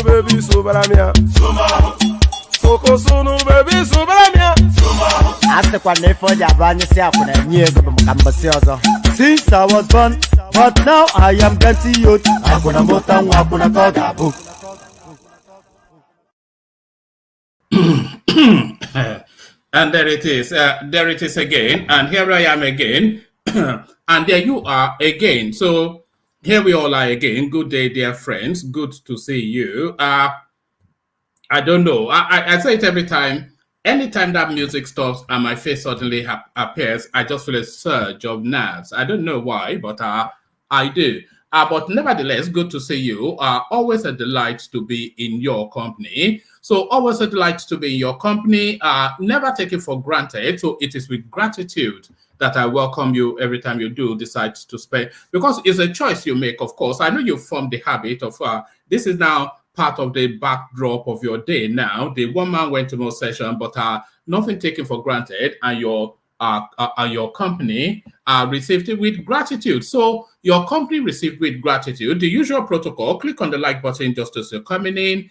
baby, Subaramia. Soko Sunu, baby, Subaramia. As the one for Japan, years of Cambodia. Since I was born, but now I am getting youth. I'm gonna move on, I'm gonna go that book. And there it is again, and here I am again, and there you are again. So here we all are again. Good day, dear friends. Good to see you. I don't know. I say it every time. Anytime that music stops and my face suddenly appears, I just feel a surge of nerves. I don't know why, but I do. But nevertheless, good to see you. Always a delight to be in your company. So always a delight to be in your company. Never take it for granted. So it is with gratitude that I welcome you every time you do decide to spend, because it's a choice you make, of course. I know you've formed the habit of, this is now part of the backdrop of your day now. The one man went to no session, but nothing taken for granted, and your company received it with gratitude. So your company received with gratitude. The usual protocol: click on the like button just as you're coming in.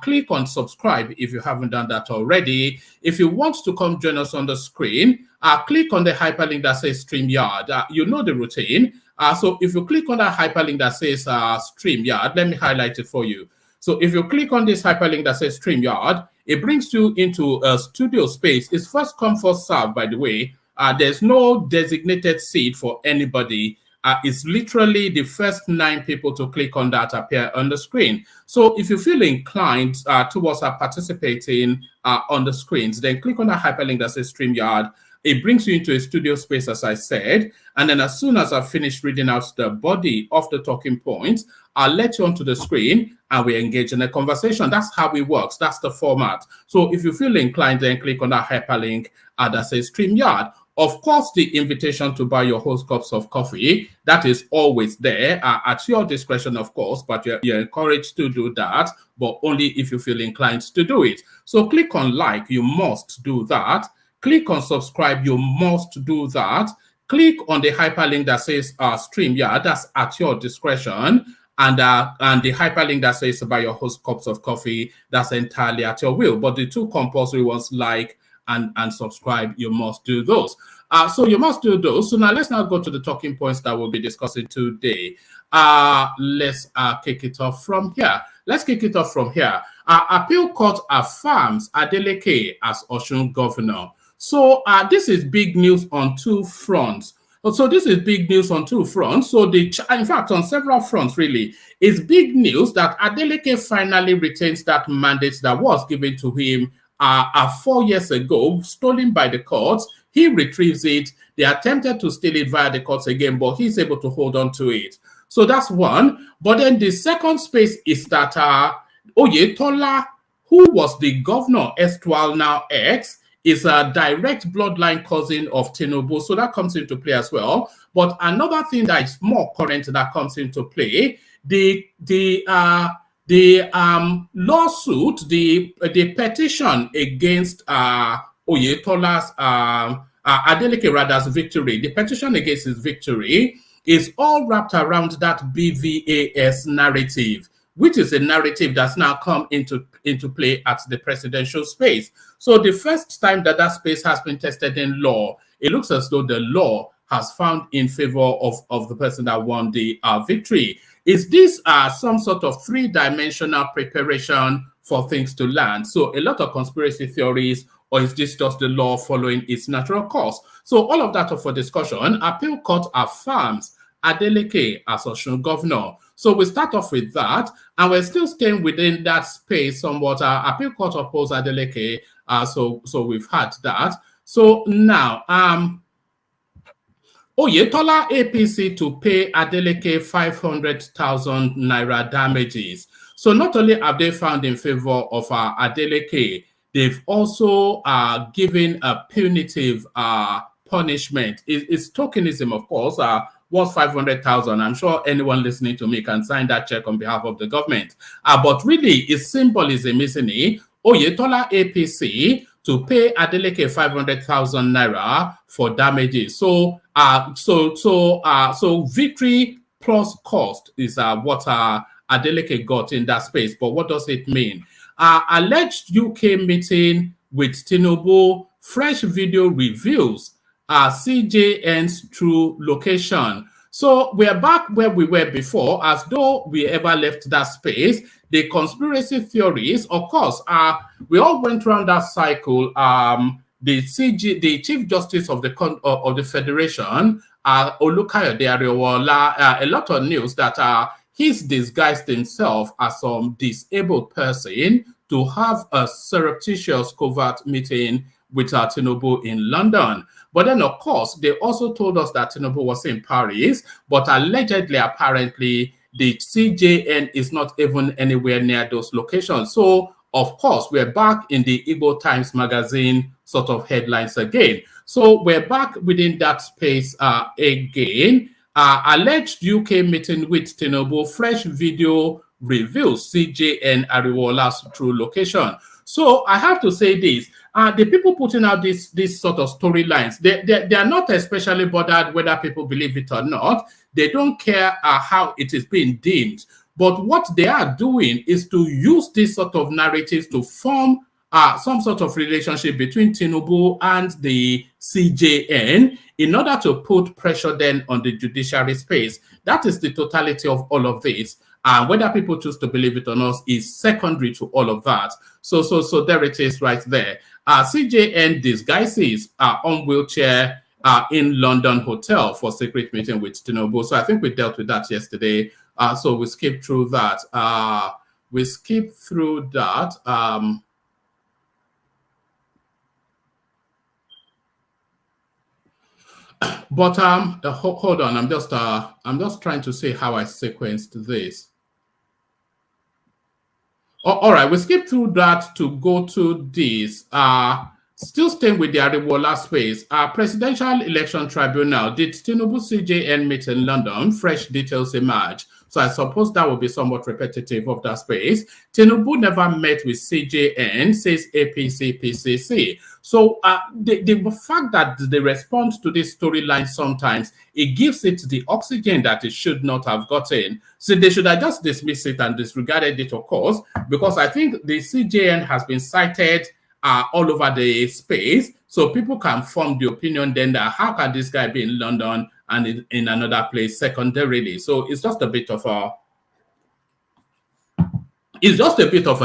Click on subscribe if you haven't done that already. If you want to come join us on the screen, click on the hyperlink that says StreamYard. You know the routine. So if you click on that hyperlink that says StreamYard, let me highlight it for you. So if you click on this hyperlink that says StreamYard, it brings you into a studio space. It's first come, first served, by the way. There's no designated seat for anybody. It's literally the first 9 people to click on that appear on the screen. So if you feel inclined towards participating on the screens, then click on that hyperlink that says StreamYard. It brings you into a studio space, as I said. And then as soon as I've finished reading out the body of the talking points, I'll let you onto the screen and we engage in a conversation. That's how it works. That's the format. So if you feel inclined, then click on that hyperlink that says StreamYard. Of course, the invitation to buy your host cups of coffee, that is always there at your discretion, of course, but you're encouraged to do that, but only if you feel inclined to do it. So click on like, you must do that. Click on subscribe, you must do that. Click on the hyperlink that says StreamYard, that's at your discretion. And the hyperlink that says buy your host cups of coffee, that's entirely at your will. But the two compulsory ones, like and subscribe, you must do those. So you must do those. So now let's now go to the talking points that we'll be discussing today. Let's kick it off from here. Appeal Court affirms Adeleke as Osun governor. So this is big news on two fronts. So in fact, on several fronts, really, it's big news that Adeleke finally retains that mandate that was given to him 4 years ago, stolen by the courts. He retrieves it. They attempted to steal it via the courts again, but he's able to hold on to it. So that's one. But then the second space is that Oyetola, who was the governor, erstwhile now ex, is a direct bloodline cousin of Tinubu. So that comes into play as well. But another thing that is more current that comes into play, the lawsuit, the petition against Oyetola's Adeleke Rada's victory, the petition against his victory is all wrapped around that BVAS narrative, which is a narrative that's now come into play at the presidential space. So the first time that space has been tested in law, it looks as though the law has found in favor of the person that won the victory. Is this some sort of three-dimensional preparation for things to land? So a lot of conspiracy theories, or is this just the law following its natural course? So all of that are for discussion. Appeal Court affirms Adeleke as Osun governor. So we start off with that, and we're still staying within that space somewhat. Appeal Court opposed Adeleke, so we've had that. So now, Oyetola APC to pay Adeleke 500,000 naira damages. So not only have they found in favor of Adeleke, they've also given a punitive punishment. It's tokenism, of course. Worth 500,000. I'm sure anyone listening to me can sign that check on behalf of the government. But really, it's symbolism, isn't it? Oyetola APC to pay Adeleke 500,000 naira for damages. So victory plus cost is what Adeleke got in that space. But what does it mean? Alleged UK meeting with Tinubu, fresh video reveals CJN's true location. So we're back where we were before, as though we ever left that space. The conspiracy theories, of course, we all went around that cycle. The Chief Justice of the Federation, Olukayode Ariwola, a lot of news that he's disguised himself as some disabled person to have a surreptitious covert meeting with Tinubu in London. But then, of course, they also told us that Tinubu was in Paris, but allegedly, apparently, the CJN is not even anywhere near those locations. So, of course, we're back in the Igbo Times magazine sort of headlines again. So we're back within that space again. Alleged UK meeting with Tinubu, fresh video reveals CJN Ariwola's true location. So I have to say this, the people putting out this sort of storylines, they are not especially bothered whether people believe it or not. They don't care how it is being deemed. But what they are doing is to use this sort of narratives to form some sort of relationship between Tinubu and the CJN in order to put pressure then on the judiciary space. That is the totality of all of this. And whether people choose to believe it or not is secondary to all of that. So there it is right there. CJN disguises on wheelchair in London hotel for secret meeting with Tinubu. So I think we dealt with that yesterday. So we skipped through that. But hold on. I'm just trying to see how I sequenced this. All right, we skipped through that to go to this. Still staying with the Ariwola space, Presidential Election Tribunal, did Tinubu CJN meet in London? Fresh details emerge. So I suppose that will be somewhat repetitive of that space. Tinubu never met with CJN, says APC PCC. So the fact that they respond to this storyline sometimes, it gives it the oxygen that it should not have gotten. So they should have just dismissed it and disregarded it, of course, because I think the CJN has been cited all over the space, so people can form the opinion then that how can this guy be in London and in another place secondarily? So it's just a bit of a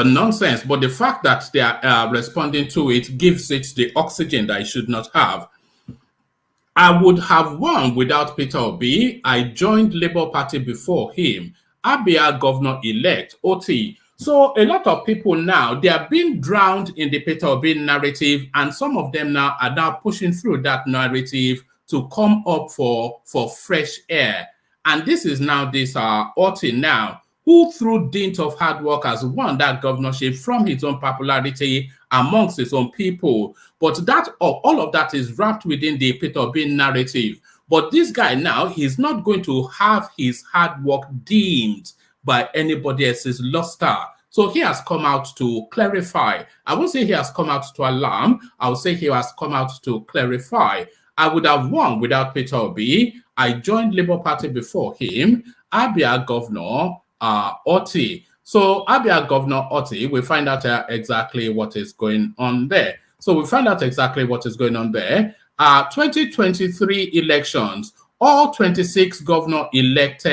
nonsense. But the fact that they are responding to it gives it the oxygen that it should not have. I would have won without PITOBI. I joined Labour Party before him. Abia governor-elect OT. So a lot of people now, they are being drowned in the PITOBI narrative, and some of them now are now pushing through that narrative to come up for fresh air. And this is now this Oti now, who through dint of hard work has won that governorship from his own popularity amongst his own people. But that all of that is wrapped within the PITOBI narrative. But this guy now, he's not going to have his hard work deemed by anybody else's luster. So he has come out to clarify. I won't say he has come out to alarm. I will say he has come out to clarify. I would have won without PITOBI. I joined Labour Party before him. Abia Governor Oti. So Abia Governor Oti, we find out exactly what is going on there. 2023 elections, all 26 governors-elect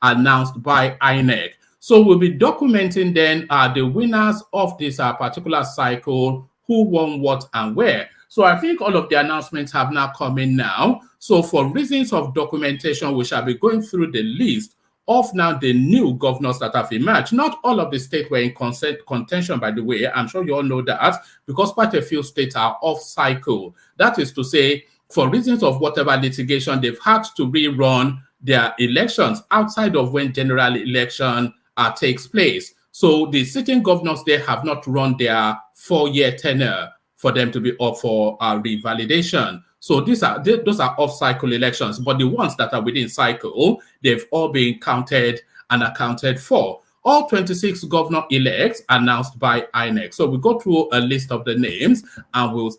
announced by INEC. So we'll be documenting then the winners of this particular cycle, who won what and where. So I think all of the announcements have now come in now. So for reasons of documentation, we shall be going through the list of now the new governors that have emerged. Not all of the states were in contention, by the way. I'm sure you all know that, because quite a few states are off cycle. That is to say, for reasons of whatever litigation, they've had to rerun their elections outside of when general election takes place. So the sitting governors, they have not run their 4-year tenure for them to be up for revalidation. So those are off-cycle elections, but the ones that are within cycle, they've all been counted and accounted for. All 26 governor-elects announced by INEC. So we go through a list of the names, and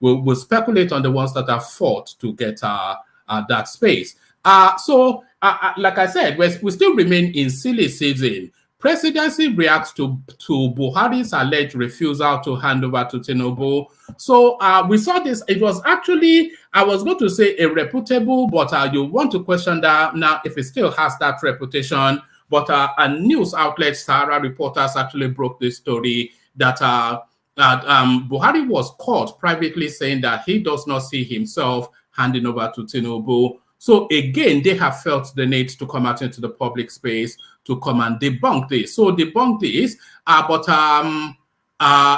we'll speculate on the ones that are fought to get that space. Like I said, we still remain in silly season. Presidency reacts to Buhari's alleged refusal to hand over to Tinubu. So we saw this. It was actually, I was going to say a reputable, but you want to question that now if it still has that reputation. But a news outlet, Sahara Reporters, actually broke this story that Buhari was caught privately saying that he does not see himself handing over to Tinubu. So again, they have felt the need to come out into the public space to come and debunk this. So debunk this,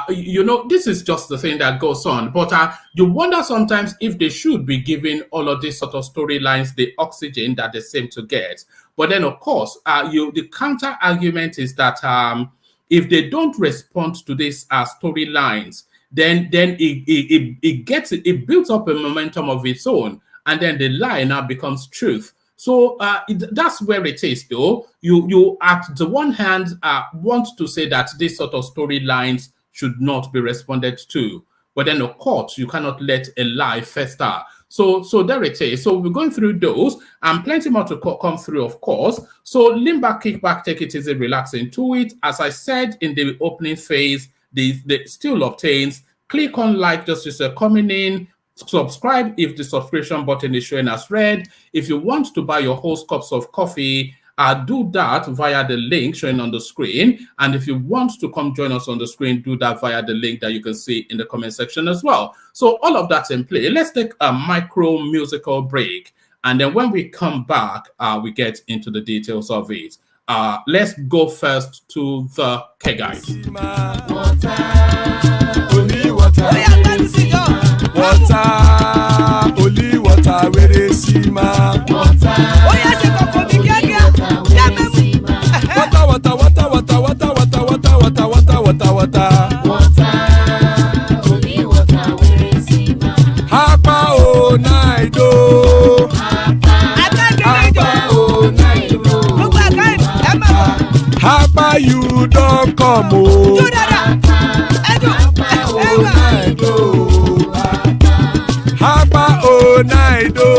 you know, this is just the thing that goes on. But you wonder sometimes if they should be giving all of these sort of storylines the oxygen that they seem to get. But then, of course, the counter argument is that if they don't respond to these storylines, then it builds up a momentum of its own. And then the lie now becomes truth. So that's where it is, though. You at the one hand want to say that these sort of storylines should not be responded to, but then of course you cannot let a lie fester. So there it is. So we're going through those, and plenty more to come through, of course. So lean back, kick back, take it easy, relax into it. As I said in the opening phase, the still obtains. Click on like just as you're coming in. Subscribe if the subscription button is showing as red. If you want to buy your whole cups of coffee, do that via the link showing on the screen. And if you want to come join us on the screen, do that via the link that you can see in the comment section as well. So all of that's in play. Let's take a micro musical break. And then when we come back, we get into the details of it. Let's go first to the K-Guys. Water, only water, where they see ma. Water, only water, where they see ma. Hapa o naido. Hapa o naido. Hapa you don't come o. Hapa o naido.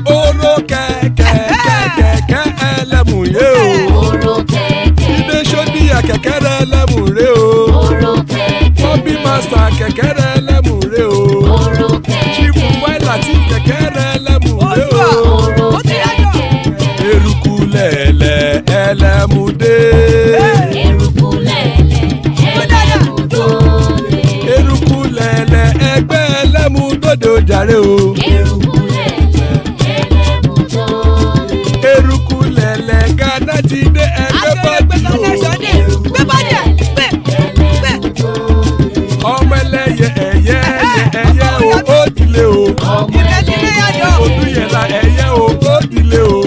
Oro kẹ̀kẹ́ ẹlẹ́mù yé o. Ibe sodi ya kẹ̀kẹ́ ẹlẹ́mù re o. Obi master kẹ̀kẹ́ ẹlẹ́mù re o. Chief Waila ti kẹ̀kẹ́ ẹlẹ́mù re o. Eruku lẹ̀lẹ̀ ẹlẹ́mù dé. Eruku lẹ̀lẹ̀ ẹgbẹ́ ẹlẹ́mù dòde ojàre o. Eruku lẹ̀lẹ̀ Ghana ti dé ẹgbẹ́ bọ́ọ̀dì o. Ọmọ ẹlẹ́yẹ ẹyẹ o ó dilé o. Odúyẹ̀lá ẹyẹ o ó dilé o.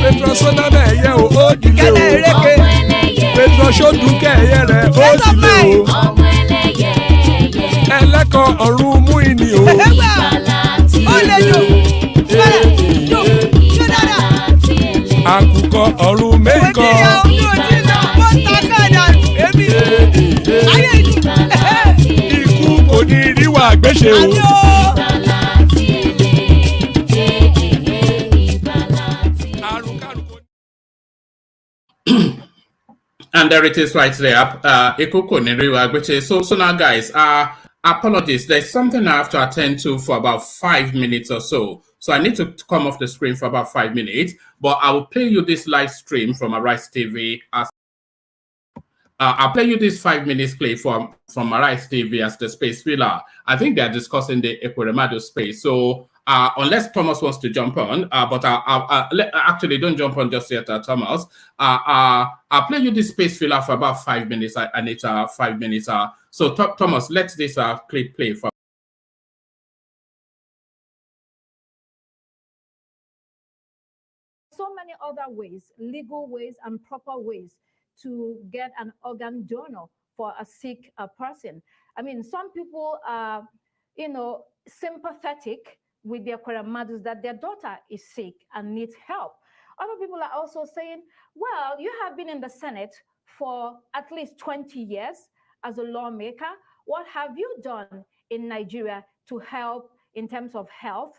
Petrosoname ẹyẹ o ó dilé o. Petrosodúnkẹ́ ẹyẹ rẹ̀ ó dilé o. Ẹlẹ́kọ̀ ọ̀run mú ìní o. Àkùkọ ọ̀run mẹ́kọ̀. Ikú kò ní ríwà gbéṣe o. And there it is right there. So now, guys, apologies. There's something I have to attend to for about 5 minutes or so. So I need to come off the screen for about 5 minutes. But I will play you this live stream from Arise TV. I'll play you this 5 minutes play from Arise TV as the space filler. I think they're discussing the Ekweremadu space. So unless Thomas wants to jump on, but actually don't jump on just yet, Thomas. I'll play you this space filler for about 5 minutes. I need 5 minutes. So Thomas, let this clip play for. So many other ways, legal ways and proper ways to get an organ donor for a sick person. I mean, some people are, sympathetic with their Ekweremadus that their daughter is sick and needs help. Other people are also saying, well, you have been in the Senate for at least 20 years as a lawmaker. what have you done in Nigeria to help in terms of health,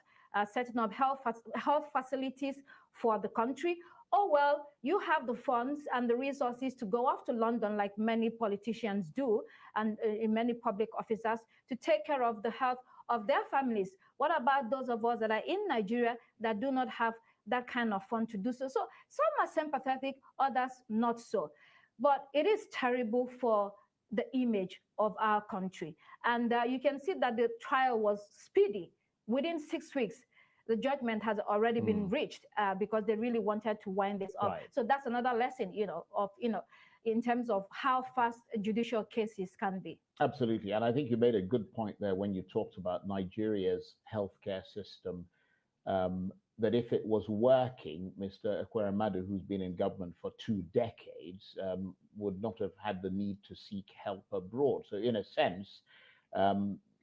setting up health facilities for the country? Oh, well, you have the funds and the resources to go off to London like many politicians do and in many public officers to take care of the health of their families. What about those of us that are in Nigeria that do not have that kind of fund to do so? So some are sympathetic, others not so. But it is terrible for the image of our country. And you can see that the trial was speedy. Within 6 weeks, the judgment has already been reached because they really wanted to wind this up. Right. So that's another lesson, in terms of how fast judicial cases can be. Absolutely. And I think you made a good point there when you talked about Nigeria's healthcare system, that if it was working, Mr. Ekweremadu, who's been in government for 2 decades, would not have had the need to seek help abroad. So in a sense,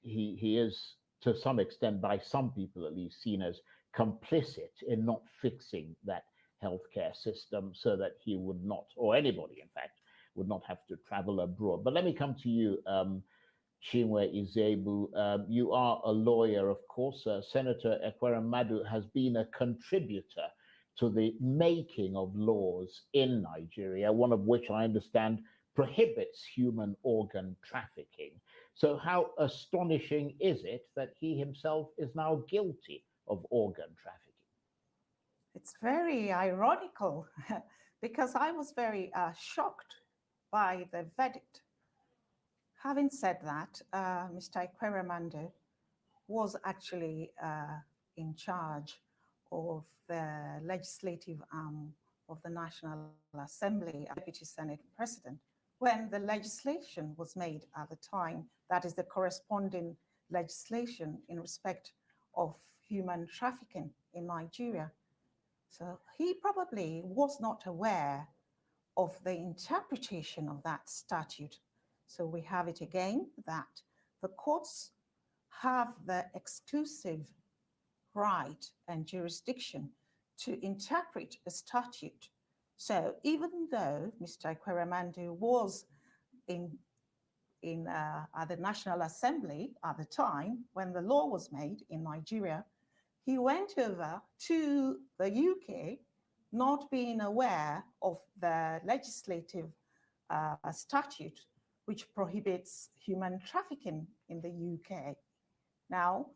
he is, to some extent, by some people at least, seen as complicit in not fixing that healthcare system so that he would not, or anybody, in fact, would not have to travel abroad. But let me come to you, Chinwe Izebu. You are a lawyer, of course. Senator Ekweremadu has been a contributor to the making of laws in Nigeria, one of which I understand prohibits human organ trafficking. So how astonishing is it that he himself is now guilty of organ trafficking? It's very ironical because I was very shocked by the verdict. Having said that, Mr. Ekweremadu was actually in charge of the legislative arm of the National Assembly, Deputy Senate President, when the legislation was made at the time, that is the corresponding legislation in respect of human trafficking in Nigeria. So he probably was not aware of the interpretation of that statute. So we have it again that the courts have the exclusive right and jurisdiction to interpret a statute. So even though Mr. Ekweremadu was at the National Assembly at the time when the law was made in Nigeria, he went over to the UK not being aware of the legislative statute which prohibits human trafficking in the UK. Now,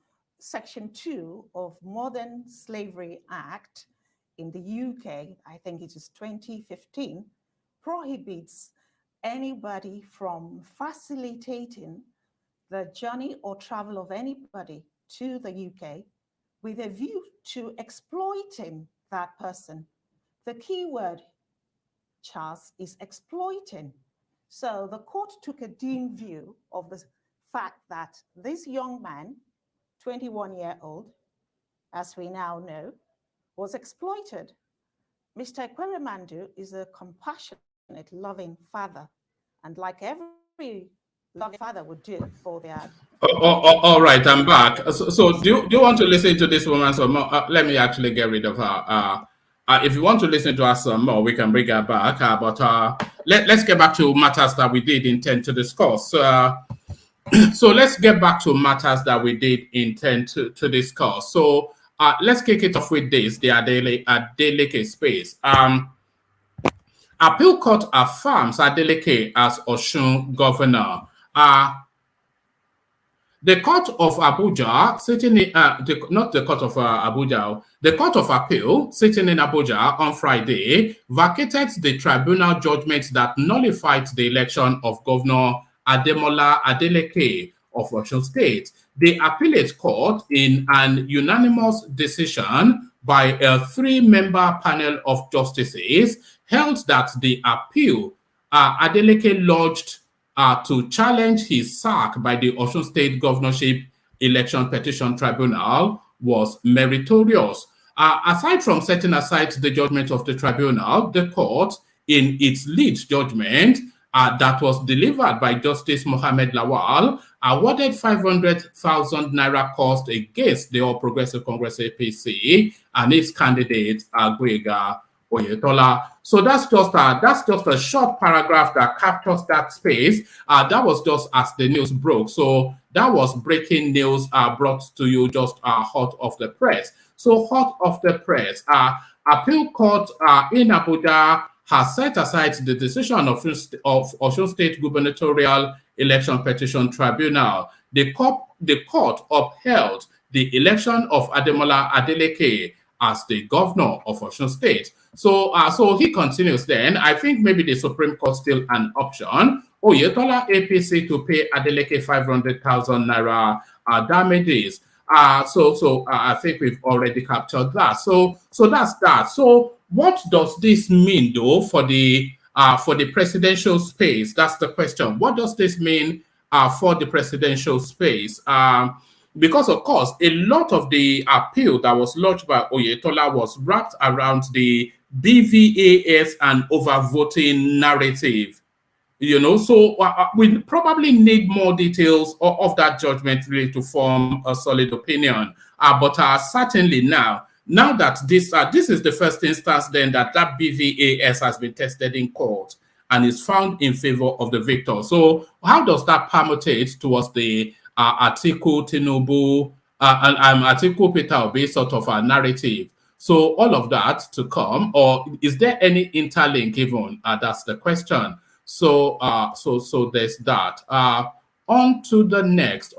Section 2 of Modern Slavery Act in the UK, I think it is 2015, prohibits anybody from facilitating the journey or travel of anybody to the UK with a view to exploiting that person. The key word, Charles, is exploiting. So the court took a dim view of the fact that this young man, 21-year-old, as we now know, was exploited. Mr. Ekweremadu is a compassionate, loving father, and like every loving father would do for their... All right, I'm back. So do you want to listen to this woman some more? Let me actually get rid of her. If you want to listen to us some more, we can bring her back. Let's get back to matters that we did intend to discuss. So let's get back to matters that we did intend to discuss. So let's kick it off with this, the Adeleke space. Appeal Court affirms Adeleke as Osun governor. The Court of Abuja, sitting in, not the Court of Abuja, the Court of Appeal, sitting in Abuja on Friday, vacated the tribunal judgment that nullified the election of Governor Ademola Adeleke of Osun State. The appellate court, in an unanimous decision by a 3-member panel of justices, held that the appeal Adeleke lodged to challenge his sack by the Osun State Governorship Election Petition Tribunal was meritorious. Aside from setting aside the judgment of the tribunal, the court, in its lead judgment that was delivered by Justice Mohammed Lawal, awarded 500,000 naira cost against the All Progressive Congress APC and its candidate Agwega Oyetola. So that's just a short paragraph that captures that space. That was just as the news broke. So that was breaking news brought to you just hot off the press. So hot off the press, appeal court in Abuja has set aside the decision of Osun State gubernatorial election petition tribunal. The court upheld the election of Adeleke as the governor of Osun State. So he continues then. I think maybe the Supreme Court still an option. Oyetola APC to pay Adeleke 500,000 naira damages. So I think we've already captured that. So that's that. So what does this mean though for the presidential space? That's the question. What does this mean for the presidential space? Because of course, a lot of the appeal that was lodged by Oyetola was wrapped around the BVAS and overvoting narrative. You know, so we probably need more details of that judgment really to form a solid opinion. But certainly now that this is the first instance then that BVAS has been tested in court and is found in favor of the victor. So how does that permutate towards the Atiku Tinubu and Atiku PITOBI sort of a narrative? So all of that to come, or is there any interlink even? That's the question. So so there's that. On to the next.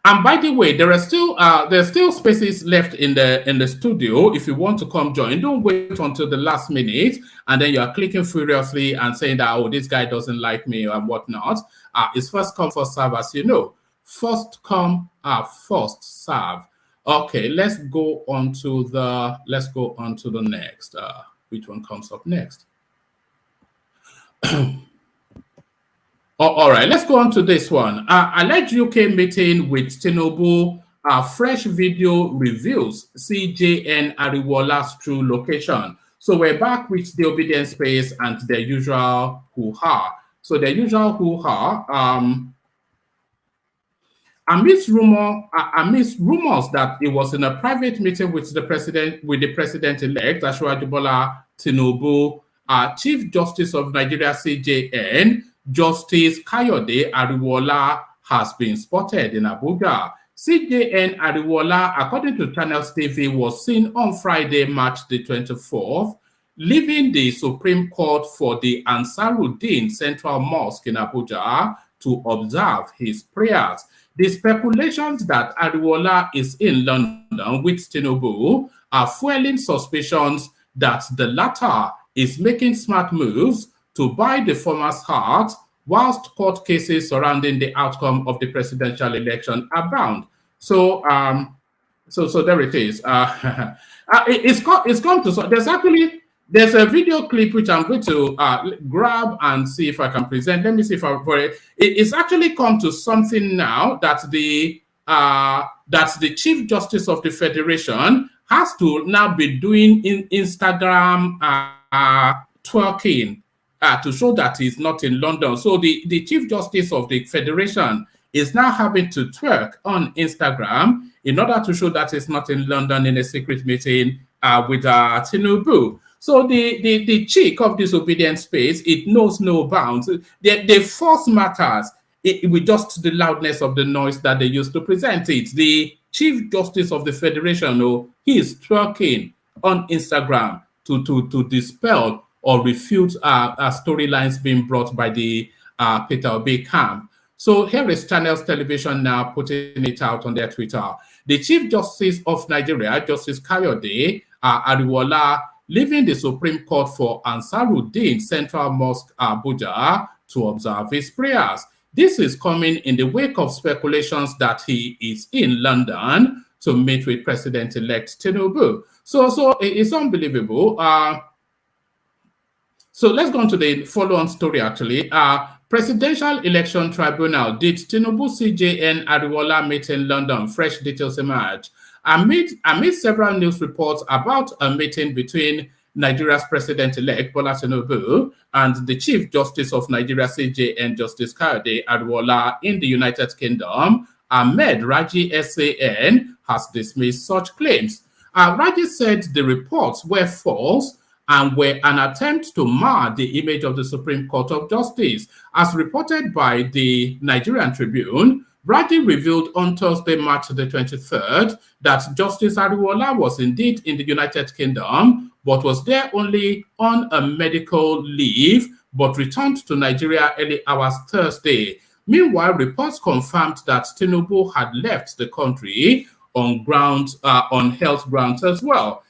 And by the way, there's still spaces left in the studio. If you want to come join, don't wait until the last minute and then you are clicking furiously and saying that, oh, this guy doesn't like me and whatnot. It's first come, first serve, as you know. First come, first serve. Okay, let's go on to the next. Which one comes up next? All right, let's go on to this one. Alleged UK meeting with Tinubu. Fresh video reveals CJN Ariwola's true location. So we're back with the obedience space and the usual hoo-ha. So the usual hoo-ha, amidst rumors that it was in a private meeting with the president-elect, Asiwaju Bola Tinubu, Chief Justice of Nigeria CJN, Justice Kayode Ariwola, has been spotted in Abuja. CJN Ariwola, according to Channels TV, was seen on Friday, March the 24th, leaving the Supreme Court for the Ansaruddin Central Mosque in Abuja to observe his prayers. The speculations that Ariwola is in London with Tinubu are fueling suspicions that the latter is making smart moves to buy the former's heart, whilst court cases surrounding the outcome of the presidential election abound. So, so there it is. It's come to. There's a video clip which I'm going to grab and see if I can present. Let me see if it's actually come to something now that the Chief Justice of the Federation has to now be doing Instagram twerking to show that he's not in London. So the Chief Justice of the Federation is now having to twerk on Instagram in order to show that he's not in London in a secret meeting with Tinubu. So the cheek of this obedience space, it knows no bounds. The force matters with just the loudness of the noise that they used to present it. The Chief Justice of the Federation, he is twerking on Instagram to dispel or refute storylines being brought by the PITOBI camp. So here is Channels Television now putting it out on their Twitter. The Chief Justice of Nigeria, Justice Kayode Ariwola, leaving the Supreme Court for Ansaruddin Central Mosque, Abuja, to observe his prayers. This is coming in the wake of speculations that he is in London to meet with President-elect Tinubu. So it's unbelievable. So let's go on to the follow-on story, actually. Presidential Election Tribunal, did Tinubu CJN Ariwola meet in London? Fresh details emerge. Amid several news reports about a meeting between Nigeria's President-elect Bola Tinubu and the Chief Justice of Nigeria CJN, Justice Kayode Ariwola in the United Kingdom, Ahmed Raji SAN has dismissed such claims. Raji said the reports were false and were an attempt to mar the image of the Supreme Court of Justice. As reported by the Nigerian Tribune, Raji revealed on Thursday, March the 23rd, that Justice Ariwola was indeed in the United Kingdom, but was there only on a medical leave, but returned to Nigeria early hours Thursday. Meanwhile, reports confirmed that Tinubu had left the country on health grounds as well.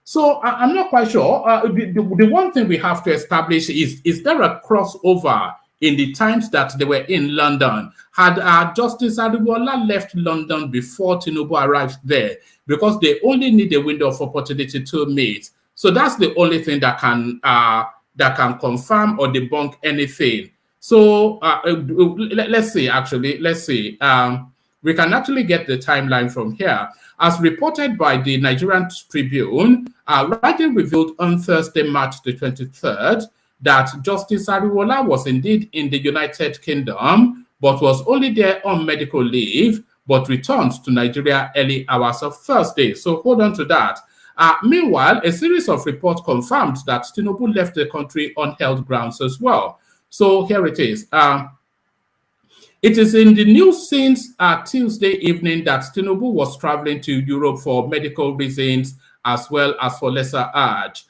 So I'm not quite sure. The one thing we have to establish is there a crossover in the times that they were in London? Had Justice Ariwola left London before Tinubu arrived there? Because they only need a window of opportunity to meet. So that's the only thing that can confirm or debunk anything. So let's see. We can actually get the timeline from here. As reported by the Nigerian Tribune, Raji revealed on Thursday, March the 23rd, that Justice Ariwola was indeed in the United Kingdom, but was only there on medical leave, but returned to Nigeria early hours of Thursday. So hold on to that. Meanwhile, a series of reports confirmed that Tinubu left the country on health grounds as well. So here it is. It is in the news since Tuesday evening that Tinubu was traveling to Europe for medical reasons as well as for lesser urge.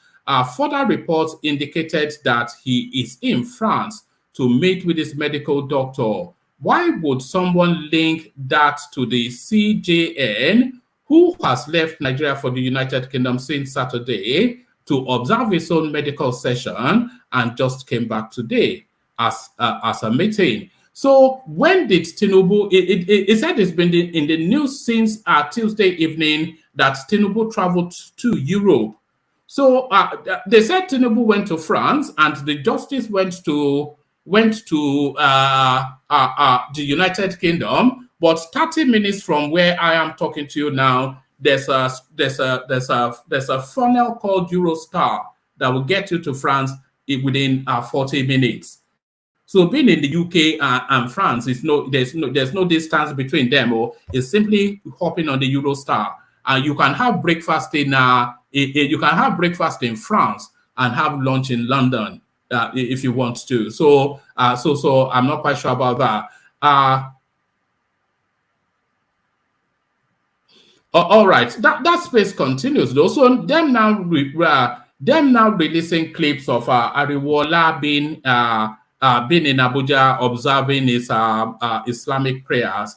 Further reports indicated that he is in France to meet with his medical doctor. Why would someone link that to the CJN, who has left Nigeria for the United Kingdom since Saturday to observe his own medical session and just came back today as a meeting? So when did Tinubu, it said it's been in the news since Tuesday evening that Tinubu traveled to Europe. So they said Tinubu went to France and the justice went to the United Kingdom. But 30 minutes from where I am talking to you now, there's a funnel called Eurostar that will get you to France within 40 minutes. So being in the UK and France, there's no distance between them, or it's simply hopping on the Eurostar. And you can have breakfast in France and have lunch in London if you want to. So I'm not quite sure about that. All right, that space continues though. So them now releasing clips of Ariwola being in Abuja observing his Islamic prayers.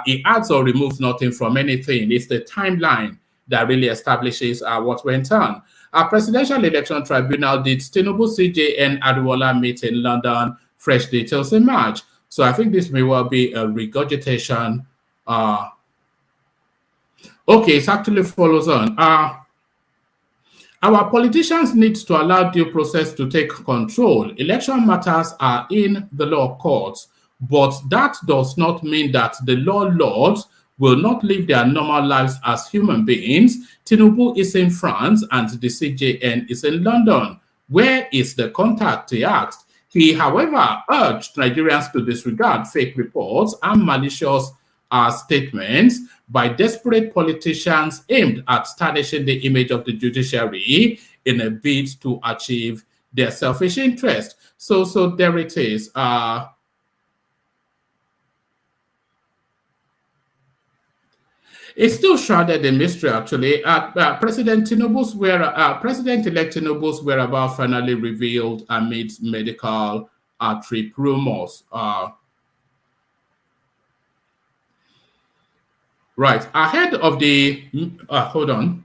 It adds or removes nothing from anything. It's the timeline that really establishes what went on. Presidential Election Tribunal did Tinubu, CJN, Ariwola meet in London. Fresh details in March. So I think this may well be a regurgitation. Okay, it actually follows on. Our politicians need to allow due process to take control. Election matters are in the law courts, but that does not mean that the law lords will not live their normal lives as human beings. Tinubu is in France and the CJN is in London. Where is the contact, he asked. He, however, urged Nigerians to disregard fake reports and malicious statements by desperate politicians aimed at tarnishing the image of the judiciary in a bid to achieve their selfish interest. So there it is. It's still shrouded in mystery, actually. President-elect Tinubu's whereabouts finally revealed amidst medical trip rumors. Right, ahead of the, hold on.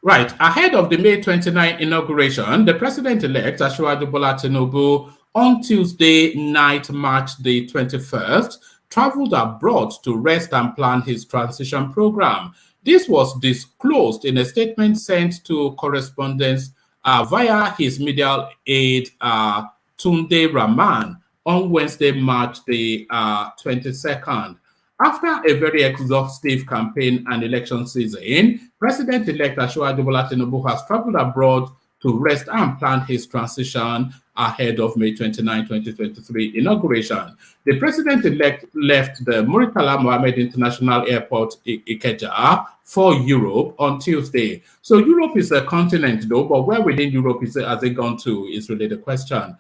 Right, ahead of the May 29 inauguration, the president-elect, Asiwaju Bola Tinubu, on Tuesday night, March the 21st, traveled abroad to rest and plan his transition program. This was disclosed in a statement sent to correspondents via his media aide, Tunde Rahman, on Wednesday, March the 22nd. After a very exhaustive campaign and election season, President-elect Asiwaju Bola Tinubu has traveled abroad to rest and plan his transition ahead of May 29, 2023 inauguration. The president-elect left the Muritala Mohammed International Airport, Ikeja, for Europe on Tuesday. So Europe is a continent, though, but where within Europe has it gone to is really the question.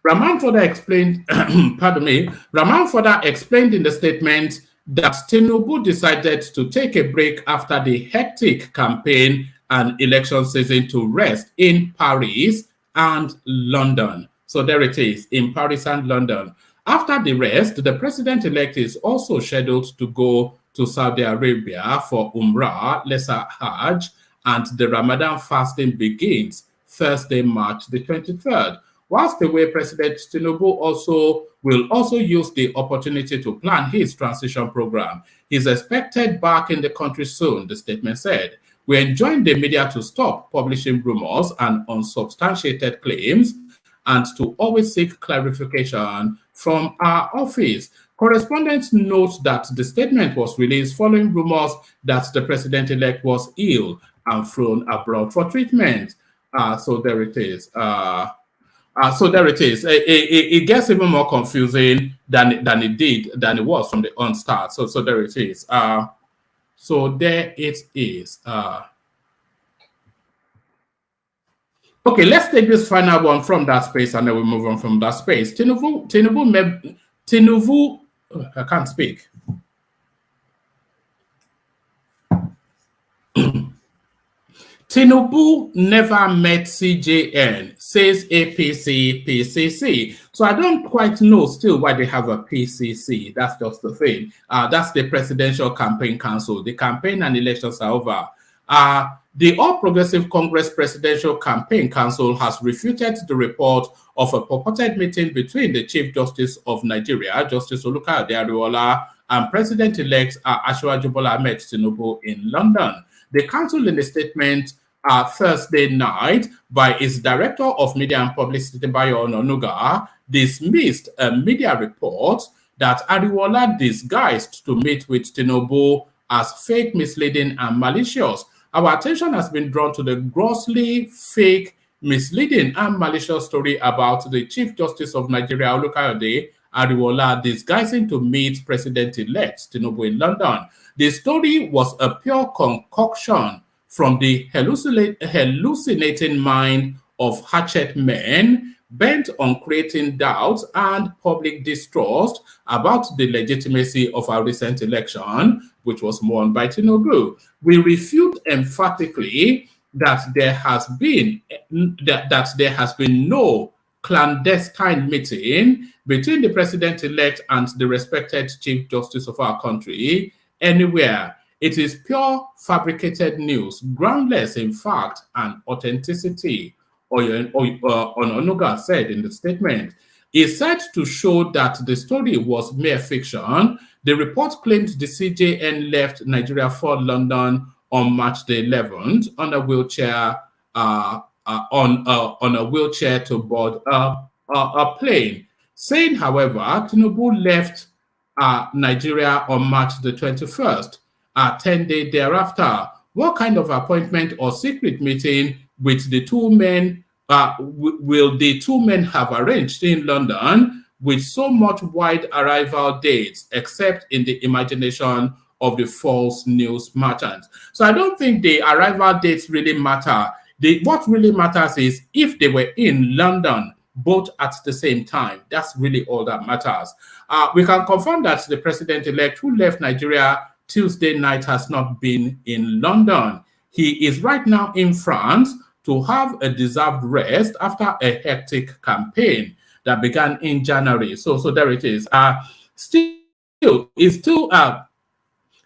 Rahman further explained, Rahman further explained in the statement that Tinubu decided to take a break after the hectic campaign and election season to rest in Paris and London. So there it is, in Paris and London. After the rest, the president-elect is also scheduled to go to Saudi Arabia for Umrah, Lesser Hajj, and the Ramadan fasting begins Thursday, March the 23rd. Whilst away, President Tinubu will also use the opportunity to plan his transition program. He's expected back in the country soon, the statement said. We enjoin the media to stop publishing rumors and unsubstantiated claims and to always seek clarification from our office. Correspondents note that the statement was released following rumors that the president-elect was ill and flown abroad for treatment. So there it is. So there it is. It gets even more confusing than it was from the onstart. So there it is. So there it is. Okay, let's take this final one from that space, and then we move on from that space. Tinubu, I can't speak. Tinubu never met CJN, says APC PCC. So I don't quite know still why they have a PCC. That's just the thing. That's the Presidential Campaign Council. The campaign and elections are over. The All Progressive Congress Presidential Campaign Council has refuted the report of a purported meeting between the Chief Justice of Nigeria, Justice Oluka Adeariola, and President-elect Asiwaju Bola Ahmed Tinubu in London. The council, in a statement Thursday night by its Director of Media and Publicity, Bayo Ononuga, dismissed a media report that Adeariola disguised to meet with Tinubu as fake, misleading, and malicious. Our attention has been drawn to the grossly fake, misleading, and malicious story about the Chief Justice of Nigeria, Olukayode Adeariola, disguising to meet President-elect Tinubu in London. The story was a pure concoction from the hallucinating mind of hatchet men bent on creating doubts and public distrust about the legitimacy of our recent election, which was won by Tinubu. We refute emphatically that there has been no clandestine meeting between the president-elect and the respected Chief Justice of our country anywhere. It is pure fabricated news, groundless in fact and authenticity, Ononuga said in the statement. He said to show that the story was mere fiction. The report claimed the CJN left Nigeria for London on March the 11th on a wheelchair to board a plane. Saying, however, Tinubu left Nigeria on March the 21st, 10 days thereafter. What kind of appointment or secret meeting with the two men will the two men have arranged in London with so much wide arrival dates, except in the imagination of the false news merchants? So I don't think the arrival dates really matter. What really matters is if they were in London both at the same time. That's really all that matters. We can confirm that the president-elect who left Nigeria Tuesday night has not been in London. He is right now in France to have a deserved rest after a hectic campaign that began in January. So there it is.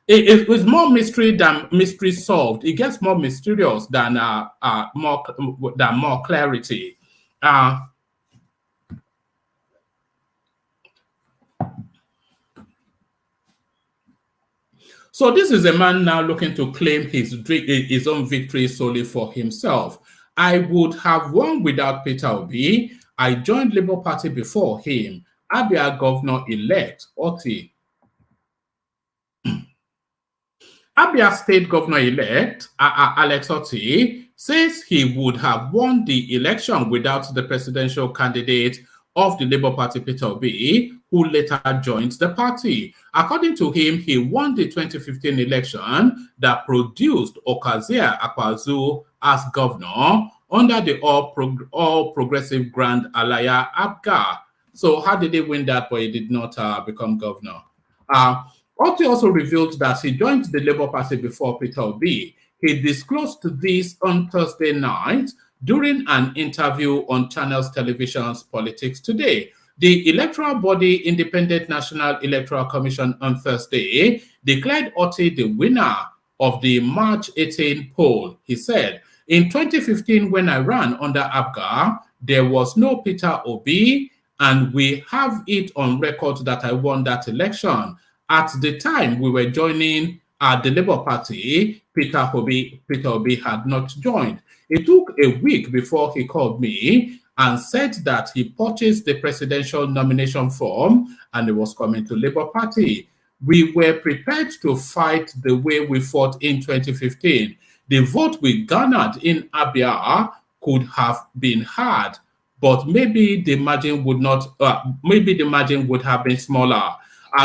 It was more mystery than mystery solved. It gets more mysterious than more clarity. So this is a man now looking to claim his own victory solely for himself. I would have won without PITOBI. I joined Labour Party before him. Abia Governor-elect Oti. Abia State Governor-elect Alex Oti says he would have won the election without the presidential candidate of the Labour Party, PITOBI, who later joined the party. According to him, he won the 2015 election that produced Okazia Akwazu as governor under the All Progressive Grand Alaya Abga. So how did he win that, but he did not become governor? Otti also revealed that he joined the Labour Party before PITOBI. He disclosed this on Thursday night during an interview on Channels Television's Politics Today. The electoral body, Independent National Electoral Commission, on Thursday declared Otti the winner of the March 18 poll. He said, in 2015, when I ran under Abga, there was no Peter Obi, and we have it on record that I won that election. At the time we were joining the Labour Party, Peter Obi had not joined. It took a week before he called me and said that he purchased the presidential nomination form and he was coming to Labour Party. We were prepared to fight the way we fought in 2015. The vote we garnered in Abia could have been hard, but maybe the margin would not. Maybe the margin would have been smaller.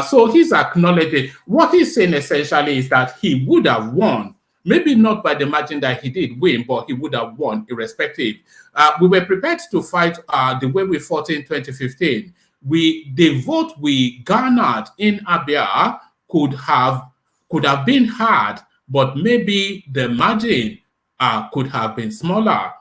So he's acknowledging what he's saying essentially is that he would have won. Maybe not by the margin that he did win, but he would have won irrespective. We were prepared to fight the way we fought in 2015. The vote we garnered in Abia could have been hard, but maybe the margin could have been smaller.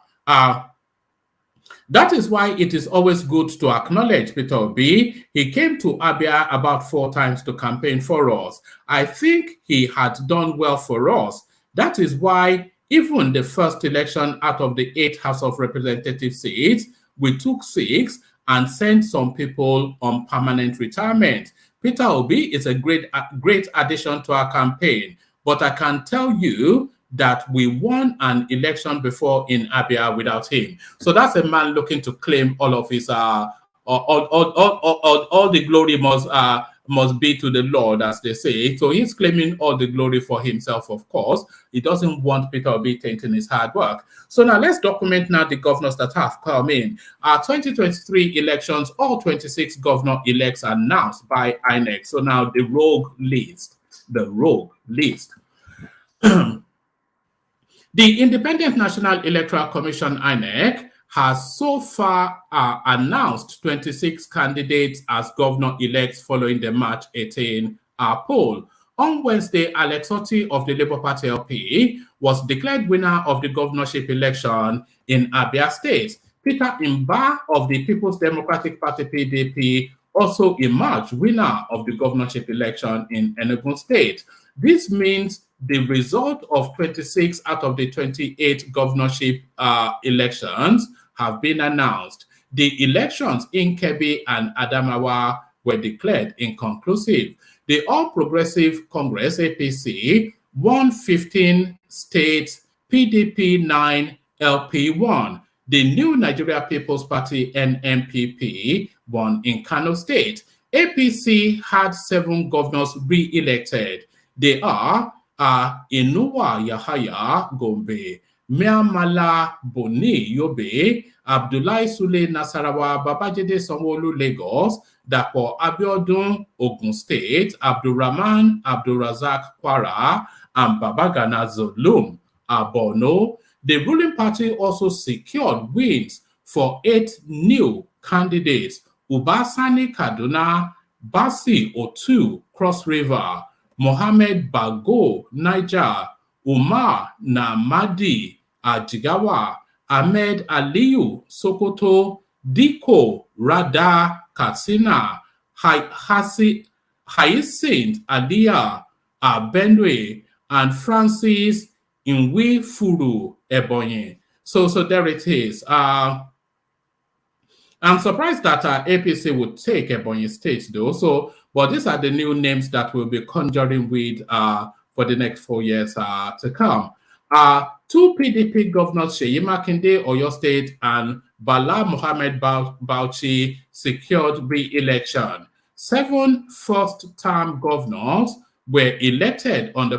That is why it is always good to acknowledge Peter Obi. He came to Abia about 4 times to campaign for us. I think he had done well for us. That is why even the first election out of the 8 House of Representatives seats, we took 6 and sent some people on permanent retirement. Peter Obi is a great addition to our campaign, but I can tell you that we won an election before in Abia without him. So that's a man looking to claim all of his all the glory must be to the Lord, as they say. So he's claiming all the glory for himself, of course. He doesn't want Peter Obi tainting his hard work. So now let's document now the governors that have come in. 2023 elections, all 26 governor-elects announced by INEC. So now the rogue list. The Independent National Electoral Commission, INEC, has so far announced 26 candidates as governor-elects following the March 18 poll. On Wednesday, Alex Otti of the Labour Party LP was declared winner of the governorship election in Abia State. Peter Imba of the People's Democratic Party PDP also emerged winner of the governorship election in Enugu State. This means the result of 26 out of the 28 governorship elections have been announced. The elections in Kebbi and Adamawa were declared inconclusive. The All Progressive Congress, APC, won 15 states, PDP 9, LP 1. The New Nigeria People's Party, NNPP, won in Kano State. APC had 7 governors re-elected. They are Inuwa Yahaya Gombe, Miamala Boni Yobe, Abdullahi Sule Nasarawa Babajide Sanwo-Olu Lagos, Dapo Abiodun Ogun State, Abdulrahman Abdulrazak Kwara, and Babagana Zulum Borno. The ruling party also secured wins for 8 new candidates: Ubasani Kaduna, Basi Otu Cross River, Mohammed Bago Niger, Umar Namadi Jigawa, Ahmed Aliyu Sokoto, Diko Rada Katsina, Hyacinth Adia Benue, and Francis Inwifuru Ebonyi. So there it is. I'm surprised that APC would take Ebonyi State, though. But these are the new names that we'll be conjuring with for the next 4 years to come. 2 PDP governors, Seyi Makinde, Oyo State, and Bala Mohammed Bauchi, secured re-election. 7 first-term governors were elected on the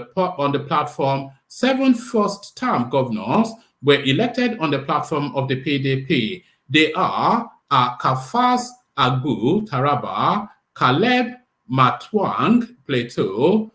platform. 7 first-term governors were elected on the platform of the PDP. They are Kafas Agbu, Taraba, Caleb Matwang, Plateau,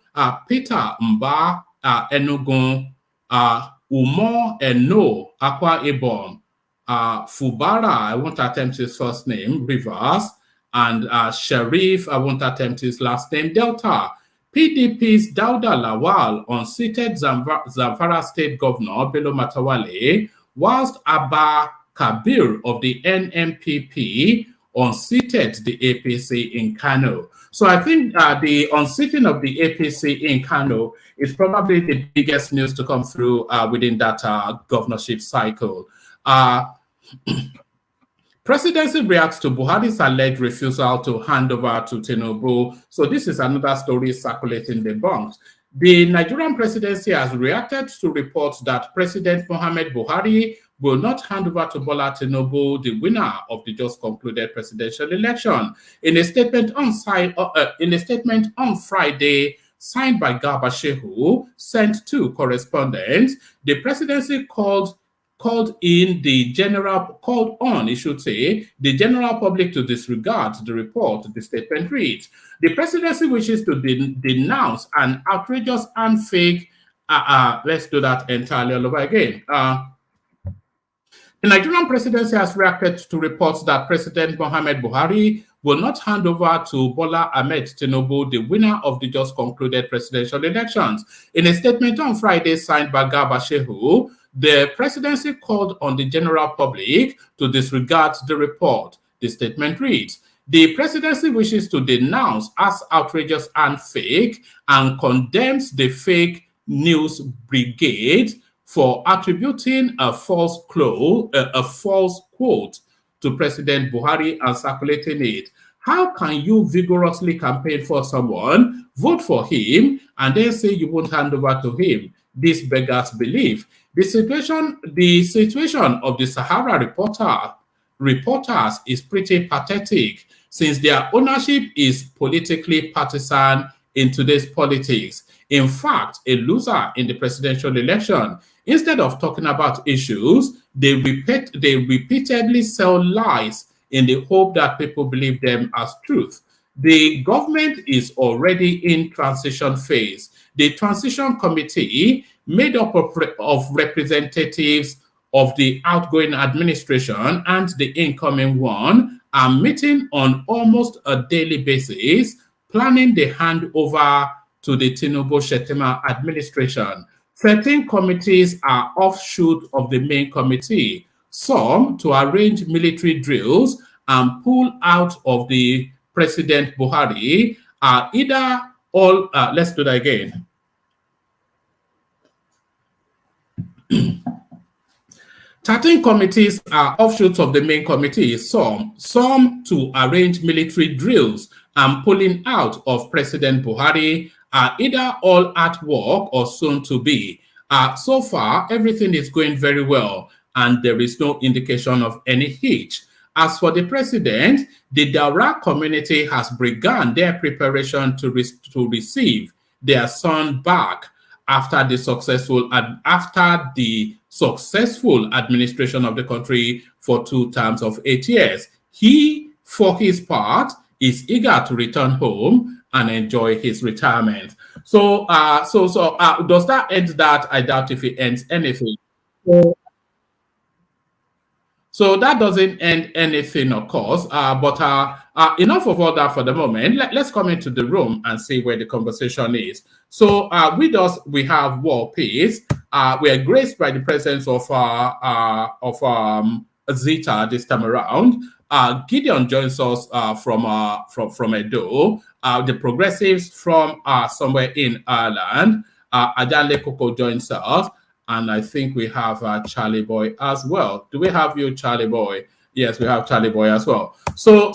Peter Mba, Enugu, Umo Eno, Akwa Ibom, Fubara, I won't attempt his first name, Rivers, and Sharif, I won't attempt his last name, Delta. PDP's Dauda Lawal unseated Zamfara State Governor Bello Matawalle, whilst Abba Kabir of the NMPP unseated the APC in Kano. So I think the unseating of the APC in Kano is probably the biggest news to come through within that governorship cycle. Presidency reacts to Buhari's alleged refusal to hand over to Tinubu. So this is another story circulating the bunks. The Nigerian presidency has reacted to reports that President Muhammad Buhari will not hand over to Bola Tinubu, the winner of the just concluded presidential election. In a statement on Friday, signed by Garba Shehu, sent to correspondents, the presidency called on the general public to disregard the report. The statement reads: the presidency wishes to denounce an outrageous and fake. Let's do that entirely all over again. The Nigerian presidency has reacted to reports that President Muhammad Buhari will not hand over to Bola Ahmed Tinubu, the winner of the just concluded presidential elections. In a statement on Friday signed by Garba Shehu, the presidency called on the general public to disregard the report. The statement reads: the presidency wishes to denounce as outrageous and fake and condemns the fake news brigade for attributing a false quote to President Buhari and circulating it. How can you vigorously campaign for someone, vote for him, and then say you won't hand over to him? This beggars belief. The situation of the Sahara reporters is pretty pathetic, since their ownership is politically partisan in today's politics. In fact, a loser in the presidential election. Instead of talking about issues, they repeatedly sell lies in the hope that people believe them as truth. The government is already in transition phase. The transition committee, made up of representatives of the outgoing administration and the incoming one, are meeting on almost a daily basis, planning the handover to the Tinubu-Shettima administration. 13 committees are offshoot of the main committee, some to arrange military drills and pull out of the President Buhari are either all, let's do that again. 13 committees are offshoots of the main committee, some to arrange military drills and pulling out of President Buhari are either all at work or soon to be. So far, everything is going very well, and there is no indication of any hitch. As for the president, the Daura community has begun their preparation to receive their son back after the successful administration of the country for 2 terms of 8 years. He, for his part, is eager to return home and enjoy his retirement. So does that end that? I doubt if it ends anything. So that doesn't end anything, of course. But enough of all that for the moment. Let's come into the room and see where the conversation is. So with us, we have War Peace. We are graced by the presence of Zita this time around. Gideon joins us from Edo. The Progressives from somewhere in Ireland. Adeleke'S joins us. And I think we have Charlie Boy as well. Do we have you, Charlie Boy? Yes, we have Charlie Boy as well. So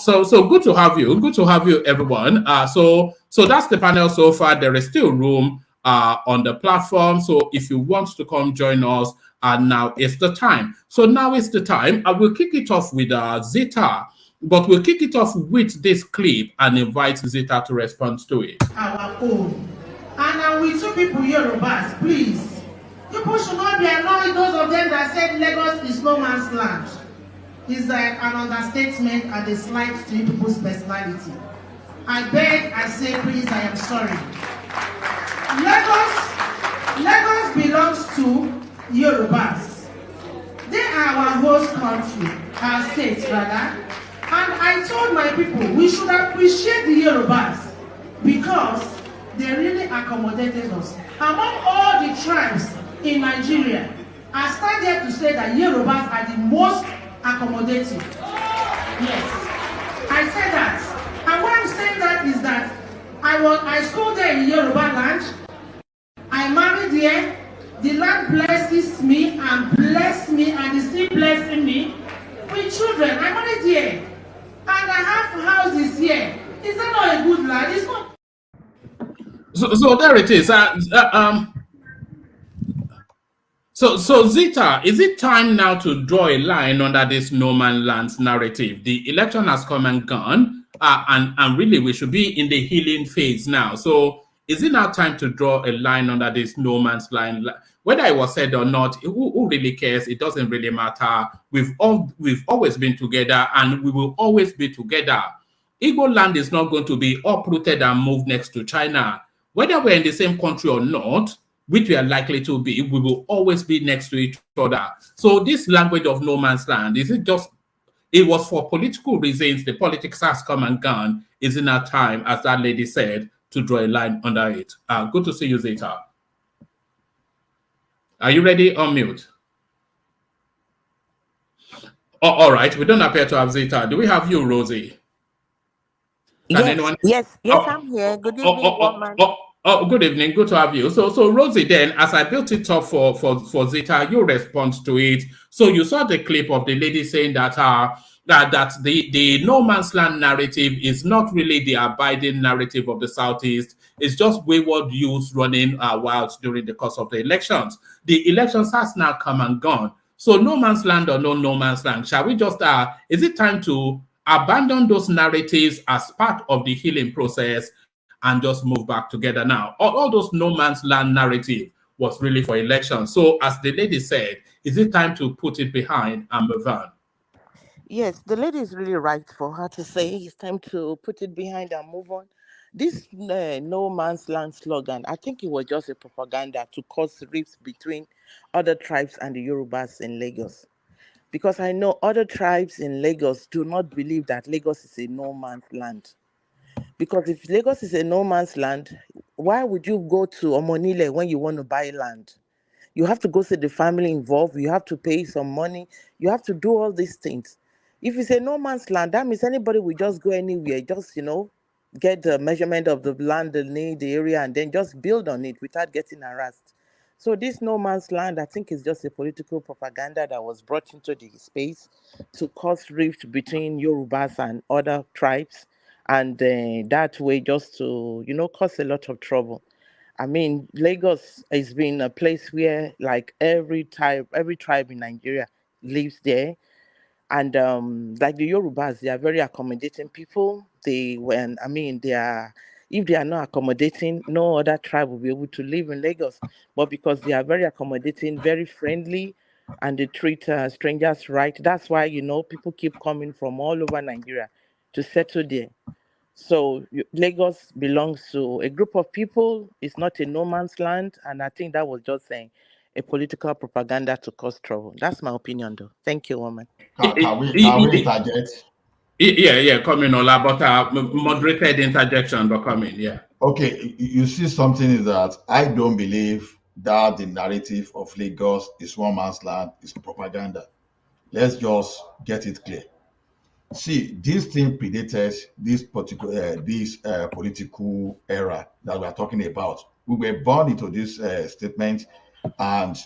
good to have you. Good to have you, everyone. So that's the panel so far. There is still room on the platform. So if you want to come join us, now is the time. So now is the time. I will kick it off with Zita, but we'll kick it off with this clip and invite Zita to respond to it. Our own. And with two people, Yorubas, please. People should not be annoyed, those of them that said Lagos is no man's land. It's an understatement and a slight to people's personality. I beg, I say, please, I am sorry. Lagos belongs to Yorubas. They are our host country, our state rather. And I told my people, we should appreciate the Yorubas because they really accommodated us. Among all the tribes in Nigeria, I stand here to say that Yorubas are the most accommodating. Yes, I say that. And why I'm saying that is that I schooled there in Yoruba land. I married there. The land blesses me and is still blessing me with children. I married here. And I have houses here. Is that not a good land? It's not. So there it is. So Zita, is it time now to draw a line under this no man lands narrative? The election has come and gone, and really we should be in the healing phase now. So is it now time to draw a line under this no man's line? Whether it was said or not, who really cares? It doesn't really matter. We've always been together, and we will always be together. Igbo land is not going to be uprooted and moved next to China. Whether we're in the same country or not, which we are likely to be, we will always be next to each other. So this language of no man's land, is it just, it was for political reasons, the politics has come and gone. Is it now time, as that lady said, to draw a line under it? Good to see you, Zeta. Are you ready? On mute. Oh, all right, we don't appear to have Zeta. Do we have you, Rosie? Can anyone? Yes, I'm here. Good evening, woman. Good evening. Good to have you. So Rosie, then, as I built it up for Zeta, you respond to it. So you saw the clip of the lady saying that that the no man's land narrative is not really the abiding narrative of the Southeast. It's just wayward youths running wild during the course of the elections. The elections has now come and gone. So no man's land or no man's land. Shall we just is it time to abandon those narratives as part of the healing process and just move back together now? All those no man's land narrative was really for elections. So as the lady said, is it time to put it behind and move on? Yes, the lady is really right for her to say it's time to put it behind and move on. This no man's land slogan, I think it was just a propaganda to cause rifts between other tribes and the Yorubas in Lagos. Because I know other tribes in Lagos do not believe that Lagos is a no man's land. Because if Lagos is a no man's land, why would you go to Omonile when you want to buy land? You have to go see the family involved. You have to pay some money. You have to do all these things. If it's a no man's land, that means anybody will just go anywhere, just, get the measurement of the land, the area, and then just build on it without getting harassed. So this no man's land, I think, is just a political propaganda that was brought into the space to cause rift between Yorubas and other tribes. And that way just to, cause a lot of trouble. I mean, Lagos has been a place where like every tribe in Nigeria lives there. And like the Yorubas, they are very accommodating people. If they are not accommodating, no other tribe will be able to live in Lagos. But because they are very accommodating, very friendly, and they treat strangers right, that's why, people keep coming from all over Nigeria to settle there. So Lagos belongs to a group of people. It's not a no man's land. And I think that was just a political propaganda to cause trouble. That's my opinion, though. Thank you, woman. Can we interject? Yeah, come in, Ola, but moderated interjection, but come in, yeah. Okay, you see something is that I don't believe that the narrative of Lagos is one man's land is propaganda. Let's just get it clear. See, this thing predated this particular political era that we are talking about. We were born into this statement, and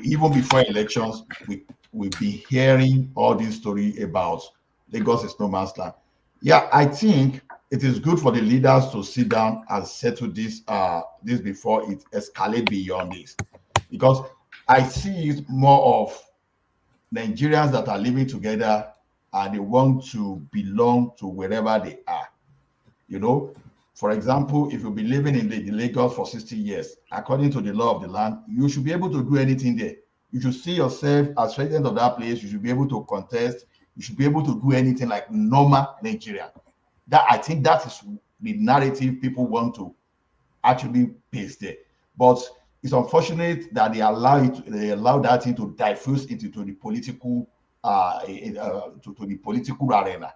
even before elections, we've been hearing all this story about Lagos is no man's land. Yeah, I think it is good for the leaders to sit down and settle this before it escalates beyond this, because I see it more of Nigerians that are living together and they want to belong to wherever they are. For example, if you've been living in the Lagos for 60 years, according to the law of the land, you should be able to do anything there. You should see yourself as resident of that place. You should be able to contest. You should be able to do anything like normal Nigeria. That, I think, that is the narrative people want to actually paste there. But it's unfortunate that they allow that thing to diffuse into the political to the political arena.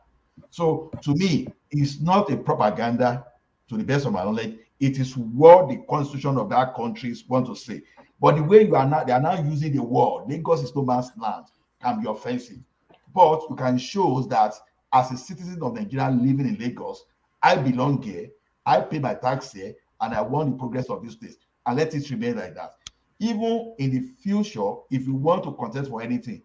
So to me, it's not a propaganda. To the best of my knowledge, it is what the constitution of that country want to say. But the way they are now using the word Lagos is no man's land can be offensive. But you can show that as a citizen of Nigeria living in Lagos, I belong here, I pay my tax here, and I want the progress of this place. And let it remain like that. Even in the future, if you want to contest for anything,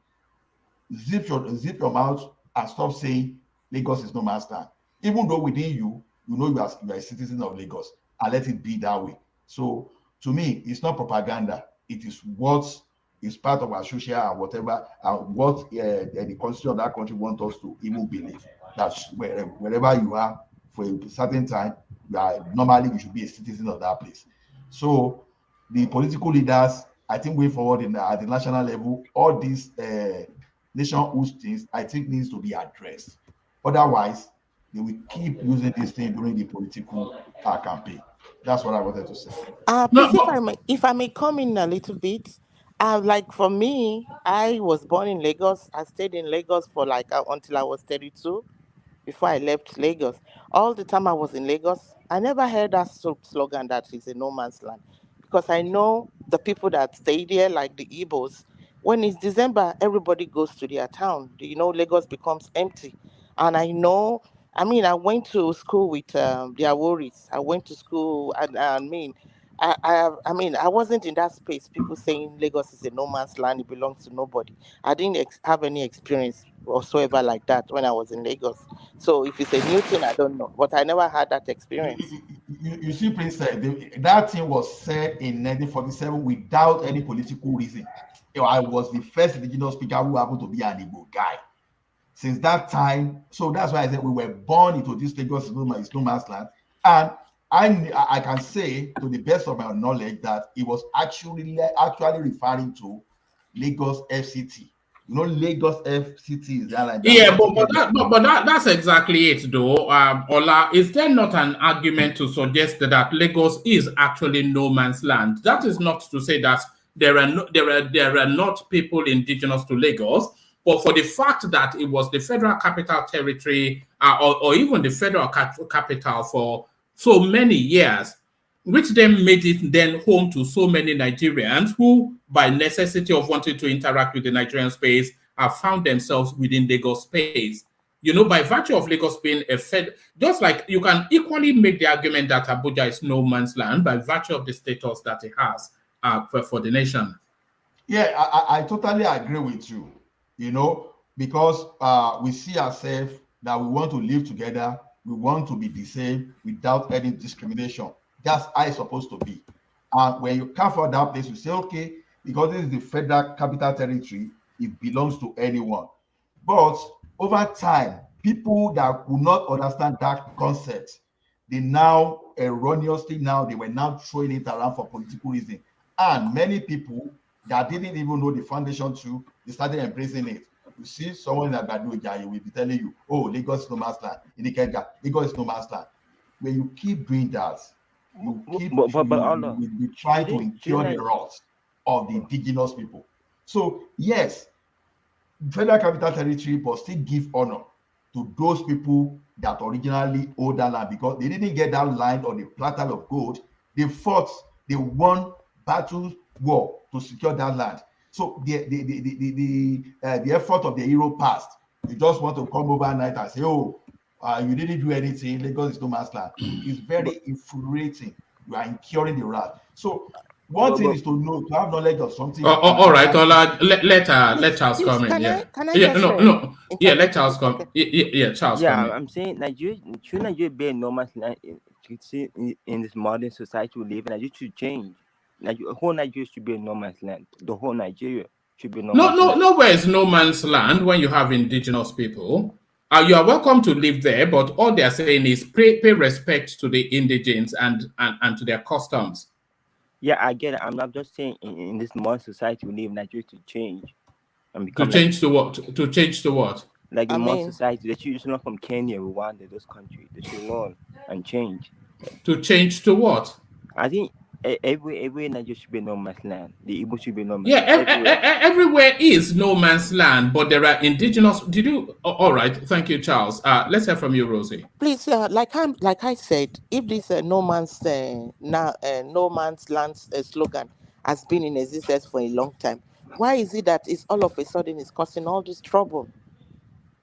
zip your mouth and stop saying Lagos is no man's land. Even though within you, you know you are a citizen of Lagos, and let it be that way. So to me, it's not propaganda. It is what is part of our social and whatever, and what the constitution of that country wants us to even believe. That wherever you are for a certain time, normally you should be a citizen of that place. So the political leaders, I think, way forward at the national level, all these nationhood things, I think, needs to be addressed. Otherwise, they will keep using this thing during the political campaign. That's what I wanted to say. Please, if I may come in a little bit, like for me, I was born in Lagos. I stayed in Lagos for until I was 32 before I left Lagos. All the time I was in Lagos, I never heard that slogan that is a no man's land, because I know the people that stay there, like the IGBOS. When it's December, everybody goes to their town. Lagos becomes empty. And I went to school with the YORUBAS. I went to school, and I wasn't in that space. People saying Lagos is a no man's land, it belongs to nobody. I didn't have any experience whatsoever like that when I was in Lagos. So if it's a new thing, I don't know. But I never had that experience. You see, Prince, that thing was said in 1947 without any political reason. I was the first indigenous speaker who happened to be an Igbo guy. Since that time, so that's why I said we were born into this Lagos is no man's land. And I can say, to the best of my knowledge, that it was actually referring to Lagos FCT. Lagos FCT is that like that? Yeah, but that's exactly it, though. Ola, is there not an argument to suggest that Lagos is actually no man's land? That is not to say that there are not people indigenous to Lagos. But for the fact that it was the federal capital territory or even the federal capital for so many years, which then made it then home to so many Nigerians who, by necessity of wanting to interact with the Nigerian space, have found themselves within Lagos space. By virtue of Lagos being a just like you can equally make the argument that Abuja is no man's land by virtue of the status that it has for the nation. Yeah, I totally agree with you. Because we see ourselves that we want to live together, we want to be the same without any discrimination. That's how it's supposed to be. And when you come for that place, you say, okay, because this is the federal capital territory, it belongs to anyone. But over time, people that would not understand that concept, they now erroneously they were now throwing it around for political reasons. And many people that didn't even know the foundation too, they started embracing it. You see someone in Abaduja, will be telling you, oh, Lagos is no man's land. In Ikeja, Lagos is no man's land. When you keep doing that, you try to incur the wrath of the indigenous people. So yes, federal capital territory, but still give honor to those people that originally owned that land, because they didn't get that land on the platter of gold. They fought, they won battles, war to secure that land. So the effort of the hero past, you just want to come overnight and say, oh, you didn't do anything, Lagos is no man's land. It's very infuriating. You are incurring the wrath. So one thing is to know, to have knowledge of something. All right, Ola, let Charles come in. Let Charles come. Charles. Yeah, I'm saying Nigeria should be a no man's land in this modern society we live in. Nigeria should change. Whole Nigeria should be a no man's land. The whole Nigeria should be no man's land. Nowhere is no man's land when you have indigenous people. You are welcome to live there, but all they are saying is pay respect to the indigents and to their customs. Yeah, I get it. I'm just saying in this modern society we live in Nigeria to change and become To change to what? To change to what? Like in I modern mean, society, they should not from Kenya, Rwanda, those countries. They should learn and change. To change to what? I think every Nigeria should be no man's land. The Igbo should be no man's Yeah, land. everywhere is no man's land, but there are indigenous. Did you? All right, thank you, Charles. Let's hear from you, Rosie. please, like I said, if this no man's no man's land slogan has been in existence for a long time, why is it that it's all of a sudden it's causing all this trouble?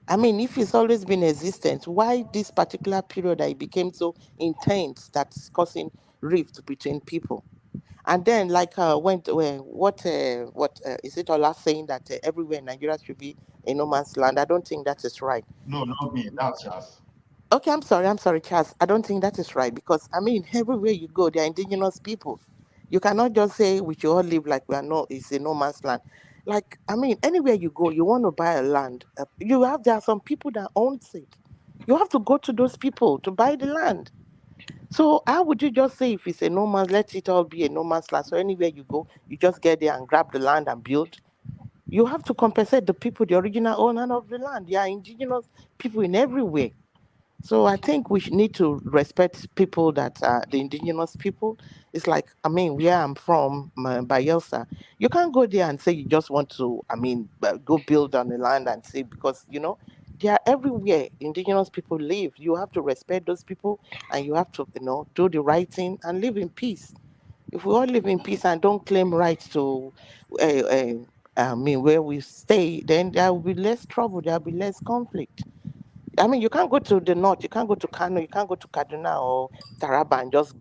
I mean, if it's always been existent, why this particular period that it became so intense that's causing rift between people? And then, like, what is it Ola saying that everywhere in Nigeria should be a no man's land? I don't think that is right. No, not me. That's just. Okay, I'm sorry, Charles. I don't think that is right because I mean, everywhere you go, there are indigenous people. You cannot just say we should all live like we are no. It's a no man's land. Like I mean, anywhere you go, you want to buy a land. There are some people that owns it. You have to go to those people to buy the land. So how would you just say if it's a no man's, let it all be a no man's land? So anywhere you go, you just get there and grab the land and build. You have to compensate the people, the original owner of the land. There are indigenous people in everywhere. So I think we need to respect people that are the indigenous people. It's like, I mean, where I'm from, Bayelsa, you can't go there and say you just want to, go build on the land and say, because, they are everywhere. Indigenous people live. You have to respect those people and you have to, do the right thing and live in peace. If we all live in peace and don't claim rights to, where we stay, then there will be less trouble. There will be less conflict. I mean, you can't go to the north, you can't go to Kano, you can't go to Kaduna or Taraba and just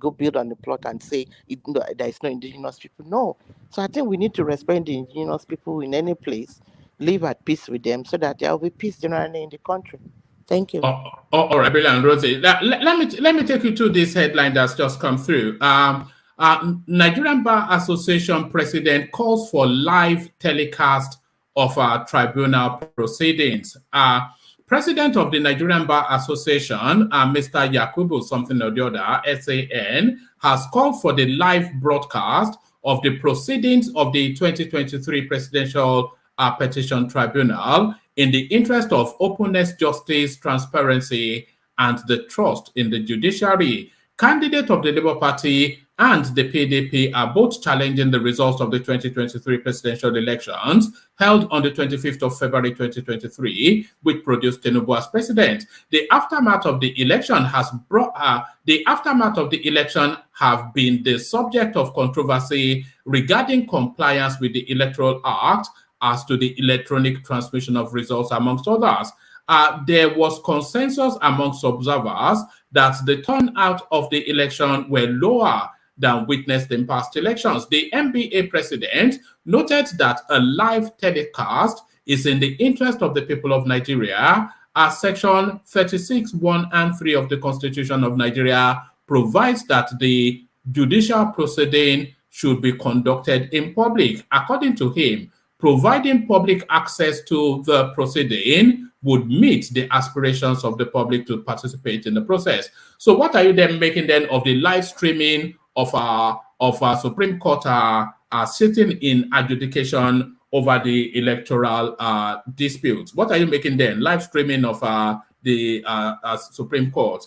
go build on the plot and say there is no indigenous people. No. So I think we need to respect the indigenous people in any place, live at peace with them so that there will be peace generally in the country. Thank you. All right, brilliant, Rosie. Let me take you to this headline that's just come through. Nigerian Bar Association president calls for live telecast of tribunal proceedings. President of the Nigerian Bar Association, Mr. Yakubu something or the other, SAN, has called for the live broadcast of the proceedings of the 2023 Presidential Petition Tribunal in the interest of openness, justice, transparency, and the trust in the judiciary. Candidate of the Labour Party and the PDP are both challenging the results of the 2023 presidential elections held on the 25th of February 2023, which produced Tinubu as president. The aftermath of the election have been the subject of controversy regarding compliance with the Electoral Act as to the electronic transmission of results, amongst others. There was consensus amongst observers that the turnout of the election were lower than witnessed in past elections. The NBA president noted that a live telecast is in the interest of the people of Nigeria, as Section 36, 1 and 3 of the Constitution of Nigeria provides that the judicial proceeding should be conducted in public. According to him, providing public access to the proceeding would meet the aspirations of the public to participate in the process. So what are you then making then of the live streaming of our Supreme Court sitting in adjudication over the electoral disputes? What are you making then? Live streaming of the Supreme Court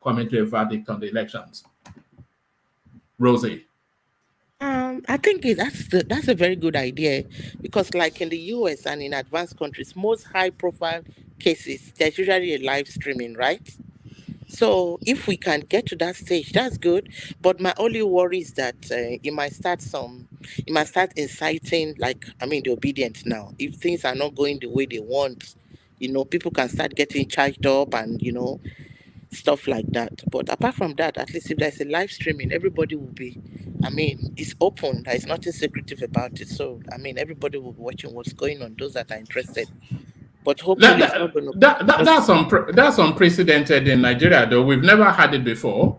coming to a verdict on the elections? Rosie. I think that's a very good idea because, like in the US and in advanced countries, most high-profile cases there's usually a live streaming, right? So if we can get to that stage, that's good. But my only worry is that it might start inciting, the obedience now. If things are not going the way they want, people can start getting charged up and stuff like that. But apart from that, at least if there's a live streaming, everybody will be, it's open. There's nothing secretive about it. So, everybody will be watching what's going on, those that are interested. But hopefully it's not going to... That's unprecedented in Nigeria, though. We've never had it before.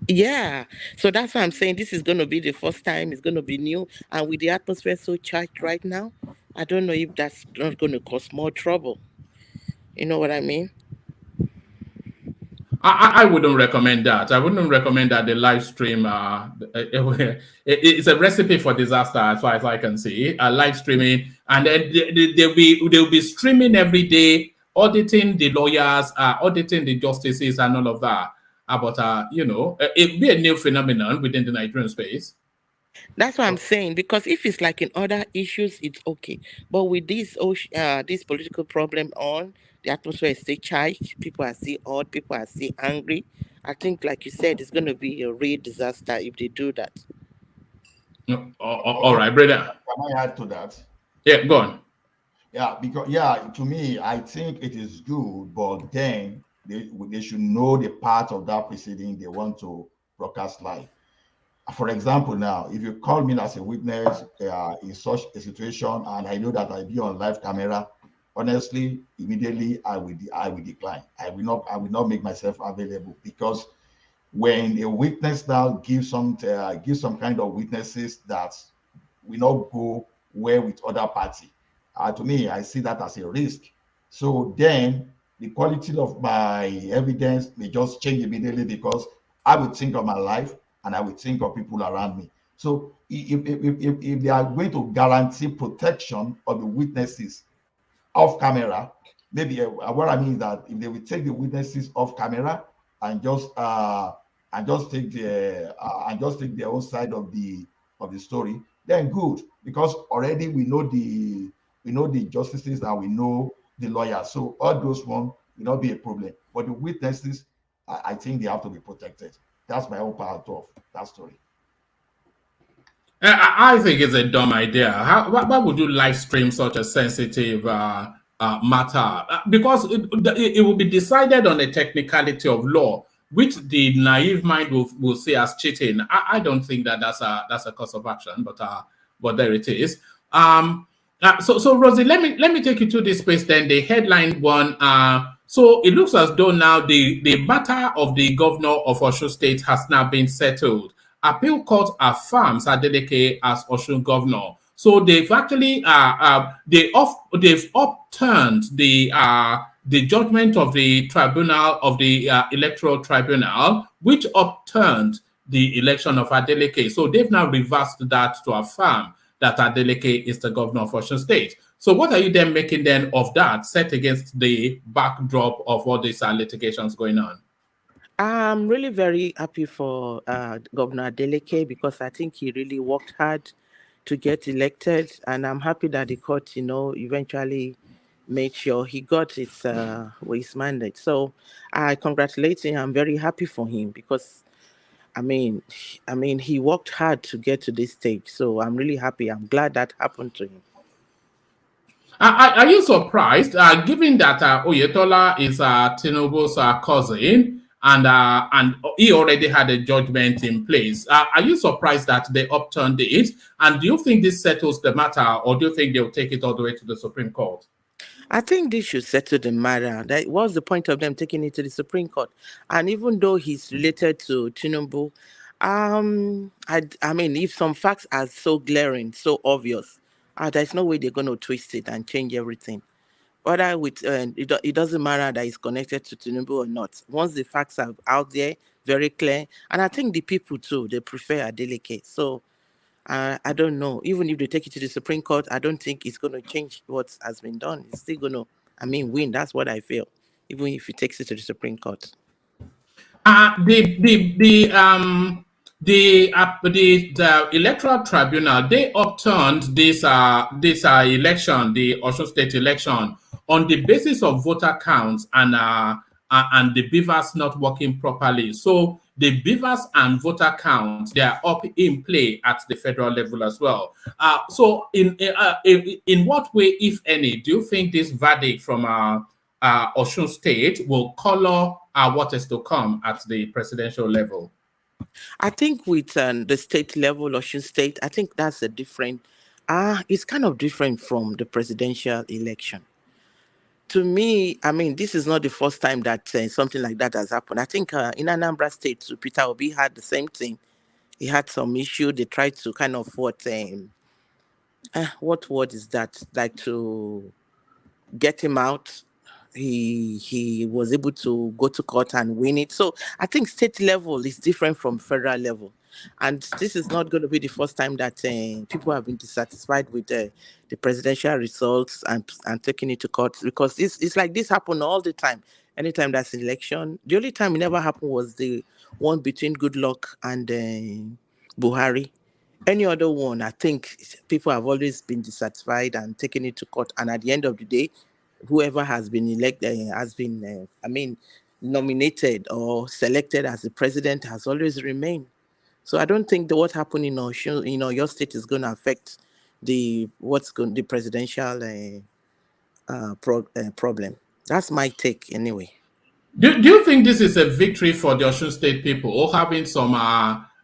Yeah. So that's why I'm saying this is going to be the first time. It's going to be new. And with the atmosphere so charged right now, I don't know if that's not going to cause more trouble. You know what I mean? I wouldn't recommend that. I wouldn't recommend that the live stream. It's a recipe for disaster, as far as I can see. Live streaming, and then they'll be streaming every day, auditing the lawyers, auditing the justices, and all of that. But it'd be a new phenomenon within the Nigerian space. That's what I'm saying. Because if it's like in other issues, it's okay. But with this political problem on, the atmosphere is still charged. People are still odd. People are still angry. I think, like you said, it's going to be a real disaster if they do that. All right, brother. Can I add to that? Yeah, go on. Yeah, because to me, I think it is good, but then they should know the part of that proceeding they want to broadcast live. For example, now, if you call me as a witness in such a situation, and I know that I'll be on live camera, honestly, immediately I will decline. I will not make myself available, because when a witness now gives some kind of witnesses that will not go well with other party, to me, I see that as a risk. So then the quality of my evidence may just change immediately, because I would think of my life and I would think of people around me. So if they are going to guarantee protection of the witnesses off camera, maybe what I mean is that if they will take the witnesses off camera and just take their own side of the story, then good, because already we know the justices and we know the lawyers, so all those ones will not be a problem. But the witnesses, I think they have to be protected. That's my own part of that story. I think it's a dumb idea. Why would you live stream such a sensitive matter? Because it will be decided on a technicality of law, which the naive mind will see as cheating. I don't think that's a course of action, but there it is. So Rosie, let me take you to this space then. The headline one. So it looks as though now the matter of the governor of Osun State has now been settled. Appeal court affirms Adeleke as Osun governor. So they've actually they've upturned the judgment of the Tribunal of the Electoral Tribunal, which upturned the election of Adeleke. So they've now reversed that to affirm that Adeleke is the governor of Osun State. So what are you then making then of that, set against the backdrop of all these litigations going on? I'm really very happy for Governor Adeleke, because I think he really worked hard to get elected, and I'm happy that the court, eventually made sure he got his mandate. So I congratulate him. I'm very happy for him, because I mean, he worked hard to get to this stage. So I'm really happy. I'm glad that happened to him. Are you surprised, given that Oyetola is Tinubu's cousin, and he already had a judgment in place? Are you surprised that they upturned it? And do you think this settles the matter, or do you think they'll take it all the way to the Supreme Court? I think they should settle the matter. That was the point of them taking it to the Supreme Court. And even though he's related to Tinubu, I mean, if some facts are so glaring, so obvious, there's no way they're going to twist it and change everything. Whether it doesn't matter that it's connected to Tinubu or not. Once the facts are out there, very clear, and I think the people too, they prefer Adeleke. So I don't know. Even if they take it to the Supreme Court, I don't think it's going to change what has been done. It's still going to, win. That's what I feel. Even if it takes it to the Supreme Court. The Electoral Tribunal, they upturned this election, the Osun State election, on the basis of voter counts and the BUHARI not working properly. So the BUHARI and voter counts, they are up in play at the federal level as well. So in what way, if any, do you think this verdict from Osun State will color what is to come at the presidential level? I think with the state level, Osun State, I think that's a different, it's kind of different from the presidential election. To me, this is not the first time that something like that has happened. I think in Anambra State, too, Peter Obi had the same thing. He had some issue. They tried to kind of what word is that? Like to get him out. he was able to go to court and win it. So I think state level is different from federal level, and this is not going to be the first time that people have been dissatisfied with the presidential results and taking it to court, because it's like this happen all the time. Anytime that's an election, the only time it never happened was the one between Goodluck and Buhari. Any other one, I think people have always been dissatisfied and taken it to court. And at the end of the day, whoever has been elected, nominated or selected as the president has always remained. So I don't think that what happened in your state is going to affect the presidential problem. That's my take anyway. Do you think this is a victory for the Osun State people, or having some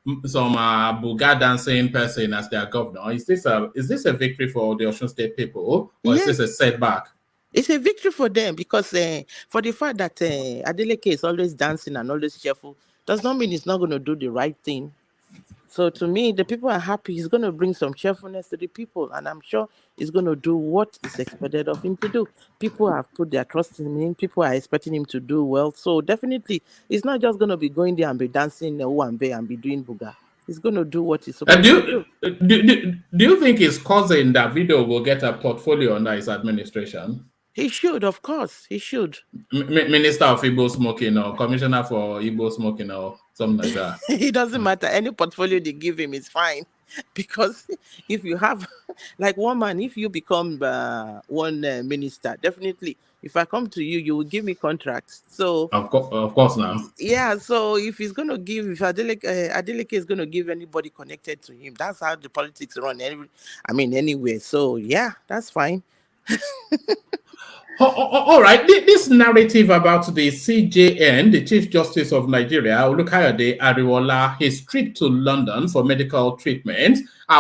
Buga dancing person as their governor? Is this a victory for the Osun State people, or is this a setback? It's a victory for them, because for the fact that Adeleke is always dancing and always cheerful does not mean he's not going to do the right thing. So to me, the people are happy. He's going to bring some cheerfulness to the people, and I'm sure he's going to do what is expected of him to do. People have put their trust in him. People are expecting him to do well. So definitely, he's not just going to be going there and be dancing Uwambe and be doing Buga. He's going to do what he's supposed to do. Do you think his cousin Davido will get a portfolio under his administration? He should, of course. He should. Minister of Igbo Smoking, or Commissioner for Igbo Smoking, or something like that. It doesn't matter. Any portfolio they give him is fine. Because if you have, like one man, if you become one minister, definitely, if I come to you, you will give me contracts. So of course now. Yeah. So if he's going to give, if Adeleke is going to give anybody connected to him, that's how the politics run. Anyway. So yeah, that's fine. All right. This narrative about the CJN, the Chief Justice of Nigeria, Olukayode Ariwola, his trip to London for medical treatment,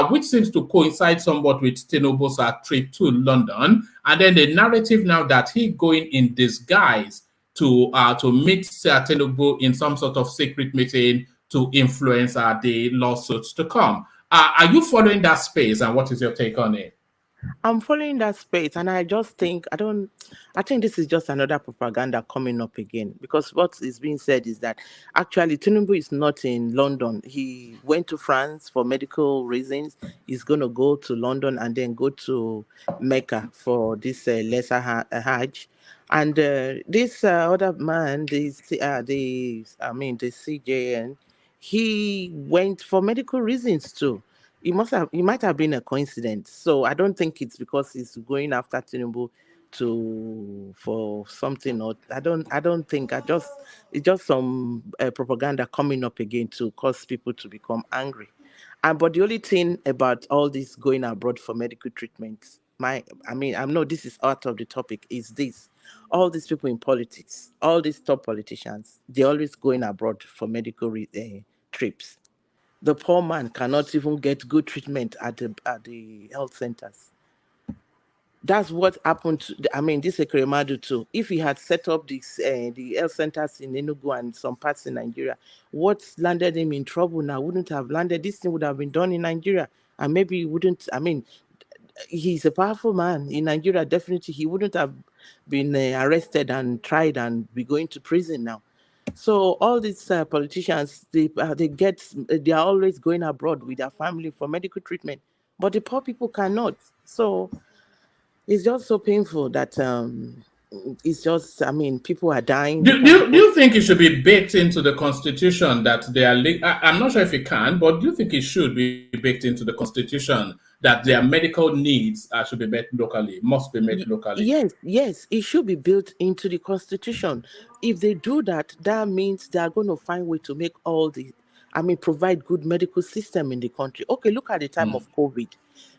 which seems to coincide somewhat with Tinubu's trip to London, and then the narrative now that he going in disguise to meet Tinubu in some sort of secret meeting to influence the lawsuits to come. Are you following that space, and what is your take on it? I'm following that space, and I just think I think this is just another propaganda coming up again, because what is being said is that actually Tinubu is not in London. He went to France for medical reasons. He's going to go to London and then go to Mecca for this lesser Hajj. And this other man, the CJN, he went for medical reasons too. It might have been a coincidence. So I don't think it's because he's going after Tinubu for something. Or I don't think. It's just some propaganda coming up again to cause people to become angry. But the only thing about all this going abroad for medical treatment, I know this is out of the topic, is this: all these people in politics, all these top politicians, they're always going abroad for medical trips. The poor man cannot even get good treatment at the health centers. That's what happened to this Ekremadu too. If he had set up the health centers in Enugu and some parts in Nigeria, what landed him in trouble now wouldn't have landed. This thing would have been done in Nigeria, and maybe he wouldn't. He's a powerful man in Nigeria. Definitely, he wouldn't have been arrested and tried and be going to prison now. So all these politicians, they are always going abroad with their family for medical treatment, but the poor people cannot. So it's just so painful that it's just, people are dying. Do you think it should be baked into the Constitution that they are? I'm not sure if it can, but do you think it should be baked into the Constitution that their medical needs should be met locally, must be met locally? Yes, it should be built into the Constitution. If they do that, that means they are going to find a way to make provide good medical system in the country. Okay, look at the time of COVID.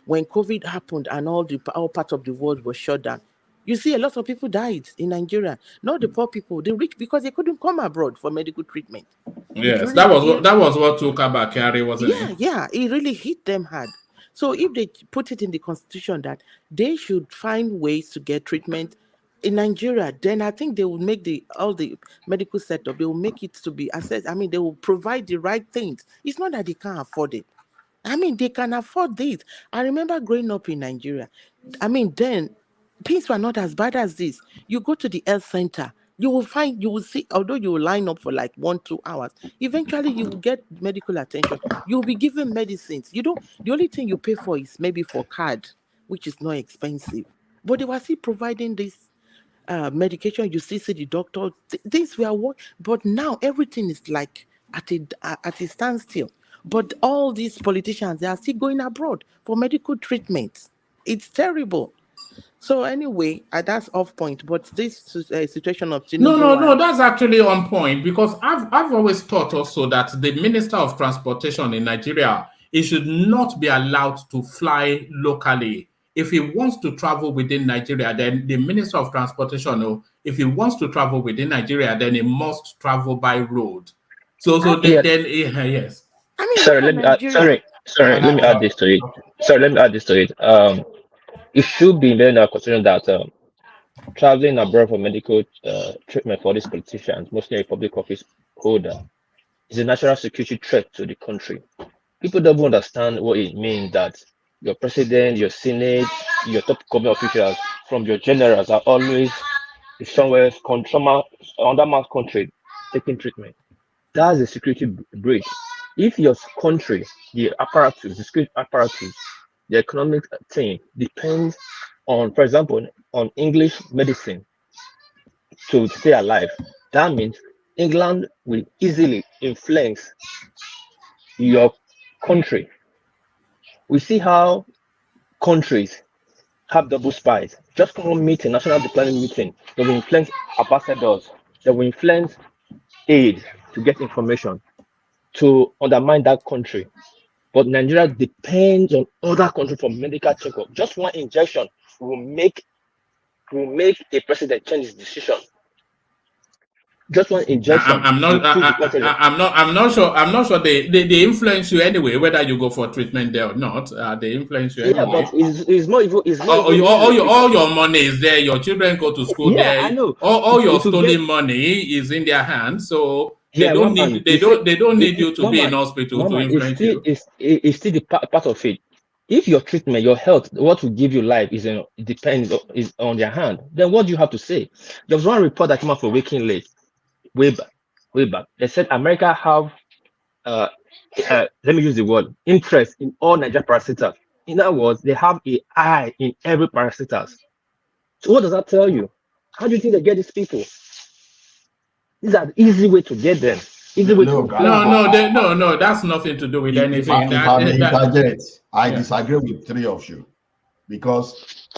When COVID happened and all parts of the world was shut down, you see a lot of people died in Nigeria. Not the poor people, the rich, because they couldn't come abroad for medical treatment. Yes, really that was what took Abia State, wasn't it? Yeah, it really hit them hard. So if they put it in the Constitution that they should find ways to get treatment in Nigeria, then I think they will make all the medical setup, they will make it to be assessed. They will provide the right things. It's not that they can't afford it. They can afford this. I remember growing up in Nigeria. Then things were not as bad as this. You go to the health center, you will see, although you will line up for like 1-2 hours, eventually you will get medical attention. You'll be given medicines. The only thing you pay for is maybe for card, which is not expensive. But they were still providing this medication. You still see the doctor. Things were what, but now everything is like at a standstill. But all these politicians, they are still going abroad for medical treatment. It's terrible. So anyway, that's off point. But this situation of Tinubu, No, that's actually on point, because I've always thought also that the Minister of Transportation in Nigeria, he should not be allowed to fly locally. If he wants to travel within Nigeria, then the Minister of Transportation, if he wants to travel within Nigeria, then he must travel by road. Yes. I mean, let me add this to it. It should be made a consideration that traveling abroad for medical treatment for these politicians, mostly a public office holder, is a national security threat to the country. People don't understand what it means that your president, your senate, your top government officials, from your generals, are always somewhere under man's country taking treatment. That's a security breach. If your country, the security apparatus, the economic thing depends on, for example, on English medicine to stay alive, that means England will easily influence your country. We see how countries have double spies. Just come on meeting, national diplomatic meeting, they will influence ambassadors, they will influence aid to get information to undermine that country. But Nigeria depends on other countries for medical checkup. Just one injection will make a president change his decision. Just one injection. I'm not sure they influence you anyway, whether you go for treatment there or not. They influence you anyway. Yeah, but it's not even. All your money is there. Your children go to school there. I know. All your stolen money is in their hands. So they don't need you to be in hospital to influence you. It's still the part of it. If your treatment, your health, what will give you life is on their hand, then what do you have to say? There was one report that came out for Waking Late way back. They said America have let me use the word interest in all Nigerian parastatals. In other words, they have an eye in every parastatals. So what does that tell you? How do you think they get these people? These are the easy way to get them. No, that's nothing to do with anything. I disagree with three of you, because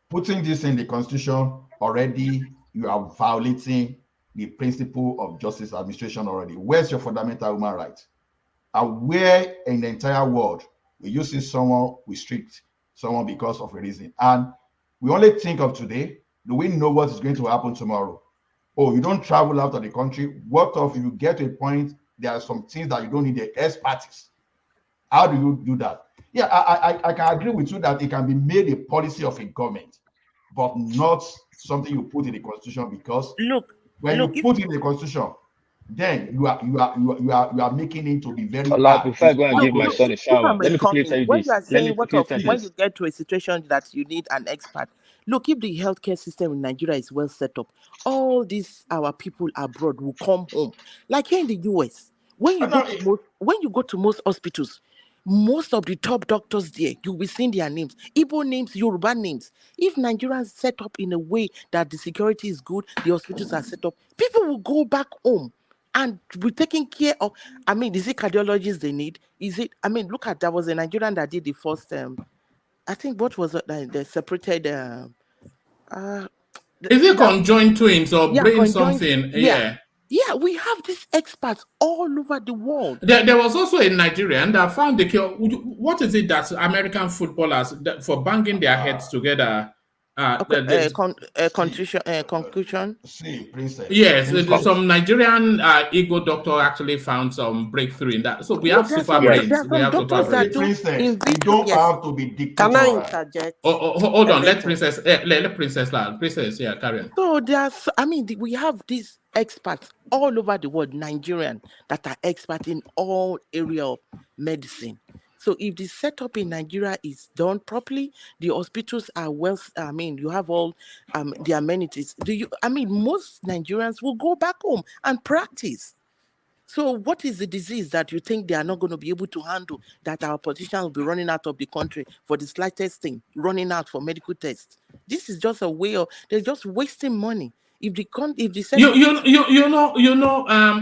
putting this in the constitution already, you are violating the principle of justice administration already. Where's your fundamental human right? And where in the entire world will you see someone restrict someone because of a reason? And we only think of today. Do we know what is going to happen tomorrow? Oh, you don't travel out of the country. What if you get to a point, there are some things that you don't need the expertise? How do you do that? Yeah, I can agree with you that it can be made a policy of a government, but not something you put in the constitution, because when you put in the constitution, then you are making it to be very bad. Before I go and give my son a shower, let me quickly tell you this. You are saying when you get to a situation that you need an expert, look, if the healthcare system in Nigeria is well set up, all these our people abroad will come home. Like here in the US, when you go to most hospitals, most of the top doctors there, you'll be seeing their names, Igbo names, Yoruba names. If Nigerians set up in a way that the security is good, the hospitals are set up, people will go back home and be taking care of. I mean, is it cardiologists they need? Look at, there was a Nigerian that did the first, I think, what was it, the separated, is it conjoined twins or brain something? Yeah, we have these experts all over the world. There was also a Nigerian that found the cure. What is it that American footballers, for banging their heads together? Concussion. Yes, some Nigerian Igbo doctor actually found some breakthrough in that. So we have super brains. We have super brains. You don't have to be dictatorial. Can I interject? Hold on, let Princess carry on. So we have these experts all over the world, Nigerian, that are experts in all area of medicine. So if the setup in Nigeria is done properly, the hospitals are well, I mean, you have all the amenities. Most Nigerians will go back home and practice. So what is the disease that you think they are not going to be able to handle, that our politicians will be running out of the country for the slightest thing, running out for medical tests? This is just a way of, they're just wasting money. If the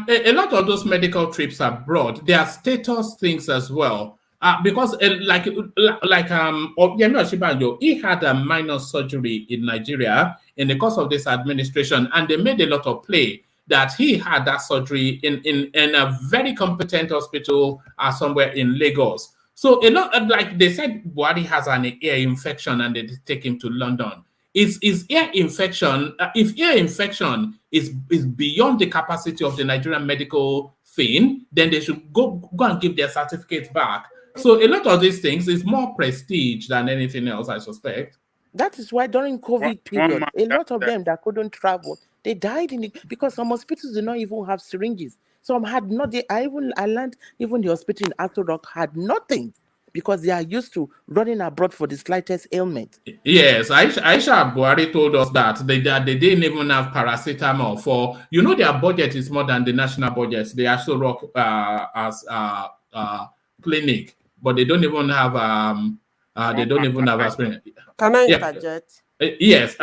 a lot of those medical trips abroad, they are status things as well. Because Yemi Osinbajo, he had a minor surgery in Nigeria in the course of this administration, and they made a lot of play that he had that surgery in a very competent hospital somewhere in Lagos. So a lot, like they said, Buhari has an ear infection and they take him to London. Is ear infection, if ear infection is beyond the capacity of the Nigerian medical thing, then they should go and give their certificate back. So a lot of these things is more prestige than anything else, I suspect. That is why during COVID period, a lot of them that couldn't travel, they died because some hospitals do not even have syringes. Some had not. I learned even the hospital in Aso Rock had nothing because they are used to running abroad for the slightest ailment. Yes, Aisha Buhari told us that they didn't even have paracetamol for, their budget is more than the national budget. They Aso Rock as clinic, but they don't even have aspirin. Can I interject? Yes.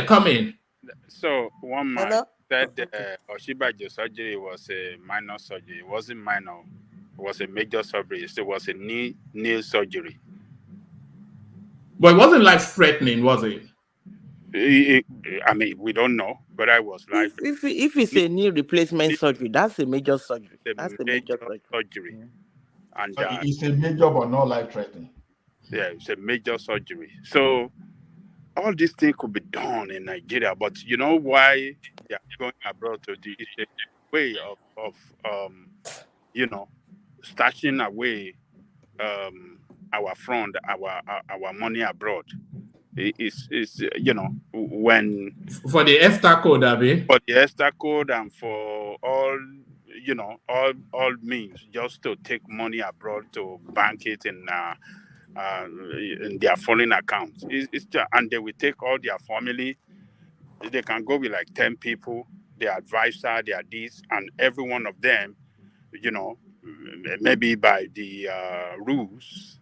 Come in. So one man said Osinbajo surgery was a minor surgery. It wasn't minor. It was a major surgery. It was a knee surgery. But it wasn't life-threatening, was it? We don't know, but I was life. If it's a knee replacement surgery, that's a major surgery. That's a major surgery. And it's a major but not life-threatening. Yeah, it's a major surgery. So all these things could be done in Nigeria, but you know why they are going abroad to do it? It's a way of stashing away our fund, our money abroad. It's when for the ESTA code, Abi. For the ESTA code and for all means, just to take money abroad to bank it in their foreign accounts. And they will take all their family. They can go with like 10 people, their advisor, their this, and every one of them, maybe by the rules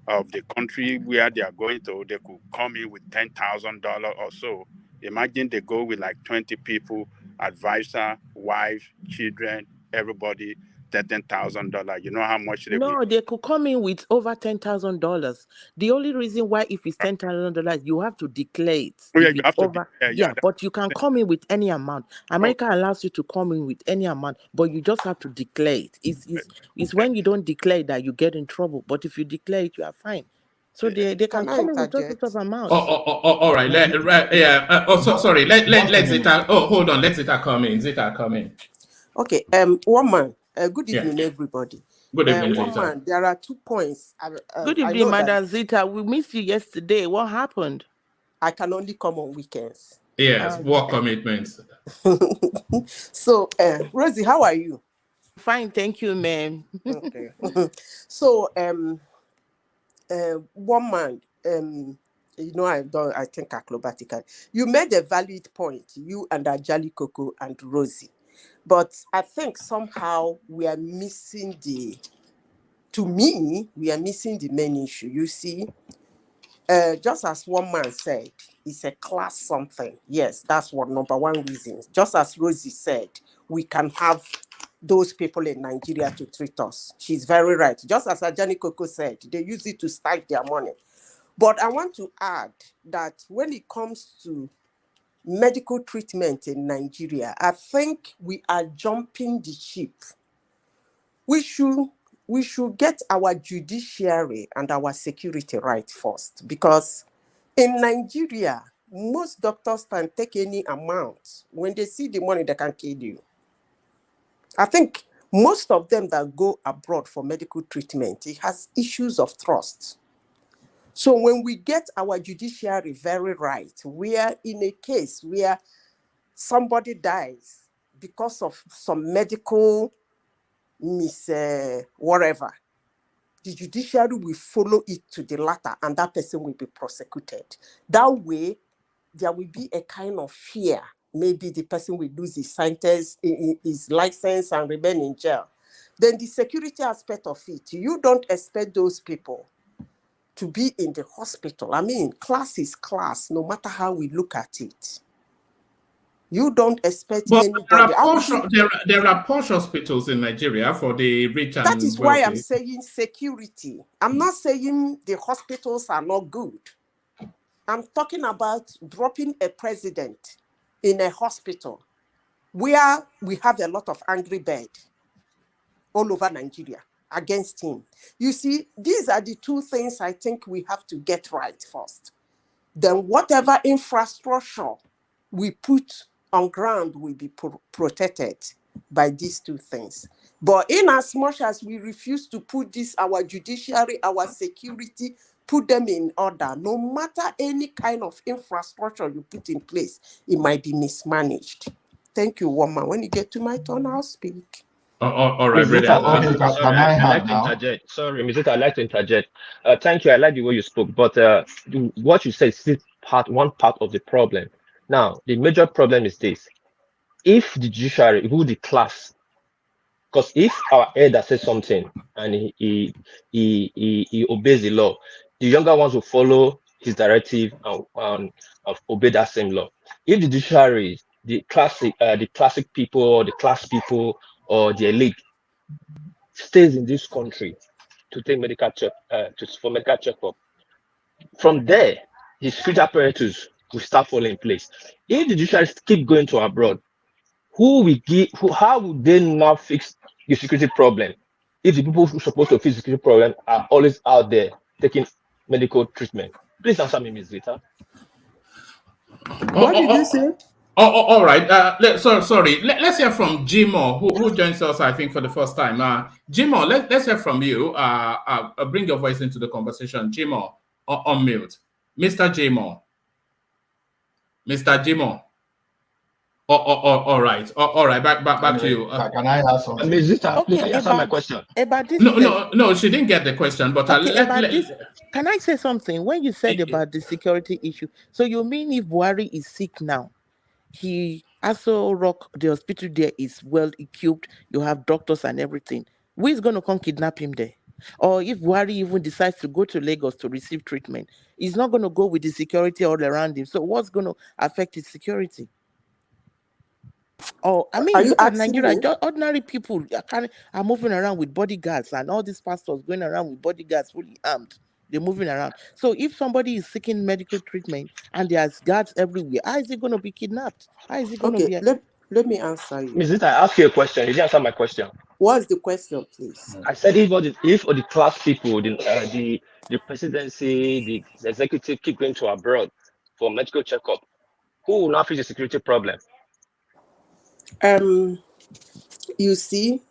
of the country where they are going to, they could come in with $10,000 or so. Imagine they go with like 20 people, advisor, wife, children, everybody, $10,000. You know how much they they could come in with over $10,000. The only reason why, if it's $10,000, you have to declare it. You have to declare, but you can come in with any amount. America allows you to come in with any amount, but you just have to declare it. It's when you don't declare that you get in trouble. But if you declare it, you are fine. So they can come in with just sort of amount. All right. Sorry. Let Zita. Hold on. Let Zita come in. Okay. One man. Good evening, everybody. Good evening, Zita. Man, there are 2 points. Good evening, Madam Zita. We missed you yesterday. What happened? I can only come on weekends. Yes, work commitments. So, Rosie, how are you? Fine, thank you, ma'am. Okay. So, one man, I think acrobatically. You made a valid point, you and Adeleke'S and Rosie. But I think somehow we are missing the main issue. You see, just as one man said, it's a class something. Yes, that's what number one reason. Just as Rosie said, we can have those people in Nigeria to treat us. She's very right. Just as Adeleke'S said, they use it to stack their money. But I want to add that when it comes to medical treatment in Nigeria, I think we are jumping the ship. We should get our judiciary and our security right first, because in Nigeria, most doctors can take any amount. When they see the money, they can kill you. I think most of them that go abroad for medical treatment, it has issues of trust. So when we get our judiciary very right, we are in a case where somebody dies because of some medical whatever, the judiciary will follow it to the latter, and that person will be prosecuted. That way, there will be a kind of fear. Maybe the person will lose his sentence, his license, and remain in jail. Then the security aspect of it, you don't expect those people to be in the hospital. I mean, class is class, no matter how we look at it. You don't expect anybody. There are posh hospitals in Nigeria for the rich and that is why wealthy. I'm saying security. I'm not saying the hospitals are not good. I'm talking about dropping a president in a hospital where we have a lot of angry birds all over Nigeria against him. You see, these are the two things I think we have to get right first. Then whatever infrastructure we put on ground will be protected by these two things. But in as much as we refuse to put this, our judiciary, our security, put them in order, no matter any kind of infrastructure you put in place, it might be mismanaged. Thank you, woman. When you get to my turn, I'll speak. All right, Sorry, I'd like to interject. Sorry, Mr. I'd like to interject. Thank you. I like the way you spoke, but what you said is one part of the problem. Now, the major problem is this: if the judiciary, who the class, because if our elder says something and he obeys the law, the younger ones will follow his directive and obey that same law. If the judiciary, the classic people, or the class people, or the elite stays in this country to take medical for medical checkup, from there, the security apparatus will start falling in place. If the judiciary keep going to abroad, how would they now fix the security problem if the people who are supposed to fix the security problem are always out there taking medical treatment? Please answer me, Ms. Zita. What did you say? All right. Sorry. Let's hear from Jimo, who joins us, I think, for the first time. Jimo, let's hear from you. Bring your voice into the conversation. Jimo, on mute. Mr. Jimo. Mr. Jimo. All right. All right. Back to you. Can I ask something? Ms. Zita, please answer my question. No, she didn't get the question, but can I say something? When you said about the security issue, so you mean if Buhari is sick now, he also the hospital there is well equipped, you have doctors and everything, who is going to come kidnap him there? Or if Buhari even decides to go to Lagos to receive treatment, he's not going to go with the security all around him. So what's going to affect his security? Oh, I mean, look at Nigeria. Ordinary people are moving around with bodyguards, and all these pastors going around with bodyguards fully armed. They're moving around. So if somebody is seeking medical treatment and there's guards everywhere, how is he going to be kidnapped? How is he going to be? Let me answer you. Ms. Zita, I asked you a question. You didn't answer my question. What's the question, please? I said if all the class people, the presidency, the executive keep going to abroad for medical checkup, who will not face the security problem? You see,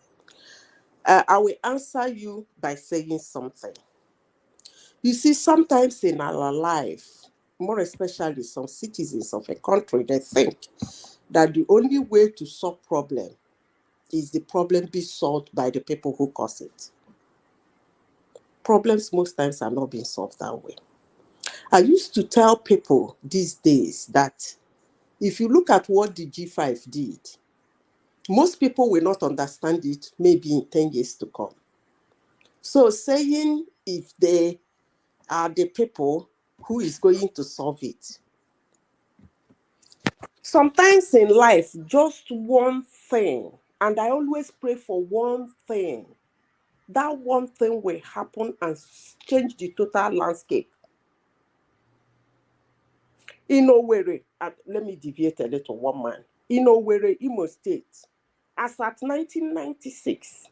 I will answer you by saying something. You see, sometimes in our life, more especially some citizens of a country, they think that the only way to solve problem is the problem be solved by the people who cause it. Problems most times are not being solved that way. I used to tell people these days that if you look at what the G5 did, most people will not understand it maybe in 10 years to come. So saying if they are the people who is going to solve it. Sometimes in life, just one thing, and I always pray for one thing, that one thing will happen and change the total landscape. In Owerri, let me deviate a little, one man. In Owerri, Imo State, as at 1996,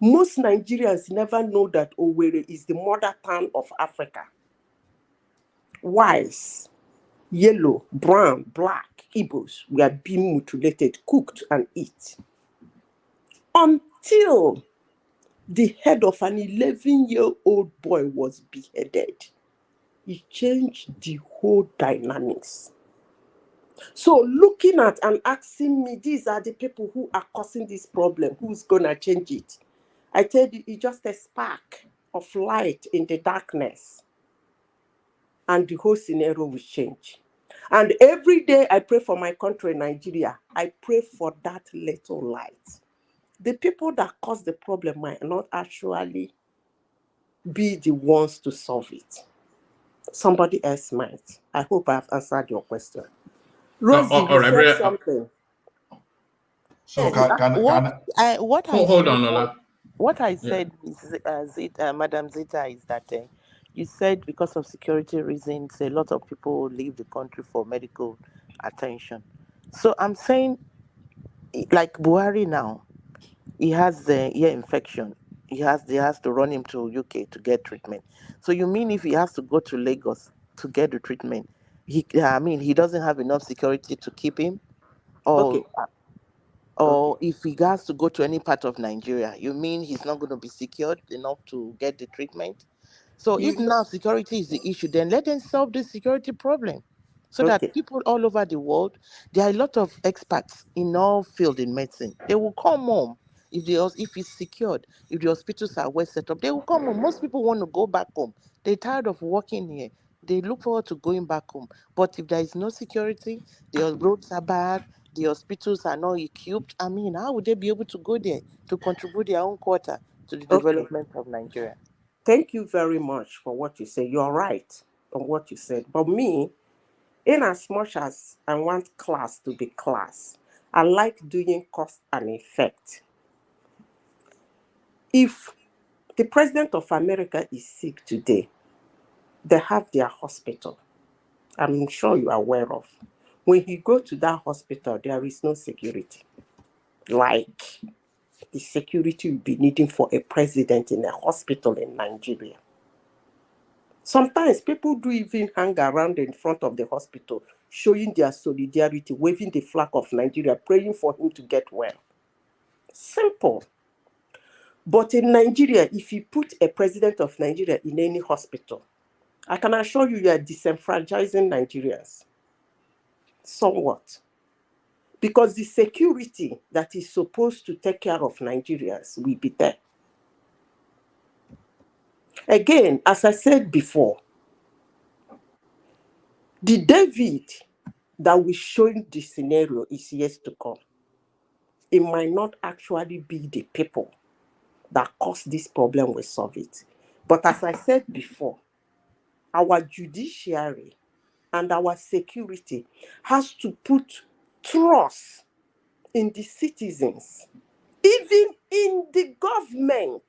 most Nigerians never know that Owerri is the mother town of Africa. Whites, yellow, brown, black, IGBOS were being mutilated, cooked, and eaten. Until the head of an 11-year-old boy was beheaded. It changed the whole dynamics. So looking at and asking me, these are the people who are causing this problem, who's going to change it? I tell you, it's just a spark. of light in the darkness, and the whole scenario will change. And every day I pray for my country, Nigeria. I pray for that little light. The people that cause the problem might not actually be the ones to solve it. Somebody else might. I hope I've answered your question. Rosie, you said something. So what hold on, Lola. What I said, Madam Zita, is that you said because of security reasons, a lot of people leave the country for medical attention. So I'm saying, like Buhari now, he has the ear infection. They has to run him to UK to get treatment. So you mean if he has to go to Lagos to get the treatment, he doesn't have enough security to keep him? Or if he has to go to any part of Nigeria, you mean he's not going to be secured enough to get the treatment? So if now security is the issue, then let them solve the security problem. So that people all over the world, there are a lot of experts in all fields in medicine. They will come home if it's secured, if the hospitals are well set up. They will come home. Most people want to go back home. They're tired of working here. They look forward to going back home. But if there is no security, the roads are bad, the hospitals are not equipped, how would they be able to go there to contribute their own quota to the development of Nigeria? Thank you very much for what you say. You're right on what you said. But me, in as much as I want class to be class, I like doing cause and effect. If the president of America is sick today, they have their hospital. I'm sure you are aware of. When you go to that hospital, there is no security. Like the security you'll be needing for a president in a hospital in Nigeria. Sometimes people do even hang around in front of the hospital, showing their solidarity, waving the flag of Nigeria, praying for him to get well. Simple. But in Nigeria, if you put a president of Nigeria in any hospital, I can assure you are disenfranchising Nigerians. Somewhat. Because the security that is supposed to take care of Nigerians will be there. Again, as I said before, the David that will show the scenario is yet to come. It might not actually be the people that cause this problem will solve it. But as I said before, our judiciary and our security has to put trust in the citizens, even in the government.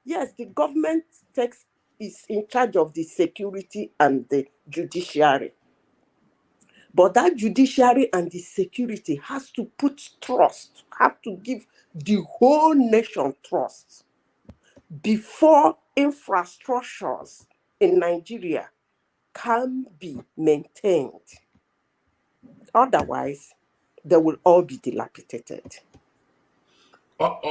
Yes, the government is in charge of the security and the judiciary. But that judiciary and the security has to put trust, have to give the whole nation trust before infrastructures in Nigeria can be maintained. Otherwise, they will all be dilapidated.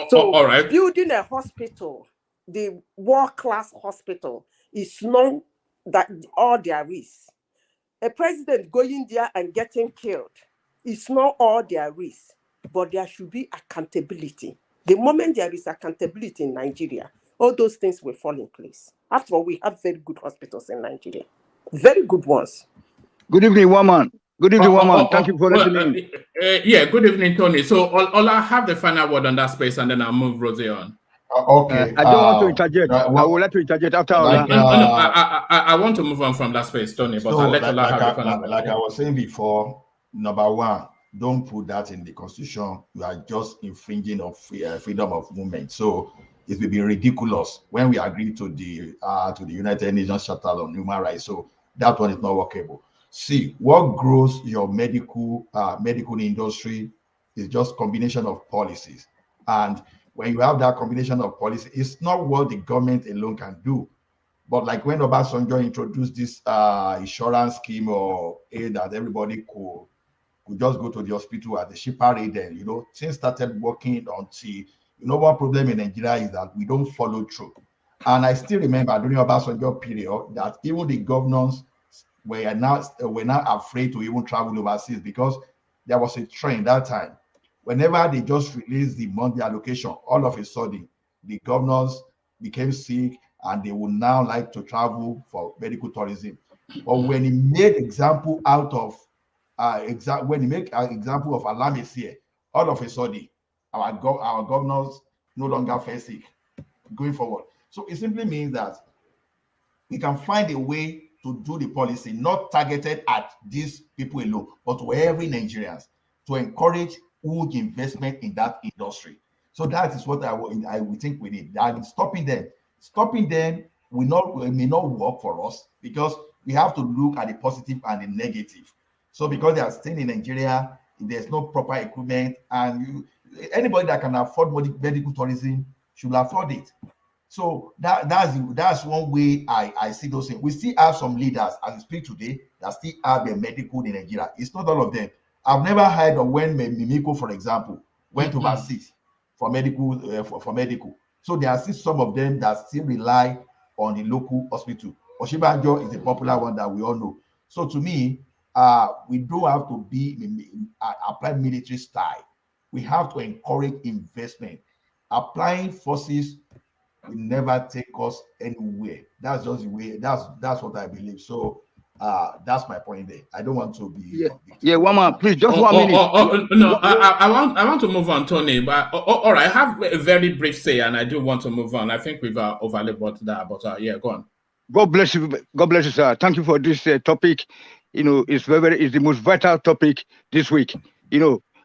So, all right. Building a hospital, the world-class hospital, is not that all there is. A president going there and getting killed is not all there is, but there should be accountability. The moment there is accountability in Nigeria, all those things will fall in place. After all, we have very good hospitals in Nigeria. Very good ones. Good evening, woman. Good evening, woman. Thank you for listening. Good evening, Tony. So I'll have the final word on that space, and then I'll move Rosie on. Okay. I don't want to interject. I will let you interject after Ola. I want to move on from that space, Tony, but I'll let Ola have the final word. Like I was saying before, number one, don't put that in the constitution. You are just infringing of freedom of movement. So it will be ridiculous when we agree to the United Nations Charter on Human Rights. So that one is not workable. See, what grows your medical industry is just combination of policies. And when you have that combination of policy, it's not what the government alone can do. But like when Obasanjo introduced this insurance scheme or aid that everybody could just go to the hospital at the cheaper rate, then things started working until one problem in Nigeria is that we don't follow through. And I still remember during Obasanjo period that even the governors were now afraid to even travel overseas because there was a trend that time. Whenever they just released the monthly allocation, all of a sudden the governors became sick, and they would now like to travel for medical tourism. But when he made example out of when he make an example of Alamis here, all of a sudden our governors no longer feel sick going forward. So it simply means that we can find a way to do the policy not targeted at these people alone, but to every Nigerians, to encourage huge investment in that industry. So that is what I would think we need. And stopping them may not work for us, because we have to look at the positive and the negative. So because they are staying in Nigeria, there's no proper equipment, and anybody that can afford medical tourism should afford it. So that's one way I see those things. We still have some leaders as we speak today that still have their medical in Nigeria. It's not all of them. I've never heard of when Mimiko, for example, went overseas for medical. So there are still some of them that still rely on the local hospital. Oshibanjo is a popular one that we all know. So to me, we don't have to apply military style. We have to encourage investment. Applying forces will never take us anywhere. That's just the way. That's what I believe. So that's my point there. I don't want to be. Yeah, one more, please, just 1 minute. No, I want to move on, Tony. But all right, I have a very brief say, and I do want to move on. I think we've overlapped that, but yeah, go on. God bless you. God bless you, sir. Thank you for this topic. It's it's the most vital topic this week.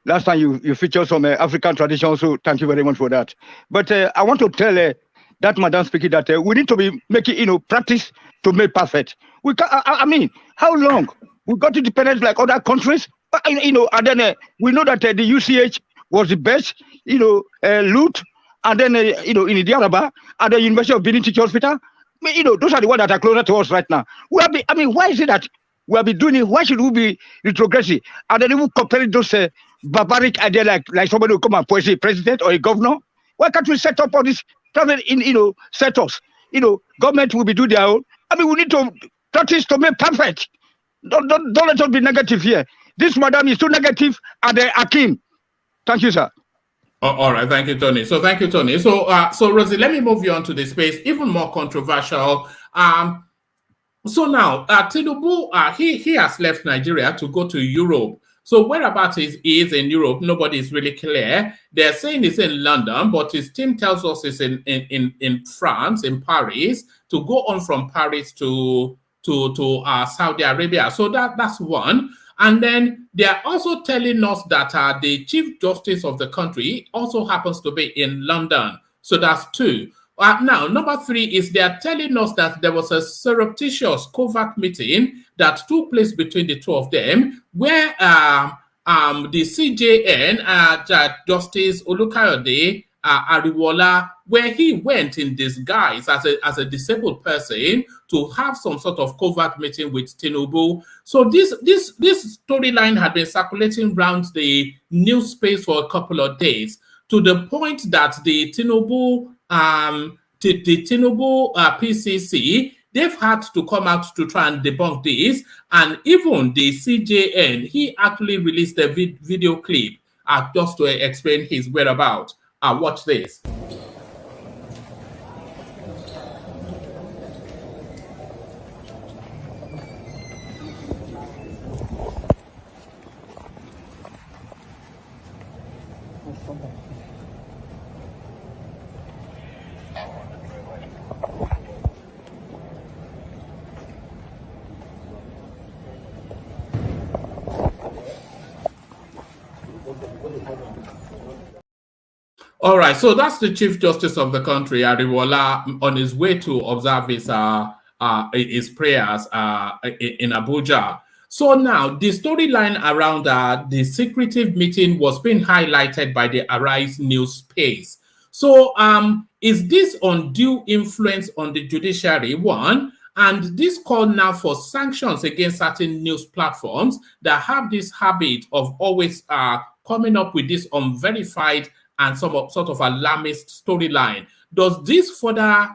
Last time you featured some African traditions, so thank you very much for that. But I want to tell that madam speaking that we need to be making practice to make perfect. We can, I mean, how long we got independence like other countries? And then we know that the UCH was the best, loot, and then in Idiaraba and the University of Benin Teaching Hospital. Those are the ones that are closer to us right now. Why is it that we have been doing it? Why should we be retrogressive? And then we compare those barbaric ideas like somebody will come and point a president or a governor. Why can't we set up all this private setups? Government will be doing their own. We need to practice to make perfect. Don't let us be negative here. This madam is too negative and Akim. Thank you, sir. All right, thank you, Tony. So Rosie, let me move you on to the space, even more controversial. So now, Tinubu, he has left Nigeria to go to Europe. So whereabouts he is in Europe, nobody is really clear. They're saying it's in London, but his team tells us it's in France, in Paris, to go on from Paris to Saudi Arabia. So that's one. And then they're also telling us that the Chief Justice of the country also happens to be in London. So that's two. Now, number three is they're telling us that there was a surreptitious covert meeting that took place between the two of them, where the CJN, Justice Olukayode Ariwola, where he went in disguise as a disabled person to have some sort of covert meeting with Tinubu. So this storyline had been circulating around the news space for a couple of days, to the point that the Tinubu PCC, they've had to come out to try and debunk this. And even the CJN, he actually released a video clip just to explain his whereabouts. Watch this. All right, so that's the Chief Justice of the country, Ariwola, on his way to observe his prayers in Abuja. So now the storyline around the secretive meeting was being highlighted by the Arise news space. So is this undue influence on the judiciary, one? And this call now for sanctions against certain news platforms that have this habit of always coming up with this unverified and some sort of alarmist storyline. Does this further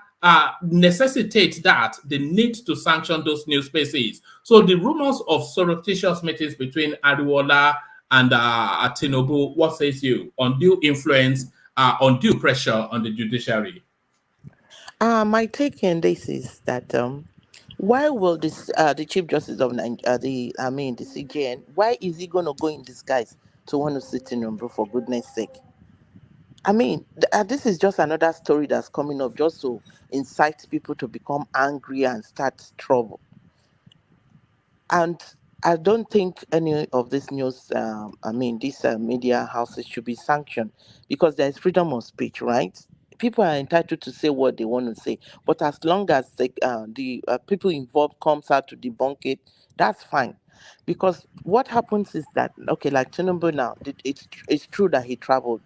necessitate that the need to sanction those news spaces? So the rumors of surreptitious meetings between Ariwola and Tinubu, what says you? Undue influence, undue pressure on the judiciary? My take on this is that why will this the Chief Justice of the CJN, why is he gonna go in disguise to want to sit in Tinubu, for goodness sake? I mean, this is just another story that's coming up just to incite people to become angry and start trouble. And I don't think any of this news, these media houses should be sanctioned because there is freedom of speech, right? People are entitled to say what they want to say, but as long as the people involved comes out to debunk it, that's fine. Because what happens is that, okay, like Tinubu now, it's true that he traveled.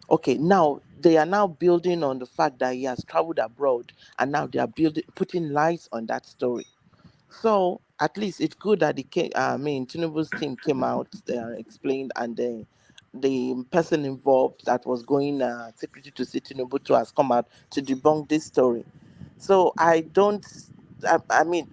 Okay, now they are now building on the fact that he has traveled abroad, and now they are putting lies on that story. So at least it's good that Tinubu's team came out, explained, and the person involved that was going secretly to see Tinubu to has come out to debunk this story. So I don't, I mean,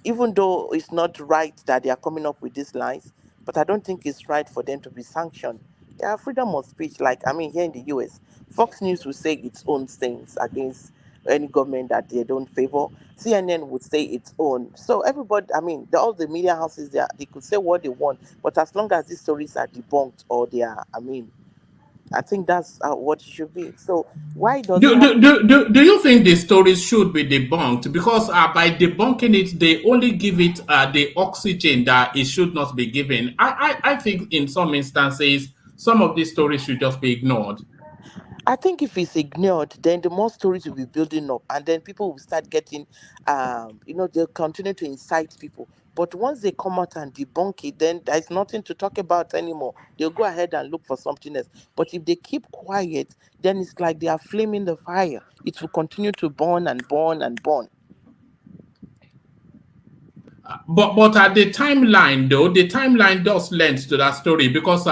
even though it's not right that they are coming up with these lies, but I don't think it's right for them to be sanctioned. They have freedom of speech. Like, I mean, here in the US, Fox News will say its own things against any government that they don't favor. CNN would say its own. So everybody, I mean, all the media houses, they could say what they want, but as long as these stories are debunked or they are, I think that's what it should be. So why does it have Do you think the stories should be debunked? Because by debunking it, they only give it the oxygen that it should not be given. I think in some instances, some of these stories should just be ignored. I think if it's ignored, then the more stories will be building up, and then people will start getting, they'll continue to incite people. But once they come out and debunk it, then there's nothing to talk about anymore. They'll go ahead and look for something else. But if they keep quiet, then it's like they are flaming the fire. It will continue to burn and burn and burn. But at the timeline, though, the timeline does lend to that story because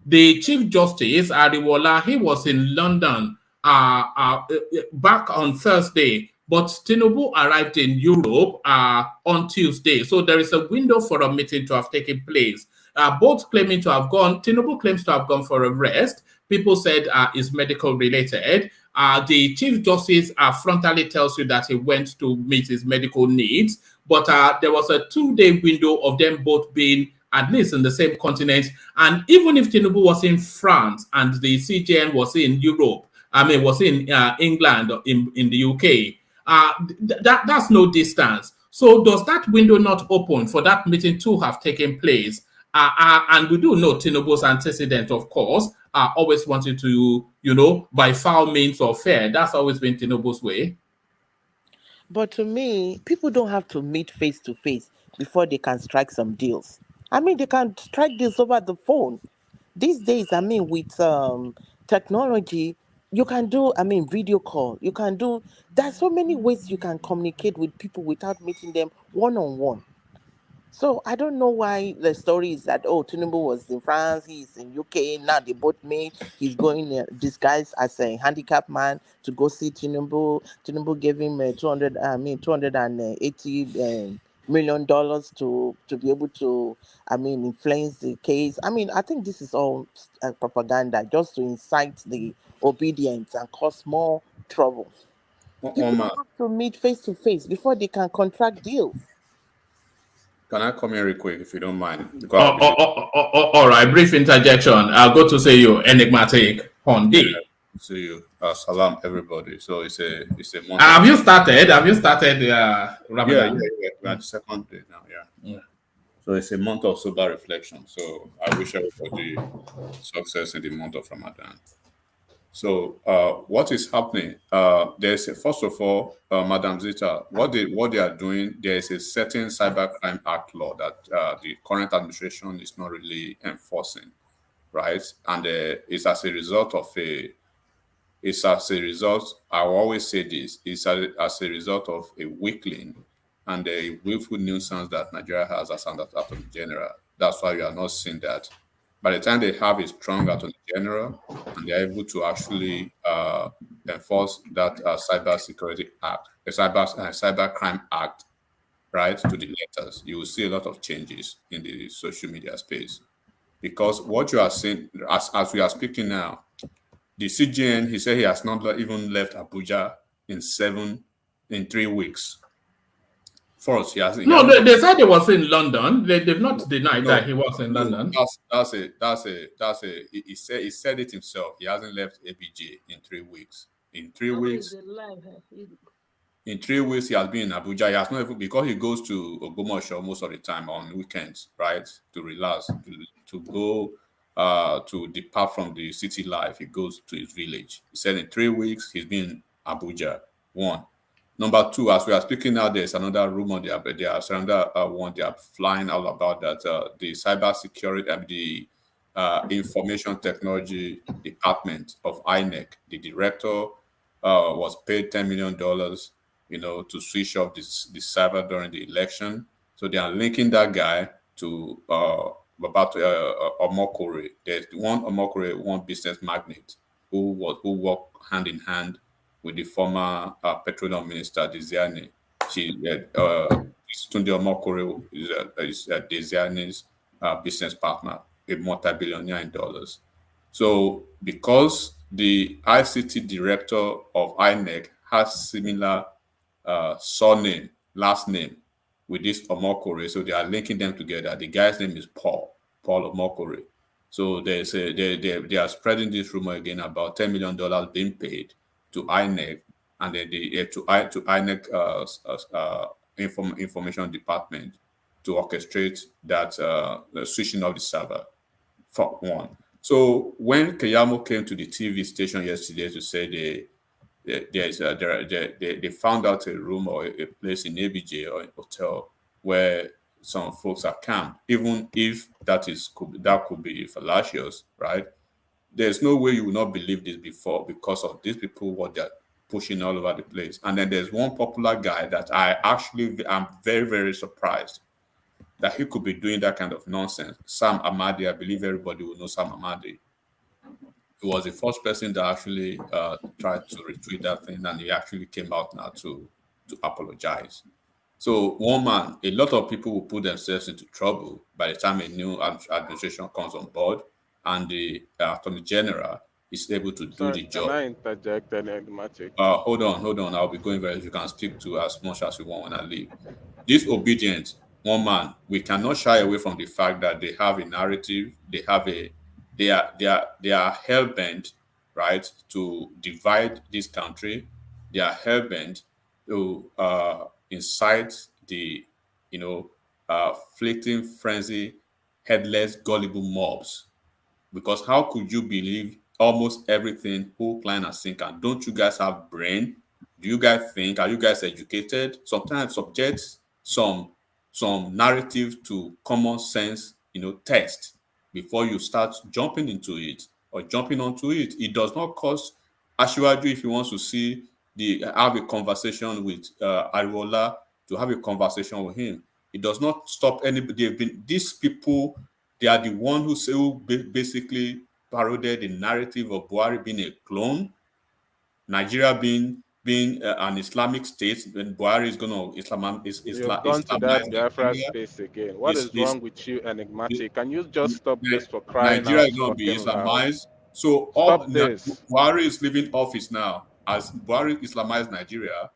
the Chief Justice, Ariwola, he was in London back on Thursday, but Tinubu arrived in Europe on Tuesday. So there is a window for a meeting to have taken place. Both claiming to have gone, Tinubu claims to have gone for a rest. People said it's medical related. The Chief Justice frontally tells you that he went to meet his medical needs, but there was a 2-day window of them both being at least in the same continent. And even if Tinubu was in France and the CJN was in Europe, was in England or in the UK, that's no distance. So does that window not open for that meeting to have taken place? And we do know Tinubu's antecedent, of course, always wanted to, by foul means or fair. That's always been Tinubu's way. But to me, people don't have to meet face to face before they can strike some deals. I mean, they can strike deals over the phone. These days, with technology, you can do, video call. There's so many ways you can communicate with people without meeting them one on one. So I don't know why the story is that, Tinubu was in France, he's in UK, now they both meet. He's going disguised as a handicapped man to go see Tinubu. Tinubu gave him $280 million to be able to influence the case. I think this is all propaganda just to incite the obedience and cause more trouble. People don't have to meet face to face before they can contract deals. Can I come here real quick if you don't mind? All right, brief interjection. I'll go to say you enigmatic Hondi. See you. Salam, everybody. So it's a month. Have you started? Ramadan? Yeah. We're at the second day now. Yeah. So it's a month of sober reflection. So I wish everybody success in the month of Ramadan. So what is happening? First of all, Madam Zita, what they are doing, there is a certain Cybercrime Act law that the current administration is not really enforcing, right? And it's as a result, I will always say this, it's as a result of a weakling and a willful nuisance that Nigeria has as an attorney general. That's why we are not seeing that. By the time they have a strong attorney general and they're able to actually enforce that cybersecurity act, the cybercrime act, right, to the letters, you will see a lot of changes in the social media space. Because what you are seeing, as we are speaking now, the CJN, he said he has not even left Abuja. in 3 weeks. First, he has. No, they said he was in London. They've not denied that he was in London. He said it himself. He hasn't left ABJ in 3 weeks. In 3 weeks. In 3 weeks, he has been in Abuja. He has not even, because he goes to Ogbomoso most of the time on weekends, right, to relax, to go to depart from the city life. He goes to his village. He said in 3 weeks he's been in Abuja. One. Number two, as we are speaking now, there's another rumor. There's another one they are flying all about that the cybersecurity and the information technology department of INEC, the director was paid $10 million, to switch off the server during the election. So they are linking that guy to Omokore. There's one Omokore, one business magnate who worked hand in hand with the former petroleum minister, Desiani. Tunde Omokore is Desiani's business partner, a multi-billionaire in dollars. So because the ICT director of INEC has similar surname, last name with this Omokore, so they are linking them together. The guy's name is Paul Omokore. So they are spreading this rumor again about $10 million being paid to INEC, and then to INEC information department to orchestrate that the switching of the server. For one. So when Keyamo came to the TV station yesterday to say they found out a room or a place in ABJ or a hotel where some folks are camped, even if that could be fallacious, right? There's no way you will not believe this before because of these people, what they're pushing all over the place. And then there's one popular guy that I'm very, very surprised that he could be doing that kind of nonsense. Sam Amadi, I believe everybody will know Sam Amadi. He was the first person that actually tried to retweet that thing, and he actually came out now to apologize. So one man, a lot of people will put themselves into trouble by the time a new administration comes on board, and the Attorney General is able to do the job. Can I interject, enigmatic? Hold on. I'll be going very. You can speak to as much as you want when I leave. Disobedient one man. We cannot shy away from the fact that they have a narrative. They are hell bent, right, to divide this country. They are hell bent to incite the, fleeting frenzy, headless, gullible mobs. Because how could you believe almost everything hook, line, and sinker? Don't you guys have brain? Do you guys think? Are you guys educated? Sometimes subject some narrative to common sense, text before you start jumping into it or jumping onto it. It does not cost Asiwaju, if he wants to have a conversation with Ariola, to have a conversation with him. It does not stop anybody. These people, they are the one who basically parodied the narrative of Buhari being a clone, Nigeria being an Islamic state, when Buhari is going to Islamize. You've gone to that Biafra space again. What is wrong with you, enigmatic? Can you just stop this for crying Nigeria out? is going to be Islamized. So Buhari is leaving office now. As Buhari Islamized Nigeria,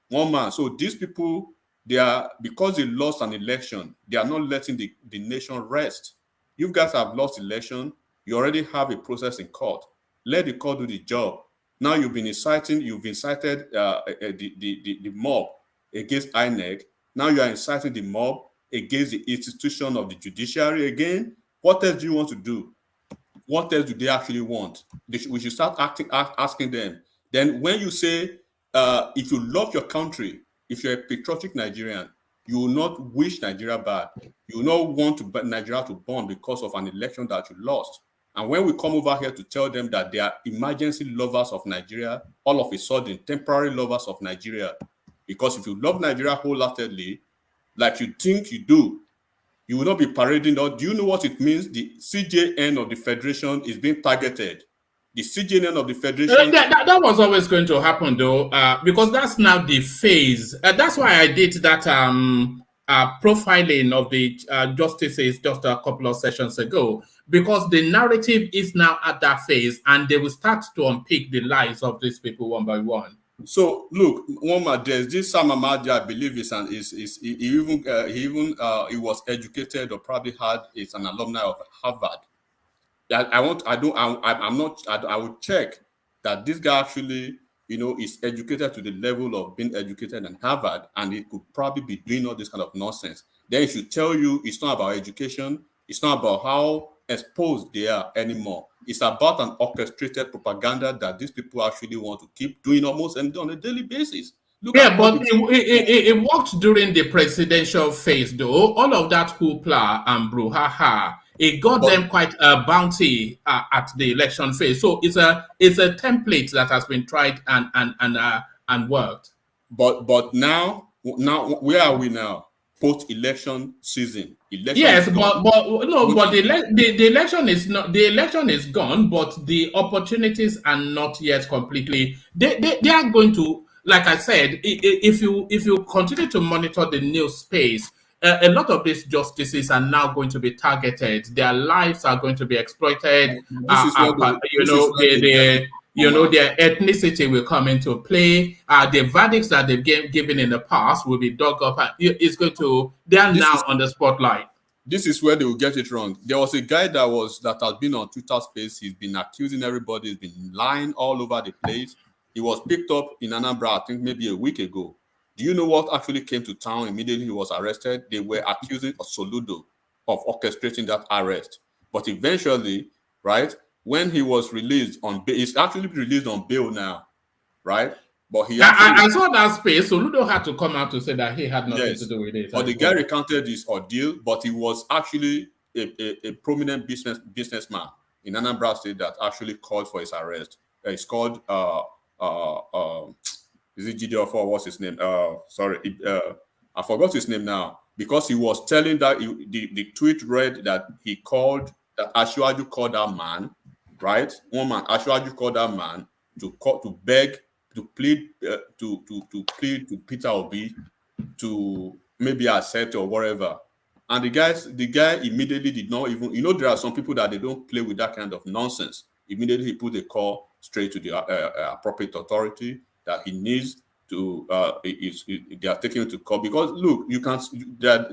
one man. So these people, because they lost an election, they are not letting the nation rest. You guys have lost election. You already have a process in court. Let the court do the job. Now you've incited the mob against INEC. Now you are inciting the mob against the institution of the judiciary again. What else do you want to do? What else do they actually want? We should start asking them. Then when you say, if you love your country, if you're a patriotic Nigerian, you will not wish Nigeria bad. You will not want Nigeria to burn because of an election that you lost. And when we come over here to tell them that they are emergency lovers of Nigeria, all of a sudden, temporary lovers of Nigeria, because if you love Nigeria wholeheartedly, like you think you do, you will not be parading out. Do you know what it means? The CJN of the Federation is being targeted. The CJN of the Federation... That was always going to happen, though, because that's now the phase. That's why I did that profiling of the justices just a couple of sessions ago, because the narrative is now at that phase, and they will start to unpick the lies of these people one by one. So look, Mama, there's this Sam Amadi, I believe he was educated or probably is an alumni of Harvard. I would check that this guy actually, is educated to the level of being educated in Harvard, and he could probably be doing all this kind of nonsense. Then he should tell you it's not about education, it's not about how exposed they are anymore. It's about an orchestrated propaganda that these people actually want to keep doing almost and on a daily basis. Yeah, but it worked during the presidential phase, though. All of that hoopla and brouhaha, it got them quite a bounty at the election phase. So it's a template that has been tried and worked. But now where are we now? Post-election season. Yes, but the election is not, the election is gone, but the opportunities are not yet completely. They are going to. Like I said, if you continue to monitor the news space, a lot of these justices are now going to be targeted. Their lives are going to be exploited. Their ethnicity will come into play. The verdicts that they've given in the past will be dug up. They are now on the spotlight. This is where they will get it wrong. There was a guy that has been on Twitter space. He's been accusing everybody. He's been lying all over the place. He was picked up in Anambra, I think maybe a week ago. Do you know what actually came to town immediately he was arrested? They were accusing Soludo of orchestrating that arrest. But eventually, right, when he was released on bail, he's actually released on bail now, right? But I saw that space. Soludo had to come out to say that he had nothing to do with it. But the guy recounted his ordeal, but he was actually a prominent businessman in Anambra State that actually called for his arrest. It's called is it GD4? What's his name? I forgot his name now, because he was telling that the tweet read that he called, that Asiwaju called that man, right? One man, Asiwaju called that man to beg, to plead to Peter Obi to maybe accept or whatever. And the guy immediately did not even, there are some people that they don't play with that kind of nonsense. Immediately he put a call straight to the appropriate authority that he needs to, they are taking him to court. Because look,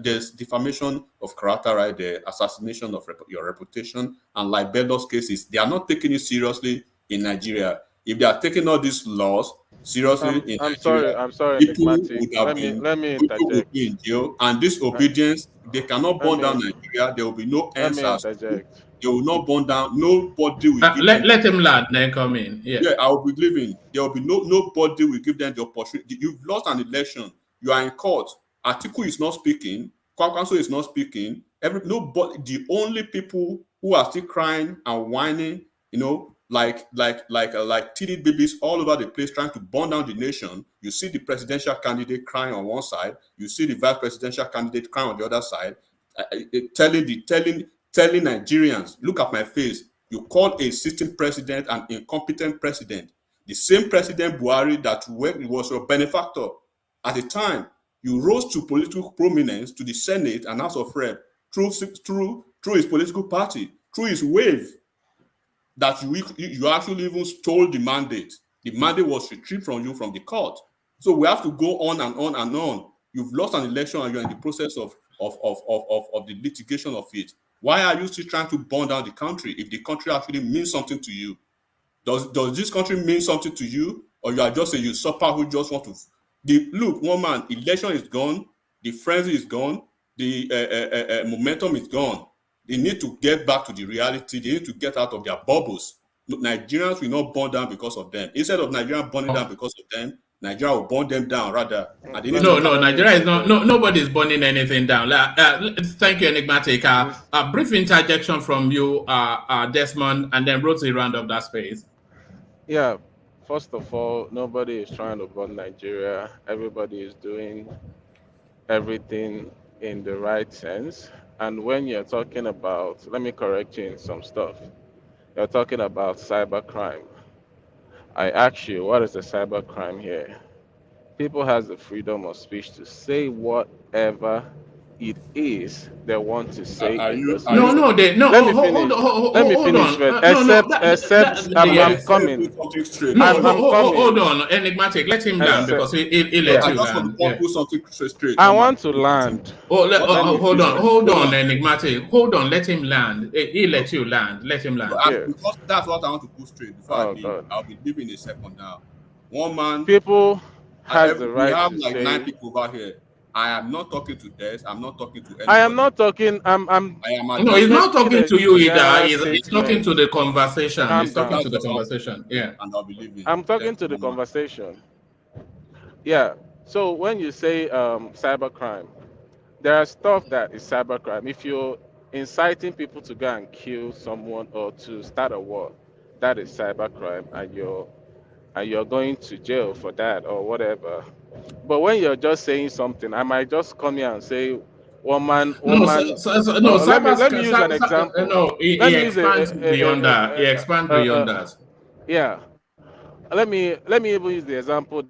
there's defamation of character right there, assassination of your reputation, and libelous cases. They are not taking it seriously in Nigeria. If they are taking all these laws seriously I'm sorry, people would be in jail. And this obedience, they cannot burn down Nigeria. There will be no answers. They will not burn down. Nobody will let him land, then come in. Yeah, I will be leaving. There will be nobody will give them the opportunity. You've lost an election. You are in court. Atiku is not speaking. Council is not speaking. Nobody. The only people who are still crying and whining, like TD babies all over the place, trying to burn down the nation. You see the presidential candidate crying on one side. You see the vice presidential candidate crying on the other side, telling Nigerians, look at my face. You called a sitting president an incompetent president. The same President Buhari that was your benefactor at the time. You rose to political prominence to the Senate and House of Rep through his political party, through his wave. That you actually even stole the mandate. The mandate was retrieved from you from the court. So we have to go on and on and on. You've lost an election and you're in the process of the litigation of it. Why are you still trying to burn down the country if the country actually means something to you? Does this country mean something to you, or you are just a usurper who just want to? Look, one man, election is gone, the frenzy is gone, the momentum is gone. They need to get back to the reality. They need to get out of their bubbles. Nigerians will not burn down because of them. Instead of Nigeria burning down because of them, Nigeria will burn them down rather. Nigeria is not. Nobody is burning anything down. Thank you, Enigmatic. A brief interjection from you, Desmond, and then Rosie round up that space. Yeah. First of all, nobody is trying to burn Nigeria. Everybody is doing everything in the right sense. And when you're talking about, let me correct you in some stuff. You're talking about cybercrime. I ask you, what is the cybercrime here? People has the freedom of speech to say whatever it is they want to say Are in the you? Are No, you? speech. no, they no. Let me Hold finish. on, hold, Let me hold finish on. first. No, no. Except I'm Yes. Let me coming. put something straight. No, No, I'm coming. hold on, enigmatic. Let him land Except, because he no. let I yeah. you just want land. to Yeah. put something straight. I No, man. want to land. What I Hold on, hold no, on, man. enigmatic. Hold on, let him land. He No, let you land. Let him no, land. Yes. because that's what I want to put straight before I Oh leave. God. I'll be leaving in a second now. One man. People has the We right have to like 9 say. people over here. I am not talking to Des. I'm not talking to I am anybody. not talking. I'm I am No, he's addressing not making talking a to you either. general He's talking to statement. the conversation. Calm He's talking down. to that's the just what I'm saying. conversation. Yeah. And I'll be leaving. I'm talking Thank to you, the one man. conversation. Yeah. So when you say cybercrime, there are stuff that is cybercrime. If you're inciting people to go and kill someone or to start a war, that is cybercrime, and you're going to jail for that or whatever. But when you're just saying something, I might just come here and say, woman. No, no, Let me use an example. no, Let he me use expands beyond that. He expands beyond that. yeah. Let me even use the example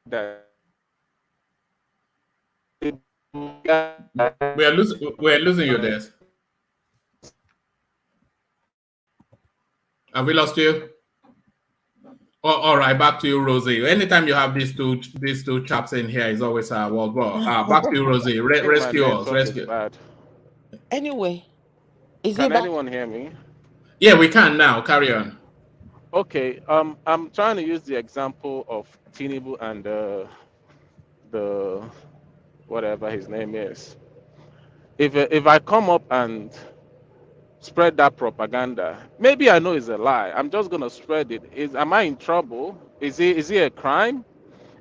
that We are losing you there. Have we lost you? Oh, all right, back to you, Rosie. Anytime you have these two chaps in here, it's always a world war. Back to you, Rosie. I think my Rescue us, network is rescue. bad. Anyway, is Can it back? anyone hear me? Yeah, we can now. Carry on. Okay. I'm trying to use the example of Tinubu and the whatever his name is. If I come up and spread that propaganda, maybe I know it's a lie. I'm just gonna spread it. Am I in trouble? Is it a crime?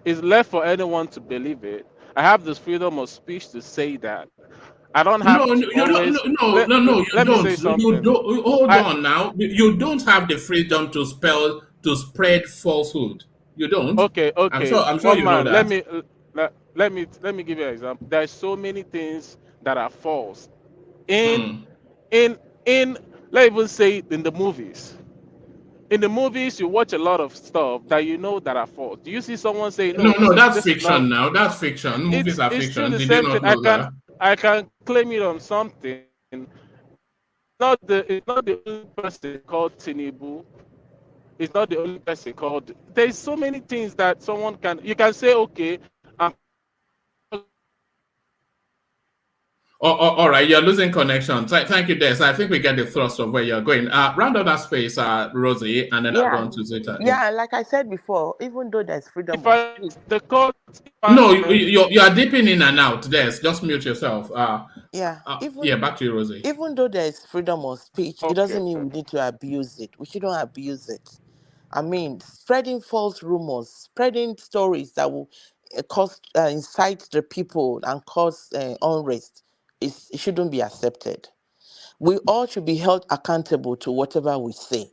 It's left for anyone to believe it. I have this freedom of speech to say that. I don't No, have no, to you don't. always No, you let me don't. say You something. don't. Hold I on now. You don't have the freedom to spread falsehood. You don't. I'm okay. sure. I'm sure One you know man, let that. me give you an example. There's so many things that are false in Hmm. in let's even say in the movies. In the movies, you watch a lot of stuff that you know that are false. Do you see someone say, No, "No, no, that's this is not"? fiction now. That's fiction. Movies are It's still fiction. the Did you same thing. not know that? I can claim it on something. It's not the only person called Tinubu. It's not the only person called. There's so many things that someone can. You can say, okay, I'm All right, you're losing connection. Thank you, Des. I think we get the thrust of where you're going. Round out that space, Rosie, and then I'll go Yeah. on to Zeta. Yeah. Yeah, like I said before, even though there's freedom if of I speech, the court. No, you are dipping in and out, Des. Just mute yourself. yeah, Yeah, back to you, Rosie. even though there's freedom of speech, it Okay. doesn't mean we need to abuse it. We shouldn't abuse it. I mean, spreading false rumors, spreading stories that will incite the people and cause unrest, it shouldn't be accepted. We all should be held accountable to whatever we say.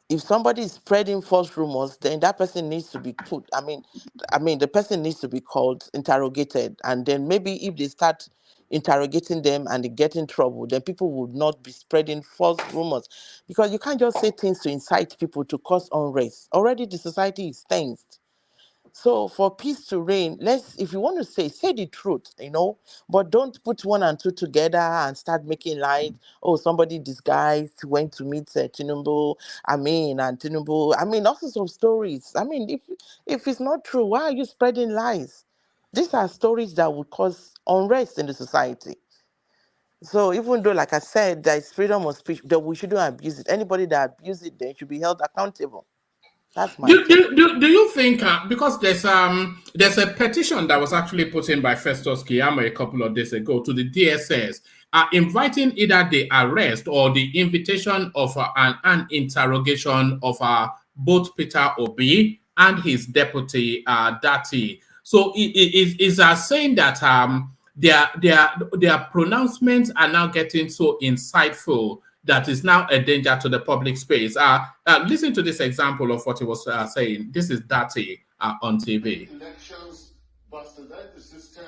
If somebody is spreading false rumors, then that person needs to be put. The person needs to be called, interrogated, and then maybe if they start interrogating them and they get in trouble, then people would not be spreading false rumors, because you can't just say things to incite people to cause unrest. Already, the society is tensed. So for peace to reign, if you want to say the truth, but don't put one and two together and start making lies. Oh, somebody disguised went to meet Tinubu, and Tinubu, all sorts of stories. If it's not true, why are you spreading lies? These are stories that would cause unrest in the society. So even though, like I said, there is freedom of speech, that we shouldn't abuse it. Anybody that abuses it, they should be held accountable. That's my take. Do you think because there's a petition that was actually put in by Festus Keyamo a couple of days ago to the DSS inviting either the arrest or the invitation of an interrogation of both Peter Obi and his deputy Dati. So is saying that their pronouncements are now getting so insightful that is now a danger to the public space. Listen to this example of what he was saying. This is Dati on TV. Elections, but to let the system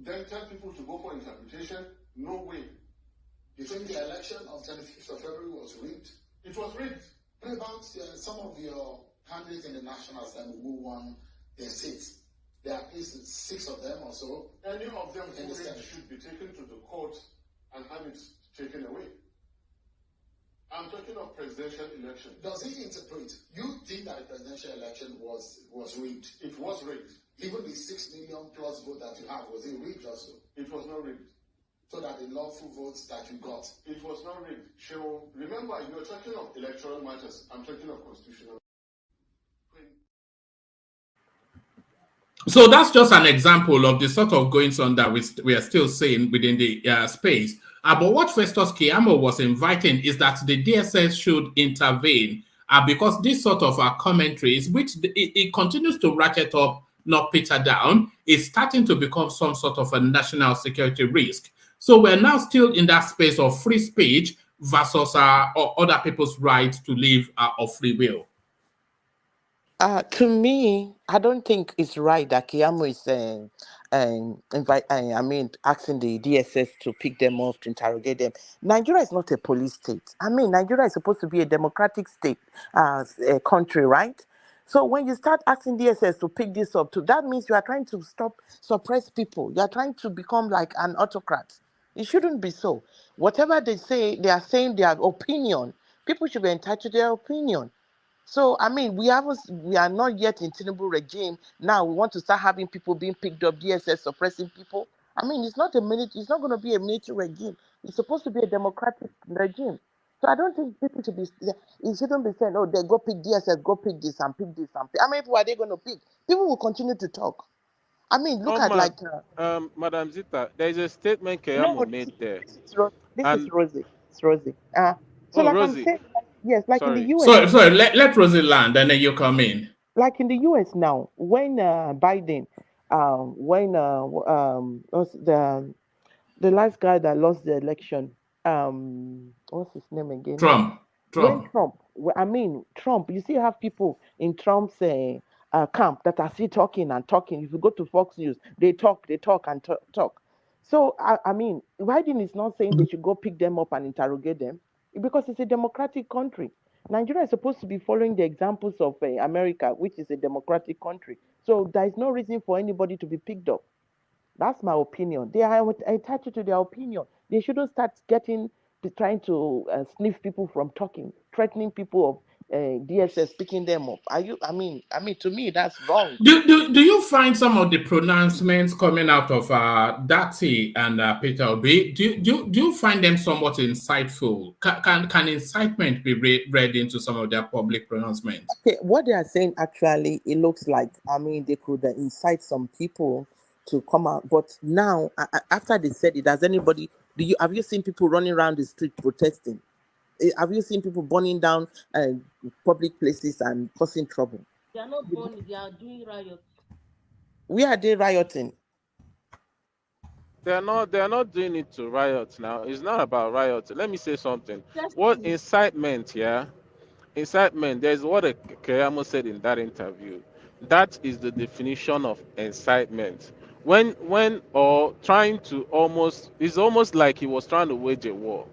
then tell people to go for interpretation, no way. You think the election of 25th of February was rigged? It was rigged. What about some of your candidates in the National Assembly who won their seats? There are at least 6 of them or so. Any of them should be taken to the court and have it taken away. I'm talking of presidential election. Does he interpret? You think that the presidential election was rigged? It was rigged. Even the 6 million plus vote that you have, was it rigged also? It was not rigged. So that the lawful votes that you got? It was not rigged. So remember, you're talking of electoral matters. I'm talking of constitutional. So that's just an example of the sort of goings on that we are still seeing within the space. But what Festus Keyamo was inviting is that the DSS should intervene because this sort of commentaries, which it continues to ratchet up, not peter down, is starting to become some sort of a national security risk. So we're now still in that space of free speech versus other people's right to live of free will. To me, I don't think it's right that Keyamo is asking the DSS to pick them off, to interrogate them. Nigeria is not a police state. I mean, Nigeria is supposed to be a democratic state, a country, right? So when you start asking DSS to pick this up, that means you are trying to suppress people. You are trying to become like an autocrat. It shouldn't be so. Whatever they say, they are saying their opinion. People should be entitled to their opinion. So, I mean, we are not yet in Tinubu regime. Now we want to start having people being picked up, DSS suppressing people. I mean, it's not going to be a military regime. It's supposed to be a democratic regime. So I don't think people should be, it shouldn't be saying, oh, they go pick DSS, go pick this and pick this and pick. I mean, who are they going to pick? People will continue to talk. I mean, look at like... Madam Zita, there is a statement Keyamo made there. This is Rosie. It's Rosie. So like Rosie. I'm saying, yes, like sorry. in the US. Sorry, let Rosie land and then you come in. Like in the US now, when Biden, what's the last guy that lost the election, what's his name again? Trump. Trump, you still have people in Trump's camp that are still talking and talking. If you go to Fox News, they talk and talk. So, I mean, Biden is not saying they should go pick them up and interrogate them because it's a democratic country. Nigeria is supposed to be following the examples of America, which is a democratic country. So there is no reason for anybody to be picked up. That's my opinion. They are entitled to their opinion. They shouldn't start trying to sniff people from talking, threatening people of DSS picking them up. I mean, to me, that's wrong. Do you find some of the pronouncements coming out of Dati and PITOBI, do you find them somewhat insightful? Can incitement be read into some of their public pronouncements? Okay, what they are saying actually, it looks like, they could incite some people to come out. But now, after they said it, have you seen people running around the street protesting? Have you seen people burning down public places and causing trouble? They are not burning, they are doing riots. Where are they rioting? They are not doing it to riot now. It's not about riot. Let me say something. What incitement here? Incitement, there's what Keyamo said in that interview. That is the definition of incitement. When or trying to it's almost like he was trying to wage a war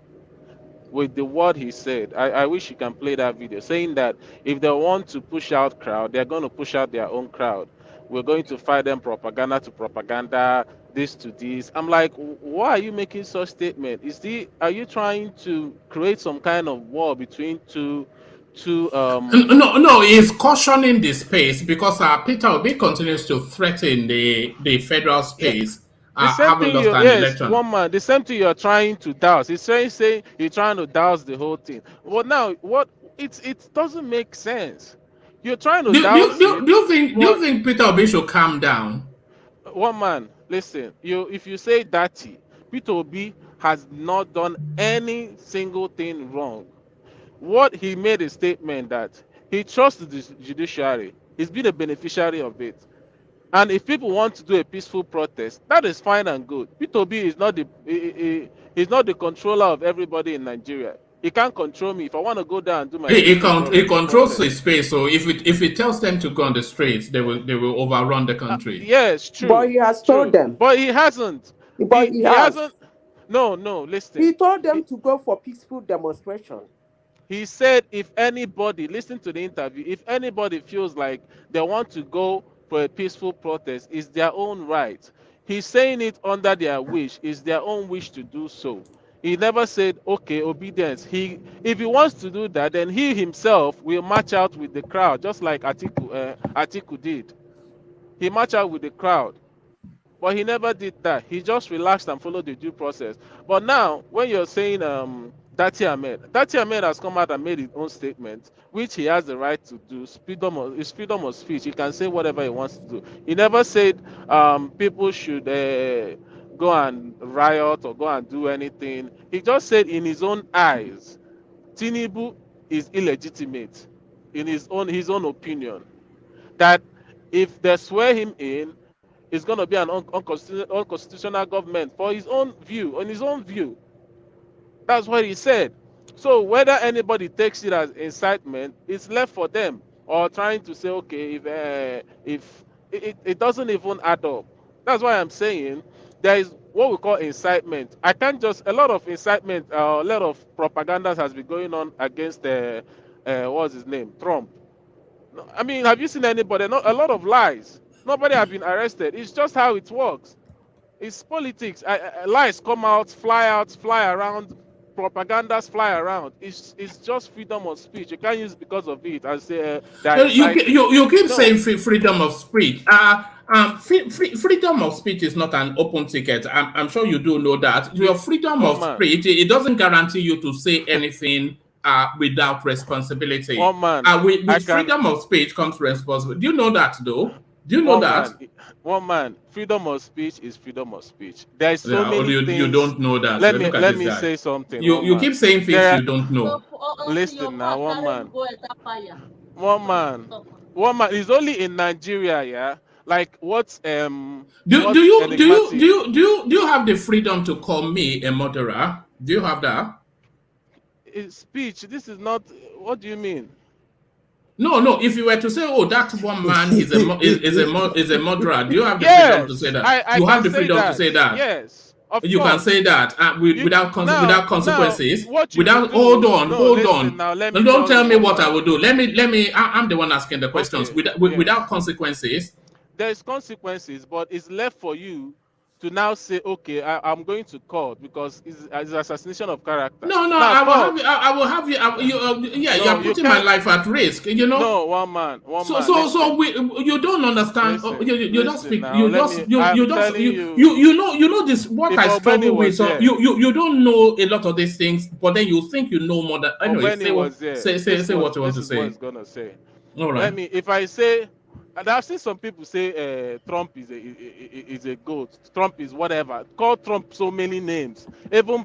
with the word he said. I wish you can play that video saying that if they want to push out crowd, they're going to push out their own crowd. We're going to fight them propaganda to propaganda, this to this. I'm like, why are you making such statement? Are you trying to create some kind of war between two No, he's cautioning the space because PITOBI continues to threaten the federal space. The same thing the same thing you're trying to douse. He's saying you're trying to douse the whole thing. Well, now it doesn't make sense. You're trying to douse. Do you think PITOBI should calm down? One man, listen. If you say dirty, PITOBI has not done any single thing wrong. What he made a statement that he trusts the judiciary. He's been a beneficiary of it. And if people want to do a peaceful protest, that is fine and good. PITOBI is not the controller of everybody in Nigeria. He can't control me. If I want to go down and do my he controls his space. So if it tells them to go on the streets, they will overrun the country. Yes, true. But he has told them. But he hasn't. But he hasn't. No, listen. He told them to go for peaceful demonstration. He said if anybody, listen to the interview, if anybody feels like they want to go peaceful protest is their own right. He's saying it under their wish. It's their own wish to do so. He never said, okay, obedience. If he wants to do that, then he himself will march out with the crowd, just like Atiku did. He marched out with the crowd. But he never did that. He just relaxed and followed the due process. But now, when you're saying Dati Ahmed has come out and made his own statement, which he has the right to do. It's freedom of speech. He can say whatever he wants to do. He never said people should go and riot or go and do anything. He just said in his own eyes, Tinubu is illegitimate in his own opinion. That if they swear him in, it's going to be an unconstitutional government for his own view, on his own view. That's what he said. So whether anybody takes it as incitement, it's left for them, or trying to say, okay, if it doesn't even add up. That's why I'm saying there is what we call incitement. I can't just, a lot of incitement, a lot of propaganda has been going on against what's his name, Trump. I mean, have you seen anybody? Not a lot of lies. Nobody have been arrested. It's just how it works. It's politics. Lies come out, fly around. Propagandas fly around. It's just freedom of speech. You can't use because of it and say you keep saying freedom of speech. Freedom of speech is not an open ticket. I'm sure you do know that. Your freedom of speech, it doesn't guarantee you to say anything without responsibility. With freedom of speech comes responsibility. Do you know that, though? Do you know that? Freedom of speech is freedom of speech. There's so many things. You don't know that. Let me say something. You keep saying things you don't know. Listen now, one man is only in Nigeria, yeah. Like what? Do you have the freedom to call me a murderer? Do you have that? It's speech. This is not. What do you mean? No. If you were to say, "Oh, that one man is a murderer," do you have the freedom to say that? You have the freedom to say that. Yes, you can say that without consequences. Hold on. Now, don't tell me what I will do. Let me. I'm the one asking the questions. Without consequences. There's consequences, but it's left for you to now say, okay, I'm going to court because it's assassination of character. No, I will have you. You're putting my life at risk. You know. No, one man. You don't understand. You don't speak. You know this. What I struggle with. So you don't know a lot of these things, but then you think you know more than. Anyway, say what you want to say. What I was gonna say. All right. If I say. And I've seen some people say Trump is a goat. Trump is whatever. Call Trump so many names. Even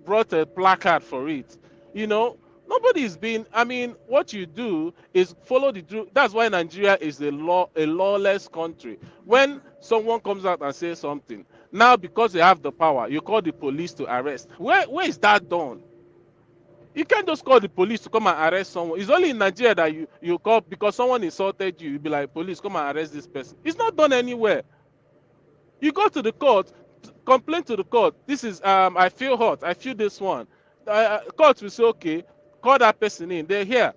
brought a placard for it. You know, nobody's been. I mean, what you do is follow the truth. That's why Nigeria is a lawless country. When someone comes out and says something, now because you have the power, you call the police to arrest. Where is that done? You can't just call the police to come and arrest someone. It's only in Nigeria that you call because someone insulted you. You'll be like, police, come and arrest this person. It's not done anywhere. You go to the court, complain to the court. This is, I feel hot. I feel this one. Court will say, okay, call that person in. They're here.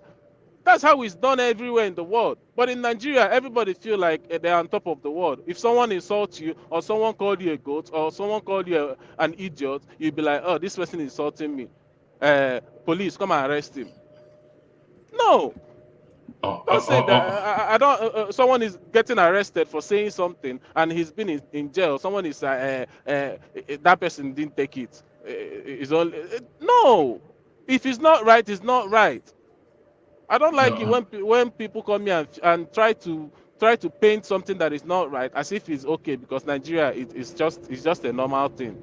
That's how it's done everywhere in the world. But in Nigeria, everybody feel like they're on top of the world. If someone insults you, or someone called you a goat, or someone called you an idiot, you'll be like, oh, this person is insulting me. Police, come and arrest him. No. Don't say that. I don't. Someone is getting arrested for saying something, and he's been in jail. Someone is that person didn't take it. It's all no. If it's not right, it's not right. I don't like it when people come here and try to paint something that is not right as if it's okay because Nigeria it's just a normal thing.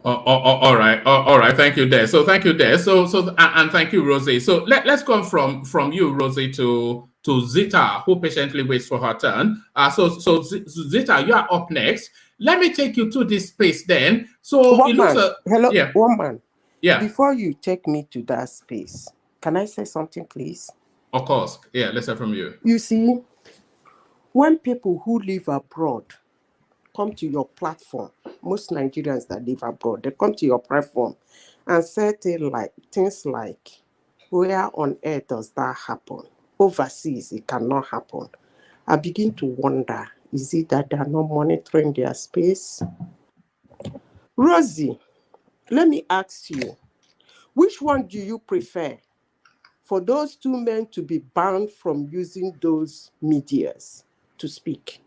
All right. Thank you, there. So thank you, there. So and thank you, Rosie. So let's go from you, Rosie, to Zita, who patiently waits for her turn. So Zita, you are up next. Let me take you to this space then. So Hello, yeah. woman. Yeah. Before you take me to that space, can I say something, please? Of course. Yeah. Let's hear from you. You see, when people who live abroad come to your platform, most Nigerians that live abroad, they come to your platform and say things like, where on earth does that happen? overseas, it cannot happen. I begin to wonder, is it that they are not monitoring their space? Rosie, let me ask you, which one do you prefer? For those two men to be banned from using those medias to speak,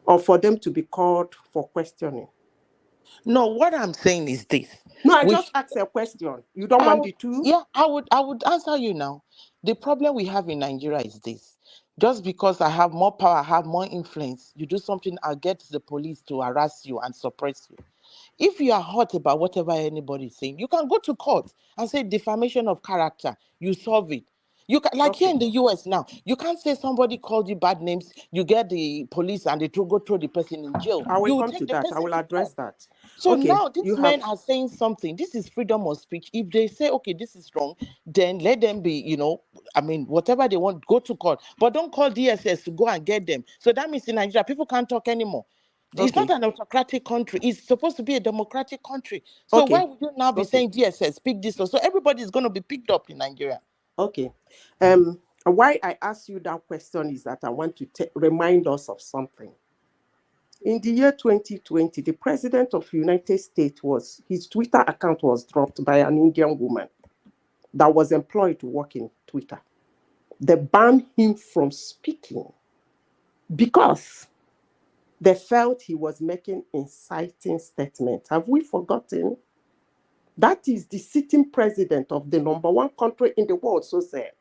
or for them to be called for questioning? No, what I'm saying is this. No, I just asked a question. You don't want the two? Yeah, I would answer you now. The problem we have in Nigeria is this. Just because I have more power, I have more influence, you do something, I'll get the police to harass you and suppress you. If you are hot about whatever anybody is saying, you can go to court and say defamation of character. You solve it. You can, like here in the US now, you can't say somebody called you bad names. You get the police and they go throw the person in jail. I will You come take to the that. person I will to address court. that. So Okay, now these men are saying something. This is freedom of speech. If they say, okay, this is wrong, then let them be, I mean, whatever they want, go to court. But don't call DSS to go and get them. So that means in Nigeria, people can't talk anymore. It's not an autocratic country. It's supposed to be a democratic country. So why would you now be saying DSS, pick this one? So everybody is going to be picked up in Nigeria. Okay. Why I asked you that question is that I want to remind us of something. In the year 2020, the president of the United States his Twitter account was dropped by an Indian woman that was employed to work in Twitter. They banned him from speaking because they felt he was making inciting statements. Have we forgotten? That is the sitting president of the number one country in the world, so said.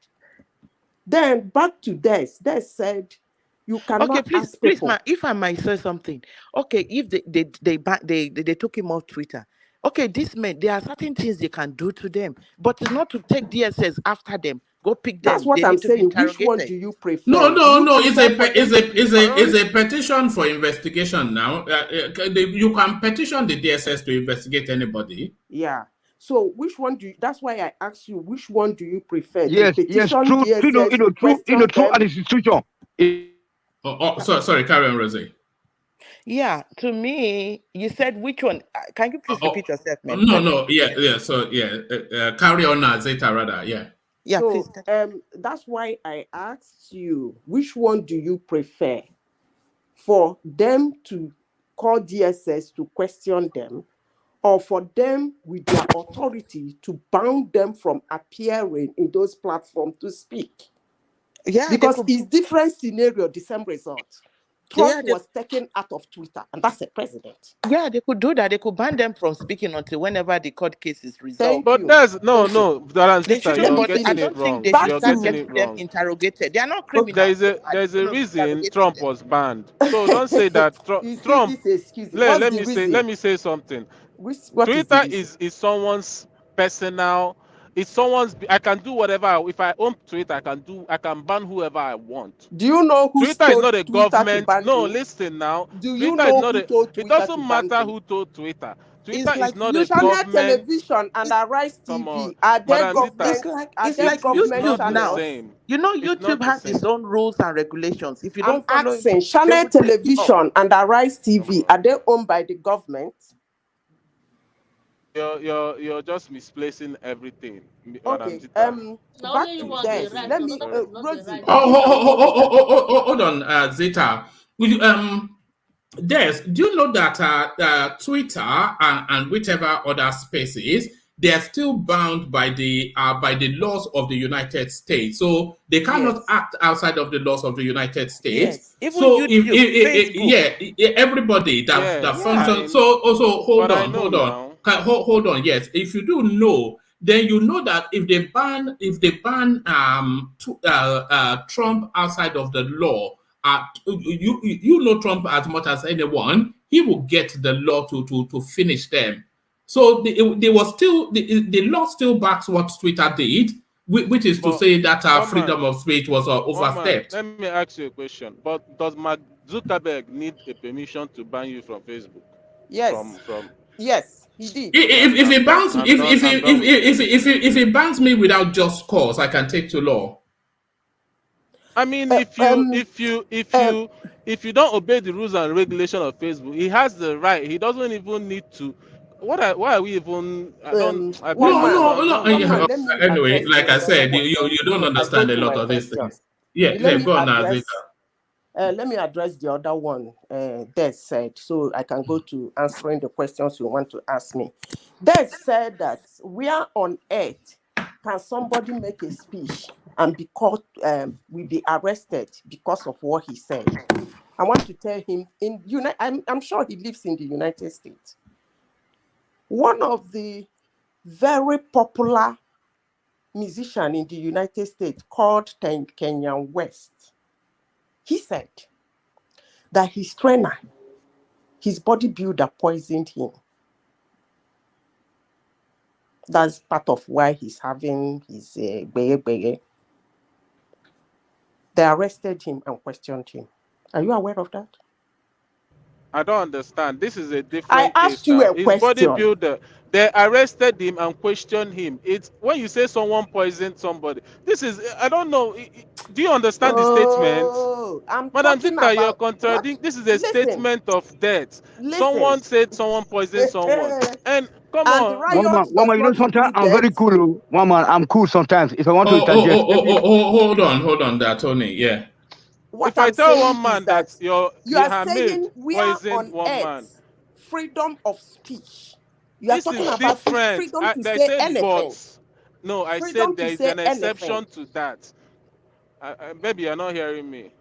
Then back to this, they said you cannot. Okay, please, ma, if I might say something. Okay, if they took him off Twitter. Okay, this men, there are certain things they can do to them, but it's not to take DSS after them. Go pick them. That's what I'm saying. Which one do you prefer? No. It's a petition for investigation now. You can petition the DSS to investigate anybody. Yeah. So which one do you? That's why I asked you. Which one do you prefer? Yes, true an institution. Sorry, carry on, Rosie. Yeah, to me, you said which one? Can you please repeat yourself, man? So carry on, Zeta, rather, yeah. Yeah, so, please. That's why I asked you, which one do you prefer? For them to call DSS to question them, or for them with their authority to ban them from appearing in those platforms to speak? Yeah, because it's different scenario, the same result. Trump was taken out of Twitter, and that's a president. Yeah, they could do that. They could ban them from speaking until whenever the court case is resolved. But that's no. They shouldn't, but I don't think they should start getting them interrogated. They are not criminals. There's a reason Trump was banned. So don't say that Trump. Let me say something. Twitter is someone's personal. It's someone's. I can do whatever. If I own Twitter, I can ban whoever I want. Do you know who Twitter is not a Twitter government? No, listen now. Do you know who told Twitter? It doesn't matter who told Twitter. Twitter is not a Channel government. Television and Arise TV are they government? It's like YouTube now. Same. You know, YouTube has its own rules and regulations. If you don't follow it, Channel Television and Arise TV are they owned by the government? You're just misplacing everything. Okay. Back to this. Let me. Rosie. Hold on, Zeta. Des, do you know that Twitter and whichever other spaces, they are still bound by the laws of the United States, so they cannot act outside of the laws of the United States. Yes. So YouTube, everybody that functions. So also hold on. Yes, if you do know, then you know that if they ban Trump outside of the law. You know Trump as much as anyone. He will get the law to finish them. So the law still backs what Twitter did, which is to say that our freedom of speech was overstepped. Let me ask you a question. But does Mark Zuckerberg need a permission to ban you from Facebook? Yes. Yes, he did. If he bans me without just cause, I can take to law. I mean, if you don't obey the rules and regulation of Facebook, he has the right. He doesn't even need to why are we even? I don't. I One beg, man, No. let me Anyway, address like the I other said, one. you don't I understand told a you lot my of these question. things. Yeah, Let me go on, address. Azita. Let me address the other one. Des said, so I can go to answering the questions you want to ask me. Des said that where on earth can somebody make a speech and be caught, will be arrested because of what he said? I want to tell him I'm sure he lives in the United States. One of the very popular musician in the United States called Kanye West, he said that his trainer, his bodybuilder, poisoned him. That's part of why he's having his beye. They arrested him and questioned him. Are you aware of that? I don't understand. This is a I different asked case you now. a His question. bodybuilder. They arrested him and questioned him. It's when you say someone poisoned somebody. This is I don't know. Do you understand the statement? Oh, I'm Madam talking Zita, you're about what? contradicting. This is a Listen, statement of death. listen. Someone said someone poisoned someone. And come And on. riot One does man, you know, not sometimes include I'm very death. cool. Oh. One man, I'm cool sometimes. If I want to interject, Hold on, there, Tony. Yeah. What If I I'm tell saying one is man that that you are Hamid saying we are poisoned on one man, earth, freedom of speech. You are this talking is about different. freedom to I say said anything. but. No, I Freedom said to there is say an anything. exception to that. Maybe you're not hearing me.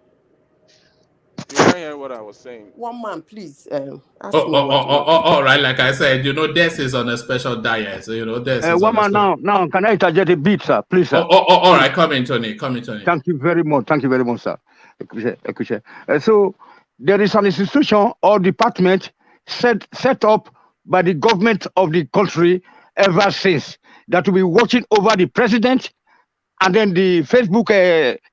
You weren't hearing what I was saying. One man, please ask me what you want. All right. Like I said, Des is on a special diet. So, Des is one on a man special. now, can I interject a bit, sir? Please, sir. All right. Come in, Tony. Thank you very much. Thank you very much, sir. So there is an institution or department set up by the government of the country ever since that will be watching over the president and then the Facebook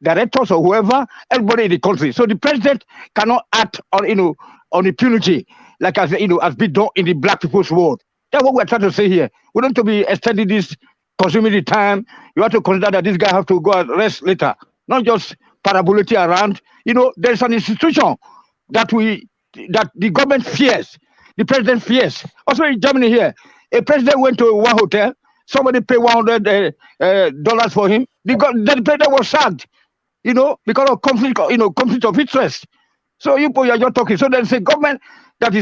directors or whoever, everybody in the country. So the president cannot act on on impunity like as been done in the black people's world. That's what we're trying to say here. We don't to be extending this, consuming the time. You have to consider that this guy have to go and rest later, not just parabolity around. There's an institution that the government fears, the president fears. Also in Germany here, a president went to one hotel. Somebody paid $100 for him. The president was sacked, because of conflict of interest. So you are just talking. So there's a government that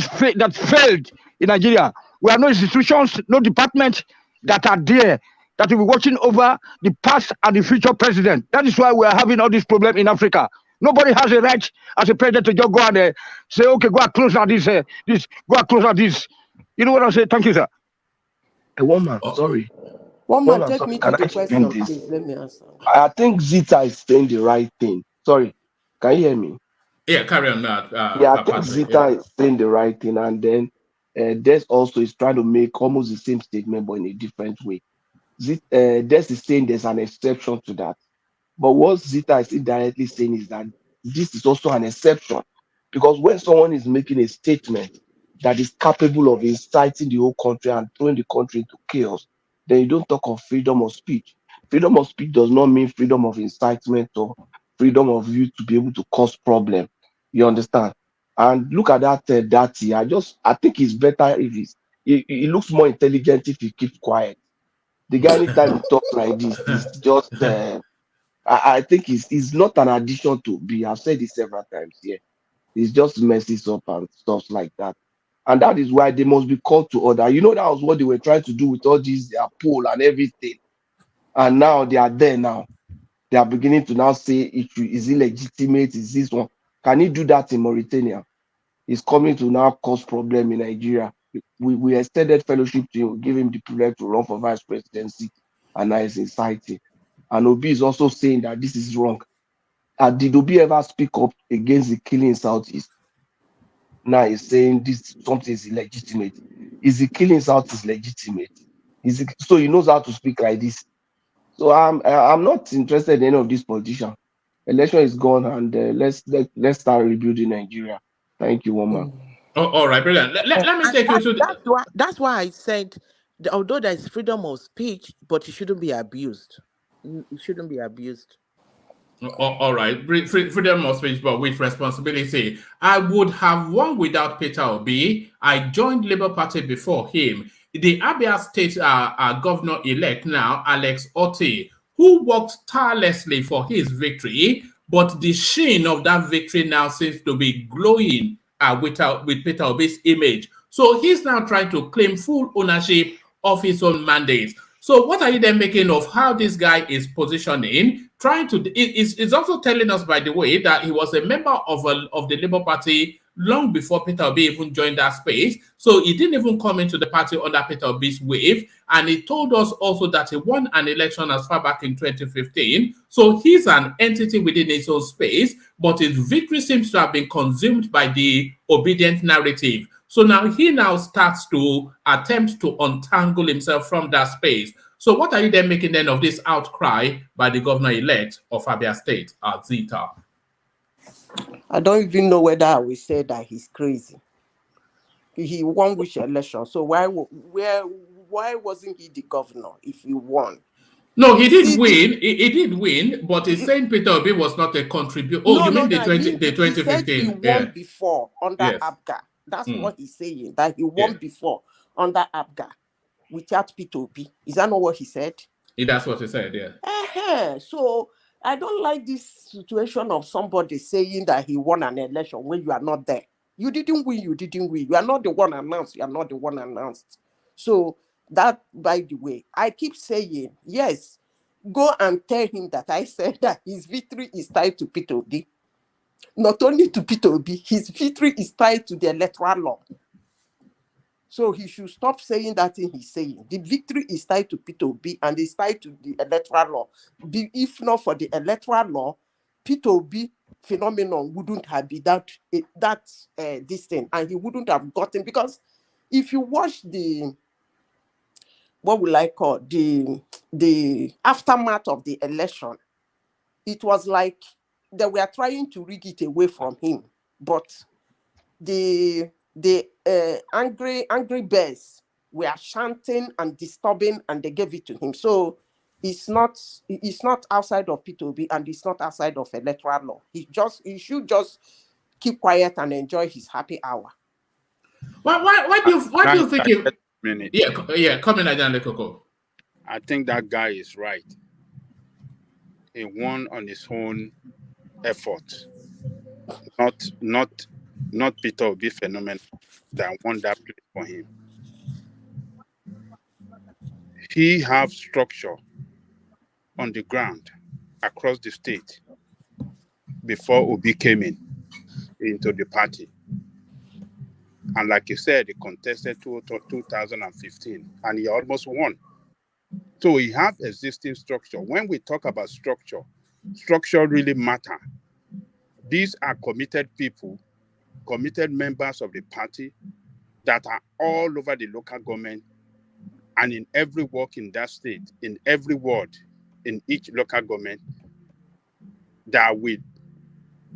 failed in Nigeria. We have no institutions, no departments that are there that will be watching over the past and the future president. That is why we are having all this problem in Africa. Nobody has a right as a president to just go and say, okay, go and close out this, go and close out this. You know what I'm saying? Thank you, sir. One man, sorry. One man, take me to can I the explain question, this? please. Let me answer. I think Zita is saying the right thing. Sorry, can you hear me? Yeah, carry on that. Yeah, I think Patrick, Zita is saying the right thing, and then Des also is trying to make almost the same statement, but in a different way. Des is saying there's an exception to that. But what Zita is indirectly saying is that this is also an exception. Because when someone is making a statement that is capable of inciting the whole country and throwing the country into chaos, then you don't talk of freedom of speech. Freedom of speech does not mean freedom of incitement or freedom of you to be able to cause problem. You understand? And look at that. I think it's better if it looks more intelligent if he keeps quiet. The guy, anytime he talks like this, is just I think it's not an addition to be. I've said it several times here. It's just messes up and stuff like that. And that is why they must be called to order. That was what they were trying to do with all these their poll and everything. And now they are there now. They are beginning to now say is illegitimate, is this one. Can he do that in Mauritania? He's coming to now cause problem in Nigeria. We extended fellowship to him, give him the privilege to run for vice presidency, and now he's inciting. And Obi is also saying that this is wrong. Did Obi ever speak up against the killing in Southeast? Now he's saying something is illegitimate. Is the killing in Southeast legitimate? So he knows how to speak like this. So I'm not interested in any of these politicians. Election is gone, and let's start rebuilding Nigeria. Thank you, woman. All right, brilliant. Let me take you to that's why I said, although there is freedom of speech, but it shouldn't be abused. It shouldn't be abused. All right, freedom of speech, but with responsibility. I would have won without Peter Obi. I joined Labour Party before him. The Abia State governor-elect now, Alex Otti, who worked tirelessly for his victory, but the sheen of that victory now seems to be glowing with Peter Obi's image. So he's now trying to claim full ownership of his own mandate. So what are you then making of how this guy is positioning? It's also telling us, by the way, that he was a member of the Labour Party long before Peter Obi even joined that space. So he didn't even come into the party under Peter Obi's wave. And he told us also that he won an election as far back in 2015. So he's an entity within his own space, but his victory seems to have been consumed by the obedient narrative. So now he starts to attempt to untangle himself from that space. So what are you then making then of this outcry by the governor-elect of Abia State, Zita? I don't even know whether I will say that he's crazy. He won which election? So why wasn't he the governor if he won? No, he did win. He did win, but he's saying Peter Obi was not a contributor. Oh, No, the 2015? He said he won before under Yes. Abga. That's what he's saying, that he won before under Abga without PITOBI. Is that not what he said? That's what he said, yeah. So I don't like this situation of somebody saying that he won an election when you are not there. You didn't win, you didn't win. You are not the one announced, you are not the one announced. So that, by the way, I keep saying, yes, go and tell him that I said that his victory is tied to PITOBI. Not only to PITOBI, his victory is tied to the electoral law. So he should stop saying that thing he's saying. The victory is tied to PITOBI and it's tied to the electoral law. If not for the electoral law, PITOBI phenomenon wouldn't have been this thing, and he wouldn't have gotten, because if you watch the, what will I call, the aftermath of the election, it was like they were trying to rig it away from him, but the angry bears were chanting and disturbing, and they gave it to him. So it's not outside of PITOBI and it's not outside of electoral law. He should just keep quiet and enjoy his happy hour. Why do you think it? Yeah, come in, Adeleke'S. I think that guy is right. He won on his own effort, not Peter Obi phenomenon that won that place for him. He have structure on the ground across the state before Obi came into the party. And like you said, he contested 2015 and he almost won. So he have existing structure. When we talk about structure really matter. These are committed people, committed members of the party that are all over the local government and in every work in that state, in every ward, in each local government, that will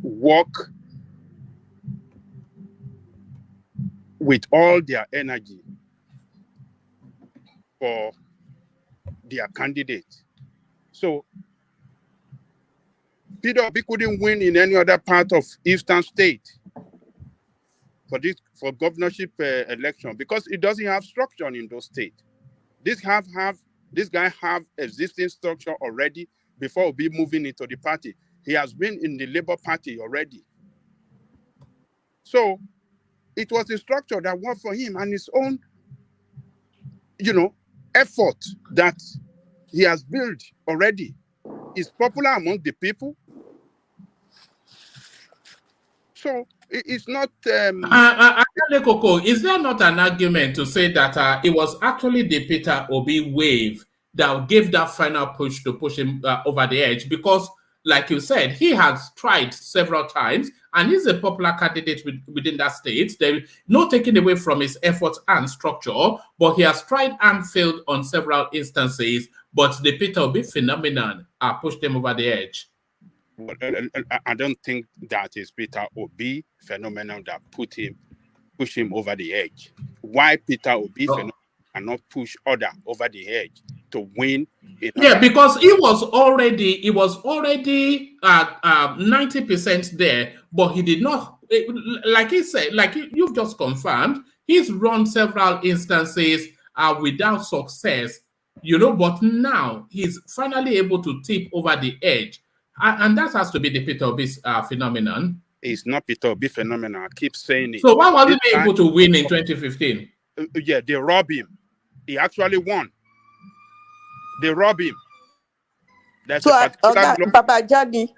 work with all their energy for their candidate. So Peter Obi couldn't win in any other part of Eastern State for governorship election because it doesn't have structure in those states. This guy have existing structure already before Obi moving into the party. He has been in the Labour Party already. So it was the structure that worked for him and his own, effort that he has built already is popular among the people. So it's not. Adeleke'S, is there not an argument to say that it was actually the Peter Obi wave that gave that final push to push him over the edge? Because, like you said, he has tried several times and he's a popular candidate within that state. There is no taking away from his efforts and structure, but he has tried and failed on several instances. But the Peter Obi phenomenon pushed him over the edge. I don't think that is Peter Obi phenomenon that push him over the edge. Why Peter Obi phenomenon cannot push other over the edge to win. Yeah, because he was already 90% there, but he did not, like he said, like you've just confirmed, he's run several instances without success, but now he's finally able to tip over the edge. And that has to be the PITOBI's phenomenon. It's not PITOBI phenomenon. I keep saying it. So why wasn't he able to win in 2015? Yeah, they robbed him. He actually won. They robbed him. That's so Babajani,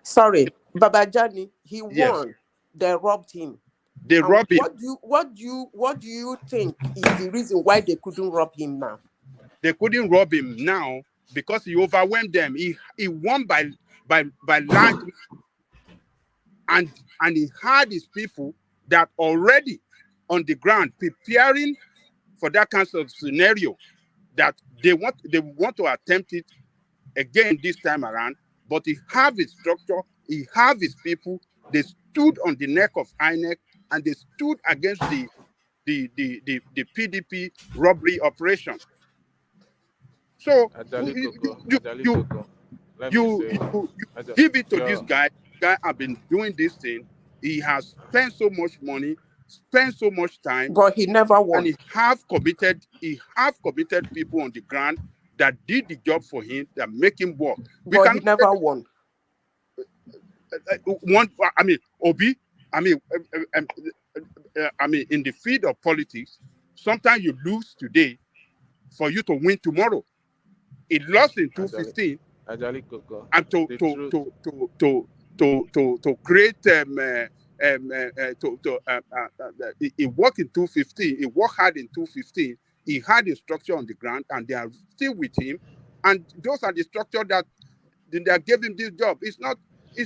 he won. They robbed him. They robbed him. What do you think is the reason why they couldn't rob him now? They couldn't rob him now because he overwhelmed them. He won by large, and he had his people that already on the ground preparing for that kind of scenario, that they want to attempt it again this time around. But he have his structure, he have his people. They stood on the neck of INEC and they stood against the PDP robbery operation. So you give it to this guy. This guy has been doing this thing. He has spent so much money, spent so much time, but he never won. And he have committed people on the ground that did the job for him, that make him work. But he never won. Obi. In the field of politics, sometimes you lose today for you to win tomorrow. It lost in 2015, and to create he worked in 2015. He worked hard in 2015. He had a structure on the ground, and they are still with him. And those are the structure that gave him this job. It's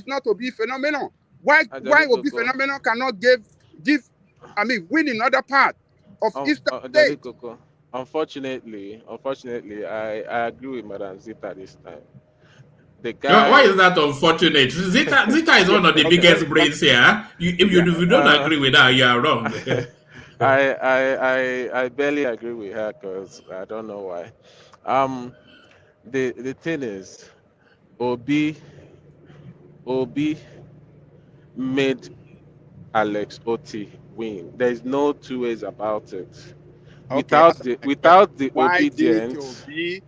not Obi phenomenon. Why Obi phenomenon cannot win in other part of Eastern State? Unfortunately, I agree with Madam Zita this time. The guy. Why is that unfortunate? Zita is one of the biggest brains here. If you don't agree with her, you are wrong. I barely agree with her because I don't know why. The thing is, Obi made Alex Oti win. There is no two ways about it. Without the obedience, Obi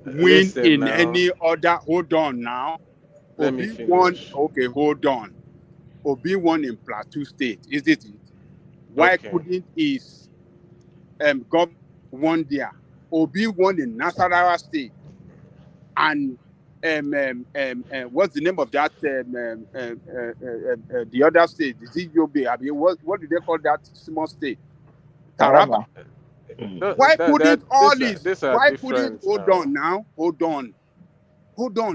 win in now, any other? Hold on now. Obi won. Okay, hold on. Obi won in Plateau State, isn't it? Why couldn't his government won there? Obi won in Nasarawa State, and what's the name of that? The other state, is it Yobe? I mean, what do they call that small state? Taraba. Why couldn't all this? Why couldn't? Hold on now. Hold on.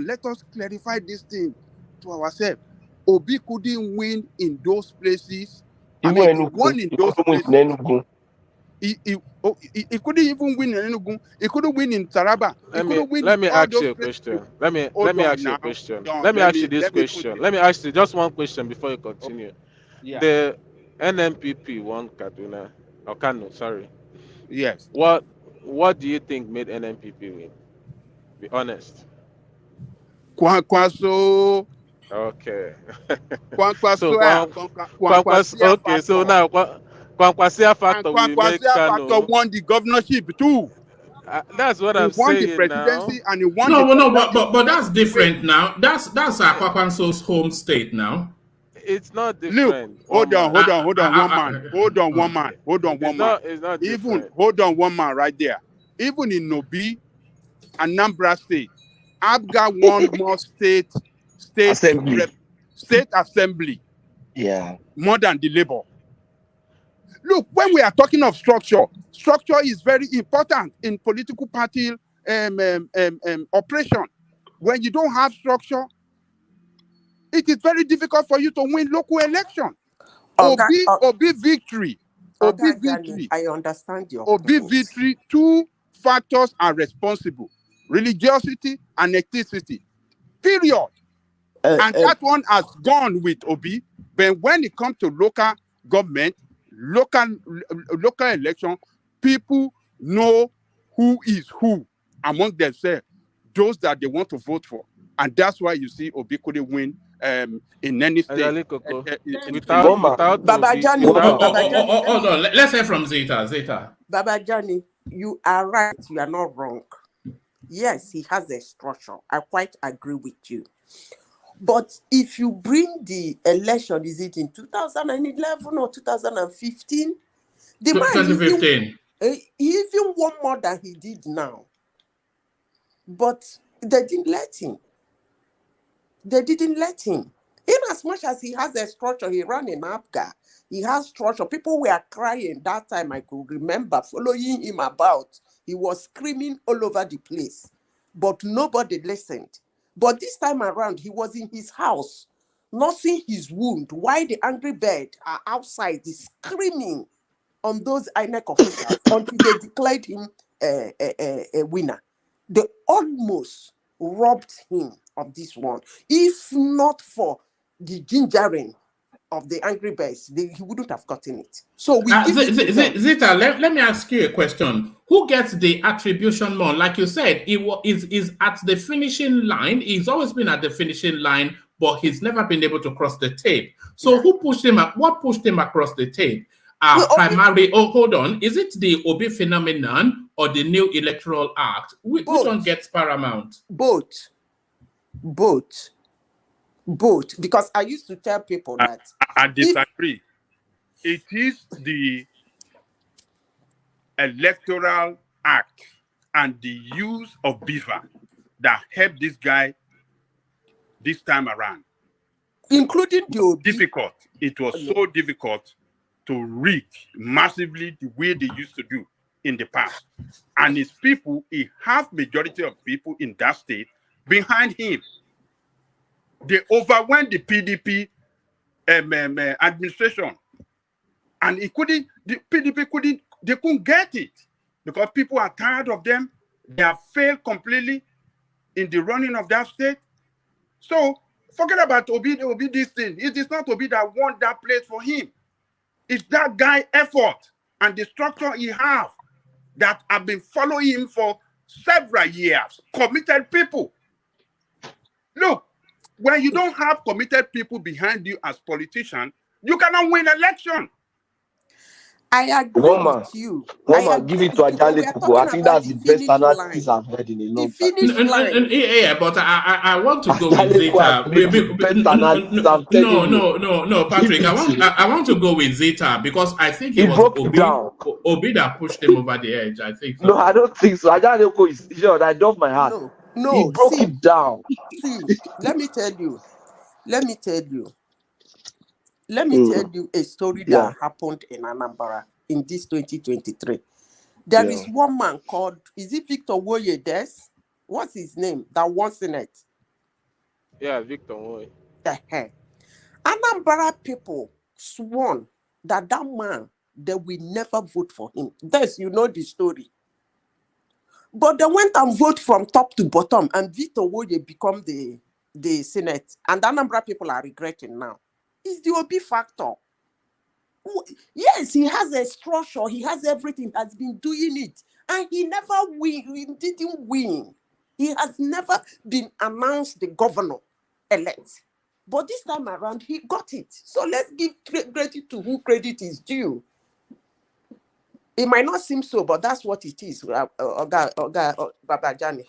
Let us clarify this thing to ourselves. Obi couldn't win in those places. He won in those places. He couldn't even win in Enugu. He couldn't win in Taraba. Let me ask you a question. Let me ask you a question. Let me ask you this question. Let me ask you just one question before you continue. Yeah. The NNPP won Kaduna. Or Kano, sorry. Yes. What do you think made NNPP win? Be honest. Kwankwaso. Okay. Kwankwaso. Okay, so now Kwankwasia factor will make Kano won the governorship too. That's what I'm saying. He won the presidency and he won. But that's different now. That's Kwakwanso's home state now. It's not different. Look, hold on, one man. It's not different. Even hold on, one man right there. Even in Nobi, Anambra State, Abga won more state assembly. Yeah. More than the Labour. Look, when we are talking of structure is very important in political party operation. When you don't have it is very difficult for you to win local election. Obi victory. I understand your Obi victory. Two factors are responsible: religiosity and ethnicity. Period. And that one has gone with Obi. But when it comes to local government, local election, people know who is who. among themselves those that they want to vote for. And that's why you see Obi couldn't win in any state. Without Babajani, Hold on. Let's hear from Zeta. Zeta. Babajani, you are right. You are not wrong. Yes, he has a structure. I quite agree with you. But if you bring the election, is it in 2011 or 2015? The man 2015. he even won more than he did now. But they didn't let him. They didn't let him. In as much as he has a structure, he ran in APGA. He has structure. People were crying that time. I could remember following him about. He was screaming all over the place. But nobody listened. But this time around, he was in his house, nursing his wound, while the angry bird are outside, screaming on those INEC officials until they declared him a winner. They almost robbed him of this one. If not for the gingering of the angry birds, he wouldn't have gotten it. So we Zita, let me ask you a question. Who gets the attribution more? Like you said, is at the finishing line. He's always been at the finishing line, but he's never been able to cross the tape. So who pushed him up? What pushed him across the tape? Primarily, hold on. Is it the Obi phenomenon or the new Electoral Act? Which one gets paramount? Both. Because I used to tell people that I disagree. It is the Electoral Act and the use of beaver that helped this guy this time around. Including the Obi. Difficult. It was so difficult to rig massively the way they used to do in the past. And his people, a half majority of people in that state behind him. They overwhelmed the PDP administration. And the PDP couldn't get it because people are tired of them. They have failed completely in the running of that state. So forget about Obi this thing. It is not Obi that won that place for him. It's that guy effort and the structure he have that have been following him for several years. Committed people. Look, when you don't have committed people behind you as politicians, you cannot win election. I agree with you. Woman, give it to Adeleke'S. I think that's the best analysis I've heard in a long time. Yeah, but I want to go with Zeta. No, Patrick. I want to go with Zeta because I think it was Obi that pushed him over the edge. I think. No, I don't think so. Adeleke'S is sure. I love my heart. No, he broke it down. See, let me tell you a story that happened in Anambra in this 2023. There is one man called, is it Victor Woyedes? What's his name? That won Senate. Yeah, Victor Woye. Anambra people sworn that man, they will never vote for him. Yes, you know the story. But they went and voted from top to bottom, and Victor Woye become the Senate. And Anambra people are regretting now. It's the Obi factor. Yes, he has a structure, he has everything, has been doing it, and he never didn't win. He has never been announced the governor-elect. But this time around, he got it. So let's give credit to who credit is due. It might not seem so, but that's what it is, Babajani.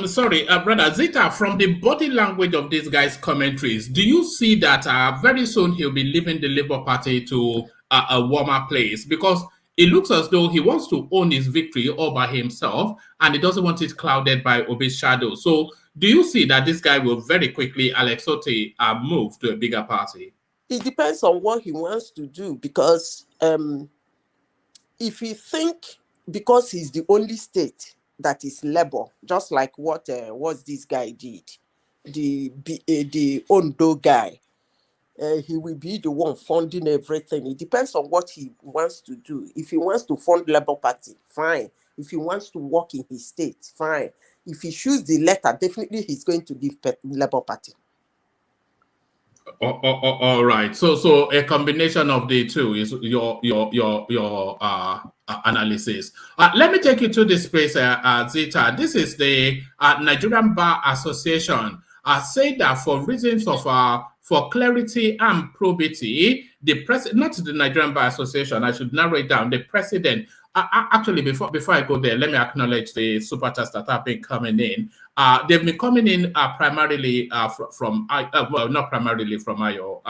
Sorry, brother Zita, from the body language of this guy's commentaries, do you see that very soon he'll be leaving the Labour Party to a warmer place? Because it looks as though he wants to own his victory all by himself, and he doesn't want it clouded by Obi's shadow. So do you see that this guy will very quickly, Alex Otti, move to a bigger party? It depends on what he wants to do, because if he think because he's the only state that is Labour, just like what this guy did, the Ondo guy, he will be the one funding everything. It depends on what he wants to do. If he wants to fund Labour Party, fine. If he wants to work in his state, fine. If he chooses the letter, definitely he's going to leave Labour Party. All right. So a combination of the two is your analysis. Let me take you to this space, Zita. This is the Nigerian Bar Association. Say that for reasons of for clarity and probity, the president, not the Nigerian Bar Association, I should narrow it down. The president. Actually, before I go there, let me acknowledge the super chats that have been coming in. They've been coming in primarily from well, not primarily from IO.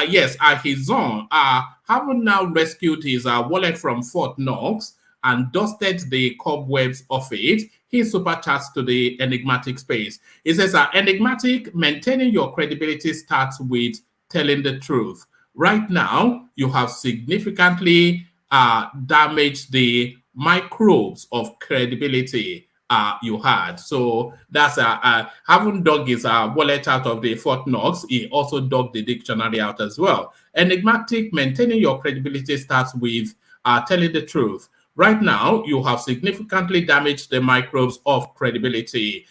Yes, his own having now rescued his wallet from Fort Knox and dusted the cobwebs of it. He super chats to the enigmatic space. He says, enigmatic, maintaining your credibility starts with telling the truth. Right now, you have significantly damaged the microbes of credibility you had. So that's having dug his wallet out of the Fort Knox, he also dug the dictionary out as well. Enigmatic, maintaining your credibility starts with telling the truth. Right now, you have significantly damaged the microbes of credibility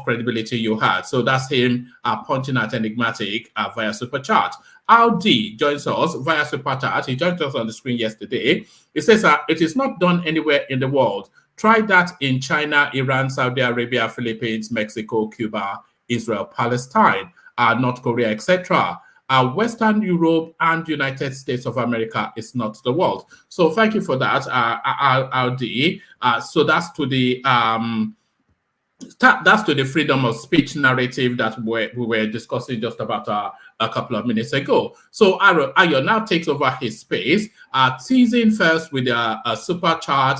credibility you had. So that's him punching at enigmatic via super chat. Aldi joins us via super chat. He joined us on the screen yesterday. He says it is not done anywhere in the world. Try that in China, Iran, Saudi Arabia, Philippines, Mexico, Cuba, Israel, Palestine, North Korea, etc. Western Europe and United States of America is not the world. So thank you for that, Aldi. So that's to the freedom of speech narrative that we were discussing just about a couple of minutes ago. So Ayo now takes over his space, teasing first with a super chart,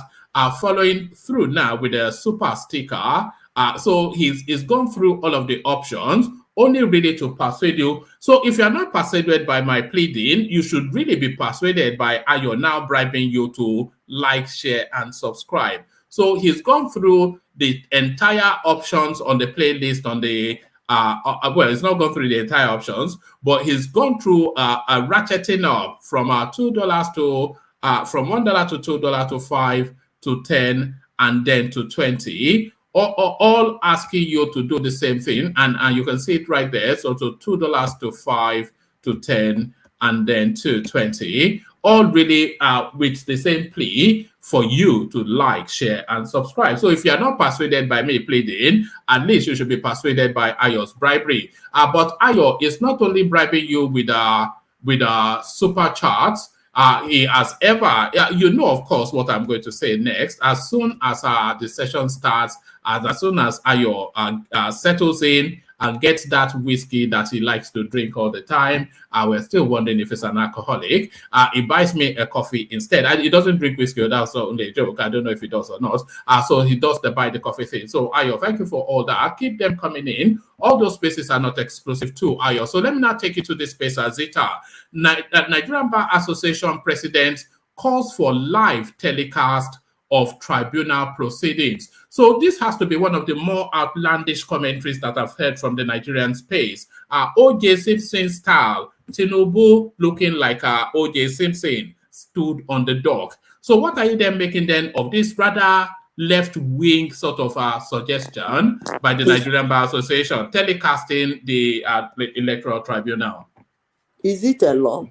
following through now with a super sticker. So he's gone through all of the options, only really to persuade you. So if you're not persuaded by my pleading, you should really be persuaded by Ayo now bribing you to like, share, and subscribe. So he's gone through the entire options on the playlist on the well, it's not gone through the entire options, but he's gone through a ratcheting up from $2 to from $1 to $2 to $5 to $10 and then to $20. All asking you to do the same thing, and you can see it right there. So to $2 to $5 to $10 and then to $20. All really with the same plea for you to like, share, and subscribe. So if you are not persuaded by me pleading, at least you should be persuaded by Ayo's bribery. But Ayo is not only bribing you with super charts. He has ever, you know, of course, what I'm going to say next. As soon as the session starts, as soon as Ayo settles in and gets that whiskey that he likes to drink all the time, we're still wondering if he's an alcoholic. He buys me a coffee instead. He doesn't drink whiskey. That's only a joke. I don't know if he does or not. So he does buy the coffee thing. So Ayo, thank you for all that. Keep them coming in. All those spaces are not exclusive to Ayo. So let me now take you to this space, Zita. Nigerian Bar Association president calls for live telecast of tribunal proceedings. So this has to be one of the more outlandish commentaries that I've heard from the Nigerian space. O.J. Simpson style, Tinubu looking like O.J. Simpson stood on the dock. So what are you then making then of this rather left-wing sort of suggestion by the Nigerian Bar Association telecasting the Electoral Tribunal? Is it a law?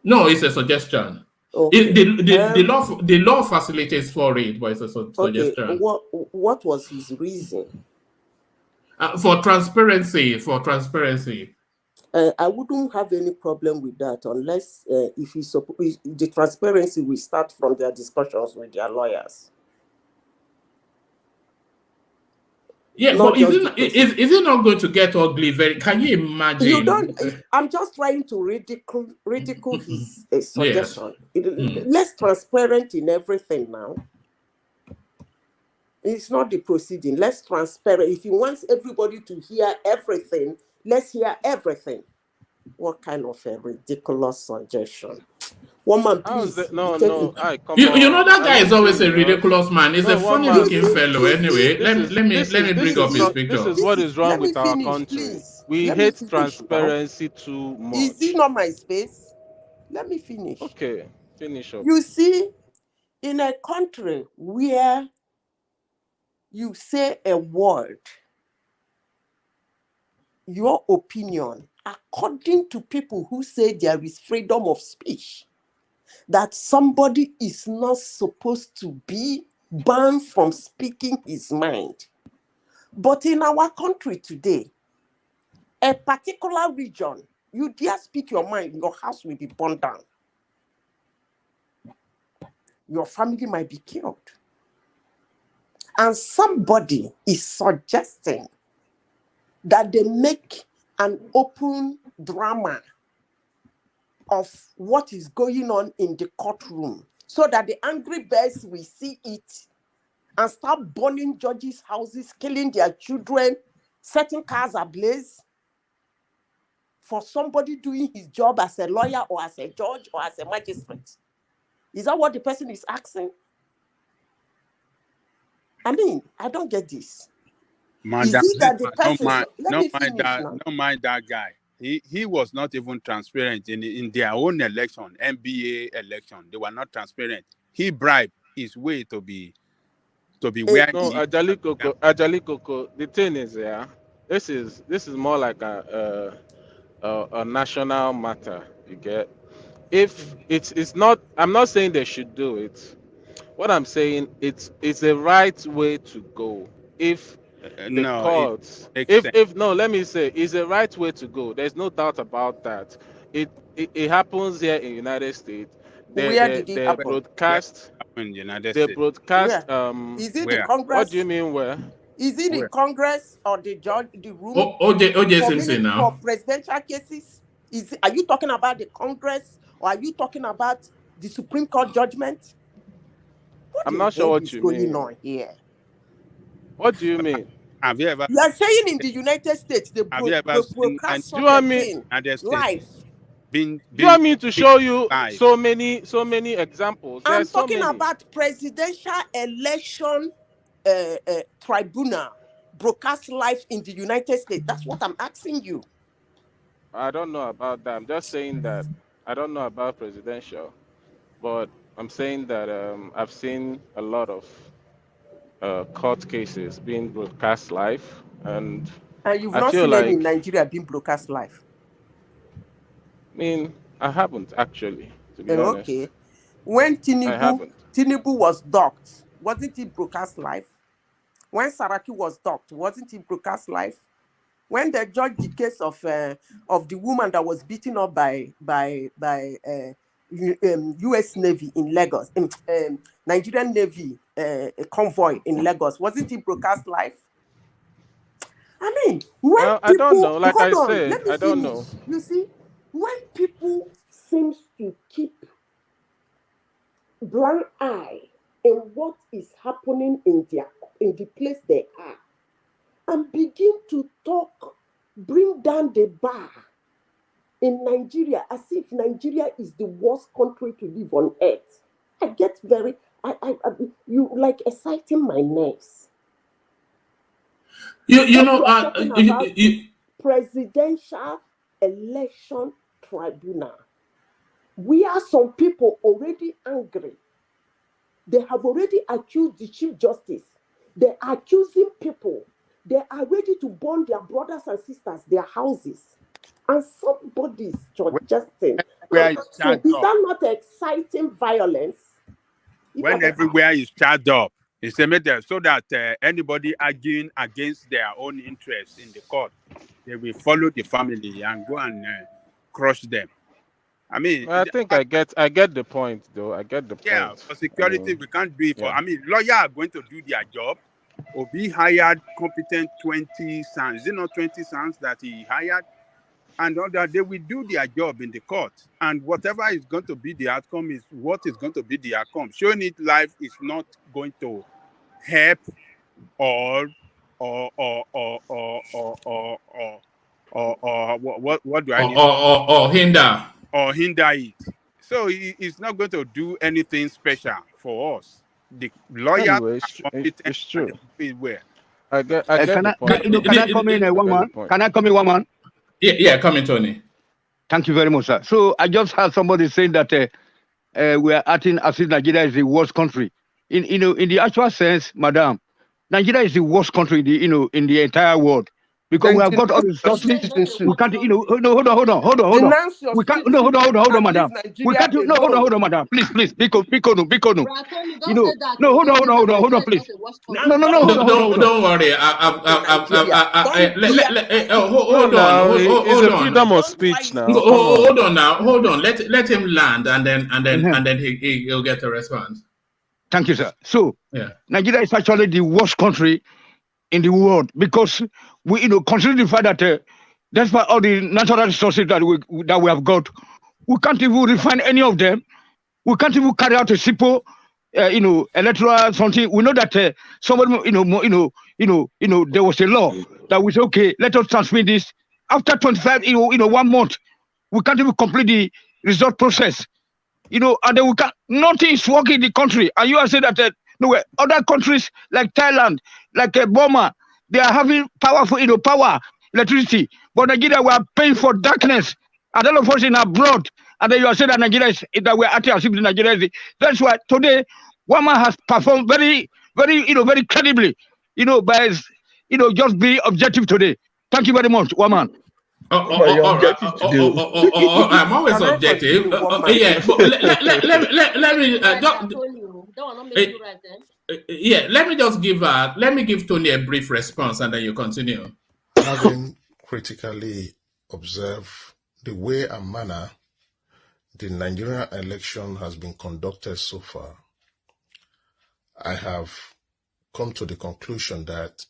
No, it's a suggestion. Okay. The law facilitates for it, but it's a suggestion. Okay. What was his reason? For transparency. I wouldn't have any problem with that unless if the transparency will start from their discussions with their lawyers. Yeah, but is it not going to get ugly? Can you imagine? You don't. I'm just trying to ridicule his suggestion. Yes. Less transparent in everything now. It's not the proceeding. Less transparent. If he wants everybody to hear everything, let's hear everything. What kind of a ridiculous suggestion? Woman, please. You know that guy is always a ridiculous man. He's a funny-looking fellow. Anyway, let me bring up his picture. This is what is wrong with our country. Please. We hate transparency too much. Is it not my space? Let me finish. Okay, finish up. You see, in a country where you say a word, your opinion, according to people who say there is freedom of speech, that somebody is not supposed to be banned from speaking his mind. But in our country today, a particular region, you dare speak your mind, your house will be burned down. Your family might be killed. And somebody is suggesting that they make an open drama of what is going on in the courtroom so that the angry birds will see it and start burning judges' houses, killing their children, setting cars ablaze for somebody doing his job as a lawyer or as a judge or as a magistrate. Is that what the person is asking? I mean, I don't get this. Madam, Is it that the person... Don't mind that guy. He was not even transparent in their own election, NBA election. They were not transparent. He bribed his way to be where no, he Adeleke'S, the thing is, yeah, this is more like a national matter. You get? If it's not, I'm not saying they should do it. What I'm saying, it's a right way to go. If the courts, if no, let me say, it's a right way to go. There's no doubt about that. It happens here in the United States. Where did it happen? Broadcast. In the United They States. broadcast. Is it where? the Congress? What do you mean where? Is it the Congress or the judge, the room OJ Simpson now. for presidential cases? Are you talking about the Congress or are you talking about the Supreme Court judgment? I'm not sure what you mean. Going on here? What do you mean? Have you ever? You are saying in the United States they broadcast something live. Do you want me to show you so many examples? I'm talking about presidential election tribunal broadcast live in the United States. That's what I'm asking you. I don't know about that. I'm just saying that I don't know about presidential, but I'm saying that I've seen a lot of court cases being broadcast live, and you've not seen any in Nigeria being broadcast live. I mean, I haven't actually, to be honest. Okay. When Tinubu was docked, wasn't he broadcast live? When Saraki was docked, wasn't he broadcast live? When they judged the case of the woman that was beaten up by U.S. Navy in Lagos, Nigerian Navy convoy in Lagos, wasn't he broadcast live? I mean, I don't know. Like I said, I don't know. You see, when people seem to keep blind eye in what is happening in the place they are, and begin to talk, bring down the bar in Nigeria as if Nigeria is the worst country to live on earth. I get very, you like exciting my nerves. Presidential election tribunal. We are some people already angry. They have already accused the Chief Justice. They're accusing people. They are ready to burn their brothers and sisters, their houses. And somebody's suggesting. Is that not exciting violence? When everywhere is charged up, it's a matter so that anybody arguing against their own interests in the court, they will follow the family and go and crush them. I mean, I think I get the point, though. I get the point. Yeah, for security, we can't do it for. I mean, lawyers are going to do their job. Obi hired competent 20 sons. Is it not 20 sons that he hired? And all that, they will do their job in the court. And whatever is going to be the outcome is what is going to be the outcome. Showing it live is not going to help or what do I need? Or hinder. Or hinder it. So it's not going to do anything special for us. The lawyers anyway, it's true. I get the point. Can I come in one man? Can I come in one man? Yeah, come in, Tony. Thank you very much, sir. So I just heard somebody saying that we are acting as if Nigeria is the worst country. In the actual sense, madam, Nigeria is the worst country in the entire world. because we Then have got all the denounce your resources. citizenship. We can't, no, hold on. Denounce your We can't, no, hold citizenship on, and madam. leave We Nigeria can't, no, alone. hold on, madam. Please, Biko. Tony, don't say that. No, hold on, please. Now, Don't worry. Hold on. It's a freedom of speech now. Hold on now. Hold on. Let him land, and then he'll get a response. Thank you, sir. So, yeah, Nigeria is actually the worst country in the world because we, consider the fact that despite all the natural resources that we have got, we can't even refine any of them. We can't even carry out a simple, electoral something. We know that somebody, there was a law that was okay. Let us transmit this after 25, 1 month. We can't even complete the result process. And then we can't. Nothing is working in the country. And you are saying that other countries like Thailand, like Burma, they are having powerful, power, electricity. But Nigeria, we are paying for darkness. And all of us in abroad. And then you are saying that Nigeria that we are acting as if Nigeria is. That's why today, one man has performed very, very, very credibly, by just being objective today. Thank you very much, one man. I'm always objective. Yeah, but let me just give Tony a brief response, and then you continue. Having critically observed the way and manner the Nigerian election has been conducted so far, I have come to the conclusion that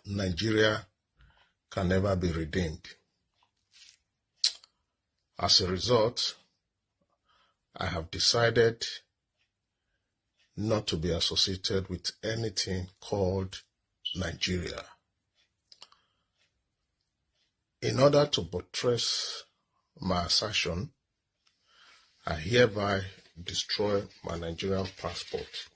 Nigeria can never be redeemed. As a result, I have decided not to be associated with anything called Nigeria. In order to buttress my assertion, I hereby destroy my Nigerian passport.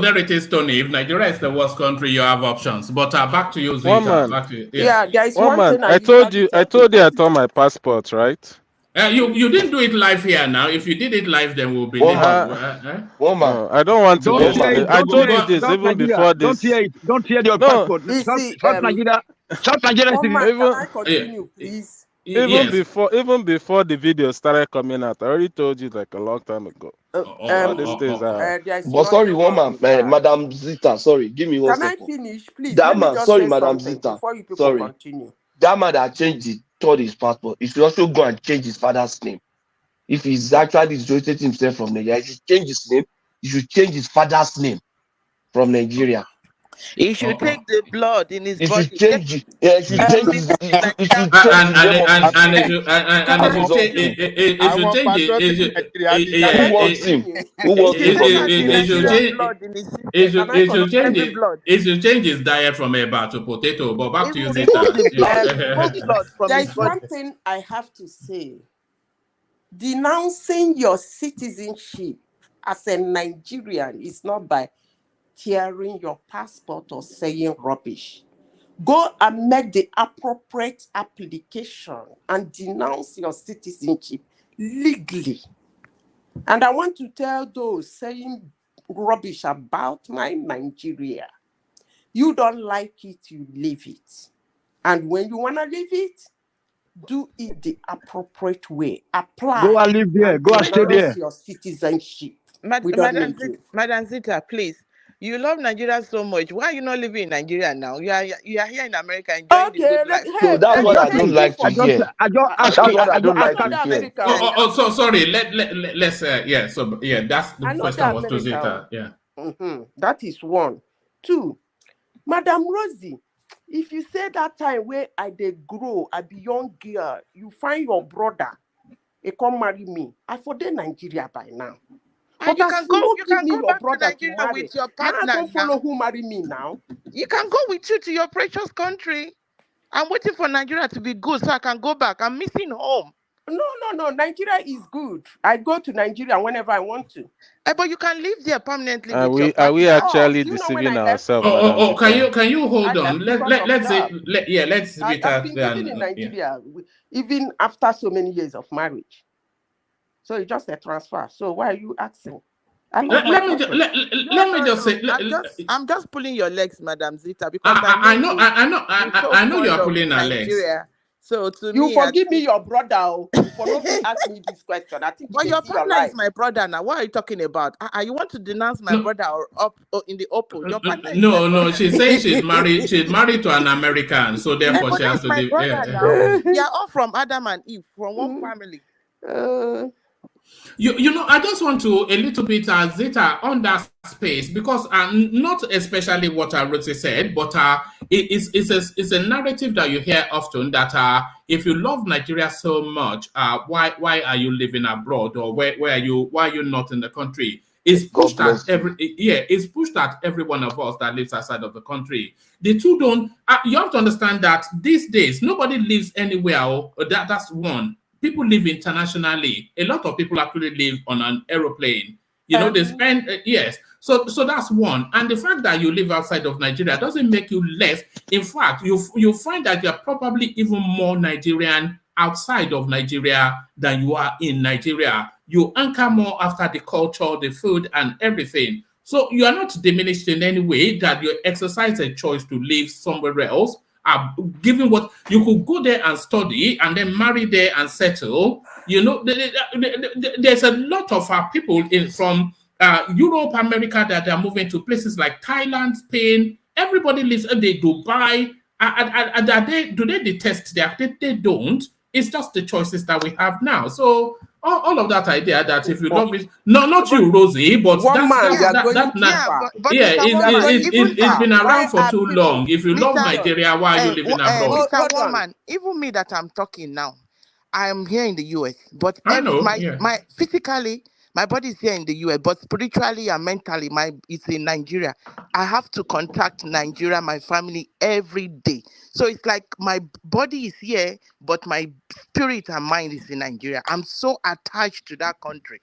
There it is, Tony. If Nigeria is the worst country, you have options. But back to you, Zita. Back to you. Yeah, there is one man. thing I told you I turned my passport, right? You didn't do it live here now. If you did it live, then we'll believe you. I don't want to. I told you this even before this. Don't hear your passport. South Nigeria. Can I continue, please? Even before the video started coming out, I already told you like a long time ago. But sorry, Madam Zita, sorry, give me 1 second. Can I finish, please? That man, sorry, Madam Zita, before you people sorry. continue. That man that changed his passport, he should also go and change his father's name. If he's actually dislocated himself from Nigeria, he should change his name. He should change his father's name from Nigeria. He should take the blood in his body. He should change it. Yeah, he should change his. He should change He should change his diet from eba to potato. But back to you, Zita. There's one thing I have to say. Denouncing your citizenship as a Nigerian is not by tearing your passport or saying rubbish. Go and make the appropriate application and denounce your citizenship legally. And I want to tell those saying rubbish about my Nigeria, you don't like it, you leave it. And when you want to leave it, do it the appropriate way. Apply. Go and live there. Go and stay there. Your citizenship. Madam Zita, please. You love Nigeria so much. Why are you not living in Nigeria now? You are here in America enjoying the good life. So that's what I don't like to hear. That's what I don't like to hear. So sorry. Let's So that's the question was to Zita. Yeah. That is one. Two, Madam Rosie, if you say that time where I did grow, I be young girl, you find your brother, he come marry me. I forget Nigeria by now. And but you can go back to Nigeria with your partner. I don't follow who marry me now. You can go with you to your precious country. I'm waiting for Nigeria to be good so I can go back. I'm missing home. No. Nigeria is good. I go to Nigeria whenever I want to. But you can live there permanently Are with your we partner. actually do you know when deceiving I left? ourselves, Madam Zita? Can you hold I on? left because of Let's say love. let's I've been living in Nigeria even after so many years of marriage. So it's just a transfer. So why are you asking? Let me just say. I'm just pulling your legs, Madam Zita, because I know you are pulling her legs. Nigeria. So to you me, forgive me, your brother. You for not ask me this question. I think but your your partner life. is my brother now. What are you talking about? You want to denounce my brother or in the Oppo? Your partner is no. She's saying she's married. She's married to an American, so therefore she has to my live. brother now. They are all from Adam and Eve, from one family. You know, I just want to a little bit Zita on that space because not especially what Rosie said, but it's a narrative that you hear often that if you love Nigeria so much, why are you living abroad, or why are you not in the country? It's pushed at it's pushed at every one of us that lives outside of the country. The two don't. You have to understand that these days nobody lives anywhere. That's one. People live internationally. A lot of people actually live on an aeroplane. You know, they spend yes. So that's one. And the fact that you live outside of Nigeria doesn't make you less. In fact, you find that you're probably even more Nigerian outside of Nigeria than you are in Nigeria. You anchor more after the culture, the food, and everything. So you are not diminished in any way that you exercise a choice to live somewhere else. Given what you could go there and study and then marry there and settle, you know, there's a lot of people from Europe, America that are moving to places like Thailand, Spain. Everybody lives in Dubai. Do they detest that? They don't. It's just the choices that we have now. So all of that idea that if you love it, not you, Rosie, but it's been around for too long. If you love Nigeria, why are you living abroad? Mr. Woman, even me that I'm talking now, I'm here in the US, but my physically, my body is here in the US, but spiritually and mentally, it's in Nigeria. I have to contact Nigeria, my family, every day. So it's like my body is here, but my spirit and mind is in Nigeria. I'm so attached to that country.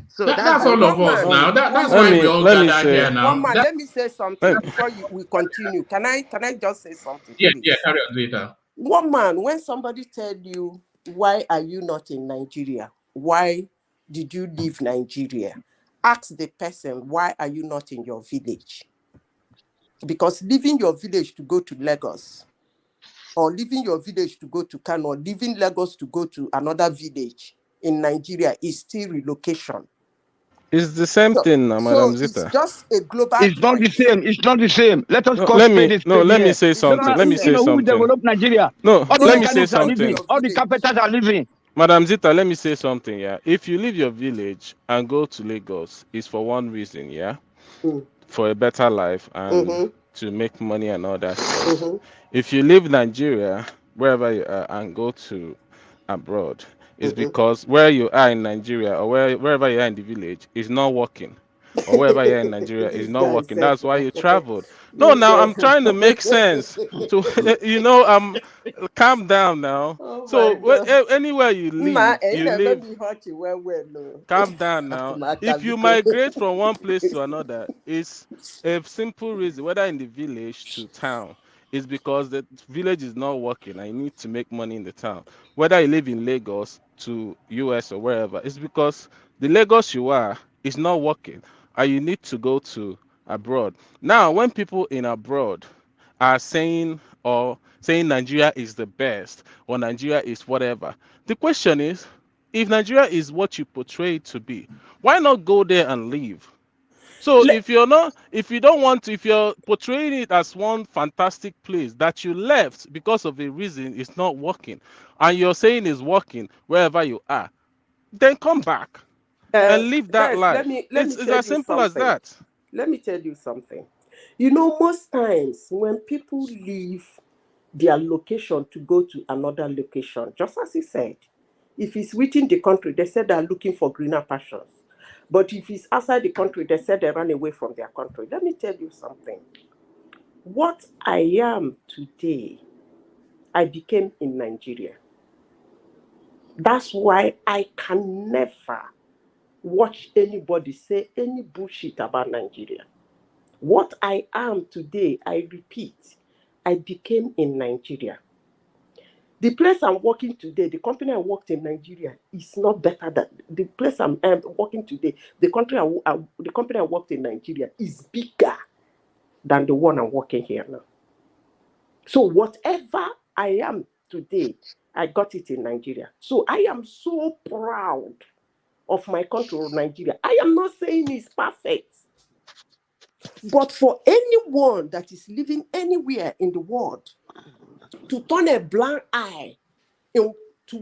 So that's all of us now. That's why we all gather here now. Let me say something before we continue. Can I just say something? Yeah, carry on later. One man, when somebody tell you, why are you not in Nigeria? Why did you leave Nigeria? Ask the person, why are you not in your village? Because leaving your village to go to Lagos, or leaving your village to go to Kano, or leaving Lagos to go to another village in Nigeria is still relocation. It's the same thing, Madam Zita. It's just a global. It's not the same. It's not the same. Let us let me say something. Let me say something. Who developed Nigeria? No, all let me say something. All the capitals are living. Madam Zita, let me say something. Yeah, if you leave your village and go to Lagos, it's for one reason. Yeah, for a better life and to make money and all that stuff. If you leave Nigeria, wherever you are, and go to abroad, it's because where you are in Nigeria or wherever you are in the village is not working. Or wherever you're in Nigeria is not working. That's why you traveled. No, now I'm trying to make sense. To calm down now. So anywhere you live, calm down now. If you migrate from one place to another, it's a simple reason, whether in the village to town. It's because the village is not working and you need to make money in the town. Whether you live in Lagos to US or wherever, it's because the Lagos you are is not working and you need to go to abroad. Now, when people in abroad are saying Nigeria is the best or Nigeria is whatever, the question is, if Nigeria is what you portray it to be, why not go there and live? So if you're portraying it as one fantastic place that you left because of a reason it's not working, and you're saying it's working wherever you are, then come back and live that life. It's as simple as that. Let me tell you something. You know, most times when people leave their location to go to another location, just as he said, if it's within the country, they said they're looking for greener pastures. But if it's outside the country, they said they ran away from their country. Let me tell you something. What I am today, I became in Nigeria. That's why I can never watch anybody say any bullshit about Nigeria. What I am today, I repeat, I became in Nigeria. The place I'm working today, the company I worked in Nigeria is not better than the place I'm working today. The company I worked in Nigeria is bigger than the one I'm working here now. So whatever I am today, I got it in Nigeria. So I am so proud of my country, Nigeria. I am not saying it's perfect. But for anyone that is living anywhere in the world to turn a blind eye to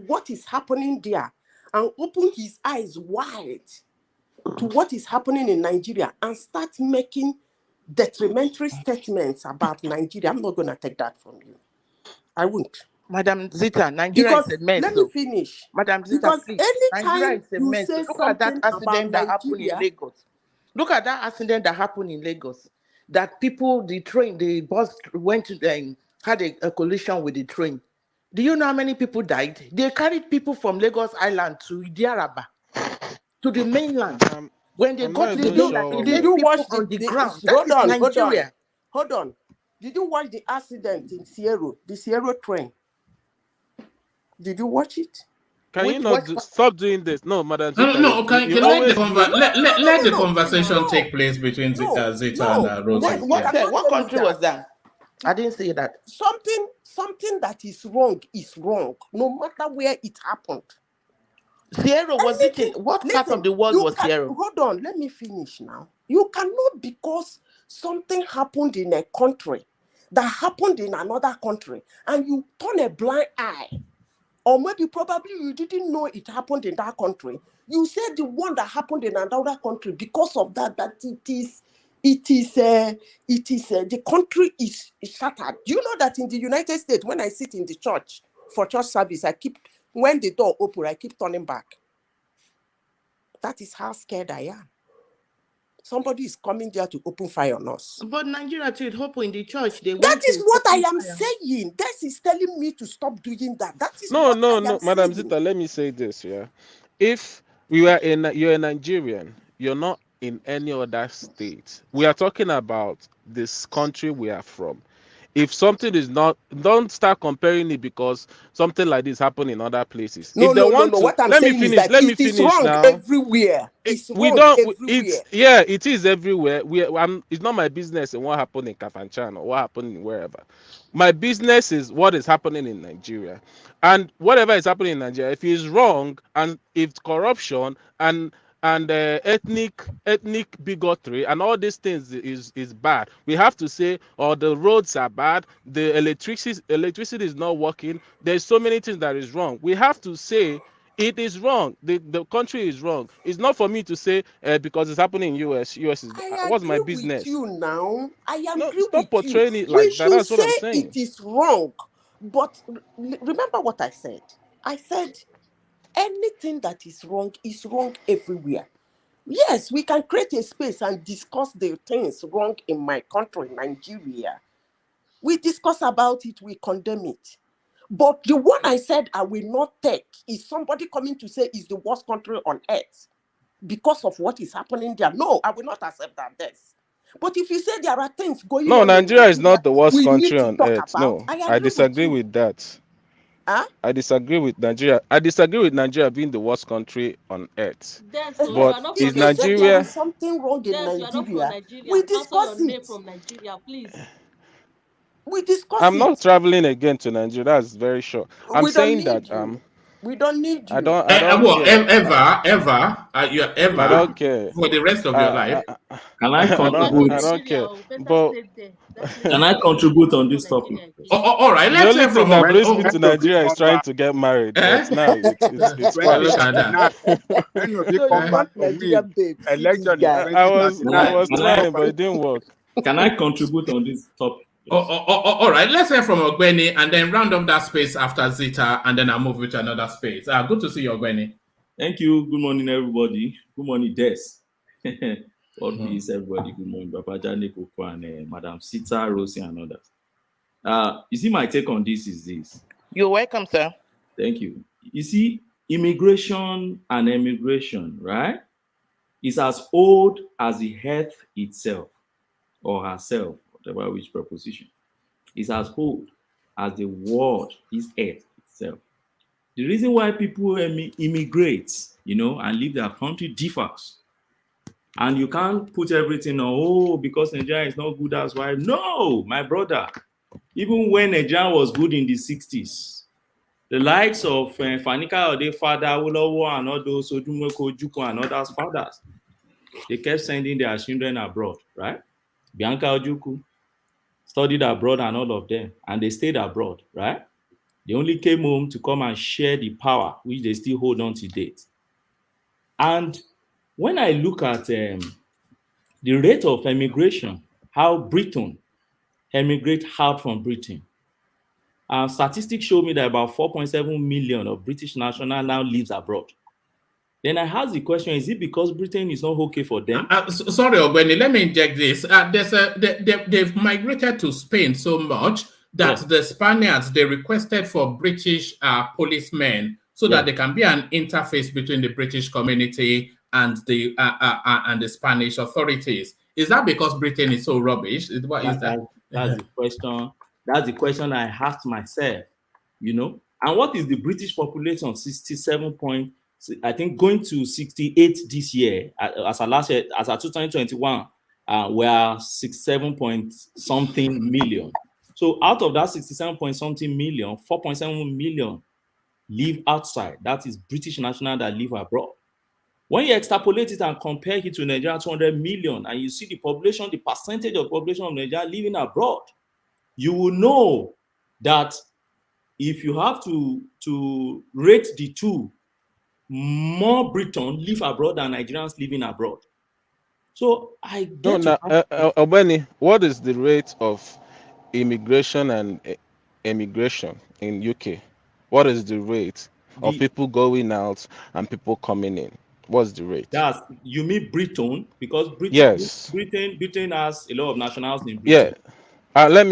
what is happening there and open his eyes wide to what is happening in Nigeria and start making detrimental statements about Nigeria, I'm not going to take that from you. I won't. Madam Zita, Nigeria is a mess. Let me finish. Madam Zita, because please. anytime Nigeria is a you mess. say Look at that something accident that happened in Lagos. Look at that accident that happened in Lagos. That people, the bus went to had a collision with the train. Do you know how many people died? They carried people from Lagos Island to Idiaraba, to the mainland. When they got to the mainland, Did you watch on the ground? That is Nigeria. Hold on. Did you watch the accident in the Sierra train? Did you watch it? Can you not stop doing this? No, Madam Zita. No. Can let the conversation take place between Zita and Rosie. What country was that? I didn't say that. Something that is wrong, no matter where it happened. Sierra was it? What part of the world was Sierra? Hold on, let me finish now. You cannot, because something happened in a country that happened in another country, and you turn a blind eye, or maybe probably you didn't know it happened in that country. You said the one that happened in another country, because of that the country is shattered. Do you know that in the United States, when I sit in the church for church service, when the door open, I keep turning back. That is how scared I am. Somebody is coming there to open fire on us. But Nigeria too, open in the church. That is what I am saying. That is telling me to stop doing that. That is no, Madam saying. Zita, let me say this, yeah. If you're a Nigerian, you're not in any other state. We are talking about this country we are from. If something is not, don't start comparing it because something like this happened in other places. No. What I'm saying is that it is wrong everywhere. It's wrong everywhere. It is everywhere. It's not my business and what happened in Kafanchan or what happened in wherever. My business is what is happening in Nigeria, and whatever is happening in Nigeria. If it's wrong and if it's corruption and ethnic bigotry and all these things is bad, we have to say, the roads are bad, the electricity is not working, there's so many things that is wrong. We have to say it is wrong. The country is wrong. It's not for me to say because it's happening in US is what's my business. With you now. I agree stop with portraying you. it like that. That's what I'm saying. It is wrong, but remember what I said. I said anything that is wrong everywhere. Yes, we can create a space and discuss the things wrong in my country, Nigeria. We discuss about it, we condemn it. But the one I said I will not take is somebody coming to say is the worst country on earth because of what is happening there. No, I will not accept that. But if you say there are things going on, Nigeria is not the worst country on earth. No, I disagree with that. I disagree with Nigeria. I disagree with Nigeria being the worst country on earth. But is Nigeria? There is something wrong in Nigeria. We discuss it. From Nigeria, please. We discuss I'm not traveling again to Nigeria. That's very sure. I'm saying that we don't need you. I don't care. Ever I don't care for the rest of your life. Can I contribute? I don't care. But can I contribute on this topic? All right. The only thing that brings me to Nigeria is trying to get married. But now it's I was trying, but it didn't work. Can I contribute on this topic? All right, let's hear from Ogbeni and then round up that space after Zita, and then I'll move to another space. Good to see you, Ogbeni. Thank you. Good morning, everybody. Good morning, Des. God peace, everybody. Good morning, Papa Janiko and Madam Zita, Rosie, and others. You see, my take on this is this. You're welcome, sir. Thank you. You see, immigration and emigration, right, is as old as the earth itself or herself, whatever which preposition, is as old as the world is earth itself. The reason why people immigrate, and leave their country differs. And you can't put everything on, because Nigeria is not good, that's why. No, my brother. Even when Nigeria was good in the 60s, the likes of Fanika Ode father, Awolowo, and all those Odumeko Ojukwu and others fathers, they kept sending their children abroad, right? Bianca Ojukwu studied abroad and all of them, and they stayed abroad, right? They only came home to come and share the power, which they still hold on to date. And when I look at the rate of emigration, how Britain emigrate out from Britain, statistics show me that about 4.7 million of British nationals now lives abroad. Then I ask the question, is it because Britain is not okay for them? Sorry, Ogbeni, let me inject this. They've migrated to Spain so much that the Spaniards, they requested for British policemen so that there can be an interface between the British community and the Spanish authorities. Is that because Britain is so rubbish? What is that? That's the question. That's the question I asked myself, And what is the British population? 67 point, I think, going to 68 this year. As of 2021, we are 67 point something million. So out of that 67 point something million, 4.7 million live outside. That is British nationals that live abroad. When you extrapolate it and compare it to Nigeria, 200 million, and you see the population, the percentage of population of Nigeria living abroad, you will know that if you have to rate the two, more Britain live abroad than Nigerians living abroad. So I get Obeni, what is the rate of immigration and emigration in UK? What is the rate of people going out and people coming in? What's the rate? You mean Britain? Because Britain, yes, Britain has a lot of nationals in Britain. Yeah. Let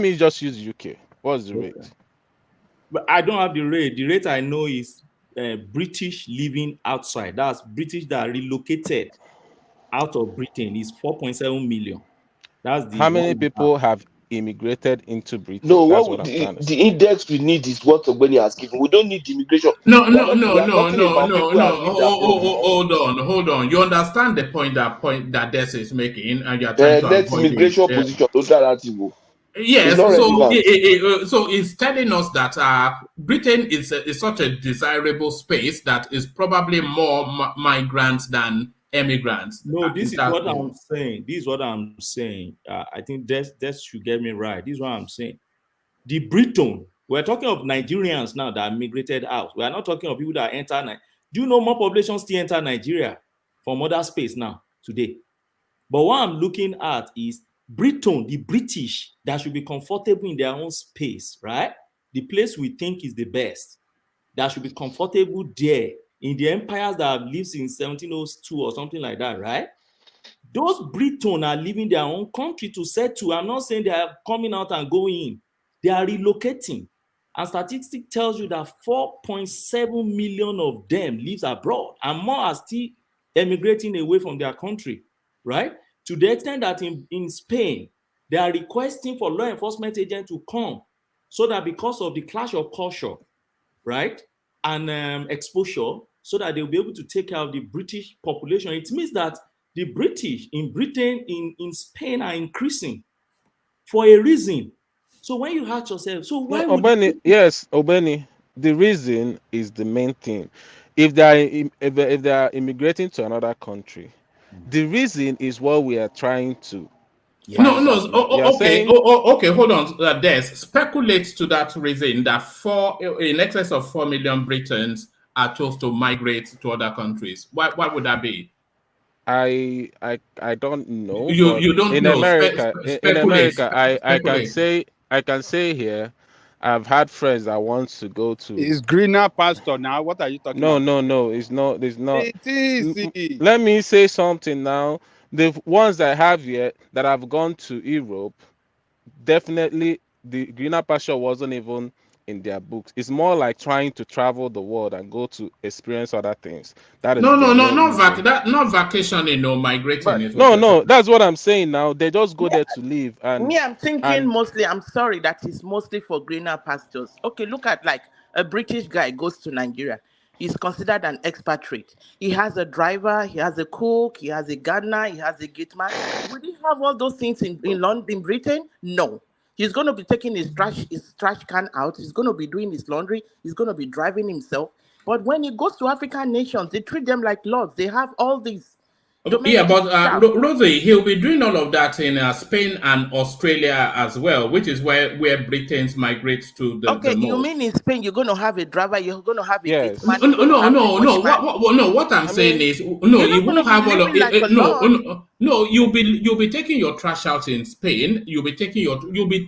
me just use UK. What's the rate? But I don't have the rate. The rate I know is British living outside. That's British that relocated out of Britain is 4.7 million. That's the how many people have immigrated into Britain? No, that's what the index we need is what Ogbeni has given. We don't need immigration. Hold on. You understand the point that Des is making, and you're trying to that's avoid immigration position. Yes, so it's telling us that Britain is such a desirable space that is probably more migrants than immigrants. No, this is what I'm saying. This is what I'm saying. I think that should get me right. This is what I'm saying. The Britain, we're talking of Nigerians now that migrated out. We are not talking of people that enter. Do you know more population still enter Nigeria from other space now today? But what I'm looking at is Britain, the British that should be comfortable in their own space, right? The place we think is the best, that should be comfortable there in the empires that have lived since 1702 or something like that, right? Those Britain are leaving their own country to settle. I'm not saying they are coming out and going in. They are relocating. And statistics tells you that 4.7 million of them lives abroad, and more are still emigrating away from their country, right? To the extent that in Spain, they are requesting for law enforcement agents to come so that because of the clash of culture, right, and exposure, so that they'll be able to take care of the British population. It means that the British in Britain, in Spain are increasing for a reason. So when you ask yourself, so why would Obeni, the reason is the main thing. If they are immigrating to another country, the reason is what we are trying to. Okay, hold on. Des, speculates to that reason that in excess of 4 million Britons are chose to migrate to other countries. Why would that be? I don't know. You don't in know. America, in America, I can say here, I've had friends that want to go to. It's greener pasture now. What are you talking about? No. It's not. It's not. It is. Let me say something now. The ones I have here that have gone to Europe, definitely the greener pasture wasn't even in their books. It's more like trying to travel the world and go to experience other things. That is No, their main reason. not vacationing or migrating But is what you're no, talking. that's what I'm saying now. They just go there to live Me, I'm thinking and mostly, I'm sorry, that is mostly for greener pastures. Okay, look at like a British guy goes to Nigeria. He's considered an expatriate. He has a driver, he has a cook, he has a gardener, he has a gate man. Would he have all those things in London, in Britain? No. He's going to be taking his trash can out. He's going to be doing his laundry. He's going to be driving himself. But when he goes to African nations, they treat them like lords. They have all these. Yeah, but Rosie, he'll be doing all of that in Spain and Australia as well, which is where Britons migrate to the Okay, you most. mean in Spain you're going to have a driver, you're going to have a yes. gateman, No. What I'm saying is, no, you won't have all of it. No, you'll be taking your trash out in Spain. You'll be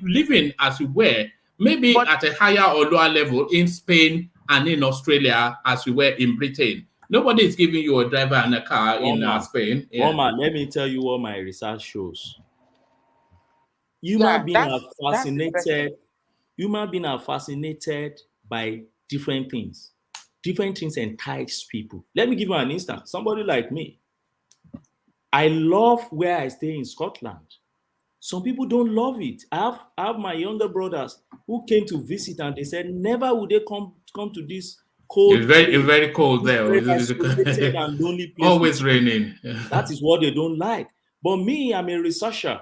living as you were, maybe at a higher or lower level in Spain and in Australia as you were in Britain. Nobody is giving you a driver and a car in Spain. Yeah. Let me tell you what my research shows. Human beings are fascinated by different things. Different things entice people. Let me give you an instance. Somebody like me, I love where I stay in Scotland. Some people don't love it. I have my younger brothers who came to visit and they said never would they come to this cold. It's very cold there. And lonely place. Always raining. That is what they don't like. But me, I'm a researcher.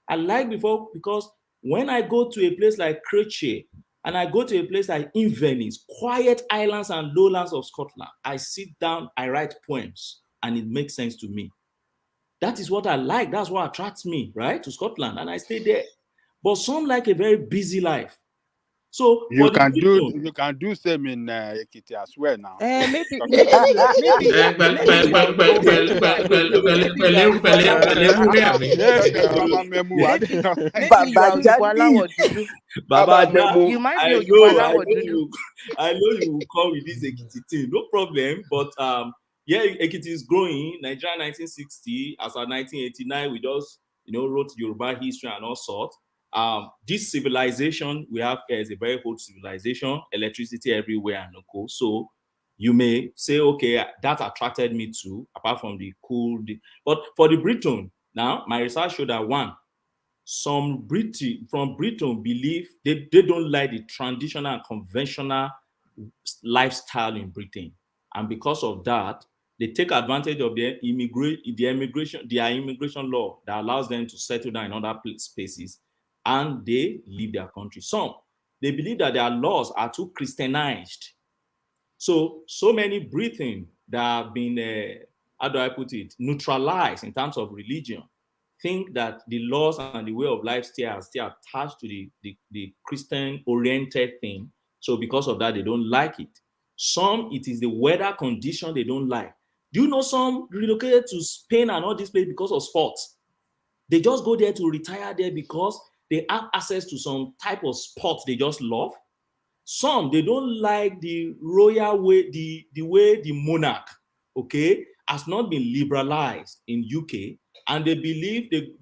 I like because when I go to a place like Creche and I go to a place like Inverness, quiet islands and lowlands of Scotland, I sit down, I write poems, and it makes sense to me. That is what I like. That's what attracts me, right, to Scotland, and I stay there. But some like a very busy life. So you can do same in Ekiti as well now. I know you will come with this Ekiti thing, no problem. But yeah, Ekiti is growing. Nigeria 1960, as of 1989, we just wrote Yoruba history and all sorts. This civilization we have here is a very old civilization, electricity everywhere and no. So you may say, okay, that attracted me too, apart from the cool. But for the Briton, now my research showed that some from Britain believe they don't like the traditional and conventional lifestyle in Britain. And because of that, they take advantage of their immigration law that allows them to settle down in other spaces, and they leave their country. Some, they believe that their laws are too Christianized. So many Britons that have been, how do I put it, neutralized in terms of religion, think that the laws and the way of life still attached to the Christian-oriented thing. So because of that, they don't like it. Some, it is the weather condition they don't like. Do you know some relocated to Spain and all this place because of sports? They just go there to retire there because they have access to some type of sport they just love. Some, they don't like the royal way, the way the monarch, okay, has not been liberalized in UK, and they believe they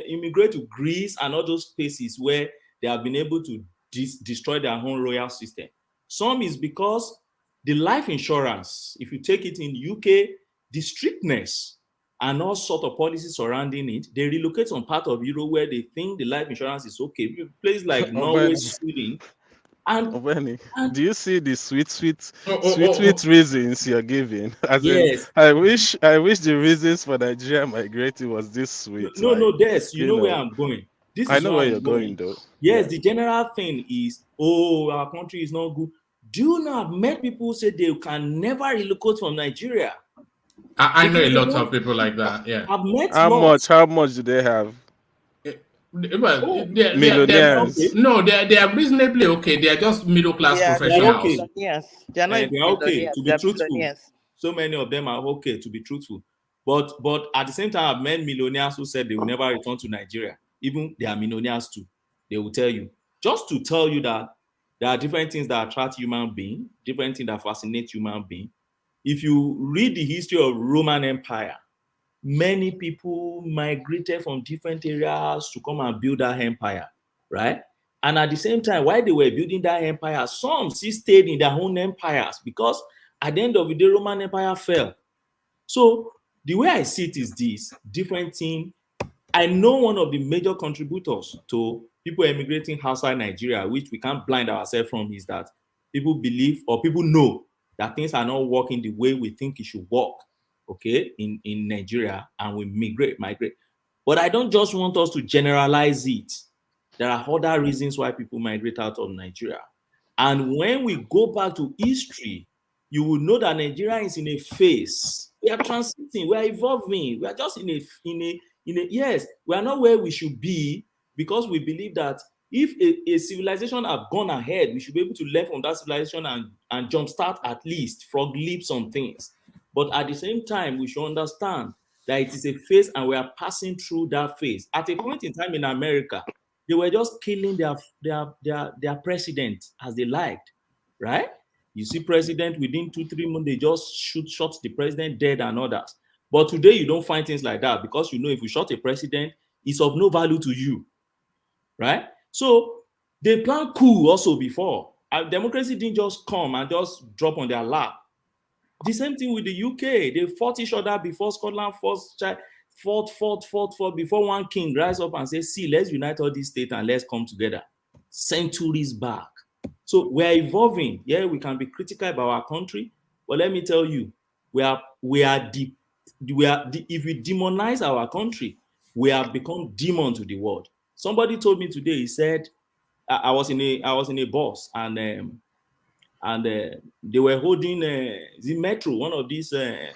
immigrate to Greece and all those places where they have been able to destroy their own royal system. Some is because the life insurance, if you take it in UK, the strictness and all sort of policies surrounding it, they relocate some part of Europe where they think the life insurance is okay. Places like Norway, Sweden. Do you see the sweet reasons you're giving? Yes. I wish the reasons for Nigeria migrating was this sweet. No, Des, you know where I'm going. I know where you're going though. Yes, the general thing is, our country is not good. Do you know, I've met people who say they can never relocate from Nigeria. I know a lot of people like that. Yeah. I've met How much do they have? Well, millionaires. They are reasonably okay. They are just middle class professionals. They're not okay to be truthful. So many of them are okay to be truthful, but at the same time, I've met millionaires who said they will never return to Nigeria. Even they are millionaires too. They will tell you, just to tell you that there are different things that attract human beings, different things that fascinate human beings. If you read the history of Roman Empire, many people migrated from different areas to come and build that empire, right? And at the same time, while they were building that empire, some still stayed in their own empires because at the end of the day, Roman Empire fell. So the way I see it is this different thing. I know one of the major contributors to people emigrating outside Nigeria, which we can't blind ourselves from, is that people believe or people know that things are not working the way we think it should work, okay, in Nigeria, and we migrate. But I don't just want us to generalize it. There are other reasons why people migrate out of Nigeria. And when we go back to history, you will know that Nigeria is in a phase. We are transiting, we are evolving. We are just in a yes, we are not where we should be because we believe that if a civilization have gone ahead, we should be able to learn from that civilization and jumpstart at least, frog leaps on things. But at the same time, we should understand that it is a phase and we are passing through that phase. At a point in time in America, they were just killing their president as they liked, right? You see president within 2-3 months, they just shot the president dead and others. But today, you don't find things like that because you know if you shot a president, it's of no value to you, right? So they planned coup also before. Democracy didn't just come and just drop on their lap. The same thing with the UK. They fought each other before Scotland fought before one king rise up and say, see, let's unite all these states and let's come together. Centuries back. So we're evolving. Yeah, we can be critical about our country, but let me tell you, if we demonize our country, we have become demon to the world. Somebody told me today, he said, I was in a bus and they were holding the Metro, one of these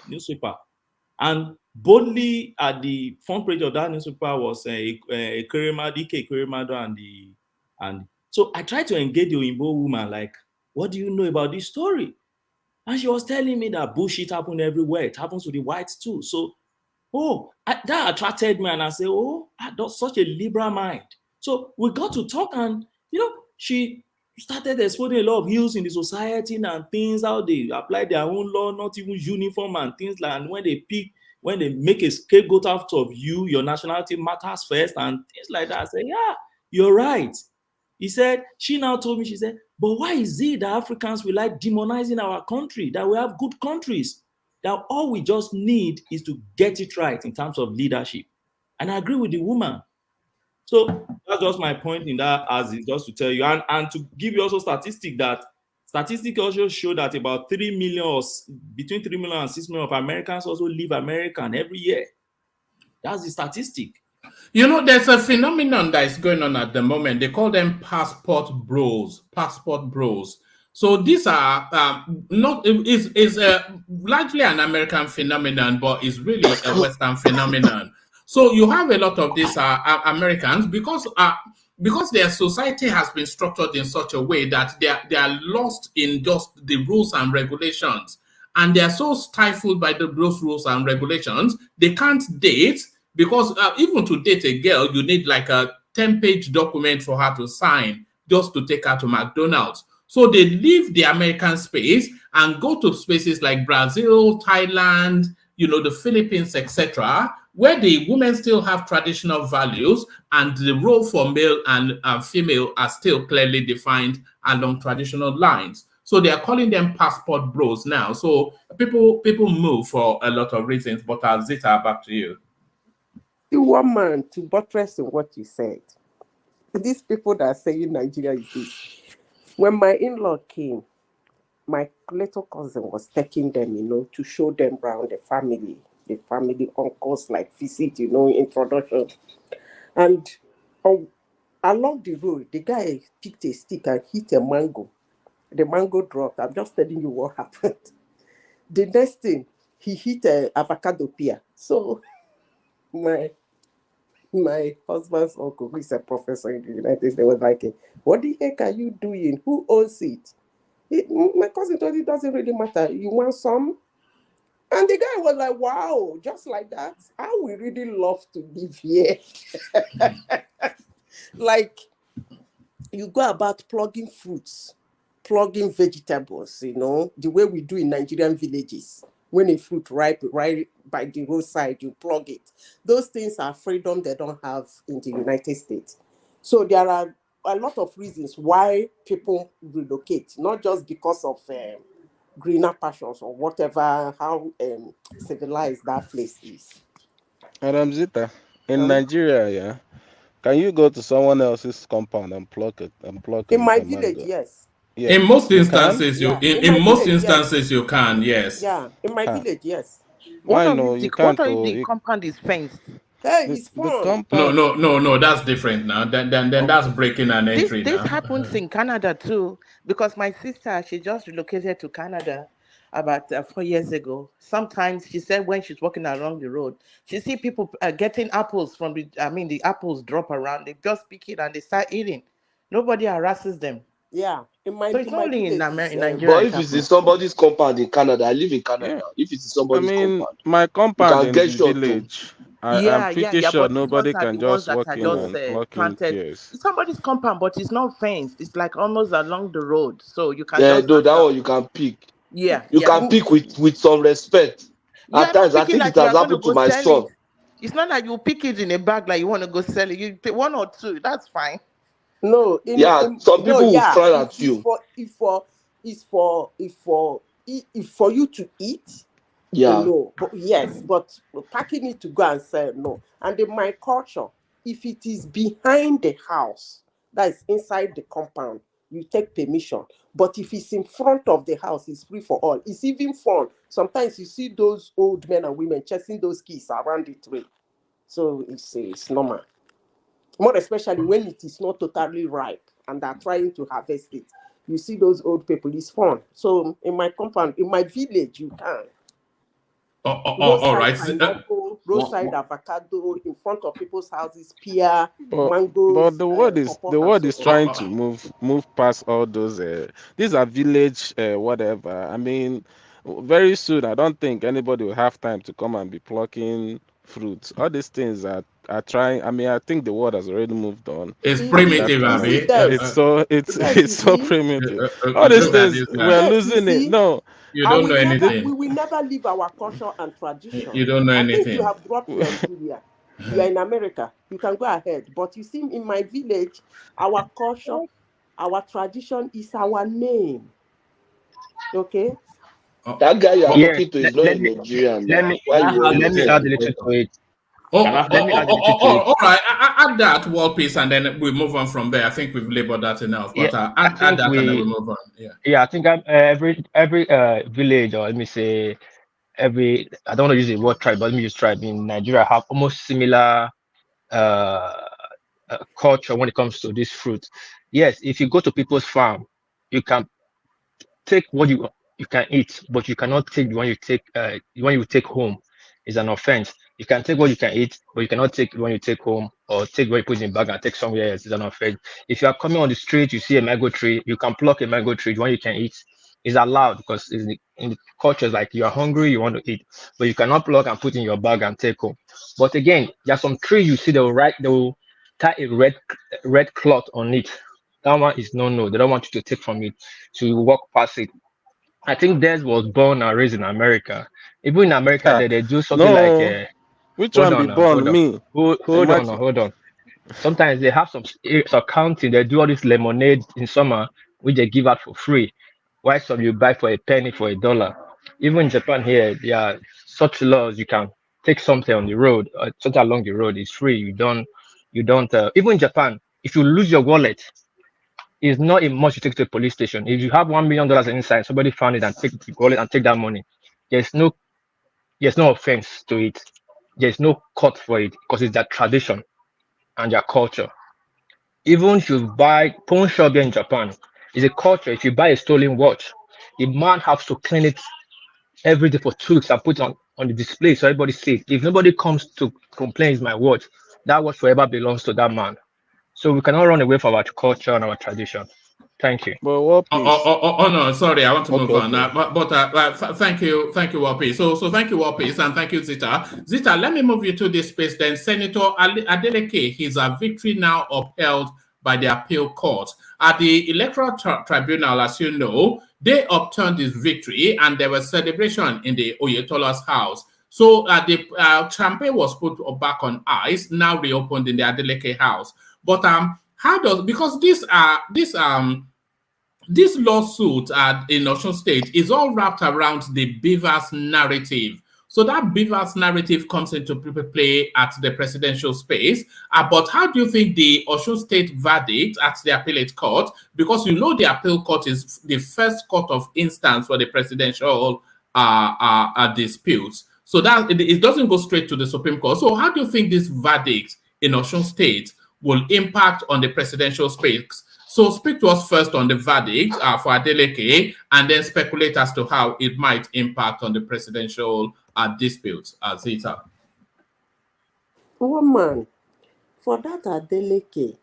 newspaper, and boldly at the front page of that newspaper was DK Ekweremadu and so I tried to engage the Oyinbo woman, like, what do you know about this story? And she was telling me that bullshit happened everywhere. It happens to the whites too. So, that attracted me, and I said, that's such a liberal mind. So we got to talk, and she started exposing a lot of ills in the society and things, how they apply their own law, not even uniform and things like. And when they make a scapegoat out of you, your nationality matters first and things like that. I said, yeah, you're right. She now told me, she said, but why is it that Africans we like demonizing our country, that we have good countries, that all we just need is to get it right in terms of leadership? And I agree with the woman. So that's just my point in that, as is just to tell you, and to give you also statistics also show that about 3 million or between 3 million and 6 million of Americans also leave America every year. That's the statistic. There's a phenomenon that is going on at the moment. They call them passport bros. So these are largely an American phenomenon, but it's really a Western phenomenon. So you have a lot of these Americans because their society has been structured in such a way that they are lost in just the rules and regulations, and they are so stifled by those rules and regulations they can't date. Because even to date a girl, you need like a 10-page document for her to sign just to take her to McDonald's. So they leave the American space and go to spaces like Brazil, Thailand, the Philippines, etc., where the women still have traditional values and the role for male and female are still clearly defined along traditional lines. So they are calling them passport bros now. So people move for a lot of reasons. But Zita, back to you. To one man, to buttress in what you said, these people that are saying Nigeria is this. When my in-law came, my little cousin was taking them, to show them around the family uncles, like visit, introduction. And along the road, the guy picked a stick and hit a mango. The mango dropped. I'm just telling you what happened. The next thing, he hit an avocado pear. So my husband's uncle, who is a professor in the United States, was like, what the heck are you doing? Who owns it? My cousin told me it doesn't really matter. You want some? And the guy was like, wow, just like that. I would really love to live here. Like, you go about plugging fruits, plugging vegetables, the way we do in Nigerian villages. When a fruit ripe right by the roadside, you plug it. Those things are freedom they don't have in the United States. So there are a lot of reasons why people relocate, not just because of greener passions or whatever, how civilized that place is. Madam Zita, in Nigeria, yeah, can you go to someone else's compound and pluck it and pluck In my a village, mango? yes. Yeah. In most You can? instances, Yeah. in most instances you can, yes. Yeah, in my village, yes. What I of know if you the, what can't. of if the compound is fenced? Hey, The, it's the fun. compound. No, that's different now. Then that's breaking an entry This now. happens in Canada too, because my sister, she just relocated to Canada about 4 years ago. Sometimes she said when she's walking along the road, she see people getting apples from the apples drop around. They just pick it and they start eating. Nobody harasses them. Yeah, So it's not only in Nigeria. But if it's in somebody's compound in Canada, I live in Canada. Yeah. If it's in somebody's compound, my you compound can in get the shot too. village, I'm pretty sure But these ones nobody are can the ones just that walk are in just and pluck in planted. pears. It's somebody's compound, but it's not fenced. It's like almost along the road, so you can Yeah, just though that one you can pick. Yeah, You yeah. can pick with some respect. Yeah, At not times, I picking think it like you has are going to happened to go my sell son. it. It's not like you pick it in a bag like you want to go sell it. You take one or two. That's fine. No, Some people will frown at you. It's for you to eat. Yeah. No, but yes, but packing it to go and sell, no. And in my culture, if it is behind the house, that is inside the compound, you take permission. But if it's in front of the house, it's free for all. It's even fun. Sometimes you see those old men and women chasing those kids around the tree. So it's normal. More especially when it is not totally ripe and they're trying to harvest it. You see those old people, it's fun. So in my compound, in my village, you can. All right. Pineapple, roadside avocado, in front of people's houses, pear, But mangoes, the word is trying to move past all those. These are village whatever. I mean, very soon I don't think anybody will have time to come and be plucking fruits. All these things are trying. I mean, I think the world has already moved on. It's primitive, Abby. It's so primitive. All these things we're losing it. No, you don't know anything. We will never leave our culture and tradition. You don't know anything. I think you have dropped Nigeria. You are in America. You can go ahead. But you see, in my village, our culture, our tradition is our name. Okay? That guy you are talking to is not let a me Nigerian. add a little to it. All right. Add that wall piece and then we move on from there. I think we've labored that enough. But add that and then we move on. Yeah, I think every village, or let me say I don't want to use the word tribe, but let me use tribe in Nigeria have almost similar culture when it comes to this fruit. Yes, if you go to people's farm, you can take what you can eat, but you cannot take the one you take home. Is an offense. You can take what you can eat, but you cannot take the one you take home, or take what you put in a bag and take somewhere else. Is an offense. If you are coming on the street, you see a mango tree, you can pluck a mango tree. The one you can eat is allowed, because in the culture, like you are hungry, you want to eat, but you cannot pluck and put in your bag and take home. But again, there are some trees you see they will tie a red cloth on it. That one is no. They don't want you to take from it, so you walk past it. I think theirs was born and raised in America. Even in America, they do something like which one be born? Me. Hold on. Sometimes they have some county, they do all this lemonade in summer, which they give out for free. Why some you buy for a penny, for $1. Even in Japan here, there are such laws. You can take something on the road, something along the road is free. You don't. Even in Japan, if you lose your wallet, it's not a must you take to the police station. If you have $1 million inside, somebody found it and take the wallet and take that money, there's no offense to it. There's no court for it, because it's their tradition and their culture. Even if you buy pawn shop here in Japan, it's a culture. If you buy a stolen watch, the man has to clean it every day for 2 weeks and put it on the display so everybody sees. If nobody comes to complain it's my watch, that watch forever belongs to that man. So we cannot run away from our culture and our tradition. Thank you. But what no, sorry, I want to move on. Thank you, Wapi. So thank you, Wapi, and thank you, Zita. Zita, let me move you to this space. Then Senator Adeleke, his victory now upheld by the appeal court at the Electoral Tribunal. As you know, they upturned this victory, and there was celebration in the Oyetola's house. So the champagne was put back on ice, now reopened in the Adeleke house. But how does, because this lawsuit in Osun State is all wrapped around the BUHARI narrative. So that BUHARI narrative comes into play at the presidential space. But how do you think the Osun State verdict at the appellate court, because you know the appeal court is the first court of instance for the presidential disputes. So that it doesn't go straight to the Supreme Court. So how do you think this verdict in Osun State will impact on the presidential space? So speak to us first on the verdict for Adeleke, and then speculate as to how it might impact on the presidential disputes. Zita. Woman, for that Adeleke,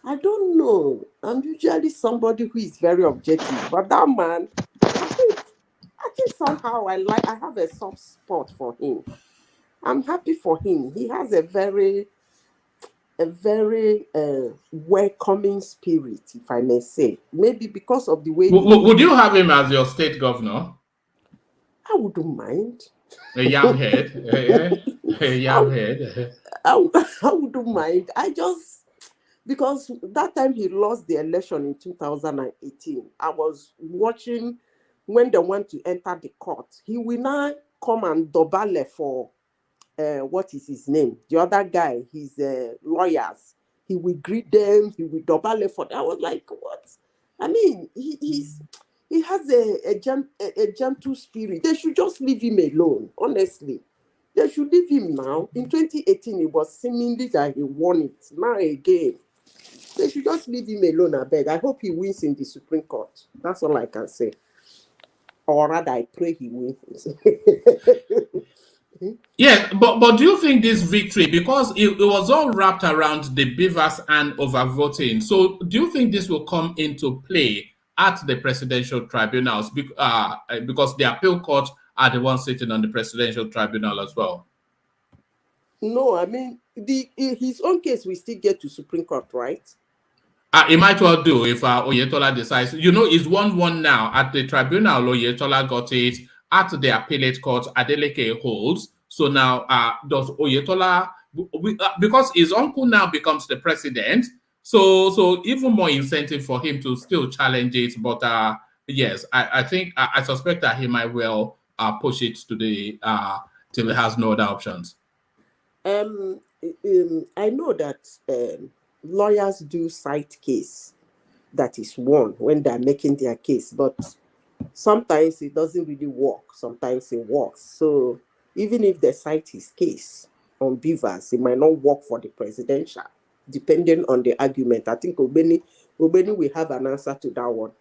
I don't know. I'm usually somebody who is very objective, but that man, I think somehow I have a soft spot for him. I'm happy for him. He has a very welcoming spirit, if I may say. Maybe because of the way. Would you have him as your state governor? I wouldn't mind. A young head. A young head. I wouldn't mind. Because that time he lost the election in 2018, I was watching when they want to enter the court. He will now come and dobale for what is his name? The other guy, his lawyers. He will greet them, he will dobale for them. I was like, what? I mean, he has a gentle spirit. They should just leave him alone, honestly. They should leave him now. In 2018, it was seemingly that he won it. Now again, they should just leave him alone, I beg. I hope he wins in the Supreme Court. That's all I can say. Or rather, I pray he wins. Yeah, but do you think this victory, because it was all wrapped around the BUHARI and overvoting, so do you think this will come into play at the presidential tribunals, because the appeal court are the ones sitting on the presidential tribunal as well? No, I mean, his own case will still get to Supreme Court, right? It might well do if Oyetola decides. You know, it's 1-1 now. At the tribunal, Oyetola got it. At the appellate court, Adeleke holds. So now, does Oyetola, because his uncle now becomes the president, so even more incentive for him to still challenge it. But yes, I think I suspect that he might well push it to the till he has no other options. I know that lawyers do cite case that is won when they're making their case, but sometimes it doesn't really work. Sometimes it works. So even if they cite his case on BUHARI, it might not work for the presidential, depending on the argument. I think Obeni will have an answer to that one.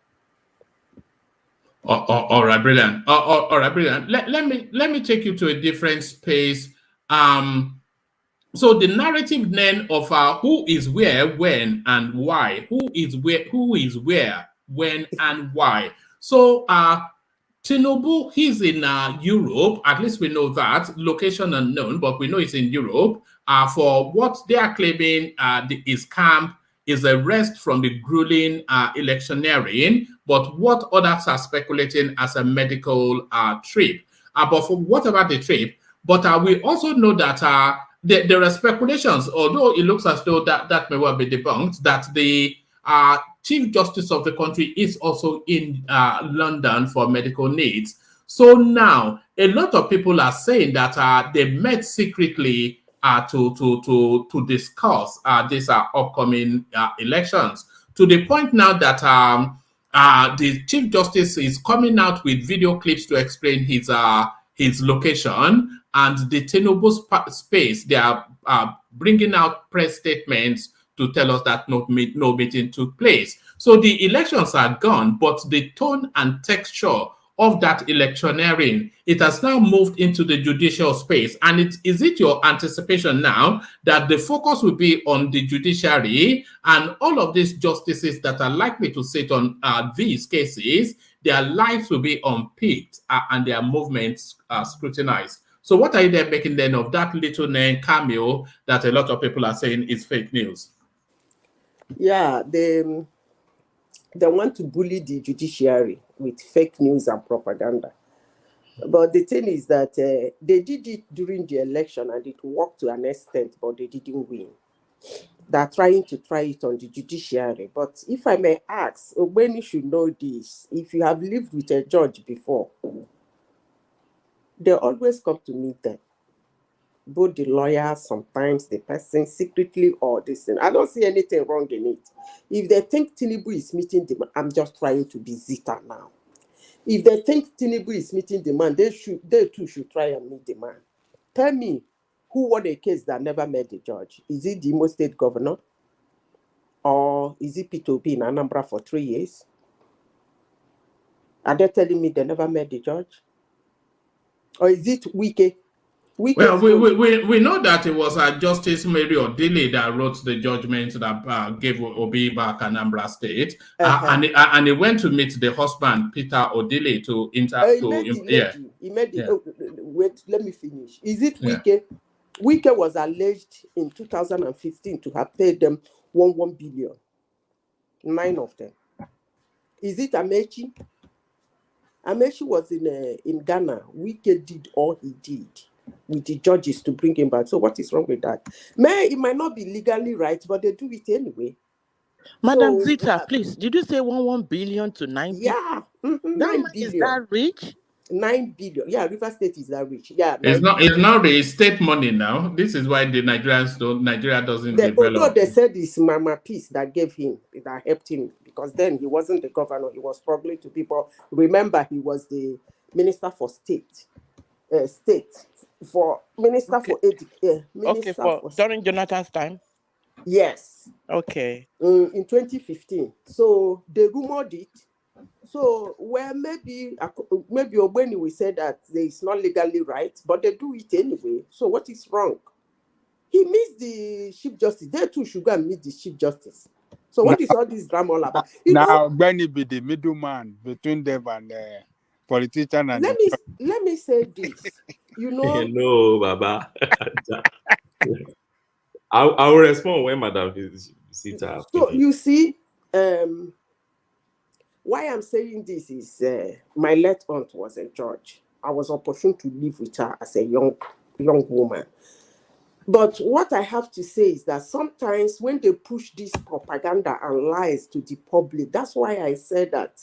All right, brilliant. All right, brilliant. Let me take you to a different space. So the narrative then of who is where, when, and why. Who is where, when, and why. So Tinubu, he's in Europe. At least we know that. Location unknown, but we know it's in Europe. For what they are claiming his camp is a rest from the grueling electioneering, but what others are speculating as a medical trip. But for whatever the trip, but we also know that there are speculations, although it looks as though that may well be debunked, that the Chief Justice of the country is also in London for medical needs. So now, a lot of people are saying that they met secretly to discuss these upcoming elections, to the point now that the Chief Justice is coming out with video clips to explain his location, and the Tinubu space, they are bringing out press statements to tell us that no meeting took place. So the elections are gone, but the tone and texture of that electioneering, it has now moved into the judicial space. And is it your anticipation now that the focus will be on the judiciary and all of these justices that are likely to sit on these cases, their lives will be unpicked and their movements scrutinized? So what are you then making then of that little name cameo that a lot of people are saying is fake news? Yeah, they want to bully the judiciary with fake news and propaganda. But the thing is that they did it during the election and it worked to an extent, but they didn't win. They're trying to try it on the judiciary. But if I may ask, when you should know this, if you have lived with a judge before, they always come to meet them. Both the lawyer, sometimes the person secretly or this thing. I don't see anything wrong in it. If they think Tinubu is meeting the man, I'm just trying to be Zita now. If they think Tinubu is meeting the man, they too should try and meet the man. Tell me, who won a case that never met the judge? Is it the Imo State governor? Or is it PITOBI in Anambra for 3 years? Are they telling me they never met the judge? Or is it Wike? Well, we know that it was Justice Mary Odile that wrote the judgment that gave Obi back Anambra State, and he went to meet the husband Peter Odile to wait, let me finish. Is it Wike? Yeah. Wike was alleged in 2015 to have paid them 1 billion. 9 of them. Is it Amechi? Amechi was in Ghana. Wike did all he did with the judges to bring him back. So what is wrong with that? It might not be legally right, but they do it anyway. Madam Zita, please, did you say 1 billion to 9 billion? Yeah. That man is that rich? 9 billion. Yeah, River State is that rich. Yeah. It's not the state money now. This is why the Nigeria doesn't develop. Although they said it's Mama Peace that gave him, that helped him, because then he wasn't the governor, he was probably to people. Remember, he was the minister for during Jonathan's time? Yes. Okay. In 2015. So they rumored it. So maybe Obeni will say that it's not legally right, but they do it anyway. So what is wrong? He meets the Chief Justice. They too should go and meet the Chief Justice. So what is all this drama all about? Benny be the middleman between them and politician and let me say this. Hello, Baba. I will respond when Madam Zita. So you see, why I'm saying this is my late aunt was a judge. I was opportune to live with her as a young woman. But what I have to say is that sometimes when they push this propaganda and lies to the public, that's why I said that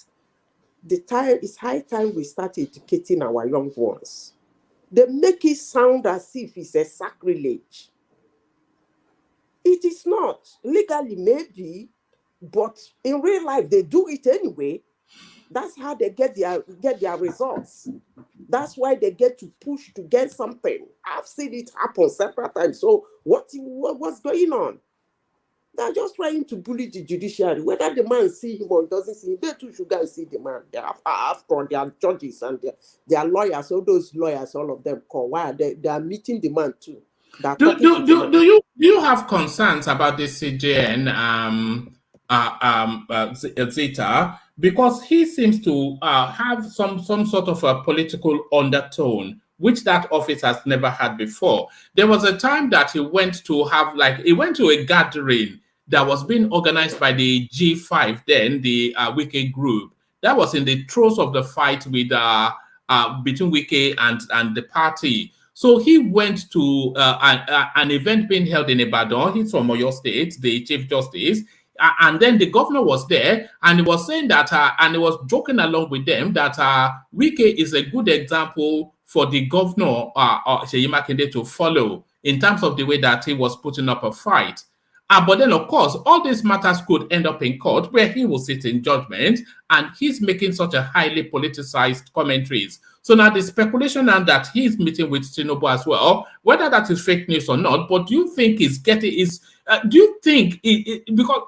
it's high time we start educating our young ones. They make it sound as if it's a sacrilege. It is not. Legally, maybe, but in real life, they do it anyway. That's how they get their results. That's why they get to push to get something. I've seen it happen several times. So what's going on? They're just trying to bully the judiciary. Whether the man see him or doesn't see him, they too should go and see the man. After their judges and their lawyers, all those lawyers, all of them call. Why they are meeting the man too? Do you have concerns about this CJN Zeta? Because he seems to have some sort of a political undertone, which that office has never had before. There was a time that he went to a gathering that was being organized by the G5, then the Wike group. That was in the throes of the fight with between Wike and the party. So he went to an event being held in Ibadan. He's from Oyo State, the Chief Justice. And then the governor was there, and he was saying that, and he was joking along with them that Wike is a good example for the governor, Seyi Makinde, to follow in terms of the way that he was putting up a fight. But then, of course, all these matters could end up in court where he will sit in judgment, and he's making such a highly politicized commentaries. So now the speculation and that he's meeting with Tinubu as well, whether that is fake news or not, but do you think do you think, because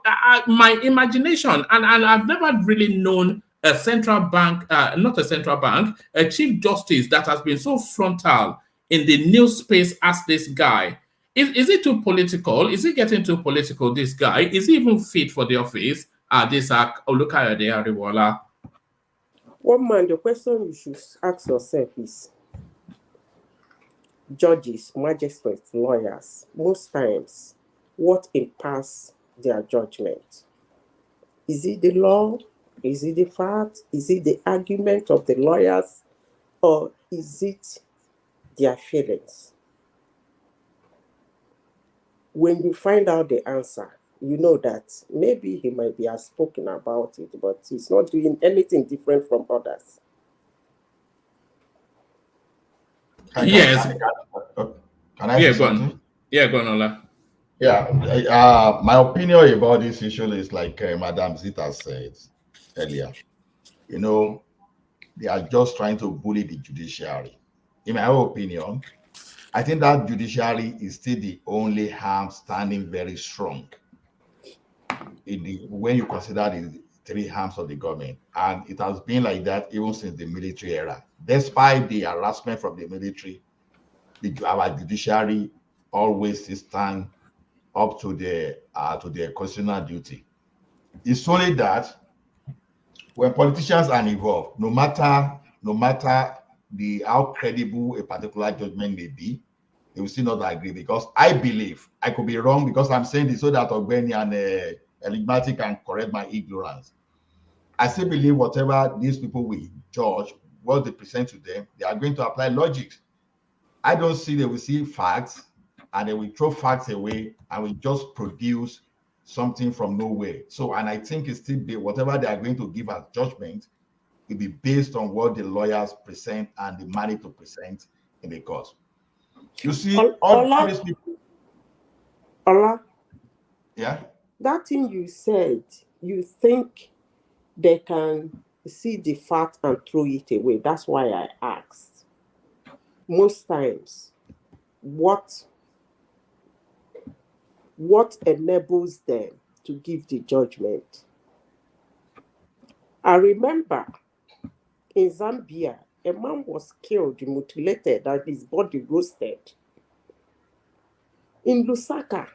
my imagination, and I've never really known a central bank, a chief justice that has been so frontal in the news space as this guy. Is it too political? Is he getting too political, this guy? Is he even fit for the office? This Olukayode Ariwola. One man, the question you should ask yourself is, judges, magistrates, lawyers, most times, what impacts their judgment? Is it the law? Is it the fact? Is it the argument of the lawyers? Or is it their feelings? when you find out the answer, you know that maybe he might be outspoken about it, but he's not doing anything different from others. Yes. Can I say something? Go on, Ola. Yeah, my opinion about this issue is like Madam Zita said earlier. You know, they are just trying to bully the judiciary. In my own opinion, I think that judiciary is still the only arm standing very strong when you consider the three arms of the government. And it has been like that even since the military era. Despite the harassment from the military, our judiciary always stand up to their constitutional duty. It's only that when politicians are involved, no matter how credible a particular judgment may be, they will still not agree, because I believe, I could be wrong because I'm saying this so that Ogbeni and Enigmatic can correct my ignorance. I still believe whatever these people will judge, what they present to them, they are going to apply logic. I don't see they will see facts and they will throw facts away and will just produce something from nowhere. So, and I think it's still whatever they are going to give as judgment will be based on what the lawyers present and the money to present in the court. You see, all these people. Ola, yeah, that thing you said, you think they can see the fact and throw it away. That's why I asked. Most times, what enables them to give the judgment? I remember in Zambia, a man was killed, mutilated, and his body roasted. In Lusaka,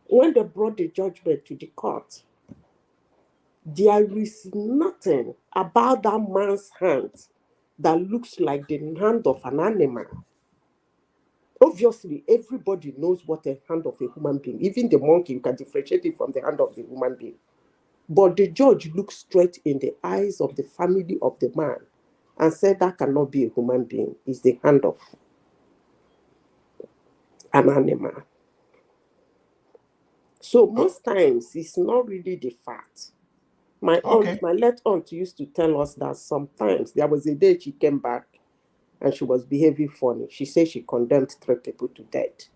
when they brought the judgment to the court, there is nothing about that man's hand that looks like the hand of an animal. Obviously, everybody knows what a hand of a human being, even the monkey, you can differentiate it from the hand of the human being. But the judge looked straight in the eyes of the family of the man and said that cannot be a human being. It's the hand of an animal. So most times, it's not really the fact. My late aunt used to tell us that sometimes there was a day she came back and she was behaving funny. She said she condemned 3 people to death.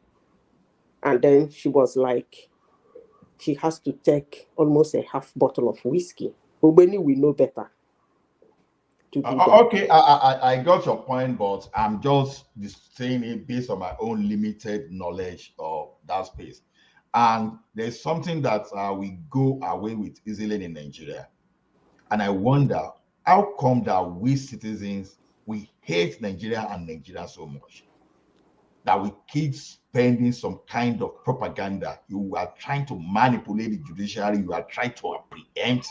And then she was like, she has to take almost a half bottle of whiskey. But when we know better. Okay, I got your point, but I'm just saying it based on my own limited knowledge of that space. And there's something that we go away with easily in Nigeria. And I wonder, how come that we citizens, we hate Nigeria and Nigeria so much that we keep spending some kind of propaganda? You are trying to manipulate the judiciary. You are trying to preempt,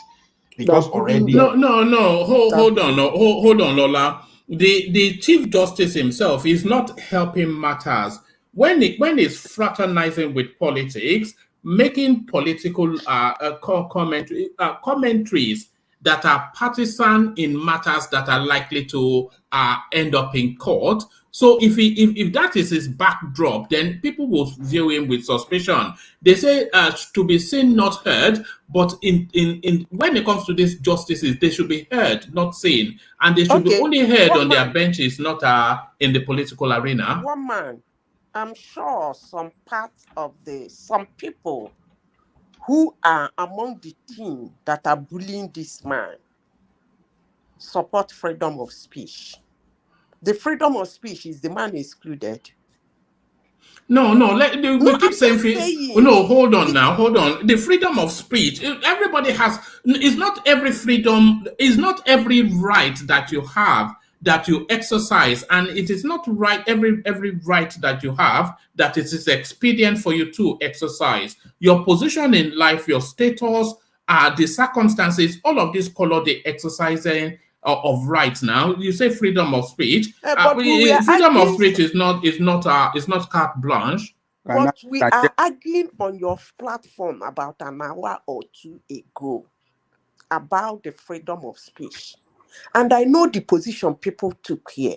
because already. No. Hold on, Lola. The Chief Justice himself is not helping matters when he's fraternizing with politics, making political commentaries that are partisan in matters that are likely to end up in court. So if that is his backdrop, then people will view him with suspicion. They say to be seen, not heard. But in when it comes to these justices, they should be heard, not seen, and they should be only heard on their benches, not in the political arena. One man, I'm sure some people who are among the team that are bullying this man support freedom of speech. The freedom of speech is the man excluded. No. We keep saying. No, hold on. The freedom of speech. Everybody has. It's not every freedom. It's not every right that you have that you exercise, and it is not right every right that you have that it is expedient for you to exercise. Your position in life, your status, the circumstances, all of this color the exercising of rights. Now you say freedom of speech. Freedom of speech is not carte blanche. But we are arguing on your platform about an hour or two ago about the freedom of speech. And I know the position people took here.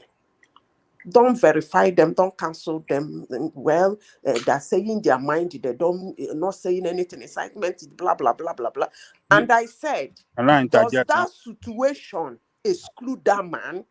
Don't verify them, don't cancel them. Well, they're saying their mind, they don't not saying anything, incitement, blah blah blah blah blah. And I said, does that situation exclude that man?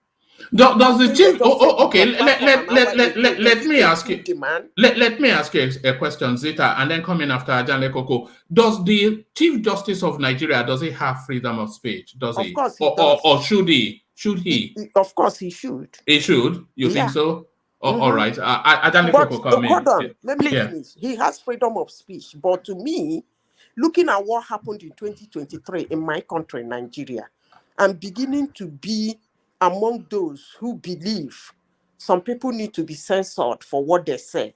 Does the chief? Okay. Let me ask you. The man? Let me ask you a question, Zita, and then come in after Adeleke. Does the Chief Justice of Nigeria, does he have freedom of speech? Does he? Of course he does. Or should he? Should he? Of course he should. He should. You think so? All right. But hold on, let me Yeah. finish. He has freedom of speech, but to me, looking at what happened in 2023 in my country, Nigeria, I'm beginning to be among those who believe some people need to be censored for what they say.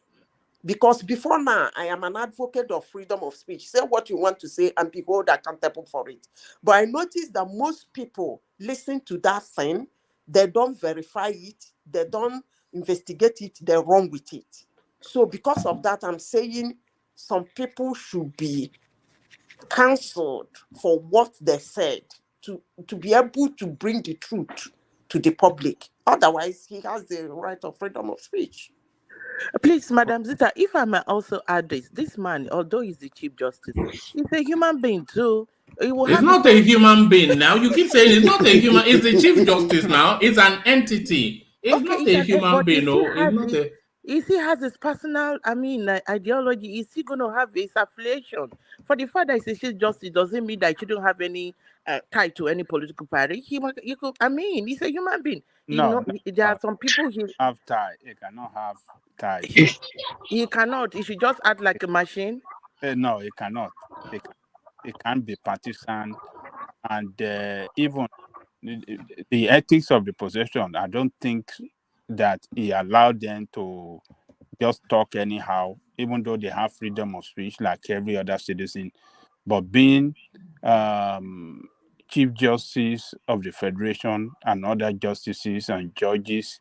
Because before now, I am an advocate of freedom of speech. Say what you want to say and be held accountable for it. But I noticed that most people listen to that thing, they don't verify it, they don't investigate it, they run with it. So because of that, I'm saying some people should be cancelled for what they said to be able to bring the truth to the public. Otherwise, he has the right of freedom of speech. Please, Madam Zita, if I may also add this man, although he's the Chief Justice, he's a human being too. It's not a human being now. You keep saying it's not a human. It's the Chief Justice now. It's an entity. It's not a human being. No, it's not a. If he has his personal, ideology, is he going to have his affiliation? For the fact that he's a Chief Justice doesn't mean that he shouldn't have any tie to any political party. He's a human being. There are some people he have tie. He cannot have tie. He cannot. He should just act like a machine. No, he cannot. It can't be partisan, and even the ethics of the possession. I don't think that he allowed them to just talk anyhow, even though they have freedom of speech like every other citizen. But being Chief Justice of the Federation and other justices and judges,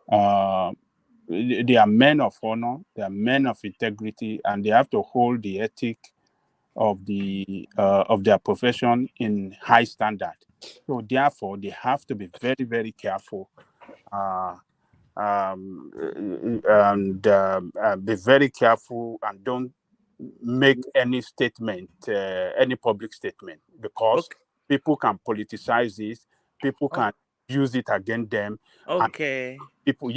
they are men of honor, they are men of integrity, and they have to hold the ethic of their profession in high standard. So therefore, they have to be very, very careful and be very careful and don't make any statement, any public statement, because people can politicize this, people can use it against them. Okay. People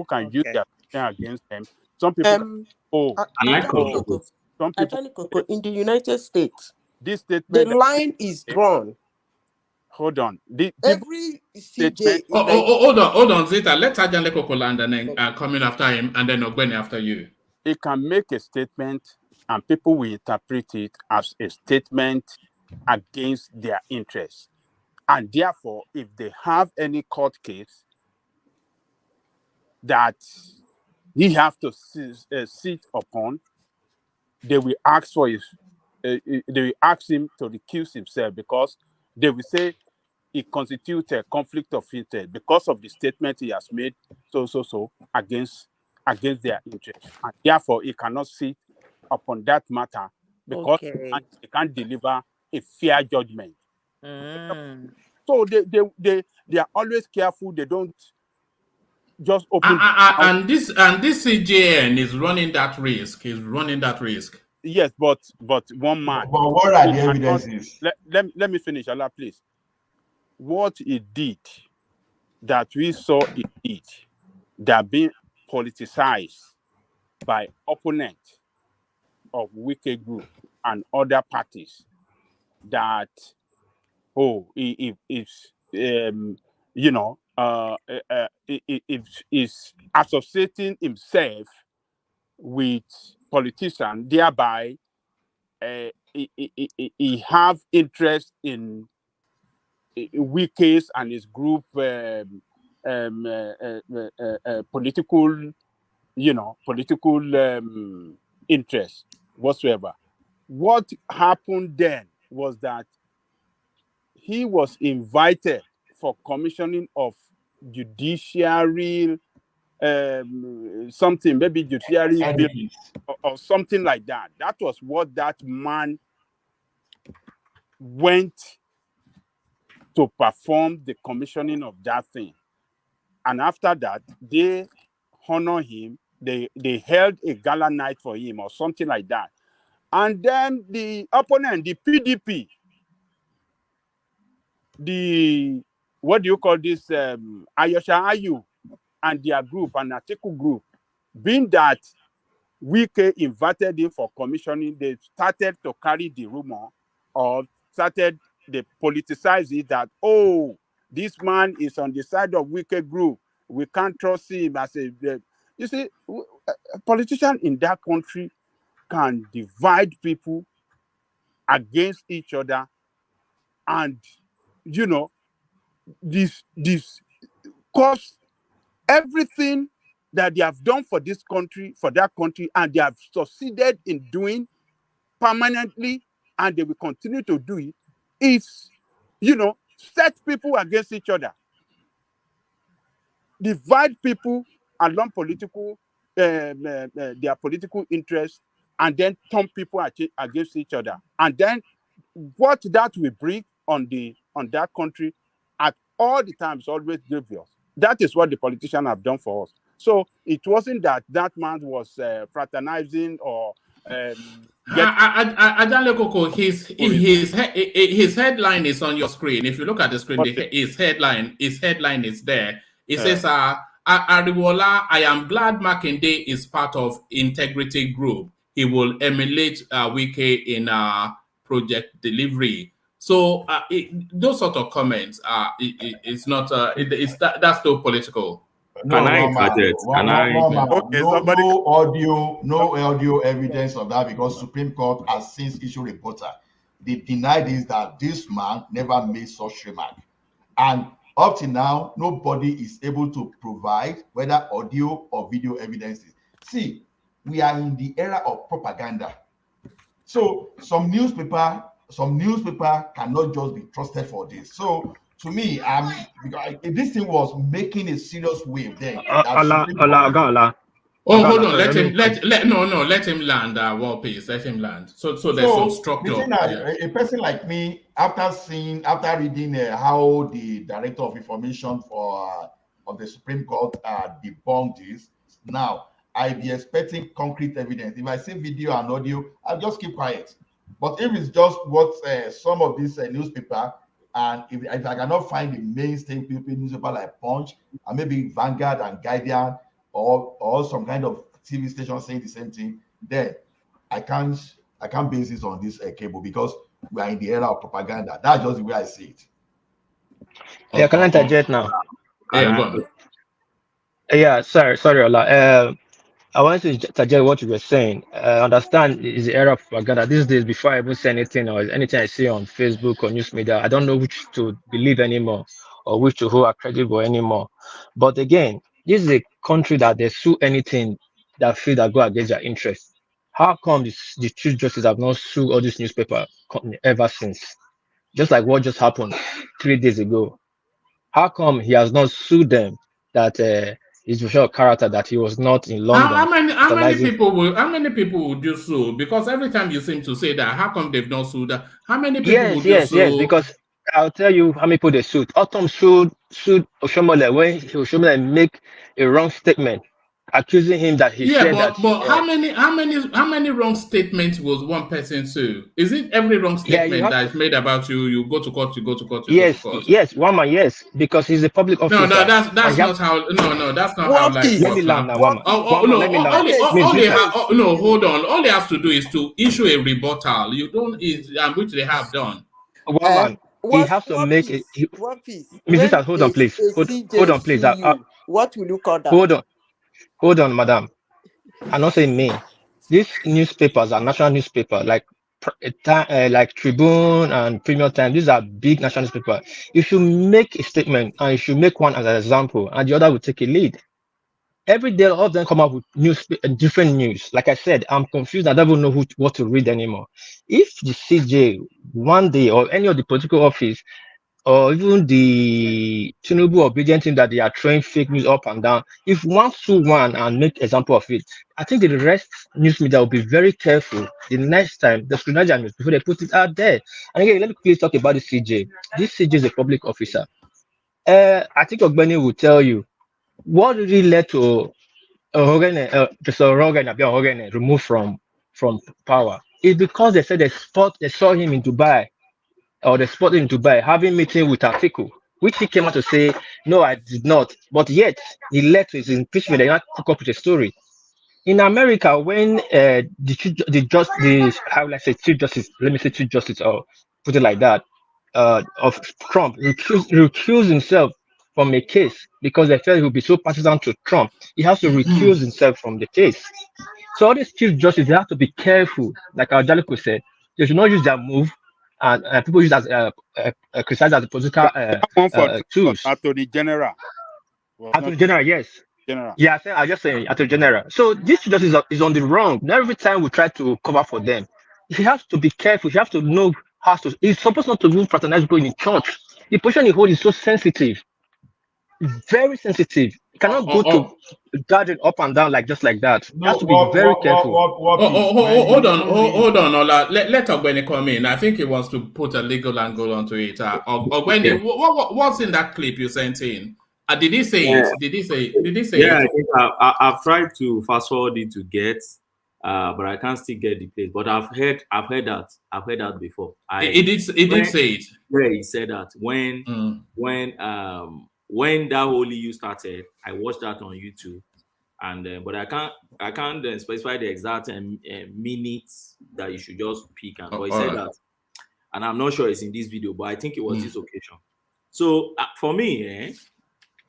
can use that against them. Some people Adeleke'S, in the United States, this statement, the line is drawn. Hold on. Every CJ. Hold on, Zita. Let Adeleke'S land and then coming after him, and then Ogbeni after you. He can make a statement, and people will interpret it as a statement against their interests. And therefore, if they have any court case that he has to sit upon, they will ask for they will ask him to recuse himself, because they will say it constitutes a conflict of interest because of the statement he has made so against their interest, and therefore he cannot sit upon that matter because he can't deliver a fair judgment. So they are always careful. They don't just open. And this CJN is running that risk. He's running that risk. Yes, but one man. But what are the evidences? Let me finish, Allah, please. What he did, that we saw it did, that being politicized by opponents of Wicked Group and other parties, that is associating himself with politicians, thereby he have interest in Wike's and his group political interest whatsoever. What happened then was that he was invited for commissioning of judiciary something, maybe judiciary bill or something like that. That was what that man went to perform, the commissioning of that thing. And after that, they honor him. They held a gala night for him or something like that. And then the opponent, the PDP, what do you call this? Ayosha Ayu and their group, an Atiku group, being that Wike invited him for commissioning, they started to carry the rumor or they politicize it that, oh, this man is on the side of Wike group. We can't trust him as a... You see, a politician in that country can divide people against each other, and this cause everything that they have done for this country, for that country, and they have succeeded in doing permanently, and they will continue to do it, is set people against each other, divide people along their political interests, and then turn people against each other. And then what that will bring on that country at all the times always grievous. That is what the politicians have done for us. So it wasn't that man was fraternizing or Adeleke'S, his headline is on your screen. If you look at the screen, his headline is there. It says, Ariwola, I am glad Makinde is part of Integrity Group. He will emulate Wike in project delivery. So those sort of comments, it's not. That's no political. No audio evidence of that, because Supreme Court has since issued a reporter. They denied that this man never made such remark, and up to now, nobody is able to provide whether audio or video evidences. See, we are in the era of propaganda. So some newspaper cannot just be trusted for this. So to me, if this thing was making a serious wave, then hold on. Let him land. Please let him land. So there's some structure. A person like me, after reading how the Director of Information of the Supreme Court debunked this, now I be expecting concrete evidence. If I see video and audio, I'll just keep quiet. But if it's just what some of these newspaper, and if I cannot find the mainstream newspaper like Punch, and maybe Vanguard and Guardian, or some kind of TV station saying the same thing, then I can't base this on this cable, because we are in the era of propaganda. That's just the way I see it. Yeah, can I interject now? Yeah, sorry, Ola. I want to suggest what you were saying. Understand is the era of propaganda. These days, before I even say anything or anything I see on Facebook or news media, I don't know which to believe anymore or which to hold credible anymore. But again, this is a country that they sue anything that feel that go against their interests. How come the Chief Justice have not sued all these newspaper company ever since? Just like what just happened 3 days ago. How come he has not sued them that is to show a character that he was not in London? How many people will do so? Because every time you seem to say that, how come they've not sued? How many people will do so? Yes, because I'll tell you how many people they sued. Autumn sued Oshomole when Oshomole make a wrong statement, accusing him that he said that. But how many wrong statements was one person sue? Is it every wrong statement that is made about you? You go to court. You go to court. Yes, one man. Yes, because he's a public officer. No, that's not how. No, that's not how. Like, let me land now, one man. Hold on. All they have to do is to issue a rebuttal. You don't, which they have done. One man. He has to make it. One piece. Mrs. Hold on, please. Hold on, please. What will you call that? Hold on, madam. I'm not saying me. These newspapers are national newspapers, like Tribune and Premium Time. These are big national newspapers. You should make a statement, and you should make one as an example, and the other will take a lead. Every day, all of them come up with different news. Like I said, I'm confused. I don't even know what to read anymore. If the CJ one day, or any of the political office, or even the Tinubu obedient team that they are throwing fake news up and down, if one sue one and make example of it, I think the rest news media will be very careful the next time they scrutinize news before they put it out there. And again, let me please talk about the CJ. This CJ is a public officer. I think Ogbeni will tell you what really led to Abia removed from power is because they said they saw him in Dubai, or they spotted in Dubai having meeting with Atiku, which he came out to say, no, I did not. But yet he led to his impeachment. They not took up with the story. In America, when the how will I say chief justice, let me say chief justice, or put it like that, of Trump recused himself from a case because they felt he would be so partisan to Trump. He has to recuse himself from the case. So all these chief justices, they have to be careful. Like Adeleke'S said, they should not use their move, and people use it as criticized as a political That one for Trump was tools. Attorney General. Was Attorney not General, yes. General. Yeah, I just saying Attorney General. So this justice is on the wrong. Every time we try to cover for them, he has to be careful. He has to know how to. He's supposed not to move fraternize people in church. The position he holds is so sensitive, very sensitive. You cannot go to guard up and down like just like that. He has to be very careful. Hold on, Ola. Let Ogbeni come in. I think he wants to put a legal angle onto it. Ogbeni, what's in that clip you sent in? Did he say it? Did he say Yeah, it? I think I've tried to fast forward it to get, but I can't still get the place. But I've heard that before. He did say it. Yeah, he said that when that whole EU started, I watched that on YouTube, and but I can't specify the exact minutes that you should just pick. But he said that, and I'm not sure it's in this video, but I think it was this occasion. So for me,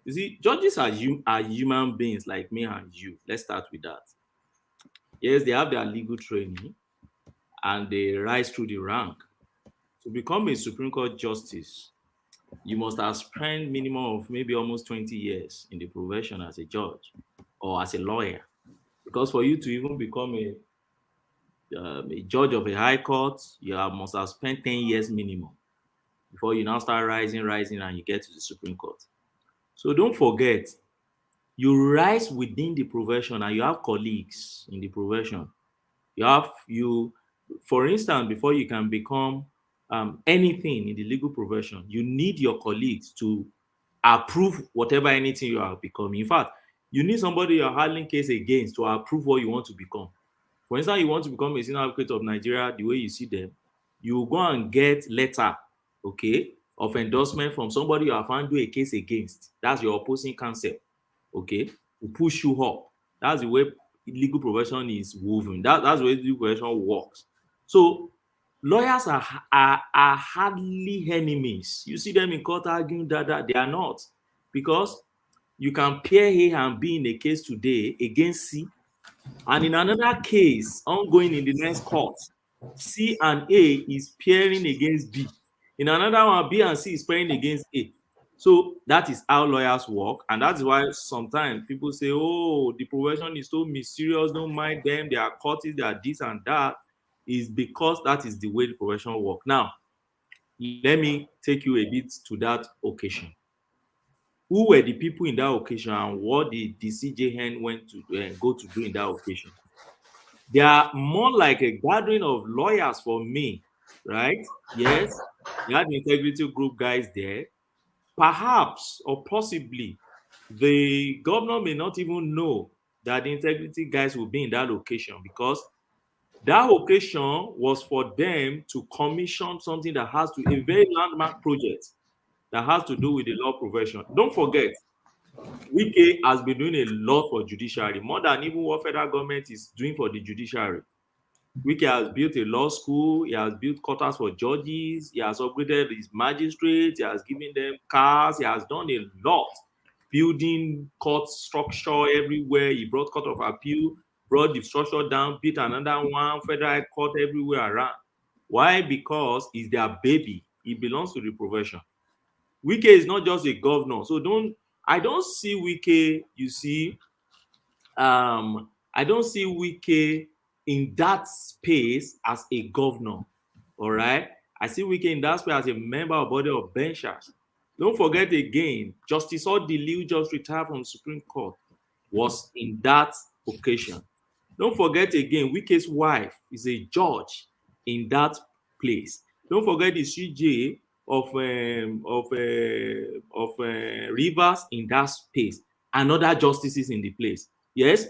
you see, judges are human beings like me and you. Let's start with that. Yes, they have their legal training and they rise through the rank. To become a Supreme Court justice, you must have spent minimum of maybe almost 20 years in the profession as a judge or as a lawyer. Because for you to even become a judge of a high court, you must have spent 10 years minimum before you now start rising, and you get to the Supreme Court. So don't forget, you rise within the profession and you have colleagues in the profession. For instance, before you can become anything in the legal profession, you need your colleagues to approve anything you are becoming. In fact, you need somebody you're handling case against to approve what you want to become. For instance, you want to become a senior advocate of Nigeria, the way you see them, you go and get letter, of endorsement from somebody you have found a case against. That's your opposing counsel, to push you up. That's the way legal profession is woven. That's the way legal profession works. So lawyers are hardly enemies. You see them in court arguing that they are not, because you can pair A and B in a case today against C, and in another case ongoing in the next court, C and A is pairing against B. In another one, B and C is pairing against A. So that is how lawyers work, and that's why sometimes people say, oh, the profession is so mysterious, don't mind them, they are courtists, they are this and that. Is because that is the way the profession works. Now, let me take you a bit to that occasion. Who were the people in that occasion, and what did the CJN went to go to do in that occasion? They are more like a gathering of lawyers for me, right? Yes, they had the integrity group guys there. Perhaps or possibly the governor may not even know that the integrity guys will be in that location, because that occasion was for them to commission something that has to, a very landmark project that has to do with the law profession. Don't forget, Wike has been doing a lot for judiciary, more than even what federal government is doing for the judiciary. Wike has built a law school, he has built quarters for judges, he has upgraded his magistrates, he has given them cars, he has done a lot, building court structure everywhere. He brought court of appeal, brought the structure down, built another one, federal court everywhere around. Why? Because it's their baby. It belongs to the profession. Wike is not just a governor. So I don't see Wike, you see, I don't see Wike in that space as a governor, all right? I see Wike in that space as a member of body of benchers. Don't forget again, Justice Odili, just retired from Supreme Court, was in that occasion. Don't forget again, Wike's wife is a judge in that place. Don't forget the CJ of Rivers in that space. and other justices in the place. Yes,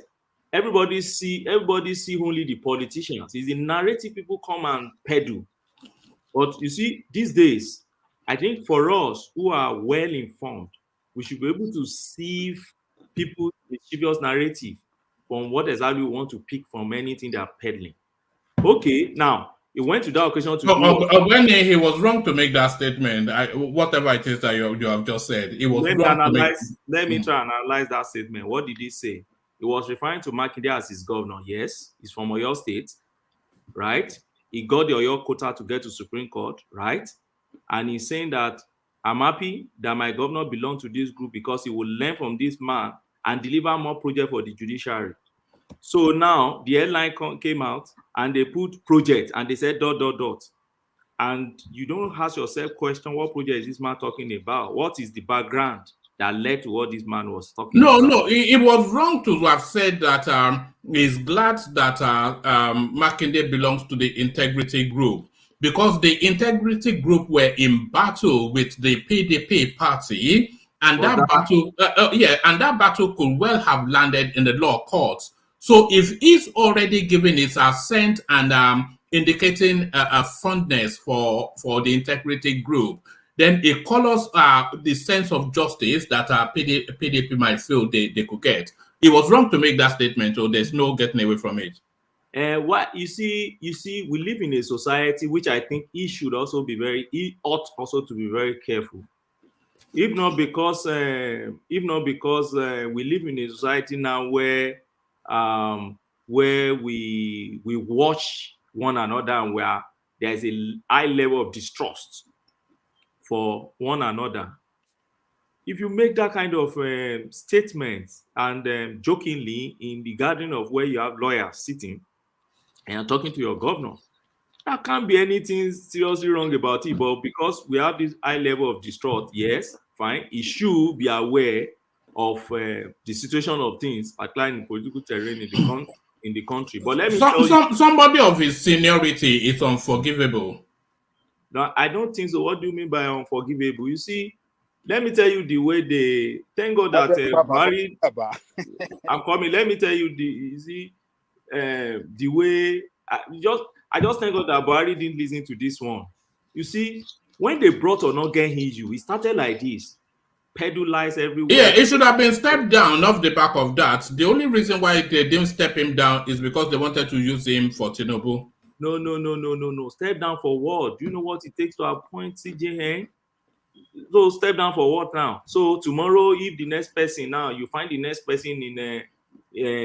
everybody see only the politicians. It's the narrative people come and peddle. But you see, these days, I think for us who are well informed, we should be able to sieve people's mischievous narrative from what exactly we want to pick from anything they are peddling. Okay, now he went to that occasion to do. When he was wrong to make that statement, whatever it is that you have just said, it was wrong to make. Let me try and analyze that statement. What did he say? He was referring to Makinde as his governor. Yes, he's from Oyo State, right? He got the Oyo quota to get to Supreme Court, right? And he's saying that I'm happy that my governor belongs to this group because he will learn from this man and deliver more projects for the judiciary. So now the headline came out and they put project and they said ... And you don't ask yourself question, what project is this man talking about? What is the background that led to what this man was talking about? No, it was wrong to have said that he's glad that Makinde belongs to the integrity group, because the integrity group were in battle with the PDP party, and that battle could well have landed in the law courts. So if he's already given his assent and indicating a fondness for the integrity group, then it colors the sense of justice that PDP might feel they could get. It was wrong to make that statement, so there's no getting away from it. What you see, we live in a society which I think he ought also to be very careful. If not because we live in a society now where we watch one another and where there's a high level of distrust for one another. If you make that kind of statement and jokingly in the garden of where you have lawyers sitting and you're talking to your governor, there can't be anything seriously wrong about it. But because we have this high level of distrust, yes, fine, he should be aware of the situation of things, particularly in political terrain in the country. But let me tell you, somebody of his seniority is unforgivable. No, I don't think so. What do you mean by unforgivable? You see, let me tell you the way they thank God that Buhari. I'm coming. Let me tell you the way I just thank God that Buhari didn't listen to this one. You see, when they brought Onogen issue, it started like this. Peddle lies everywhere. Yeah, it should have been stepped down off the back of that. The only reason why they didn't step him down is because they wanted to use him for Tinubu. No. Step down for what? Do you know what it takes to appoint CJN? So step down for what now? So tomorrow, if the next person now, you find the next person in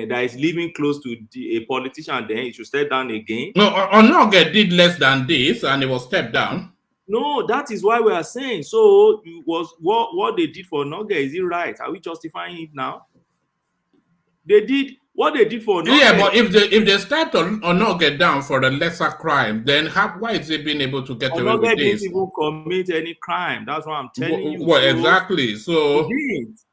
that is living close to a politician, then you should step down again. No, Onoge did less than this and he was stepped down. No, that is why we are saying. So it was what they did for Onoge, is it right? Are we justifying it now? They did what they did for Onoge. Yeah, but if they start Onoge down for a lesser crime, then why is he being able to get away with this? Didn't even commit any crime. That's what I'm telling you. Well, exactly. So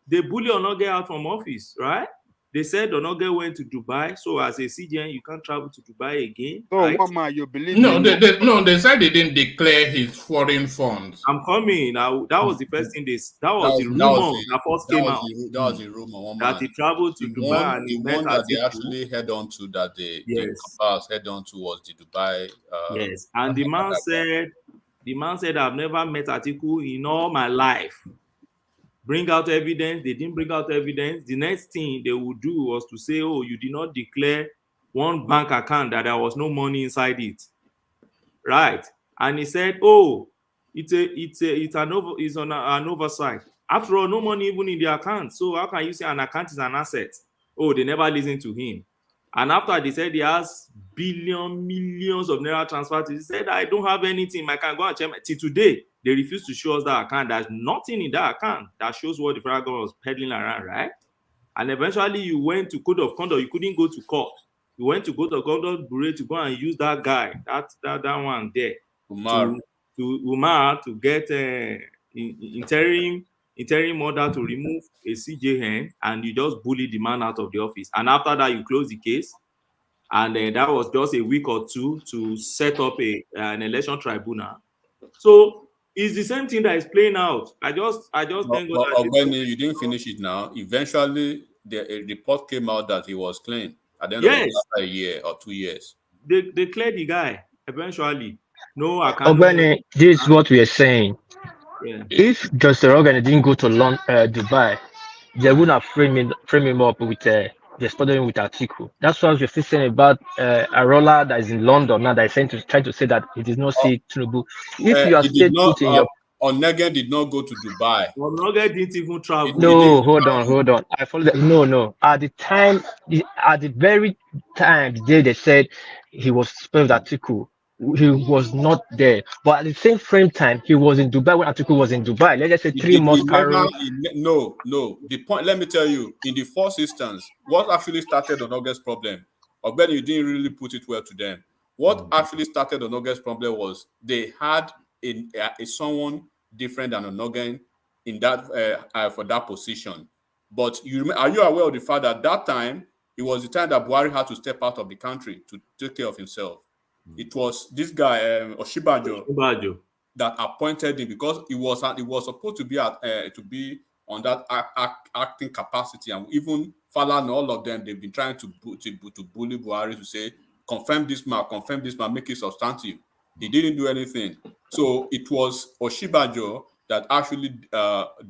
they bully Onoge out from office, right? They said Onoge went to Dubai, so as a CJN, you can't travel to Dubai again. So, right? Mama, you believe? They said they didn't declare his foreign funds. I'm coming. Now, that was the first thing that was the rumor that first came out. That was a rumor. That he traveled to Dubai and the one that they actually head on to, that the compass head on to, was the Dubai. Yes, and the man said, I've never met Atiku in all my life. Bring out evidence. They didn't bring out evidence. The next thing they would do was to say, oh, you did not declare one bank account that there was no money inside it. Right. And he said, oh, it's an oversight. After all, no money even in the account. So how can you say an account is an asset? Oh, they never listened to him. And after they said he has millions of naira transfers, he said, I don't have anything. I can go and check. Till today, they refuse to show us that account. There's nothing in that account that shows what the federal government was peddling around, right? And eventually you went to Code of Conduct. You couldn't go to court. You went to go to Conduct Bureau to go and use that guy, that one there, Umar, to get interim order to remove a CJN, and you just bully the man out of the office. And after that, you close the case. And that was just a week or two to set up an election tribunal. So It's the same thing that is playing out. I just thank God that Ogbeni, you didn't finish it now. Eventually, a report came out that he was clean at the end of after a year or 2 years. They cleared the guy eventually. No, I can't. Ogbeni, this is what we are saying. Yeah. If Justice Rogan didn't go to Dubai, they wouldn't have framed him up with the studying with Atiku. That's what we're still saying about Arola that is in London now, that is trying to say that he did not see Tinubu. If you are still putting your Onegen did not go to Dubai. Onegen didn't even travel. No, hold on. I follow that. No. At the very time, the day they said he was spelled Atiku, he was not there. But at the same frame time, he was in Dubai when Atiku was in Dubai. Let's just say 3 months. No. The point, let me tell you, in the first instance, what actually started on August problem, Ogbeni, you didn't really put it well to them. What actually started on August problem was they had a someone different than Onogen in that for that position. But are you aware of the fact that that time it was the time that Buhari had to step out of the country to take care of himself? It was this guy Oshibajo that appointed him because he was supposed to be on that acting capacity, and even Fala and all of them, they've been trying to bully Buhari to say confirm this man, make it substantive. He didn't do anything. So it was Oshibajo that actually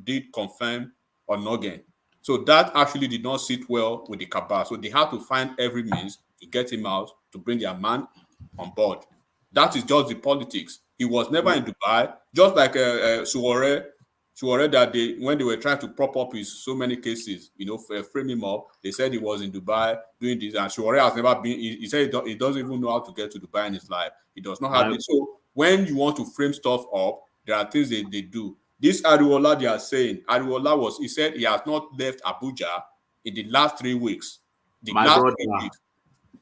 did confirm Onogen. So that actually did not sit well with the cabal. So they had to find every means to get him out, to bring their man on board. That is just the politics. He was never in Dubai, just like Suore that when they were trying to prop up his so many cases, frame him up, they said he was in Dubai doing this, and Suore has never been. He said he doesn't even know how to get to Dubai in his life. He does not have it. So when you want to frame stuff up, there are things they do. This Ariola they are saying, he said he has not left Abuja in the last 3 weeks.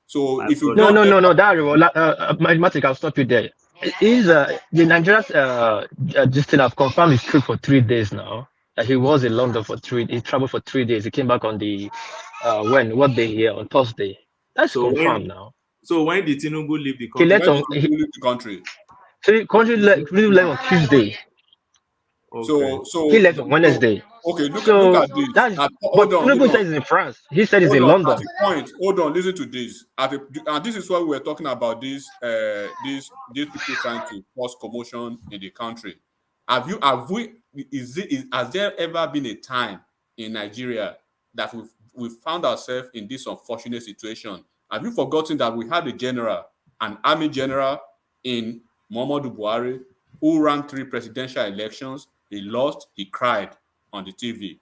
So if you no, that Ariola, Mathematic, I'll stop you there. Is the Nigerians this thing have confirmed his trip for 3 days now. He was in London for 3 days. He traveled for 3 days. He came back on the what day here on Thursday. That's confirmed now. So when did Tinubu leave the country? He left the country. So the country left on Tuesday. Okay. So he left on Wednesday. Okay, look at this. But Tinubu says he's in France. He said he's in London. At the point, hold on, listen to this. And this is why we were talking about these people trying to cause commotion in the country. Has there ever been a time in Nigeria that we found ourselves in this unfortunate situation? Have you forgotten that we had an army general in Muhammadu Buhari who ran 3 presidential elections? He lost, he cried on the TV,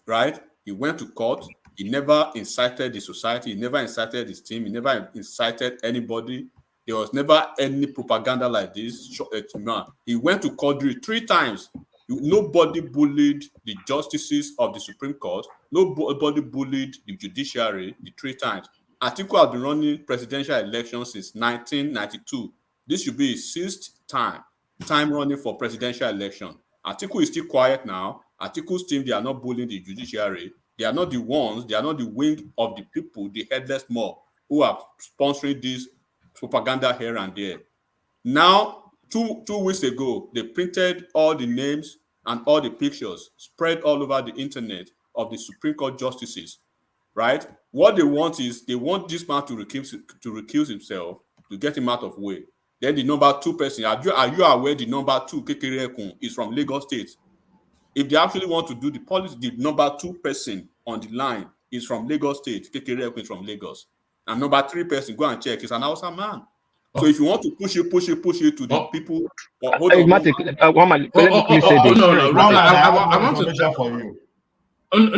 right? He went to court. He never incited the society. He never incited his team. He never incited anybody. There was never any propaganda like this. He went to court 3 times. Nobody bullied the justices of the Supreme Court. Nobody bullied the judiciary the 3 times. Atiku has been running presidential elections since 1992. This should be his 6th time running for presidential election. Atiku is still quiet now. Atiku's team, they are not bullying the judiciary. They are not the wing of the people, the headless mob, who are sponsoring this propaganda here and there. Now, two weeks ago, they printed all the names and all the pictures spread all over the internet of the Supreme Court justices, right? What they want is this man to recuse himself, to get him out of way. Then the number 2 person, are you aware the number 2, Kekerekun, is from Lagos State? If they actually want to do the policy, the number 2 person on the line is from Lagos State. Kekerekun is from Lagos. And number 3 person, go and check, is an Hausa man. So if you want to push it to the people, hold on.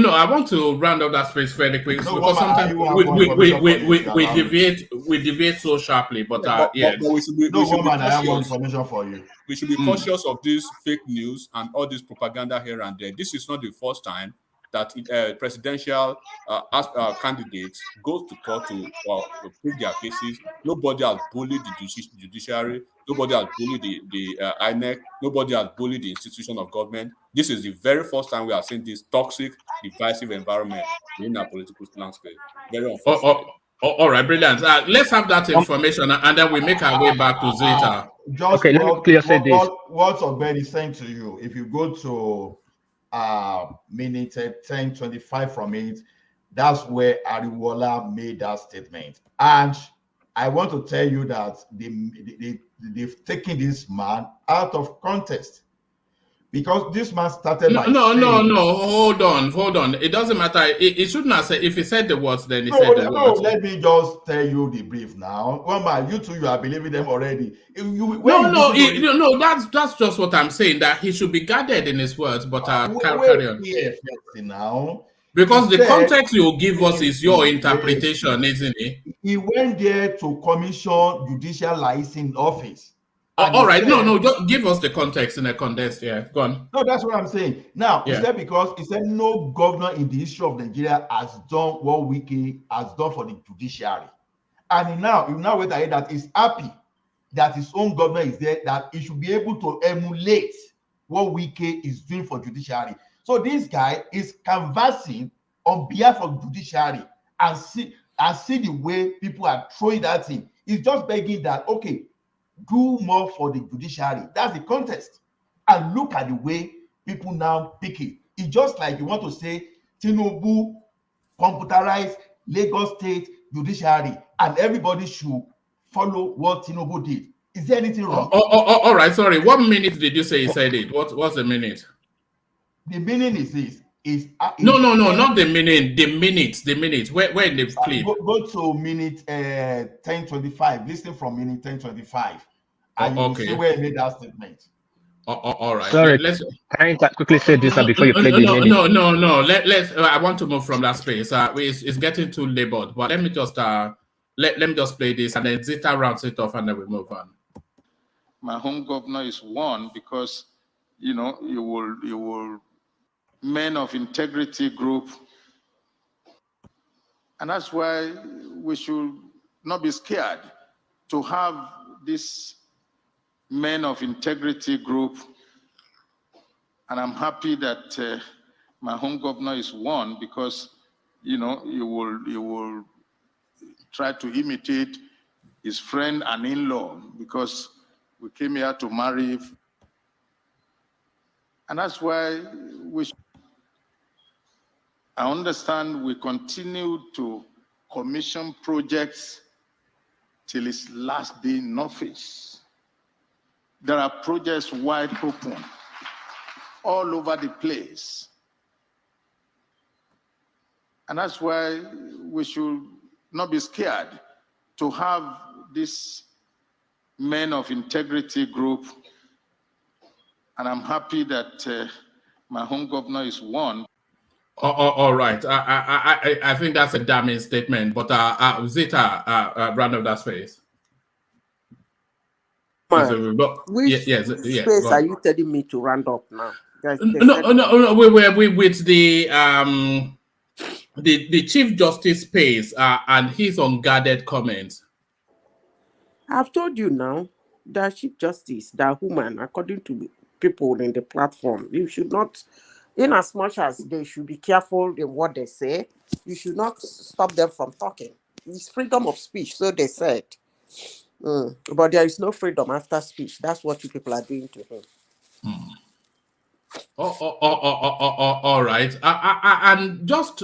I want to round up that space fairly quick because sometimes we deviate so sharply. But we should be cautious of this fake news and all this propaganda here and there. This is not the first time that presidential candidates go to court to prove their cases. Nobody has bullied the judiciary. Nobody has bullied the INEC. Nobody has bullied the institution of government. This is the very first time we are seeing this toxic, divisive environment in our political landscape. Very unfortunate. All right, brilliant. Let's have that information, and then we make our way back to Zeta. Just okay, let me clear say this. What Ogbeni is saying to you, if you go to minute 10:25 from it, that's where Ariwola made that statement. And I want to tell you that they've taken this man out of context. Because this man started no, hold on. It doesn't matter. It shouldn't have said, if he said the words, then he said the words. Let me just tell you the brief now. Well, man, you two, you are believing them already. That's just what I'm saying, that he should be guarded in his words, but carry on. Now. Because the context you give us is your interpretation, isn't it? He went there to commission judicial license office. All right, just give us the context in a condensed, Go on. No, that's what I'm saying. Now, he said because he said no governor in the history of Nigeria has done what Wike has done for the judiciary. And he now wait ahead that he's happy that his own governor is there, that he should be able to emulate what Wike is doing for judiciary. So this guy is canvassing on behalf of judiciary and see the way people are throwing that in. He's just begging that, okay, do more for the judiciary. That's the contest. And look at the way people now pick it. It's just like you want to say Tinubu computerized Lagos State judiciary and everybody should follow what Tinubu did. Is there anything wrong? All right, sorry. What minute did you say he said it? What's the minute? The meaning is this. No, not the minute. The minute. Where in the clip? Go to minute 10:25. Listen from minute 10:25, and you will see where he made that statement. All right. Sorry, can I quickly say this before you play the minute? No. Let's. I want to move from that space. It's getting too labored. But let me just let me just play this, and then Zita rounds it off, and then we move on. My home governor is one because you will. Men of integrity group, and that's why we should not be scared to have this men of integrity group, and I'm happy that my home governor is one because you will try to imitate his friend and in-law because we came here to marry, and that's why we should. I understand we continue to commission projects till his last day in office. There are projects wide open all over the place. And that's why we should not be scared to have this men of integrity group. And I'm happy that my home governor is one. All right. I think that's a damning statement, but Zita, round of that space. Which space are you telling me to round up now? No. We with the Chief Justice space and his unguarded comments. I've told you now that Chief Justice, that woman, according to people in the platform, you should not. In as much as they should be careful in what they say, you should not stop them from talking. It's freedom of speech, so they said. But there is no freedom after speech. That's what you people are doing to him. All right. And just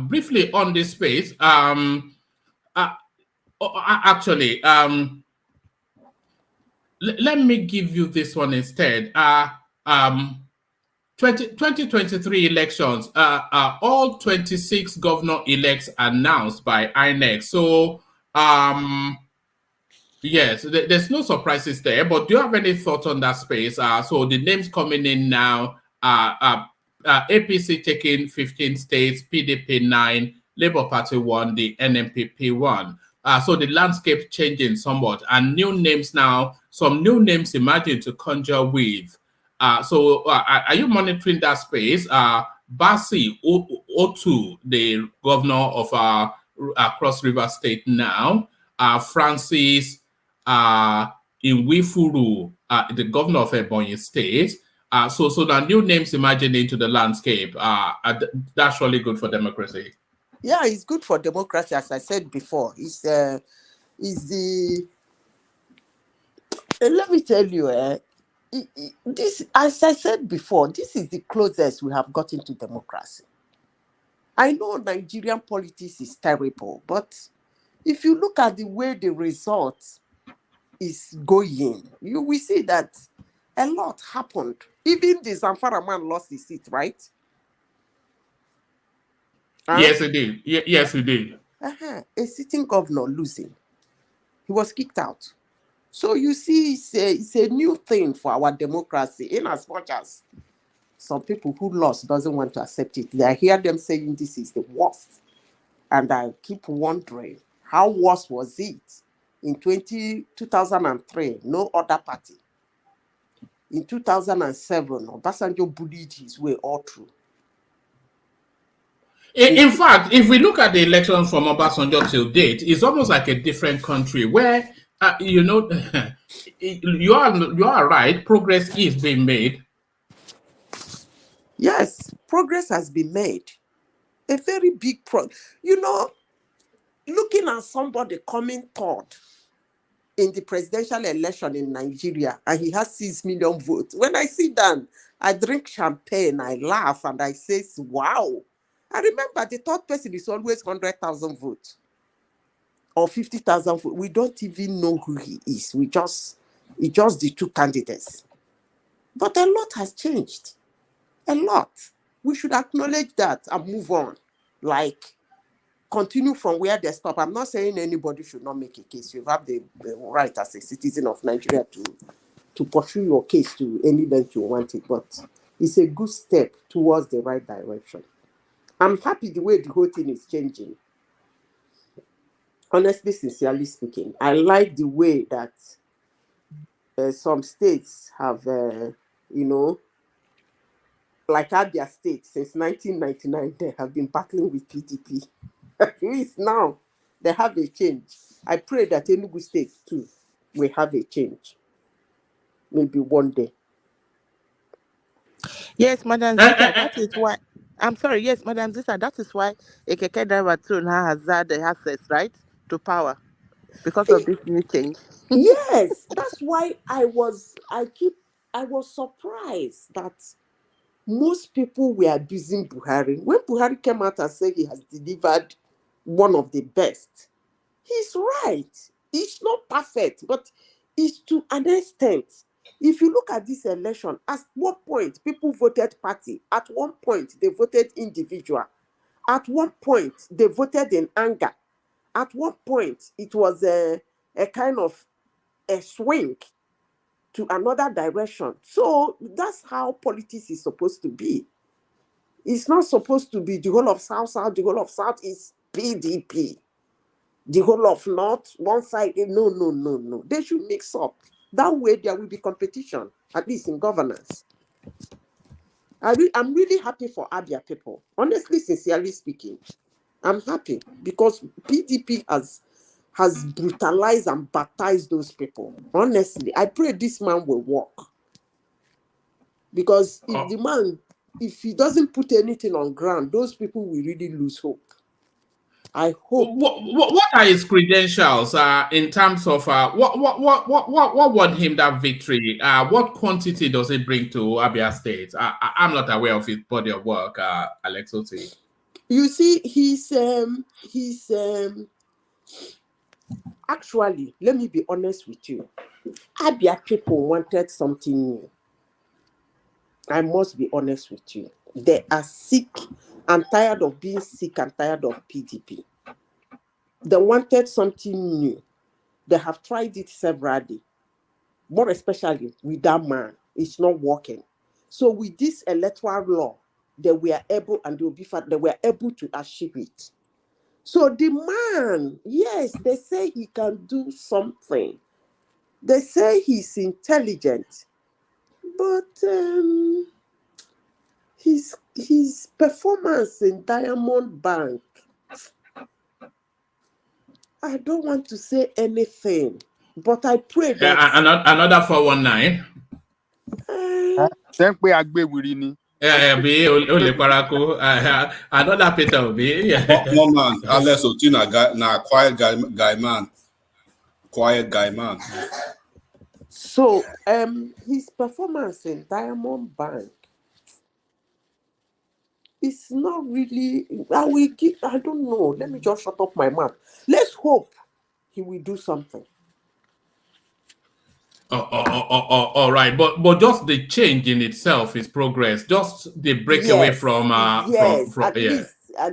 briefly on this space, actually, let me give you this one instead. 2023 elections, all 26 governor-elects announced by INEC. So, yes, there's no surprises there, but do you have any thoughts on that space? So the names coming in now, APC taking 15 states, PDP 9, Labour Party 1, the NMPP 1. So the landscape changing somewhat, and new names now, some new names emerging to conjure with. So are you monitoring that space? Basi Otu, the governor of Cross River State now, Francis Inwifuru, the governor of Ebonyi State. So the new names emerging into the landscape. That's really good for democracy. Yeah, it's good for democracy, as I said before. It's the let me tell you, this, as I said before, this is the closest we have gotten to democracy. I know Nigerian politics is terrible, but if you look at the way the result is going, you will see that a lot happened. Even the Zamfara man lost his seat, right? Yes, he did. Yes, he did. A sitting governor losing. He was kicked out. So you see, it's a new thing for our democracy, in as much as some people who lost doesn't want to accept it. I hear them saying this is the worst. And I keep wondering, how worse was it in 2003? No other party. In 2007, Obasanjo bullied his way all through. In fact, if we look at the elections from Obasanjo till date, it's almost like a different country where, you know, you are right, progress is being made. Yes, progress has been made. A very big you know, looking at somebody coming third in the presidential election in Nigeria, and he has 6 million votes. When I sit down, I drink champagne, I laugh, and I say, wow. I remember the third person is always 100,000 votes or 50,000 votes. We don't even know who he is. It's just the two candidates. But a lot has changed. A lot. We should acknowledge that and move on. Like, continue from where they stop. I'm not saying anybody should not make a case. You have the right as a citizen of Nigeria to pursue your case to any length you want it. But it's a good step towards the right direction. I'm happy the way the whole thing is changing. Honestly, sincerely speaking, I like the way that some states have, you know, like Abia State, since 1999, they have been battling with PDP. At least now, they have a change. I pray that Enugu State, too, will have a change. Maybe one day. Yes, Madam Zita, that is why. I'm sorry, yes, Madam Zita, that is why a keke driver too now has had the access, right, to power because of this new change. Yes, that's why I was surprised that most people were abusing Buhari. When Buhari came out and said he has delivered one of the best, he's right. It's not perfect, but it's to an extent. If you look at this election, at one point people voted party, at one point they voted individual, at one point they voted in anger, at one point it was a kind of a swing to another direction. So that's how politics is supposed to be. It's not supposed to be the whole of South, the whole of South is PDP. The whole of North, one side, no. They should mix up. That way there will be competition, at least in governance. I'm really happy for Abia people. Honestly, sincerely speaking, I'm happy because PDP has brutalized and baptized those people. Honestly, I pray this man will work. Because if he doesn't put anything on ground, those people will really lose hope. I hope. What are his credentials in terms of what won him that victory? What quantity does it bring to Abia State? I'm not aware of his body of work, Alexoti. You see, he's actually, let me be honest with you. Abia people wanted something new. I must be honest with you. They are sick and tired of being sick and tired of PDP. They wanted something new. They have tried it severally, more especially with that man. It's not working. So with this electoral law, they were able, and they were able to achieve it. So the man, yes, they say he can do something. They say he's intelligent, but his performance in Diamond Bank, I don't want to say anything, but I pray that another 419. Another Peter Obi. No man, Alex Otina na quiet guy man. Quiet guy man. So his performance in Diamond Bank is not really. I don't know. Let me just shut up my mouth. Let's hope he will do something. All right, but just the change in itself is progress. Just the breakaway from at yeah.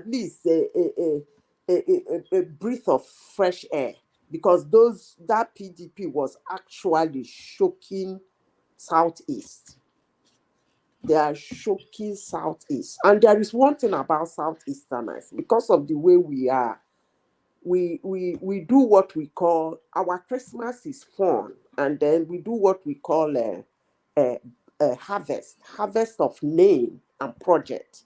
least a breath of fresh air, because that PDP was actually shocking Southeast. They are shocking Southeast, and there is one thing about Southeasterners, because of the way we are. We do what we call, our Christmas is fun, and then we do what we call a harvest of name and project.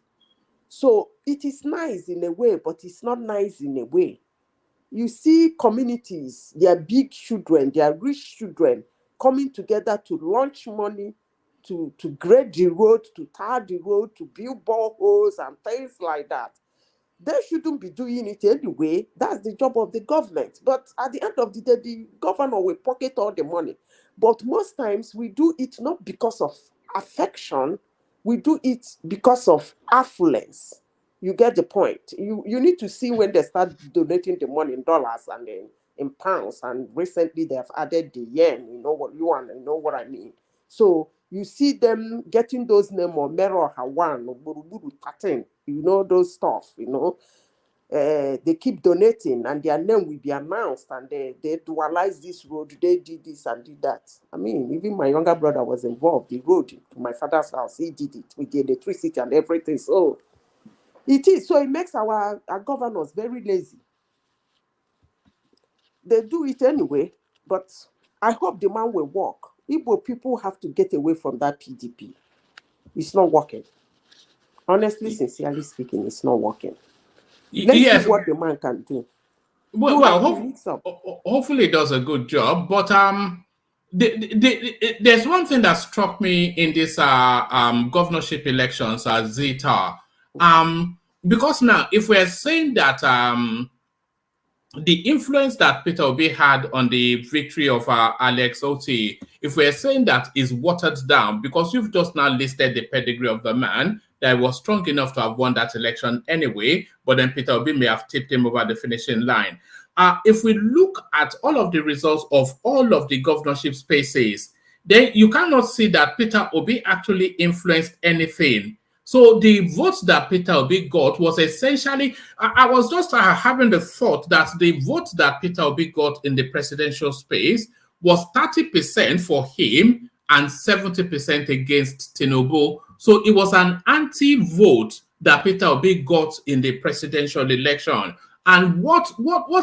So it is nice in a way, but it's not nice in a way. You see communities, their big children, their rich children coming together to launch money, to grade the road, to tar the road, to build boreholes and things like that. They shouldn't be doing it anyway. That's the job of the government. But at the end of the day, the governor will pocket all the money. But most times we do it not because of affection. We do it because of affluence. You get the point. You need to see when they start donating the money in dollars and then in pounds. And recently they have added the yen. You know what I mean. So you see them getting those names, or Mero Hawan, or Buruburu Tatin, you know, those stuff, you know. They keep donating and their name will be announced, and they dualize this road, they did this and did that. I mean, even my younger brother was involved. The road to my father's house, he did it with the electricity and everything. So it is. So it makes our governors very lazy. They do it anyway, but I hope the man will work. Igbo people have to get away from that PDP. It's not working. Honestly, sincerely speaking, it's not working. Let's see what the man can do. Hopefully he does a good job. But there's one thing that struck me in this governorship elections at Zeta. Because now, if we're saying that the influence that Peter Obi had on the victory of Alex Oti, if we're saying that is watered down, because you've just now listed the pedigree of the man that was strong enough to have won that election anyway, but then Peter Obi may have tipped him over the finishing line. If we look at all of the results of all of the governorship spaces, then you cannot see that Peter Obi actually influenced anything. So the votes that Peter Obi got was essentially, I was just having the thought that the vote that Peter Obi got in the presidential space was 30% for him and 70% against Tinubu. So it was an anti-vote that Peter Obi got in the presidential election. And what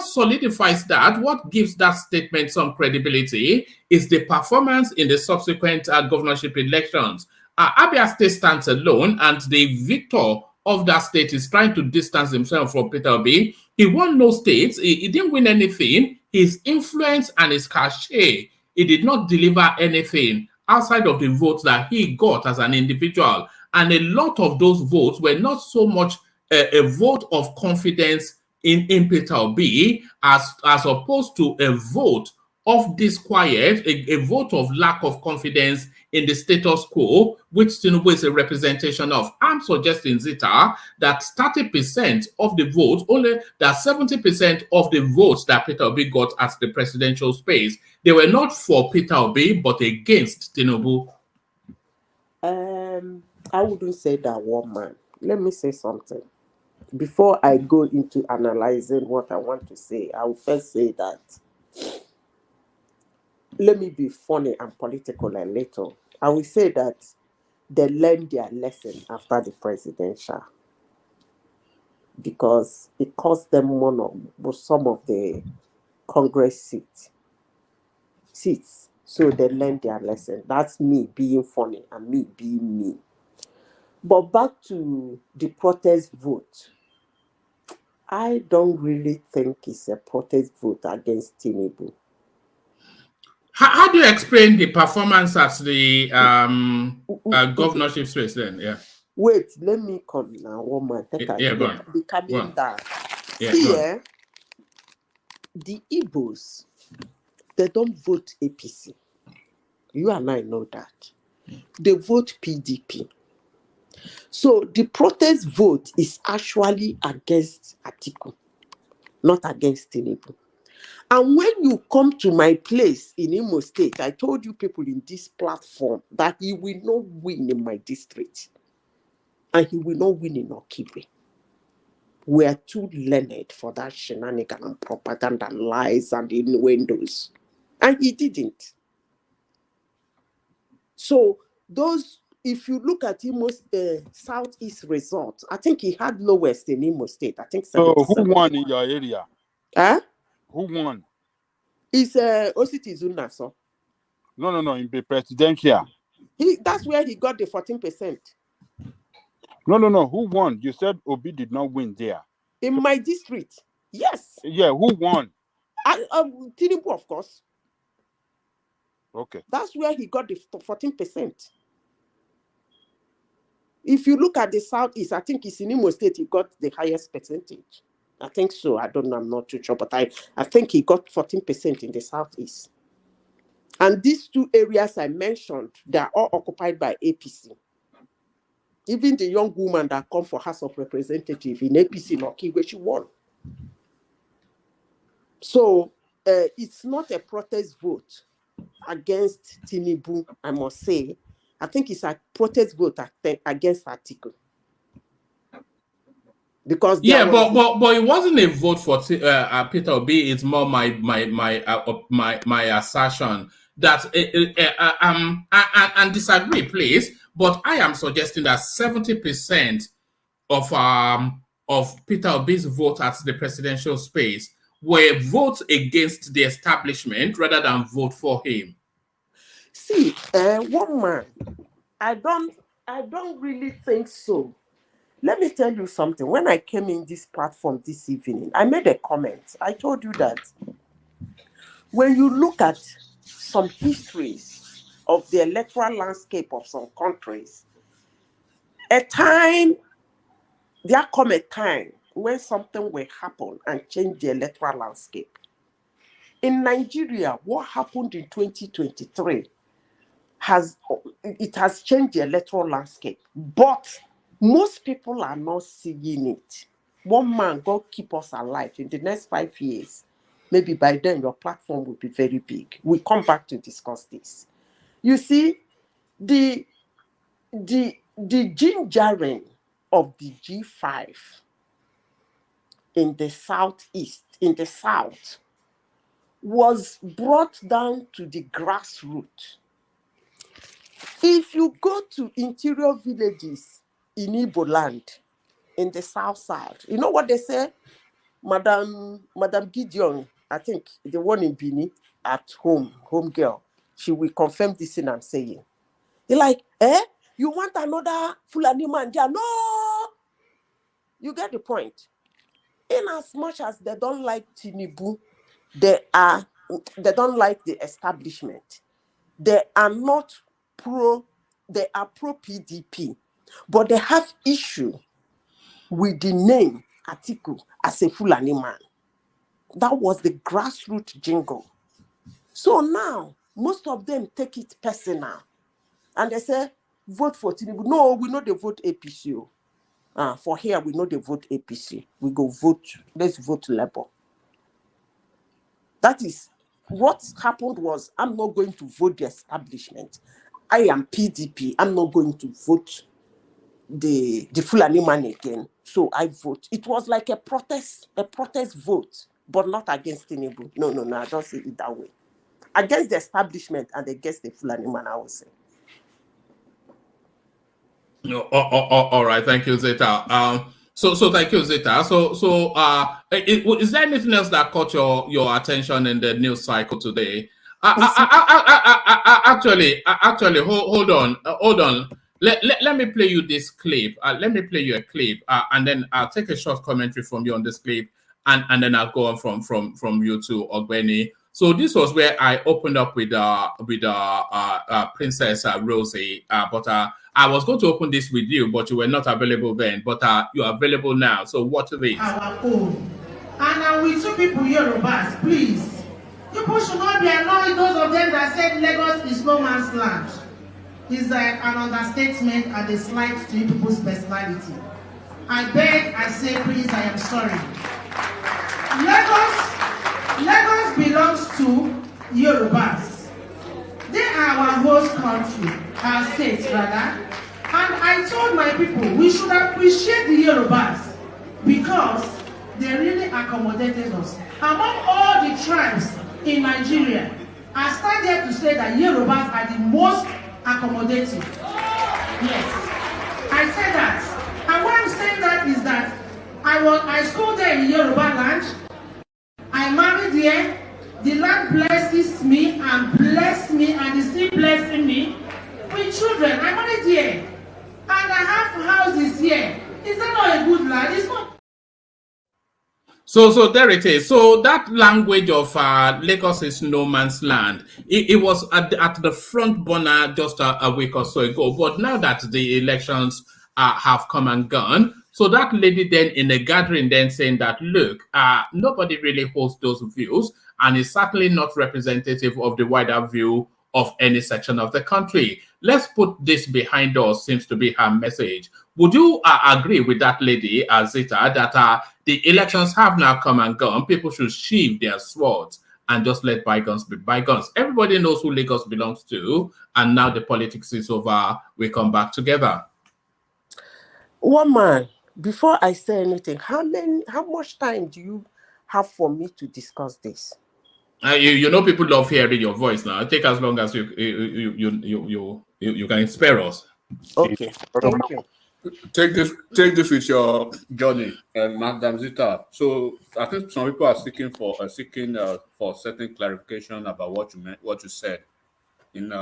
solidifies that, what gives that statement some credibility, is the performance in the subsequent governorship elections. Abia State stands alone, and the victor of that state is trying to distance himself from Peter Obi. He won no states. He didn't win anything. His influence and his cachet, he did not deliver anything outside of the votes that he got as an individual. And a lot of those votes were not so much a vote of confidence in Peter Obi as opposed to a vote of disquiet, a vote of lack of confidence in the status quo, which Tinubu is a representation of. I'm suggesting, Zita, that 30% of the votes, only that 70% of the votes that Peter Obi got at the presidential space, they were not for Peter Obi, but against Tinubu. I wouldn't say that one, man. Let me say something. Before I go into analyzing what I want to say, I will first say that, let me be funny and political a little. I will say that they learned their lesson after the presidential, because it cost them some of the Congress seats. So they learned their lesson. That's me being funny and me being me. But back to the protest vote. I don't really think it's a protest vote against Tinubu. How do you explain the performance at the governorship space then? Yeah. Wait, let me come now. One man, Go on. be coming down. Yeah, See, the Igbos, they don't vote APC. You and I know that. They vote PDP. So the protest vote is actually against Atiku, not against Tinubu. And when you come to my place in Imo State, I told you people in this platform that he will not win in my district. And he will not win in Okibe. We are too learned for that shenanigan and propaganda, lies and innuendos. And he didn't. So those, if you look at Imo's Southeast results, I think he had lowest in Imo State. I think 77. So who won in your area? Huh? Who won? It's Ositi Zunaso. No, in the presidential. That's where he got the 14%. No. Who won? You said Obi did not win there. In my district, yes. Yeah, who won? Tinubu, of course. Okay. That's where he got the 14%. If you look at the Southeast, I think it's in Imo State he got the highest percentage. I think so. I don't know. I'm not too sure. But I think he got 14% in the Southeast. And these two areas I mentioned, they are all occupied by APC. Even the young woman that come for House of Representatives in APC, Nokigwe, she won. So it's not a protest vote against Tinubu, I must say. I think it's a protest vote against Atiku. Because but it wasn't a vote for PITOBI. It's more my assertion that and disagree, please. But I am suggesting that 70% of PITOBI's vote at the presidential space were votes against the establishment rather than vote for him. See, one man, I don't really think so. Let me tell you something. When I came in this platform this evening, I made a comment. I told you that when you look at some histories of the electoral landscape of some countries, there come a time when something will happen and change the electoral landscape. In Nigeria, what happened in 2023 has changed the electoral landscape, but most people are not seeing it. One man, God keep us alive in the next 5 years. Maybe by then your platform will be very big. We'll come back to discuss this. You see, the gingering of the G5 in the Southeast, in the South, was brought down to the grassroots. If you go to interior villages in Igbo land, in the South side, you know what they say? Madam Gideon, I think the one in Bini at home girl, she will confirm this thing I'm saying. They're like, you want another Fulani man there? No! You get the point. In as much as they don't like Tinubu, they don't like the establishment. They are pro PDP, but they have issue with the name Atiku as a Fulani man. That was the grassroots jingle. So now, most of them take it personal. And they say, vote for Tinubu. No, we know they vote APC. For here, we know they vote APC. We go vote, let's vote Labour. That is, what happened was, I'm not going to vote the establishment. I am PDP. I'm not going to vote the Fulani man again. So I vote. It was like a protest vote, but not against Tinubu. No, I don't see it that way. Against the establishment and against the Fulani man, I would say. All right, thank you, Zeta. So thank you, Zeta. Is there anything else that caught your attention in the news cycle today? Actually, hold on. Let me play you this clip. Let me play you a clip, and then I'll take a short commentary from you on this clip, and then I'll go on from you to Ogbeni. So this was where I opened up with Princess Rosie, but I was going to open this with you, but you were not available then. But you are available now. So what is it? Our own. And I'm with two people, Yorubas, please. People should not be annoyed, those of them that said Lagos is no man's land. It's an understatement and a slight to people's personality. I beg, I say, please, I am sorry. Lagos belongs to Yorubas. They are our host country, our state, rather. And I told my people, we should appreciate the Yorubas because they really accommodated us. Among all the tribes in Nigeria, I stand here to say that Yorubas are the most accommodating. Yes, I said that. And why I'm saying that is that I schooled there in Yoruba land. I married there. The land blesses me and is still blessing me with children. I married here. And I have houses here. Is that not a good land? It's not. So there it is. So that language of Lagos is no man's land. It was at the front burner just a week or so ago. But now that the elections have come and gone, so that lady then in a gathering then saying that, look, nobody really holds those views and is certainly not representative of the wider view of any section of the country. Let's put this behind us seems to be her message. Would you agree with that lady, Zita, that the elections have now come and gone? People should sheathe their swords and just let bygones be bygones. Everybody knows who Lagos belongs to, and now the politics is over. We come back together. One man, before I say anything, how much time do you have for me to discuss this? You know people love hearing your voice now. Take as long as you can spare us. Okay, thank you. Take this with your journey, Madam Zita. So I think some people are seeking for certain clarification about what you said in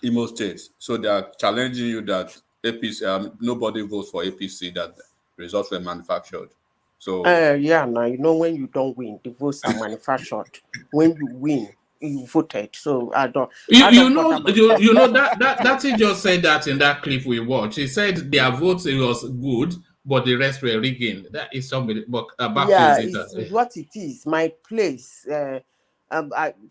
Imo State. So they are challenging you that APC nobody votes for APC, that results were manufactured. So yeah, now you know when you don't win, the votes are manufactured. When you win, you voted. So I don't. You know that he just said that in that clip we watched. He said their votes was good, but the rest were rigging. That is somebody. But yeah, it's what it is. My place.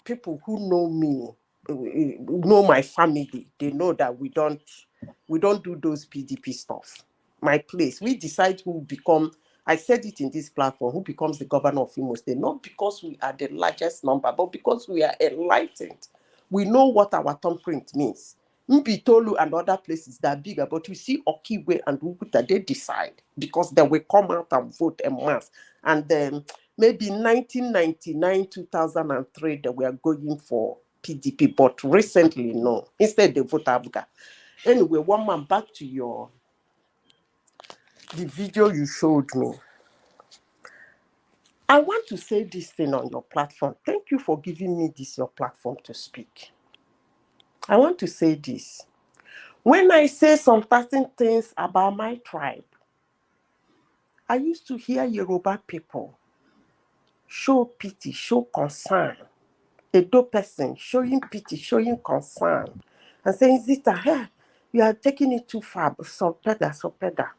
People who know me, know my family. They know that we don't do those PDP stuff. My place. We decide who become. I said it in this platform, who becomes the governor of Imo State, not because we are the largest number, but because we are enlightened. We know what our thumbprint means. Mpitolu and other places that are bigger, but we see Okiwe and Uguta, they decide because they will come out and vote en masse. And then maybe 1999, 2003, they were going for PDP, but recently, no. Instead, they vote Abuga. Anyway, one man, back to the video you showed me. I want to say this thing on your platform. Thank you for giving me your platform to speak. I want to say this. When I say some certain things about my tribe, I used to hear Yoruba people show pity, show concern. Edo person showing pity, showing concern, and saying, Zita, hey, you are taking it too far, so better.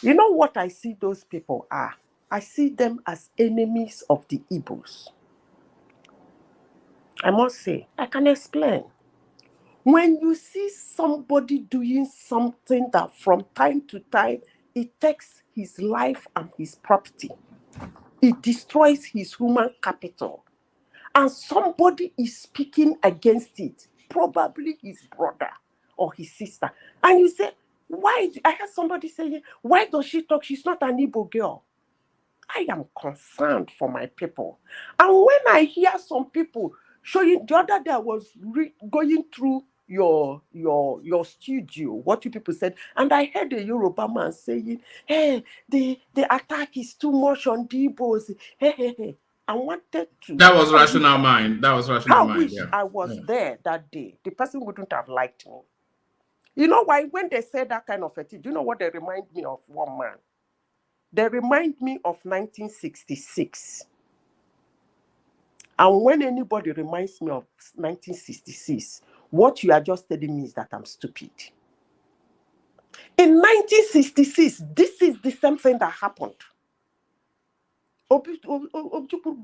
You know what I see those people are? I see them as enemies of the Igbos. I must say, I can explain. When you see somebody doing something that from time to time, it takes his life and his property, it destroys his human capital, and somebody is speaking against it, probably his brother or his sister, and you say, why? I heard somebody saying, why does she talk? She's not an Igbo girl. I am concerned for my people. And when I hear some people showing, the other day I was going through your studio, what you people said, and I heard a Yoruba man saying, hey, the attack is too much on the Igbos. Hey. I wanted to. That was rational mind. I wish I was there that day. The person wouldn't have liked me. You know why? When they say that kind of a thing, do you know what they remind me of? One man. They remind me of 1966. And when anybody reminds me of 1966, what you are just telling me is that I'm stupid. In 1966, this is the same thing that happened. Obi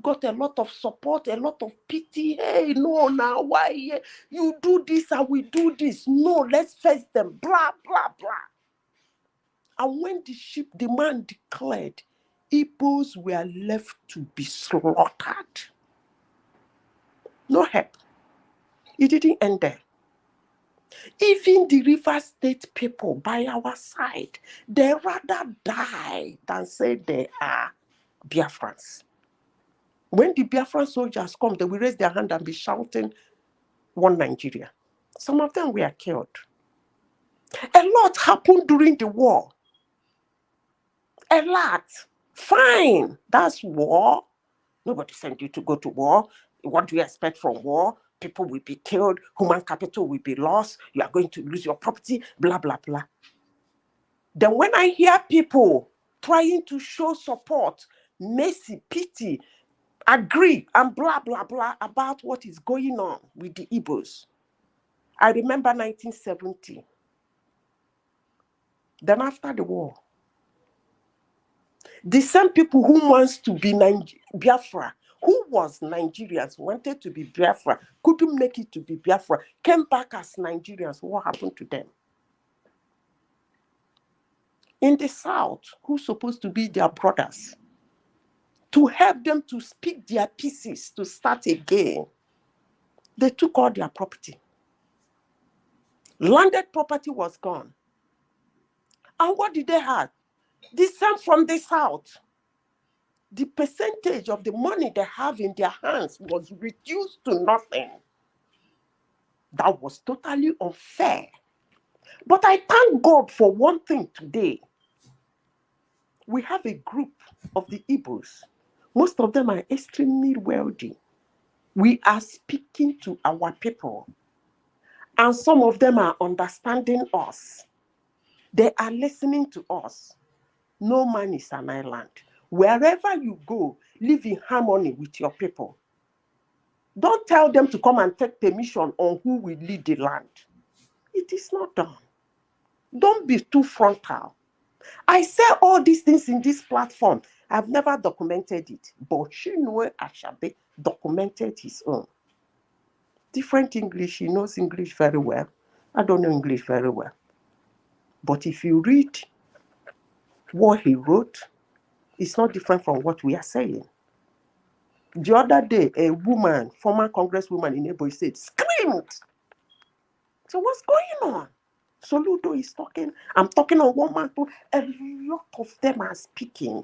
got a lot of support, a lot of pity. Hey, no, now why you do this and we do this? No, let's face them. Blah, blah, blah. And when the man declared, Igbos were left to be slaughtered. No help. It didn't end there. Even the River State people by our side, they rather die than say they are Biafrans. When the Biafran soldiers come, they will raise their hand and be shouting, "One Nigeria." Some of them were killed. A lot happened during the war. A lot. Fine. That's war. Nobody sent you to go to war. What do you expect from war? People will be killed. Human capital will be lost. You are going to lose your property. Blah, blah, blah. Then when I hear people trying to show support, mercy, pity, agree, and blah, blah, blah about what is going on with the Igbos. I remember 1970. Then after the war, the same people who wants to be Biafra, who was Nigerians, wanted to be Biafra, couldn't make it to be Biafra, came back as Nigerians. What happened to them? In the South, who's supposed to be their brothers, to help them to speak their pieces, to start again, they took all their property. Landed property was gone. And what did they have? The same from the South. The percentage of the money they have in their hands was reduced to nothing. That was totally unfair. But I thank God for one thing today. We have a group of the Igbos. Most of them are extremely wealthy. We are speaking to our people. And some of them are understanding us. They are listening to us. No man is an island. Wherever you go, live in harmony with your people. Don't tell them to come and take permission on who will lead the land. It is not done. Don't be too frontal. I say all these things in this platform. I've never documented it, but Chinwe Ashabe documented his own. Different English, he knows English very well. I don't know English very well. But if you read what he wrote, it's not different from what we are saying. The other day, a woman, former congresswoman in Abia State, screamed. So what's going on? Soludo is talking. I'm talking on one man too. A lot of them are speaking.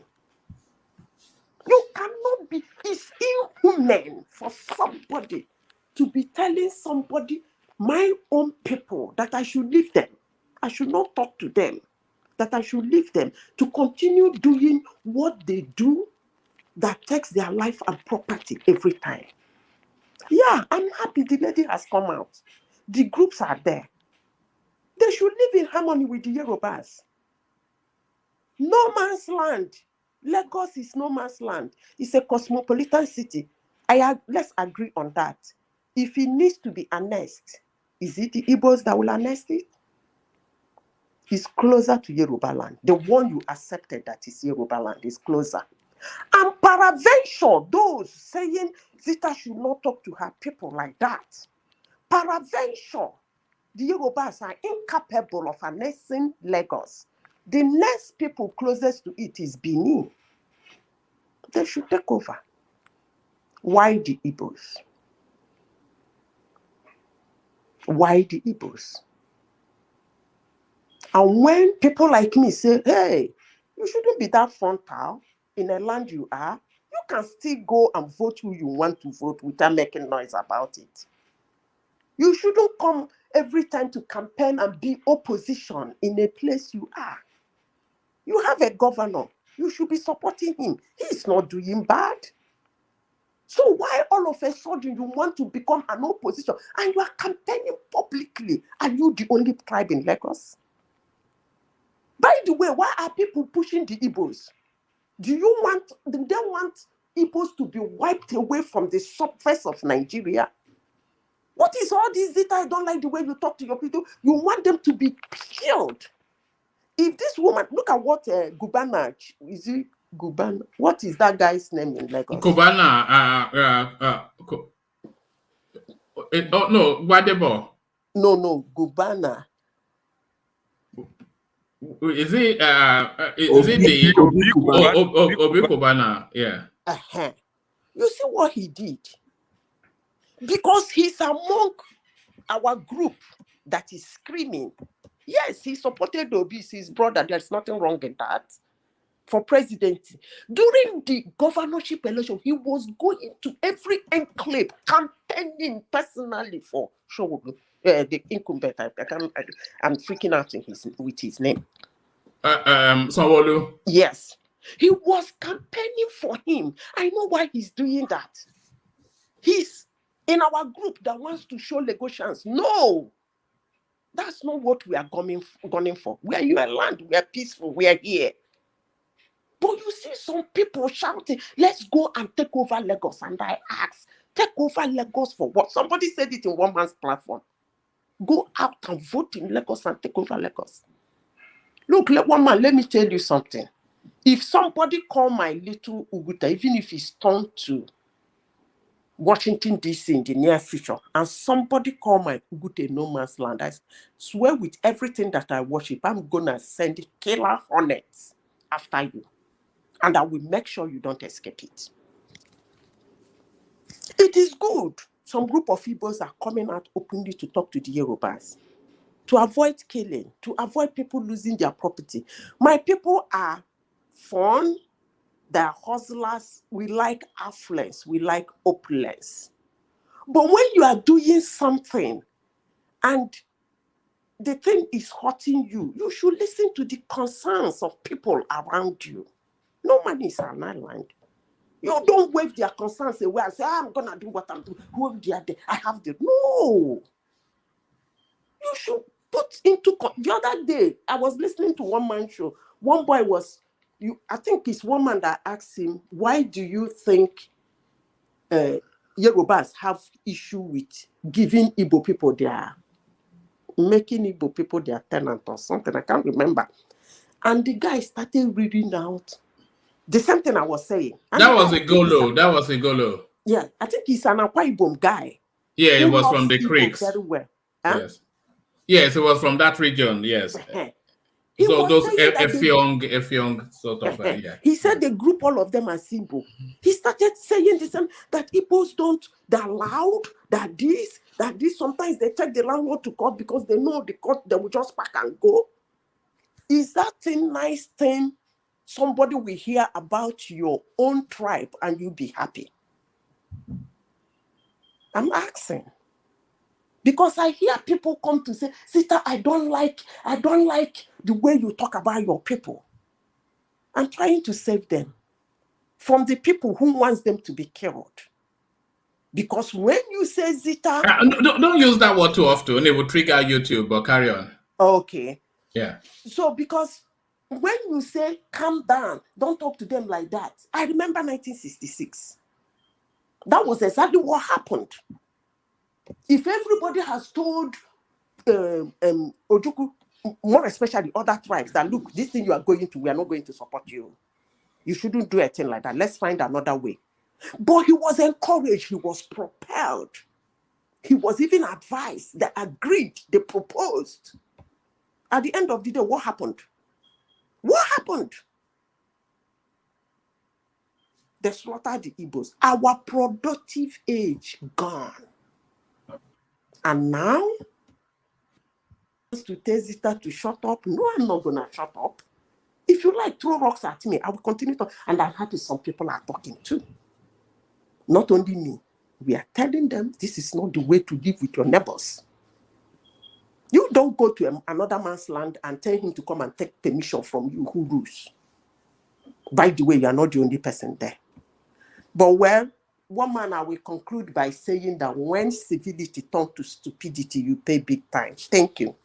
You cannot be, it's inhuman for somebody to be telling somebody, my own people, that I should leave them. I should not talk to them. That I should leave them to continue doing what they do that takes their life and property every time. Yeah, I'm happy the lady has come out. The groups are there. They should live in harmony with the Yorubas. No man's land. Lagos is no man's land. It's a cosmopolitan city. Let's agree on that. If it needs to be annexed, is it the Igbos that will annex it? It's closer to Yoruba land. The one you accepted that is Yoruba land is closer. And peradventure, those saying Zita should not talk to her people like that. Peradventure, the Yorubas are incapable of annexing Lagos. The next people closest to it is Benin. They should take over. Why the Igbos? Why the Igbos? And when people like me say, hey, you shouldn't be that frontal in a land you are, you can still go and vote who you want to vote without making noise about it. You shouldn't come every time to campaign and be opposition in a place you are. You have a governor. You should be supporting him. He's not doing bad. So why all of a sudden you want to become an opposition and you are campaigning publicly? Are you the only tribe in Lagos? By the way, why are people pushing the Igbos? Do they want Igbos to be wiped away from the surface of Nigeria? What is all this that I don't like the way you talk to your people? You want them to be killed. If this woman, look at what Gubana, is it Gubana? What is that guy's name in Lagos? Cubana, oh no, Wadebo. No, Gubana. Is it the Obi Cubana? Yeah. You see what he did? Because he's among our group that is screaming. Yes, he supported Obi's, his brother. There's nothing wrong in that. For presidency. During the governorship election, he was going to every enclave, campaigning personally for the incumbent. I'm freaking out with his name. Sanwo-Olu. Yes. He was campaigning for him. I know why he's doing that. He's in our group that wants to show Lagosians. No. That's not what we are gunning for. We are your land. We are peaceful. We are here. But you see some people shouting, let's go and take over Lagos. And I ask, take over Lagos for what? Somebody said it in one man's platform. Go out and vote in Lagos and take over Lagos. Look, one man, let me tell you something. If somebody call my little Uguta, even if he's turned to Washington, D.C. in the near future, and somebody call my Ugute no man's land, I swear with everything that I worship, I'm going to send killer hornets after you. And I will make sure you don't escape it. It is good. Some group of Igbos are coming out openly to talk to the Yorubas, to avoid killing, to avoid people losing their property. My people are fun. They're hustlers. We like affluence. We like opulence. But when you are doing something and the thing is hurting you, you should listen to the concerns of people around you. No man is an island. You don't wave their concerns away and say, I'm going to do what I'm doing. Who they are there? I have the... No. You should put into... The other day, I was listening to one man show. One boy was... I think it's one man that asked him, why do you think Yorubas have issue with giving Igbo people making Igbo people their tenant or something? I can't remember. And the guy started reading out the same thing I was saying. And that was a Golo. Yeah, I think he's an Akwa Ibom guy. Yeah, it was from the Creeks. Very well. Huh? Yes, it was from that region. Yes. So those Effiong sort of. Yeah. He said they group all of them as Igbo. He started saying this that Igbos don't. They're loud. That this. Sometimes they take the landlord to court because they know the court they will just pack and go. Is that a nice thing? Somebody will hear about your own tribe and you'll be happy. I'm asking. Because I hear people come to say, Sita, I don't like the way you talk about your people. I'm trying to save them from the people who wants them to be killed. Because when you say Zita... don't use that word too often. It will trigger YouTube, but carry on. Okay. Yeah. So because when you say, calm down, don't talk to them like that. I remember 1966. That was exactly what happened. If everybody has told Ojukwu, more especially other tribes, that look, this thing you are going to, we are not going to support you. You shouldn't do a thing like that. Let's find another way. But he was encouraged. He was propelled. He was even advised. They agreed. They proposed. At the end of the day, what happened? What happened? They slaughtered the Igbos. Our productive age gone. And now, to tell Zita to shut up. No, I'm not going to shut up. If you like, throw rocks at me. I will continue to. And I'm happy some people are talking too. Not only me. We are telling them this is not the way to live with your neighbors. You don't go to another man's land and tell him to come and take permission from you who rules. By the way, you are not the only person there. But well, one man, I will conclude by saying that when civility turns to stupidity, you pay big time. Thank you.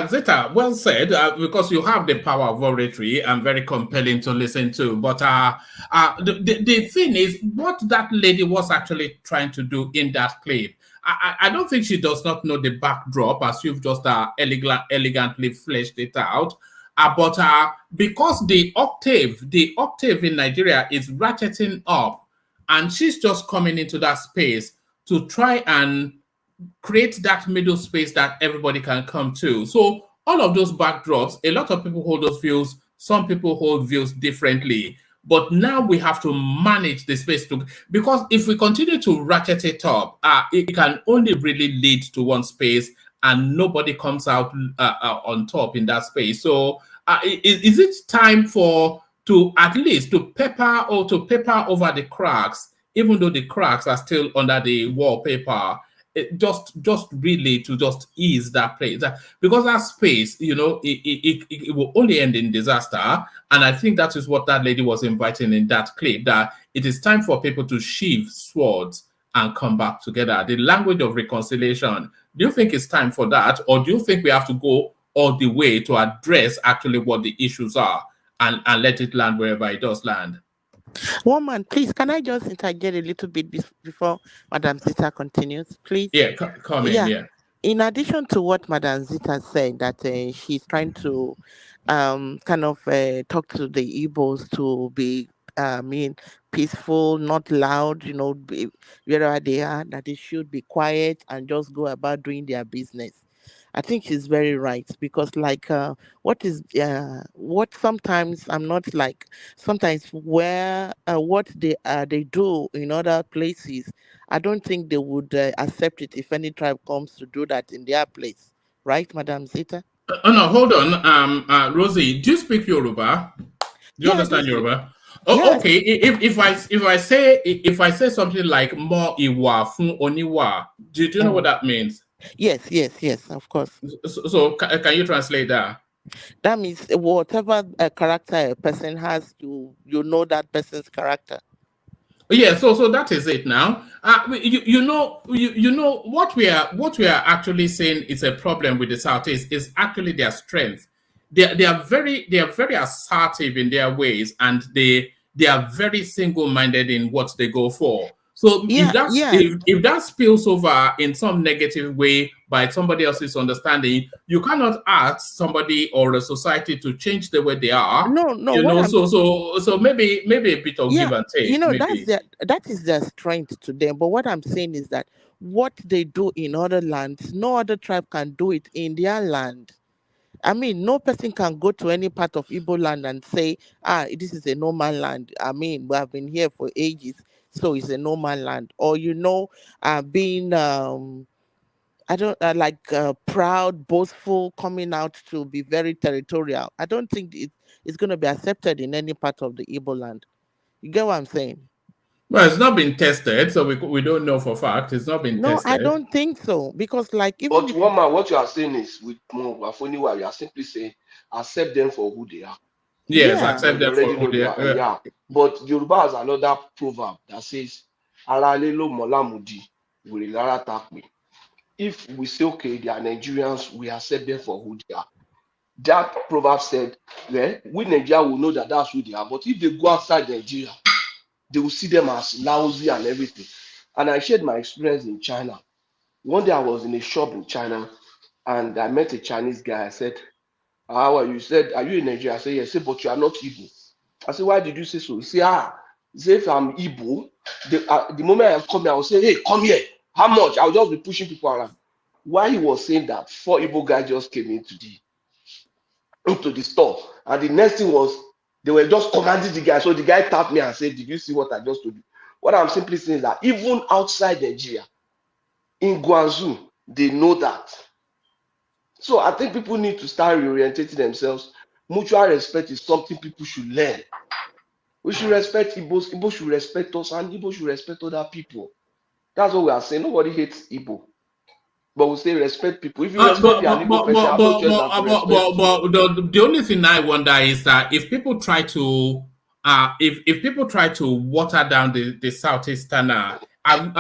Zeta, well said, because you have the power of oratory and very compelling to listen to. But the thing is, what that lady was actually trying to do in that clip, I don't think she does not know the backdrop, as you've just elegantly fleshed it out. But because the octave in Nigeria is ratcheting up, and she's just coming into that space to try and create that middle space that everybody can come to. So all of those backdrops, a lot of people hold those views. Some people hold views differently. But now we have to manage the space because if we continue to ratchet it up, it can only really lead to one space, and nobody comes out on top in that space. So is it time to at least to paper over the cracks, even though the cracks are still under the wallpaper? Just really to just ease that place, because that space, it will only end in disaster. And I think that is what that lady was inviting in that clip, that it is time for people to sheathe swords and come back together. The language of reconciliation. Do you think it's time for that, or do you think we have to go all the way to address actually what the issues are and let it land wherever it does land? Woman, please, can I just interject a little bit before Madam Zita continues, please? Yeah, come in, yeah. In addition to what Madam Zita said, that she's trying to kind of talk to the Igbos to be, peaceful, not loud, wherever they are, that they should be quiet and just go about doing their business. I think she's very right, because what sometimes I'm not like, sometimes where what they do in other places, I don't think they would accept it if any tribe comes to do that in their place, right, Madam Zita? No, hold on, Rosie. Do you speak Yoruba? Do you understand Yoruba? Oh, yes. Okay. If I say something like "mo iwa fun oniwa," do you know what that means? Yes, of course. So can you translate that? That means whatever character a person has, you know that person's character. Yeah, so that is it now. You know what we are actually saying is a problem with the Southeast is actually their strength. They are very assertive in their ways, and they are very single-minded in what they go for. So if that spills over in some negative way by somebody else's understanding, you cannot ask somebody or a society to change the way they are. No. So maybe a bit of give and take. That is their strength to them. But what I'm saying is that what they do in other lands, no other tribe can do it in their land. I mean, no person can go to any part of Igbo land and say, this is a normal land. I mean, we have been here for ages, so it's a normal land. Or, being, proud, boastful, coming out to be very territorial. I don't think it's going to be accepted in any part of the Igbo land. You get what I'm saying? Well, it's not been tested, so we don't know for fact. It's not been tested. No, I don't think so, because what you are saying is, with Afoniwa, you are simply saying accept them for who they are. Yes, accept them for who they are. Yeah. But Yoruba has another proverb that says, "Aralelo molamudi wurilara takwe." If we say, okay, they are Nigerians, we accept them for who they are. That proverb said, well, we Nigeria will know that that's who they are. But if they go outside Nigeria, they will see them as lousy and everything. And I shared my experience in China. One day I was in a shop in China and I met a Chinese guy. I said, how are you? He said, are you in Nigeria? I said, yes. He said, but you are not Igbo. I said, why did you say so? He said, if I'm Igbo, the moment I come here, I will say, hey, come here. How much? I'll just be pushing people around. While he was saying that, 4 Igbo guys just came into the store. And the next thing was, they were just commanding the guy. So the guy tapped me and said, did you see what I just told you? What I'm simply saying is that even outside Nigeria, in Guangzhou, they know that. So I think people need to start reorientating themselves. Mutual respect is something people should learn. We should respect Igbos. Igbos should respect us, and Igbos should respect other people. That's what we are saying. Nobody hates Igbo. But we say respect people. If you respect the Igbo person, the only thing I wonder is that if people try to water down the Southeastern, are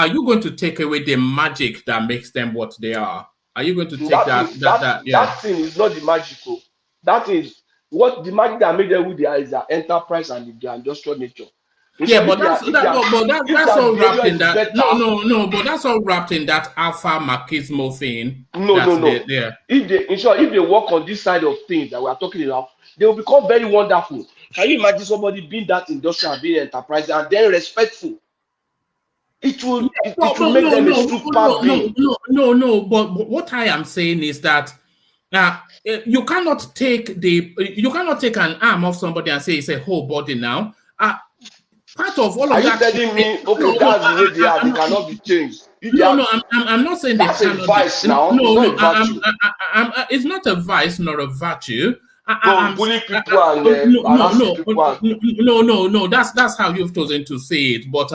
you going to take away the magic that makes them what they are? Are you going to take that thing is not the magical. That is what the magic that made them who they are is their enterprise and their industrial nature. But that's all wrapped in that. No, but that's all wrapped in that alpha machismo thing. No. If they work on this side of things that we are talking about, they will become very wonderful. Can you imagine somebody being that industrial, being enterprise, and then respectful? It will make them a super being. No. But what I am saying is that you cannot take an arm of somebody and say it's a whole body now. Part of all of that. Are you telling me, okay, that's the way they are, they cannot be changed? I'm not saying that's a vice now. It's not a vice nor a virtue. Bullying people and no. That's how you've chosen to say it. But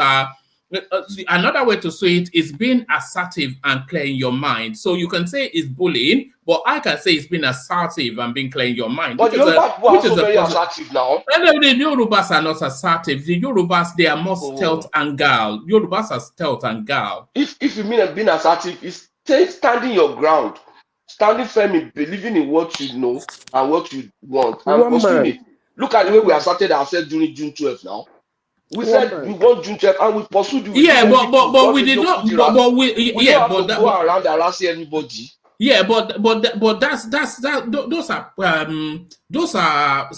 another way to say it is being assertive and clear in your mind. So you can say it's bullying, but I can say it's being assertive and being clear in your mind. But the Yorubas are so very assertive now. The Yorubas are not assertive. The Yorubas, they are more stealth and guile. Yorubas are stealth and guile. If you mean being assertive, it's standing your ground, standing firm in believing in what you know and what you want, and pursuing it. Look at the way we asserted ourselves during June 12th now. We said we want June 12th and we pursued it. But we did not. But we go around and harass everybody. Yeah, but those are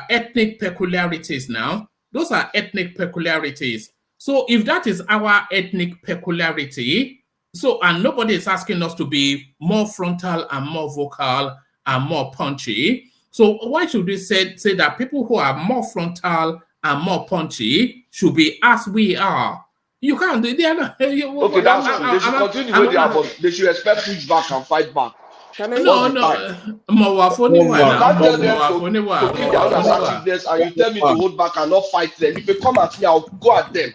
ethnic peculiarities now. Those are ethnic peculiarities. So if that is our ethnic peculiarity, and nobody is asking us to be more frontal and more vocal and more punchy. So why should we say that people who are more frontal and more punchy should be as we are? You can't. They are not. Okay, that's they should continue the way they are, but they should expect pushback and fight back. No. You and you tell me to hold back and not fight them. If they come at me, I'll go at them.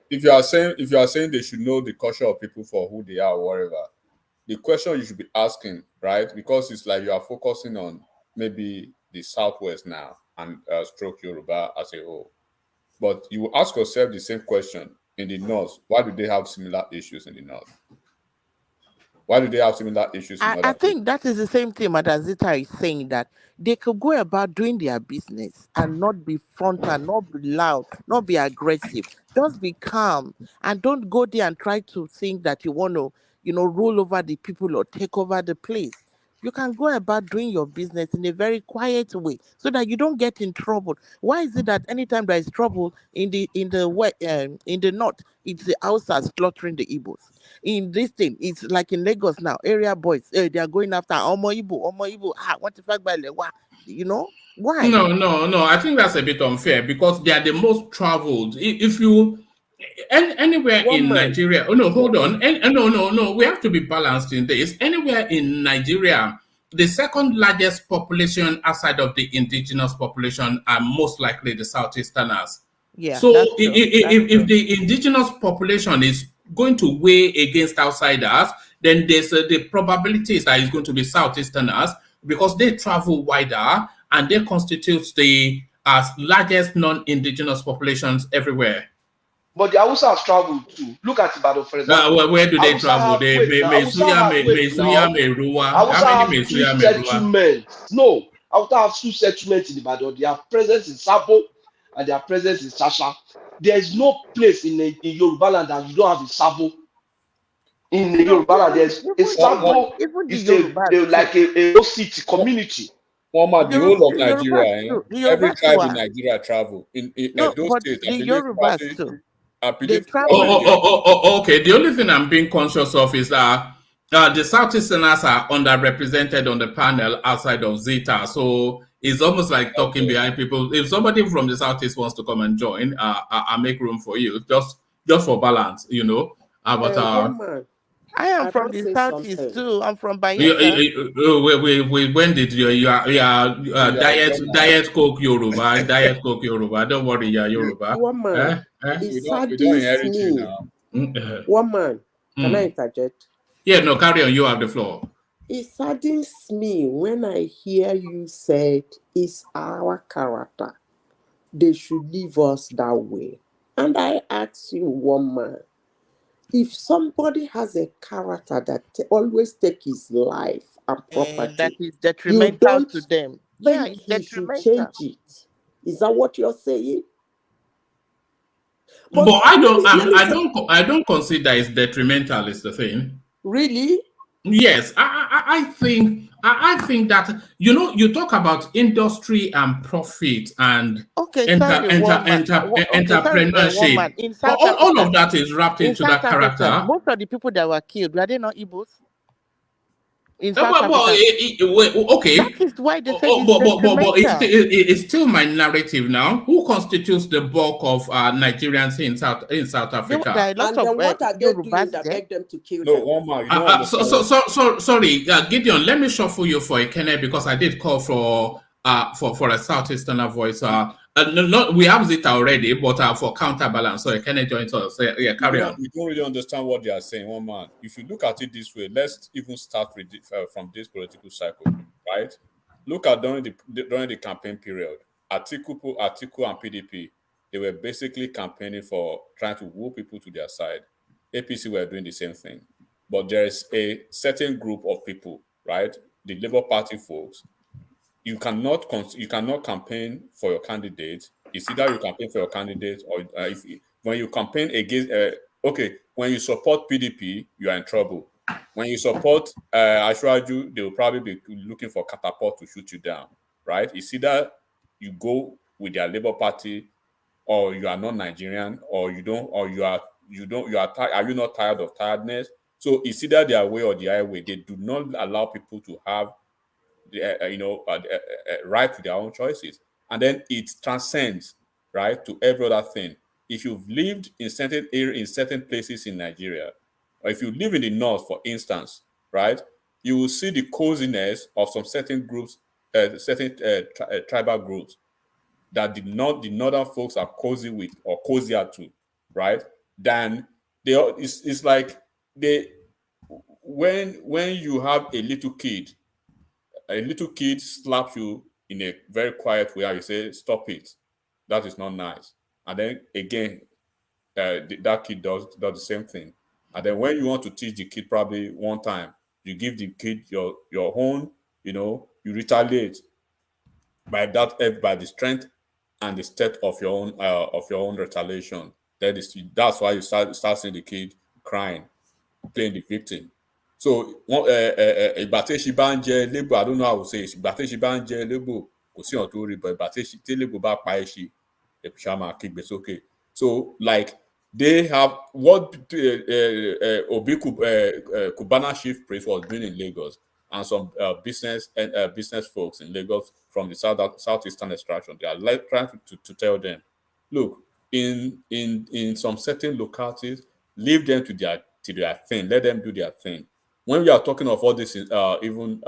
If you are saying they should know the culture of people for who they are or whatever, the question you should be asking, right? Because it's like you are focusing on maybe the Southwest now and stroke Yoruba as a whole. But you will ask yourself the same question in the North. Why do they have similar issues in the North? Why do they have similar issues in I think that is the same thing Madam Zita is saying, that they could go about doing their business and not be frontal, not be loud, not be aggressive. Just be calm and don't go there and try to think that you want to, rule over the people or take over the place. You can go about doing your business in a very quiet way so that you don't get in trouble. Why is it that anytime there is trouble in the north, it's the Hausas slaughtering the Igbos? In this thing, it's like in Lagos now, area boys, they are going after Omo Igbo, want to fight by Lewa, why? No, I think that's a bit unfair because they are the most traveled. If you anywhere in Nigeria, hold on, no, we have to be balanced in this. Anywhere in Nigeria, the second largest population outside of the indigenous population are most likely the Southeasterners. Yeah. So if the indigenous population is going to weigh against outsiders, then there's the probability is that it's going to be Southeasterners because they travel wider and they constitute the largest non-indigenous populations everywhere. But the Hausas travel too. Look at Ibadan, for example. Where do they travel? No, Hausa have two settlements in Ibadan. They are present in Sabo and they are present in Sasha. There is no place in Yoruba land that you don't have a Sabo. In Yoruba land, there's a Sabo. It's like a city community. The whole of Nigeria, every tribe in Nigeria travel. In those states, the Yorubas too. Okay. The only thing I'm being conscious of is that the Southeasterners are underrepresented on the panel outside of Zeta. So it's almost like talking behind people. If somebody from the Southeast wants to come and join, I'll make room for you. Just for balance, I am from the Southeast too. I'm from Bayelsa. When did you are diet Coke Yoruba? Diet Coke Yoruba. Don't worry, you're Yoruba. Woman, we don't inherit you now. Woman, can I interject? Yeah, no, carry on. You have the floor. It saddens me when I hear you said it's our character. They should leave us that way. And I ask you, woman, If somebody has a character that always take his life and property, that is you detrimental don't to them. Yeah, think it's he should detrimental. change it. Is that what you're saying? But I don't. let me say, I don't consider it's detrimental. Is the thing. really? Yes, I think I think that you talk about industry and profit and Okay, sorry, woman. entrepreneurship. Woman. In South All Africa, of that is wrapped in into South that Africa, character. most of the people that were killed, were they not Igbos? In South Africa. Okay. That is why they say it's detrimental. It's still my narrative now. Who constitutes the bulk of Nigerians in South Africa? There are lots of what are they doing that beg them to kill them? One man, you don't understand. Sorry, Gideon. Let me shuffle you for a Kenne because I did call for a Southeasterner voice. We have Zita already, but for counterbalance, so Kenne joins us. Yeah, carry on. We don't really understand what they are saying, one man. If you look at it this way, let's even start with from this political cycle, right? Look at during the campaign period, Atiku and PDP, they were basically campaigning for trying to woo people to their side. APC were doing the same thing, but there is a certain group of people, right? The Labour Party folks. You cannot campaign for your candidate. It's either you campaign for your candidate or when you campaign against. When you support PDP, you are in trouble. When you support Ashwaju, they will probably be looking for catapult to shoot you down, right? It's either you go with their Labour Party, or you are not Nigerian, or you don't, or you are are you not tired of tiredness? So it's either their way or the highway. They do not allow people to have right to their own choices, and then it transcends right to every other thing. If you've lived in certain places in Nigeria, or if you live in the north, for instance, right, you will see the coziness of some certain groups, tribal groups that the northern folks are cozy with or cozier to, right? Then it's like when you have a little kid slaps you in a very quiet way, you say, "Stop it, that is not nice." And then again, that kid does the same thing. And then when you want to teach the kid, probably one time, you give the kid your own, you retaliate by the strength and the state of your own retaliation. That's why you start seeing the kid crying, playing the victim. So ìgbà téṣì bá ń jẹ Labour, I don't know how to say it. Ìgbà téṣì bá ń jẹ Labour, kò sí ọ̀n tó rí, but ìgbà tí Labour bá pa ẹṣin, ẹ̀pìṣà máa kígbe sókè. So like they have what Obi Cubana chief priest was doing in Lagos, and some business folks in Lagos from the southeastern extraction. They are trying to tell them, look, in some certain localities, leave them to their thing. Let them do their thing. When we are talking of all this, even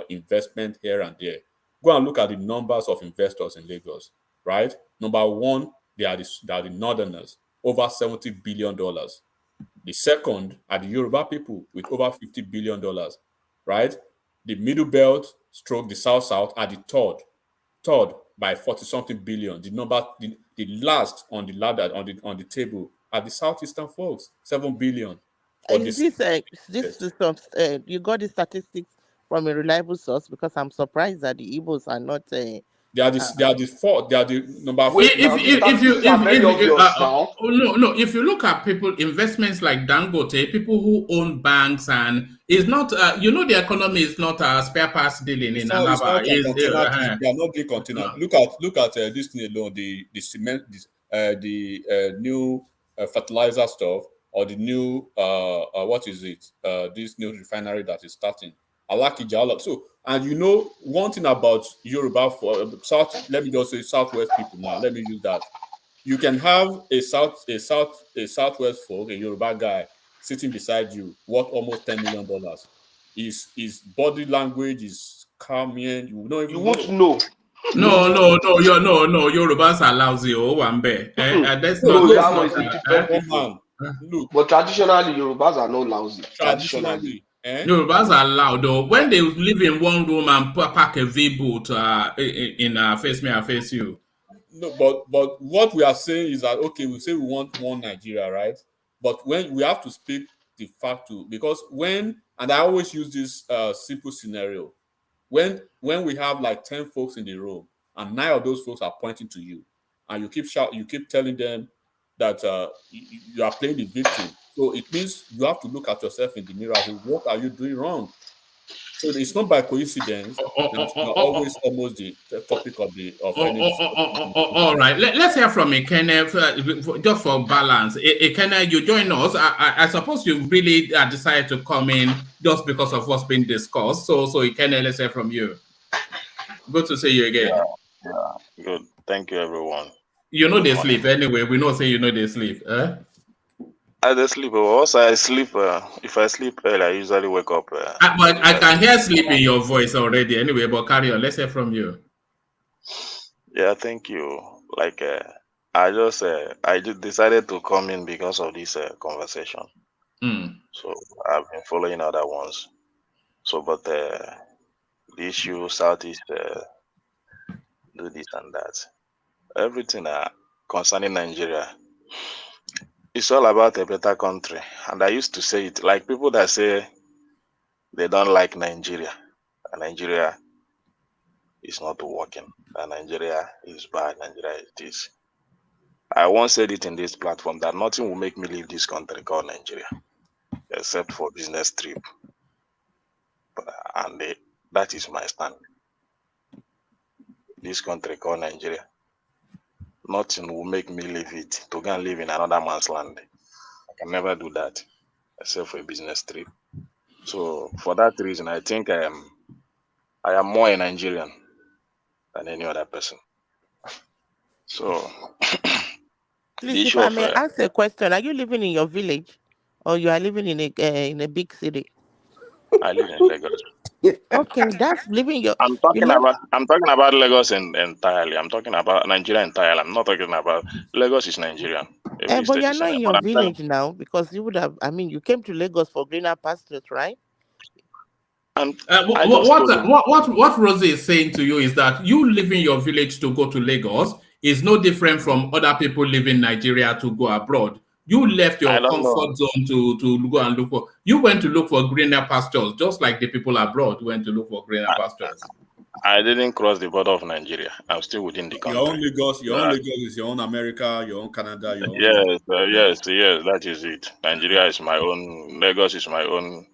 investment here and there, go and look at the numbers of investors in Lagos. Right, number one, they are the Northerners, over $70 billion. The second are the Yoruba people with over $50 billion. Right, the Middle Belt / the South are the third by 40-something billion. The last on the ladder on the table are the southeastern folks, 7 billion. Is you got the statistics from a reliable source? Because I'm surprised that the Igbos are not. They are the number. If you look at people investments like Dangote, people who own banks, and it's not the economy is not a spare parts dealing in Alaba. They are not doing container. Look at this thing alone, the cement, the new fertilizer stuff, or the new what is it? This new refinery that is starting. Alakija. So, and one thing about Yoruba for South, let me just say Southwest people now. Let me use that. You can have a Southwest folk, a Yoruba guy sitting beside you, worth almost $10 million. His body language is calming. You won't know. No. Yorubas are lousy. That's not. Look, but traditionally, Yorubas are not lousy. Traditionally. Yorubas are loud though. When they live in one room and pack a V-boot in face me and face you. No, but what we are saying is that, okay, we say we want one Nigeria, right? But when we have to speak the fact too, because and I always use this simple scenario, when we have like 10 folks in the room and 9 of those folks are pointing to you, and you keep telling them that you are playing the victim. So it means you have to look at yourself in the mirror and say, what are you doing wrong? So it's not by coincidence that you are always almost the topic of any discussion. All right. Let's hear from Ekene, just for balance. Ekene, you join us. I suppose you really decided to come in just because of what's been discussed. So Ekene, let's hear from you. Good to see you again. Yeah. Good. Thank you, everyone. You know they sleep anyway. We know say you know they sleep. I just sleep. Also, I sleep. If I sleep early, I usually wake up. But I can hear sleep in your voice already. Anyway, but carry on. Let's hear from you. Yeah, thank you. Like, I just decided to come in because of this conversation. So I've been following other ones. So, but the issue Southeast do this and that. Everything concerning Nigeria, it's all about a better country. And I used to say it, like people that say they don't like Nigeria, and Nigeria is not working, and Nigeria is bad, Nigeria is this. I once said it in this platform that nothing will make me leave this country called Nigeria, except for business trip. And that is my stand. This country called Nigeria, nothing will make me leave it to go and live in another man's land. I can never do that, except for a business trip. So for that reason, I think I am more a Nigerian than any other person. So please, if I may ask a question, are you living in your village, or you are living in a big city? I live in Lagos. Okay, that's living your. I'm talking about Lagos entirely. I'm talking about Nigeria entirely. I'm not talking about Lagos is Nigerian. But you're not in your village now, because you would have. I mean, you came to Lagos for greener pastures, right? What Rosie is saying to you is that you leaving your village to go to Lagos is no different from other people leaving Nigeria to go abroad. You left your comfort zone to go and look for. You went to look for greener pastures, just like the people abroad went to look for greener pastures. I didn't cross the border of Nigeria. I'm still within the country. Your own Lagos is your own America, your own Canada, your own. Yes, that is it. Nigeria is my own. Lagos is my own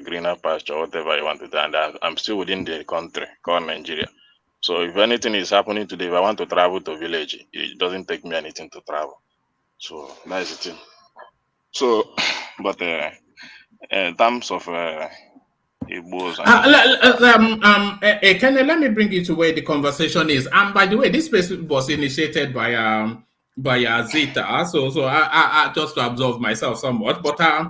greener pasture, whatever you want to do. And I'm still within the country called Nigeria. So if anything is happening today, if I want to travel to village, it doesn't take me anything to travel. So that's the thing. So, but in terms of IGBOS, let me bring you to where the conversation is. And by the way, this space was initiated by Zeta. So I just to observe myself somewhat. But I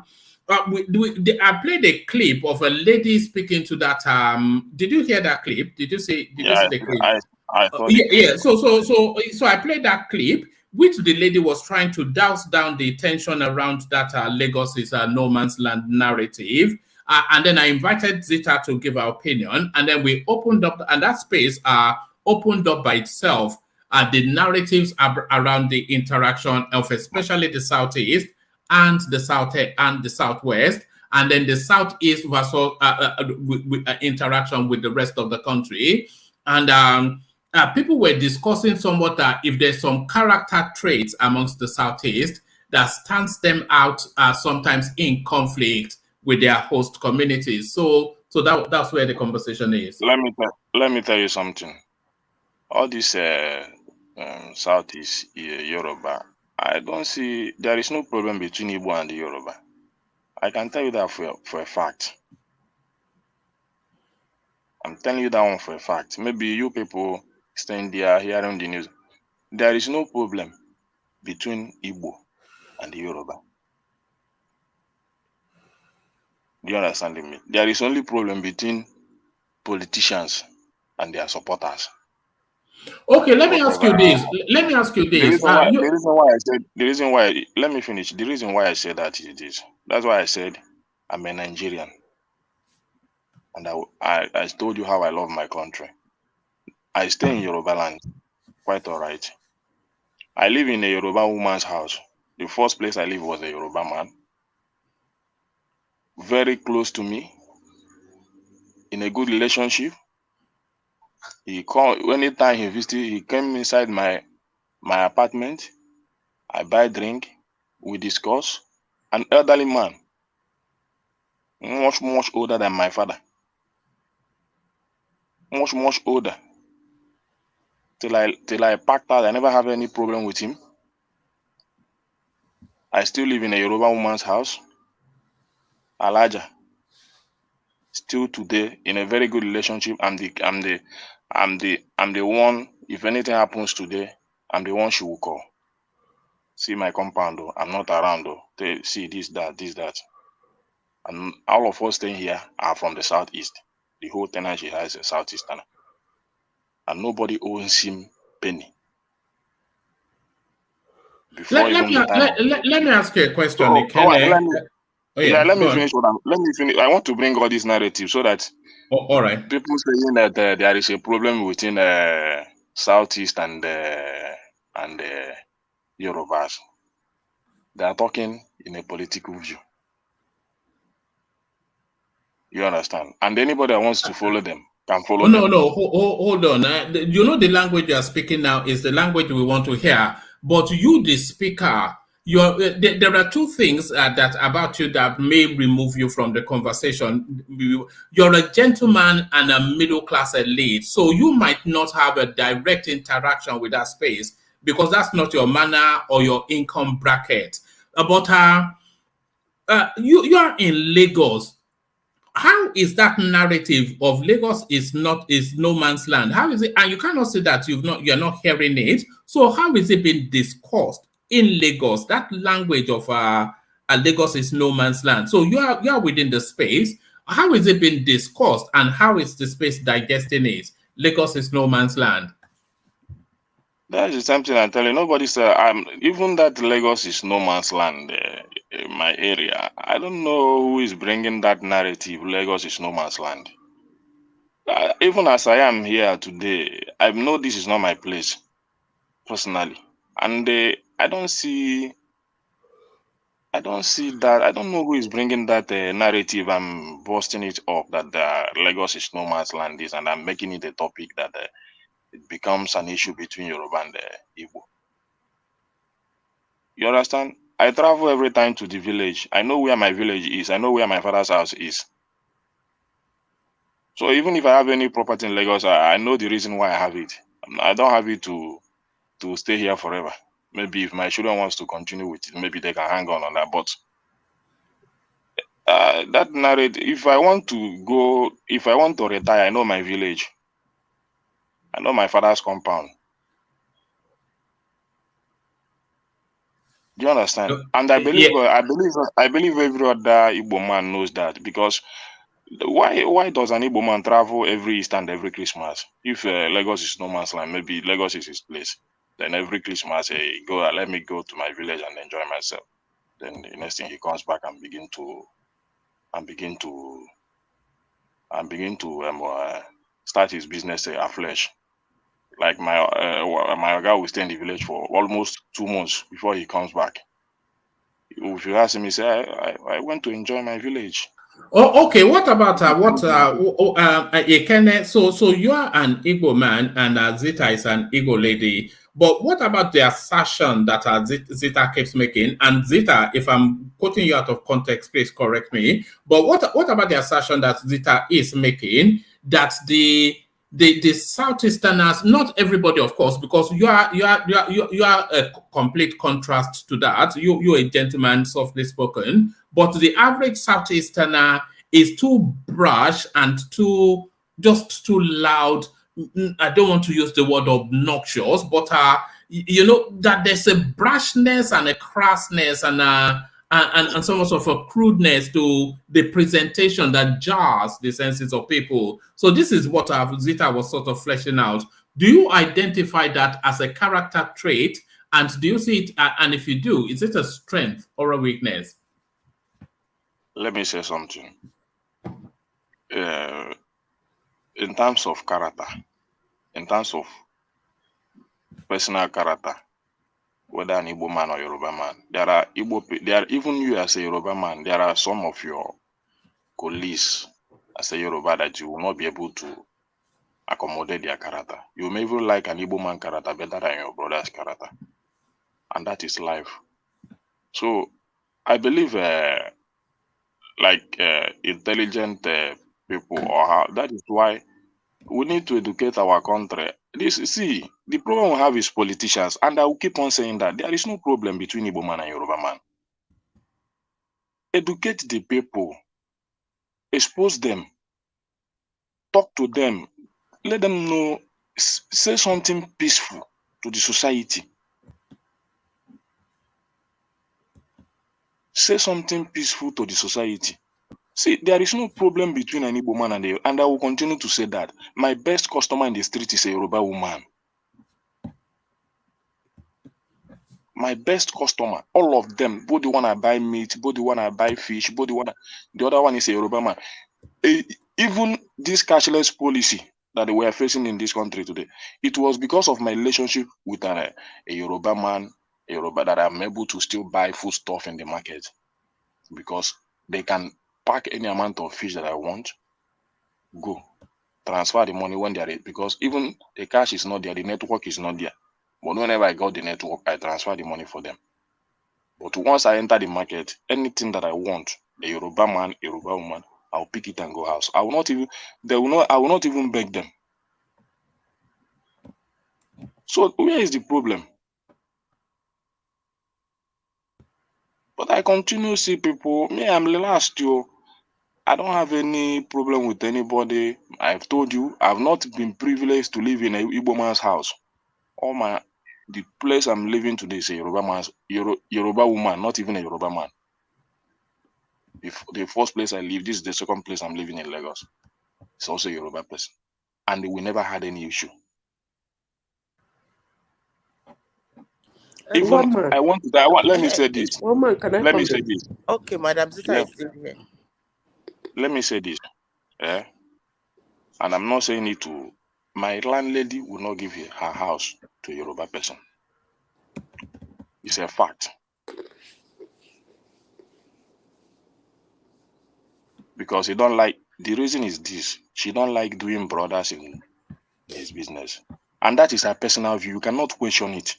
played a clip of a lady speaking to that. Did you hear that clip? Did you see? Did you see the clip? I thought So I played that clip, which the lady was trying to douse down the tension around that Lagos is a no man's land narrative. And then I invited Zita to give her opinion. And then we opened up, and that space opened up by itself the narratives around the interaction of especially the Southeast and the Southwest, and then the Southeast versus interaction with the rest of the country. And people were discussing somewhat that if there's some character traits amongst the Southeast that stands them out sometimes in conflict with their host communities. So that's where the conversation is. Let me tell you something. All this Southeast Yoruba, I don't see, there is no problem between Igbo and the Yoruba. I can tell you that for a fact. I'm telling you that one for a fact. Maybe you people staying there hearing the news. There is no problem between Igbo and the Yoruba. Do you understand me? There is only problem between politicians and their supporters. Okay, let me ask you this. The reason why, let me finish. The reason why I said that is this. That's why I said I'm a Nigerian. And I told you how I love my country. I stay in Yoruba land, quite all right. I live in a Yoruba woman's house. The first place I lived was a Yoruba man, very close to me, in a good relationship. He called anytime he visited. He came inside my apartment. I buy drink. We discuss. An elderly man, much older than my father, much older. Till I packed out. I never have any problem with him. I still live in a Yoruba woman's house, Alaja. Still today in a very good relationship. I'm the one. If anything happens today, I'm the one she will call. See my compound though. I'm not around though. They see this, that. And all of us staying here are from the southeast. The whole tenant she has is a southeasterner. And nobody owns him penny. Let me ask you a question, let me finish. I want to bring all this narrative so that all right. People saying that there is a problem within Southeast and Yorubas. They are talking in a political view. You understand? And anybody that wants to follow them can follow them. No, hold on. You know the language you are speaking now is the language we want to hear. But you, the speaker, there are two things that about you that may remove you from the conversation. You're a gentleman and a middle-class elite, so you might not have a direct interaction with that space because that's not your manner or your income bracket. But you are in Lagos. How is that narrative of Lagos is no man's land? How is it? And you cannot say that you're not hearing it. So how is it being discussed in Lagos? That language of Lagos is no man's land. So you are within the space. How is it being discussed, and how is the space digesting it? Lagos is no man's land. That is something I'm telling you. Nobody said even that Lagos is no man's land. In my area, I don't know who is bringing that narrative. Lagos is no man's land. Even as I am here today, I know this is not my place, personally, and I don't see that. I don't know who is bringing that narrative. I'm busting it up that Lagos is no man's land is, and I'm making it a topic that it becomes an issue between Yoruba and Igbo. You understand? I travel every time to the village. I know where my village is. I know where my father's house is. So even if I have any property in Lagos, I know the reason why I have it. I don't have it to stay here forever. Maybe if my children wants to continue with it, maybe they can hang on that. But that narrative, if I want to retire, I know my village. I know my father's compound. Do you understand? And I believe every other Igbo man knows that, because why does an Igbo man travel every Easter and every Christmas? If Lagos is no man's land, maybe Lagos is his place. Then every Christmas, let me go to my village and enjoy myself. Then the next thing he comes back and begin to start his business afresh. Like my guy will stay in the village for almost 2 months before he comes back. If you ask him, he say, I went to enjoy my village. Oh, okay. What about Ekene? So you are an Igbo man and Zita is an Igbo lady. But what about the assertion that Zita keeps making? And Zita, if I'm quoting you out of context, please correct me. But what about the assertion that Zita is making that the Southeasterners, not everybody, of course, because you are a complete contrast to that. You're a gentleman, softly spoken, but the average Southeasterner is too brash and too loud. I don't want to use the word obnoxious, but that there's a brashness and a crassness and some sort of a crudeness to the presentation that jars the senses of people. So this is what Zita was sort of fleshing out. Do you identify that as a character trait? And do you see it? And if you do, is it a strength or a weakness? Let me say something. In terms of character, in terms of personal character, whether an Igbo man or Yoruba man. There are even you as a Yoruba man, there are some of your colleagues as a Yoruba that you will not be able to accommodate their character. You may even like an Igbo man character better than your brother's character. And that is life. So I believe intelligent people, that is why we need to educate our country. The problem we have is politicians, and I will keep on saying that there is no problem between Igbo man and Yoruba man. Educate the people, expose them, talk to them, let them know, say something peaceful to the society. Say something peaceful to the society. See, there is no problem between an Igbo man and I will continue to say that. My best customer in the street is a Yoruba woman. My best customer, all of them, both the one I buy meat, both the one I buy fish, the other one is a Yoruba man. Even this cashless policy that we are facing in this country today, it was because of my relationship with a Yoruba man, that I'm able to still buy food stuff in the market, because they can pack any amount of fish that I want, go transfer the money when they are ready, because even the cash is not there, the network is not there. But whenever I got the network, I transfer the money for them. But once I enter the market, anything that I want, a Yoruba man, a Yoruba woman, I'll pick it and go house. I will not even beg them. So where is the problem? But I continue to see people, I'm relaxed, yo. I don't have any problem with anybody. I've told you, I've not been privileged to live in a Igbo man's house. The place I'm living today is a Yoruba woman, not even a Yoruba man. The first place I live, this is the second place I'm living in Lagos. It's also a Yoruba person. And we never had any issue. Let me say this. Let me say this. Okay, Madam Zita is still here. Let me say this. And I'm not saying it to my landlady will not give her house to a Yoruba person. It's a fact. Because he don't like, the reason is this, she don't like doing brothers in his business. And that is her personal view. You cannot question it.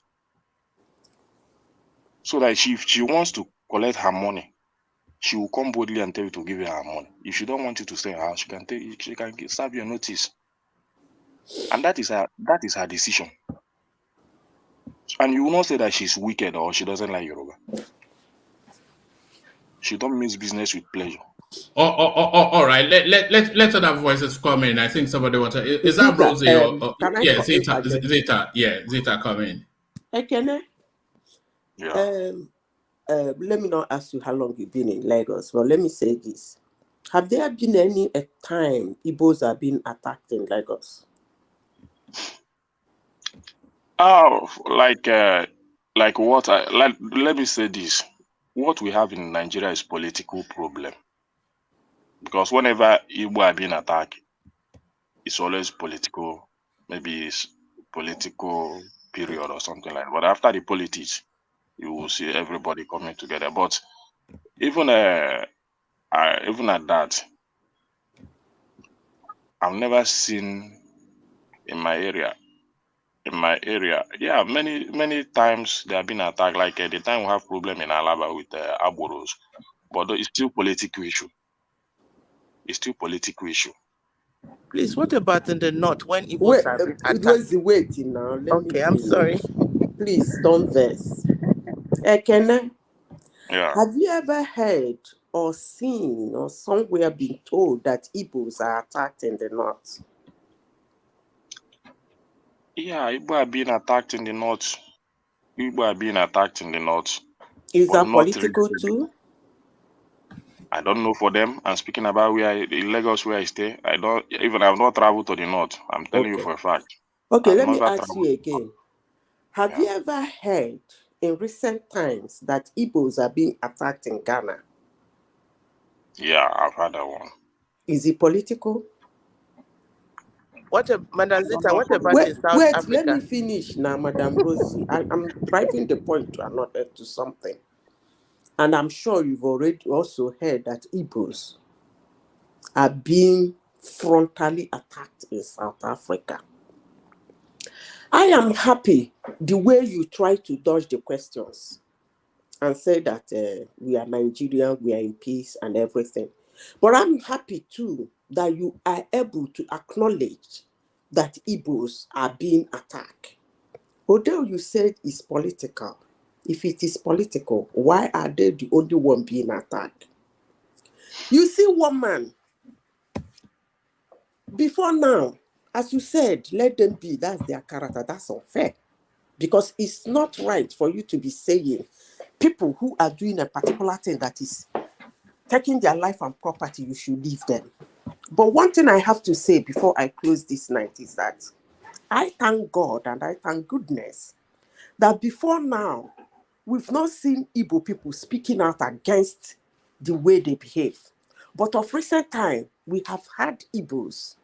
So that if she wants to collect her money, she will come boldly and tell you to give her money. If she don't want you to stay in her house, she can serve you a notice. And that is her decision. And you will not say that she's wicked or she doesn't like Yoruba. She don't mix business with pleasure. All right. Let other voices come in. I think somebody wants to. Is that Rosie yeah, Zeta? Yeah, Zeta come in. Ekene. Yeah. Let me not ask you how long you've been in Lagos, but let me say this: have there been any time Igbos have been attacked in Lagos? Oh, like what? Let me say this: what we have in Nigeria is political problem. Because whenever Igbo are being attacked, it's always political. Maybe it's political period or something like that. But after the politics, you will see everybody coming together. But even at that, I've never seen in my area, yeah, many times they have been attacked. Like the time we have problem in Alaba with Aboros, but it's still political issue. It's still political issue. Please, what about in the north when Igbos have been attacked? Waiting now. Okay, I'm sorry. Please don't vex. Ekene, yeah. Have you ever heard or seen or somewhere been told that Igbos are attacked in the north? Yeah, Igbo are being attacked in the north. Igbo are being attacked in the north. Is that political too? I don't know for them. I'm speaking about in Lagos where I stay. I've not traveled to the north. I'm telling you for a fact. Okay, let me ask you again. Have you ever heard in recent times that Igbos are being attacked in Ghana? Yeah, I've heard that one. Is it political? Madam Zita, what about Wait, in South wait, Africa? let me finish now, Madam Rosie. I'm driving the point to something. And I'm sure you've already also heard that Igbos are being frontally attacked in South Africa. I am happy the way you try to dodge the questions and say that we are Nigerian, we are in peace and everything. But I'm happy too that you are able to acknowledge that Igbos are being attacked. Although you said it's political, if it is political, why are they the only one being attacked? You see, one man, before now, as you said, let them be, that's their character, that's unfair. Because it's not right for you to be saying people who are doing a particular thing that is taking their life and property, you should leave them. But one thing I have to say before I close this night is that I thank God and I thank goodness that before now, we've not seen Igbo people speaking out against the way they behave. But of recent time, we have had Igbos,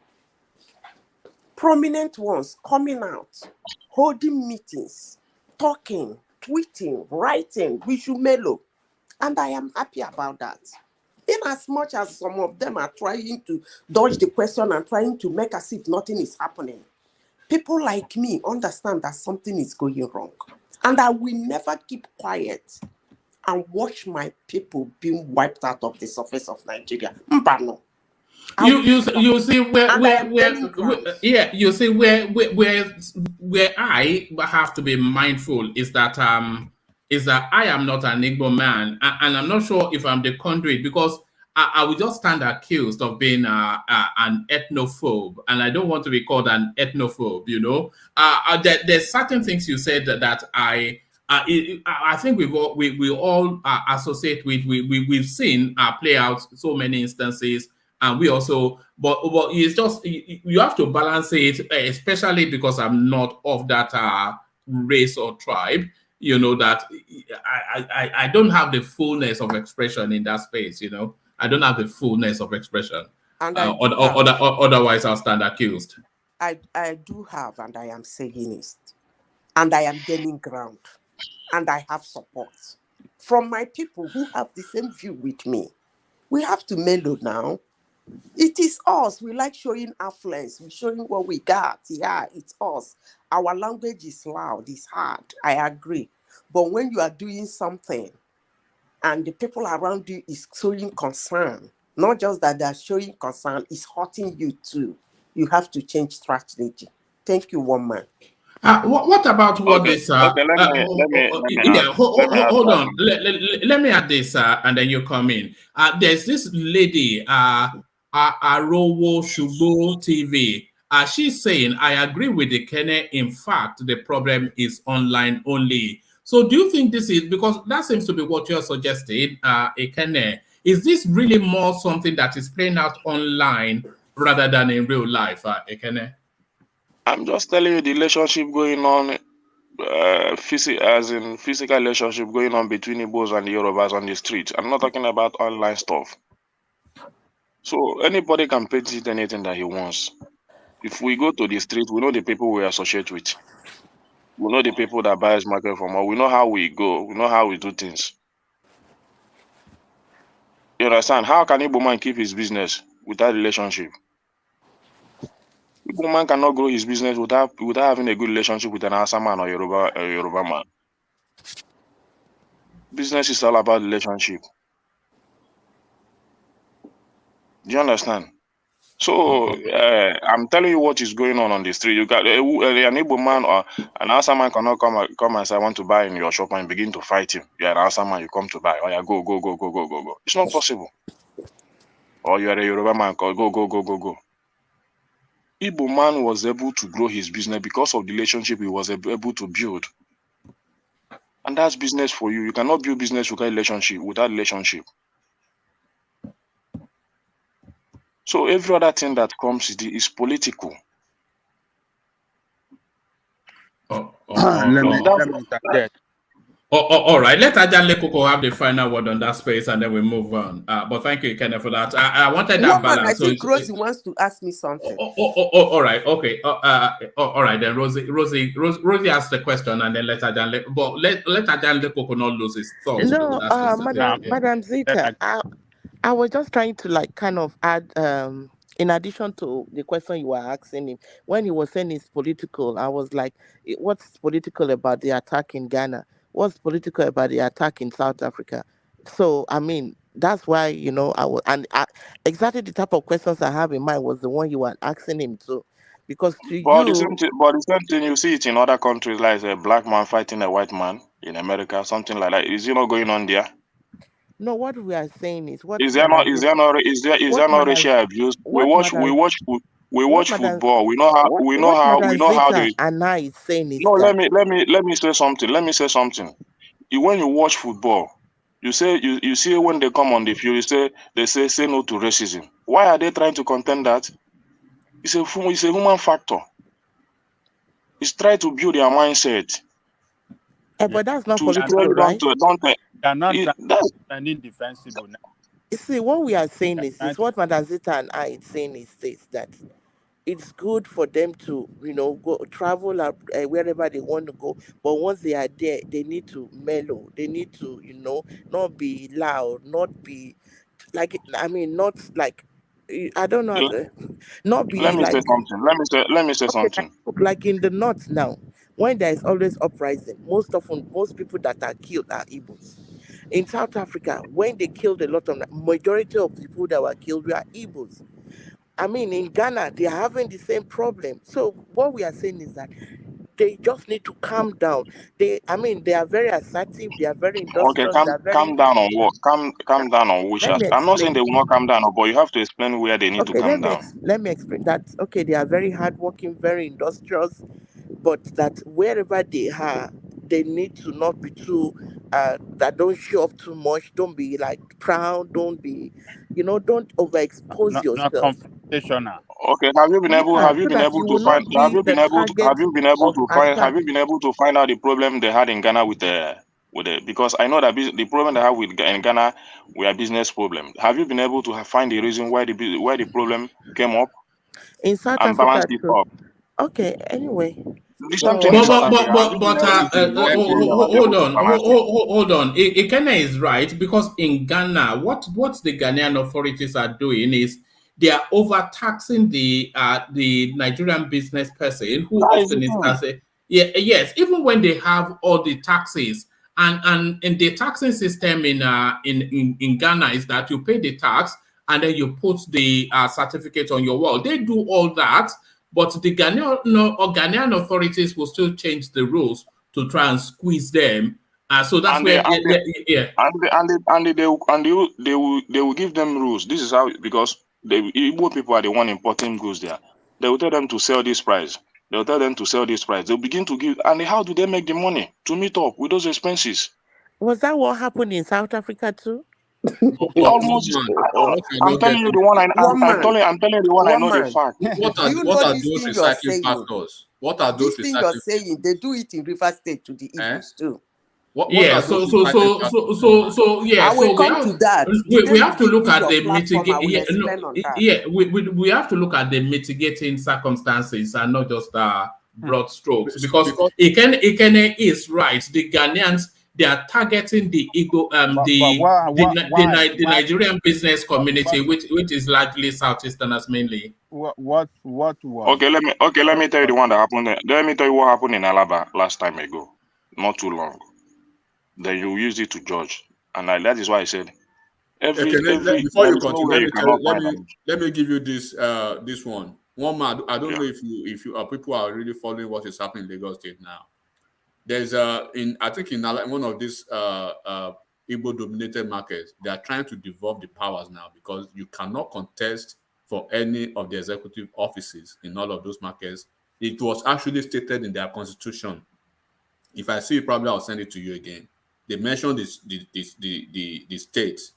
prominent ones, coming out, holding meetings, talking, tweeting, writing, Wishu and I am happy about that. In as much as some of them are trying to dodge the question and trying to make as if nothing is happening, people like me understand that something is going wrong. And I will never keep quiet and watch my people being wiped out of the surface of Nigeria. Mbano. You see where you see where I have to be mindful is that I am not an Igbo man, and I'm not sure if I'm the conduit, because I will just stand accused of being an ethnophobe, and I don't want to be called an ethnophobe. You know, there's certain things you said that I think we all associate with. We've seen play out so many instances. And we also, but it's just, you have to balance it, especially because I'm not of that race or tribe, you know, that I don't have the fullness of expression in that space, you know. I don't have the fullness of expression. And otherwise, I'll stand accused. I do have, and I am saying it. And I am gaining ground. And I have support from my people who have the same view with me. We have to mellow now. It is us. We like showing affluence. We're showing what we got. Yeah, it's us. Our language is loud. It's hard. I agree. But when you are doing something and the people around you is showing concern, not just that they're showing concern, it's hurting you too. You have to change strategy. Thank you, woman. What about what this? Let me add this, and then you come in. There's this lady, Arowo Shubo TV. She's saying, I agree with the Kene. In fact, the problem is online only. So do you think this is, because that seems to be what you're suggesting, Ekene, is this really more something that is playing out online rather than in real life, Ekene? I'm just telling you the relationship going on, physical relationship going on between Igbos and the Yorubas on the street. I'm not talking about online stuff. So anybody can paint it anything that he wants. If we go to the street, we know the people we associate with. We know the people that buy market from us. We know how we go. We know how we do things. You understand? How can Igbo man keep his business without relationship? Igbo man cannot grow his business without having a good relationship with an Hausa man or Yoruba man. Business is all about relationship. Do you understand? So I'm telling you what is going on the street. You got an Igbo man or an Hausa man cannot come and say, I want to buy in your shop and begin to fight him. You're an Hausa man, you come to buy. Oh yeah, go. It's not possible. Or you're a Yoruba man, go. Igbo man was able to grow his business because of the relationship he was able to build. And that's business for you. You cannot build business without relationship. So every other thing that comes is political. Let me interject. All right, let Adeleke'S have the final word on that space, and then we move on. But thank you, Kenneth, for that. I wanted that Woman, I balance. think Rosie wants to ask me something. All right, okay. All right, then Rosie asked the question, and then let Adeleke'S not lose his thoughts. No, That's Madam Zita, I was just trying to like kind of add in addition to the question you were asking him, when he was saying it's political, I was like, what's political about the attack in Ghana? What's political about the attack in South Africa? So I mean, that's why I was, exactly the type of questions I have in mind was the one you were asking him to, because to But you, the same thing you see it in other countries, like a black man fighting a white man in America, something like that. Is it not going on there? no, what we are saying is what Is there no racial abuse? We watch football. We know how they. Anna is saying is No, that let me say something. Let me say something. When you watch football, you see when they come on the field, they say no to racism. Why are they trying to contend that? It's a human factor. It's trying to build their mindset. But that's not political, right? They're not indefensible now. You see, what we are saying is what Madam Zita and I is saying is this, that it's good for them to, go travel wherever they want to go. But once they are there, they need to mellow. They need to, not be loud, not be like, not like, I don't know, not be Let me like. say something. Let me say something. Like in the north now, when there is always uprising, most people that are killed are Igbos. In South Africa, when they killed a lot of majority of the people that were killed were Igbos. I mean, in Ghana, they are having the same problem. So what we are saying is that they just need to calm down. They are very assertive. They are very industrious. Okay, calm down on what? Calm down on which aspect? I'm not saying they will not calm down, but you have to explain where they need to calm down. Let me explain that. Okay, they are very hardworking, very industrious, but that wherever they are, they need to not be too that don't show up too much. Don't be like proud. Don't be, don't overexpose yourself. Not confrontational. Okay, have you been able to find out the problem they had in Ghana with the because I know that the problem they have in Ghana were business problem. Have you been able to find the reason why the problem came up in South and balance Africa? it up? Okay, anyway. Hold on. Ikene is right, because in Ghana, what the Ghanaian authorities are doing is they are overtaxing the Nigerian business person who often is yes, even when they have all the taxes and the taxing system in Ghana is that you pay the tax and then you put the certificate on your wall. They do all that. But the Ghanaian authorities will still change the rules to try and squeeze them. So that's they will give them rules. This is how, because the Igbo people are the one importing goods there. They will tell them to sell this price. They'll tell them to sell this price. They'll begin to give, and how do they make the money to meet up with those expenses? Was that what happened in South Africa too? Almost. I'm telling you the one I know the fact. What are those recycling factors? What are those recycling you're saying? They do it in River State to the Igbos too. Yeah, so I will come to that. We have to look at the we have to look at the mitigating circumstances and not just broad strokes, because Ikene is right. The Ghanaians, they are targeting the Nigerian business community, which is largely Southeasterners mainly. What was? Okay, let me tell you the one that happened. Let me tell you what happened in Alaba last time ago, not too long. Then you use it to judge, and that is why I said before you continue, let me give you this one. One man, I don't know if you people are really following what is happening in Lagos State now. There's in one of these Igbo dominated markets, they are trying to devolve the powers now, because you cannot contest for any of the executive offices in all of those markets. It was actually stated in their constitution. If I see it, probably I'll send it to you again. They mentioned the states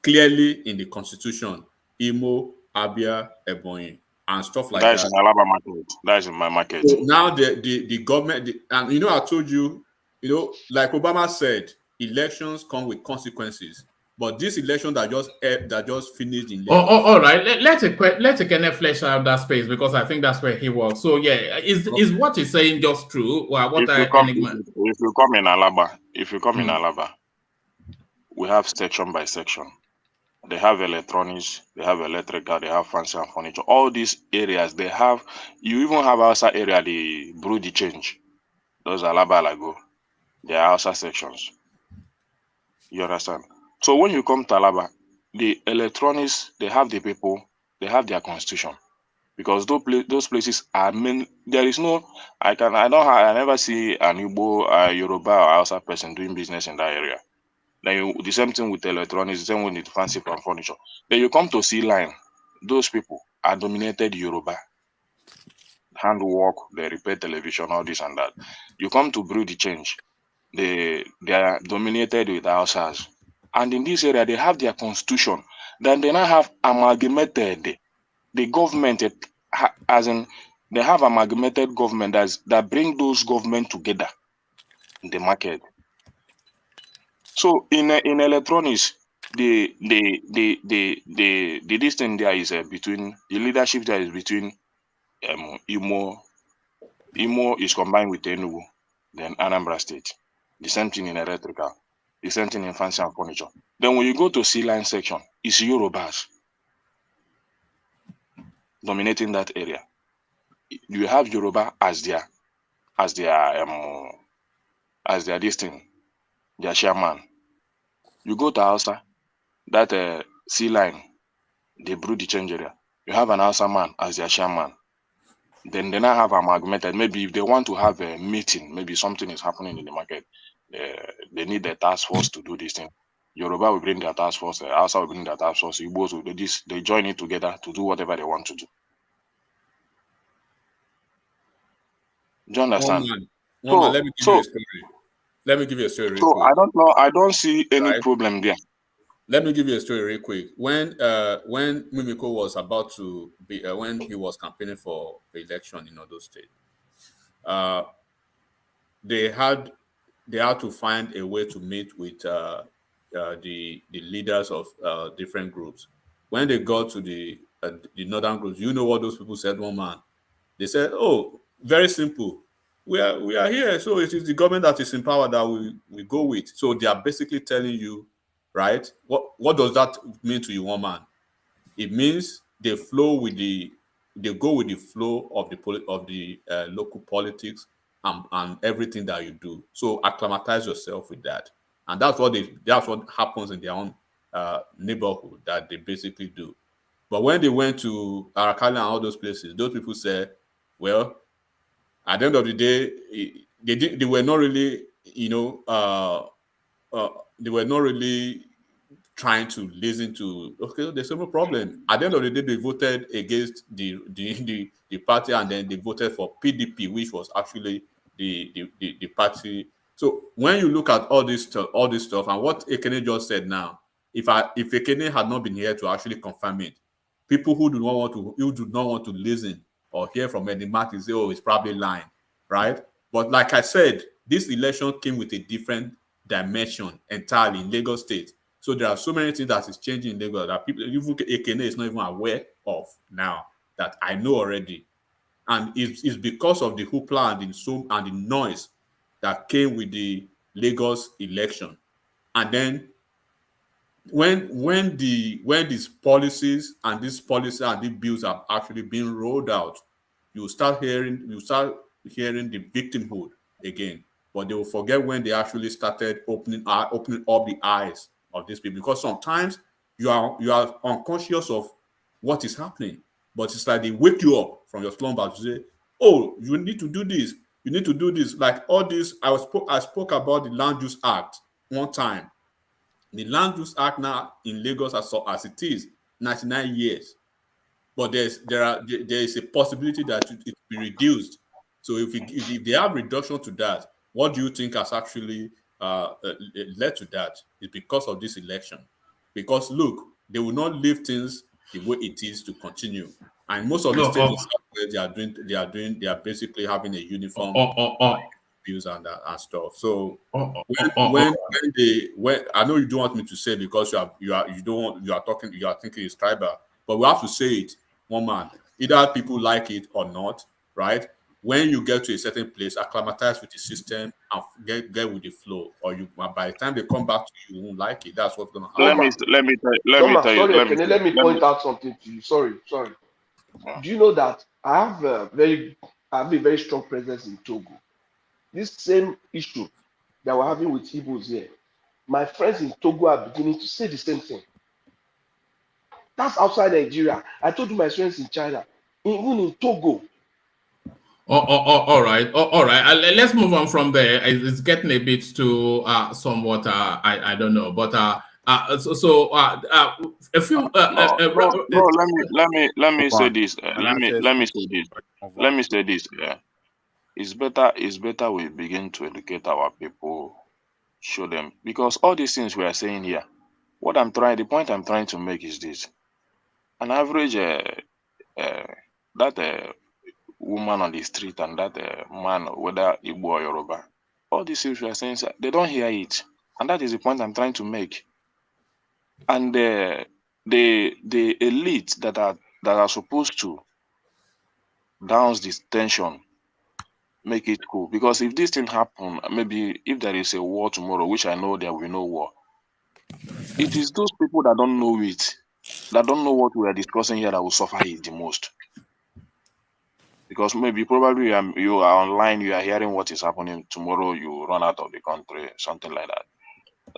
clearly in the constitution: Imo, Abia, Ebonyi, and stuff like that. That's in Alaba market. That's in my market. So now the government, and I told you You know, like Obama said, elections come with consequences. But this election that just finished in Lagos. All right. Let's kind of flesh out that space because I think that's where he was. So yeah, is what he's saying just true? Well, what If you come in Alaba, we have section by section. They have electronics, they have electrical, they have fancy and furniture. All these areas they have. You even have outside area the brew the change. Those Alaba Lago, they are outside sections. You understand? So when you come to Alaba, the electronics, they have the people, they have their constitution. Because those places are there is no, I never see an Igbo, Yoruba or Hausa person doing business in that area. Then the same thing with electronics, the same with fancy furniture. Then you come to C line, those people are dominated Yoruba. Handwork, they repair television, all this and that. You come to brew the change, they are dominated with Hausas. And in this area, they have their constitution. Then they now have amalgamated the government, as in they have amalgamated government that bring those government together in the market. So in electronics, the this thing there is between the leadership there is between Imo is combined with Enugu, then Anambra State. The same thing in electrical, the same thing in fancy and furniture. Then when you go to C line section, it's YORUBAS dominating that area. You have Yoruba as their this thing, their chairman. You go to Hausa, that C line, they brew the change area. You have an Hausa man as their chairman. Then they now have amalgamated. Maybe if they want to have a meeting, maybe something is happening in the market, they need the task force to do this thing. Yoruba will bring their task force, Hausa will bring their task force, IGBOS will do this, they join it together to do whatever they want to do. Do you understand? One man, let me give you a story. Let me give you a story real quick. I don't know. I don't see any problem there. Let me give you a story real quick. When Mimiko was about to be, when he was campaigning for the election in Osun State, they had to find a way to meet with the leaders of different groups. When they got to the northern groups, you know what those people said, one man? They said, "Oh, very simple. We are here. So it is the government that is in power that we go with." So they are basically telling you, right? What does that mean to you, one man? It means they go with the flow of the local politics and everything that you do. So acclimatize yourself with that, and that's what happens in their own neighborhood that they basically do. But when they went to Arakali and all those places, those people said, well, at the end of the day, they were not really, they were not really trying to listen to, okay, there's no problem. At the end of the day, they voted against the party, and then they voted for PDP, which was actually the party. So when you look at all this stuff, and what Ekene just said now, if Ekene had not been here to actually confirm it, people who do not want to listen or hear from any Martin say, oh, it's probably lying, right? But like I said, this election came with a different dimension entirely in Lagos State. So there are so many things that is changing in Lagos that people, even Ekene is not even aware of now, that I know already. And it's because of the hoopla and the noise that came with the Lagos election. And then when these policies and these bills have actually been rolled out, you start hearing the victimhood again. But they will forget when they actually started opening up the eyes of these people, because sometimes you are unconscious of what is happening, but it's like they wake you up from your slumber to say, oh, you need to do this, you need to do this. Like all this, I spoke about the Land Use Act one time. The Land Use Act now in Lagos as it is, 99 years. But there is a possibility that it will be reduced. So if they have reduction to that, what do you think has actually led to that? It's because of this election. Because look, they will not leave things the way it is to continue. And most of the states they are basically having a uniform. abuse and stuff. So when I know you don't want me to say because you are thinking it's tribal, but we have to say it, one man. Either people like it or not, right? When you get to a certain place, acclimatize with the system and get with the flow, or by the time they come back to you, you won't like it. That's what's gonna happen. Let me tell you. Let me point out something to you. Sorry. Do you know that I have a very strong presence in Togo? This same issue that we're having with Igbos here, my friends in Togo are beginning to say the same thing. That's outside Nigeria. I told you my friends in China, even in Togo. All right. Let's move on from there. It's getting a bit too somewhat. I don't know, but a few. Let me say this. Let me say this. Yeah, it's better we begin to educate our people, show them, because all these things we are saying here. The point I'm trying to make is this: an average woman on the street and that man, whether Igbo or Yoruba, all these things we are saying, they don't hear it, and that is the point I'm trying to make. And the elite that are supposed to douse this tension, make it cool. Because if this thing happen, maybe if there is a war tomorrow, which I know there will be no war, it is those people that don't know it, that don't know what we are discussing here, that will suffer it the most. Because maybe probably you are online, you are hearing what is happening tomorrow, you run out of the country, something like that.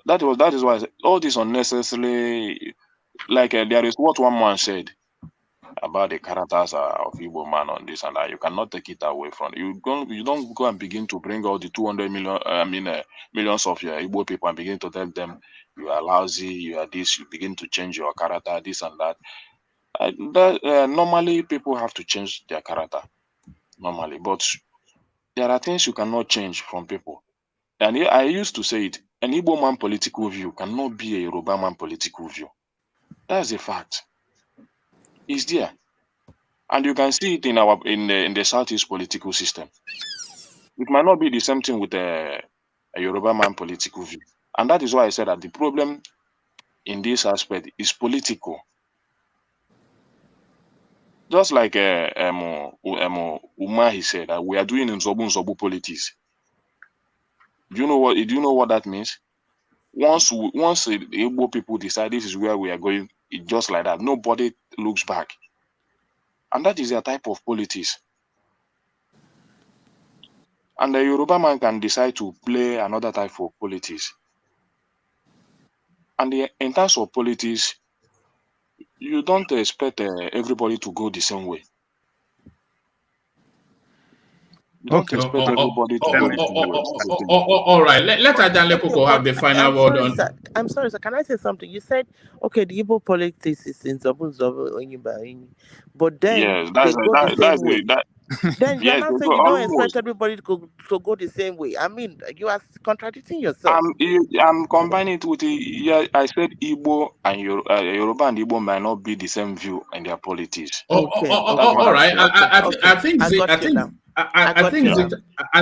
That is why I said, all this unnecessarily, like there is what one man said about the characters of Igbo man on this and that. You cannot take it away from you. Don't go and begin to bring all the 200 million, millions of your Igbo people and begin to tell them you are lousy, you are this. You begin to change your character, this and that. Normally, people have to change their character. Normally, but there are things you cannot change from people. And I used to say it: an Igbo man political view cannot be a Yoruba man political view. That's a fact. It's there, and you can see it in the Southeast political system. It might not be the same thing with a Yoruba man political view, and that is why I said that the problem in this aspect is political. Just like Umar, he said that we are doing Nzobu politics. Do you know what that means? Once the Igbo people decide this is where we are going, it's just like that. Nobody looks back. And that is a type of politics. And the Yoruba man can decide to play another type of politics. And in terms of politics, you don't expect everybody to go the same way. You don't expect everybody to go the same way. All right. Let Adeleke'S have the final word on. I'm sorry, sir. Can I say something? You said, okay, the Igbo politics is in Zobu, but then yes, they go the same way. Then you're not saying you don't expect everybody to go the same way. I mean, you are contradicting yourself. I'm combining it with I said Igbo and Yoruba and Igbo might not be the same view in their politics. All right. I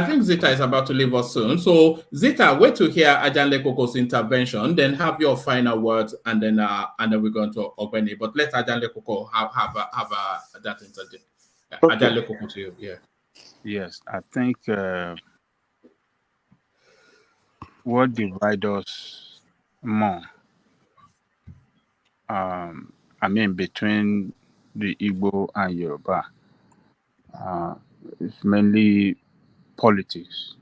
think Zita is about to leave us soon. So Zita, wait to hear Adeleke'S intervention, then have your final words, and then we're going to open it. But let Adeleke'S have that intervention. Adeleke'S to you. Yeah. Yes, I think what divides us more, between the Igbo and Yoruba, it's mainly politics.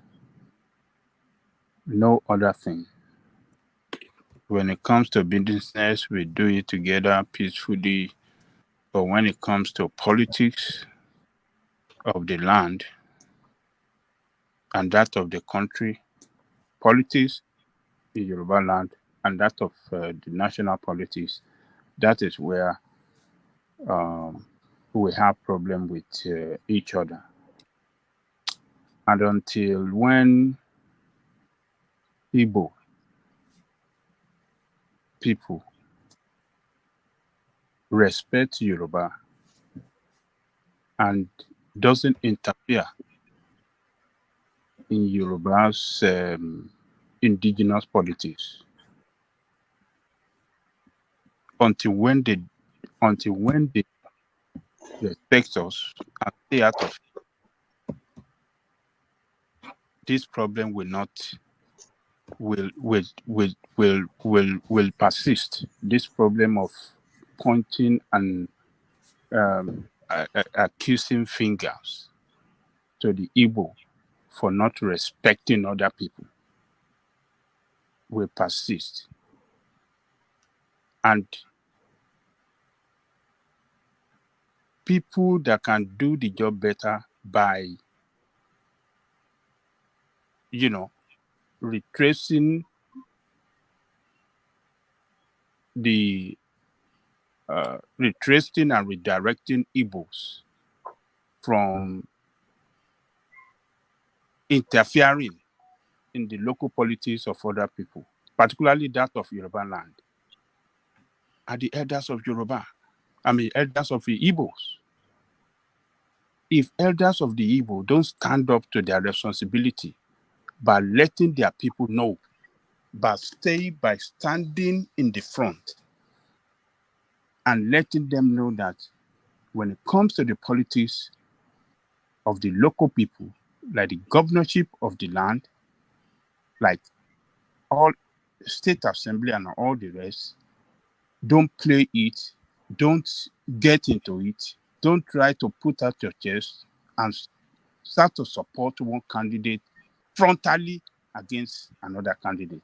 No other thing. When it comes to business, we do it together peacefully. But when it comes to politics of the land and that of the country, politics in Yoruba land and that of the national politics, that is where we have problem with each other. And until when Igbo people respect Yoruba and doesn't interfere in Yoruba's indigenous politics until when they respect us and stay out of it, this problem will persist. This problem of pointing and accusing fingers to the Igbo for not respecting other people will persist. And people that can do the job better by, retracing and redirecting Igbos from interfering in the local politics of other people, particularly that of Yoruba land, are the elders of elders of the Igbos. If elders of the Igbo don't stand up to their responsibility by letting their people know, by standing in the front and letting them know that when it comes to the politics of the local people, like the governorship of the land, like all state assembly and all the rest, don't play it, don't get into it, don't try to put out your chest and start to support one candidate frontally against another candidate.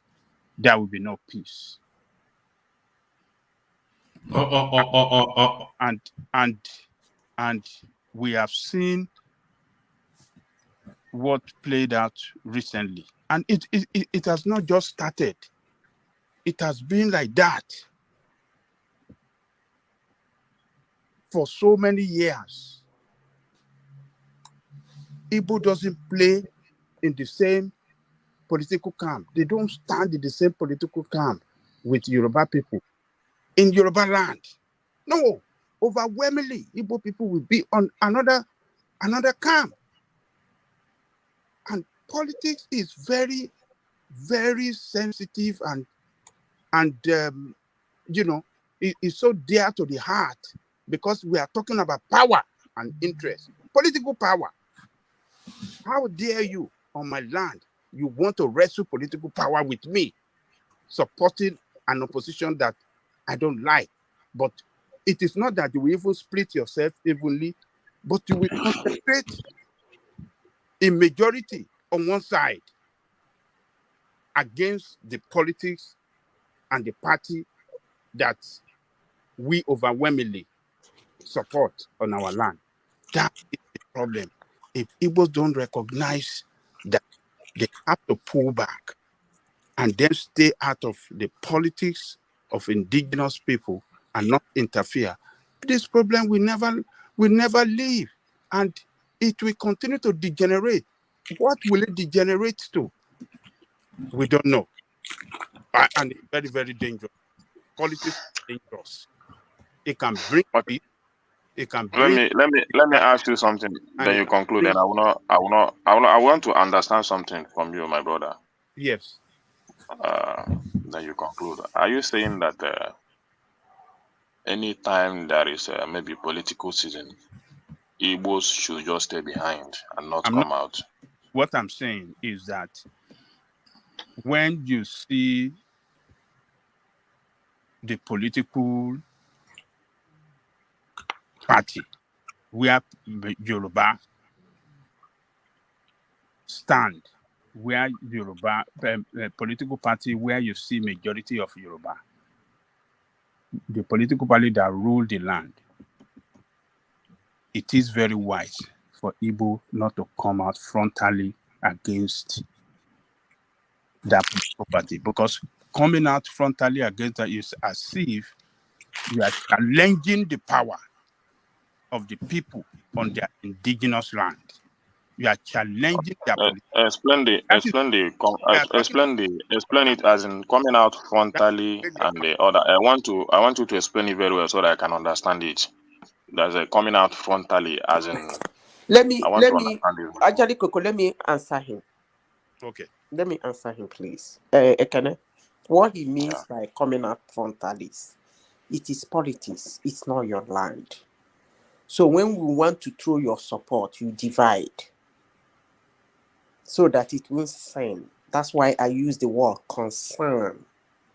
There will be no peace. And we have seen what played out recently. And it has not just started. It has been like that for so many years. Igbo doesn't play in the same political camp. They don't stand in the same political camp with Yoruba people in Yoruba land. No, overwhelmingly, Igbo people will be on another camp. And politics is very, very sensitive and it's so dear to the heart because we are talking about power and interest, political power. How dare you on my land? You want to wrestle political power with me, supporting an opposition that I don't like. But it is not that you will even split yourself evenly, but you will concentrate in majority on one side against the politics and the party that we overwhelmingly support on our land. That is the problem. If Igbos don't recognize that they have to pull back and then stay out of the politics of indigenous people and not interfere, this problem will never leave, and it will continue to degenerate. What will it degenerate to? We don't know. And it's very, very dangerous. Politics is dangerous. It can bring peace. It can bring. Let me ask you something. Then you conclude. And I want to understand something from you, my brother. Yes. Then you conclude. Are you saying that anytime there is maybe political season, Igbos should just stay behind and not come out? What I'm saying is that when you see the political party where Yoruba stand, where Yoruba political party where you see majority of Yoruba, the political party that rule the land, it is very wise for Igbo not to come out frontally against that political party, because coming out frontally against that is as if you are challenging the power of the people on their indigenous land. You are challenging their explain it as in coming out frontally and the other. I want you to explain it very well so that I can understand it. There's a coming out frontally as in. Let me actually, Coco, let me answer him. Okay. Let me answer him, please. Ekene, what he means by coming up frontally is, it is politics. It's not your land. So when we want to throw your support, you divide so that it won't send. That's why I use the word concern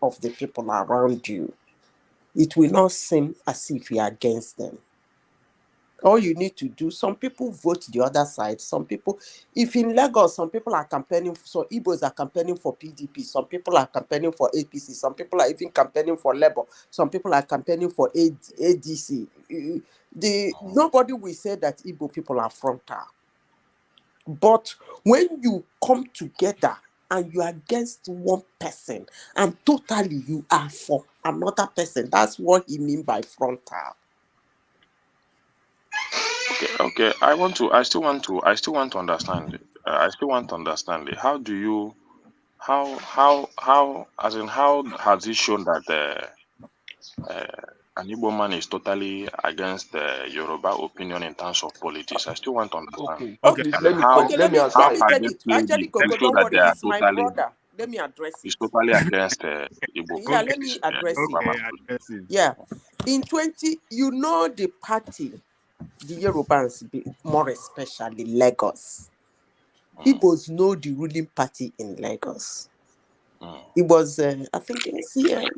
of the people around you. It will not seem as if you are against them. All you need to do, some people vote the other side. Some people, if in Lagos, some people are campaigning, so IGBOS are campaigning for PDP. Some people are campaigning for APC. Some people are even campaigning for Labour. Some people are campaigning for ADC. Nobody will say that Igbo people are frontal. But when you come together and you are against one person and totally you are for another person, that's what he means by frontal. Okay. I still want to understand it. I still want to understand it. How do you, as in, how has it shown that an Igbo man is totally against the Yoruba opinion in terms of politics? I still want to understand. Okay. As in, how Let me have tell they it. played Actually, it to Coco, show don't that worry. they are He's my totally, brother. Let me address it. is totally against Igbo Yeah, let me politics? address Yoruba it. man. Yeah. In 20, you know the party, the Yorubas, more especially Lagos. Igbos know the ruling party in Lagos. It was, I think, CN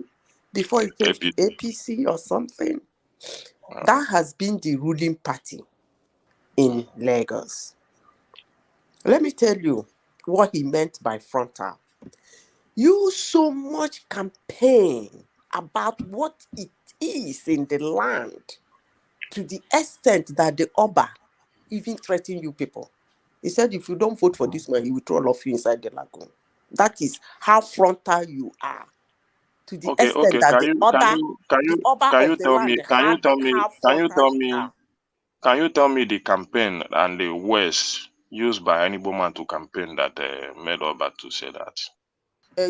before it changed to APC or something. That has been the ruling party in Lagos. Let me tell you what he meant by frontal. You so much campaign about what it is in the land to the extent that the Oba even threatened you people. He said, if you don't vote for this man, he will throw all of you inside the lagoon. That is how frontal you are. To the extent that the Oba of the land how frontal you are. Can you tell me the campaign and the words used by any woman to campaign that made Oba to say that?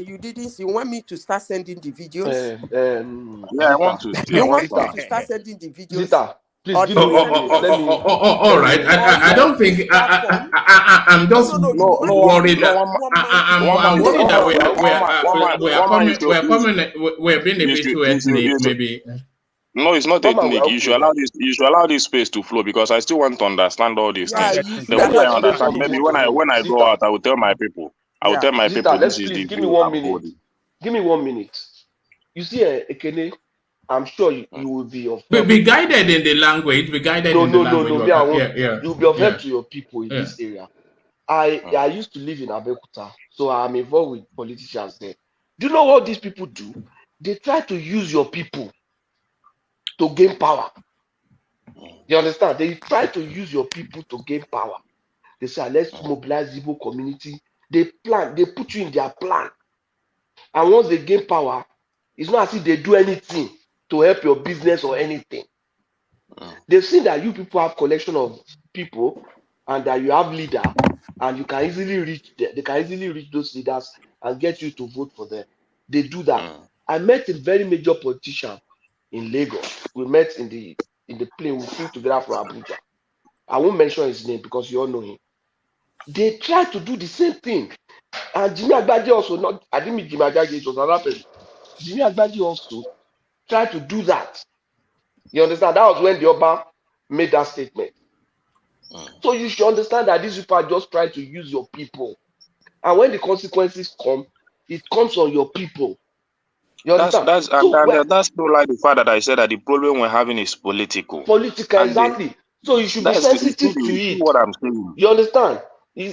You didn't see. You want me to start sending the videos? Yeah, I want to see. You want me to start sending the videos? Zita, please or give me 1 minute. Let me. All right. I don't think I'm just worried that I'm worried that we're being a bit too ethnic, maybe. No, it's not Mama, ethnic. You should allow this space to flow because I still want to understand all these things. The way I understand, maybe when I go out, I will tell my people. I will tell my Zita, people let's this is please the give me view 1 I'm minute. holding. Give me 1 minute. You see, Ekene, I'm sure you will be of help. Be guided in the language. Be guided in the language. No. I won't. You'll be of help to your people in Yeah. this area. I used to live in Abeokuta, so I'm involved with politicians there. Do you know what these people do? They try to use your people to gain power. You understand? They try to use your people to gain power. They say, let's mobilize the Igbo community. They plan, they put you in their plan. And once they gain power, it's not as if they do anything to help your business or anything. They've seen that you people have collection of people and that you have leader, and you can easily reach them. They can easily reach those leaders and get you to vote for them. They do that. I met a very major politician in Lagos. We met in the plane. We flew together from Abuja. I won't mention his name because you all know him. They try to do the same thing. And Jimmy Agbaje also, not, I didn't meet Jimmy Agbaje, it was another person. Jimmy Agbaje also tried to do that. You understand? That was when the Oba made that statement. So you should understand that these people are just trying to use your people. And when the consequences come, it comes on your people. You understand? That's no like the fact that I said that the problem we're having is political. Exactly. So you should be sensitive to it. What I'm saying. You understand?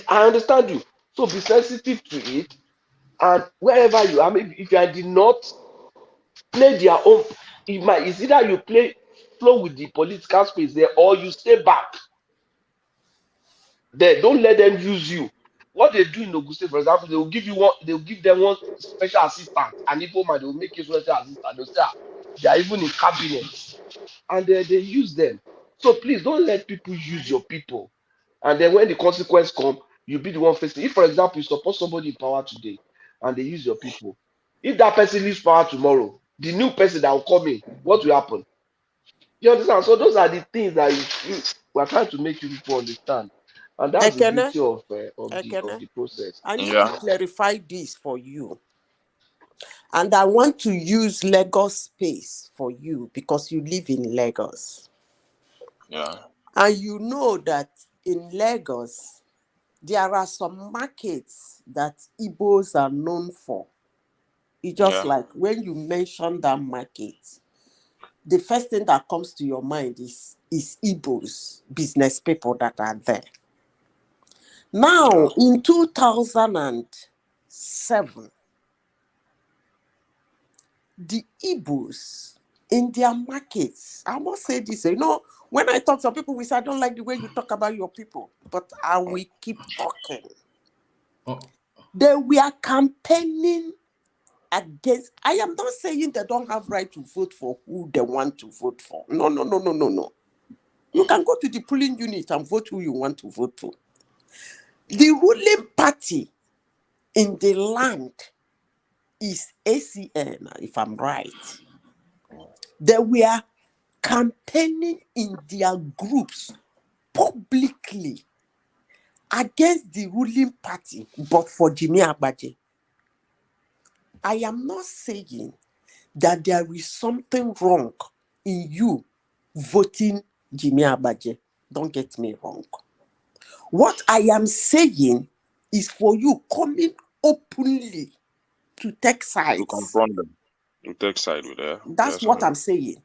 I understand you. So be sensitive to it. And wherever you are, maybe if you are the north, play their own. It's either you flow with the political space there, or you stay back. There, don't let them use you. What they do in Ogun State, for example, they will give them one special assistant, and even man, they will make you special assistant. They'll say they are even in cabinet, and they use them. So please don't let people use your people. And then when the consequence come, you'll be the one facing. If, for example, you support somebody in power today and they use your people, if that person leaves power tomorrow, the new person that will come in, what will happen? You understand? So those are the things that we're trying to make you people understand. And that's the Ekene, beauty of the process. I need to clarify this for you. And I want to use Lagos space for you because you live in Lagos. Yeah. And you know that in Lagos, there are some markets that Igbos are known for. It's just like when you mention that market, the first thing that comes to your mind is Igbos, business people that are there. Now, in 2007, the Igbos in their markets, I must say this, you know, when I talk to people, we say, I don't like the way you talk about your people, but I will keep talking. They were campaigning against, I am not saying they don't have right to vote for who they want to vote for. No. You can go to the polling unit and vote who you want to vote for. The ruling party in the land is ACN, if I'm right. They were campaigning in their groups publicly against the ruling party, but for Jimmy Agbaje. I am not saying that there is something wrong in you voting Jimmy Agbaje. Don't get me wrong. What I am saying is for you coming openly to take sides. To confront them. To take side with them. That's what I'm saying.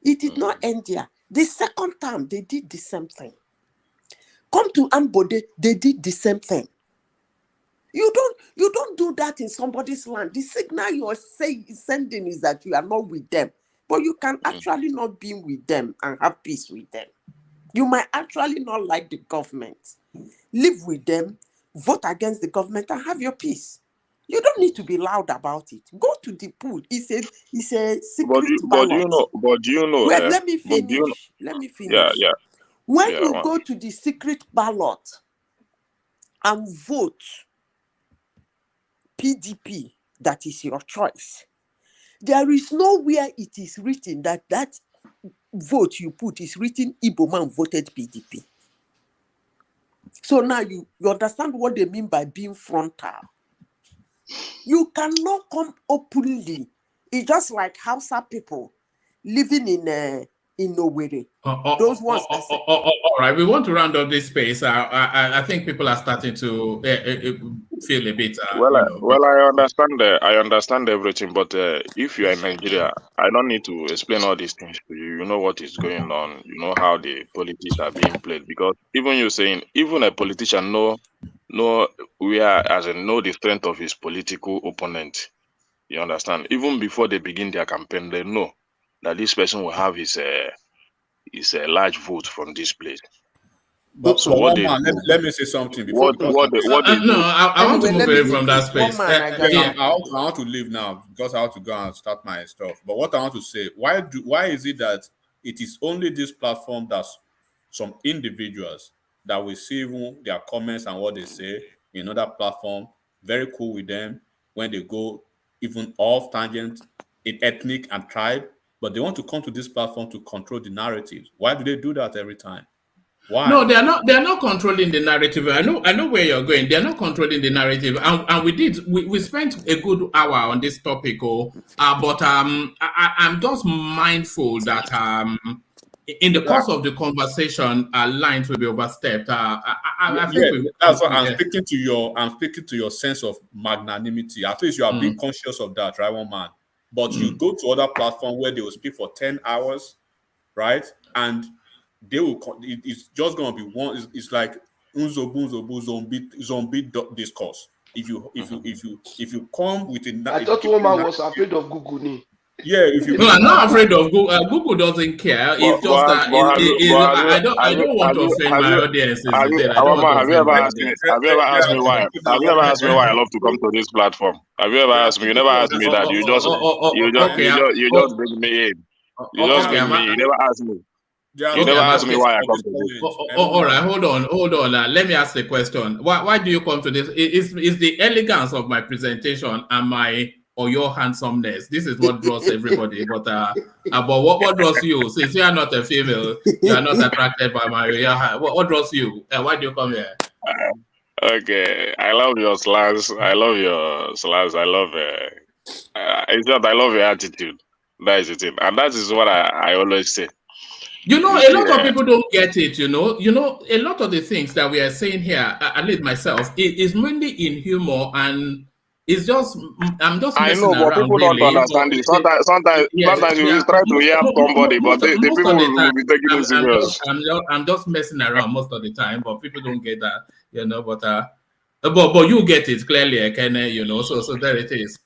It did not end there. The second time, they did the same thing. Come to Ambode, they did the same thing. You don't do that in somebody's land. The signal you are sending is that you are not with them. But you can actually not be with them and have peace with them. You might actually not like the government. Live with them, vote against the government, and have your peace. You don't need to be loud about it. Go to the pool. It's a secret ballot. But do you know? Wait, let me finish. Let me finish. Yeah. When you go to the secret ballot and vote PDP, that is your choice. There is nowhere it is written that vote you put is written Igbo man voted PDP. So now you understand what they mean by being frontal. You cannot come openly. It's just like Hausa people living in Owerri. Those ones. All right, we want to round up this space. I think people are starting to feel a bit. I understand everything, but if you are in Nigeria, I don't need to explain all these things to you. You know what is going on. You know how the politics are being played. Because even you saying, even a politician know the strength of his political opponent. You understand? Even before they begin their campaign, they know that this person will have his large vote from this place. But so let me say something before. I want to move away from that space. I want to leave now because I have to go and start my stuff. But what I want to say, why is it that it is only this platform that some individuals that we see even their comments and what they say in other platform, very cool with them when they go even off tangent in ethnic and tribe, but they want to come to this platform to control the narrative. Why do they do that every time? Why? No, they are not controlling the narrative. I know where you're going. They're not controlling the narrative. And we spent a good hour on this topic, but I'm just mindful that in the course of the conversation, lines will be overstepped. I think that's what I'm speaking to your sense of magnanimity. At least you are being conscious of that, right, one man. But you go to other platforms where they will speak for 10 hours, right? And they will. It's just going to be one. It's like zombie discourse. If you come with a, I thought one man was afraid of Google. Yeah, if you. No, I'm not afraid of Google. Google doesn't care. It's just that I don't want to offend my audience. Have you ever asked me why? Have you ever asked me why I love to come to this platform? Have you ever asked me? You never asked me that. You just bring me in. You just bring me. You never asked me. You never asked me why I come to this. All right, hold on. Let me ask the question. Why do you come to this? Is the elegance of my presentation and your handsomeness? This is what draws everybody. But what draws you? Since you are not a female, you are not attracted by my. What draws you? Why do you come here? Okay, I love your slangs. I love your slangs. I love it's just I love your attitude. That is it, and that is what I always say. You know, You a see, lot of people don't get it. You know, a lot of the things that we are saying here, at least myself, is mainly in humor, and it's just I'm just I messing know, but around, people don't really. But understand it. Sometimes yes, you yeah, will try to hear somebody, but the most people of the time, will be taking it serious. I'm just messing around most of the time, but people don't get that, you know. But you get it clearly, Ken. You know, so there it is.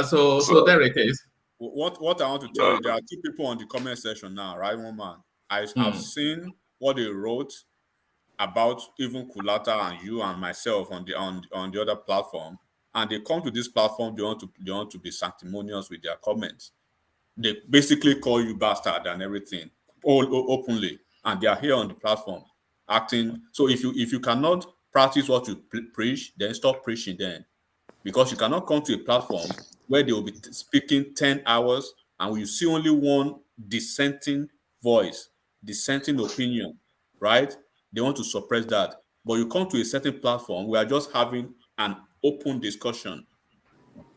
So there it is. What I want to tell you, there are two people on the comment section now, right, one man. I've seen what they wrote about even Kulata and you and myself on the other platform, and they come to this platform. They want to be sanctimonious with their comments. They basically call you bastard and everything, all openly, and they are here on the platform acting. So if you cannot practice what you preach, then stop preaching. Then, because you cannot come to a platform where they will be speaking 10 hours and you see only one dissenting voice, dissenting opinion, right? They want to suppress that. But you come to a certain platform, we are just having an open discussion,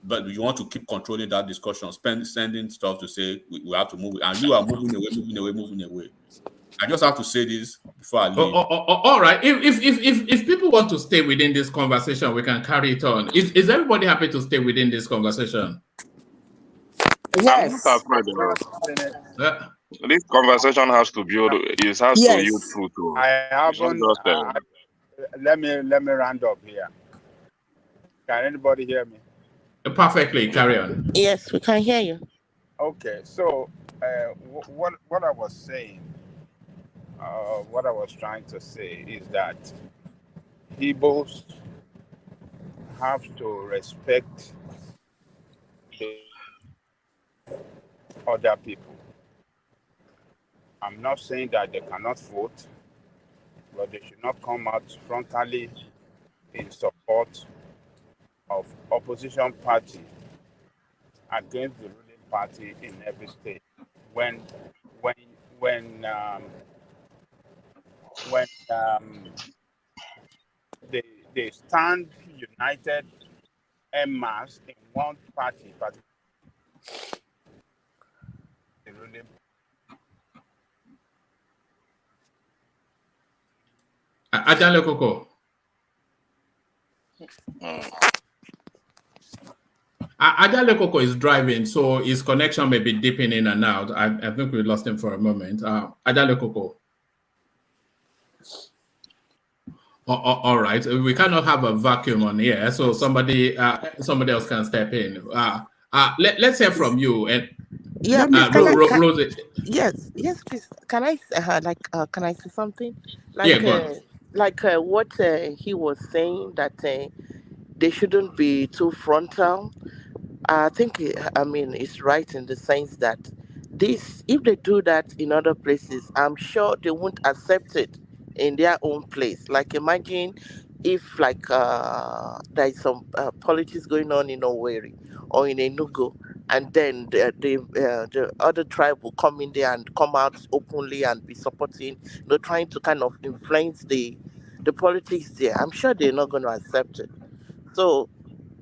but you want to keep controlling that discussion, sending stuff to say we have to move, and you are moving away. I just have to say this before I leave. All right. If people want to stay within this conversation, we can carry it on. Is everybody happy to stay within this conversation? I'm not afraid. This conversation has to build. It has to yield fruit. I haven't. Let me round up here. Can anybody hear me? Perfectly. Carry on. Yes, we can hear you. Okay, so what I was saying, what I was trying to say is that Igbos have to respect the other people. I'm not saying that they cannot vote, but they should not come out frontally in support of opposition party against the ruling party in every state. When they stand united en masse in one party, but the ruling Adeleke'S. Adeleke'S is driving, so his connection may be dipping in and out. I think we lost him for a moment. Adeleke'S. All right, we cannot have a vacuum on here, so somebody else can step in. Let's hear from you. And Rosie. Yes, please. Can I can I say something? Go on. What he was saying, that they shouldn't be too frontal. I think it's right in the sense that if they do that in other places, I'm sure they won't accept it in their own place. Like, imagine if there is some politics going on in Owerri or in Enugu, and then the other tribe will come in there and come out openly and be supporting, trying to kind of influence the politics there. I'm sure they're not going to accept it. So,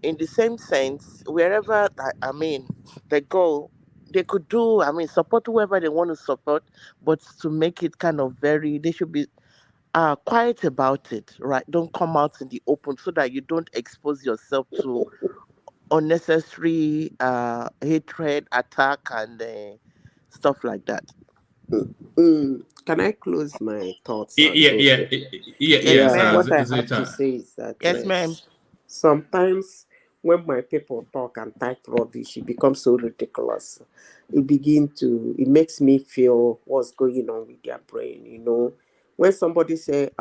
in the same sense, wherever they go, they could do, support whoever they want to support, but to make it kind of they should be quiet about it, right? Don't come out in the open so that you don't expose yourself to unnecessary hatred, attack, and stuff like that. Can I close my thoughts? Yes, What I have to say is that yes, ma'am. Sometimes when my people talk and type rubbish, it becomes so ridiculous. It makes me feel what's going on with their brain. When somebody say,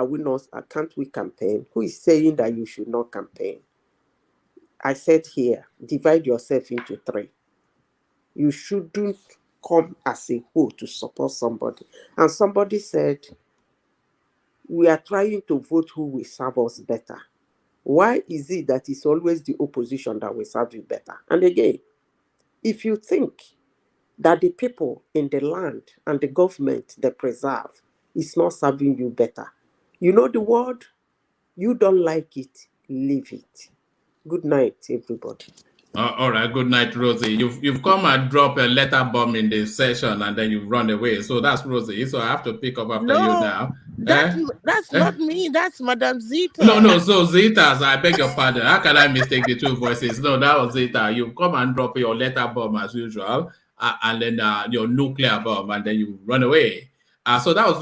can't we campaign? Who is saying that you should not campaign? I said here, divide yourself into three. You shouldn't come as a whole to support somebody. And somebody said, we are trying to vote who will serve us better. Why is it that it's always the opposition that will serve you better? And again, if you think that the people in the land and the government they preserve is not serving you better, you know the word You don't like it, leave it. Good night, everybody. All right, good night, Rosie. You've come and drop a letter bomb in the session and then you've run away. So that's Rosie. So I have to pick up after you now. That's not me. That's Madam Zita. No. So Zita's, I beg your pardon. How can I mistake the two voices? No, that was Zita. You've come and drop your letter bomb as usual, and then your nuclear bomb, and then you run away. So that was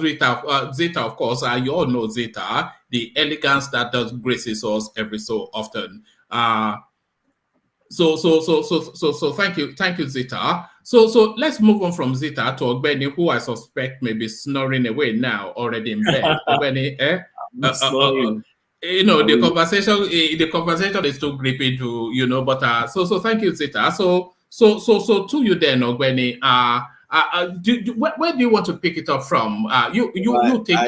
Zita, of course. You all know Zita, the elegance that does graces us every so often. So thank you, Zita. So let's move on from Zita to Ogbeni, who I suspect may be snoring away now, already in bed. Ogbeni, the conversation is too gripping to, but so thank you, Zita. So to you then, Ogbeni, where do you want to pick it up from? You take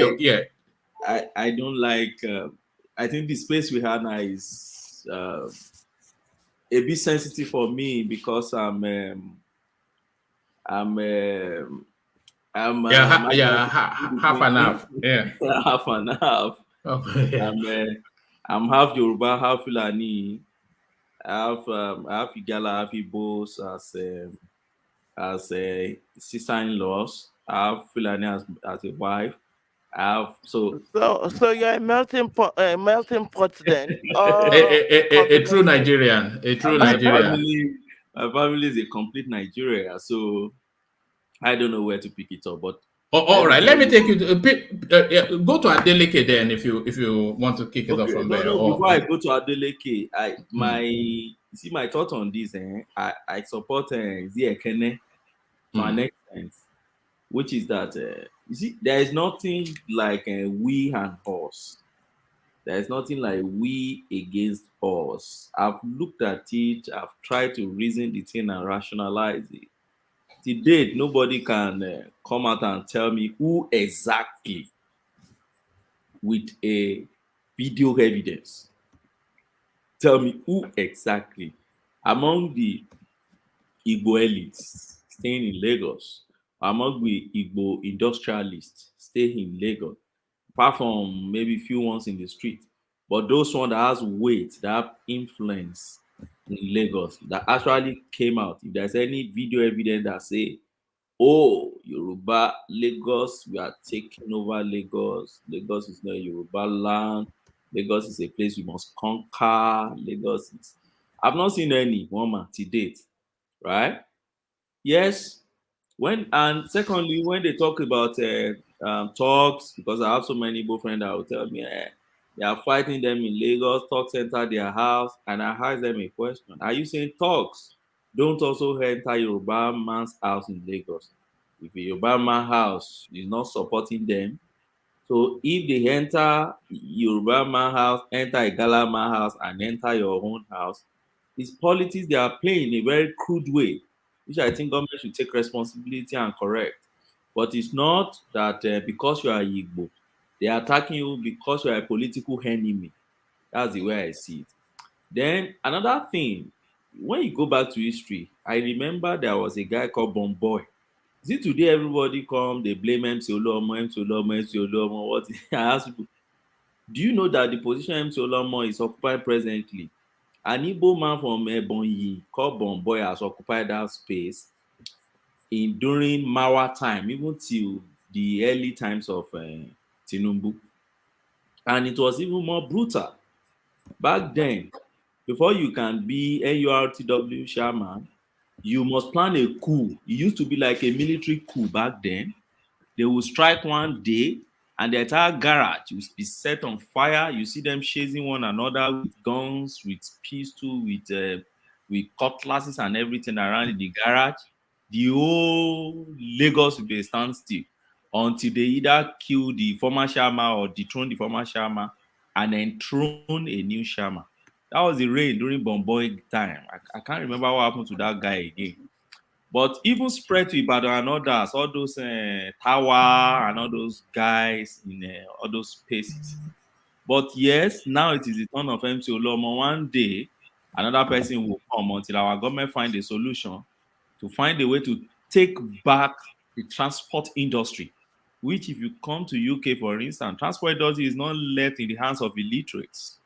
I don't like. I think the space we have now is a bit sensitive for me because I'm half and half. Yeah, half and half. Okay. I'm half Yoruba, half Fulani, half Igala, half IGBOS as a sister-in-laws, half Fulani as a wife. So you're a melting pot then. A true Nigerian. My family is a complete Nigeria, so I don't know where to pick it up. But all right, let me take you to go to Adeleke then if you want to kick it off from there. Before I go to Adeleke, my thought on this. I support Ziekene to an extent, which is that you see, there is nothing like we and us. There is nothing like we against us. I've looked at it. I've tried to reason the thing and rationalize it. To date, nobody can come out and tell me who exactly, with a video evidence, tell me who exactly among the Igbo elites staying in Lagos, among the Igbo industrialists staying in Lagos, apart from maybe few ones in the street, but those ones that has weight, that have influence in Lagos, that actually came out. If there's any video evidence that say, oh, Yoruba, Lagos, we are taking over Lagos. Lagos is not Yoruba land. Lagos is a place we must conquer. Lagos is... I've not seen any woman to date, right? Yes. And secondly, when they talk about talks, because I have so many Igbo friends that will tell me they are fighting them in Lagos, talks enter their house, and I ask them a question. Are you saying talks don't also enter Yoruba man's house in Lagos? If a Yoruba man's house is not supporting them, so if they enter Yoruba man's house, enter a Igala man's house, and enter your own house, it's politics they are playing in a very crude way, which I think government should take responsibility and correct. But it's not that because you are Igbo, they are attacking you because you are a political enemy. That's the way I see it. Then another thing, when you go back to history, I remember there was a guy called Bomboy. See, today everybody come, they blame MC Oluomo. What I ask people, do you know that the position MC Oluomo is occupied presently? An Igbo man from Ebonyi called Bomboy has occupied that space during Mawa time, even till the early times of Tinubu. And it was even more brutal. Back then, before you can be NURTW chairman, you must plan a coup. It used to be like a military coup back then. They will strike one day, and the entire garage will be set on fire. You see them chasing one another with guns, with pistols, with cutlasses and everything around in the garage. The whole Lagos will be a standstill until they either kill the former chairman or dethrone the former chairman and enthrone a new chairman. That was the reign during Bomboy time. I can't remember what happened to that guy again. But even spread to Ibadan and others, all those Tower and all those guys in all those spaces. But yes, now it is the turn of MC Oluomo. One day, another person will come until our government find a solution to find a way to take back the transport industry which if you come to UK, for instance, transport industry is not left in the hands of illiterates.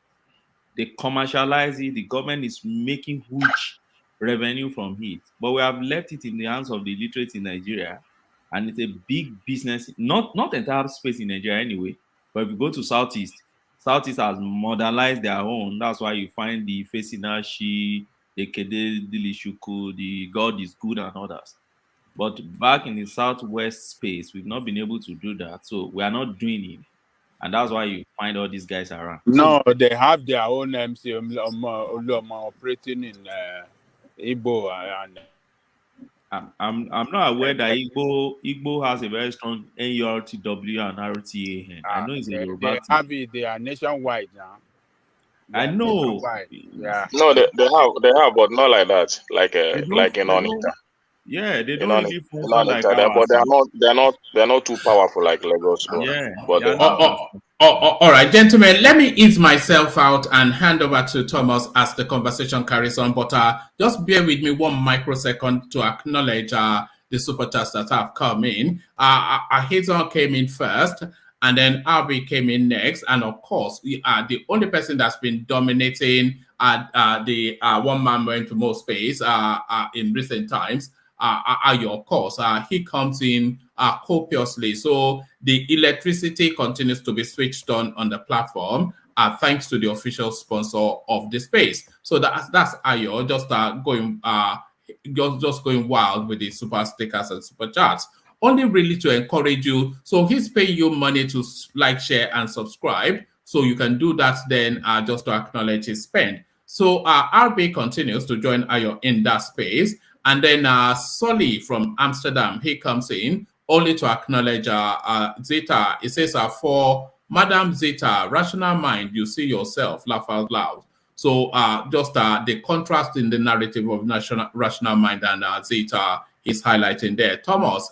They commercialize it. The government is making huge revenue from it. But we have left it in the hands of the illiterates in Nigeria. And it's a big business, not entire space in Nigeria anyway. But if you go to Southeast has modernized their own. That's why you find the Fesinashi, the Kede Dilishuku, the God is Good and others. But back in the Southwest space, we've not been able to do that. So we are not doing it. And that's why you find all these guys around. No, they have their own MC operating in Igbo. And I'm not aware that Igbo has a very strong NURTW and RTA. I know it's a Yoruba. They are nationwide now. I know. Yeah. No, they have, but not like that. Like in Onitsha. Yeah, they don't really function like that. But they're not too powerful like Lagos. Yeah. But all right, gentlemen, let me ease myself out and hand over to Thomas as the conversation carries on. But just bear with me 1 microsecond to acknowledge the super chats that have come in. Hazel came in first, and then Abi came in next. And of course, the only person that's been dominating the one man went to more space in recent times. Ayo, of course, he comes in copiously. So the electricity continues to be switched on the platform thanks to the official sponsor of the space. So that's Ayo just going wild with the super stickers and super chats. Only really to encourage you. So he's paying you money to like, share, and subscribe. So you can do that then just to acknowledge his spend. So RB continues to join Ayo in that space. And then Solly from Amsterdam, he comes in only to acknowledge Zeta. It says, for Madam Zeta, rational mind, you see yourself, laugh out loud. So just the contrast in the narrative of rational mind and Zeta is highlighting there. Thomas,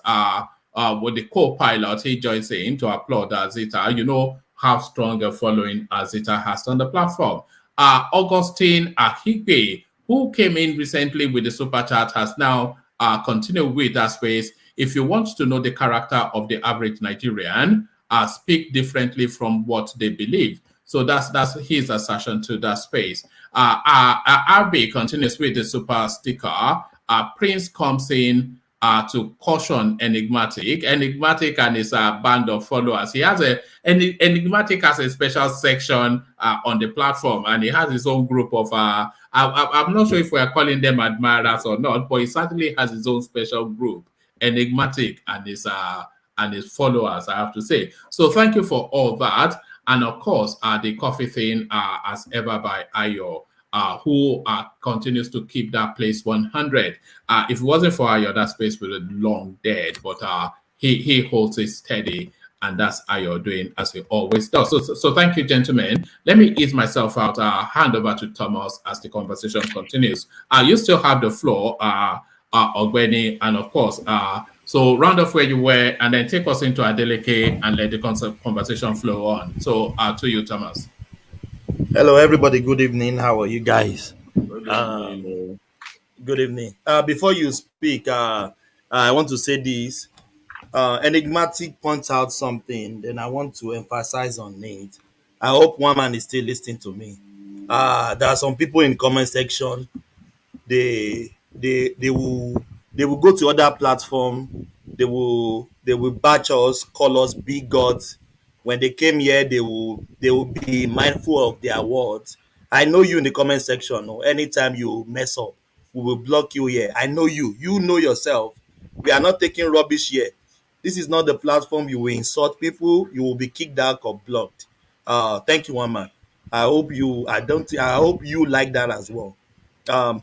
with the co-pilot, he joins in to applaud Zeta. You know how strong a following Zeta has on the platform. Augustine Ahigbe, who came in recently with the super chat, has now continued with that space. If you want to know the character of the average Nigerian, speak differently from what they believe. So that's his assertion to that space. RB continues with the super sticker. Prince comes in to caution Enigmatic. Enigmatic and his band of followers. He has Enigmatic has a special section on the platform, and he has his own group of I'm not sure if we are calling them admirers or not, but he certainly has his own special group, Enigmatic and his followers, I have to say. So thank you for all that. And of course, the coffee thing as ever by Ayo, who continues to keep that place 100. If it wasn't for Ayo, that space would have long dead, but he holds it steady. And that's Ayo doing as he always does. So thank you, gentlemen. Let me ease myself out. Hand over to Thomas as the conversation continues. You still have the floor, Ogbeni, and of course, so round off where you were, and then take us into Adeleke and let the conversation flow on. So to you, Thomas. Hello, everybody. Good evening. How are you guys? Good evening. Before you speak, I want to say this. Enigmatic points out something, then I want to emphasize on it. I hope one man is still listening to me. There are some people in the comment section. They will go to other platform. They will batch us, call us big gods. When they came here, they will be mindful of their words. I know you in the comment section. Or anytime you mess up, we will block you here. I know you. You know yourself. We are not taking rubbish here. This is not the platform you will insult people. You will be kicked out or blocked. Thank you, one man. I hope you like that as well. One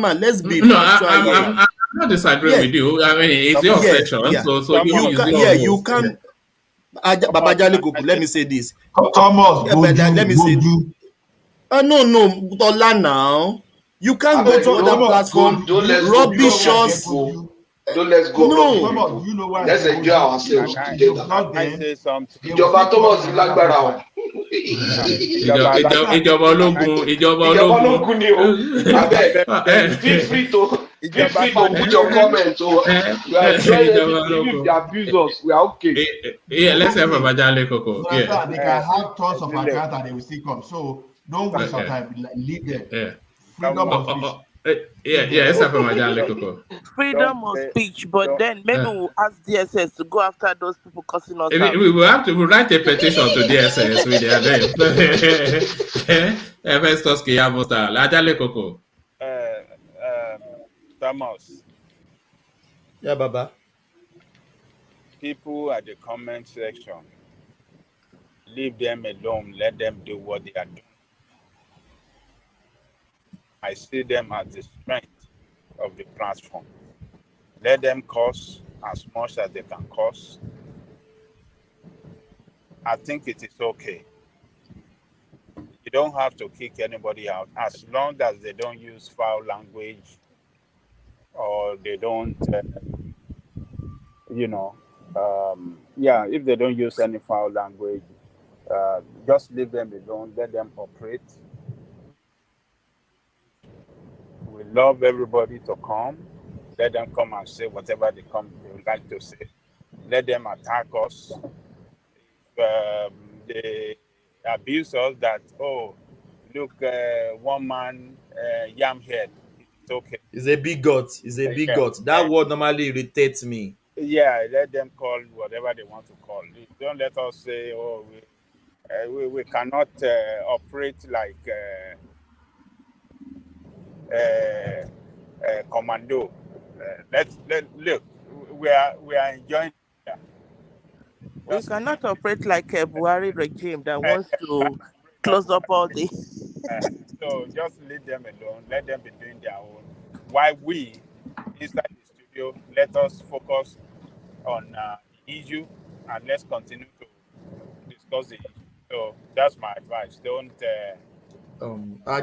man. Let's be. No, I'm not disagreeing with you. I mean, it's your section. Yeah. So you can. Let me say this. Thomas, let me say this. No, Tola now. You can't go to other platform. Rubbish us. Don't let's go. No, let's enjoy ourselves together. I say something. Ìjọba Thomas lágbára. Ìjọba ológun ni o. Feel free to Feel free to put your comments. So we are enjoying everything. Even if they abuse us, we are okay. Yeah, let's have a Majale Coco. Yeah. They can have tons of accounts and they will still come. So don't waste your time. Leave them. Yeah. Freedom of speech. Yeah, let's have a Majale Coco. Freedom of speech, but then maybe we'll ask DSS to go after those people cussing us out. We will have to write a petition to DSS with their name. Festus Kiyamosta, Majale Coco. Thomas. Yeah, Baba. People at the comment section, leave them alone. Let them do what they are doing. I see them as the strength of the platform. Let them curse as much as they can curse. I think it is okay. You don't have to kick anybody out as long as they don't use foul language or they don't, if they don't use any foul language, just leave them alone, let them operate. We love everybody to come. Let them come and say whatever they would like to say. Let them attack us. They abuse us that, one man, yam head. It's okay. It's a big God. It's a big God. That word normally irritates me. Yeah, let them call whatever they want to call. Don't let us say, we cannot operate like commando. Look, we are enjoying. We cannot operate like a BUHARI regime that wants to close up all this. So just leave them alone. Let them be doing their own. While we, inside the studio, let us focus on the issue and let's continue to discuss the issue. So that's my advice. Don't. I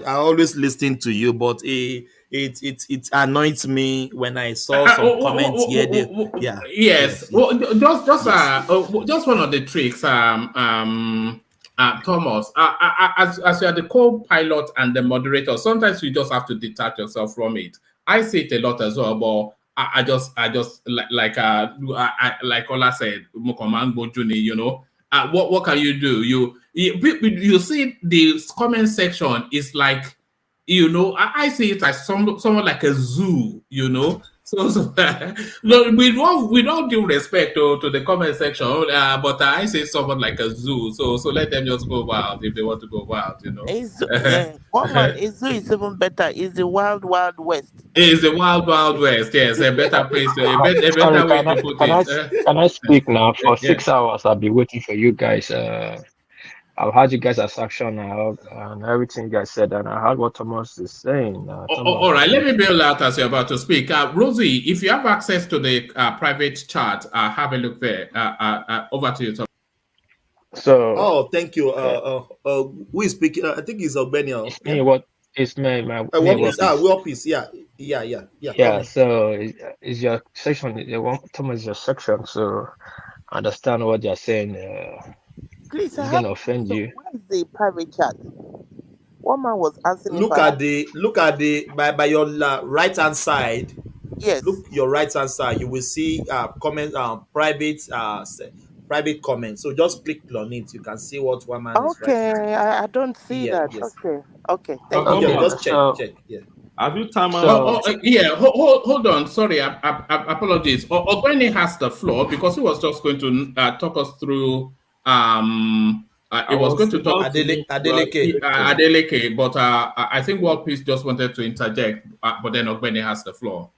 always listen to you, but it annoys me when I saw some comments here. Yes. Well, just one of the tricks. Thomas, as you are the co-pilot and the moderator, sometimes you just have to detach yourself from it. I say it a lot as well, but I just like Ola said, what can you do? You see the comment section is like, I see it as somewhat like a zoo, So no, with all due respect to the comment section, but I say somewhat like a zoo. So let them just go wild if they want to go wild, A zoo is even better. It's the wild, wild west. It's the wild, wild west. Yes, a better place, a better way to put it. Can I speak now? For 6 hours, I'll be waiting for you guys. I've heard you guys' action and everything you guys said, and I heard what Thomas is saying. All right, let me bail out as you're about to speak. Rosie, if you have access to the private chat, have a look there. Over to you, Thomas. So. Thank you. Who is speaking? I think it's Albania. It's me. What? It's me. World Peace. Yeah. Yeah. So is your section? Thomas is your section. So I understand what you're saying. Please, it's gonna offend you. Where is the private chat? One man was asking. Look at the by your right hand side. Yes. Look your right hand side. You will see comment private comments. So just click on it. You can see what one man is writing. Okay, I don't see that. Yes. Okay. Thank you. Just check. Yeah. Have you time? Hold on. Sorry, apologies. Ogbeni has the floor because he was just going to talk us through. It was going to talk Adeleke, but I think World Peace just wanted to interject, but then Ogbeni has the floor.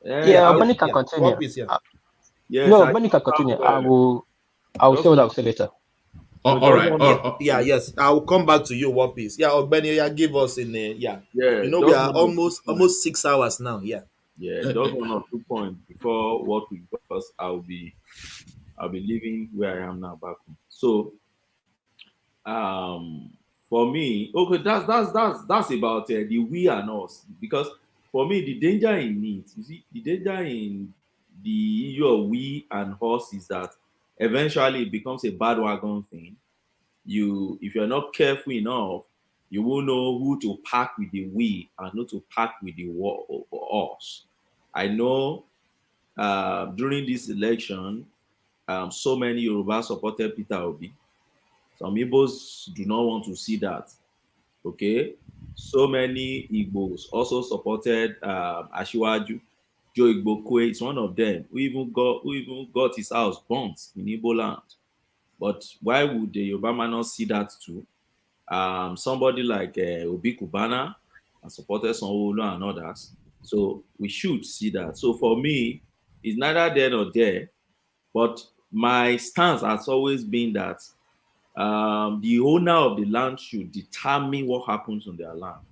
Ogbeni can continue. Ogbeni can continue. I will say what I'll say later. All right. Yes. I will come back to you, World Peace. Ogbeni, give us in we are almost 6 hours now. Just 1 or 2 points before World Peace, because I'll be leaving where I am now back home. So, for me, that's about the we and us. Because for me, the danger in it, you see, the danger in the issue of we and us is that eventually it becomes a bandwagon thing. If you're not careful enough, You will know who to pack with the we and not to pack with the us. I know during this election, so many Yoruba supported Peter Obi. Some Igbos do not want to see that. Okay, so many Igbos also supported Ashiwaju. Joe Igbokwe is one of them who even got his house burnt in Igbo land. But why would the Yoruba man not see that too? Somebody like Obi Kubana and supported Sanwo-Olu and others. So we should see that. So for me, it's neither there nor there. But my stance has always been that the owner of the land should determine what happens on their land.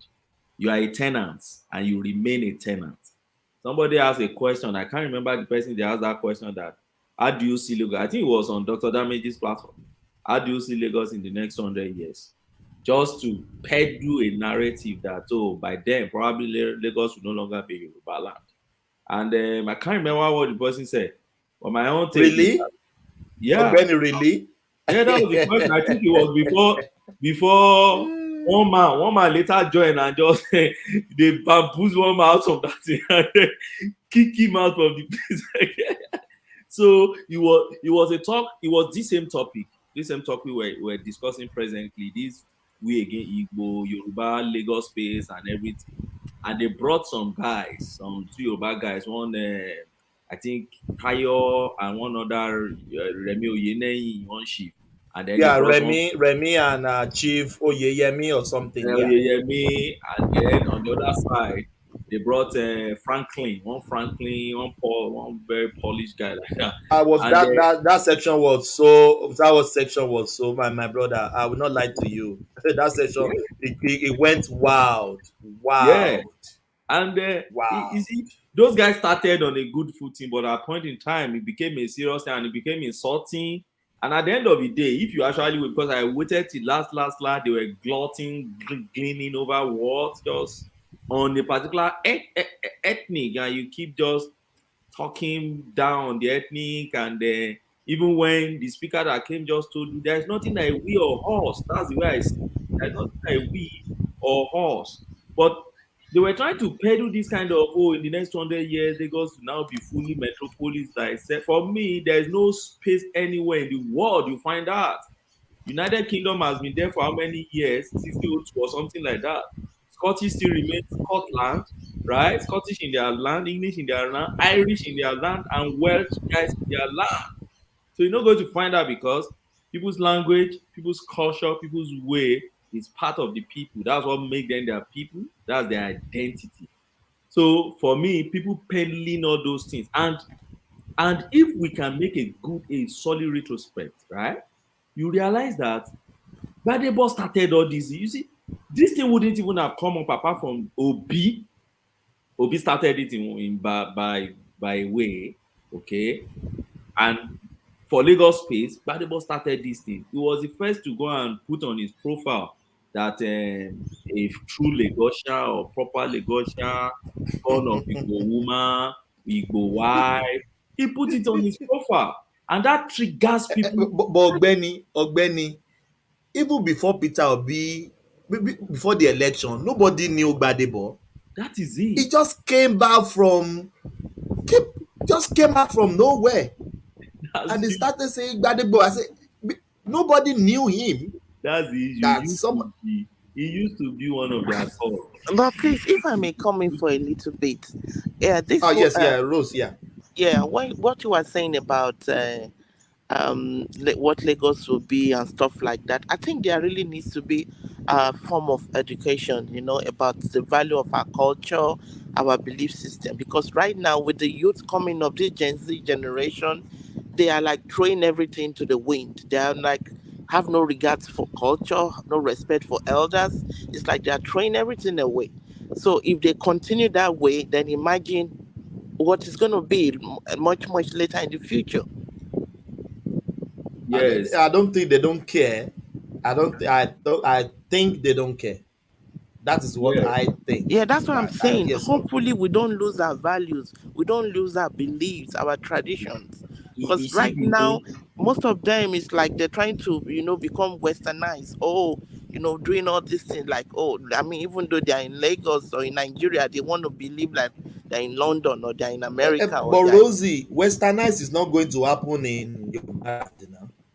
You are a tenant and you remain a tenant. Somebody asked a question. I can't remember the person they asked that question, that how do you see Lagos? I think it was on Dr. Damage's platform. How do you see Lagos in the next 100 years? Just to peddle a narrative that, by then, probably Lagos will no longer be Yoruba land. And I can't remember what the person said. But my own take really? Yeah. Really? Yeah, that was the question. I think it was before one man later joined and just they bamboozled one man out of that thing and kick him out from the place. So it was a talk. It was the same topic we were discussing presently. This we again Igbo, Yoruba, Lagos space and everything. And they brought some two Yoruba guys, one I think Kayo and one other Remi Oyenei in one ship. And then Remy and Chief Oyeyemi or something. Oyeyemi, and then on the other side, they brought Franklin, one Paul, one very polished guy like that. That section was so my brother. I will not lie to you. That section it went wild. Yeah. And wow. You see, those guys started on a good footing, but at a point in time, it became a serious thing and it became insulting. And at the end of the day, if you actually, because I waited till last, they were gleaning over words just on a particular ethnic, and you keep just talking down on the ethnic, and even when the speaker that came just told you, there's nothing like we or horse. That's the way I see it. There's nothing like we or horse. But they were trying to peddle this kind of, in the next 100 years, Lagos will now be fully metropolis. For me, there's no space anywhere in the world you find that. United Kingdom has been there for how many years? 60 or something like that. Scottish still remains Scotland, right? Scottish in their land, English in their land, Irish in their land, and Welsh guys in their land. So you're not going to find out because people's language, people's culture, people's way is part of the people. That's what makes them their people. That's their identity. So for me, people peddling all those things. And if we can make a solid retrospect, right? You realize that Badebo started all this. You see, this thing wouldn't even have come up apart from Obi. Obi started it by way, okay? And for Lagos space, Badebo started this thing. He was the first to go and put on his profile that a true Lagosian or proper Lagosian, son of Igbo woman, Igbo wife, he put it on his profile. And that triggers people. But Ogbeni, even before Peter Obi, before the election, nobody knew Badebo. That is it. He just came out from nowhere. And they started saying Badebo. I said, nobody knew him. That's the issue. He used to be one of their cause. But please, if I may come in for a little bit. Rose, Yeah, what you were saying about what Lagos will be and stuff like that, I think there really needs to be a form of education, about the value of our culture, our belief system. Because right now, with the youth coming up, this Gen Z generation, they are like throwing everything to the wind. They are like have no regards for culture, no respect for elders. It's like they are throwing everything away. So if they continue that way, then imagine what is going to be much, much later in the future. Yes. I don't think they don't care. I think they don't care. That is what I think. Yeah, that's what I'm saying. Hopefully we don't lose our values. We don't lose our beliefs, our traditions. Because right now, most of them is like they're trying to, become westernized. Oh, doing all these things like, oh, I mean, even though they're in Lagos or in Nigeria, they want to believe like they're in London or they're in America or But they're Rosie, westernized is not going to happen in Yoruba,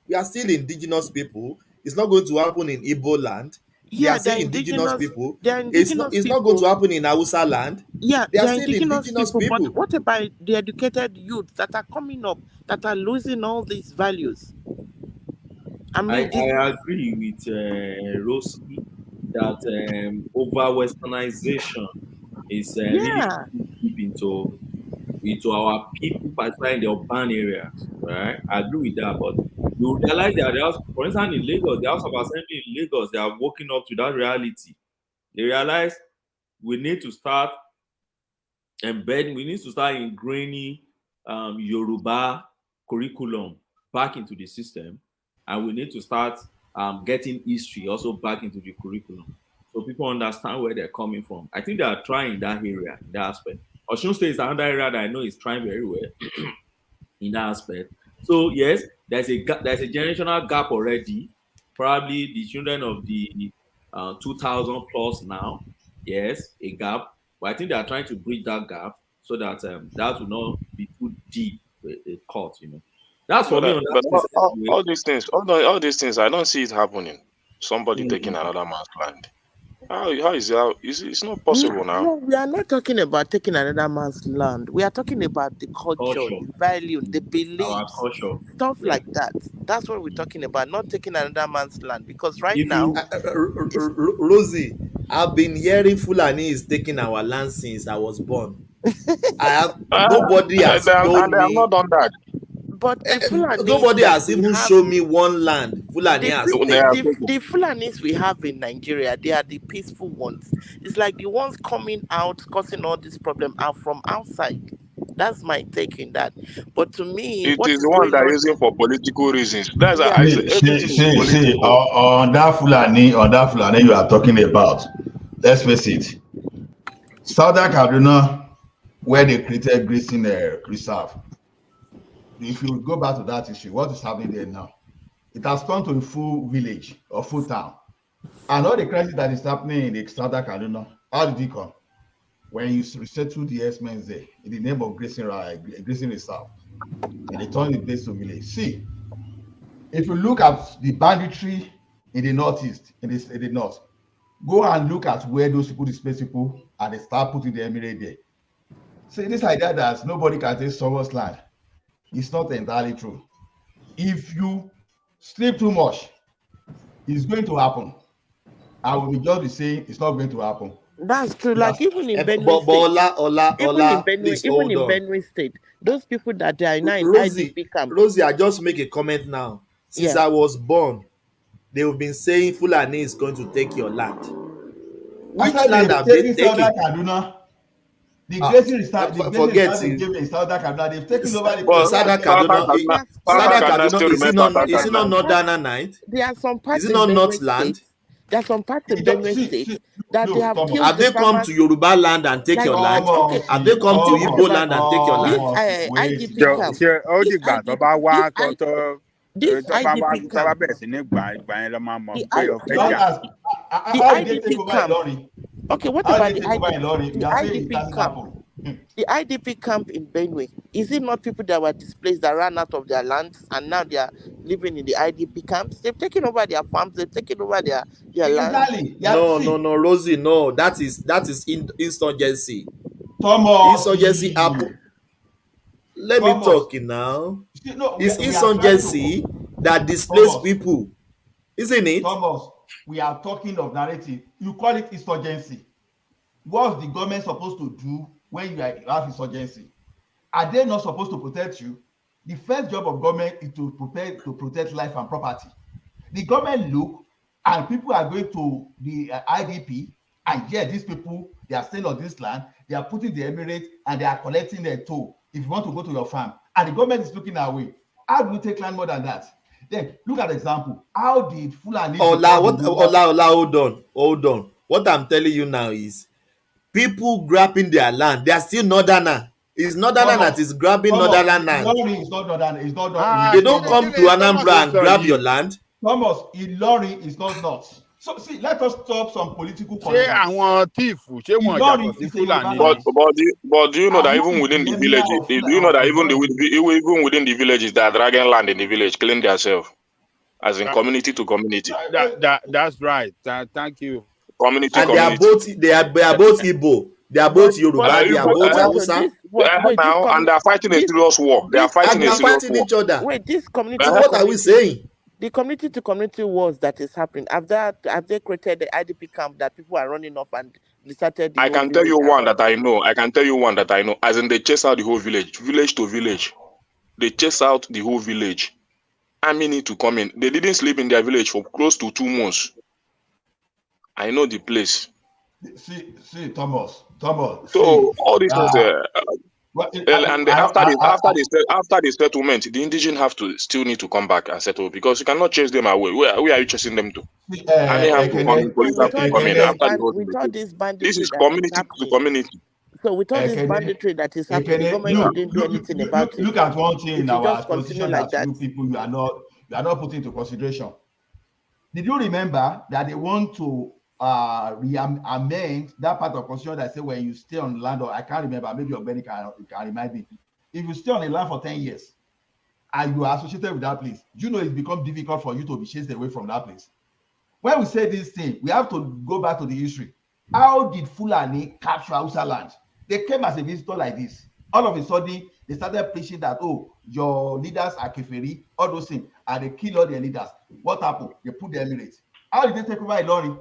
We are still indigenous people. It's not going to happen in Igbo land. They are still indigenous people. It's not going to happen in Hausa land. Yeah, They are they're still indigenous people. people. But what about the educated youth that are coming up that are losing all these values? I mean, I agree with Rosie that over westernization is really deep into our people, particularly in the urban areas, right? I agree with that, but you realize that for instance, in Lagos, the House of Assembly in Lagos, they are waking up to that reality. They realize we need to start ingraining Yoruba curriculum back into the system, and we need to start getting history also back into the curriculum, so people understand where they're coming from. I think they are trying that area, in that aspect. Osun State is another area that I know is trying very well in that aspect. So yes, there's a generational gap already. Probably the children of the 2000 plus now, yes, a gap. But I think they are trying to bridge that gap so that that will not be too deep a cut. That's for me. But all these things, all these things, I don't see it happening. Somebody taking another man's land. How is that? It's not possible now. No, we are not talking about taking another man's land. We are talking about the culture, the value, the beliefs, stuff like that. That's what we're talking about, not taking another man's land. Because now, Rosie, I've been hearing Fulani is taking our land since I was born. Nobody has told me. I have not done that. But nobody has even shown me one land Fulani has taken. The Fulanis we have in Nigeria, they are the peaceful ones. It's like the ones coming out causing all this problem are from outside. That's my take in that. But to me, it is the one that is using for political reasons. That's see, on that Fulani you are talking about. Let's face it, Southern Kaduna, where they created grazing reserve. If you go back to that issue, what is happening there now? It has turned to a full village or full town. And all the crisis that is happening in the Southern Kaduna, how did it come? When you resettle the S-men there in the name of grazing reserve, and they turn the place to village. See, if you look at the banditry in the northeast, in the north, go and look at where those people displace people and they start putting the emirate there. See, this idea that nobody can take someone's land, it's not entirely true. If you sleep too much, it's going to happen. I will just be saying it's not going to happen. That's true. Like even in Benue State, even in Benue State, those people that they are now in IDP camp. Rosie, I just make a comment now. Since I was born, they've been saying Fulani is going to take your land. Which land have they taken? The grazing reserve they gave in Southern Kaduna, they've taken over the Southern Kaduna. Is it not Northern Night? There are some parts. Is it not Northland? There are some parts of Benue State that they have killed. Have they come to Yoruba land and take your land? Have they come to Igbo land and take your land? IDP camp. This IDP camp. The IDP camp. Okay, what about the IDP camp? The IDP camp in Benue, is it not people that were displaced that ran out of their lands and now they are living in the IDP camps? They've taken over their farms, they've taken over their land. No, Rosie, no. That is insurgency. Insurgency happen. Let me talk now. It's insurgency that displaces people, isn't it? Thomas, we are talking of narrative. You call it insurgency. What's the government supposed to do when you have insurgency? Are they not supposed to protect you? The first job of government is to protect life and property. The government look and people are going to the IDP, and these people, they are staying on this land, they are putting the emirate and they are collecting their toll if you want to go to your farm. And the government is looking away. How do you take land more than that? Then look at the example. How did Fulani? Hold on. What I'm telling you now is people grabbing their land. They are still northerner. It's northerner that is grabbing northern land. Ilori is not northern. It's not northern. They don't come to Anambra and grab your land. Thomas, Ilori is not north. So see, let us stop some political ṣé correctness. àwọn tíìfù ṣé It's wọn not yàtọ̀ sí it's a Yoruba Fúlàní ni? land. But do you know that And even who is within the the emir villages, of do you know that even Yoruba? even within the villages, they are dragging land in the village, killing themselves, as in community to community. That's right. Thank you. Community, And they are community. both Igbo. They are both Yoruba. They are both Hausa. And they are fighting a serious war. They are fighting a serious war. each other. Wait, this community. So what are we saying? The community to community wars that is happening. Have they created the IDP camp that people are running off and deserted? I can tell you one that I know. As in, they chase out the whole village to village. They chase out the whole village. Army need to come in. They didn't sleep in their village for close to 2 months. I know the place. See, Thomas. So all these things, after the settlement, the indigenous have to still need to come back and settle, because you cannot chase them away. Where are you chasing them to? Army have to come in, police have to come in after the whole thing. This is community to community. So with all this banditry that is happening, the government didn't do anything about it. Look at one thing in our constitution like that you people you are not putting into consideration. Did you remember that they want to amend that part of constitution that say when you stay on land, or I can't remember, maybe Ogbeni can remind me. If you stay on a land for 10 years and you are associated with that place, you know it's become difficult for you to be chased away from that place. When we say this thing, we have to go back to the history. How did Fulani capture Hausa land? They came as a visitor like this. All of a sudden, they started preaching that, oh, your leaders are keferi, all those things, and they kill all their leaders. What happened? They put the Emirates. How did they take over Ilorin?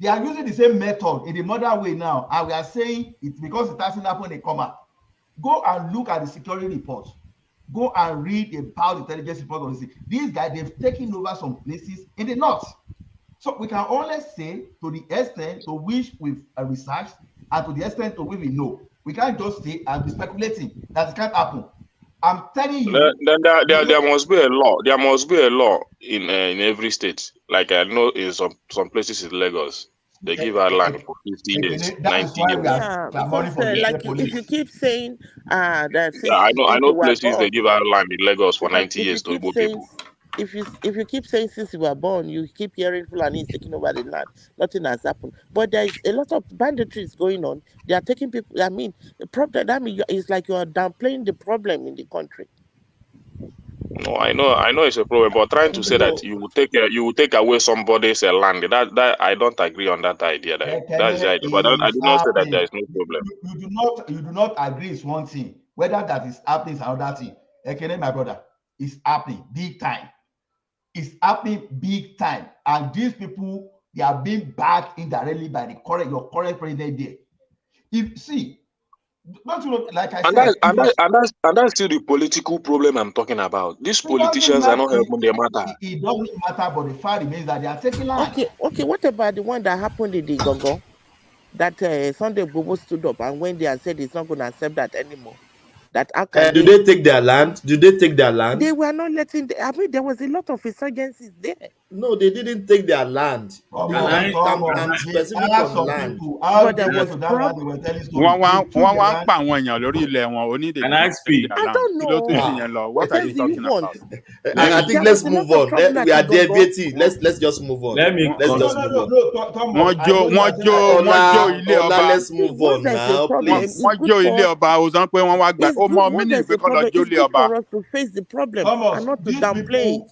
They are using the same method in the modern way now, and we are saying it's because it hasn't happened in Koma. Go and look at the security reports. Go and read about the intelligence report on this. These guys, they've taken over some places in the north. So we can only say to the extent to which we've researched and to the extent to which we know. We can't just say and be speculating that it can't happen. I'm telling you. Then there must be a law. There must be a law in every state. Like I know in some places in Lagos, they give out land for 50 years, 90 years. Yeah, because like if you keep saying that. I know places they give out land in Lagos for 90 years to Igbo people. If you keep saying since you were born, you keep hearing Fulani is taking over the land. Nothing has happened. But there is a lot of banditry going on. They are taking people. I mean, the problem. It's like you are downplaying the problem in the country. No, I know it's a problem, but trying to say that you will take away somebody's land, that I don't agree on that idea. That's the idea. But I do not say that there is no problem. You do not agree is one thing. Whether that is happening is another thing. Ekene, my brother, it's happening big time. It's happening big time, and these people, they are being backed indirectly by your current president there. Don't you know, like I said, and that's still the political problem I'm talking about. These politicians are not helping their matter. It doesn't matter, but the fact remains that they are taking land. Okay. What about the one that happened in the Gongo? That Sunday Bobo stood up and went there and said he's not going to accept that anymore. That do they take their land? They were not letting. I mean, there was a lot of insurgencies there. No, they didn't take their land. I'm specific on land. But there was Can I speak? I don't know. What are you talking about? I think let's move on. We are debating. Let's just move on. Let's just move on. Let's move on now, please. For us to face the problem and not to downplay.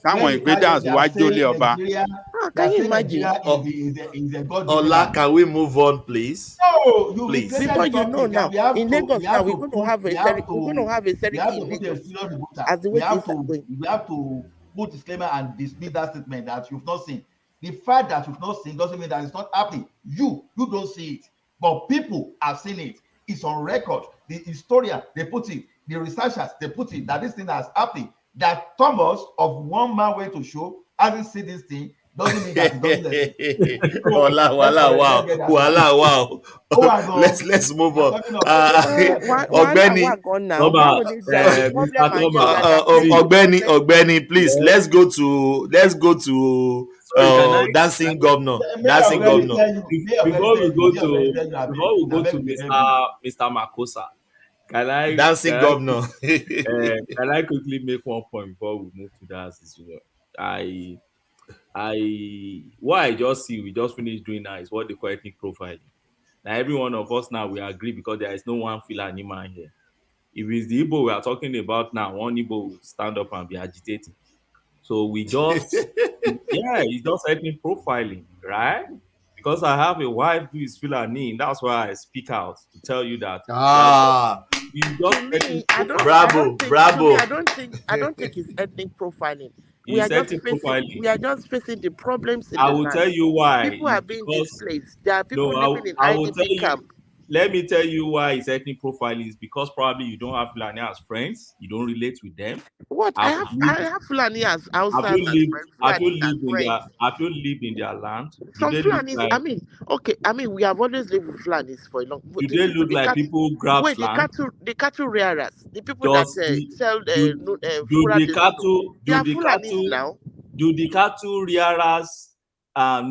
Can you imagine? Ola, can we move on, please? No, please. Because you know now, in Lagos now, we're going to have a Seriki in Lagos. As the way things are going. We have to put disclaimer and dismiss that statement that you've not seen. The fact that you've not seen doesn't mean that it's not happening. You don't see it, but people have seen it. It's on record. The historian, they put it. The researchers, they put it that this thing has happened. That Thomas of one man way to show hasn't seen this thing doesn't mean that it doesn't. Wow. Let's move on. Ogbeni, please. Let's go to dancing governor. Before we go to Mr. Makosa. Governor. Can I quickly make one point before we move to that? what I just see, we just finished doing now is what they call ethnic profiling. Now, every one of us now, we agree because there is no one Fulani man here. If it's the Igbo we are talking about now, one Igbo will stand up and be agitating. So we just, yeah, it's just ethnic profiling, right? Because I have a wife who is Fulani, that's why I speak out to tell you that. Bravo. I don't think it's ethnic profiling. We are just facing the problems in the land. I will tell you why. People are being displaced. There are people living in IDP camp. Let me tell you why it's ethnic profiling is because probably you don't have Fulani as friends, you don't relate with them. What? I have Fulani as outside Have you lived in their land? Some Fulanis, we have always lived with Fulanis for a long time. Do they look like people who grab land? The cattle rearers, the people that sell Do the cattle rearers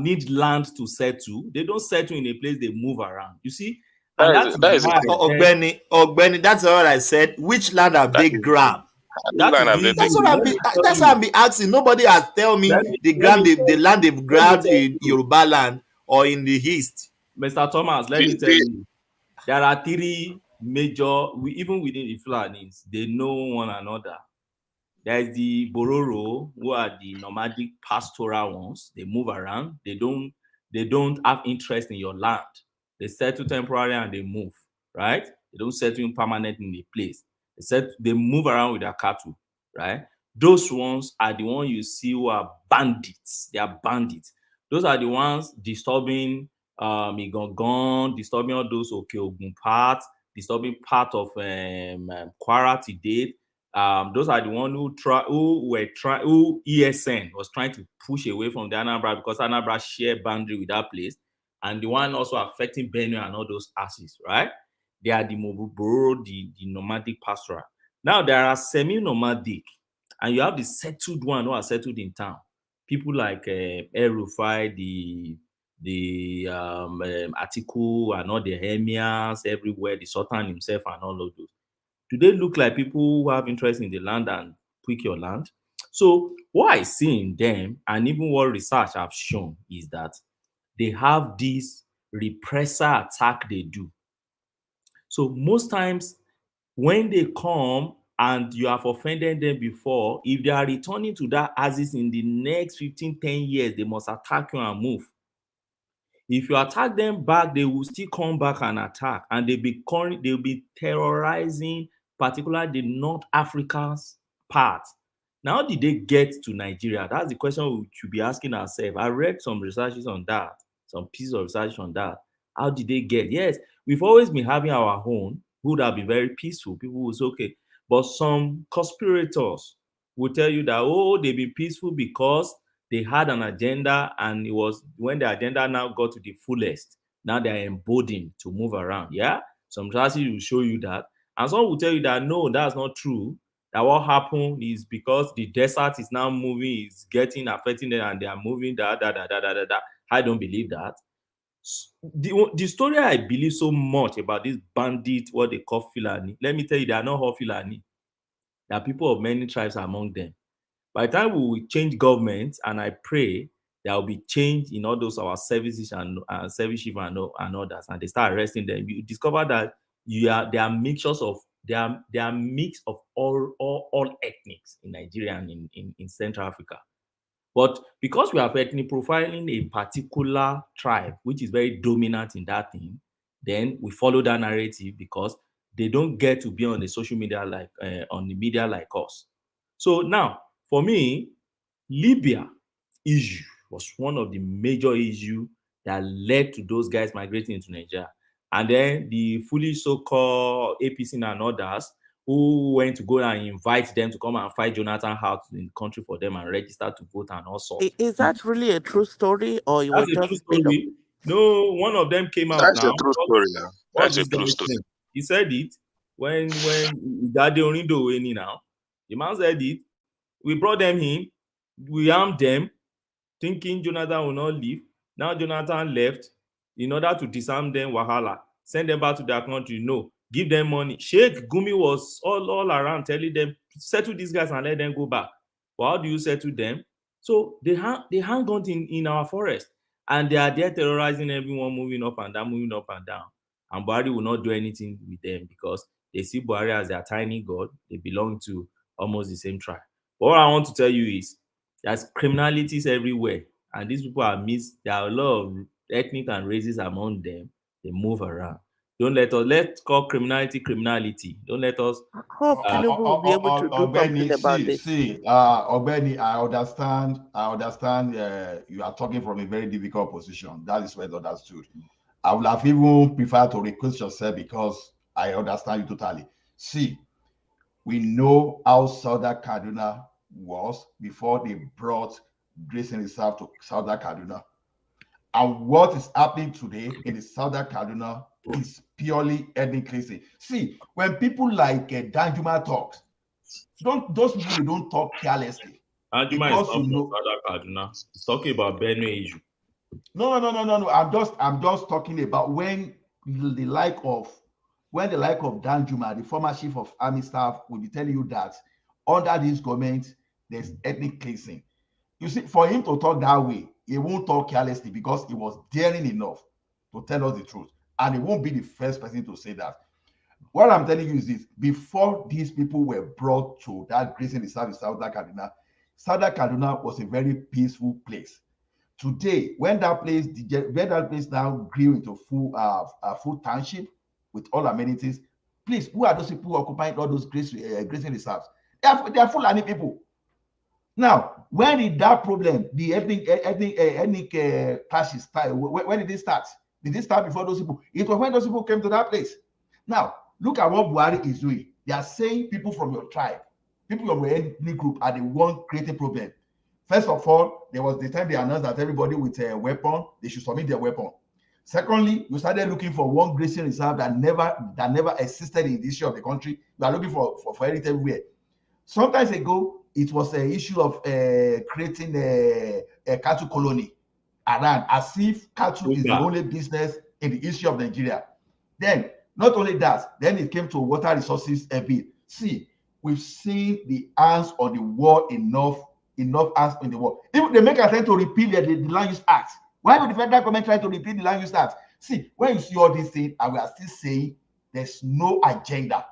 need land to settle? They don't settle in a place, they move around. You see? That is Ogbeni, that's all I said. Which land have they grabbed? That's what I'm be asking. Nobody has tell me the land they've grabbed in Yoruba land or in the east. Mr. Thomas, let me tell you, there are three major, even within the Fulanis, they know one another. There is the Bororo, who are the nomadic pastoral ones. They move around. They don't have interest in your land. They settle temporarily and they move, right? They don't settle in permanent in a place. They move around with their cattle, right? Those ones are the ones you see who are bandits. They are bandits. Those are the ones disturbing Igangan, disturbing all those Ogun parts, disturbing part of Kwara to date. Those are the ones who ESN was trying to push away from the Anambra because Anambra share boundary with that place. And the one also affecting Benue and all those asses, right? They are the Moburo, the nomadic pastoral. Now there are semi-nomadic, and you have the settled one who are settled in town. People like El-Rufai, the Atiku, and all the emirs everywhere, the Sultan himself, and all of those. Do they look like people who have interest in the land and pick your land? So what I see in them, and even what research have shown, is that they have this repressor attack they do. So most times when they come and you have offended them before, if they are returning to that axis in the next 10 years, they must attack you and move. If you attack them back, they will still come back and attack, and they'll be terrorizing, particularly the North Africa's part. Now, how did they get to Nigeria? That's the question we should be asking ourselves. I read some researches on that, some pieces of research on that. How did they get? Yes, we've always been having our own, who would have been very peaceful. People will say, okay, but some conspirators will tell you that, they've been peaceful because they had an agenda, and it was when the agenda now got to the fullest, now they're emboldened to move around. Yeah, some researches will show you that, and some will tell you that no, that's not true. That what happened is because the desert is now moving, is affecting them, and they are moving. I don't believe that. The story I believe so much about this bandit, what they call Fulani, let me tell you, they are not all Fulani. There are people of many tribes among them. By the time we will change government, and I pray there will be change in all those our services and service chief and others, and they start arresting them, you discover that they are mixtures of they are mix of all ethnics in Nigeria and in Central Africa. But because we have ethnic profiling a particular tribe, which is very dominant in that thing, then we follow that narrative because they don't get to be on the social media like us. So now, for me, Libya issue was one of the major issues that led to those guys migrating into Nigeria. And then the fully so-called APC and others who went to go and invite them to come and fight Jonathan out in the country for them and register to vote and all sorts. Is that really a true story, or you were just made up? No, one of them came out That's now. That's a true story now. That's a true story. He said it when Daddy Onindo went in now. The man said it. We brought them in. We armed them, thinking Jonathan will not leave. Now Jonathan left in order to disarm them, wahala. Send them back to their country. No. Give them money. Sheikh Gumi was all around telling them, settle these guys and let them go back. But how do you settle them? So they hang on in our forest, and they are there terrorizing everyone, moving up and down. And Buhari will not do anything with them because they see Buhari as their tiny god. They belong to almost the same tribe. But what I want to tell you is there's criminalities everywhere, and these people are mixed. There are a lot of ethnic and races among them. They move around. Let's call criminality. Don't let us. Hope Tinubu will be able to do something about this. Ogbeni, I understand. You are talking from a very difficult position. That is well understood. I would have even preferred to request yourself because I understand you totally. See, we know how Southern Kaduna was before they brought Grace and Reserve to Southern Kaduna. And what is happening today in the Southern Kaduna is purely ethnic cleansing. See, when people like Danjuma talks, those people don't talk carelessly. Danjuma is not from Southern Kaduna. He's talking about Benue issue. No. I'm just talking about when the like of Danjuma, the former chief of army staff, will be telling you that under this government there's ethnic cleansing. You see, for him to talk that way, he won't talk carelessly because he was daring enough to tell us the truth. And he won't be the first person to say that. What I'm telling you is this: before these people were brought to that grazing reserve in Southern Kaduna was a very peaceful place. Today, when that place now grew into full township with all amenities, please, who are those people occupying all those grazing reserves? They are Fulani people. Now, when did that problem, the ethnic clashes start? When did it start? Did it start before those people? It was when those people came to that place. Now, look at what Buhari is doing. They are saying people from your tribe, people from your ethnic group are the one creating problem. First of all, there was the time they announced that everybody with a weapon, they should submit their weapon. Secondly, you started looking for one grazing reserve that never existed in the history of the country. You are looking for it everywhere. Sometimes ago, it was an issue of creating a cattle colony around, as if cattle is the only business in the history of Nigeria. Then, not only that, then it came to water resources a bit. See, we've seen the hands on the wall enough hands on the wall. If they make an attempt to repeal the Land Use Act, why would the federal government try to repeal the Land Use Act? See, when you see all these things, and we are still saying there's no agenda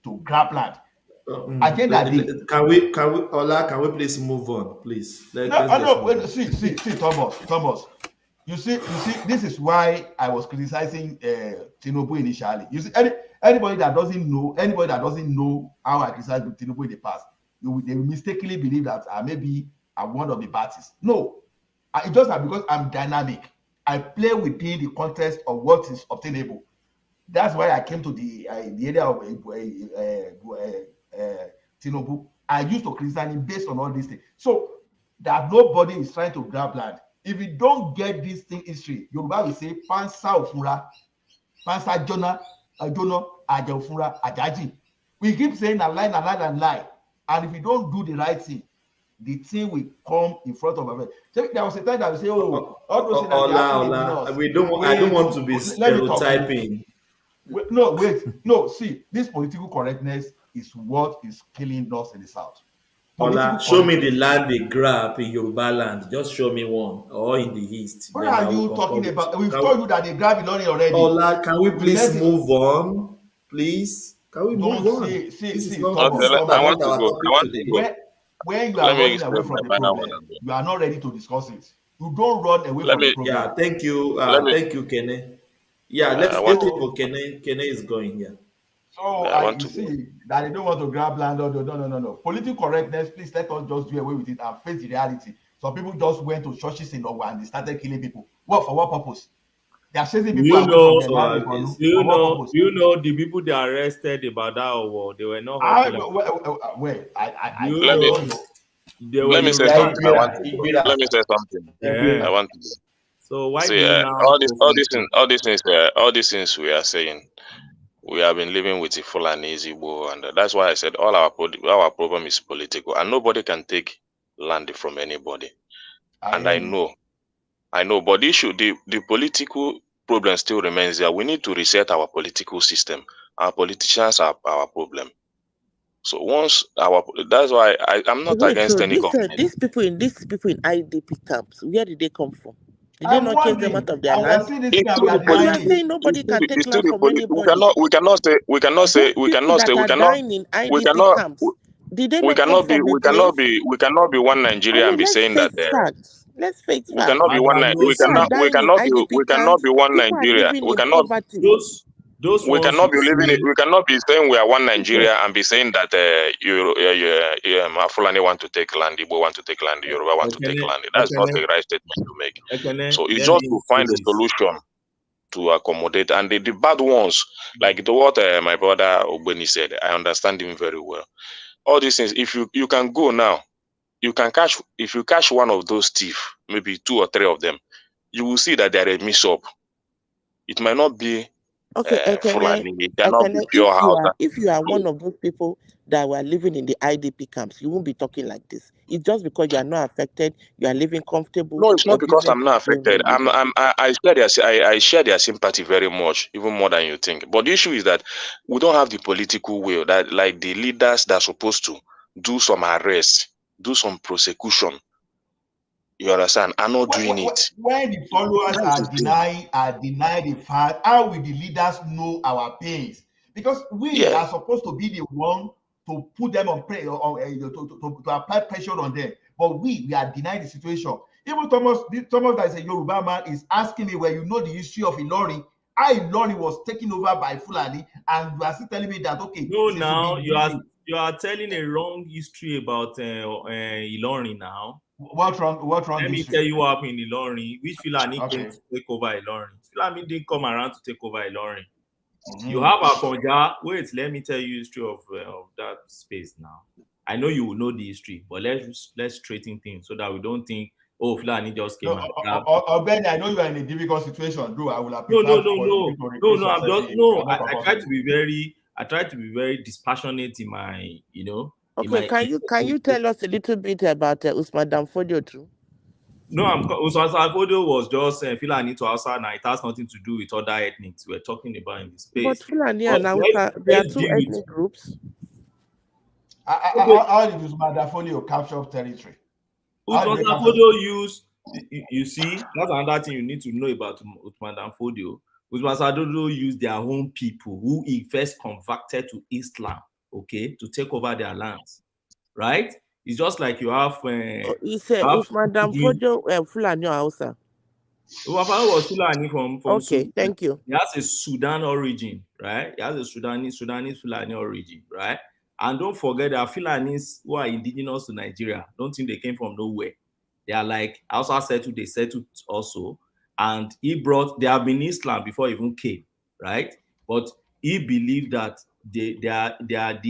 to grab land. Can we please move on, please? See, Thomas. You see, this is why I was criticizing Tinubu initially. You see, anybody that doesn't know how I criticized Tinubu in the past, they will mistakenly believe that maybe I'm one of the parties. No, it's just that because I'm dynamic, I play within the context of what is obtainable. That's why I came to the area of Tinubu. I used to criticize him based on all these things. So that nobody is trying to grab land. If you don't get this thing history, Yoruba will say Pansa Ofura, Pansa Jonah, Aja Ofura, Ajaji. We keep saying a lie. And if you don't do the right thing, the thing will come in front of us. So there was a time that we say, all those things I don't want to be stereotyping. See, this political correctness is what is killing us in the South. Show me the land they grab in Yoruba land. Just show me one, or in the East. What are you talking about? We've told you that they grab it already. Can we please move on? Please, can we move on? I want to go. When you are running away from the problem, you are not ready to discuss it. You don't run away from the problem. Yeah, thank you. Thank you, Kene. Yeah, let's get to Kene. Kene is going here. So you see that they don't want to grab land. No. Political correctness, please let us just do away with it and face the reality. Some people just went to churches in Ogun and they started killing people. What, for what purpose? They are chasing people. You know the people they arrested about that war, they were not. Let me say something. I want to. So why see all these things we are saying? We have been living with the full and easy war, and that's why I said all our problem is political, and nobody can take land from anybody. And I know, but the political problem still remains there. We need to reset our political system. Our politicians are our problem. So once that's why I'm not Wait, against so any government. these people in IDP camps, where did they come from? Did they I'm not chase them out wondering, of their and we are land? seeing this thing It's and still we are the And you denying are it. saying nobody can take it's still land the from anybody. we cannot say Those people that are dying in we IDP cannot camps, did they not come from a place? we cannot be one I Nigeria and mean, be let's saying that face facts. Let's face we facts. cannot be one Madam, we People are cannot dying in we IDP cannot camps. be one People are Nigeria. living We in cannot poverty. those we ones cannot be you living it. see, We cannot be saying we are one Nigeria and be saying that Fulani want to take land, Igbo want to take land, Yoruba want to take land. That's not the right statement to make. So it's let just me to say find a this. solution to accommodate. And the bad ones, like what my brother Ogbeni said, I understand him very well. All these things, if you can go now, you can catch, if you catch one of those thieves, maybe 2 or 3 of them, you will see that they're a mix-up. It might not be Okay, Fulani, it cannot be pure Hausa. if you are one of those people that were living in the IDP camps, you won't be talking like this. It's just because you are not affected, you are living comfortable, No, it's your not because business I'm is not doing affected. really well. I share their sympathy very much, even more than you think. But the issue is that we don't have the political will that, like the leaders that are supposed to do some arrest, do some prosecution. You understand? Are not doing it. When the followers are denying the fact, how will the leaders know our pains? Because we are supposed to be the one to put them on pressure, to apply pressure on them. But we are denying the situation. Even Thomas that is a Yoruba man is asking me, well, you know the history of Ilorin, how Ilorin was taken over by Fulani, and you are still telling me that, okay, No, they now should be you are telling a wrong history about Ilorin now. What wrong Let me history? tell you what happened in Ilorin. Which Fulani came to take over Ilorin? Fulani didn't come around to take over Ilorin. You have Akonja. Wait, let me tell you the history of that space now. I know you will know the history, but let's straighten things so that we don't think, oh, Fulani just came and grabbed. Ben, I know you are in a difficult situation, though. I will have No. I'm I try to be very dispassionate in my, Okay, can you tell us a little bit about Usman Danfodio too? No, Usasafodio was just Fulani to Hausa now. It has nothing to do with other ethnics we're talking about in the space. But Fulani and Hausa, they are two ethnic groups. How did Usman Danfodio capture territory? Usasafodio use, you see, that's another thing you need to know about Usman Danfodio. Usasafodio used their own people who he first converted to Islam, okay, to take over their lands, right? It's just like you have. He said Usman Danfodio Fulani or Hausa. Usasafodio was Fulani from Okay, Sudan. thank you. He has a Sudan origin, right? He has a Sudanese Fulani origin, right? And don't forget that Fulanis who are indigenous to Nigeria, don't think they came from nowhere. They are like Hausa settled, they settled also. And they have been Islam before he even came, right? But he believed that the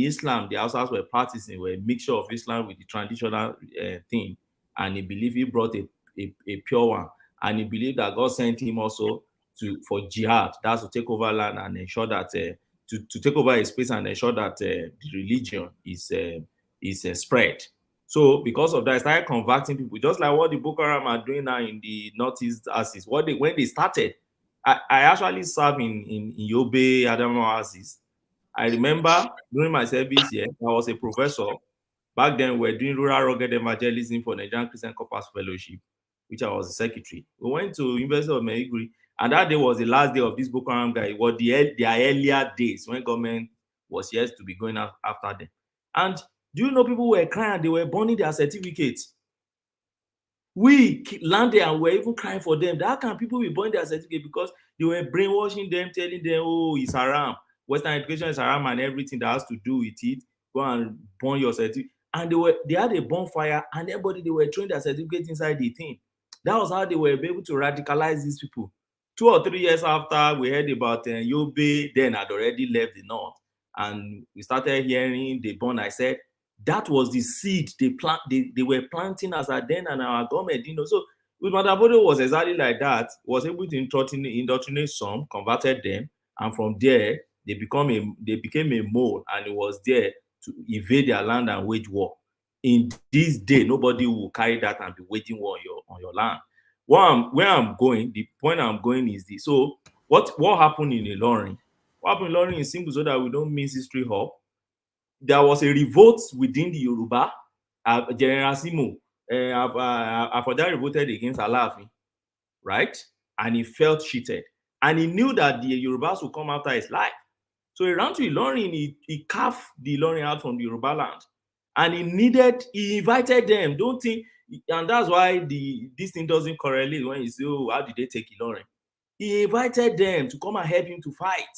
Islam the Hausas were practicing were a mixture of Islam with the traditional thing. And he believed he brought a pure one. And he believed that God sent him also for jihad, that's to take over land and ensure that to take over a space and ensure that the religion is spread. So because of that, I started converting people, just like what the Boko Haram are doing now in the Northeast Axis. When they started, I actually served in Yobe, Adamawa Axis. I remember during my service here, I was a professor. Back then, we were doing rural rugged evangelism for Nigerian Christian Corpus Fellowship, which I was the secretary. We went to University of Maiduguri, and that day was the last day of this Boko Haram guy. It was their earlier days when government was yet to be going after them. And do you know people were crying? They were burning their certificates. We landed and were even crying for them. How can people be burning their certificate? Because they were brainwashing them, telling them, oh, it's haram. Western education is haram and everything that has to do with it. Go and burn your certificate. And they had a bonfire, and everybody, they were throwing their certificates inside the thing. That was how they were able to radicalize these people. 2 or 3 years after we heard about Yobe, then had already left the north. And we started hearing the burn. I said, that was the seed they were planting as at then and our government, So Usman Danfodio was exactly like that, was able to indoctrinate some, converted them, and from there they became a mole, and it was there to invade their land and wage war. In this day, nobody will carry that and be waging war on your land. The point I'm going is this. So what happened in Ilorin? What happened in Ilorin is simple, so that we don't miss history up. there was a revolt within the Yoruba. General Simo, Afọ̀njá revolted against Aláàfin, right? And he felt cheated. And he knew that the Yorubas would come after his life. So he ran to Ilorin, he carved the Ilorin out from the Yoruba land. And he invited them. Don't think, and that's why this thing doesn't correlate when you say, oh, how did they take Ilorin? He invited them to come and help him to fight.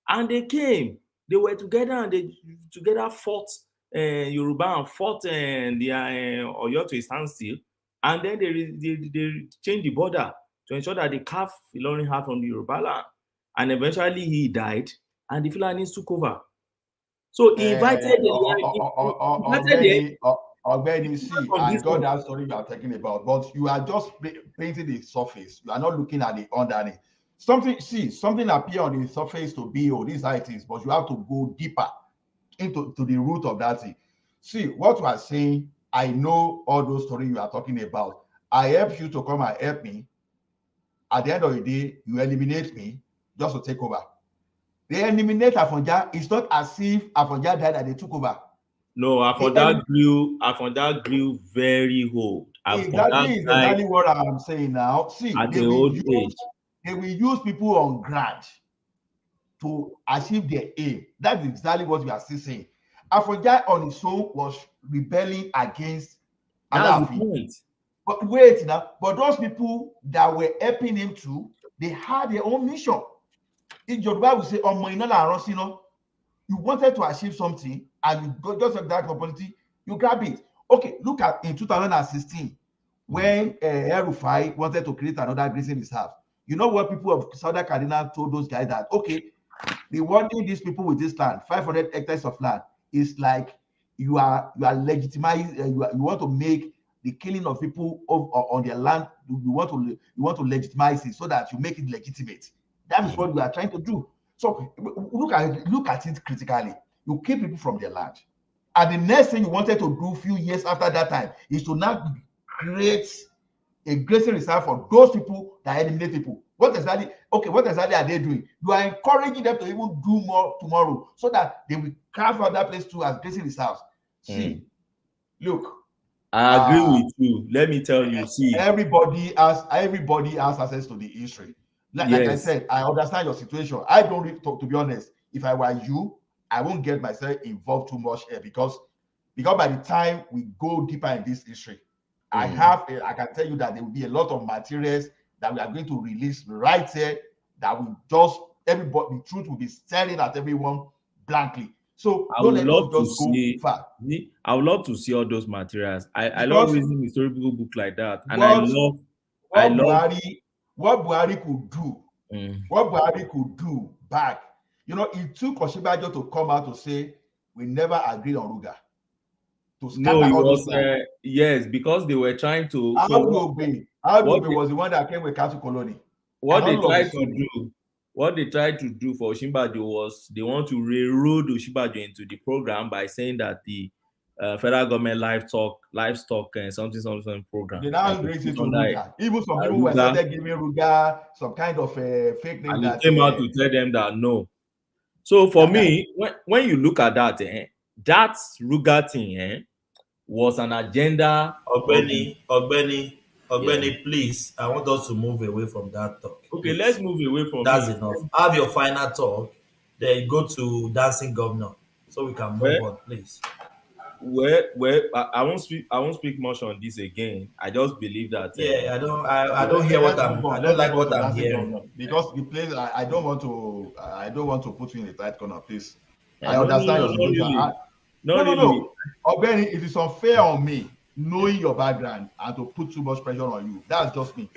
And they came. They were together and they together fought Yoruba and fought the Oyo to a standstill. And then they changed the border to ensure that they carved Ilorin out from the Yoruba land. And eventually he died and the Fulanis took over. So he invited Ogbeni, see, I got that story you are talking about, but you are just painting the surface. You are not looking at the underneath. Something appear on the surface to be, oh, this is how it is, but you have to go deeper into the root of that thing. See, what you are saying, I know all those stories you are talking about. I help you to come and help me. At the end of the day, you eliminate me just to take over. They eliminate Afọ̀njá. It's not as if Afọ̀njá died and they took over. No, Afọ̀njá grew very old. Exactly what I'm saying now. See, they will use people on grant to achieve their aim. That's exactly what we are still saying. Afọ̀njá on his own was rebelling against Aláàfin. But wait now, but those people that were helping him too, they had their own mission. In Yoruba, we say, you wanted to achieve something and you got just like that opportunity, you grab it. Okay, look at in 2016, when El-Rufai wanted to create another grazing reserve. You know what people of Southern Cardinal told those guys that, okay, rewarding these people with this land, 500 hectares of land, is like you are legitimizing, you want to make the killing of people on their land, you want to legitimize it so that you make it legitimate. That is what we are trying to do. So look at it critically. You keep people from their land. And the next thing you wanted to do a few years after that time is to now create a grazing reserve for those people that eliminate people. What exactly are they doing? You are encouraging them to even do more tomorrow so that they will carve out that place too as grazing reserves. See, look. I agree with you. Let me tell you, see. Everybody has access to the history. Like I said, I understand your situation. I don't really talk, to be honest. If I were you, I won't get myself involved too much here because by the time we go deeper in this history, I can tell you that there will be a lot of materials that we are going to release right here that will just everybody, the truth will be staring at everyone blankly. So I would love to see. I would love to see all those materials. I love reading historical book like that, and what Buhari could do. What Buhari could do back. You know, it took Osinbajo to come out to say we never agreed on Ruga. No, it was yes, because they were trying to. Adobe was the one that came with Castle Colony. What they tried to do for Osinbajo was they want to railroad Osinbajo into the program by saying that the federal government livestock and something program. They now raise it to Ruga. Even some people were started giving Ruga some kind of fake name. And that came out to tell them that no. So for me, when you look at that, that Ruga thing was an agenda. Ogbeni, please, I want us to move away from that talk. Okay, let's move away from that's enough. Have your final talk, then go to dancing governor so we can move on, please. Well, I won't speak much on this again. I just believe that. I don't hear what I don't like what I'm hearing because the place I don't want to put you in a tight corner, please. I understand your situation. No. Ogbeni, it is unfair on me knowing your background and to put too much pressure on you. That's just me.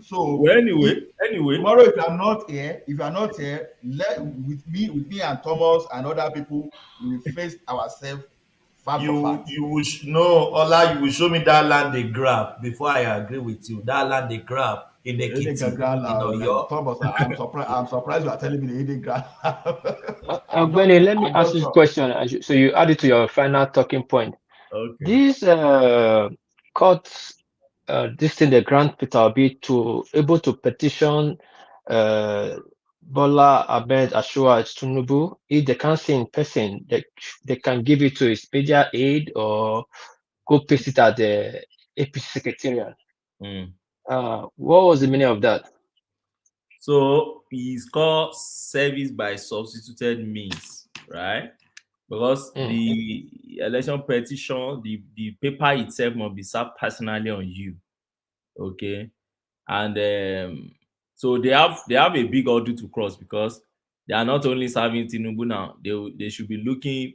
So anyway, tomorrow if you are not here, with me and Thomas and other people, we will face ourselves. You will Ola, you will show me that land they grab before I agree with you. That land they grab in the kitchen. Thomas, I'm surprised you are telling me they didn't grab. Benny, let me ask this question. So you add it to your final talking point. Okay. This court, this thing they grant PITOBI to able to petition Bola Ahmed Ashua Tinubu, if they can't see in person, they can give it to his media aid or go paste it at the APC secretariat. What was the meaning of that? So it's called service by substituted means, right? Because the election petition, the paper itself must be served personally on you. Okay. And so they have a big order to cross, because they are not only serving Tinubu now, they should be looking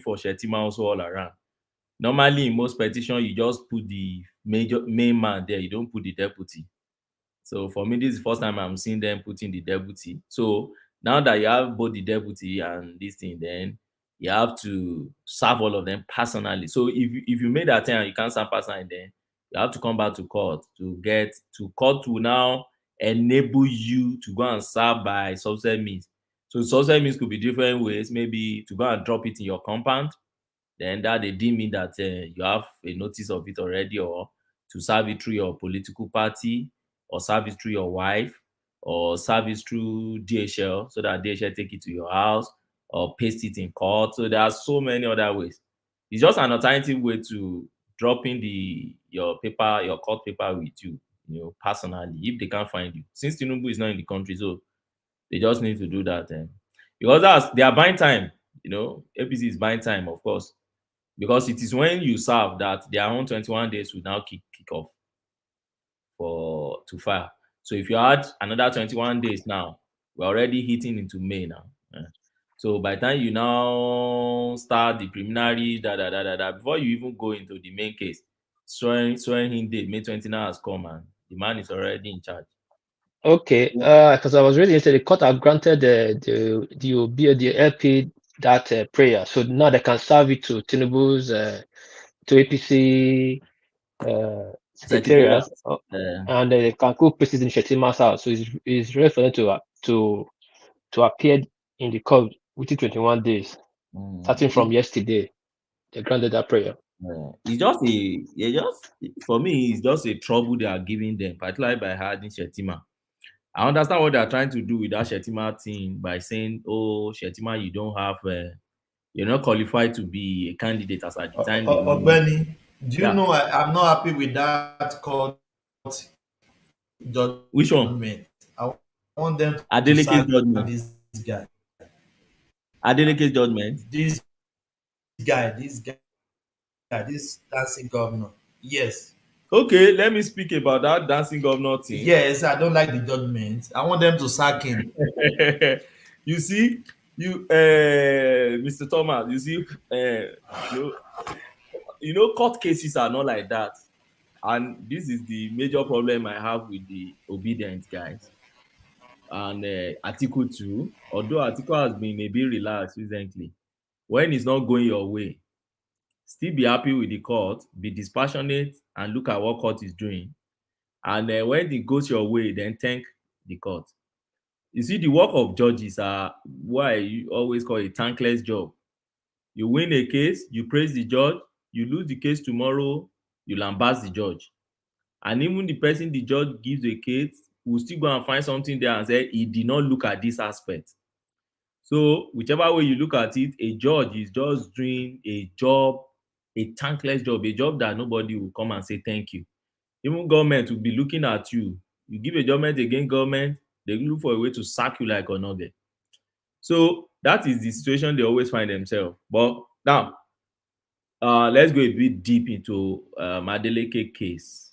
for Shettima also all around. Normally in most petitions, you just put the main man there, you don't put the deputy. So for me, this is the first time I'm seeing them putting the deputy. So now that you have both the deputy and this thing, then you have to serve all of them personally. So if you made that thing and you can't serve personally, then you have to come back to court to now enable you to go and serve by subsidy means. So subsidy means could be different ways, maybe to go and drop it in your compound, then that they deem it that you have a notice of it already, or to serve it through your political party, or serve it through your wife, or serve it through DHL, so that DHL take it to your house, or paste it in court. So there are so many other ways. It's just an alternative way to dropping your court paper with you, personally, if they can't find you. Since Tinubu is not in the country, so they just need to do that. Because they are buying time, APC is buying time, of course. Because it is when you serve that their own 21 days will now kick off to file. So if you add another 21 days now, we're already hitting into May now. So by the time you now start the preliminary, before you even go into the main case, swearing in date, May 29 has come, and the man is already in charge. Okay, because I was reading yesterday, the court have granted the Obi or the LP that prayer, so now they can serve it to Tinubu's to APC secretariat, and they can go places in Shettima's house. So it's ready for them to appear in the court within 21 days, starting from yesterday. They granted that prayer. For me, it's just a trouble they are giving them, particularly by hiding Shettima. I understand what they are trying to do with that Shettima thing by saying, "Oh, Shettima, you don't have, you're not qualified to be a candidate as at the time." Benny, do you know I'm not happy with that court judgment? Which one? I want them to Adeleke'S judgment. This guy. Adeleke'S judgment. This guy, this dancing governor. Yes. Okay, let me speak about that dancing governor thing. Yes, I don't like the judgment. I want them to sack him. You see, Mr. Thomas, you see, court cases are not like that. And this is the major problem I have with the obedient guys. And Atiku too, although Atiku has been a bit relaxed recently, when it's not going your way, still be happy with the court, be dispassionate, and look at what court is doing. And when it goes your way, then thank the court. You see, the work of judges are why you always call it a thankless job. You win a case, you praise the judge, you lose the case tomorrow, you lambast the judge. And even the person the judge gives a case will still go and find something there and say he did not look at this aspect. So whichever way you look at it, a judge is just doing a job, a thankless job, a job that nobody will come and say thank you. Even government will be looking at you. You give a judgment against government, they look for a way to sack you like another. So that is the situation they always find themselves. But now, let's go a bit deep into Adeleke case.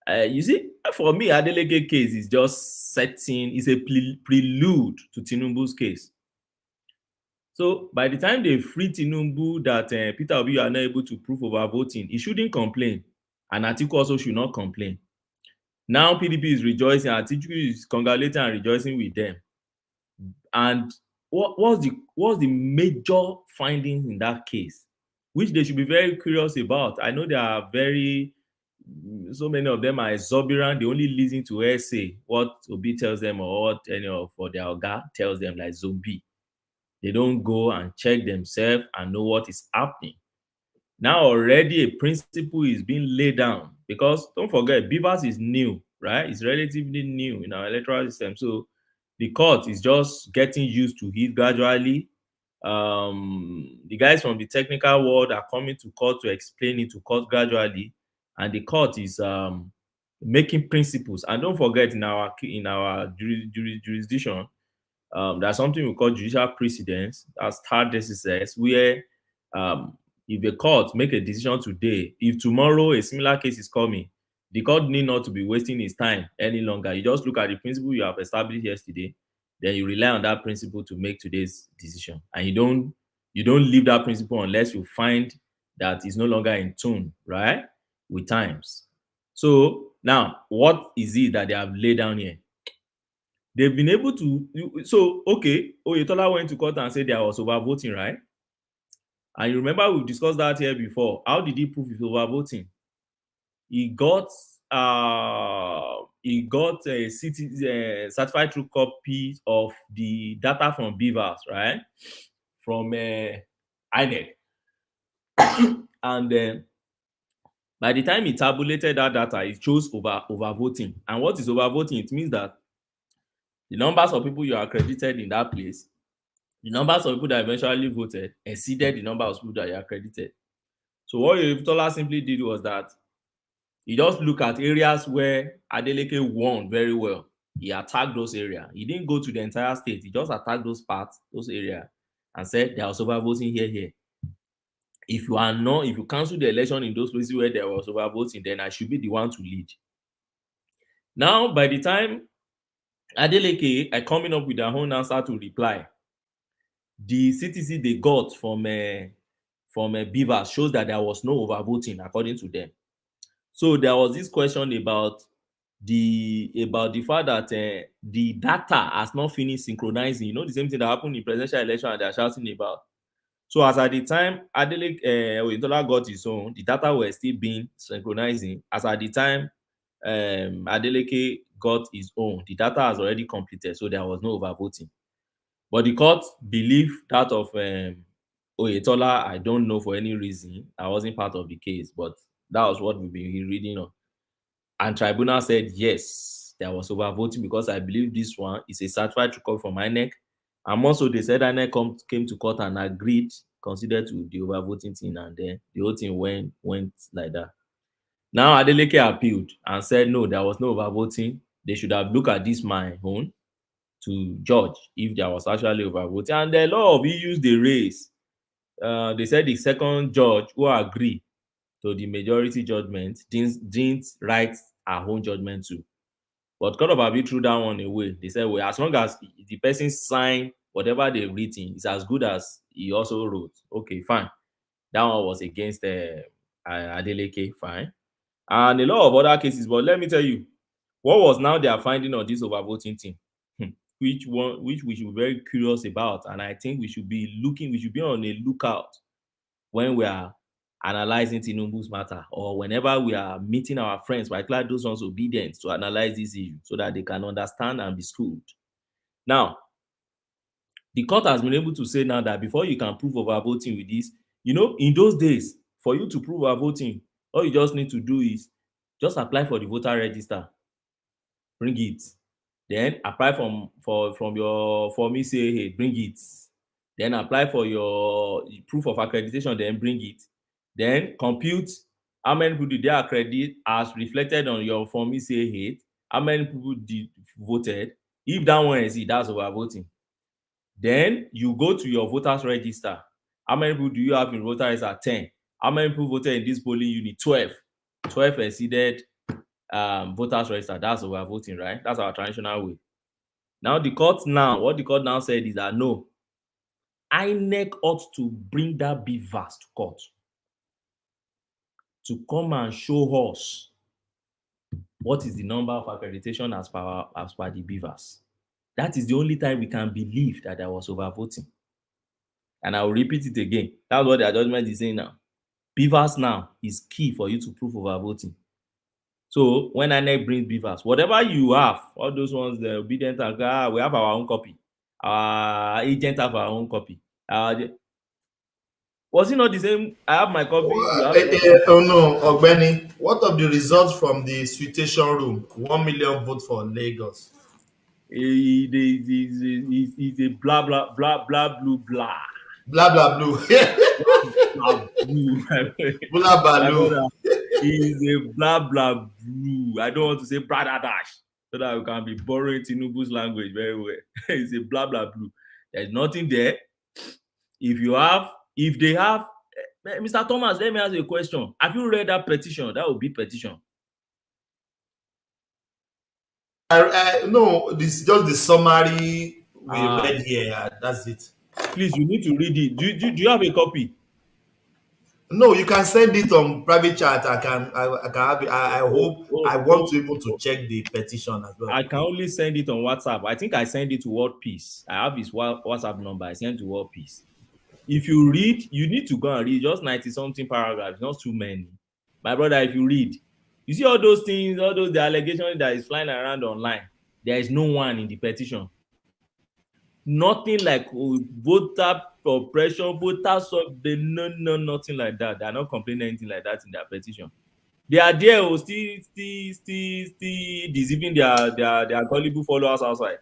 You see, for me, Adeleke case is just is a prelude to Tinubu's case. So by the time they free Tinubu that Peter Obi are not able to prove over voting, he shouldn't complain. And Atiku also should not complain. Now PDP is rejoicing, Atiku is congratulating and rejoicing with them. And what's the major findings in that case, which they should be very curious about? I know they are so many of them are exuberant. They only listen to essay, what Obi tells them or what any of their Oga tells them, like zombie. They don't go and check themselves and know what is happening. Now already a principle is being laid down, because don't forget, BUHARI is new, right? It's relatively new in our electoral system. So the court is just getting used to it gradually. The guys from the technical world are coming to court to explain it to court gradually, and the court is making principles. And don't forget, in our jurisdiction, there's something we call judicial precedence. That's third decisions, where if a court make a decision today, if tomorrow a similar case is coming, the court need not to be wasting its time any longer. You just look at the principle you have established yesterday, then you rely on that principle to make today's decision, and you don't leave that principle unless you find that it's no longer in tune, right, with times. So now, what is it that they have laid down here? They've been able to. So okay, Oyetola went to court and said there was overvoting, right? And you remember we've discussed that here before. How did he prove his overvoting? He got a certified true copy of the data from BUHARI, right? From INEC. And then by the time he tabulated that data, he chose overvoting. And what is overvoting? It means that the numbers of people you are accredited in that place, the numbers of people that eventually voted exceeded the number of people that you are accredited. So what Oyetola simply did was that he just looked at areas where Adeleke won very well. He attacked those areas. He didn't go to the entire state. He just attacked those parts, those areas, and said there was overvoting here. If you cancel the election in those places where there was overvoting, then I should be the one to lead. Now, by the time Adeleke are coming up with their own answer to reply, the CTC they got from BUHARI shows that there was no overvoting according to them. So there was this question about the fact that the data has not finished synchronizing. You know, the same thing that happened in presidential election and they're shouting about. So as at the time Oyetola got his own, the data were still being synchronizing. As at the time Adeleke got his own, the data has already completed, so there was no overvoting. But the court believed that of Oyetola, I don't know for any reason. I wasn't part of the case, but that was what we've been reading on. And Tribunal said, yes, there was overvoting because I believe this one is a certified record from INEC. And also they said INEC came to court and agreed, considered to the overvoting thing, and then the whole thing went like that. Now Adeleke appealed and said, no, there was no overvoting. They should have looked at this my own to judge if there was actually overvoting. And a lot of issues they raised. They said the second judge who agreed to the majority judgment didn't write our own judgment too. But Court of Appeal threw that one away. They said, well, as long as the person signed whatever they've written, it's as good as he also wrote. Okay, fine. That one was against Adeleke, fine. And a lot of other cases. But let me tell you, what was now their finding on this overvoting thing? Which we should be very curious about. And I think we should be on a lookout when we are analyzing Tinubu's matter, or whenever we are meeting our friends, particularly those ones obedient, to analyze this issue so that they can understand and be schooled. Now, the court has been able to say now that before you can prove overvoting with this, you know, in those days, for you to prove overvoting, all you just need to do is just apply for the voter register, bring it, then apply from your form say, bring it, then apply for your proof of accreditation, then bring it. Then compute how many people did they accredit as reflected on your form say how many people did voted. If that one is it, that's overvoting. Then you go to your voters register. How many people do you have in voter register? 10. How many people voted in this polling unit? 12. 12 exceeded voters register. That's overvoting, right? That's our traditional way. Now what the court now said is that no, INEC ought to bring that BUHARI to court to come and show us what is the number of accreditation as per the BUHARI. That is the only time we can believe that there was overvoting. And I will repeat it again. That's what their judgment is saying now. BUHARI now is key for you to prove overvoting. So when INEC brings BUHARI, whatever you have, all those ones, the obedient, we have our own copy. Our agent have our own copy. Was it not the same? I have my copy. Oh no, Ogbeni. What of the results from the sweetation room? 1 million votes for Lagos. He's a blah blah blah blah blue blah. Blah blah blue. Blah blue. Blah blah blue. He's a blah blah blue. I don't want to say brother dash so that we can be borrowing Tinubu's language very well. It's a blah blah blue. There's nothing there. If they have, Mr. Thomas, let me ask you a question. Have you read that petition? That would be petition. No, this is just the summary we read here. That's it. Please, you need to read it. Do you have a copy? No, you can send it on private chat. I can have it. I hope I want people to check the petition as well. I can only send it on WhatsApp. I think I send it to World Peace. I have his WhatsApp number. I send to World Peace. If you read, you need to go and read just 90-something paragraphs, not too many. My brother, if you read, you see all those things, all those the allegations that is flying around online. There is no one in the petition. Nothing like voter oppression, voters of the no, nothing like that. They are not complaining anything like that in their petition. They are there, still deceiving their gullible followers outside.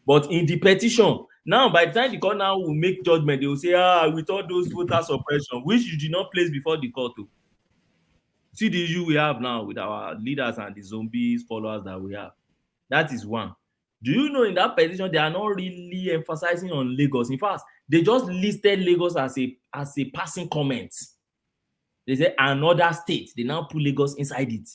But in the petition, now by the time the court now will make judgment, they will say, we thought those voters oppression, which you did not place before the court. See the issue we have now with our leaders and the zombies followers that we have. That is one. Do you know in that petition, they are not really emphasizing on Lagos. In fact, they just listed Lagos as a passing comment. They say another state. They now put Lagos inside it.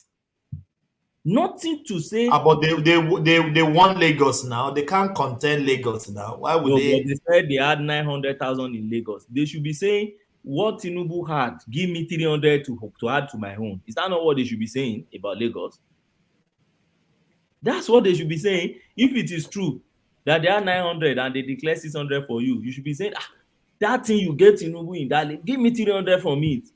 Nothing to say. But they want Lagos now. They can't contain Lagos now. Why would they? But they said they had 900,000 in Lagos. They should be saying what Tinubu had. Give me 300 to add to my own. Is that not what they should be saying about Lagos? That's what they should be saying. If it is true that they are 900 and they declare 600 for you, you should be saying, that thing you get Tinubu in that, give me 300 from it.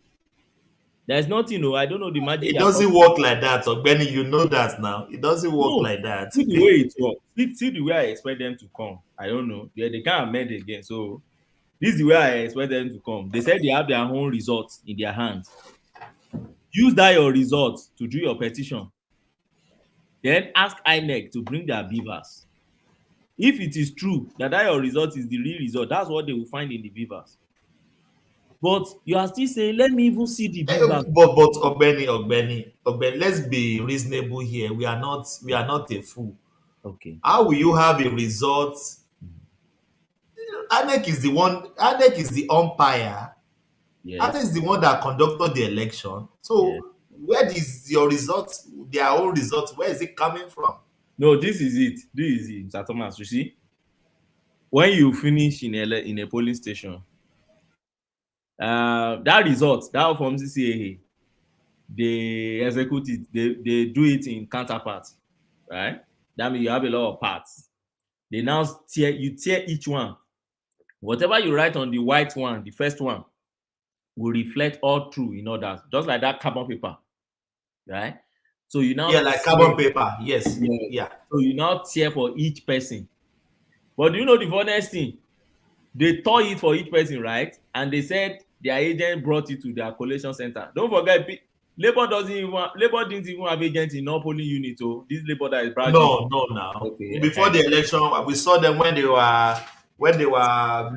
There's nothing, I don't know the magic. It doesn't work like that, Benny. You know that now. It doesn't work like that. See the way it works. See the way I expect them to come. I don't know. They can't amend again. So this is the way I expect them to come. They said they have their own results in their hands. Use that your results to do your petition. Then ask INEC to bring their beavers. If it is true that your result is the real result, that's what they will find in the beavers. But you are still saying, let me even see the beavers. But Ogbeni, let's be reasonable here. We are not a fool. Okay. How will you have a result? INEC is the one. INEC is the umpire. Yes. INEC is the one that conducted the election. So. Yes. Where is your result, their own result? Where is it coming from? No, this is it. Mr. Thomas. You see, when you finish in a polling station, that result, that from CCAA, they execute it. They do it in counterparts, right? That means you have a lot of parts. They now tear each one. Whatever you write on the white one, the first one, will reflect all through in others, just like that carbon paper. Right? So you now like carbon paper, yes. Yeah. So you now tear for each person. But do you know the funniest thing? They tore it for each person, right? And they said their agent brought it to their collation center. Don't forget, Labour didn't even have agents in all polling units. So this Labour that is bragging. No. Okay. Before the election, we saw them when they were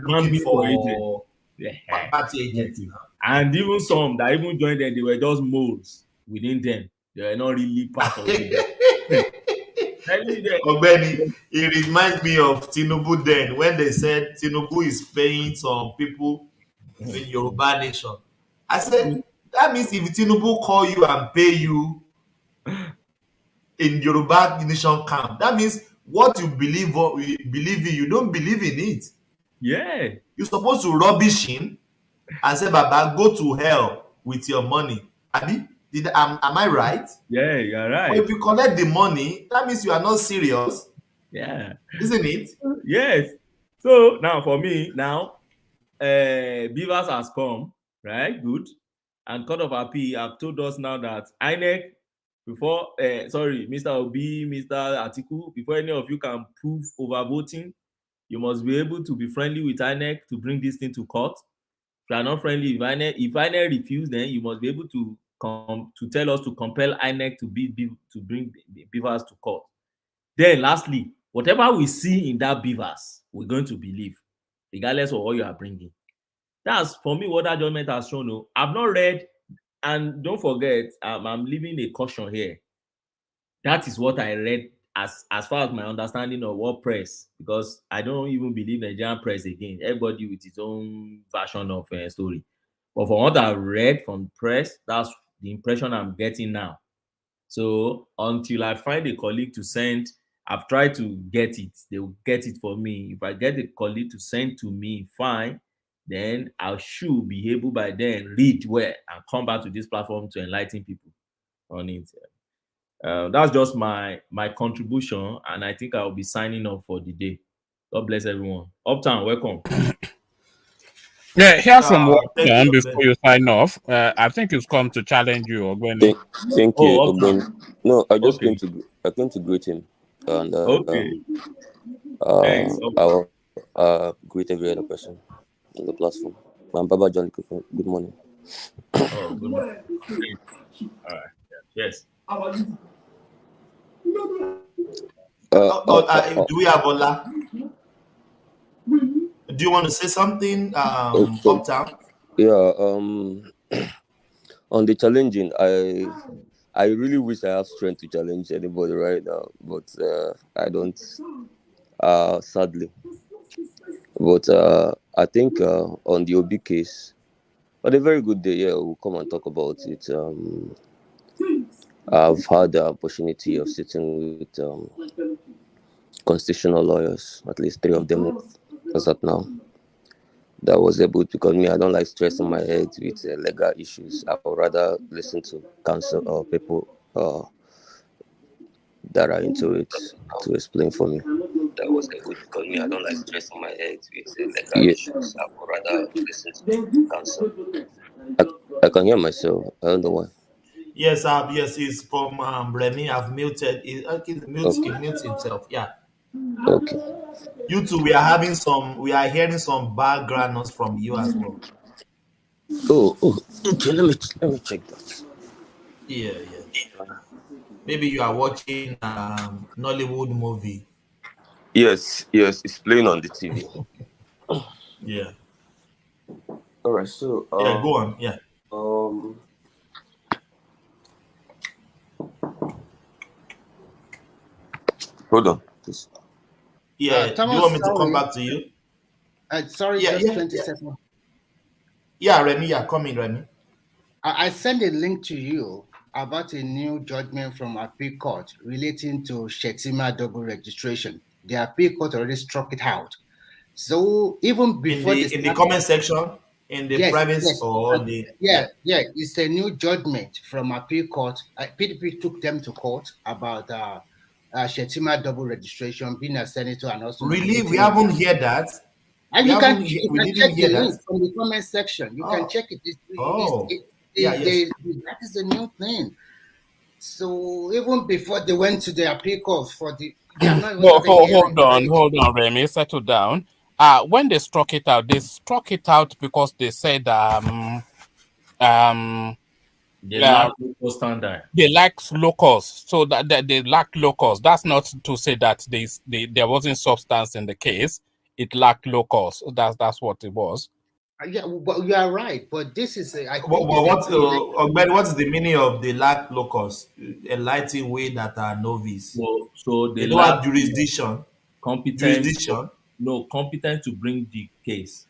looking for party agents. And even some that even joined them, they were just moles within them. They were not really part of it. Ogbeni, it reminds me of Tinubu then when they said Tinubu is paying some people in Yoruba Nation. I said, that means if Tinubu call you and pay you in Yoruba Nation camp, that means what you believe in, you don't believe in it. Yeah. You're supposed to rubbish him and say, Baba, go to hell with your money. Am I right? Yeah, you're right. But if you collect the money, that means you are not serious. Yeah. Isn't it? Yes. So now for me, Beavers has come, right? Good. And Court of Appeal have told us now that INEC, before, Mr. Obi, Mr. Atiku, before any of you can prove overvoting, you must be able to be friendly with INEC to bring this thing to court. If you are not friendly, if INEC refuse, then you must be able to come to tell us to compel INEC to bring Beavers to court. Then lastly, whatever we see in that beavers, we're going to believe, regardless of what you are bringing. That's, for me, what that judgment has shown. No, I've not read, and don't forget, I'm leaving a caution here. That is what I read as far as my understanding of what press, because I don't even believe Nigerian press again. Everybody with his own version of a story. But from what I read from press, that's the impression I'm getting now. So until I find a colleague to send, I've tried to get it. They will get it for me. If I get a colleague to send to me, fine. Then I should be able by then read well and come back to this platform to enlighten people on it. That's just my contribution, and I think I'll be signing off for the day. God bless everyone. Uptown, welcome. Yeah, hear from Uptown before you sign off. I think it's come to challenge you, Ogbeni. Thank you, Ogbeni. No, I just came to greet him, and I'll greet every other person on the platform. I'm Baba John. Good morning. Oh, good morning. All right. Yes. Do we have Ola? Do you want to say something, Uptown? Yeah. On the challenging, I really wish I have strength to challenge anybody right now, but I don't. Sadly, but I think on the Obi case, on a very good day, yeah, we'll come and talk about it. I've had the opportunity of sitting with constitutional lawyers, at least 3 of them as of now. That was able to, because me, I don't like stressing my head with legal issues. I would rather listen to counsel or people that are into it to explain for me. That was able, because me, I don't like stressing my head with legal issues. I would rather listen to counsel. I can hear myself. I don't know why. Yes, yes, it's from Remy. I've muted. He mutes himself. Yeah. Okay. You two, we are hearing some background noise from you as well. Oh, okay. Let me check that. Yeah. Maybe you are watching Nollywood movie. Yes, it's playing on the TV. Yeah. All right. So. Yeah, go on. Yeah. Hold on, please. Yeah, Thomas, do you want me to come back to you? Sorry, just 20 seconds. Yeah, Remy, coming, Remy. I sent a link to you about a new judgment from Appeal Court relating to Shettima double registration. The Appeal Court already struck it out. So even before in the comment section, in the private or the it's a new judgment from Appeal Court. PDP took them to court about Shettima double registration, being a senator and also. Really, we haven't heard that. And you can check the link from the comment section. You can check it. That is the new thing. So even before they went to the Appeal Court for the. Hold on, Remy, settle down. When they struck it out because they said they lack local standard. They lack locals, so that they lack locals. That's not to say that there wasn't substance in the case. It lacked locals. That's what it was. Yeah, but you are right. But this is what's the meaning of the lack locals? Enlighten way that are novice. So they don't have jurisdiction. Competent to bring the case.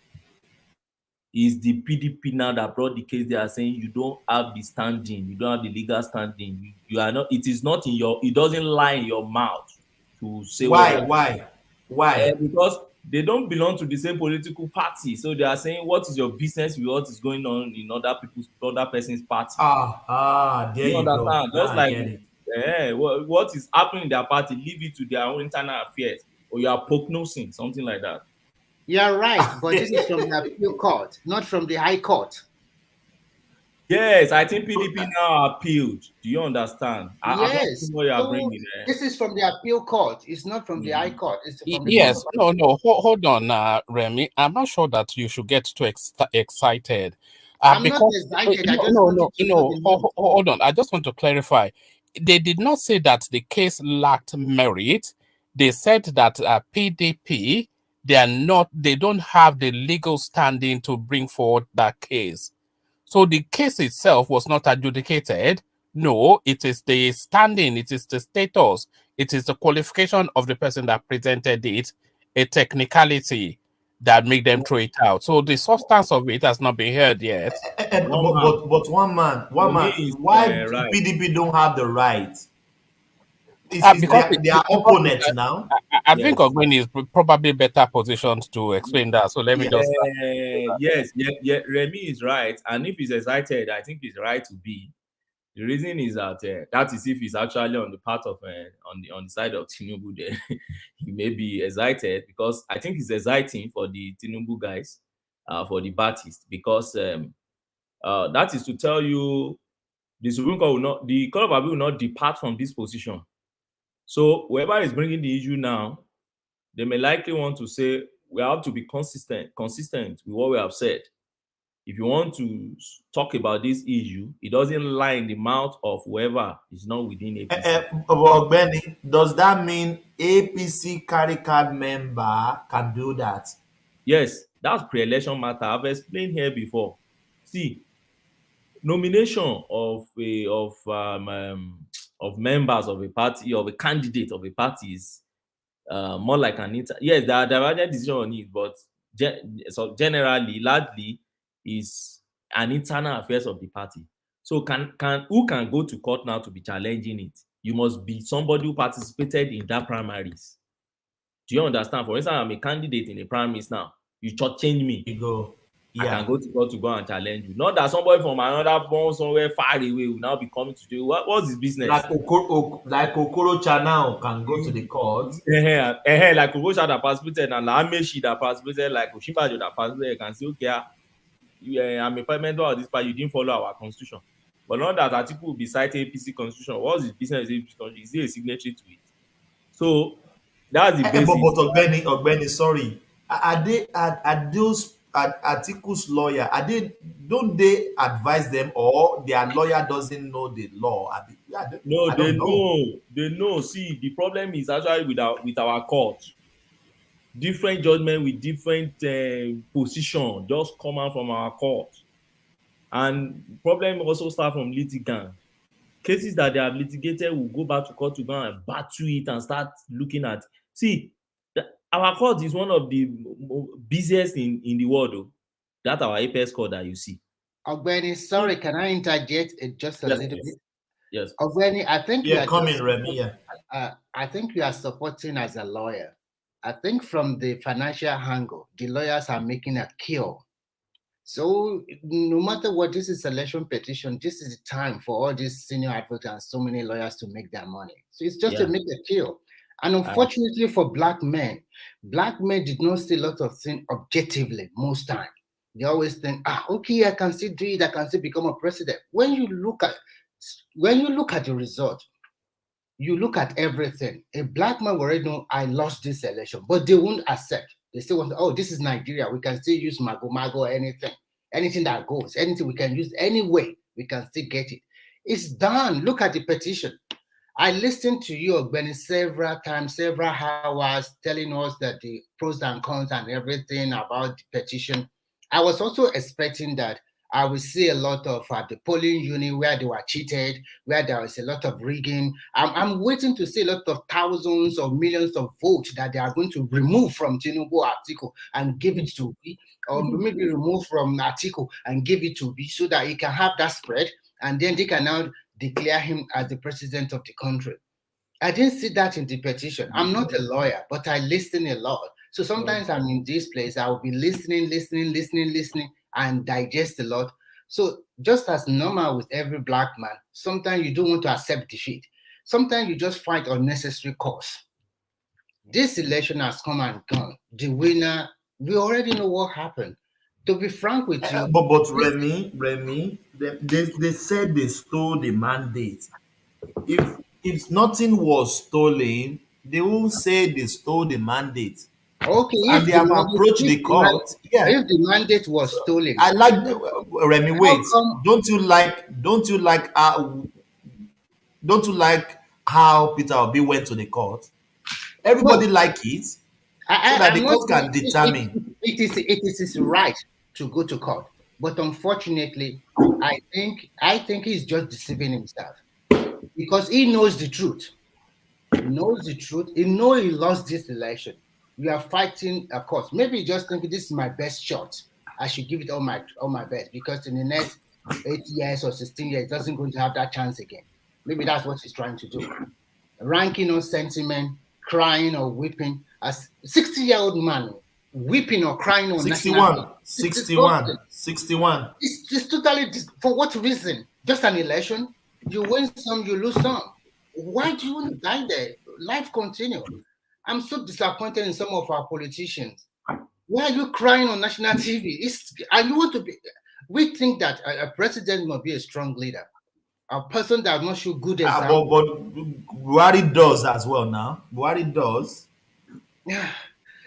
Is the PDP now that brought the case? They are saying you don't have the standing, you don't have the legal standing. You are not. It is not in your. It doesn't lie in your mouth to say why. Because they don't belong to the same political party, so they are saying, "What is your business with what is going on in other person's party?" There you go. Just like what is happening in their party, leave it to their own internal affairs, or you are prognosing something like that. You are right, but this is from the Appeal Court, not from the High Court. Yes, I think PDP now appealed. Do you understand? Yes. What you are bringing there. This is from the Appeal Court. It's not from the High Court. It's from the yes. No. Hold on, Remy. I'm not sure that you should get too excited. I'm not excited. Hold on. I just want to clarify. They did not say that the case lacked merit. they said that PDP, they don't have the legal standing to bring forward that case. So the case itself was not adjudicated. No, it is the standing, it is the status, it is the qualification of the person that presented it, a technicality that made them throw it out. So the substance of it has not been heard yet. But one man, why right. PDP don't have the right? Because they are opponents now. I think Ogwini is probably better positioned to explain that. So let me just. Yes, Remy is right, and if he's excited, I think he's right to be. The reason is that that is if he's actually on the part of on the side of Tinubu, then he may be excited, because I think it's exciting for the Tinubu guys, for the Baptists, because that is to tell you the Supreme Court the Court of Appeal will not depart from this position. So whoever is bringing the issue now, they may likely want to say we have to be consistent with what we have said. If you want to talk about this issue, it doesn't lie in the mouth of whoever is not within APC. Benny, does that mean APC carry card member can do that? Yes, that's pre-election matter. I've explained here before. See, nomination of members of a party, of a candidate of a party, is more like an yes, there are divergent decisions on it, but generally, largely, is an internal affairs of the party. So who can go to court now to be challenging it? You must be somebody who participated in that primaries. Do you understand? For instance, I'm a candidate in a primaries now. You change me. You go. I can go to court to go and challenge you. Not that somebody from another born somewhere far away will now be coming to do what's his business? Like Okorocha now can go to the court. Like Okorocha that participated and Lameshi that participated, like Oshibajo that participated, can say, okay, I'm a member of this party, you didn't follow our constitution. But not that Atiku will be citing APC constitution. What's his business? Is he a signatory to it? So that's the basis. But Ogbeni, sorry. Are those Atiku's lawyer, don't they advise them, or their lawyer doesn't know the law? No, they know. They know. See, the problem is actually with our court. Different judgment with different position just come out from our court. And problem also start from litigant. Cases that they have litigated will go back to court to go and battle it and start looking at. See, our court is one of the busiest in the world, though. That's our Apex court that you see. Ogbeni, sorry, can I interject just a little bit? Yes. Ogbeni, I think Remy. I think you are supporting as a lawyer. I think from the financial angle, the lawyers are making a kill. So no matter what, this is election petition, this is the time for all these senior advocates and so many lawyers to make their money. So it's just to make a kill. And unfortunately for black men did not see a lot of things objectively most time. They always think, okay, I can still do it, I can still become a president. When you look at the result, you look at everything. A black man will already know I lost this election, but they won't accept. They still want, this is Nigeria. We can still use mago, anything that goes, anything we can use anyway, we can still get it. It's done. Look at the petition. I listened to you, Ogbeni, several times, several hours, telling us that the pros and cons and everything about the petition. I was also expecting that I will see a lot of the polling unit where they were cheated, where there was a lot of rigging. I'm waiting to see a lot of thousands or millions of votes that they are going to remove from Tinubu Atiku and give it to Obi, or maybe remove from Atiku and give it to Obi, so that he can have that spread, and then they can now declare him as the president of the country. I didn't see that in the petition. I'm not a lawyer, but I listen a lot. So sometimes I'm in this place, I will be listening, and digest a lot. So just as normal with every black man, sometimes you don't want to accept defeat. Sometimes you just fight unnecessary cause. This election has come and gone. The winner, we already know what happened. To be frank with you. But Remy, they said they stole the mandate. If nothing was stolen, they will say they stole the mandate. Okay, and they have approached the court. If the mandate was stolen, I like Remy. Wait, don't you like how Peter Obi went to the court? everybody like it, so that the I'm not court can determine. It is his right to go to court, but unfortunately, I think he's just deceiving himself because he knows the truth. He knows the truth. He knows he lost this election. We are fighting a cause. Maybe he just think this is my best shot. I should give it all my best because in the next 8 years or 16 years, he doesn't going to have that chance again. Maybe that's what he's trying to do. Ranking on sentiment, crying or weeping. As 60-year-old man weeping or crying on 61. It's totally for what reason? Just an election? You win some, you lose some. Why do you want to die there? Life continues. I'm so disappointed in some of our politicians. Why are you crying on national TV? And you want to be. We think that a president must be a strong leader, a person that must show good example. But Buhari does as well now. Buhari does.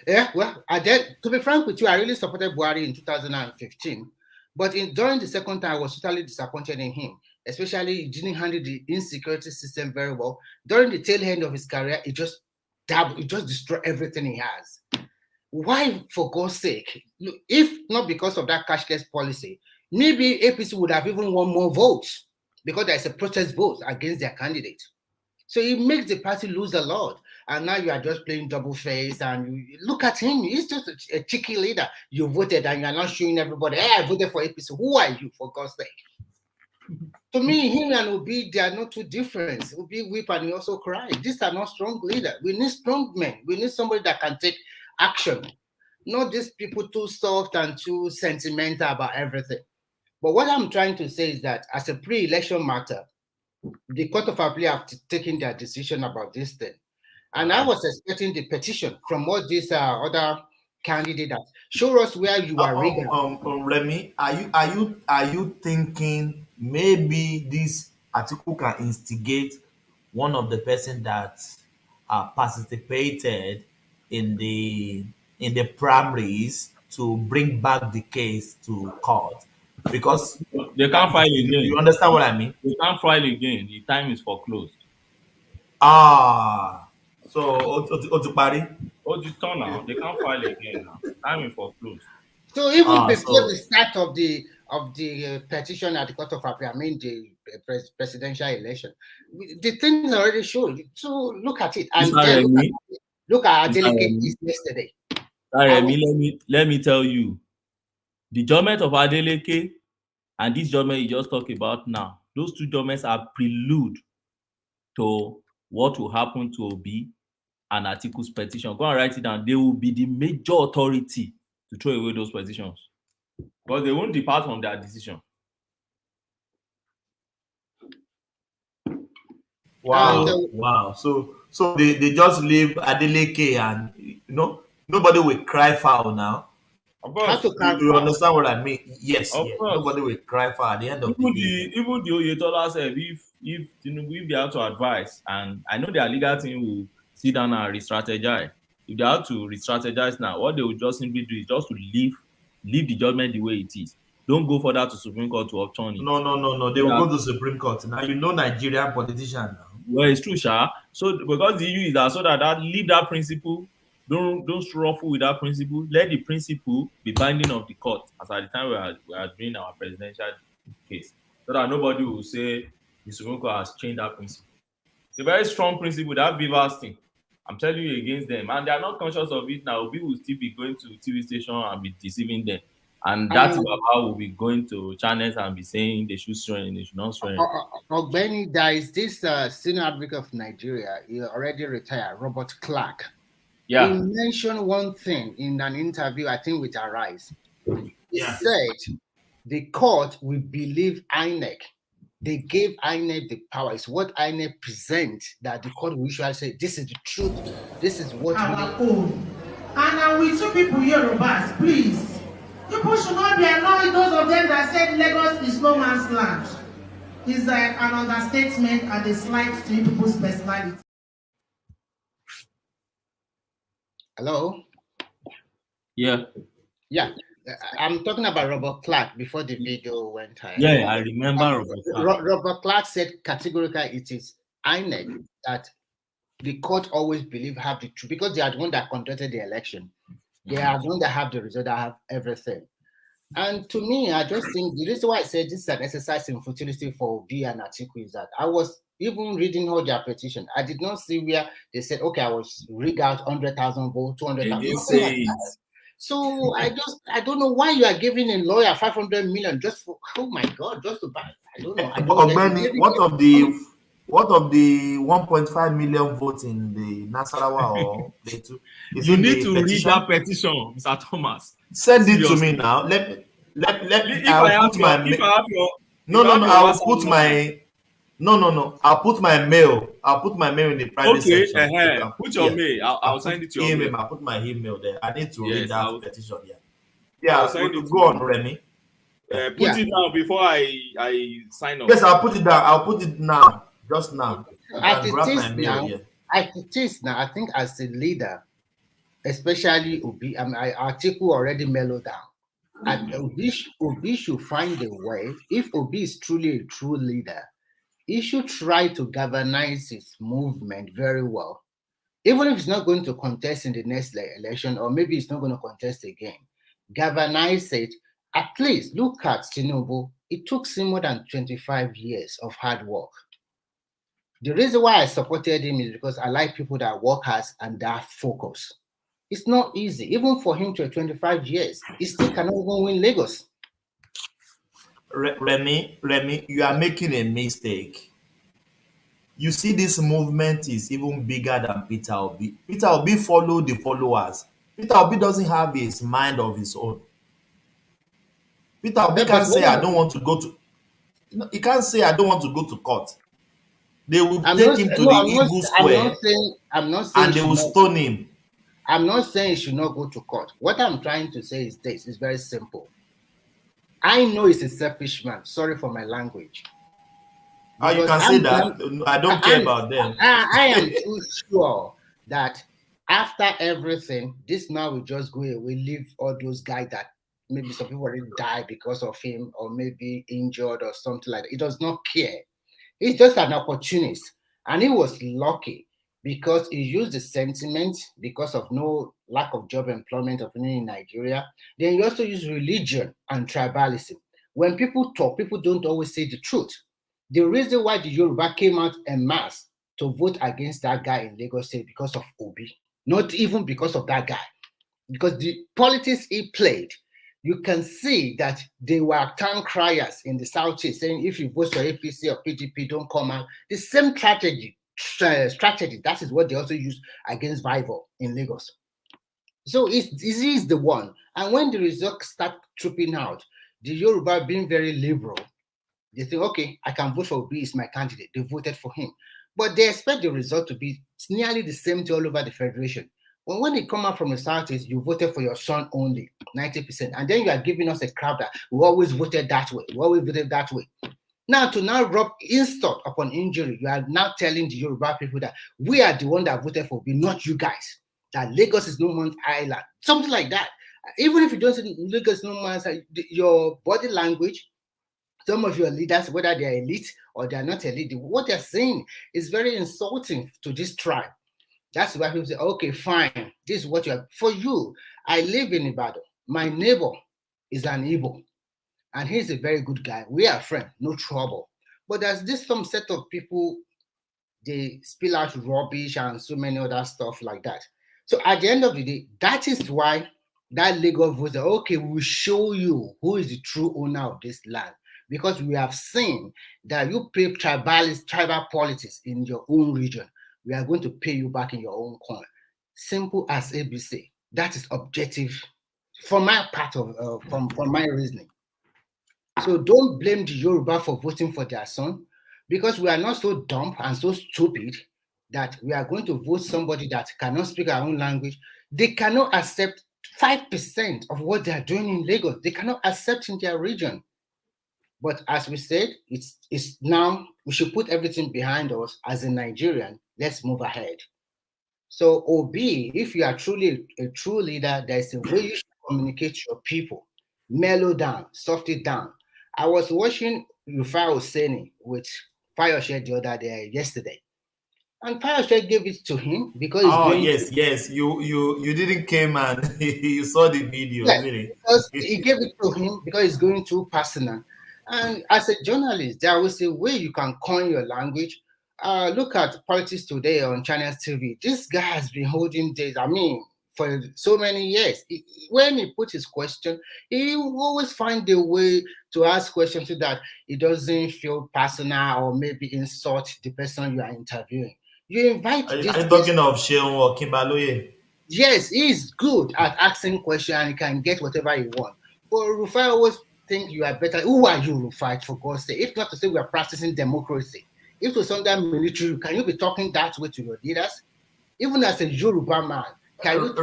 Yeah, well, to be frank with you, I really supported Buhari in 2015. But during the second time, I was totally disappointed in him. Especially, he didn't handle the insecurity system very well. During the tail end of his career, it just destroyed everything he has. Why, for God's sake? Look, if not because of that cashless policy, maybe APC would have even won more votes because there's a protest vote against their candidate. So it makes the party lose a lot. And now you are just playing double face and you look at him. He's just a cheeky leader. You voted and you're not showing everybody, hey, I voted for APC. Who are you, for God's sake? To me, him and Obi, they are not too different. Obi weep and he also cry. These are not strong leaders. We need strong men. We need somebody that can take action. Not these people too soft and too sentimental about everything. But what I'm trying to say is that as a pre-election matter, the Court of Appeal have taken their decision about this thing. And I was expecting the petition from all these other candidates. Show us where you are rigged. Remy, are you thinking maybe this article can instigate one of the person that participated in the primaries to bring back the case to court? Because they can't file again. You understand what I mean? They can't file again. The time is foreclosed. So Otupari? now. They can't file again now. Time is foreclosed. So even before the start of the petition at the Court of Appeal, I mean the presidential election, the things already showed. So look at it. And look at Adeleke'S yesterday. Let me tell you, the judgment of Adeleke and this judgment you just talked about now, those two judgments are prelude to what will happen to Obi and Atiku's petition. Go and write it down. They will be the major authority to throw away those petitions, but they won't depart from their decision. Wow. So they just leave Adeleke and nobody will cry foul now. Of course. You understand what I mean? Yes. Nobody will cry foul at the end of the day. Even the Oyetola said if they have to advise, and I know their legal team will sit down and re-strategize. If they have to re-strategize now, what they will just simply do is just to leave the judgment the way it is. Don't go further to Supreme Court to overturn it. No. They will go to Supreme Court. Now Nigerian politician now. Well, it's true, Sha. So because the issue is that so that leave that principle, don't ruffle with that principle. Let the principle be binding of the court as at the time we are doing our presidential case, so that nobody will say the Supreme Court has changed that principle. It's a very strong principle, that Beavers thing. I'm telling you against them, and they are not conscious of it now. People will still be going to TV station and be deceiving them, and that's Baba will be going to channels and be saying they should swear and they should not swear. Ogbeni, there is this senior advocate of Nigeria. He already retired, Robert Clark. Yeah. He mentioned one thing in an interview, I think with Arise. He said the court will believe INEC. They gave INEC the power. It's what INEC present that the court will usually say, this is the truth. This is what we own. And with two people, Yorubas, please. People should not be annoyed, those of them that said Lagos is no man's land. It's an understatement and a slight to people's personality. Hello? Yeah. I'm talking about Robert Clark before the video went high. Yeah, I remember Robert Clark. Robert Clark said categorically it is INEC that the court always believe have the truth because they are the one that conducted the election. They are the one that have the result, that have everything. And to me, I just think the reason why I said this is an exercise in futility for Obi and Atiku is that I was even reading all their petition. I did not see where they said, okay, I was rig out 100,000 votes, 200,000. So I don't know why you are giving a lawyer 500 million just for, oh my God, just to buy. I don't know. What of the 1.5 million votes in the Nasarawa or the two? You need to read that petition, Mr. Thomas. Send it to me now. Let I'll put my mail. I'll put my mail in the private section. Put your mail. I'll send it to your email. I'll put my email there. I need to read that petition. Yeah, so go on, Remy. Put it now before I sign up. Yes, I'll put it down. I'll put it now. Just now. As it is now, I think as a leader, especially Obi, Atiku already mellowed down. And Obi should find a way. If Obi is truly a true leader, he should try to galvanize his movement very well. Even if he's not going to contest in the next election, or maybe he's not going to contest again, galvanize it. At least look at Tinubu. It took him more than 25 years of hard work. The reason why I supported him is because I like people that work hard and that focus. It's not easy. Even for him to 25 years, he still cannot even win Lagos. Remy, you are making a mistake. You see, this movement is even bigger than Peter Obi. Peter Obi followed the followers. Peter Obi doesn't have his mind of his own. Peter Obi can't say, I don't want to go to... No, he can't say, I don't want to go to court. They will take him to the Eagle Square and they will stone him. I'm not saying he should not go to court. What I'm trying to say is this. It's very simple. I know he's a selfish man. Sorry for my language. You can say that. I don't care about them. I am too sure that after everything, this man will just go away, leave all those guys that maybe some people already died because of him or maybe injured or something like that. He does not care. He's just an opportunist. And he was lucky because he used the sentiment because of no lack of job employment in Nigeria. Then he also used religion and tribalism. When people talk, people don't always say the truth. The reason why the Yoruba came out en masse to vote against that guy in Lagos State because of Obi, not even because of that guy, because the politics he played, you can see that they were town criers in the Southeast saying if you vote for APC or PDP, don't come out. The same strategy, that is what they also use against Vival in Lagos. So he's the one. And when the results start trooping out, the Yoruba being very liberal, they think, okay, I can vote for Obi, is my candidate. They voted for him. But they expect the result to be nearly the same all over the federation. When they come out from the Southeast, you voted for your son only, 90%. And then you are giving us a crowd that we always voted that way. We always voted that way. Now, to now rub insult upon injury, you are now telling the Yoruba people that we are the one that voted for Obi, not you guys. That Lagos is no man's island. Something like that. Even if you don't say Lagos is no man's island, your body language, some of your leaders, whether they are elite or they are not elite, what they're saying is very insulting to this tribe. That's why people say, okay, fine, this is what you are. For you, I live in Ibadan. My neighbor is an Igbo, and he's a very good guy. We are friends, no trouble. But there's this some set of people, they spill out rubbish and so many other stuff like that. So at the end of the day, that is why that Lagos votes are, okay, we'll show you who is the true owner of this land. Because we have seen that you pay tribal politics in your own region. We are going to pay you back in your own coin. Simple as ABC. That is objective from my part of from my reasoning. So don't blame the Yoruba for voting for their son, because we are not so dumb and so stupid that we are going to vote somebody that cannot speak our own language. They cannot accept 5% of what they are doing in Lagos. They cannot accept in their region. But as we said, it's now we should put everything behind us as a Nigerian. Let's move ahead. So Obi, if you are truly a true leader, there is a way you should communicate to your people. Mellow down, soft it down. I was watching Upholds Sen with Fayoshe the other day, yesterday. And Fayose gave it to him because he's Oh going yes, to. yes. You didn't came and you saw the video, Yes, isn't it? because he gave it to him because he's going too personal. And as a journalist, there was a way you can coin your language. Look at Politics Today on Channels TV. This guy has been holding this, I mean, for so many years. When he put his question, he will always find a way to ask questions so that it doesn't feel personal or maybe insult the person you are interviewing. You invite Are this you talking of Sheon or Kimbaloye? Yes, he's good at asking questions and he can get whatever he wants. But Rufai always think you are better. Who are you, Rufai, for God's sake? If not to say we are practicing democracy, if to some that military, can you be talking that way to your leaders? Even as a Yoruba man, can you?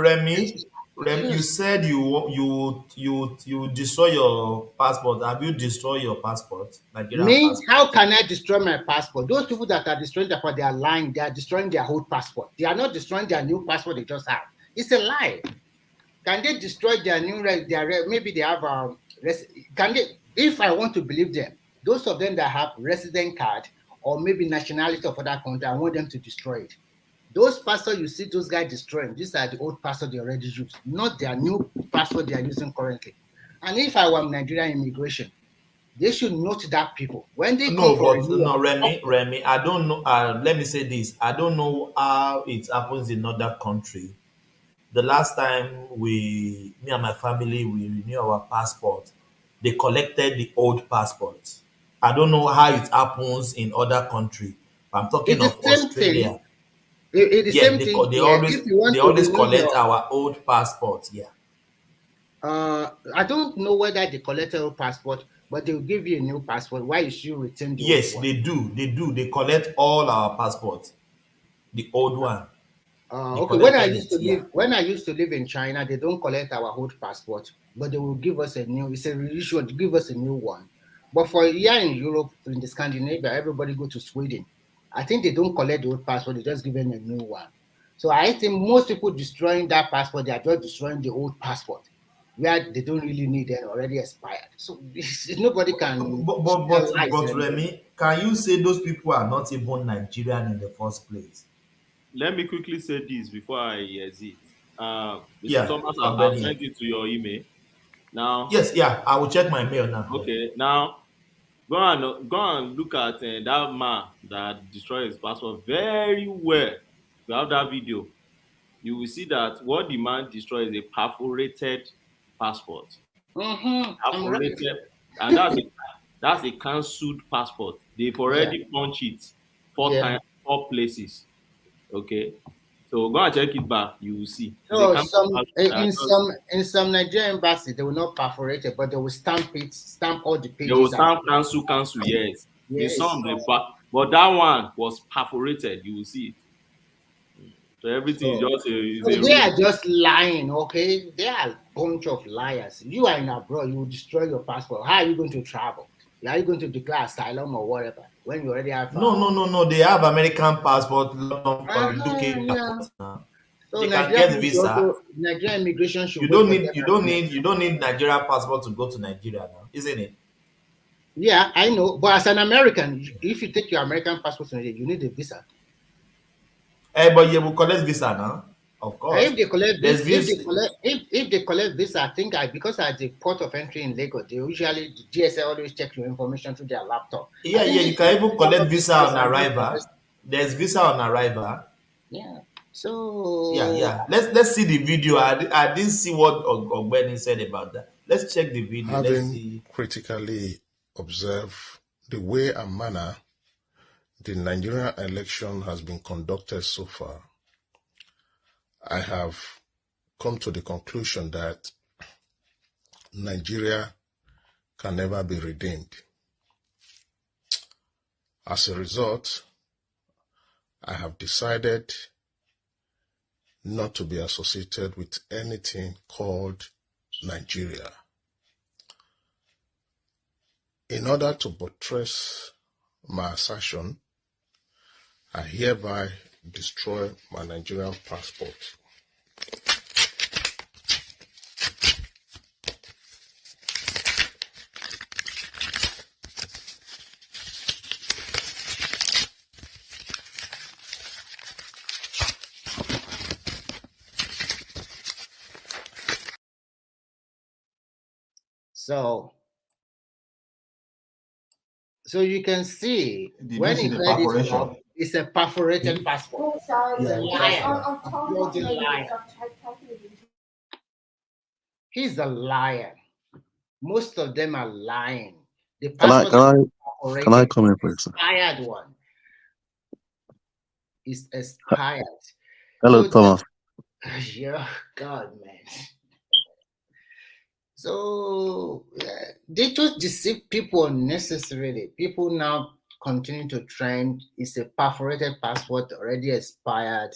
Remy, you said you destroy your passport. Have you destroyed your passport? Nigerian Me, passport? how can I destroy my passport? Those people that are destroying their passport, they are lying. They are destroying their old passport. They are not destroying their new passport they just have. It's a lie. Can they destroy their new maybe they have can they, if I want to believe them, those of them that have resident card or maybe nationality of other country, I want them to destroy it. Those pastors you see those guys destroying, these are the old pastors they already use, not their new passport they are using currently. And if I were Nigerian immigration, they should note that people when they come for Remy, I don't know. Let me say this: I don't know how it happens in other country. The last time me and my family, we renew our passport, they collected the old passport. I don't know how it happens in other country. I'm talking it's the of same thing. Australia. It's the Yeah, same thing they here. always If you want they to always renew collect your our old passport. Yeah. I don't know whether they collect your passport, but they'll give you a new passport. Why you should return the old Yes, one? they do. They do. They collect all our passports. The old one. They Okay, when I collected used it. to Yeah. live in China, they don't collect our old passport, but they will give us a new. It's a reissue to give us a new one. But for here in Europe, in the Scandinavia, everybody go to Sweden. I think they don't collect the old passport; they just give them a new one. So I think most people destroying that passport, they are just destroying the old passport, where they don't really need it, already expired. So nobody can tell lies But anymore. Remy, can you say those people are not even Nigerian in the first place? Let me quickly say this before I exit. Mr. Yeah, Thomas, I'm I've ready. sent it to your email. Now, Yes, yeah, I will check my mail now. Yeah. okay, now go and look at that man that destroyed his passport very well. You have that video. You will see that what the man destroyed is a perforated passport. I'm right. Perforated, and that's a cancelled passport. They've Yeah. already punched it four Yeah. times, 4 places. Okay, so go and check it back. You will see. It's a No, cancelled some passport. in some Nigerian embassy they will not perforate it, but they will stamp all the They will pages out. stamp cancel. Yes, the Yes. some but that one was perforated. You will see it. So everything is So, just so a they real. are just lying, okay? They are a bunch of liars. You are in abroad, you will destroy your passport. How are you going to travel? Are you going to declare asylum or whatever when you already have? No. They have American passport, London, UK Yeah. passport now. So They can get visa. Nigerian immigration should You wait don't for them. need Nigerian passport to go to Nigeria now, isn't it? Yeah, I know. But as an American, if you take your American passport, you need a visa. But you will collect visa now, of course. If they collect There's this, visa. if they collect this, I think because at the port of entry in Lagos, they usually the GSA always check your information through their laptop. Yeah, you can even collect visa on arrival. There's visa on arrival. Yeah. So Yeah. Let's see the video. I didn't see what Ogbeni said about that. Let's check the video. Let's Having see. critically observed the way and manner the Nigerian election has been conducted so far, I have come to the conclusion that Nigeria can never be redeemed. As a result, I have decided not to be associated with anything called Nigeria. In order to buttress my assertion, I hereby destroy my Nigerian passport. So you can see Did when you see he the heard it perforation? from, it's a perforated passport. He's a liar. He's a liar. Most of them are lying. The passport Can I come in, please? expired one is expired. Hello, So Thomas. yeah, God, man. So they just deceive people unnecessarily. People now continue to trend. It's a perforated passport already expired.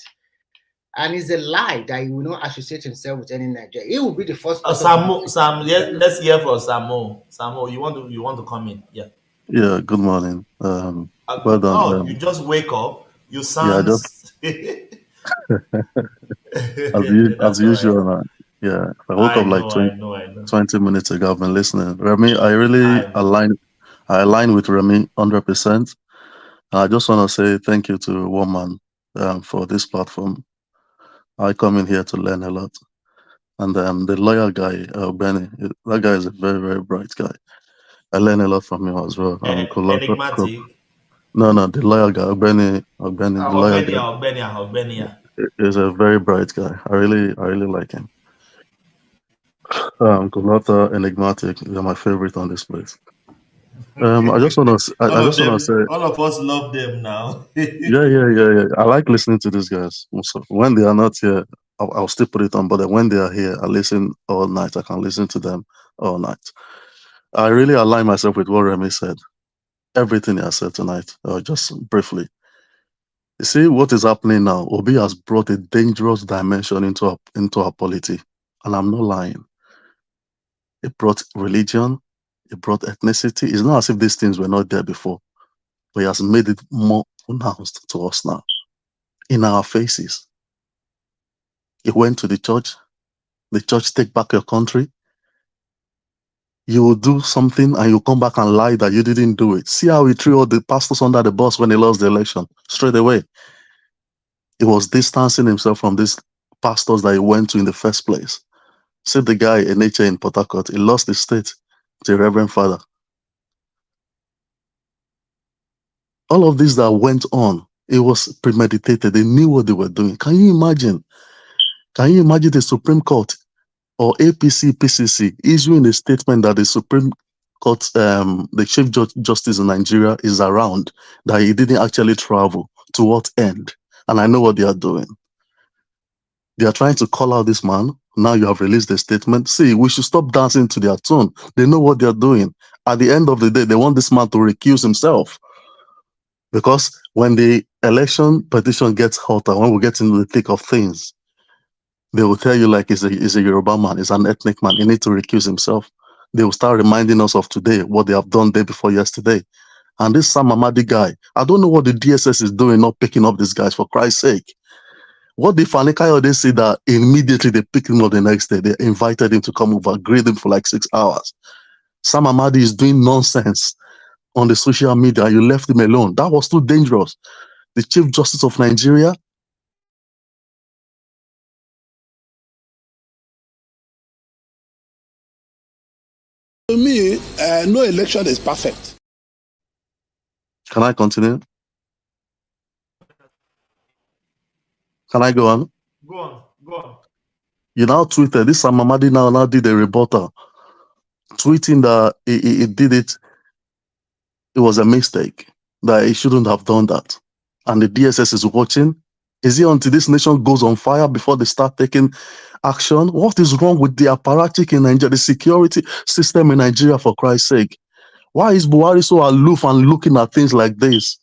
And it's a lie that he will not associate himself with any Nigeria. He will be the first person. Sam, let's hear from Samo. Samo, you want to come in? Yeah. Yeah. Good morning. Well done. Oh, you just wake up. You sound. Yeah, as usual. Right. Yeah. I woke up like 20 minutes ago. I've been listening. Remy, I really align with Remy 100%. I just want to say thank you to Woman for this platform. I come in here to learn a lot. And the lawyer guy, Benny, that guy is a very, very bright guy. I learn a lot from him as well. Enigmatic. No, the lawyer guy, Benny, the lawyer guy. Ogbenia. Is a very bright guy. I really like him. Kulata, Enigmatic, they're my favorite on this place. I just want to say, all of us love them now. yeah. I like listening to these guys. Also, when they are not here, I'll still put it on. But when they are here, I listen all night. I can listen to them all night. I really align myself with what Remy said. Everything he has said tonight, just briefly. You see what is happening now? Obi has brought a dangerous dimension into our polity, and I'm not lying. It brought religion, it brought ethnicity. It's not as if these things were not there before, but he has made it more pronounced to us now, in our faces. You went to the church take back your country. You will do something and you come back and lie that you didn't do it. See how he threw all the pastors under the bus when he lost the election. Straight away. He was distancing himself from these pastors that he went to in the first place. See the guy, a nature in Port Harcourt, he lost his state to a reverend father. All of this that went on, it was premeditated. They knew what they were doing. Can you imagine? Can you imagine the Supreme Court or APC, PCC issuing a statement that the Supreme Court, the Chief Justice in Nigeria is around, that he didn't actually travel? To what end? And I know what they are doing. They are trying to call out this man. Now you have released the statement. See, we should stop dancing to their tune. They know what they are doing. At the end of the day, they want this man to recuse himself. Because when the election petition gets hotter, when we get into the thick of things, they will tell you like he's a Yoruba man, he's an ethnic man, he needs to recuse himself. They will start reminding us of today, what they have done day before yesterday. And this Sam Amadi guy, I don't know what the DSS is doing, not picking up these guys, for Christ's sake. What if they say that immediately they picked him up the next day, they invited him to come over, grilled him for like 6 hours. Sam Amadi is doing nonsense on the social media, you left him alone. That was too dangerous. The Chief Justice of Nigeria, to me, no election is perfect. Can I continue? Can I go on? Go on. You now tweeted, this Sam Amadi now did a rebuttal, tweeting that he did it, it was a mistake, that he shouldn't have done that. And the DSS is watching. Is it until this nation goes on fire before they start taking action? What is wrong with the apparatus in Nigeria, the security system in Nigeria, for Christ's sake? Why is Buhari so aloof and looking at things like this?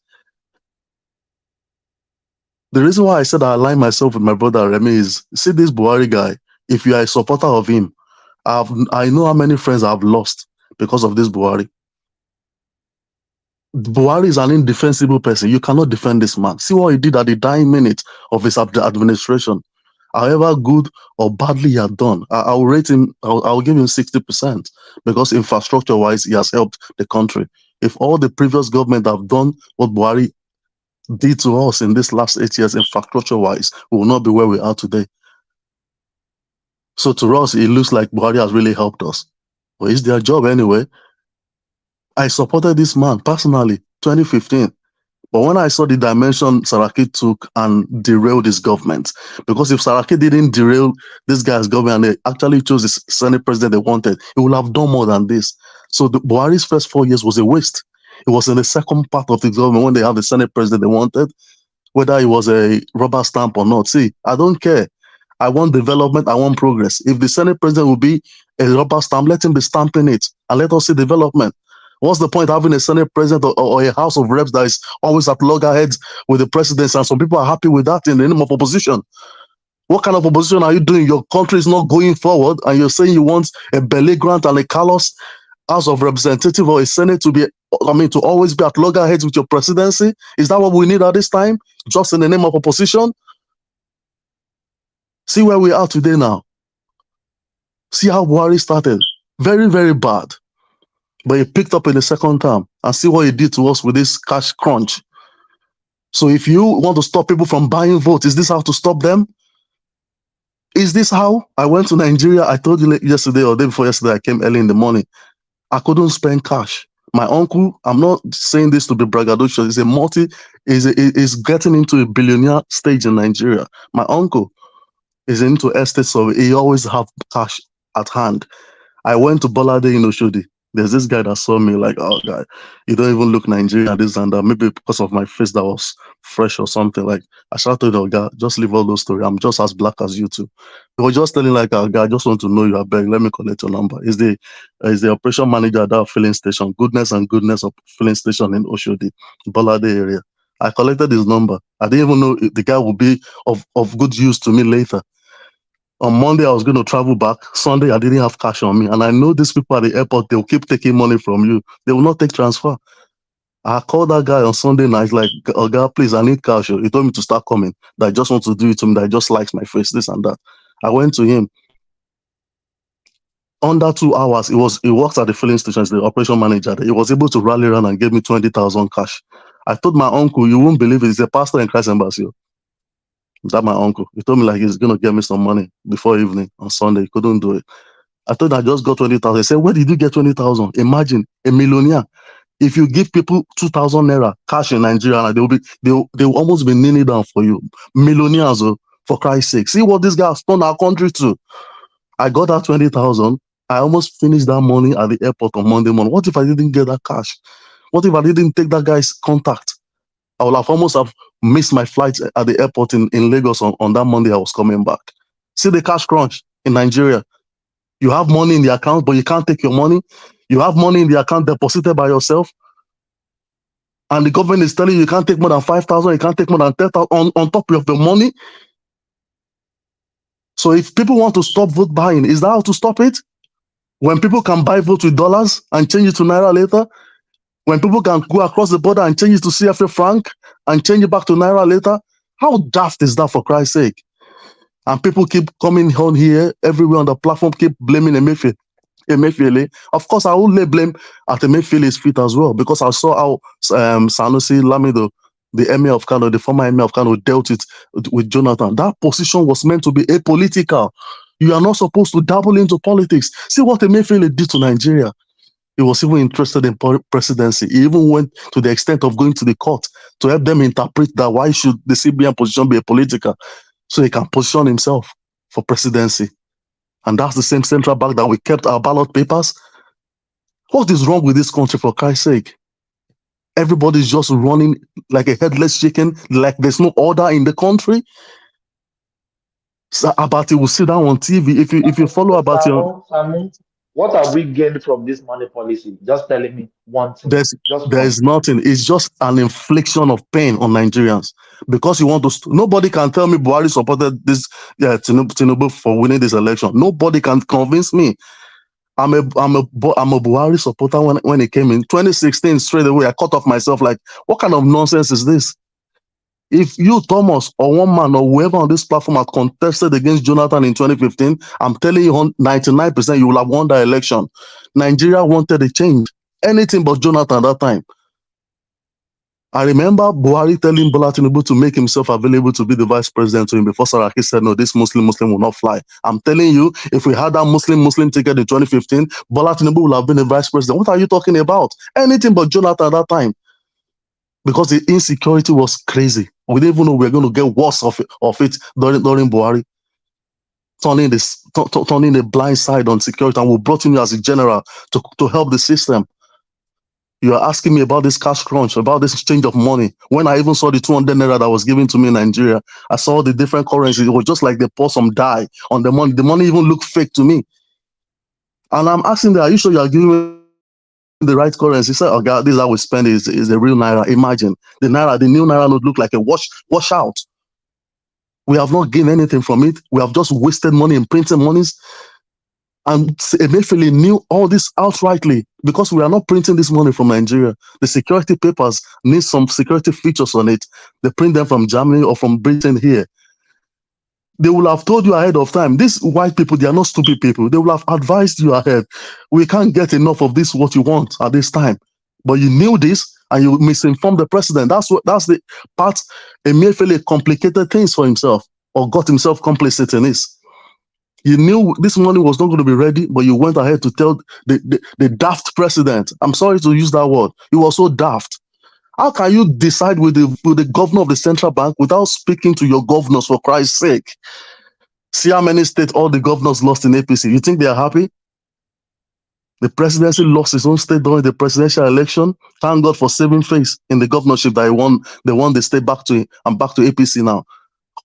The reason why I said I align myself with my brother Remy is, see this Buhari guy, if you are a supporter of him, I know how many friends I've lost because of this Buhari. Buhari is an indefensible person. You cannot defend this man. See what he did at the dying minute of his administration. However good or badly he had done, I'll rate him, I'll give him 60%, because infrastructure-wise, he has helped the country. If all the previous government have done what Buhari did to us in this last 8 years, infrastructure-wise, we will not be where we are today. So to us, it looks like Buhari has really helped us. Well, it's their job anyway. I supported this man personally, 2015. But when I saw the dimension Saraki took and derailed his government, because if Saraki didn't derail this guy's government and they actually chose the Senate president they wanted, he would have done more than this. So the Buhari's first 4 years was a waste. It was in the second part of the government when they have the Senate president they wanted, whether it was a rubber stamp or not. See, I don't care. I want development. I want progress. If the Senate president will be a rubber stamp, let him be stamping it and let us see development. What's the point of having a Senate president or a House of Reps that is always at loggerheads with the presidency, and some people are happy with that in the name of opposition? What kind of opposition are you doing? Your country is not going forward, and you're saying you want a belly grant and a callous House of Representative or a Senate to be, to always be at loggerheads with your presidency? Is that what we need at this time? Just in the name of opposition? See where we are today now. See how Buhari started. Very, very bad. But he picked up in the second term, and see what he did to us with this cash crunch. So if you want to stop people from buying votes, is this how to stop them? Is this how? I went to Nigeria. I told you yesterday or day before yesterday, I came early in the morning. I couldn't spend cash. My uncle, I'm not saying this to be braggadocious, is getting into a billionaire stage in Nigeria. My uncle is into estate survey. He always have cash at hand. I went to Bolade in Oshodi. There's this guy that saw me like, oh, guy, you don't even look Nigerian, this and that. Maybe because of my face that was fresh or something. Like, I shouted, oh, guy, just leave all those stories. I'm just as black as you too. He was just telling like, oh, guy, I just want to know you. I beg, let me collect your number. Is the operation manager at that filling station, Goodness of filling station in Oshodi, Bolade area. I collected his number. I didn't even know the guy would be of good use to me later. On Monday, I was going to travel back. Sunday, I didn't have cash on me. And I know these people at the airport, they'll keep taking money from you. They will not take transfer. I called that guy on Sunday night, like, oh, God, please, I need cash. He told me to start coming, that I just want to do it to me, that he just likes my face, this and that. I went to him. Under 2 hours, he works at the filling station, the operation manager. He was able to rally around and give me 20,000 cash. I told my uncle, you won't believe it, he's a pastor in Christ Embassy. That my uncle. He told me like he's gonna get me some money before evening on Sunday. He couldn't do it. I told him I just got 20,000. He said, where did you get 20,000? Imagine a millionaire. If you give people 2,000 naira cash in Nigeria, they will almost be kneeling down for you. Millionaires, for Christ's sake. See what this guy has turned our country to. I got that 20,000. I almost finished that money at the airport on Monday morning. What if I didn't get that cash? What if I didn't take that guy's contact? I would have almost missed my flight at the airport in Lagos on that Monday I was coming back. See the cash crunch in Nigeria. You have money in the account, but you can't take your money. You have money in the account deposited by yourself. And the government is telling you can't take more than 5,000, you can't take more than 10,000 on top of your money. So if people want to stop vote buying, is that how to stop it? When people can buy votes with dollars and change it to Naira later? When people can go across the border and change it to CFA franc and change it back to Naira later? How daft is that, for Christ's sake? And people keep coming on here, everywhere on the platform, keep blaming Emefiele. Of course, I will lay blame at Emefiele's feet as well, because I saw how Sanusi Lamido, the emir of Kano, the former emir of Kano, dealt it with Jonathan. That position was meant to be apolitical. You are not supposed to dabble into politics. See what Emefiele did to Nigeria. He was even interested in presidency. He even went to the extent of going to the court to help them interpret that why should the CBN position be apolitical, so he can position himself for presidency. And that's the same central bank that we kept our ballot papers. What is wrong with this country, for Christ's sake? Everybody's just running like a headless chicken, like there's no order in the country. So Abati will sit down on TV. If you follow Abati, what have we gained from this money policy? Just telling me one thing. There's nothing. It's just an infliction of pain on Nigerians, because you want to. Nobody can tell me Buhari supported this Tinubu for winning this election. Nobody can convince me. I'm a Buhari supporter. When it came in 2016, straight away I cut off myself. Like, what kind of nonsense is this? If you, Thomas, or one man or whoever on this platform had contested against Jonathan in 2015, I'm telling you 99% you will have won the election. Nigeria wanted a change. Anything but Jonathan at that time. I remember Buhari telling Bola Tinubu to make himself available to be the vice president to him before Saraki said, no, this Muslim will not fly. I'm telling you, if we had that Muslim ticket in 2015, Bola Tinubu would have been the vice president. What are you talking about? Anything but Jonathan at that time. Because the insecurity was crazy. We didn't even know we were going to get worse of it during Buhari. Turning the blind side on security, and we brought him as a general to help the system. You are asking me about this cash crunch, about this exchange of money. When I even saw the 200 naira that was given to me in Nigeria, I saw the different currencies. It was just like they poured some dye on the money. The money even looked fake to me. And I'm asking them, are you sure you are giving me the right currency? He said, oh God, this is how we spend it. Is the real naira. Imagine the new naira note look like a wash out. We have not gained anything from it. We have just wasted money in printing monies. And Emefiele knew all this outrightly because we are not printing this money from Nigeria. The security papers need some security features on it. They print them from Germany or from Britain here. They will have told you ahead of time. These white people, they are not stupid people. They will have advised you ahead. We can't get enough of this, what you want at this time. But you knew this and you misinformed the president. That's the part Emefiele complicated things for himself or got himself complicit in this. You knew this money was not going to be ready, but you went ahead to tell the daft president. I'm sorry to use that word. He was so daft. How can you decide with the governor of the central bank without speaking to your governors, for Christ's sake? See how many states all the governors lost in APC. You think they are happy? The presidency lost his own state during the presidential election. Thank God for saving face in the governorship that they won the state back to APC now.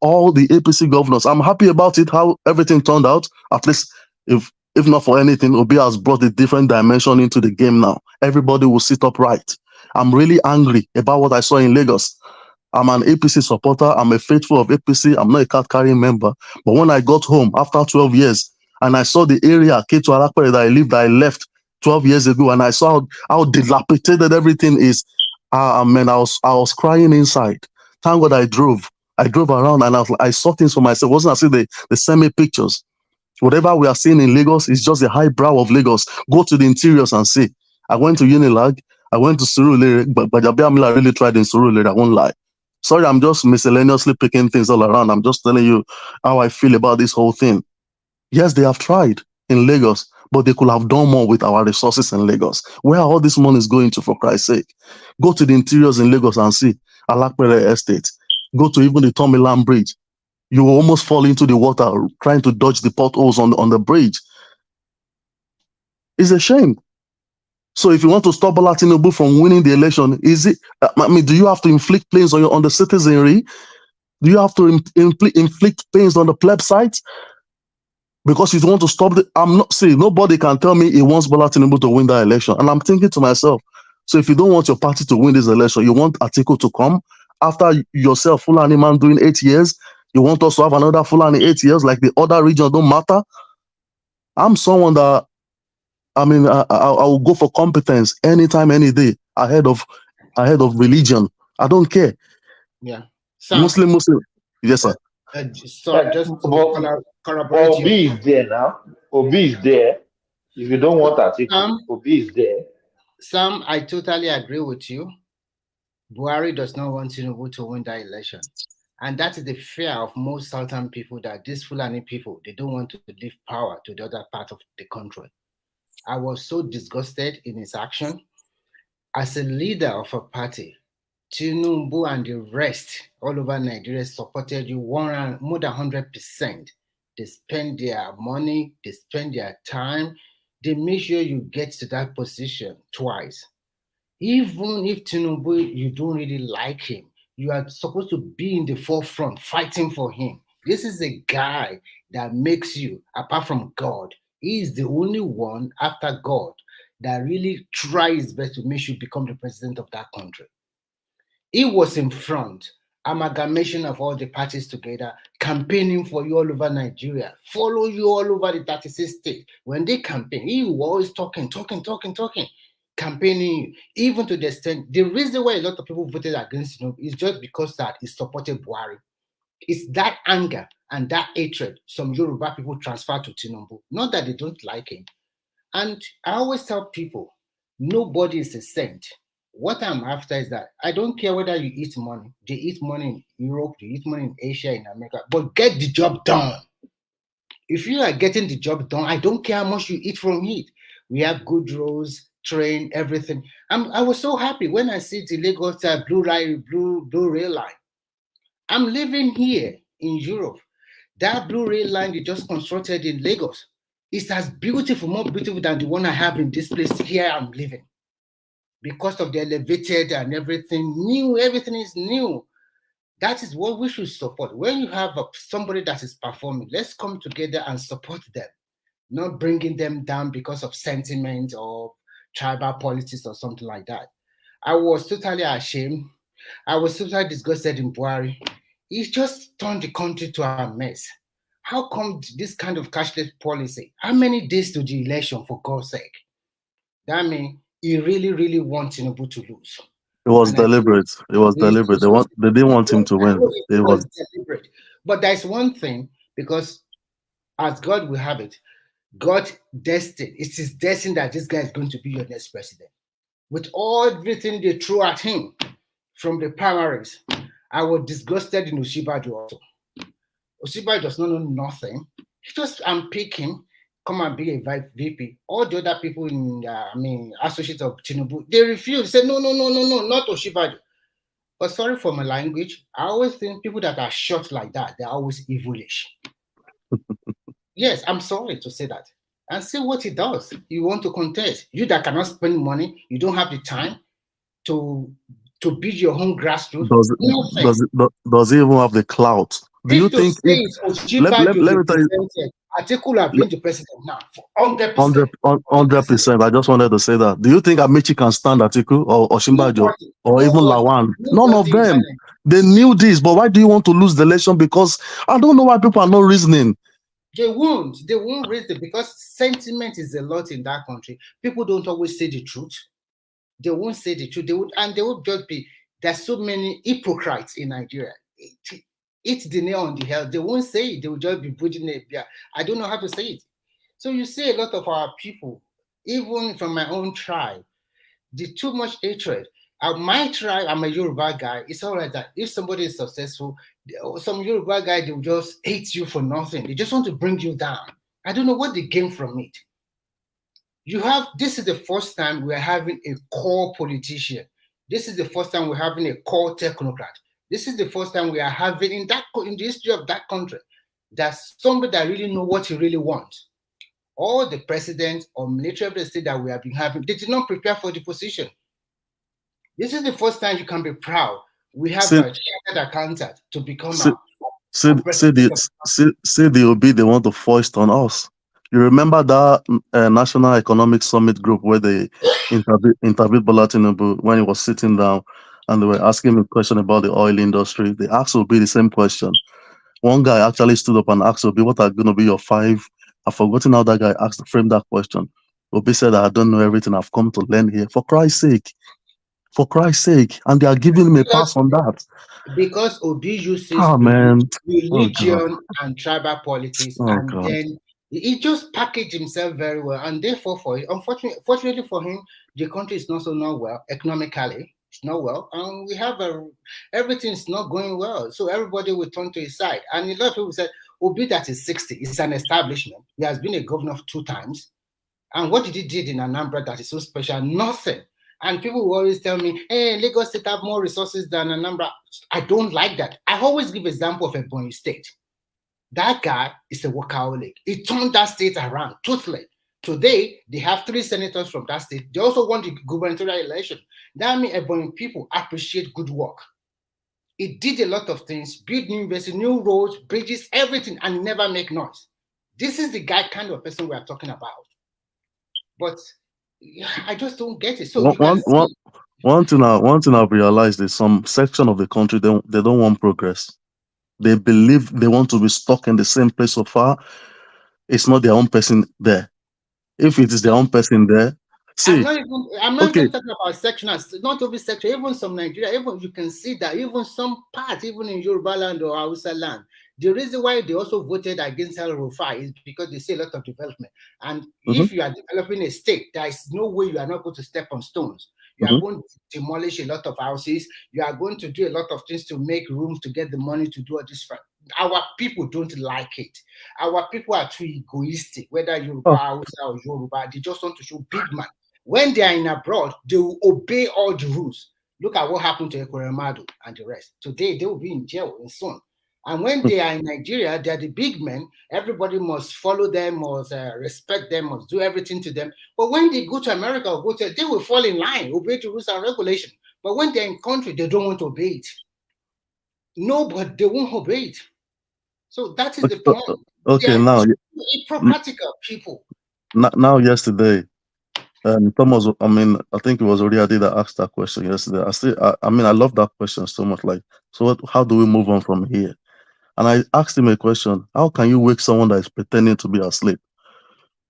All the APC governors. I'm happy about it, how everything turned out. At least, if not for anything, Obi has brought a different dimension into the game now. Everybody will sit upright. I'm really angry about what I saw in Lagos. I'm an APC supporter. I'm a faithful of APC. I'm not a card-carrying member. But when I got home after 12 years, and I saw the area, Ketu Alakpere, that I left 12 years ago, and I saw how dilapidated everything is, man, I was crying inside. Thank God I drove around and I saw things for myself. It wasn't as if they sent me pictures. Whatever we are seeing in Lagos is just the high brow of Lagos. Go to the interiors and see. I went to Unilag, I went to Surulere, but Abia Mila really tried in Surulere, I won't lie. Sorry, I'm just miscellaneously picking things all around. I'm just telling you how I feel about this whole thing. Yes, they have tried in Lagos, but they could have done more with our resources in Lagos. Where are all this money is going to, for Christ's sake? Go to the interiors in Lagos and see Alakpere Estate. Go to even the Tomiland Bridge. You will almost fall into the water trying to dodge the potholes on the bridge. It's a shame. So if you want to stop Bola Tinubu from winning the election, do you have to inflict pains on the citizenry? Do you have to inflict pains on the plebiscite? Because you want to stop nobody can tell me he wants Bola Tinubu to win that election. And I'm thinking to myself, so if you don't want your party to win this election, you want Atiku to come after yourself, Fulani man doing 8 years, you want us to have another Fulani 8 years, like the other region don't matter? I'm someone that, I will go for competence anytime, any day, ahead of religion. I don't care. Yeah. Muslim. Yes, sir. Sorry, just to corroborate Obi is there now. Obi is there. If you don't want Atiku, Obi is there. Sam, I totally agree with you. Buhari does not want Tinubu to win that election. And that is the fear of most Southern people, that these Fulani people, they don't want to leave power to the other part of the country. I was so disgusted in his action. As a leader of a party, Tinubu and the rest all over Nigeria supported you more than 100%. They spend their money, they spend their time, they make sure you get to that position twice. Even if Tinubu, you don't really like him, you are supposed to be in the forefront fighting for him. This is a guy that makes you, apart from God, he is the only one after God that really tries his best to make you become the president of that country. He was in front, amalgamation of all the parties together, campaigning for you all over Nigeria, follow you all over the 36 states. When they campaign, he was always talking, campaigning, even to the extent, the reason why a lot of people voted against him is just because that he supported Buhari. It's that anger and that hatred some Yoruba people transfer to Tinubu, not that they don't like him. And I always tell people, nobody is a saint. What I'm after is that I don't care whether you eat money. They eat money in Europe, they eat money in Asia, in America, but get the job done. If you are getting the job done, I don't care how much you eat from it. We have good roads, train, everything. I was so happy when I see the Lagos blue rail line. I'm living here in Europe. That blue rail line they just constructed in Lagos is as beautiful, more beautiful than the one I have in this place here I'm living. Because of the elevated and everything new, everything is new. That is what we should support. When you have somebody that is performing, let's come together and support them, not bringing them down because of sentiment or tribal politics or something like that. I was totally ashamed. I was totally disgusted in BUHARI. He just turned the country to a mess. How come this kind of cashless policy? How many days to the election, for God's sake? That means he really wants Tinubu to lose. It was deliberate. It was deliberate. They didn't want him to win. It was deliberate. But there's one thing, because as God will have it, God destined. It is destined that this guy is going to be your next president. With all everything they threw at him from the primaries, I was disgusted in Osinbajo also. Osinbajo does not know nothing. He just unpick him, come and be a VP. All the other people in, associates of Tinubu, they refuse. Say no, not Osinbajo. But sorry for my language. I always think people that are short like that, they're always evilish. Yes, I'm sorry to say that. And see what he does. You want to contest. You that cannot spend money, you don't have the time to build your own grassroots. Does he even have the clout? Do you think let me tell you, Atiku have been the president now for 100%. 100%. I just wanted to say that. Do you think Amici can stand Atiku or Osinbajo or even Lawan? None of them. They knew this, but why do you want to lose the election? Because I don't know why people are not reasoning. They won't raise it because sentiment is a lot in that country. People don't always say the truth. They won't say the truth. They would just be. There's so many hypocrites in Nigeria. It's the nail on the head. They won't say it. They will just be putting it. I don't know how to say it. So you see a lot of our people, even from my own tribe, the too much hatred. My tribe, I'm a Yoruba guy. It's all right that if somebody is successful, some Yoruba guy, they will just hate you for nothing. They just want to bring you down. I don't know what they gain from it. This is the first time we're having a core politician. This is the first time we're having a core technocrat. This is the first time we are having in the history of that country, that's somebody that really know what he really wants. All the presidents or military of the state that we have been having, they did not prepare for the position. This is the first time you can be proud. We have a chartered accountant to become say the Obi they want to foist on us. You remember that National Economic Summit group where they interviewed Bola Tinubu when he was sitting down and they were asking him a question about the oil industry. They asked Obi the same question. One guy actually stood up and asked Obi, what are going to be your 5? I've forgotten how that guy framed that question. Obi said, I don't know everything. I've come to learn here. For Christ's sake. For Christ's sake. And they are giving him a pass on that. Because Obi uses religion and tribal politics, then he just packaged himself very well. And therefore, unfortunately for him, the country is not well economically. It's not well. And we have everything's not going well. So everybody will turn to his side. And a lot of people said, Obi that is 60, it's an establishment. He has been a governor 2 times. And what did he do in Anambra that is so special? Nothing. And people will always tell me, hey, Lagos State have more resources than Anambra. I don't like that. I always give example of Ebonyi State. That guy is a workaholic. He turned that state around totally. Today, they have 3 senators from that state. They also won the gubernatorial election. That means Ebonyi people appreciate good work. He did a lot of things, built new universities, new roads, bridges, everything, and never make noise. This is the kind of person we are talking about. But I just don't get it. So one thing I've realized is some section of the country they don't want progress. They believe they want to be stuck in the same place so far. It's not their own person there. If it is their own person there, see. I'm not even talking about sectionals. Not only section. Even some Nigeria, even you can see that even some part, even in Yoruba land or Hausa land, the reason why they also voted against El Rufai is because they see a lot of development. And if you are developing a state, there is no way you are not going to step on stones. You are going to demolish a lot of houses. You are going to do a lot of things to make room to get the money to do all this. Our people don't like it. Our people are too egoistic, whether Yoruba, Hausa, or Yoruba. They just want to show big man. When they are in abroad, they will obey all the rules. Look at what happened to Ekweremadu and the rest. Today, they will be in jail soon. And when they are in Nigeria, they are the big men. Everybody must follow them, must respect them, must do everything to them. But when they go to America or they will fall in line, obey the rules and regulations. But when they're in country, they don't want to obey it. No, but they won't obey it. So that is the point. Okay, now practical people. Now, yesterday, Thomas. I mean, I think it was Oriade that asked that question yesterday. I mean, I love that question so much. Like, so how do we move on from here? And I asked him a question: how can you wake someone that is pretending to be asleep?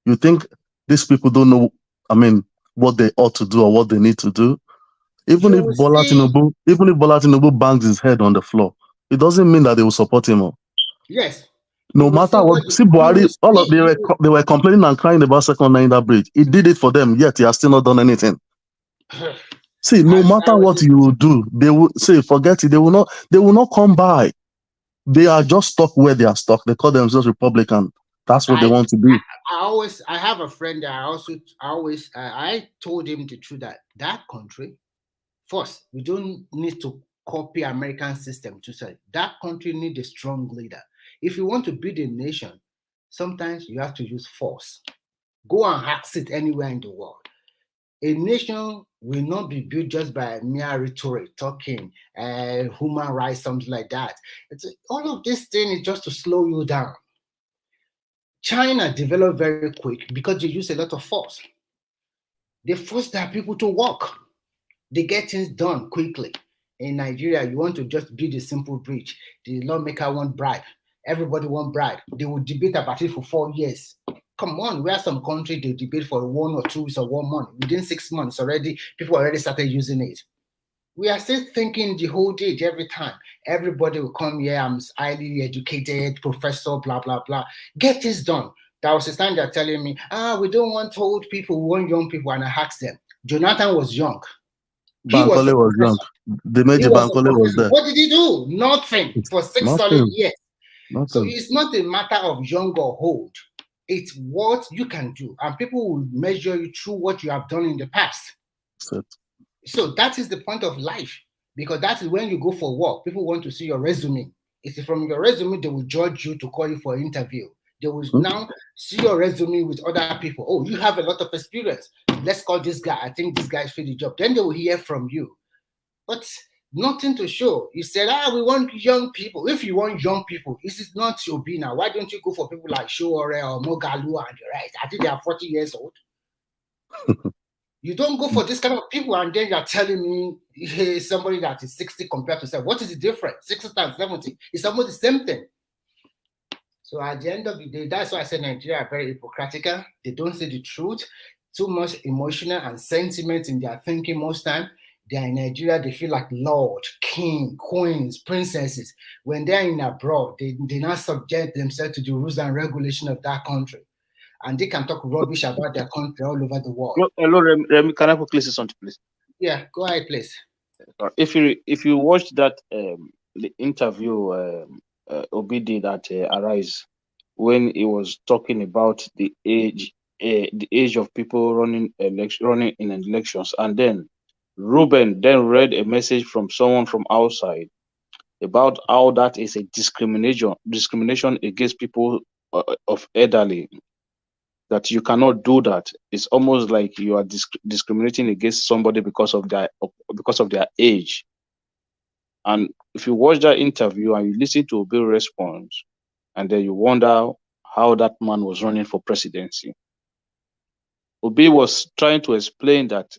You think these people don't know? I mean, what they ought to do or what they need to do? Even if Bola Tinubu bangs his head on the floor, it doesn't mean that they will support him. Yes. No matter what, see Buhari, they were complaining and crying about second line that bridge. He did it for them, yet he has still not done anything. See, no matter what you do, they will say, forget it. They will not come by. They are just stuck where they are stuck. They call themselves Republican. That's what they want to do. I have a friend that I told him the truth that country, first, we don't need to copy American system to say that country needs a strong leader. If you want to build a nation, sometimes you have to use force. Go and ask it anywhere in the world. A nation will not be built just by mere rhetoric, talking, human rights, something like that. All of this thing is just to slow you down. China developed very quick because they use a lot of force. They force their people to work. They get things done quickly. In Nigeria, you want to just build a simple bridge. The lawmaker want bribe. Everybody want bribe. They will debate about it for 4 years. Come on, we have some country they debate for 1 or 2 weeks or 1 month. Within 6 months already, people already started using it. We are still thinking the whole day, every time. Everybody will come here, I'm highly educated, professor, blah, blah, blah. Get this done. That was the time they're telling me, we don't want old people, we want young people. And I asked them, Jonathan was young. Bankole was young. The Major Bankole was there. What did he do? Nothing for 6 solid years. Nothing. So it's not a matter of young or old. It's what you can do. And people will measure you through what you have done in the past. So that is the point of life. Because that is when you go for work. People want to see your resume. It's from your resume, they will judge you to call you for an interview. They will now see your resume with other people. Oh, you have a lot of experience. Let's call this guy. I think this guy fit the job. Then they will hear from you. But nothing to show. You said, we want young people. If you want young people, this is not Obi now. Why don't you go for people like Showore or Mogalu and the rest? I think they are 40 years old. You don't go for this kind of people and then you're telling me hey, somebody that is 60 compared to 70. What is the difference? 60 times 70. It's almost the same thing. So at the end of the day, that's why I said Nigeria are very hypocritical. They don't say the truth. Too much emotional and sentiment in their thinking most time. They are in Nigeria, they feel like lord, king, queens, princesses. When they're in abroad, they now subject themselves to the rules and regulation of that country. And they can talk rubbish about their country all over the world. Hello, Remy, can I quickly say something, please? Yeah, go ahead, please. If you watched that the interview Obi did at Arise, when he was talking about the age of people running in elections, and then Ruben then read a message from someone from outside about how that is a discrimination against people of elderly. That you cannot do that. It's almost like you are discriminating against somebody because of their age. And if you watch that interview and you listen to Obi's response, and then you wonder how that man was running for presidency, Obi was trying to explain that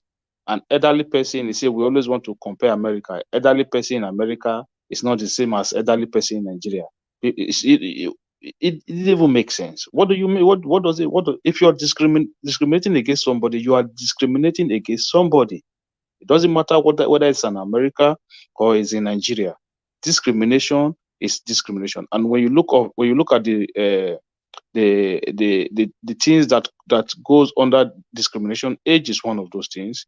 an elderly person, he said, we always want to compare America. Elderly person in America is not the same as elderly person in Nigeria. It didn't even make sense. What do you mean? What does it? If you're discriminating against somebody, you are discriminating against somebody. It doesn't matter whether it's in America or it's in Nigeria. Discrimination is discrimination. And when you look at the things that goes under discrimination, age is one of those things.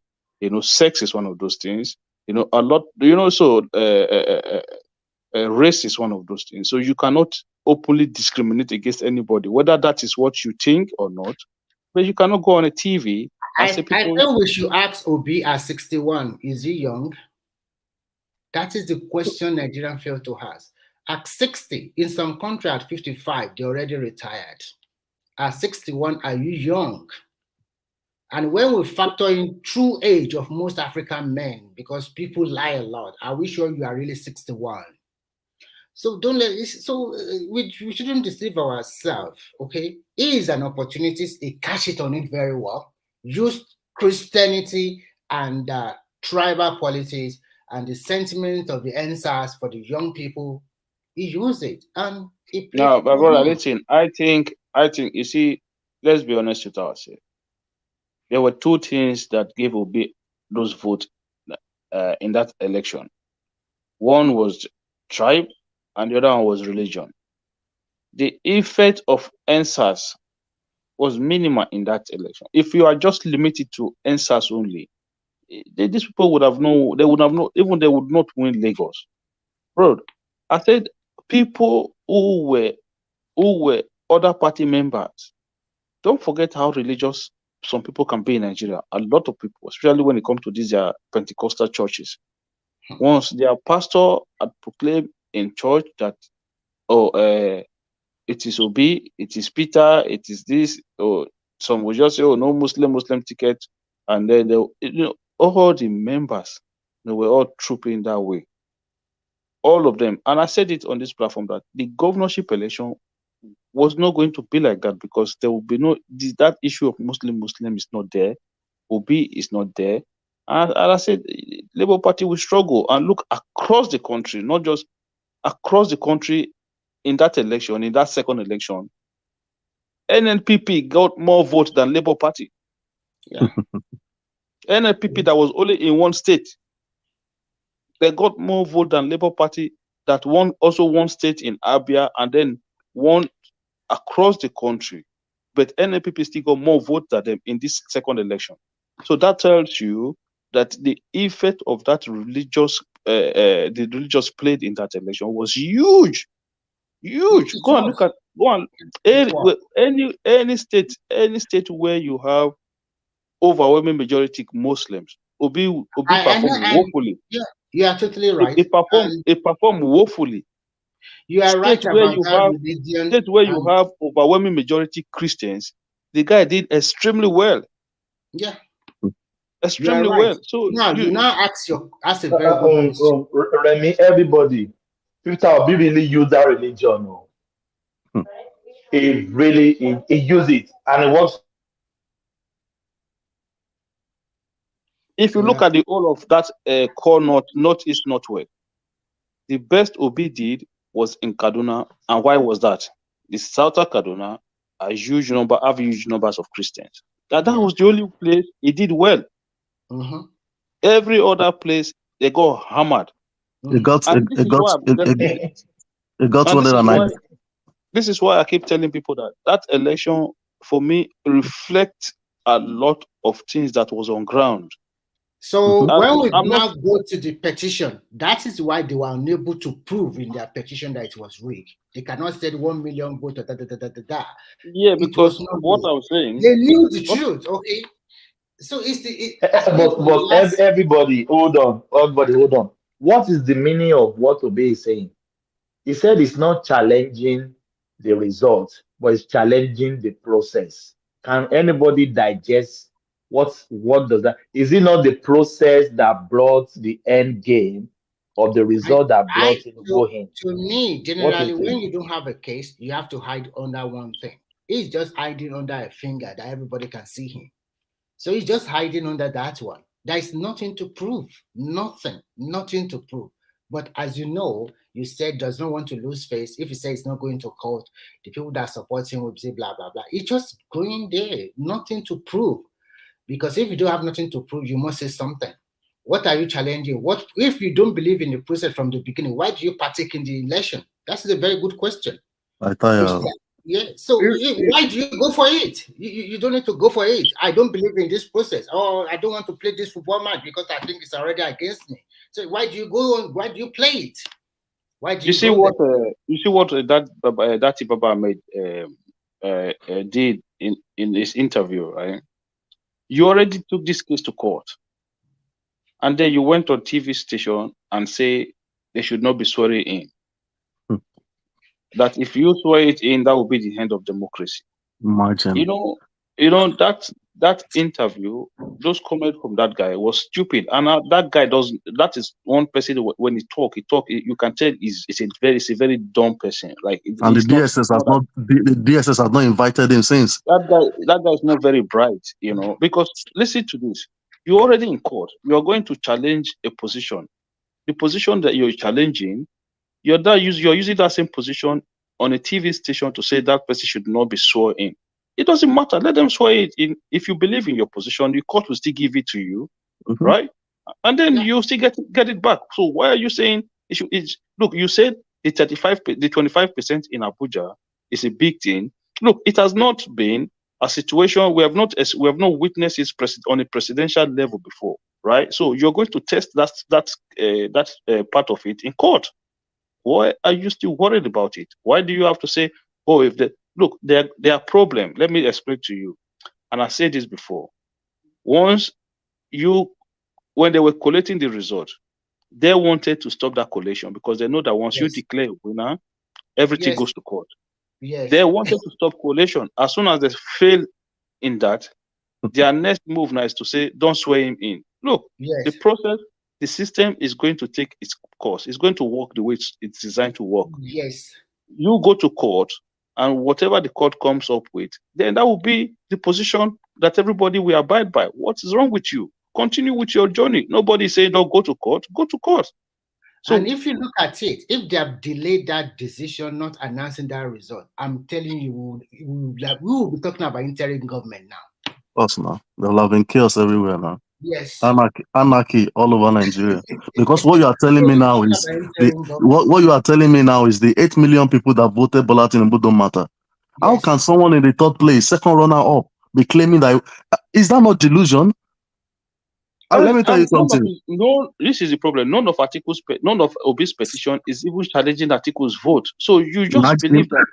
Sex is one of those things. A lot. So race is one of those things. So you cannot openly discriminate against anybody, whether that is what you think or not. But you cannot go on a TV and say people. I think we should ask Obi at 61. Is he young? That is the question Nigerian fail to ask. At 60, in some country at 55, they already retired. At 61, are you young? And when we factor in true age of most African men, because people lie a lot, are we sure you are really 61? So we shouldn't deceive ourselves, okay? It is an opportunity. He catch it on it very well. Use Christianity and tribal politics and the sentiment of the NSAS for the young people. He used it, and he played. No, but brother, listen. I think. You see, let's be honest with ourselves. There were two things that gave Obi those votes in that election. One was tribe, and the other one was religion. The effect of NSAS was minimal in that election. If you are just limited to NSAS only, these people would have known. They would have known. Even they would not win Lagos. Bro, I said people who were other party members. Don't forget how religious some people can be in Nigeria. A lot of people, especially when it comes to these Pentecostal churches. Once their pastor had proclaimed in church that, it is Obi, it is Peter, it is this, or some will just say, no Muslim ticket, and then all the members, they were all trooping that way. All of them. And I said it on this platform that the governorship election was not going to be like that, because there will be that issue of Muslim is not there. Obi is not there. And I said, Labour Party will struggle. And look across the country, not just across the country in that election, in that second election, NNPP got more votes than Labour Party. Yeah. NNPP that was only in one state, they got more votes than Labour Party that won one state in Abia and then won across the country. But NNPP still got more votes than them in this second election. So that tells you that the effect of that religious played in that election was huge. Go and look at any state where you have overwhelming majority Muslims. Obi performed woefully. Yeah, you are totally right. It performed woefully. You are right about state where you have overwhelming majority Christians, the guy did extremely well. Yeah. Extremely well. So now you ask a very good question. Remy, everybody, Peter Obi really use that religion. No. He really use it, and it works. If you look at the whole of that core northeast, northwest, the best Obi did was in Kaduna. And why was that? The southern Kaduna have huge numbers of Christians. That was the only place he did well. Mm-hmm. Every other place they got hammered. It got 190. This is why I keep telling people that election for me reflects a lot of things that was on ground. So when we now go to the petition, that is why they were unable to prove in their petition that it was rigged. They cannot say 1 million votes. Yeah, because what I was saying, they knew the truth. Okay, so but everybody, hold on. What is the meaning of what Obi is saying? He said it's not challenging the result, but it's challenging the process. Can anybody digest? What does that? Is it not the process that brought the end game, or the result that brought it going? To me, generally, when you don't have a case, you have to hide under one thing. He's just hiding under a finger that everybody can see him. So he's just hiding under that one. There is nothing to prove. Nothing to prove. But as you know, you said does not want to lose face. If you say it's not going to court, the people that support him will say blah, blah, blah. It's just going there. Nothing to prove. Because if you don't have nothing to prove, you must say something. What are you challenging? What if you don't believe in the process from the beginning? Why do you partake in the election? That's a very good question. I tell Yeah. So why do you go for it? You don't need to go for it. I don't believe in this process. Or I don't want to play this football match because I think it's already against me. So why do you go on? Why do you play it? Why do you see what that Baba made did in his interview, right? You already took this case to court, and then you went on TV station and say they should not be swearing in. That if you swear it in, that will be the end of democracy. Imagine. You know that interview, those comments from that guy was stupid, and that guy doesn't. That is one person when he talk. You can tell he's a very dumb person. Like, and the DSS has not invited him since. That guy is not very bright, because listen to this. You're already in court. You're going to challenge a position. The position that you're challenging, you're using that same position on a TV station to say that person should not be sworn in. It doesn't matter. Let them swear it in. If you believe in your position, the court will still give it to you, right? And then you still get it back. So why are you saying look, you said the 25% in Abuja is a big thing. Look, it has not been a situation we have not witnessed it on a presidential level before, right? So you're going to test that part of it in court. Why are you still worried about it? Why do you have to say, oh, there are problems? Let me explain to you. And I said this before. When they were collating the result, they wanted to stop that collation because they know that once you declare a winner, everything goes to court. Yes. They wanted to stop collation. As soon as they fail in that, their next move now is to say, don't swear him in. Look, the process, the system is going to take its course. It's going to work the way it's designed to work. Yes. You go to court, and whatever the court comes up with, then that will be the position that everybody will abide by. What is wrong with you? Continue with your journey. Nobody say, no, go to court. Go to court. So, and if you look at it, if they have delayed that decision, not announcing that result, I'm telling you, we will be talking about interim government now. Us now. They'll have been chaos everywhere now. Yes. Anarchy all over Nigeria. Because what you are telling me now is what you are telling me now is the 8 million people that voted Bola Tinubu don't matter. Yes. How can someone in the third place, second runner up, be claiming that? Is that not delusion? Let me tell you something. This is the problem. None of Obi's petition is even challenging Atiku's vote. So you just believe that.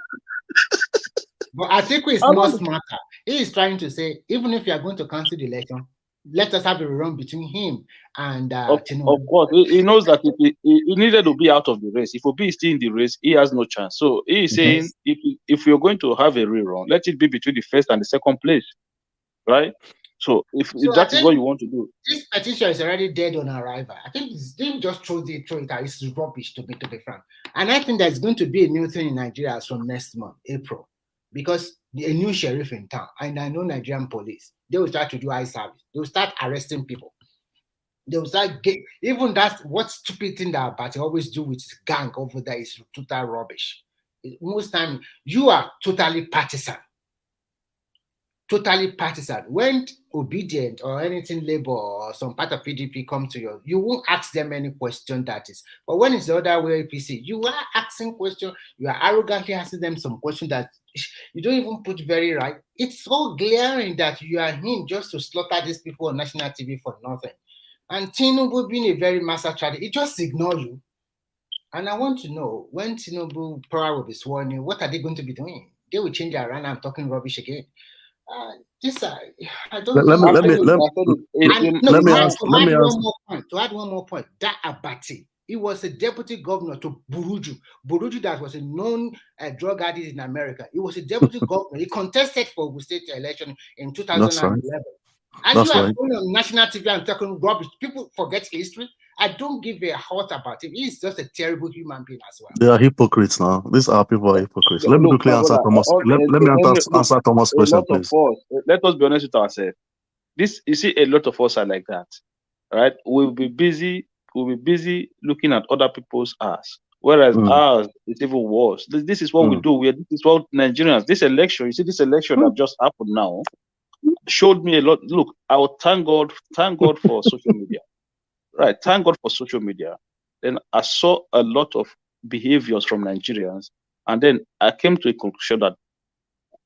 But Atiku is more smarter. He is trying to say, even if you are going to cancel the election, let us have a run between him and Tinubu. Of course, he knows that he needed to be out of the race. If Obi is still in the race, he has no chance. So he is saying, if you're going to have a rerun, let it be between the first and the second place, right? So if that is what you want to do, this petition is already dead on arrival. I think they just throw it out. It's rubbish, to be frank. And I think there's going to be a new thing in Nigeria from next month, April, because a new sheriff in town, and I know Nigerian police, they will start to do eye service. They will start arresting people. They will start even that's what stupid thing that Abati always do with his gang over there is total rubbish. Most time you are totally partisan. Totally partisan. When obedient or anything labor or some part of PDP come to you, you won't ask them any question that is. But when it's the other way, APC, you are asking questions, you are arrogantly asking them some question that you don't even put very right. It's so glaring that you are in just to slaughter these people on national TV for nothing. And Tinubu being a very master trader, he just ignore you. And I want to know, when Tinubu power will be sworn in, what are they going to be doing? They will change around. I'm talking rubbish again. I don't let to add one more point. That Abati, he was a deputy governor to Buruju that was a known drug addict in America. He was a deputy governor. He contested for Osun State election in 2011. And you are going on national TV and talking rubbish. People forget history. I don't give a hot about him. He's just a terrible human being as well. They are hypocrites now. These are people are hypocrites. Let me quickly answer Thomas. Let me answer Thomas' question, please. Let us be honest with ourselves. You see, a lot of us are like that, right? We'll be busy looking at other people's ass, whereas ours is even worse. This is what we do. This is what Nigerians. This election, you see, this election that just happened now showed me a lot. Look, I will thank God for social media. Right, thank God for social media. Then I saw a lot of behaviors from Nigerians, and then I came to a conclusion that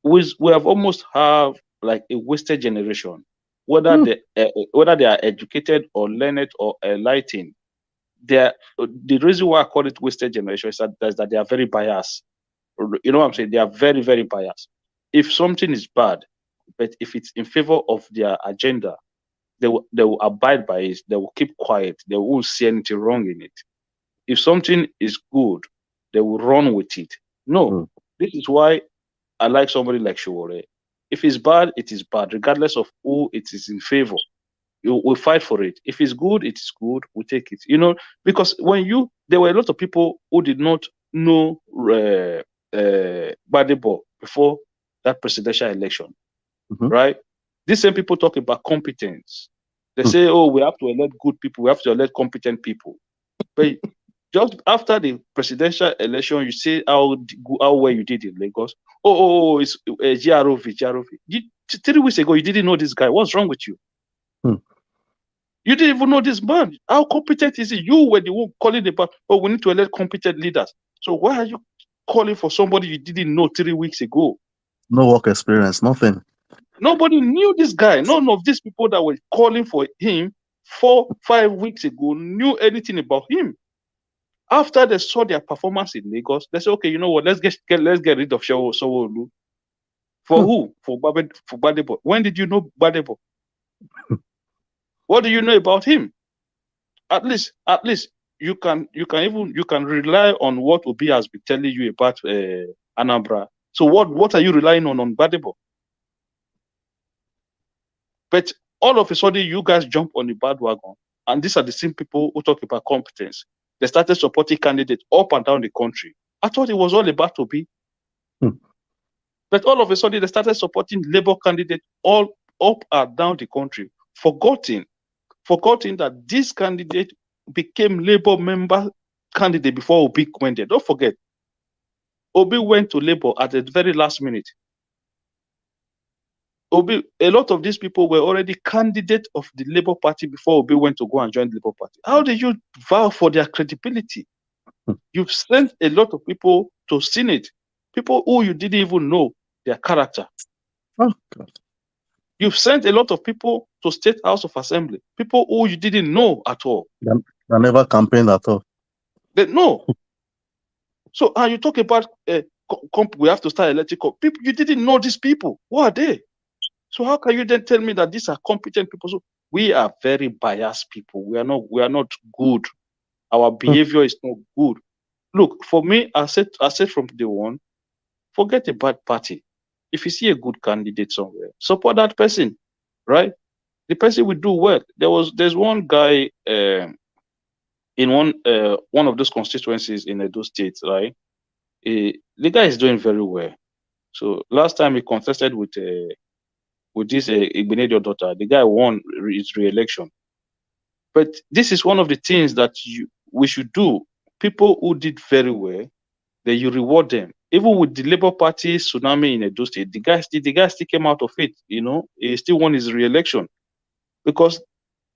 we have almost have like a wasted generation, whether they are educated or learned or enlightened. The reason why I call it wasted generation is that they are very biased. You know what I'm saying? They are very, very biased. If something is bad, but if it's in favor of their agenda, they will abide by it. They will keep quiet. They won't see anything wrong in it. If something is good, they will run with it. No, this is why I like somebody like Showore. If it's bad, it is bad, regardless of who it is in favor. We fight for it. If it's good, it is good. We take it. You know, because there were a lot of people who did not know Gbadebo before that presidential election, right? These same people talk about competence. They say, "Oh, we have to elect good people. We have to elect competent people." But just after the presidential election, you see how well you did in Lagos. It's GROV. 3 weeks ago, you didn't know this guy. What's wrong with you? You didn't even know this man. How competent is he? You were the one calling about, we need to elect competent leaders. So why are you calling for somebody you didn't know 3 weeks ago? No work experience, nothing. Nobody knew this guy. None of these people that were calling for him 4-5 weeks ago knew anything about him. After they saw their performance in Lagos, they said, "Okay, you know what? Let's get rid of Sanwo-Olu." For who? For Gbadebo. When did you know Gbadebo? What do you know about him? At least you can rely on what Obi has been telling you about Anambra. So what are you relying on Gbadebo? But all of a sudden, you guys jump on the bandwagon, and these are the same people who talk about competence. They started supporting candidates up and down the country. I thought it was all about Obi. But all of a sudden, they started supporting Labour candidates all up and down the country, forgetting that this candidate became Labour member candidate before Obi went there. Don't forget, Obi went to Labour at the very last minute. A lot of these people were already candidates of the Labour Party before Obi went to go and join the Labour Party. How did you vow for their credibility? You've sent a lot of people to Senate, people who you didn't even know their character. Oh, God. You've sent a lot of people to State House of Assembly, people who you didn't know at all. They never campaigned at all. No. So, and you talk about we have to start electing people. You didn't know these people. Who are they? So how can you then tell me that these are competent people? So we are very biased people. We are not good. Our behavior is not good. Look, for me, I said from day one, forget a bad party. If you see a good candidate somewhere, support that person, right? The person will do well. There's one guy in one of those constituencies in Edo State, right? The guy is doing very well. So last time he contested with this Igbenedion daughter, the guy won his re-election. But this is one of the things that we should do. People who did very well, that you reward them. Even with the Labour Party tsunami in Edo State, the guy still came out of it. You know, he still won his re-election because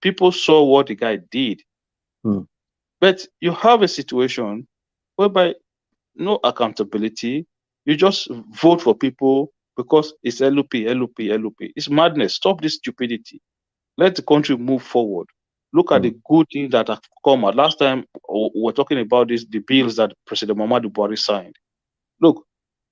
people saw what the guy did. But you have a situation whereby no accountability. You just vote for people because it's LUP. It's madness. Stop this stupidity. Let the country move forward. Look at the good things that have come out. Last time we were talking about the bills that President Muhammadu Buhari signed. Look,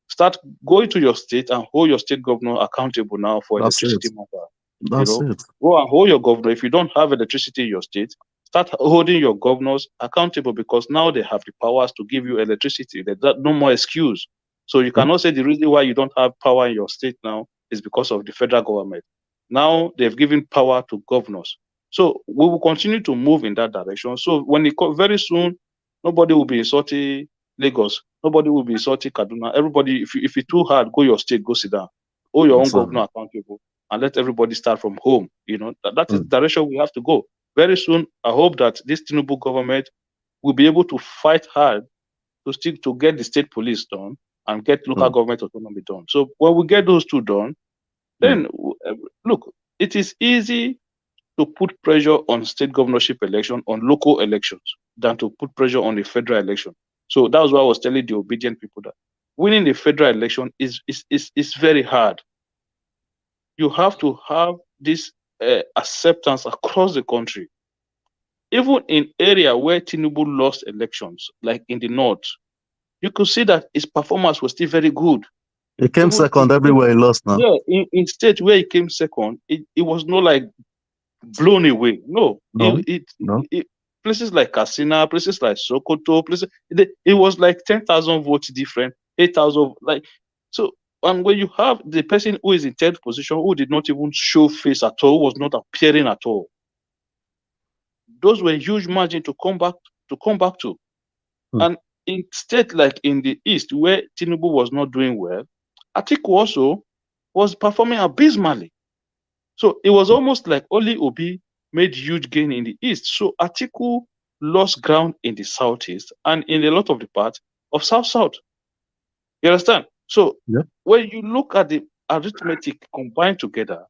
start going to your state and hold your state governor accountable now for electricity matter. That's it. Go and hold your governor. If you don't have electricity in your state, start holding your governors accountable because now they have the powers to give you electricity. There's no more excuse. So you cannot say the reason why you don't have power in your state now is because of the federal government. Now they've given power to governors. So we will continue to move in that direction. So when it comes very soon, nobody will be insulting Lagos. Nobody will be insulting Kaduna. Everybody, if it's too hard, go your state, go sit down. Hold your own governor accountable and let everybody start from home. You know, that is the direction we have to go. Very soon, I hope that this Tinubu government will be able to fight hard to get the state police done and get local government autonomy done. So when we get those two done, then look, it is easy to put pressure on state governorship election, on local elections, than to put pressure on the federal election. So that was why I was telling the obedient people that winning a federal election is very hard. You have to have this acceptance across the country. Even in area where Tinubu lost elections, like in the north, you could see that his performance was still very good. He came second everywhere he lost now. Yeah, in state where he came second, it was not like blown away. No. Places like Katsina, places like Sokoto, it was like 10,000 votes different, 8,000, like, so. And when you have the person who is in third position, who did not even show face at all, was not appearing at all, those were huge margin to come back to. And in state like in the east, where Tinubu was not doing well, Atiku also was performing abysmally. So it was almost like only Obi made huge gain in the east. So Atiku lost ground in the southeast and in a lot of the parts of south. You understand? So when you look at the arithmetic combined together,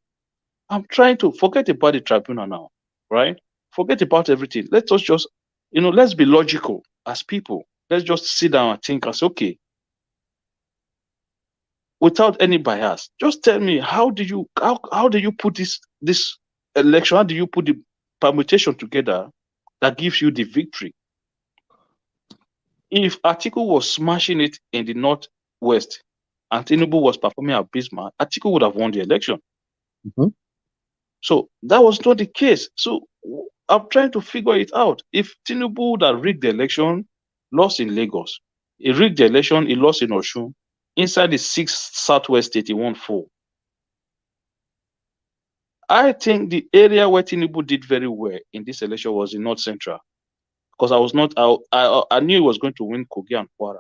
I'm trying to forget about the tribunal now, right? Forget about everything. Let us just, let's be logical as people. Let's just sit down and think and say, okay, without any bias, just tell me, how do you put this election, how do you put the permutation together that gives you the victory? If Atiku was smashing it in the northwest and Tinubu was performing abysmal, Atiku would have won the election. So that was not the case. So I'm trying to figure it out. If Tinubu would have rigged the election, lost in Lagos, he rigged the election, he lost in Osun, inside the 6 southwest state, he won 4. I think the area where Tinubu did very well in this election was in North Central, because I knew he was going to win Kogi and Kwara,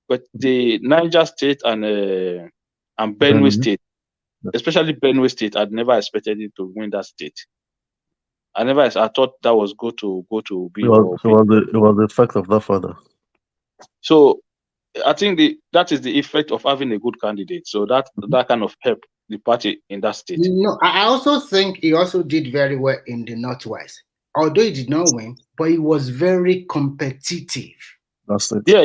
but the Niger State and Benue State, especially Benue State, I'd never expected him to win that state. I thought that was go to be. It was the effect of that father. So I think that is the effect of having a good candidate. So that kind of helped the party in that state. I also think he also did very well in the Northwest. Although he did not win, but he was very competitive. That's it. Yeah,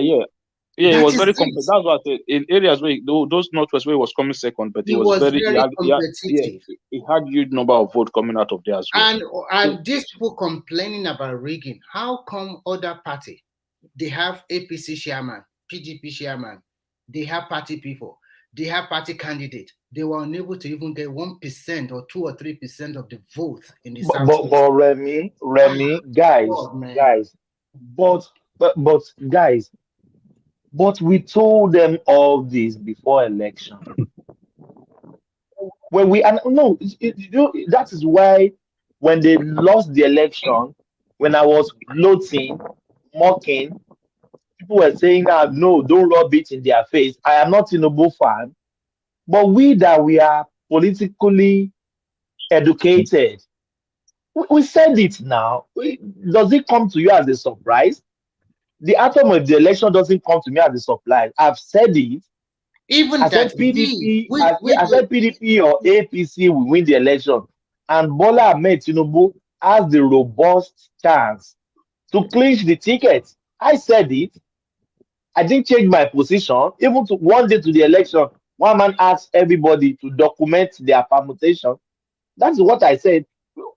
he was very competitive. That's what I said. In areas where those Northwest where he was coming second, but he was very competitive. He had huge number of votes coming out of there as well. And these people complaining about rigging, how come other party, they have APC chairman, PDP chairman, they have party people, they have party candidate, they were unable to even get 1% or 2 or 3% of the vote in the South. But Remy, guys, but we told them all this before election. That is why when they lost the election, when I was gloating, mocking, people were saying, no, don't rub it in their face. I am not a Tinubu fan. But we are politically educated, we said it now. Does it come to you as a surprise? The outcome of the election doesn't come to me as a surprise. I've said it. I said PDP or APC will win the election, and Bola Ahmed Tinubu has the robust chance to clinch the ticket. I said it. I didn't change my position. Even to 1 day to the election, one man asked everybody to document their permutation. That's what I said.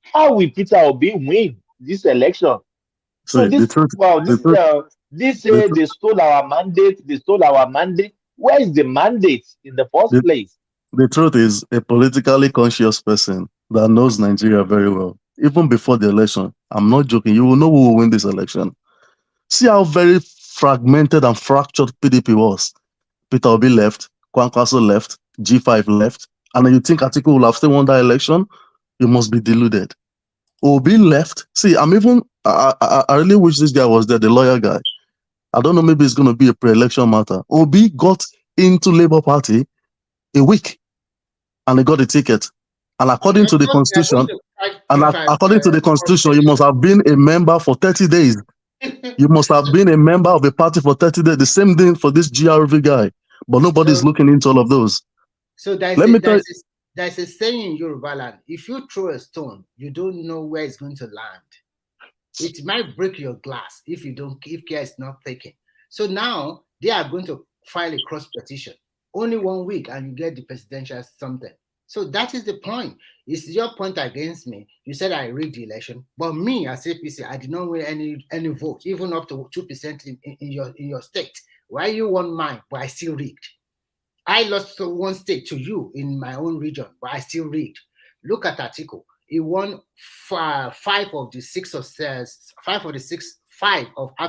How will Peter Obi win this election? So they stole our mandate. Where is the mandate in the first place? The truth is, a politically conscious person that knows Nigeria very well, even before the election, I'm not joking, you will know who will win this election. See how very fragmented and fractured PDP was. Peter Obi left, Kwankwaso left, G5 left, and then you think Atiku will have still won that election? You must be deluded. Obi left. See, I really wish this guy was there, the lawyer guy. I don't know, maybe it's going to be a pre-election matter. Obi got into Labour Party a week, and he got a ticket. And according to the Constitution, you must have been a member for 30 days. You must have been a member of a party for 30 days. The same thing for this GRV guy. But nobody's looking into all of those. So there's a saying in Yoruba land: if you throw a stone, you don't know where it's going to land. It might break your glass if care is not taken. So now they are going to file a cross petition. Only 1 week and you get the presidential something. So that is the point. It's your point against me. You said I rigged the election, but me as APC, I did not win any vote, even up to 2% in your state. Why you won mine, but I still rigged? I lost 1 state to you in my own region, but I still rigged. Look at Atiku. He won 5 of the 6 out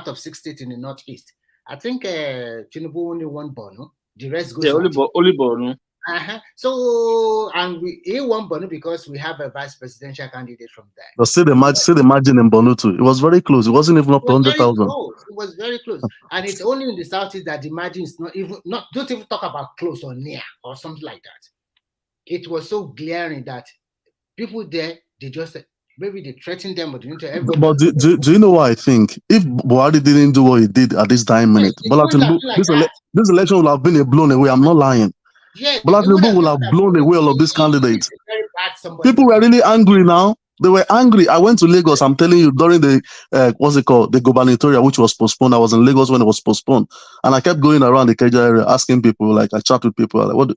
of 6 states in the Northeast. I think Tinubu only won Borno. The rest goes only Borno. So, and he won Borno because we have a vice presidential candidate from there. But see the margin in Borno too. It was very close. It wasn't even up to 100,000. It was very close. And it's only in the Southeast that the margin is don't even talk about close or near or something like that. It was so glaring that people there, they just maybe they threatened them or they didn't tell everybody. But do you know what I think? If Buhari didn't do what he did at this time minute, this election would have been a blown away. I'm not lying. Yeah, Bola Tinubu will have blown away all of these candidates. People were really angry now. They were angry. I went to Lagos. I'm telling you, during the the gubernatorial, which was postponed. I was in Lagos when it was postponed, and I kept going around the Keja area asking people. Like I chat with people. Like,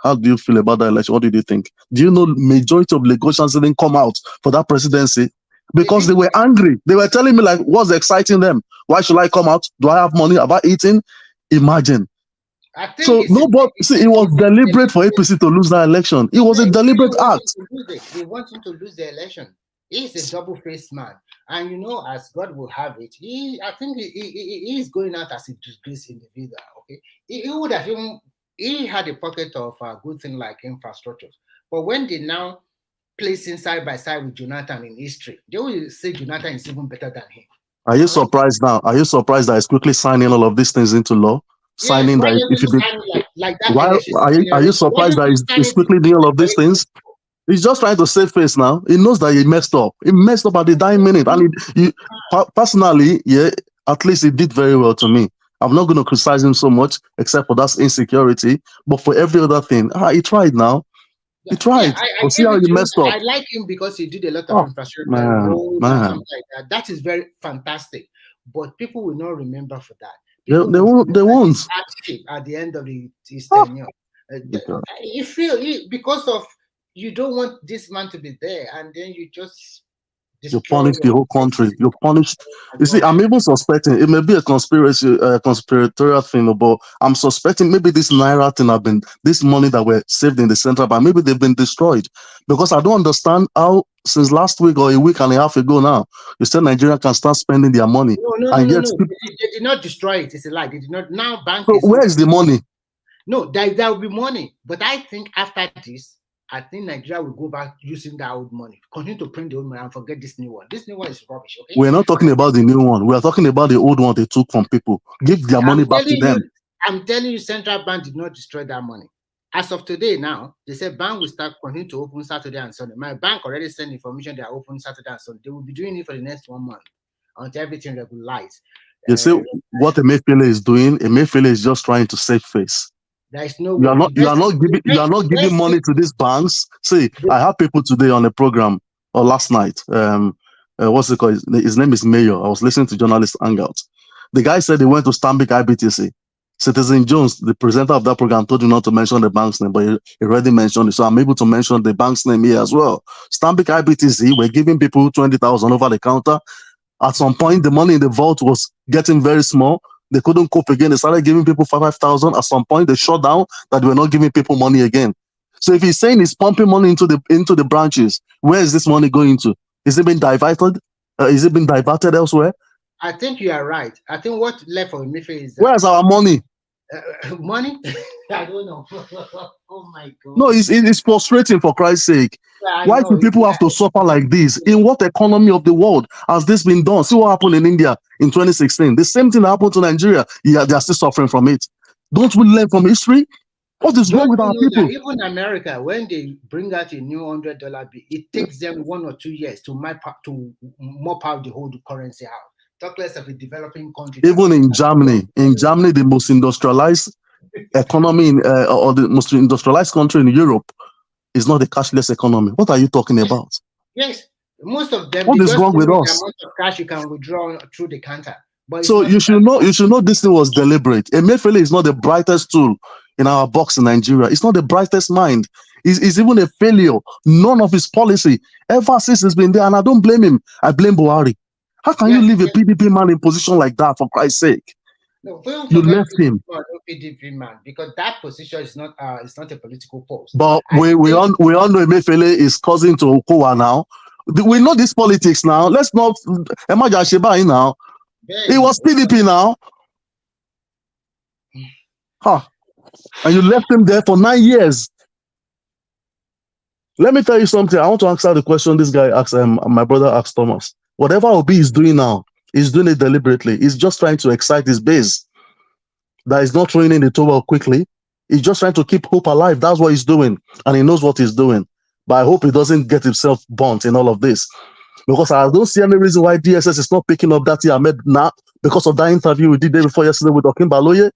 how do you feel about that election? What did you think? Do you know majority of Lagosians didn't come out for that presidency because they were angry? They were telling me like, what's exciting them? Why should I come out? Do I have money? Have I eaten? Imagine. So nobody see it was deliberate for APC to lose that election. It was a deliberate act. They want him to lose the election. He's a double-faced man, and you know, as God will have it, I think he is going out as a disgraced individual. Okay, he would have even had a pocket of good thing like infrastructure, but when they now place him side by side with Jonathan in history, they will say Jonathan is even better than him. Are you surprised now? Are you surprised that he's quickly signing all of these things into law? Signing that if you did, are you surprised that he's quickly doing all of these things? He's just trying to save face now. He knows that he messed up. He messed up at the dying minute, and personally, yeah, at least he did very well to me. I'm not going to criticize him so much, except for that insecurity. But for every other thing, he tried now. He tried. We'll see how he messed up. I like him because he did a lot of infrastructure roads and something like that. That is very fantastic. But people will not remember for that. They won't. At the end of his tenure, you feel because of you don't want this man to be there, and then you just punish the whole country. You punish. You see, I'm even suspecting it may be a conspiratorial thing, but I'm suspecting maybe this naira thing have been this money that were saved in the central bank. Maybe they've been destroyed because I don't understand how since last week or a week and a half ago now, you said Nigeria can start spending their money. No. They did not destroy it. It's a lie. They did not. Now bank. So where is the money? No, there will be money. But I think after this, I think Nigeria will go back using that old money. Continue to print the old money and forget this new one. This new one is rubbish. Okay. We're not talking about the new one. We are talking about the old one they took from people. Give their money back to them. I'm telling you, central bank did not destroy that money. As of today now, they said bank will start continue to open Saturday and Sunday. My bank already sent information they are open Saturday and Sunday. They will be doing it for the next 1 month until everything regularizes. You see what Emefiele is doing? Emefiele is just trying to save face. There is no. You are not giving money to these banks. See, I have people today on a program or last night. What's it called? His name is Mayor. I was listening to Journalist Hangout. The guy said he went to Stanbic IBTC. Citizen Jones, the presenter of that program, told you not to mention the bank's name, but he already mentioned it. So I'm able to mention the bank's name here as well. Stanbic IBTC, we're giving people 20,000 over the counter. At some point, the money in the vault was getting very small. They couldn't cope again. They started giving people 5,000. At some point, they shut down that they were not giving people money again. So if he's saying he's pumping money into the branches, where is this money going to? Is it being diverted? Is it being diverted elsewhere? I think you are right. I think what left for Emefiele is where's our money? Money? I don't know. Oh my God. No, it's frustrating for Christ's sake. Yeah, why do people have to suffer like this? In what economy of the world has this been done? See what happened in India in 2016. The same thing that happened to Nigeria. Yeah, they are still suffering from it. Don't we learn from history? What is wrong with our people? Even America, when they bring out a new $100 bill, it takes them 1 or 2 years to mop out the whole currency out. Talk less of a developing country. Even in Germany, the most industrialized economy or the most industrialized country in Europe is not a cashless economy. What are you talking about? Yes, most of them. What is wrong with us? The amount of cash you can withdraw through the counter. But so you should know this thing was deliberate. Emefiele is not the brightest tool in our box in Nigeria. It's not the brightest mind. He's even a failure. None of his policy ever since he's been there, and I don't blame him. I blame Buhari. How can you leave a PDP man in position like that, for Christ's sake? No, don't You forget left him. PDP man, because that position is not a political post. But we all know Emefiele is cousin to Okowa now. We know this politics now. Let's not imagine Shebai now. It was PDP now. And you left him there for 9 years. Let me tell you something. I want to answer the question this guy asked, my brother asked Thomas. Whatever Obi is doing now, he's doing it deliberately. He's just trying to excite his base. That is not throwing in the towel quickly. He's just trying to keep hope alive. That's what he's doing. And he knows what he's doing. But I hope he doesn't get himself burnt in all of this. Because I don't see any reason why DSS is not picking up that Ahmed now because of that interview we did day before yesterday with Okin Baloye,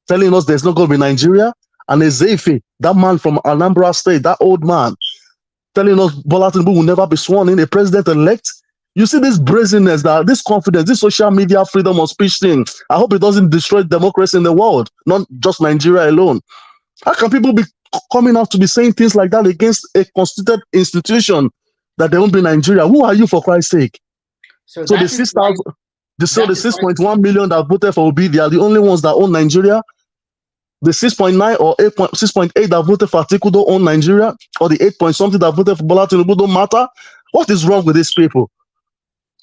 telling us there's not going to be Nigeria. And Ezefe, that man from Anambra State, that old man, telling us Bola Tinubu will never be sworn in a president-elect. You see this brazenness, this confidence, this social media freedom of speech thing. I hope it doesn't destroy democracy in the world, not just Nigeria alone. How can people be coming out to be saying things like that against a constituted institution that they won't be Nigeria? Who are you, for Christ's sake? So the 6.1 million that voted for Obi, they are the only ones that own Nigeria. The 6.9 or 6.8 that voted for Atiku don't own Nigeria, or the 8 point something that voted for Bola Tinubu don't matter. What is wrong with these people?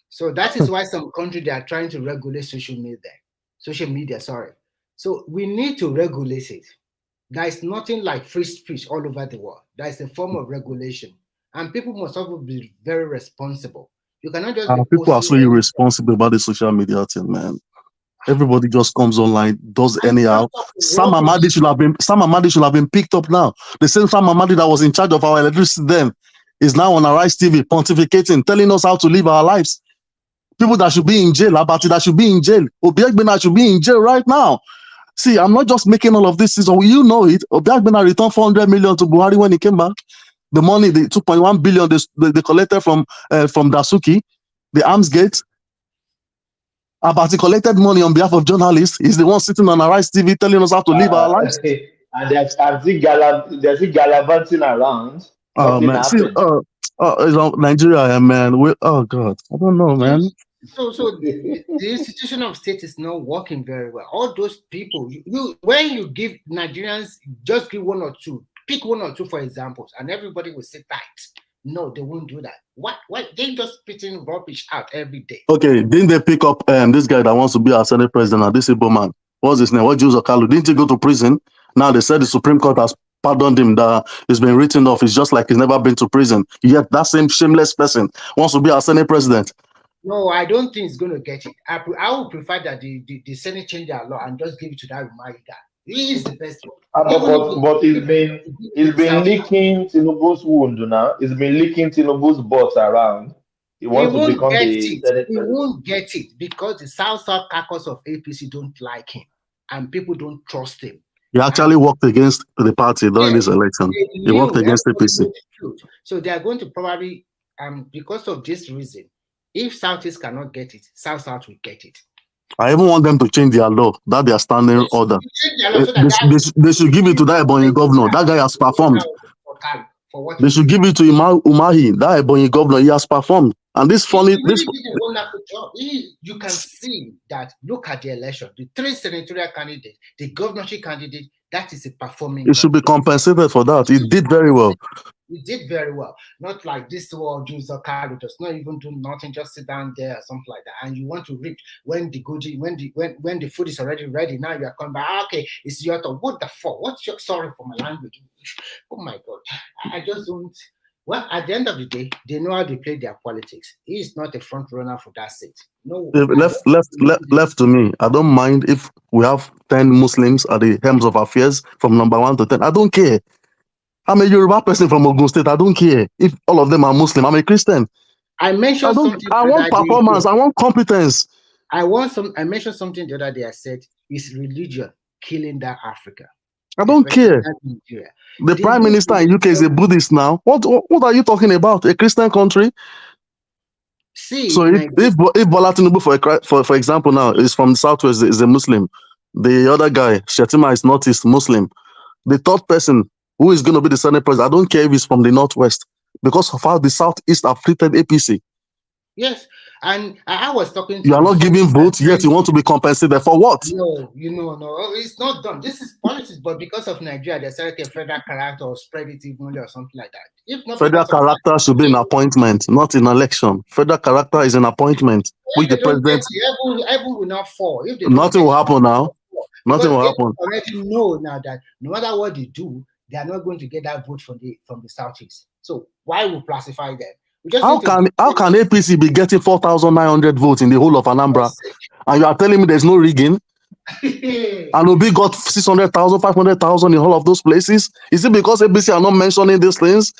So that is why some countries they are trying to regulate social media. So we need to regulate it. There is nothing like free speech all over the world. There is a form of regulation, and people must also be very responsible. You cannot just people are so irresponsible about the social media thing, man. Everybody just comes online, does anyhow. Sam Amadi should have been picked up now. The same Sam Amadi that was in charge of our electricity then is now on Arise TV pontificating, telling us how to live our lives. People that should be in jail, Abati that should be in jail, Obiagbena should be in jail right now. See, I'm not just making all of this. So you know it. Obiagbena returned 400 million to Buhari when he came back. The money, the 2.1 billion they collected from Dasuki, the arms gate. Abati collected money on behalf of journalists. He's the one sitting on Arise TV telling us how to live our lives. And there's gallivanting around. Oh man, see, Nigeria, man. Oh God, I don't know, man. So the institution of state is not working very well. All those people, when you give Nigerians, just give one or two, pick one or two for examples, and everybody will sit tight. No, they won't do that. What? They just spitting rubbish out every day. Okay, didn't they pick up this guy that wants to be our Senate president, this Igbo man? What's his name? What Jules Okalu? Didn't he go to prison? Now they said the Supreme Court has pardoned him, that he's been written off. It's just like he's never been to prison. Yet that same shameless person wants to be our Senate president. No, I don't think he's going to get it. I would prefer that the Senate change their law and just give it to that RUMOUR guy. He is the best one. But he's been licking Tinubu's wound now. He's been licking Tinubu's butt around. He wants to become the Senate president. He won't get it because the South caucus of APC don't like him and people don't trust him. He actually worked against the party during this election. He worked against APC. So they are going to probably, because of this reason, if Southeast cannot get it, South will get it. I even want them to change their law, that their standing order. They should give it to that Ebonyi governor. That guy has performed. They should give it to Umahi, that Ebonyi governor. He has performed. And this funny, did a wonderful job. You can see that. Look at the election. The 3 senatorial candidates, the governorship candidate, that is a performing. It should be compensated for that. It did very well. It did very well. Not like this world user card does not even do nothing, just sit down there or something like that. And you want to reap when the food is already ready. Now you are coming back. Okay, it's your turn. What the fuck? What's your sorry for my language? Oh my God. I just don't. Well, at the end of the day, they know how they play their politics. He is not a front runner for that seat. No. Left to me. I don't mind if we have 10 Muslims at the helms of affairs from number 1 to 10. I don't care. I'm a Yoruba person from Osun State. I don't care if all of them are Muslim. I'm a Christian. I mentioned something. I want performance. I want competence. I mentioned something the other day. I said, is religion killing that Africa? I don't care. The Prime Minister in UK is a Buddhist now. What are you talking about? A Christian country? See, So if Bola Tinubu, for example, now is from the southwest, is a Muslim. The other guy, Shetima, is Northeast Muslim. The third person who is going to be the Senate president, I don't care if he's from the northwest, because of how the southeast have treated APC. Yes, and I was talking to you are not giving votes, yet you want to be compensated for what? No, no, it's not done. This is politics, but because of Nigeria, they said a federal character or spread it evenly or something like that. If not, Federal character should be an appointment, not an election. Federal character is an appointment, which the president. Everyone will not fall. If they nothing will happen now. Nothing will happen. Already know now that no matter what they do, they are not going to get that vote from the southeast. So why we classify them? How can APC be getting 4,900 votes in the whole of Anambra, and you are telling me there's no rigging? And Obi got 600,000, 500,000 in all of those places. Is it because APC are not mentioning these things?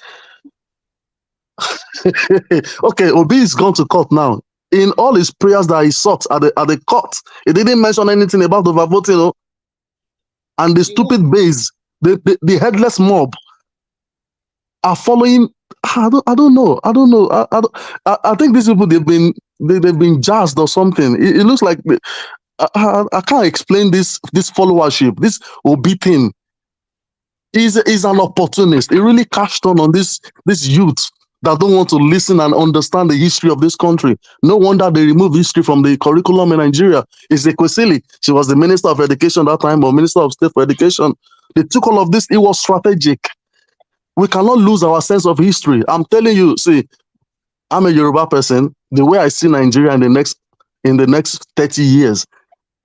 Okay, Obi is gone to court now. In all his prayers that he sought at the court, he didn't mention anything about overvoting. And the stupid base, the headless mob are following. I don't know. I think these people they've been jazzed or something. It looks like I can't explain this followership. This Obi thing is an opportunist. It really cashed on this youth that don't want to listen and understand the history of this country. No wonder they removed history from the curriculum in Nigeria. It's Ekwesili. She was the Minister of Education that time, or Minister of State for Education. They took all of this. It was strategic. We cannot lose our sense of history. I'm telling you, see, I'm a Yoruba person. The way I see Nigeria in the next 30 years,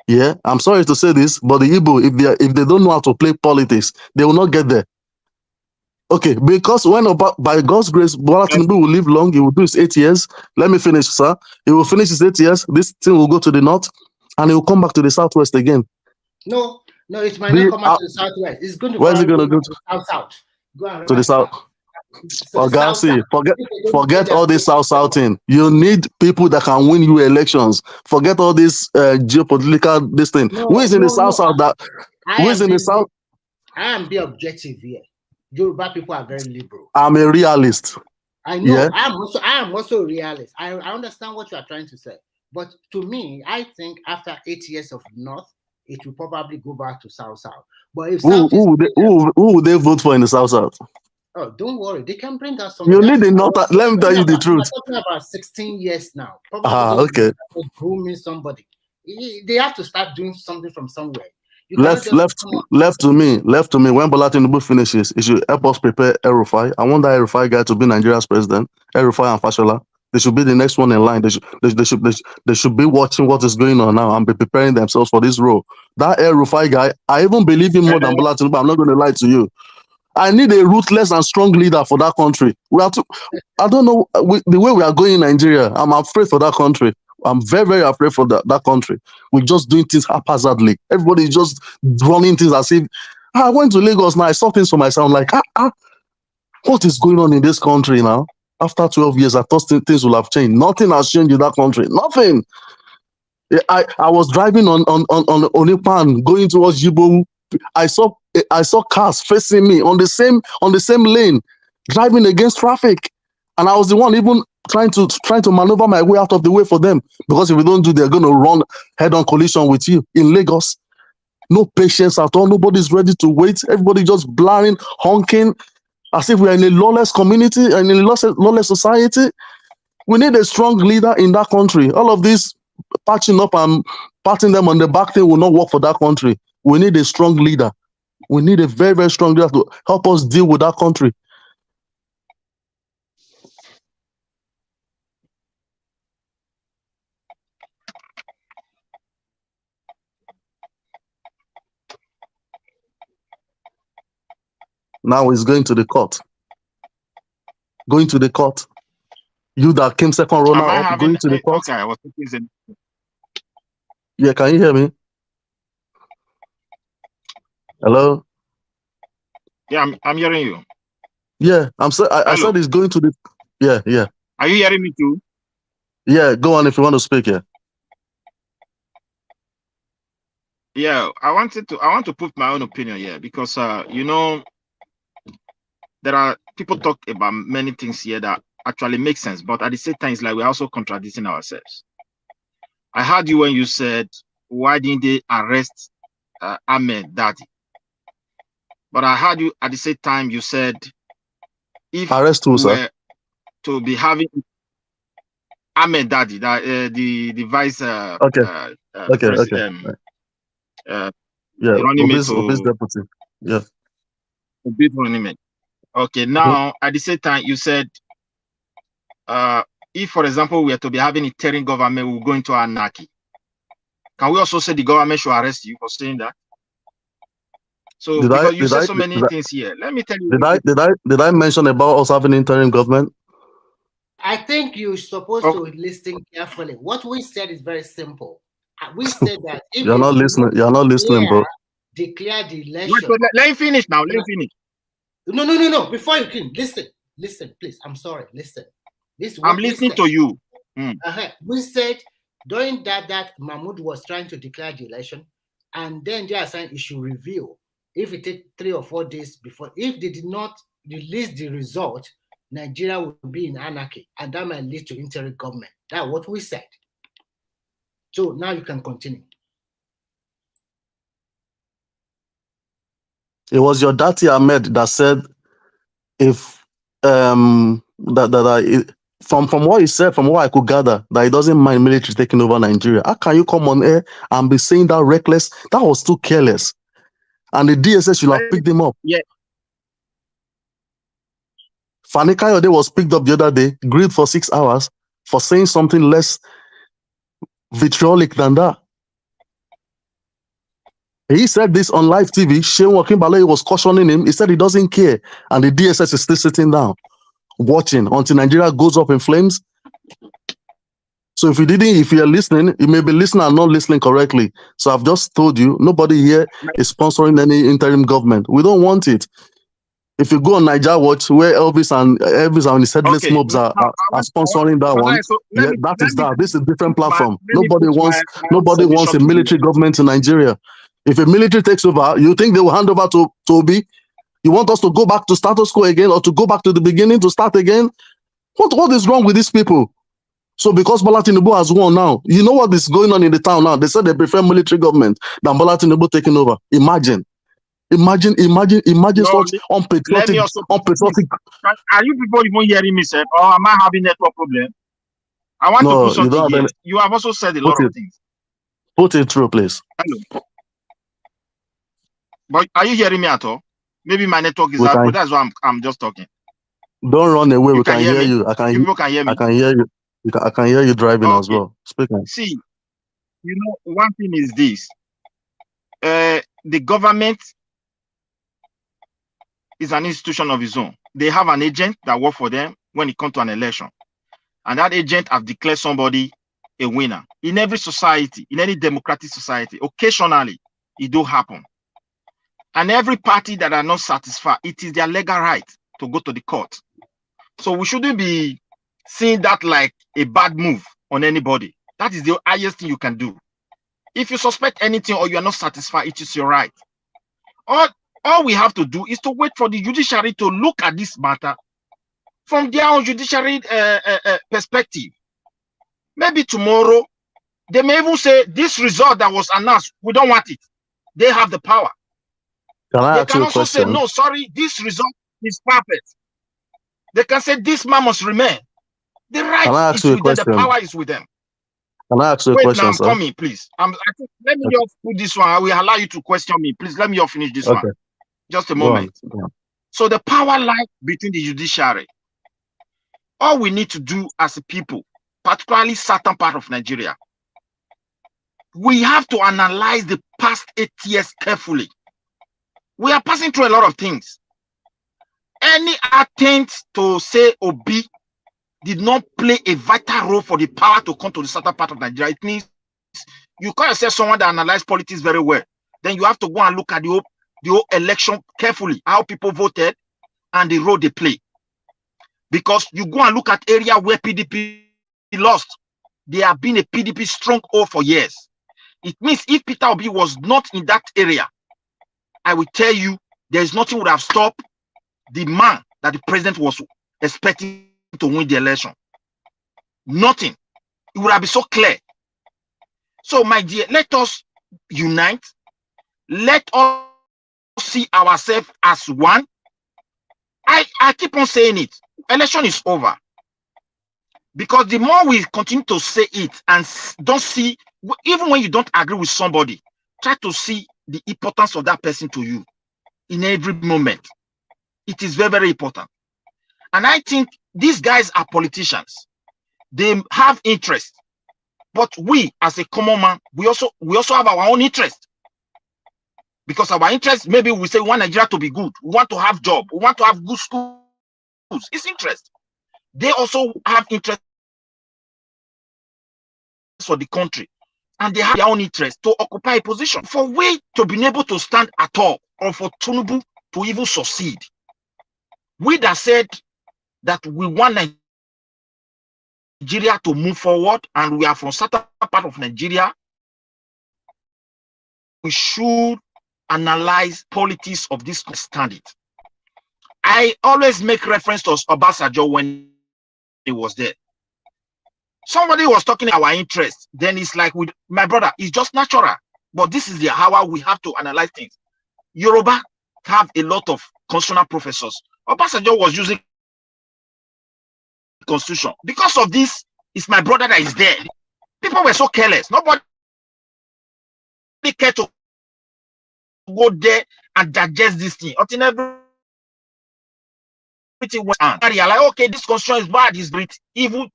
yeah, I'm sorry to say this, but the Igbo, if they don't know how to play politics, they will not get there. Okay, because by God's grace, Bola Tinubu will live long. He will do his 8 years. Let me finish, sir. He will finish his 8 years. This thing will go to the north, and he will come back to the southwest again. No, it might not come back to the southwest. It's going to. Where's it going to go to? South. To the south. Ogasi, forget all this south thing. You need people that can win you elections. Forget all this geopolitical this thing. Who is in the south? Who is in the south? I am the objective here. Yoruba people are very liberal. I'm a realist. I know. Yeah? I am also a realist. I understand what you are trying to say. But to me, I think after 8 years of North, it will probably go back to South. But if who would they vote for in the South? Oh, don't worry. They can bring us some. You need the North. Let me tell you the truth. We're talking about 16 years now. Probably okay. Grooming somebody. They have to start doing something from somewhere. Left to me. When Bola Tinubu finishes, he should help us prepare El-Rufai. I want that El-Rufai guy to be Nigeria's president. El-Rufai and Fashola. They should be the next one in line. They should be watching what is going on now and be preparing themselves for this role. That El-Rufai guy, I even believe him more than Bola Tinubu. I'm not going to lie to you. I need a ruthless and strong leader for that country. I don't know the way we are going in Nigeria. I'm afraid for that country. I'm very, very afraid for that country. We're just doing things haphazardly. Everybody's just running things as if. I went to Lagos now. I saw things for myself. I'm like, what is going on in this country now? After 12 years, I thought things will have changed. Nothing has changed in that country. Nothing. I was driving on Onipan going towards Jibo. I saw cars facing me on the same lane, driving against traffic, and I was the one even trying to maneuver my way out of the way for them, because if we don't do, they're going to run head-on collision with you in Lagos. No patience at all. Nobody's ready to wait. Everybody just blaring, honking, as if we're in a lawless community and in a lawless society. We need a strong leader in that country. All of this patching up and patting them on the back thing will not work for that country. We need a strong leader. We need a very, very strong leader to help us deal with that country. Now he's going to the court. Going to the court. You that came second runner up, going to the court. Okay, I was thinking. Yeah, can you hear me? Hello? Yeah, I'm hearing you. Yeah, I said he's going to the. Yeah. Are you hearing me too? Yeah, go on if you want to speak. Yeah, I want to put my own opinion here, because there are people talk about many things here that actually make sense, but at the same time, it's like we're also contradicting ourselves. I heard you when you said, why didn't they arrest Ahmed Daddy? But I heard you at the same time, you said, if arrest who, sir? To be having Ahmed Daddy, the vice okay. Yeah, Obi's deputy. Yeah. Obi's running mate. Okay, now at the same time you said if, for example, we are to be having a interim government, we'll go into anarchy. Can we also say the government should arrest you for saying that? So because you said so many things here. Let me tell you. Did I mention about us having interim government? I think you're supposed to listen carefully. What we said is very simple. We said that if you're not listening. You're not listening, bro. Declare the election. Let me finish now. Let me finish. No. Before you can listen, please. I'm sorry. Listen. I'm listening to you. We said during that Mahmoud was trying to declare the election, and then they are saying it should reveal if it takes 3 or 4 days before. If they did not release the result, Nigeria will be in anarchy, and that might lead to interim government. That's what we said. So now you can continue. It was your daddy Ahmed that said, if from what he said, from what I could gather, that he doesn't mind military taking over Nigeria. How can you come on air and be saying that reckless? That was too careless. And the DSS should have picked him up. Yeah. Fani Kayode was picked up the other day, grilled for 6 hours for saying something less vitriolic than that. He said this on live TV. Shehu Okinbaloye was cautioning him. He said he doesn't care. And the DSS is still sitting down, watching until Nigeria goes up in flames. So if you're listening, you may be listening and not listening correctly. So I've just told you, nobody here is sponsoring any interim government. We don't want it. If you go on Niger Watch, where Elvis and his headless mobs are sponsoring that one, this is a different platform. Nobody wants a military government in Nigeria. If a military takes over, you think they will hand over to Obi? You want us to go back to status quo again, or to go back to the beginning to start again? What is wrong with these people? So because Bola Tinubu has won now, you know what is going on in the town now? They said they prefer military government than Bola Tinubu taking over. Imagine such unpatriotic. Are you people even hearing me, sir? Or am I having network problem? I want to put something here. You have also said a lot of things. Put it through, please. Hello. But are you hearing me at all? Maybe my network is out, but that's why I'm just talking. Don't run away. We can hear you. People can hear me. I can hear you. I can hear you driving as well. Speaking. See, one thing is this. The government is an institution of its own. They have an agent that works for them when it comes to an election. And that agent have declared somebody a winner. In every society, in any democratic society, occasionally it do happen. And every party that are not satisfied, it is their legal right to go to the court. So we shouldn't be seeing that like a bad move on anybody. That is the highest thing you can do. If you suspect anything or you are not satisfied, it is your right. All we have to do is to wait for the judiciary to look at this matter from their own judiciary perspective. Maybe tomorrow, they may even say, this result that was announced, we don't want it. They have the power. They can also say, no, sorry, this result is perfect. They can say, this man must remain. The right is with them, the power is with them. Can I ask you a question, now I'm coming, please. Let me just put this one. I will allow you to question me. Please let me just finish this one. Just a moment. Go on. So the power lies between the judiciary. All we need to do as a people, particularly certain part of Nigeria, we have to analyze the past 8 years carefully. We are passing through a lot of things. Any attempt to say Obi did not play a vital role for the power to come to the southern part of Nigeria, it means you can't say someone that analyzes politics very well. Then you have to go and look at the whole election carefully, how people voted and the role they play. Because you go and look at area where PDP lost, there have been a PDP stronghold for years. It means if Peter Obi was not in that area, I will tell you, there is nothing would have stopped the man that the president was expecting to win the election. Nothing. It would have been so clear. So, my dear, let us unite. Let us see ourselves as one. I keep on saying it. Election is over. Because the more we continue to say it and don't see, even when you don't agree with somebody, try to see the importance of that person to you in every moment. It is very, very important. And I think these guys are politicians. They have interest. But we, as a common man, we also have our own interest. Because our interest, maybe we say we want Nigeria to be good. We want to have job. We want to have good schools. It's interest. They also have interest for the country. And they have their own interest to occupy a position. For we to be able to stand at all, or for Tinubu to even succeed, we that said that we want Nigeria to move forward, and we are from certain part of Nigeria, we should analyze politics of this standard. I always make reference to Obasanjo when he was there. Somebody was talking about our interest. Then it's like, with my brother, it's just natural. But this is how we have to analyze things. Yoruba have a lot of constitutional professors. Obasanjo was using constitution. Because of this, it's my brother that is there. People were so careless. Nobody cared to go there and digest this thing. Until everything went on. They are like, okay, this constitution is bad, it's great, evil.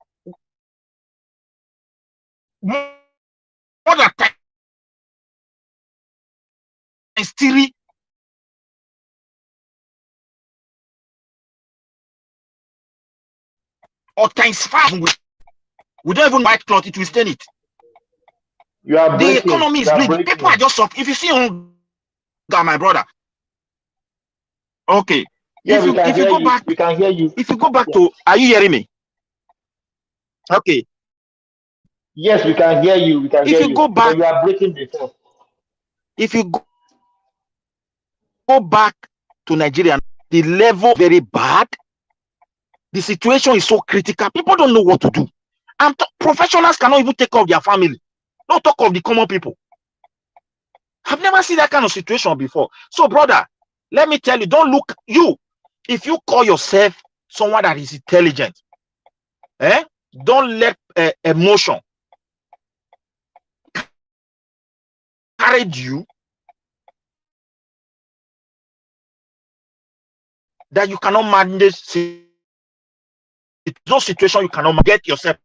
More than times 3 or times 5, we don't even white cloth, it will stain it. You are the breaking, economy is bleeding. People are just up. If you see hunger, my brother. Okay. Yeah, if you go back, we can hear you. If you go back to, are you hearing me? Okay. Yes, we can hear you. We can hear you. If you go back, you are breaking before. If you go back to Nigeria, the level very bad. The situation is so critical. People don't know what to do. And professionals cannot even take care of their family. Don't talk of the common people. I've never seen that kind of situation before. So, brother, let me tell you, don't look you. If you call yourself someone that is intelligent, don't let emotion carry you that you cannot manage. It's no situation you cannot get yourself.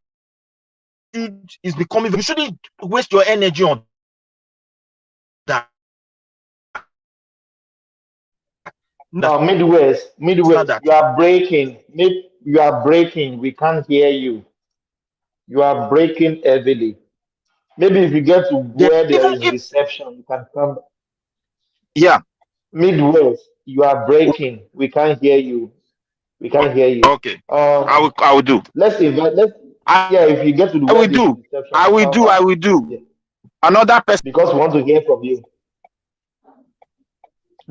It's becoming. You shouldn't waste your energy on that. No, Midwest, you are breaking. You are breaking. We can't hear you. You are breaking heavily. Maybe if you get to where there is reception, you can come. Yeah. Midwest, you are breaking. We can't hear you. We can't hear you. Okay. I will do. Let's invite. If you get to the I will do. I will do. Yeah. Another person. Because we want to hear from you.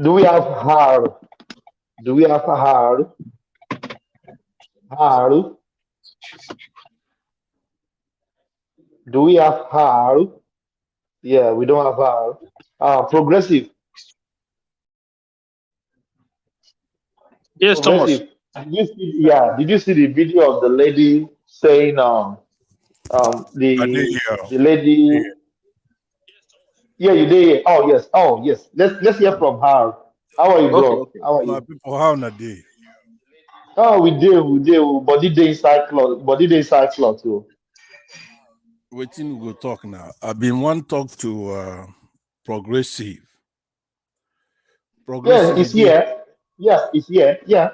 Do we have Har? Do we have Har? Har? Do we have Har? Yeah, we don't have Har. Progressive. Yes, Progressive. Thomas. Did you see the video of the lady saying the lady? Yeah, you did. Oh yes. Let's hear from her. How are you, bro? Okay. How are you? My people, how are they? Oh, we do. Body day inside cloth too. Waiting, we go talk now. I've been one talk to Progressive. Yeah, it's here. Yeah, it's here. Yeah.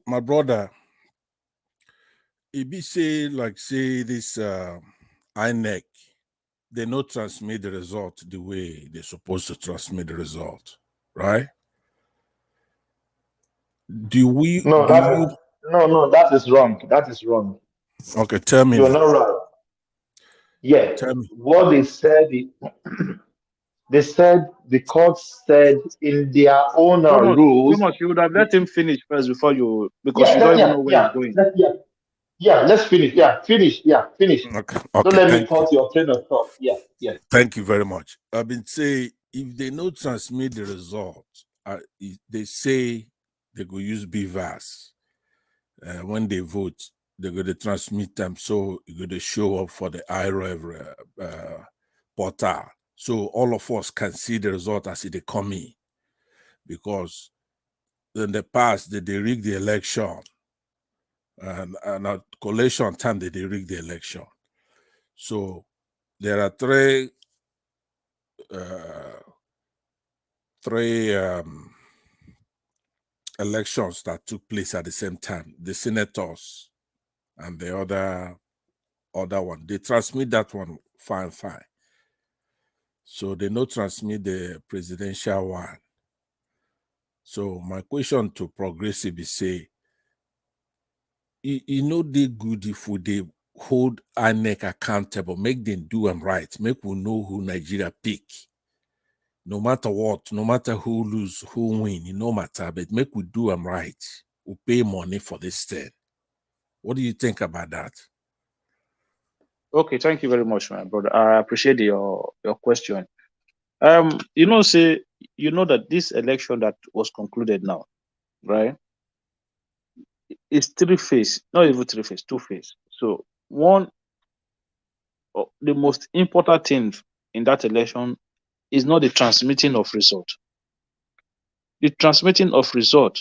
My brother, he be say this INEC, they not transmit the result the way they're supposed to transmit the result, right? No, that is wrong. That is wrong. Okay, tell me. You're not right. Yeah. Tell me. What they said They said, the court said in their own rules. Thomas, you would have let him finish first before you, because you don't even know where he's going. Let's finish. Finish. Okay, Don't let me thank you. cut your train of thought. Thank you very much. I've been saying, if they no transmit the results, they say they go use BVAS. When they vote, they're going to transmit them, so you're going to show up for the IREV portal. So all of us can see the result as they come in. Because in the past, they rig the election. And at collation time, they rig the election. So there are three elections that took place at the same time. The senators and the other one. They transmit that one fine. So they no transmit the presidential one. So my question to progressive is say, you know they good if they hold INEC accountable, make them do them right, make we know who Nigeria pick. No matter what, no matter who lose, who win, it no matter, but make we do them right. We pay money for this thing. What do you think about that? Okay, thank you very much, my brother. I appreciate your question. You know that this election that was concluded now, right? It's three-phase, not even three-phase, two-phase. So one, the most important thing in that election is not the transmitting of result. The transmitting of result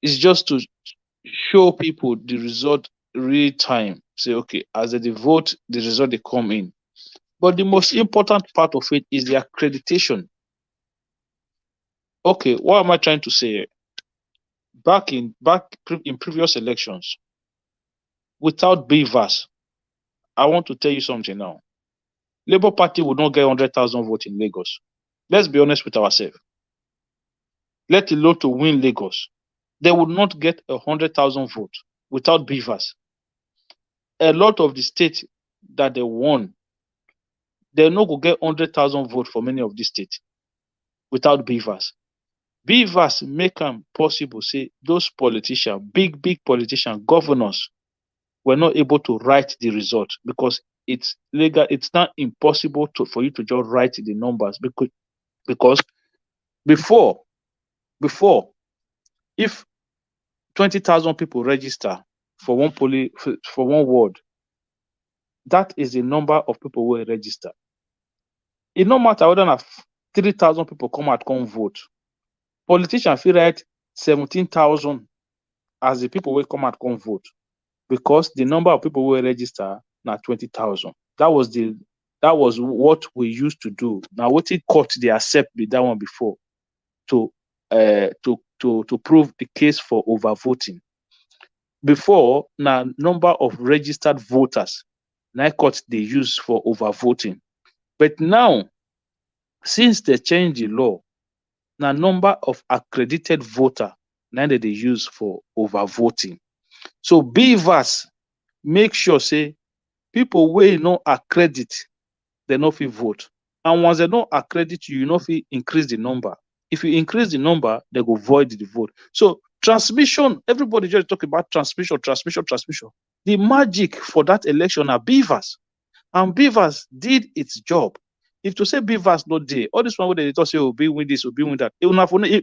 is just to show people the result real time. Say, okay, as they vote, the result they come in. But the most important part of it is the accreditation. Okay, what am I trying to say? Back in previous elections, without BVAS, I want to tell you something now. Labour Party would not get 100,000 votes in Lagos. Let's be honest with ourselves. Let alone to win Lagos. They would not get 100,000 votes without BVAS. A lot of the states that they won, they're not going to get 100,000 votes for many of these states without BVAS. BVAS make them possible, say, those politicians, big politicians, governors, were not able to write the result because it's legal. It's not impossible for you to just write the numbers because before, if 20,000 people register for one ward, that is the number of people who register. It no matter whether 3,000 people come vote. Politicians feel write 17,000 as the people will come vote because the number of people who register now 20,000. That was what we used to do. Now what it court they accept with that one before to prove the case for overvoting. Before now number of registered voters now court they use for overvoting. But now since they change the law, now number of accredited voter now that they use for overvoting. So BVAS make sure say people wey no accredit, they no fit vote. And once they don't accredit you, no fit increase the number. If you increase the number, they go void the vote. So transmission, everybody just talk about transmission. The magic for that election are BVAS. And BVAS did its job. If to say BVAS not there, all this one where they talk say Obi win this, Obi win that,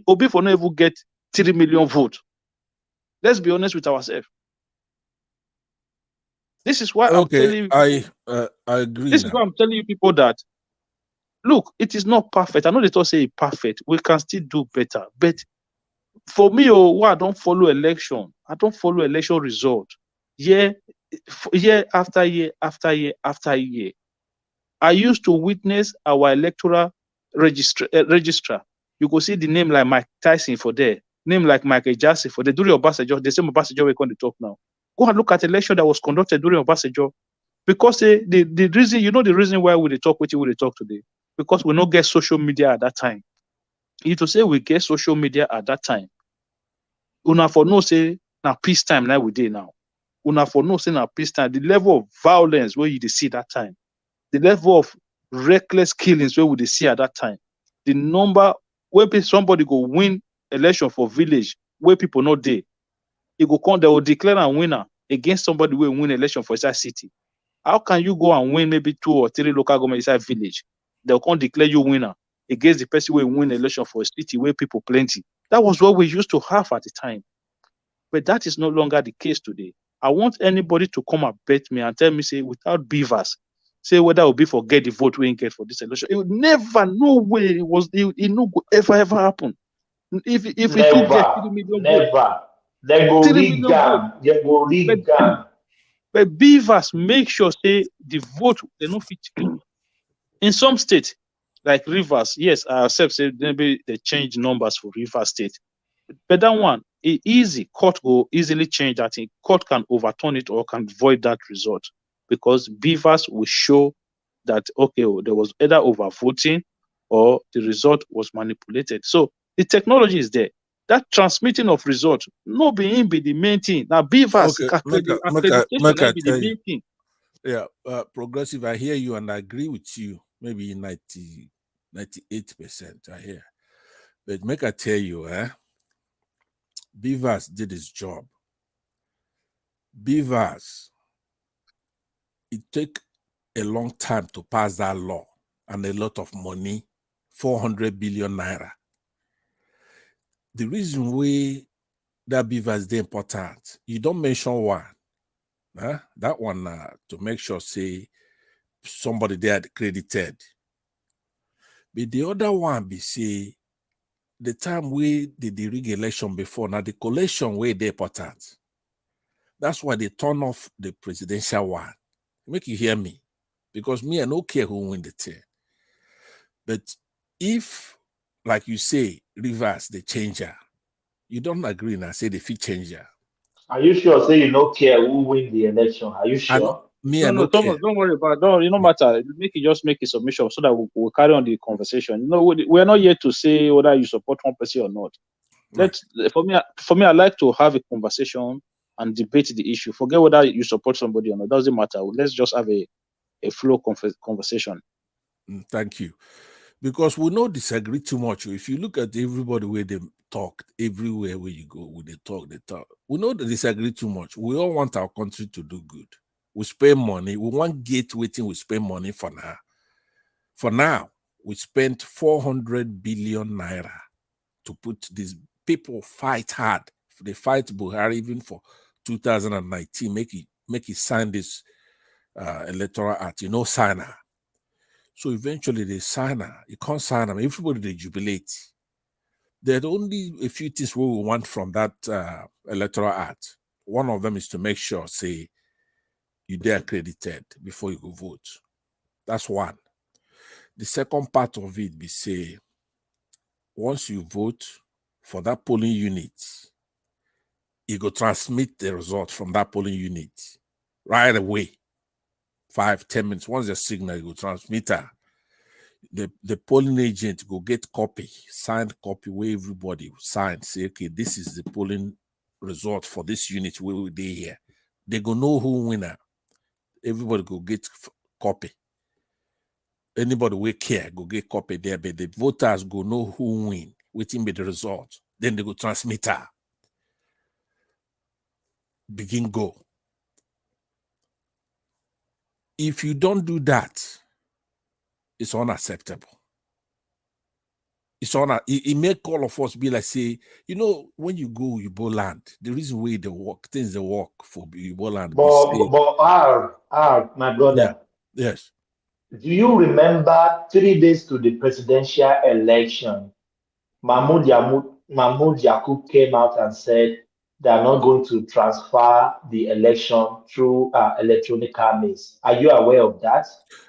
Obi for no even get 3 million votes. Let's be honest with ourselves. This is why I'm telling you. I agree. This is why I'm telling you people that look, it is not perfect. I know they talk say it's perfect. We can still do better. But for me, I don't follow election. I don't follow election result. Year after year. I used to witness our electoral registrar. You go see the name like Mike Tyson for there, name like Michael Jackson for there. During Obasanjo, the same Obasanjo we can talk now. Go and look at the election that was conducted during Obasanjo. Because the reason, the reason why we talk today, because we not get social media at that time. You to say we get social media at that time. Una for no say now peacetime now we day now. Una for no say now peacetime. The level of violence where you see that time, the level of reckless killings where would they see at that time. The number where somebody go win election for village where people not there, it go come, they will declare a winner against somebody who will win election for inside city. How can you go and win maybe 2 or 3 local government inside village? They'll come declare you winner against the person who will win election for a city where people plenty. That was what we used to have at the time. But that is no longer the case today. I want anybody to come and bet me and tell me, say, without beavers, say whether it will be for get the vote we get for this election. It would never, no way it no go ever happen. If it took get 3 million never. They go 3 rig million vote. They go rig But beavers make sure say the vote they no fit. In some states, like Rivers, yes, I accept say maybe they change numbers for Rivers State. But that one, it easy. Court will easily change that thing. Court can overturn it or can void that result because beavers will show that okay, there was either overvoting or the result was manipulated. So the technology is there. That transmitting of result, no be the main thing. Now beavers accreditation that be the main thing. Yeah, progressive. I hear you and I agree with you. Maybe 98%. I hear, but make I tell you, Beavers did his job. Beavers, it took a long time to pass that law and a lot of money, 400 billion naira. The reason why that Beavers is important, you don't mention one. That one to make sure, say, somebody there credited. But the other one be say, the time we did the rig election before, now the collation way they important. That's why they turn off the presidential one. Make you hear me. Because me, I don't care who win the thing. But if, like you say, reverse the changer, you don't agree now, say the fit changer. Are you sure? Say you don't care who win the election. Are you sure? No, don't worry about it. You no matter. Make a submission so that we'll carry on the conversation. We're not here to say whether you support one person or not. Right. For me, I like to have a conversation and debate the issue. Forget whether you support somebody or not. It doesn't matter. Let's just have a flow conversation. Thank you. Because we don't disagree too much. If you look at everybody where they talk, everywhere where you go, where they talk. We don't disagree too much. We all want our country to do good. We spend money. We want gate waiting. We spend money for now. For now, we spent 400 billion naira to put these people fight hard. They fight Buhari even for 2019. Make it sign this electoral act. Sign her. So eventually they sign her. You can't sign them. Everybody they jubilate. There's only a few things we want from that electoral act. One of them is to make sure, say, you're accredited before you go vote. That's one. The second part of it be say, once you vote for that polling unit, you go transmit the result from that polling unit right away. 5-10 minutes. Once the signal, you go transmit her. The polling agent go get copy, signed copy where everybody sign, say, okay, this is the polling result for this unit where we dey here. They go know who winner. Everybody go get copy. Anybody we care go get copy there, but the voters go know who win, waiting be the result. Then they go transmit her. Begin go. If you don't do that, it's unacceptable. It make all of us be like, say, when you go Igbo land, the reason why things they work for Igbo land. But my brother. Yeah. Yes. Do you remember 3 days to the presidential election, Mahmoud Yakub came out and said they are not going to transfer the election through electronic means. Are you aware of that?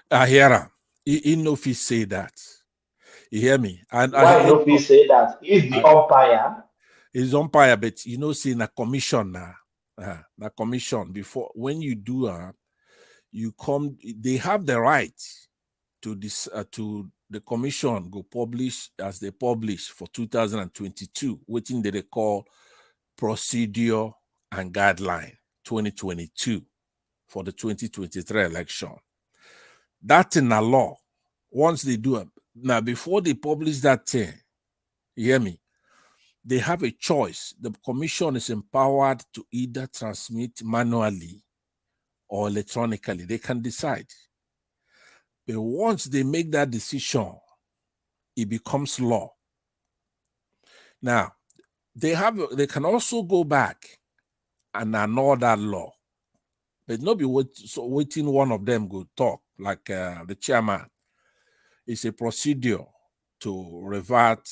I hear him. He know if he say that. You hear me? And why no he say that? He's the umpire. He's umpire, but see na commission now. Na commission before when you do you come. They have the right to this to the commission go publish as they publish for 2022, waiting they call procedure and guideline 2022 for the 2023 election. That in the law, Once they do it, now before they publish that thing, you hear me? They have a choice. The commission is empowered to either transmit manually or electronically. They can decide. But once they make that decision, it becomes law. Now, they can also go back and annul that law. But not be waiting one of them go talk, like the chairman. It's a procedure to revert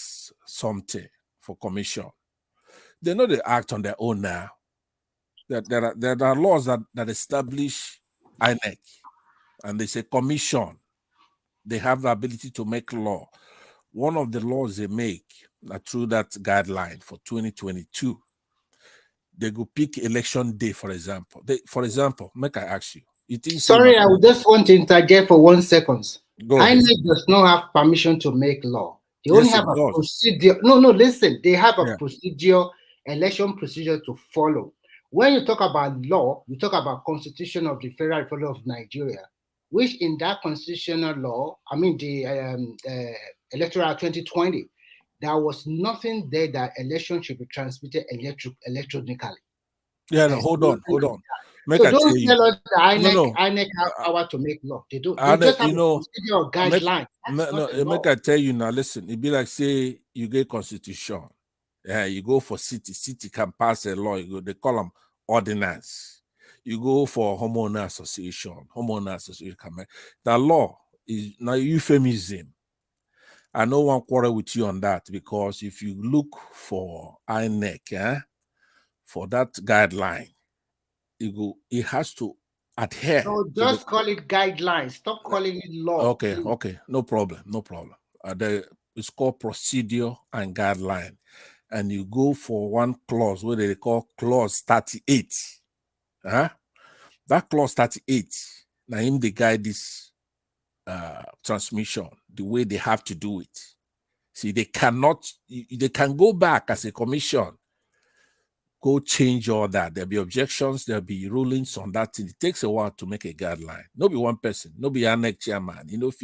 something for commission. They know they act on their own now. There are laws that establish INEC, and they say commission. They have the ability to make law. One of the laws they make through that guideline for 2022, they go pick election day, for example. For example, make I ask you. Sorry, I would just want to interject for 1 second. Go ahead. INEC does not have permission to make law. They only have a procedure. No, listen. They have a procedure, election procedure to follow. When you talk about law, you talk about Constitution of the Federal Republic of Nigeria, which in that constitutional law, I mean the Electoral 2020, there was nothing there that election should be transmitted electronically. Yeah, no, hold on. So don't tell us that INEC have power to make law. They don't. They just have a procedure or guideline. Make I tell you now, listen, it'd be like, say, you get constitution. Yeah, you go for city can pass a law. They call them ordinance. You go for homeowner association can make. The law is now euphemism. I no one quarrel with you on that, because if you look for INEC, for that guideline, it has to adhere. So just call it guidelines. Stop calling it law. Okay, no problem. It's called procedure and guideline, and you go for one clause where they call clause 38. That clause 38, now him they guide this transmission the way they have to do it. See, they can go back as a commission, go change all that. There'll be objections, there'll be rulings on that. It takes a while to make a guideline. No be one person, no be INEC chairman. If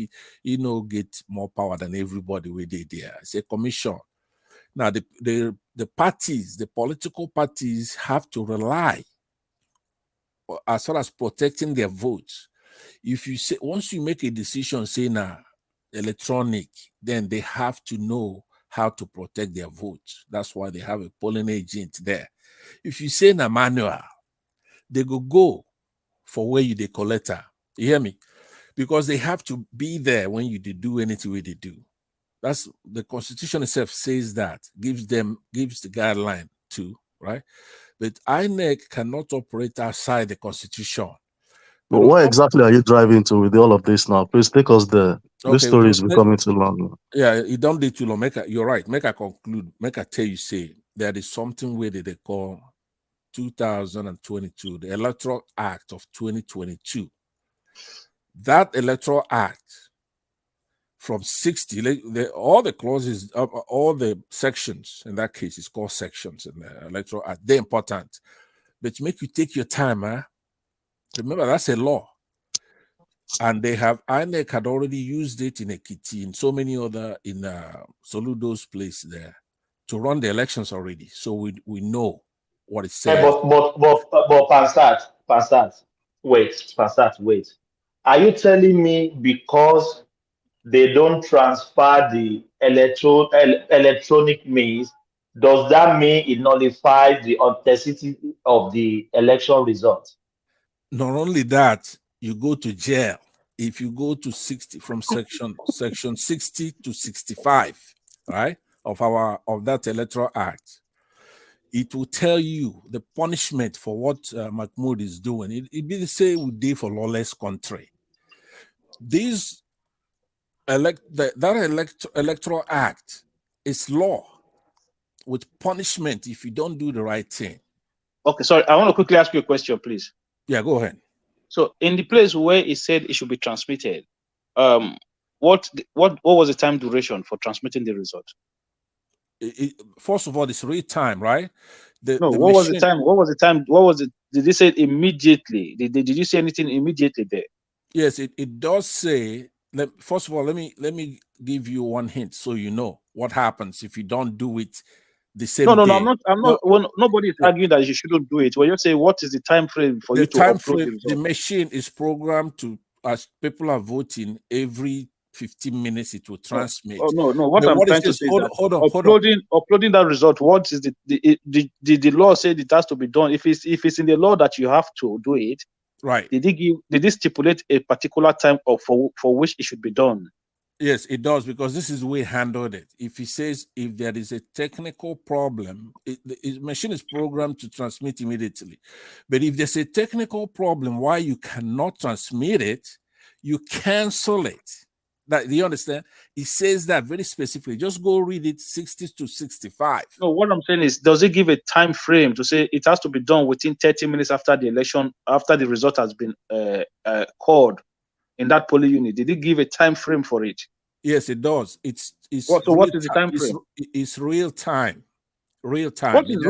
get more power than everybody where they there. It's a commission. Now the parties, the political parties have to rely as far as protecting their votes. If you say, once you make a decision saying electronic, then they have to know how to protect their votes. That's why they have a polling agent there. If you say manual, they go for where you the collector. You hear me? Because they have to be there when you do anything where they do. That's the Constitution itself says that, gives the guideline too, right? But INEC cannot operate outside the Constitution. But what exactly are you driving to with all of this now? Please take us there. This story is becoming too long. Yeah, it don't need too long. You're right. Make I conclude. Make I tell you, say, there is something where they call 2022, the Electoral Act of 2022. That Electoral Act, from 60, all the clauses, all the sections, in that case, it's called sections in the Electoral Act. They're important. But make you take your time, Remember, that's a law. And INEC had already used it in Ekiti, in so many other, in Soludo's place there, to run the elections already. So we know what it says. But Pansat, wait. Are you telling me because they don't transfer the electronic means, does that mean it nullifies the authenticity of the election results? Not only that, you go to jail if you go to 60 from section 60 to 65, right, of that Electoral Act. It will tell you the punishment for what Mahmoud is doing. It be the same we did for lawless country. Electoral Act is law with punishment if you don't do the right thing. Okay, sorry, I want to quickly ask you a question, please. Yeah, go ahead. So, in the place where it said it should be transmitted, what was the time duration for transmitting the result? First of all, it's real time, right? What was the time? What was the time? What was it? Did they say immediately? Did you say anything immediately there? Yes, it does say first of all, let me give you one hint so you know what happens if you don't do it the same No, day. I'm not. Well, nobody is arguing that you shouldn't do it. When you say what is the time frame for you to upload the result? The machine is programmed to, as people are voting, every 15 minutes it will transmit. No. What I'm trying to say is that uploading that result. What is the law said it has to be done? If it's in the law that you have to do it, right? Did they stipulate a particular time for which it should be done? Yes, it does, because this is the way he handled it. If he says if there is a technical problem, the machine is programmed to transmit immediately. But if there's a technical problem why you cannot transmit it, you cancel it. Do you understand? It says that very specifically. Just go read it 60 to 65. No, what I'm saying is, does it give a time frame to say it has to be done within 30 minutes after the election, after the result has been called in that polling unit? Did it give a time frame for it? Yes, it does. It's so what is the time frame? It's real time. Real time. What is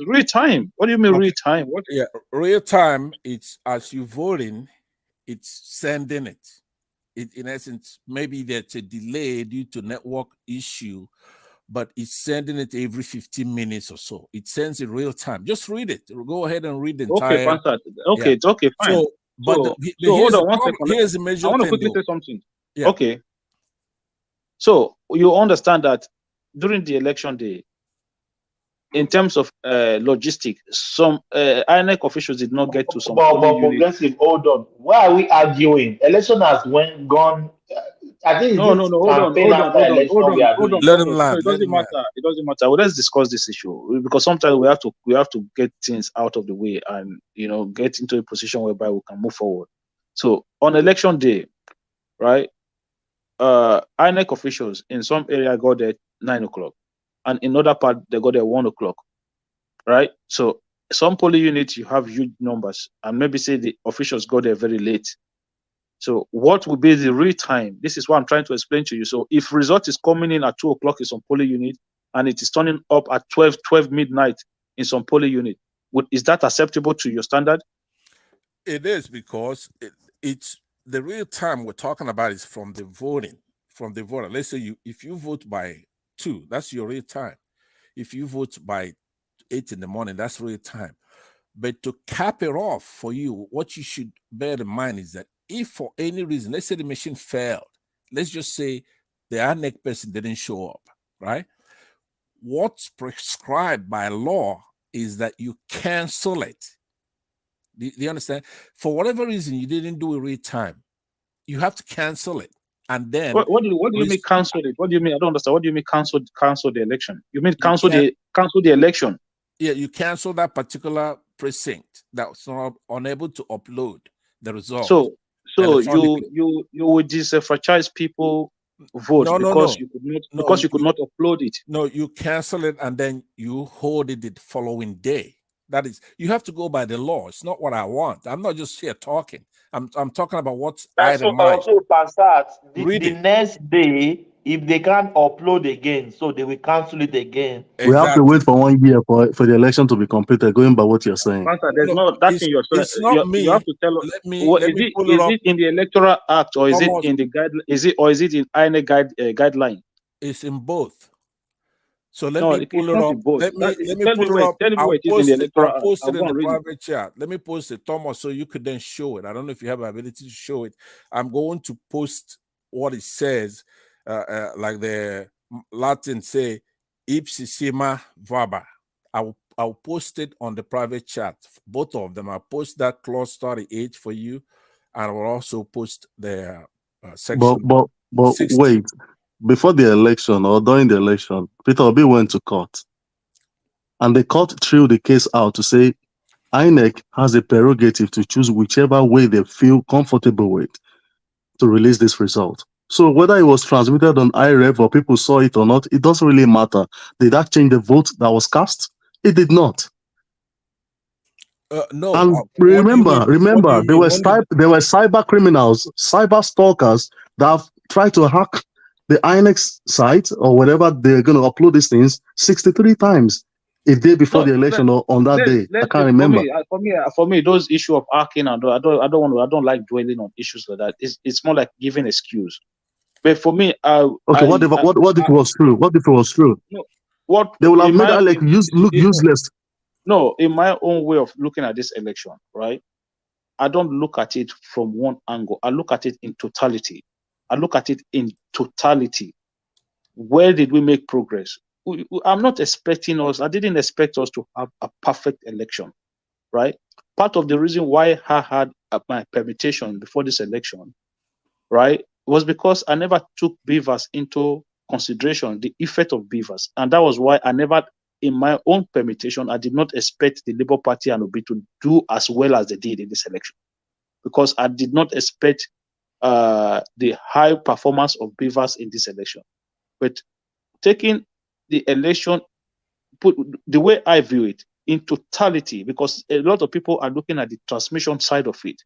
real time? What do you mean real time? Real time. It's as you voting, it's sending it. In essence, maybe there's a delay due to network issue, but it's sending it every 15 minutes or so. It sends it real time. Just read it. Go ahead and read the entire. Okay, it's okay, fine. So hold on 1 second. Here's the major I want to quickly say something. Yeah. Okay. So you understand that during the election day, in terms of logistics, some INEC officials did not get to some. But progressive, hold on. Why are we arguing? Election has gone. I think no. Hold on. Let him land. It doesn't matter. It doesn't matter. Well, let's discuss this issue, because sometimes we have to get things out of the way and get into a position whereby we can move forward. So on election day, right? INEC officials in some area got there 9 o'clock, and in other part they got there 1 o'clock, right? So some polling units you have huge numbers, and maybe say the officials got there very late. So what will be the real time? This is what I'm trying to explain to you. So if result is coming in at 2 o'clock in some polling unit, and it is turning up at 12 midnight in some polling unit, is that acceptable to your standard? It is, because it's the real time we're talking about is from the voting, from the voter. Let's say if you vote by 2, that's your real time. If you vote by 8 in the morning, that's real time. But to cap it off for you, what you should bear in mind is that if for any reason, let's say the machine failed, let's just say the INEC person didn't show up, right? What's prescribed by law is that you cancel it. Do you understand? For whatever reason you didn't do it real time, you have to cancel it. And then what do you mean cancel it? What do you mean? I don't understand. What do you mean cancel the election? You mean cancel the election? Yeah, you cancel that particular precinct that's not unable to upload the result. So you would disenfranchise people vote because you could not upload it. No, you cancel it and then you hold it the following day. That is, you have to go by the law. It's not what I want. I'm not just here talking. I'm talking about what's itemized. So Pansat, the next day, if they can't upload again, so they will cancel it again. We have to wait for 1 year for the election to be completed, going by what you're saying. Pansat, there's that in your story. It's not me. You have to tell us. Is it in the Electoral Act, or is it in the guide? Is it in INEC guideline? It's in both. So let me pull it up. Let me pull it up. I'll post it in the private chat. Let me post it, Thomas, so you could then show it. I don't know if you have the ability to show it. I'm going to post what it says, like the Latin say, ipsissima verba. I'll post it on the private chat. Both of them. I'll post that clause 38 for you, and I will also post the section. But 60. Wait. Before the election or during the election, PITOBI went to court, and the court threw the case out to say INEC has a prerogative to choose whichever way they feel comfortable with to release this result. So whether it was transmitted on iRev or people saw it or not, it doesn't really matter. Did that change the vote that was cast? It did not. No. And remember, there were cyber criminals, cyber stalkers that have tried to hack the INEX site or whatever they're going to upload these things 63 times. a day before the election or on that day? I can't remember. For me, those issue of hacking and I don't like dwelling on issues like that. It's more like giving excuse. But for me, what if it was true? What if it was true? No, what they will have made Alec look useless. No, in my own way of looking at this election, right? I don't look at it from one angle. I look at it in totality. Where did we make progress? I'm not expecting us. I didn't expect us to have a perfect election, right? Part of the reason why I had my permutation before this election, right, was because I never took BUHARI into consideration, the effect of BUHARI. And that was why I never, in my own permutation, I did not expect the Labour Party and Obi to do as well as they did in this election. Because I did not expect the high performance of BUHARI in this election. But taking the election, the way I view it, in totality, because a lot of people are looking at the transmission side of it,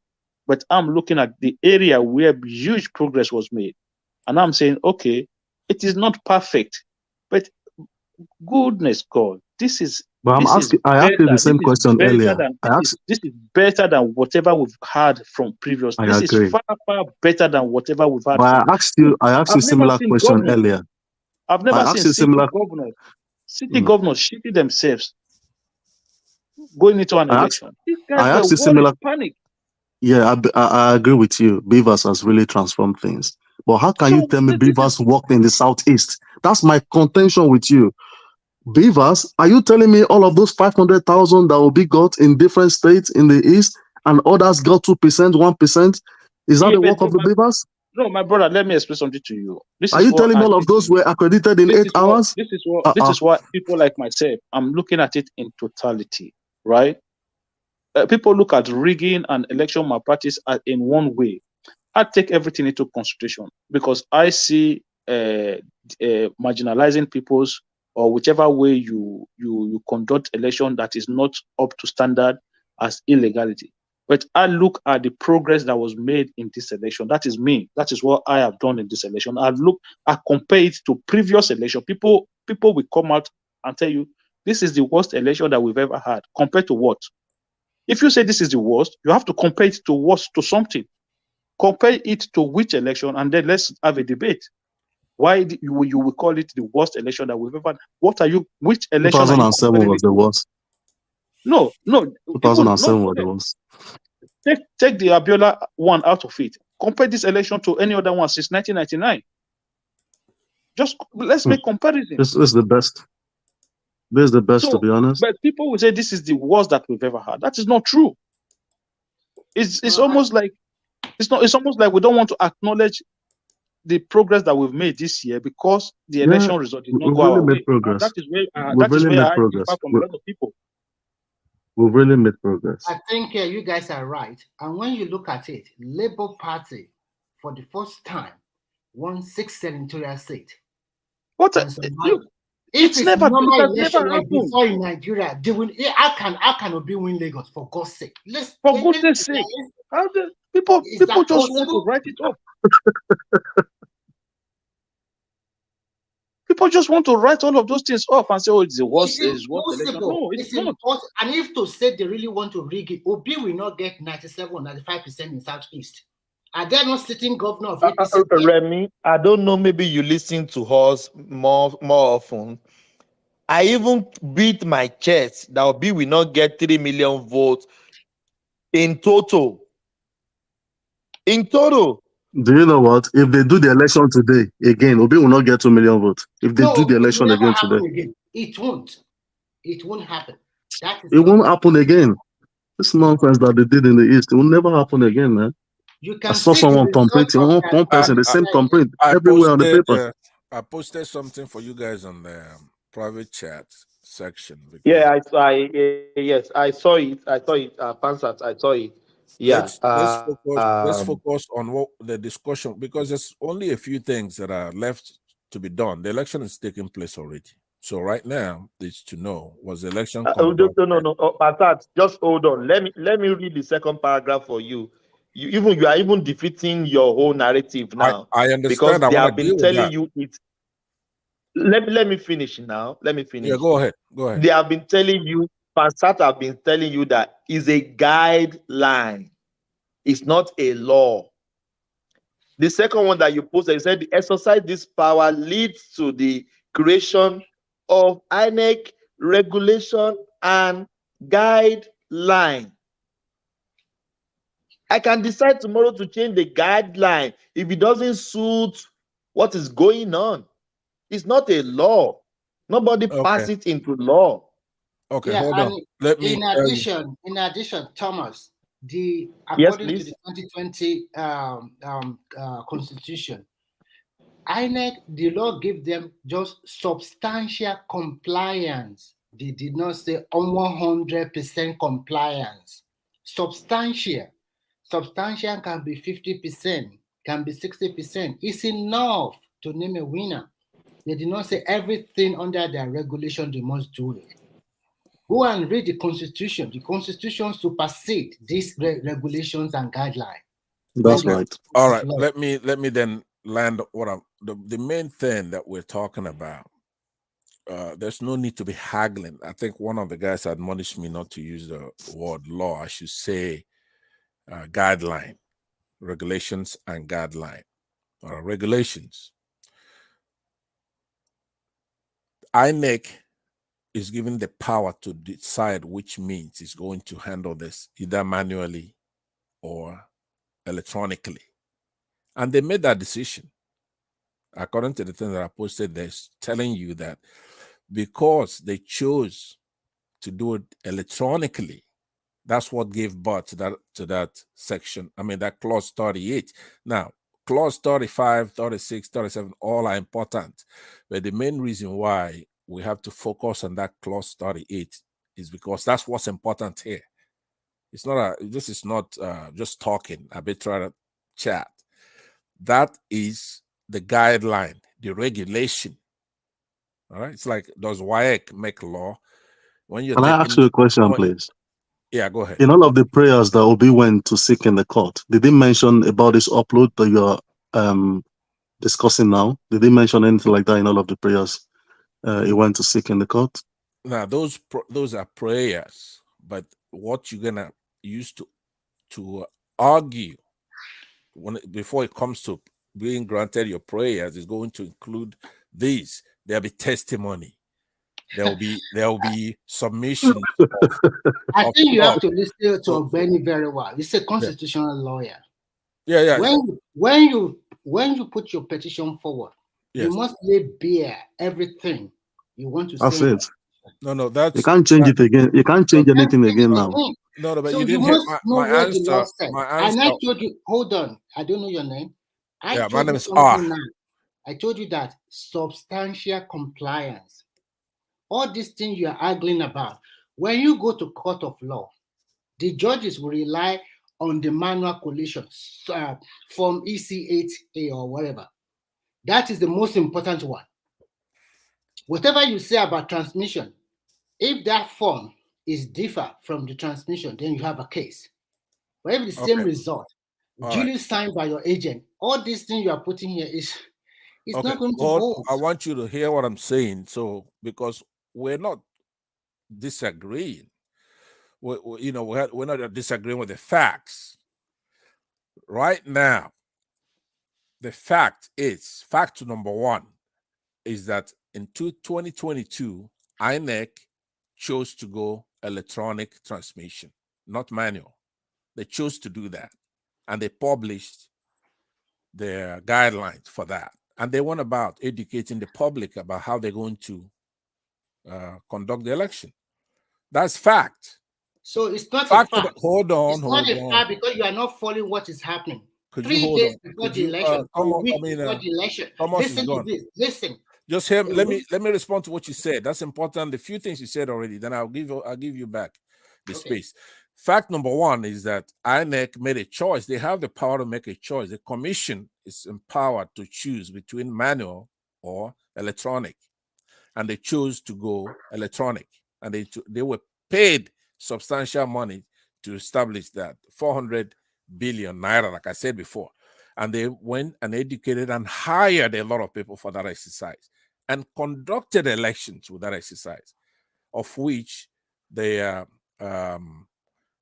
but I'm looking at the area where huge progress was made. And I'm saying, okay, it is not perfect, but goodness God, this is. But I asked you the same question earlier. This is better than whatever we've had from previous. This is far, far better than whatever we've had. But I asked you a similar question earlier. I've never seen city governors shitting themselves going into an election. These guys were worried, panic. Yeah, I agree with you. BUHARI has really transformed things. But how can you tell me BUHARI worked in the Southeast? That's my contention with you. BUHARI, are you telling me all of those 500,000 that Obi got in different states in the East and others got 2%, 1%? Is that the work of the BUHARI? No, my brother, let me explain something to you. Are you telling me all of those were accredited in 8 hours? This is why people like myself, I'm looking at it in totality, right? People look at rigging and election malpractice in one way. I take everything into consideration because I see marginalizing people's or whichever way you conduct election that is not up to standard as illegality. But I look at the progress that was made in this election. That is me. That is what I have done in this election. I compare it to previous election. People will come out and tell you this is the worst election that we've ever had. Compared to what? If you say this is the worst, you have to compare it to something. Compare it to which election, and then let's have a debate. Why you will call it the worst election that we've ever had? Which election? 2007 was the worst. No. 2007 was the worst. Take the Abiola one out of it. Compare this election to any other one since 1999. Just let's make comparison. This is the best. This is the best, to be honest. But people will say this is the worst that we've ever had. That is not true. It's almost like it's almost like we don't want to acknowledge the progress that we've made this year because the election result did not go our way. That is where I differ from a lot of people. We've really made progress. I think you guys are right. And when you look at it, Labour Party, for the first time, won 6 senatorial seats. If it's never like before in Nigeria, how can Obi win Lagos, for God's sake? For goodness sake. People just want to write it off. People just want to write all of those things off and say, oh, it's the worst election. No, it's not. And if to say they really want to rig it, Obi will not get 97 or 95% in Southeast. Are they not sitting governor of APC? Remy, I don't know, maybe you listen to us more often. I even beat my chest that Obi will not get 3 million votes in total. In total. Do you know what? If they do the election today, again, Obi will not get 2 million votes. If they do the election again today. It won't. It won't happen. It won't happen again. This nonsense that they did in the East, it will never happen again, man. I saw someone complainting, one person, the same complaint everywhere on the paper. I posted something for you guys on the private chat section. Yeah, I saw it. Pansat, I saw it. Yeah. Let's focus on what the discussion, because there's only a few things that are left to be done. The election is taking place already. So right now, it's to know, was the election No. Pansat, just hold on. Let me read the second paragraph for you. You are even defeating your whole narrative now. I understand. Because they have been telling you it. let me finish now. Let me finish. Yeah, go ahead. Go ahead. They have been telling you, Pansat have been telling you that is a guideline. It's not a law. The second one that you posted, you said the exercise this power leads to the creation of INEC regulation and guideline. I can decide tomorrow to change the guideline if it doesn't suit what is going on. It's not a law. Nobody pass it into law. Okay, Yeah, hold on. Let me. In addition, Thomas, Yes, according to the 2020 Constitution, INEC, the law gave them just substantial compliance. They did not say 100% compliance. Substantial can be 50%, can be 60%. It's enough to name a winner. They did not say everything under their regulation they must do it. Go and read the Constitution. The Constitution supersedes these regulations and guidelines. That's right. All right. Let me then land what I'm the main thing that we're talking about. There's no need to be haggling. I think one of the guys admonished me not to use the word law. I should say guideline, regulations and guideline. Regulations. INEC is given the power to decide which means it's going to handle this, either manually or electronically. And they made that decision. According to the thing that I posted, they're telling you that because they chose to do it electronically, that's what gave birth to that section. I mean, that clause 38. Now, clause 35, 36, 37, all are important. But the main reason why we have to focus on that clause 38 is because that's what's important here. It's not this is not just talking, arbitrary chat. That is the guideline, the regulation. All right. It's like, does WAEC make law? When you're Can I ask you a question, please? Yeah, go ahead. In all of the prayers that Obi went to seek in the court, did they mention about this upload that you are discussing now? Did they mention anything like that in all of the prayers he went to seek in the court? Now, those are prayers, but what you're gonna use to argue before it comes to being granted your prayers is going to include these. There'll be testimony. There will be submission. I think you have to listen to Ogbeni very well. He's a constitutional lawyer. Yeah. When you put your petition forward, you must lay bare everything you want to say. That's it. No, that's you can't change it again. You can't change anything again now. No, but so you didn't hear my answer. The law said. And I told you, hold on, I don't know your name. My name is R. I told you that substantial compliance. All these things you are arguing about, when you go to court of law, the judges will rely on the manual collation from EC8A or whatever. That is the most important one. Whatever you say about transmission, if that form is different from the transmission, then you have a case. But if the same result, duly signed by your agent, all these things you are putting here is not going to hold. I want you to hear what I'm saying. So, because we're not disagreeing, we're not disagreeing with the facts. Right now, the fact number one is that in 2022, INEC chose to go electronic transmission, not manual. They chose to do that, and they published their guidelines for that. And they went about educating the public about how they're going to conduct the election. That's fact. So it's not a fact. Hold on. It's not a fact because you are not following what is happening. Could 3 you days before the election, a week before the election. Listen to this. Listen. Just hear. Let me respond to what you said. That's important. The few things you said already, then I'll give you back the space. Fact number one is that INEC made a choice. They have the power to make a choice. The commission is empowered to choose between manual or electronic, and they chose to go electronic. And they were paid substantial money to establish that, 400 billion naira, like I said before. And they went and educated and hired a lot of people for that exercise. and conducted elections with that exercise, of which the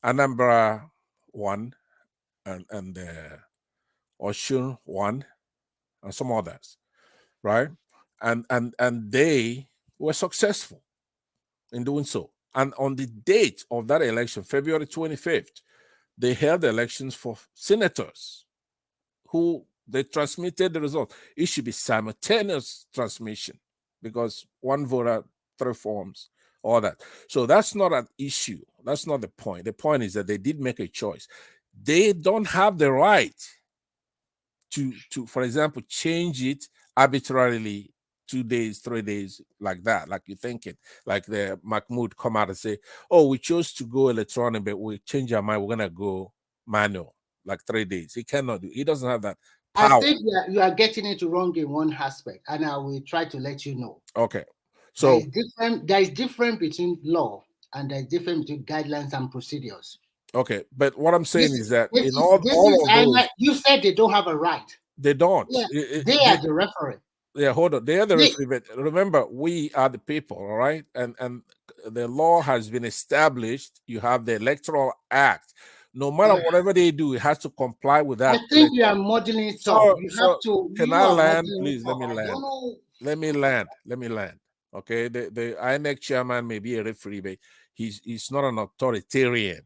Anambra won, and Osun won, and some others, right? And they were successful in doing so. And on the date of that election, February 25th, they held elections for senators who they transmitted the result. It should be simultaneous transmission because one voter, 3 forms, all that. So that's not an issue. That's not the point. The point is that they did make a choice. They don't have the right to for example, change it arbitrarily 2 days, 3 days, like that, like you think it, like the Mahmoud come out and say, oh, we chose to go electronic, but we change our mind, we're gonna go manual, like 3 days. He cannot do. He doesn't have that power. I think you are getting it wrong in one aspect, and I will try to let you know. Okay. So there is difference between law and there is difference between guidelines and procedures. Okay, but what I'm saying is that in all of those, you said they don't have a right. They don't. Yeah, they are the referee. Yeah, hold on. They are the referee. But remember, we are the people, all right? And the law has been established. You have the Electoral Act. No matter whatever they do, it has to comply with that. I think you are modeling it up. You have to. Can I land, please? Let me land. Let me land. Okay, the INEC chairman may be a referee, but he's not an authoritarian.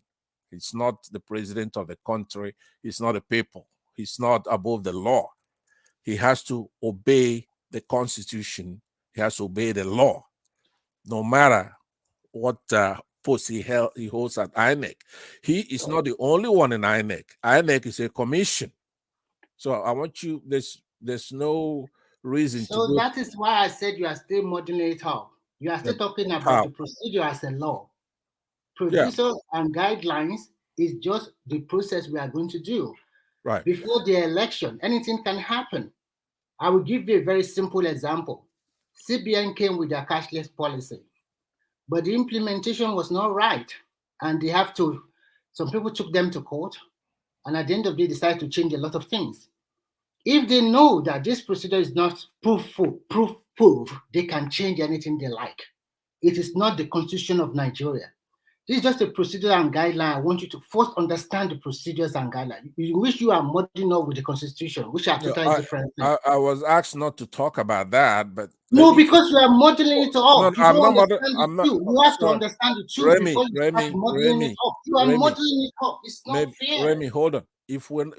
He's not the president of the country. He's not a people. He's not above the law. He has to obey the Constitution. He has to obey the law, no matter what post he holds at INEC. He is not the only one in INEC. INEC is a commission. So I want you, there's no reason to So go. that is why I said you are still modeling it out. You are still talking about the procedure as a law. Procedures and guidelines is just the process we are going to do. Right. Before the election, anything can happen. I will give you a very simple example. CBN came with their cashless policy, but the implementation was not right. And they have to, some people took them to court, and at the end of the day, decided to change a lot of things. If they know that this procedure is not proof, they can change anything they like. It is not the Constitution of Nigeria. This is just a procedure and guideline. I want you to first understand the procedures and guidelines, which you are modeling up with the Constitution, which are totally different things. I was asked not to talk about that, but no, because you are modeling it up. No, I'm not. You have to understand it too before you start modeling it up. You are modeling it up. It's not fair. Remy, hold on. If we're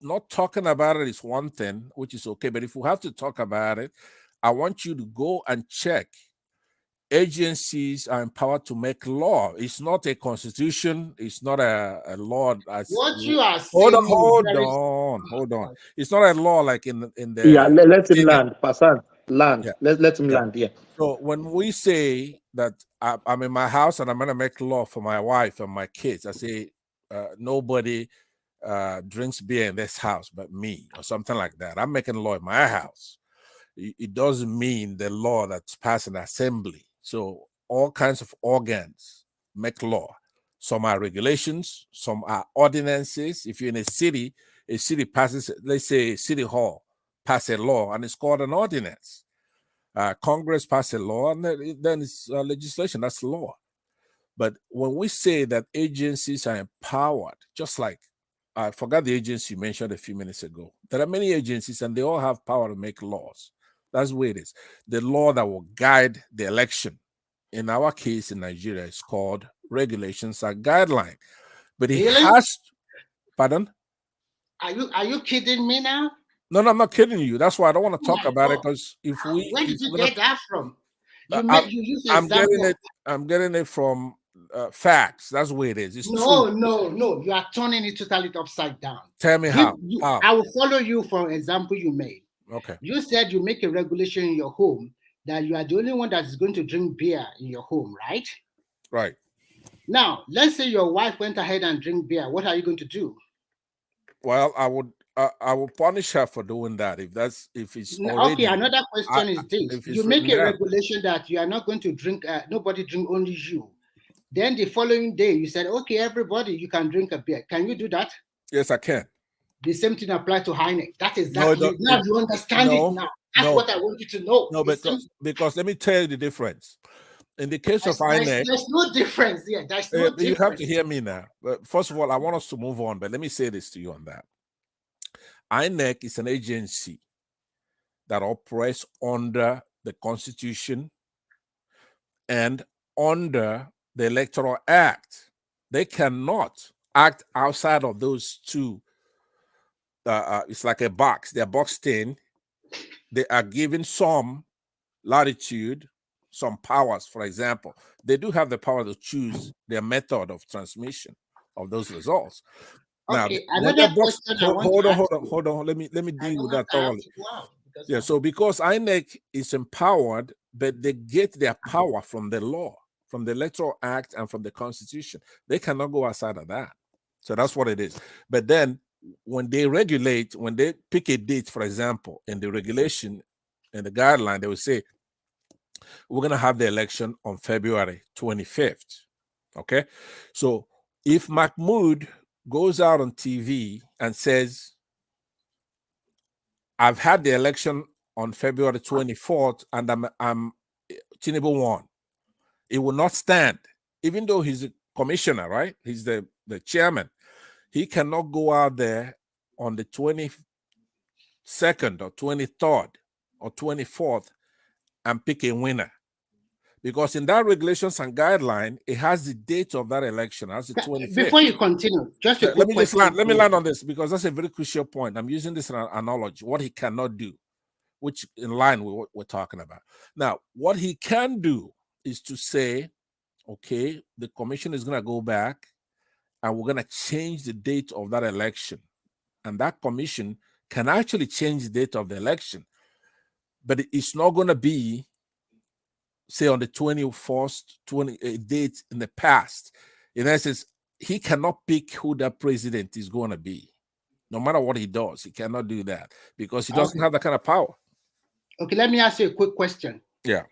not talking about it is one thing, which is okay, but if we have to talk about it, I want you to go and check. Agencies are empowered to make law. It's not a constitution. It's not a law. What you are saying. Hold on. It's not a law like in the. Yeah, let him land. Passan, land. Yeah. Let him land. Yeah. So when we say that I'm in my house and I'm gonna make law for my wife and my kids, I say nobody drinks beer in this house but me, or something like that. I'm making law in my house. It doesn't mean the law that's passed in assembly. So all kinds of organs make law. Some are regulations, some are ordinances. If you're in a city passes, let's say City Hall pass a law, and it's called an ordinance. Congress pass a law, and then it's legislation. That's law. But when we say that agencies are empowered, just like I forgot the agency you mentioned a few minutes ago. There are many agencies, and they all have power to make laws. That's the way it is. The law that will guide the election, in our case in Nigeria, is called regulations and guideline. But it has. Pardon? Are you kidding me now? No, I'm not kidding you. That's why I don't want to talk about it, because if we. Where did you get that from? I'm getting it from facts. That's the way it is. It's no, true. No. You are turning it totally upside down. Tell me how. I will follow you for an example you made. Okay. You said you make a regulation in your home that you are the only one that is going to drink beer in your home, right? Right. Now, let's say your wife went ahead and drink beer. What are you going to do? Well, I would punish her for doing that if it's already. Okay. Another question is this: you make a regulation that you are not going to drink. Nobody drink, only you. Then the following day, you said, "Okay, everybody, you can drink a beer." Can you do that? Yes, I can. The same thing applies to Heineken. That is that. Now you understand it now. That's what I want you to know. No, because let me tell you the difference. In the case of INEC, there's no difference here. There's no difference. You have to hear me now. But first of all, I want us to move on, but let me say this to you on that. INEC is an agency that operates under the Constitution and under the Electoral Act. They cannot act outside of those two. It's like a box. They're boxed in. They are given some latitude, some powers. For example, they do have the power to choose their method of transmission of those results. Okay, now, hold on. Let me deal with that thoroughly. Yeah, so because INEC is empowered, but they get their power from the law, from the Electoral Act and from the Constitution. They cannot go outside of that. So that's what it is. But then when they regulate, when they pick a date, for example, in the regulation and the guideline, they will say, we're going to have the election on February 25th. Okay. So if Mahmoud goes out on TV and says, I've had the election on February 24th and I'm Tinubu won, it will not stand, even though he's a commissioner, right? He's the chairman. He cannot go out there on the 22nd or 23rd or 24th and pick a winner. Because in that regulations and guideline, it has the date of that election as the 25th. Before you continue, just a quick question. Let me land on this because that's a very crucial point. I'm using this analogy, what he cannot do, which in line with what we're talking about. Now, what he can do is to say, okay, the commission is going to go back and we're going to change the date of that election. And that commission can actually change the date of the election. But it's not going to be, say, on the 21st, date in the past. In essence, he cannot pick who that president is going to be. No matter what he does, he cannot do that because he doesn't have that kind of power. Okay, let me ask you a quick question. Yeah.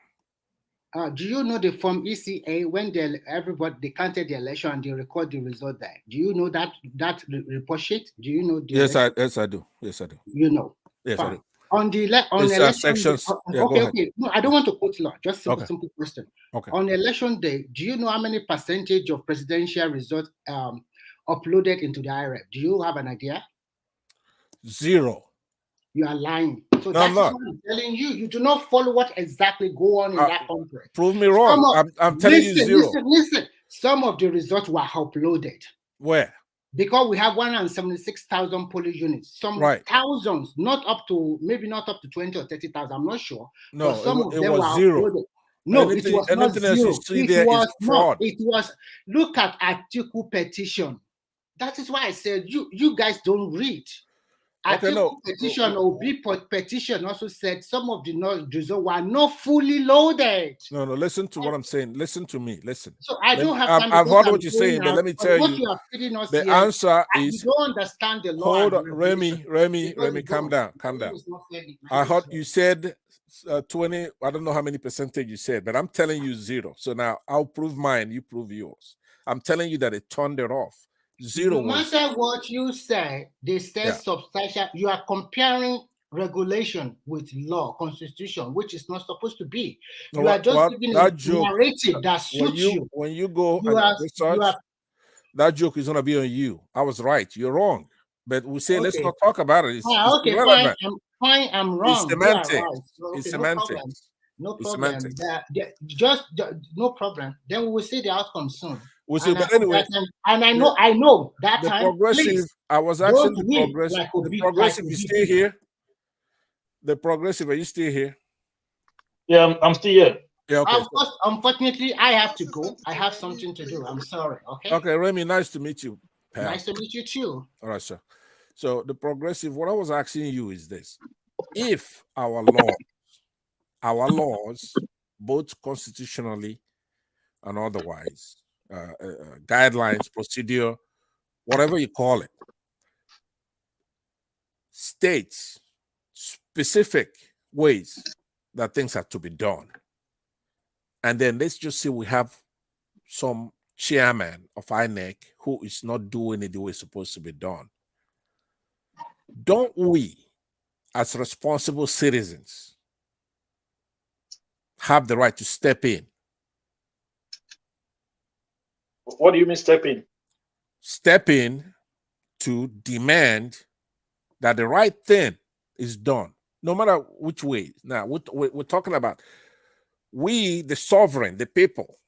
Do you know the form ECA when they counted the election and they record the result there? Do you know that report sheet? Do you know? Yes, I do. Yes, I do. You know. Yes, Fine. I do. On the election sections. Okay. No, I don't want to quote law. Just simple question. Okay. On election day, do you know how many percentage of presidential results uploaded into the IREF? Do you have an idea? 0. You are lying. So no, that's what I'm telling you. You do not follow what exactly go on in that country. Prove me wrong. I'm telling you 0. Listen. Some of the results were uploaded. Where? Because we have 176,000 polling units. Some thousands, maybe not up to 20 or 30,000. I'm not sure. No, but some it of them was were 0. Uploaded. No, it was not 0. It was. Look at Atiku petition. That is why I said you guys don't read. Atiku petition, Obi petition also said some of the results were not fully loaded. No, listen to what I'm saying. Listen to me. Listen. So I don't have time. I've heard what you're saying, but let me tell you, the answer is. You don't understand the law. Hold on, Remy, calm down. I heard you said 20. I don't know how many percentage you said, but I'm telling you 0. So now I'll prove mine. You prove yours. I'm telling you that it turned it off. 0. No matter what you say, they say substantial. You are comparing regulation with law, constitution, which is not supposed to be. You are just giving a narrative that suits you. When you go and research, that joke is going to be on you. I was right. You're wrong. But we say, let's not talk about it. It's irrelevant. Fine, I'm wrong. It's semantics. Right. It's semantics. No problem. No problem. Then we will see the outcome soon. We'll see, but anyway, I know that the time. Progressive. Please, I was asking the progressive. The progressive, you still here? The progressive, are you still here? Yeah, I'm still here. Yeah, okay. Unfortunately, I have to go. I have something to do. I'm sorry. Okay. Okay, Remy, nice to meet you. Pal. Nice to meet you too. All right, sir. So the progressive, what I was asking you is this: if our laws, both constitutionally and otherwise, guidelines, procedure, whatever you call it, states specific ways that things have to be done. And then let's just say we have some chairman of INEC who is not doing it the way it's supposed to be done. Don't we, as responsible citizens, have the right to step in. What do you mean step in? Step in to demand that the right thing is done, no matter which way. Now, we're talking about we, the sovereign, the people.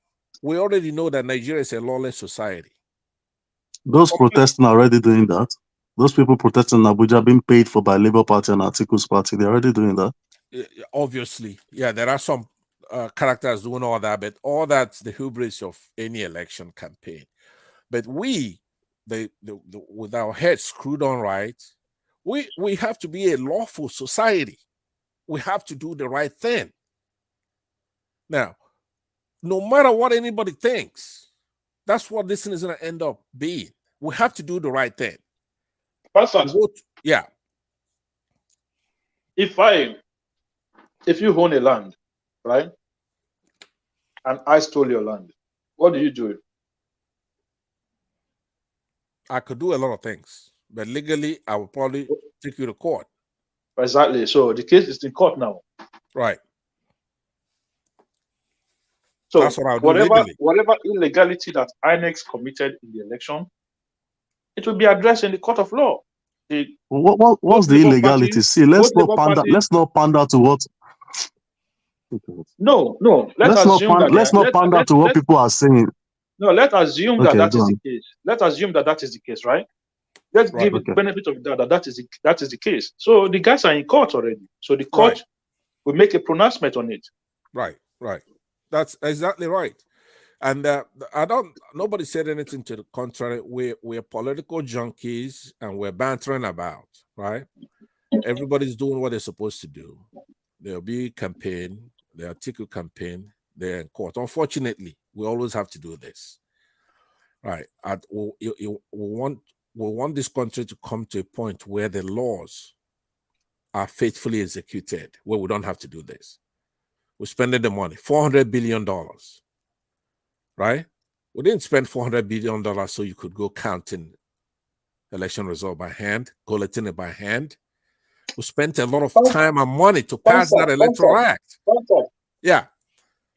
We already know that Nigeria is a lawless society. Those protesting are already doing that. Those people protesting in Abuja being paid for by Labour Party and Atiku's party, they're already doing that. Obviously, yeah, there are some characters doing all that, but all that's the hubris of any election campaign. But we, with our heads screwed on right, we have to be a lawful society. We have to do the right thing. Now, no matter what anybody thinks, that's what this thing is going to end up being. We have to do the right thing. Yeah. If you own a land, right, and I stole your land, what do you do? I could do a lot of things, but legally, I will probably take you to court. Exactly. So the case is in court now. Right. So that's what I'll do legally. Whatever illegality that INEC committed in the election, it will be addressed in the court of law. What's the illegality? See, let's not pander to what. No. Let's not pander to what people are saying. No, let's assume that is the case. Let's assume that is the case, right? Let's give it the benefit of the doubt that is the case. So the guys are in court already. So the court will make a pronouncement on it. Right. That's exactly right. And nobody said anything to the contrary. We're political junkies and we're bantering about, right? Everybody's doing what they're supposed to do. There'll be campaign, the Atiku campaign, they're in court. Unfortunately, we always have to do this, right? We want this country to come to a point where the laws are faithfully executed, where we don't have to do this. We're spending the money, $400 billion, right? We didn't spend $400 billion so you could go counting election result by hand, collecting it by hand. We spent a lot of time and money to pass that Electoral Act. Yeah.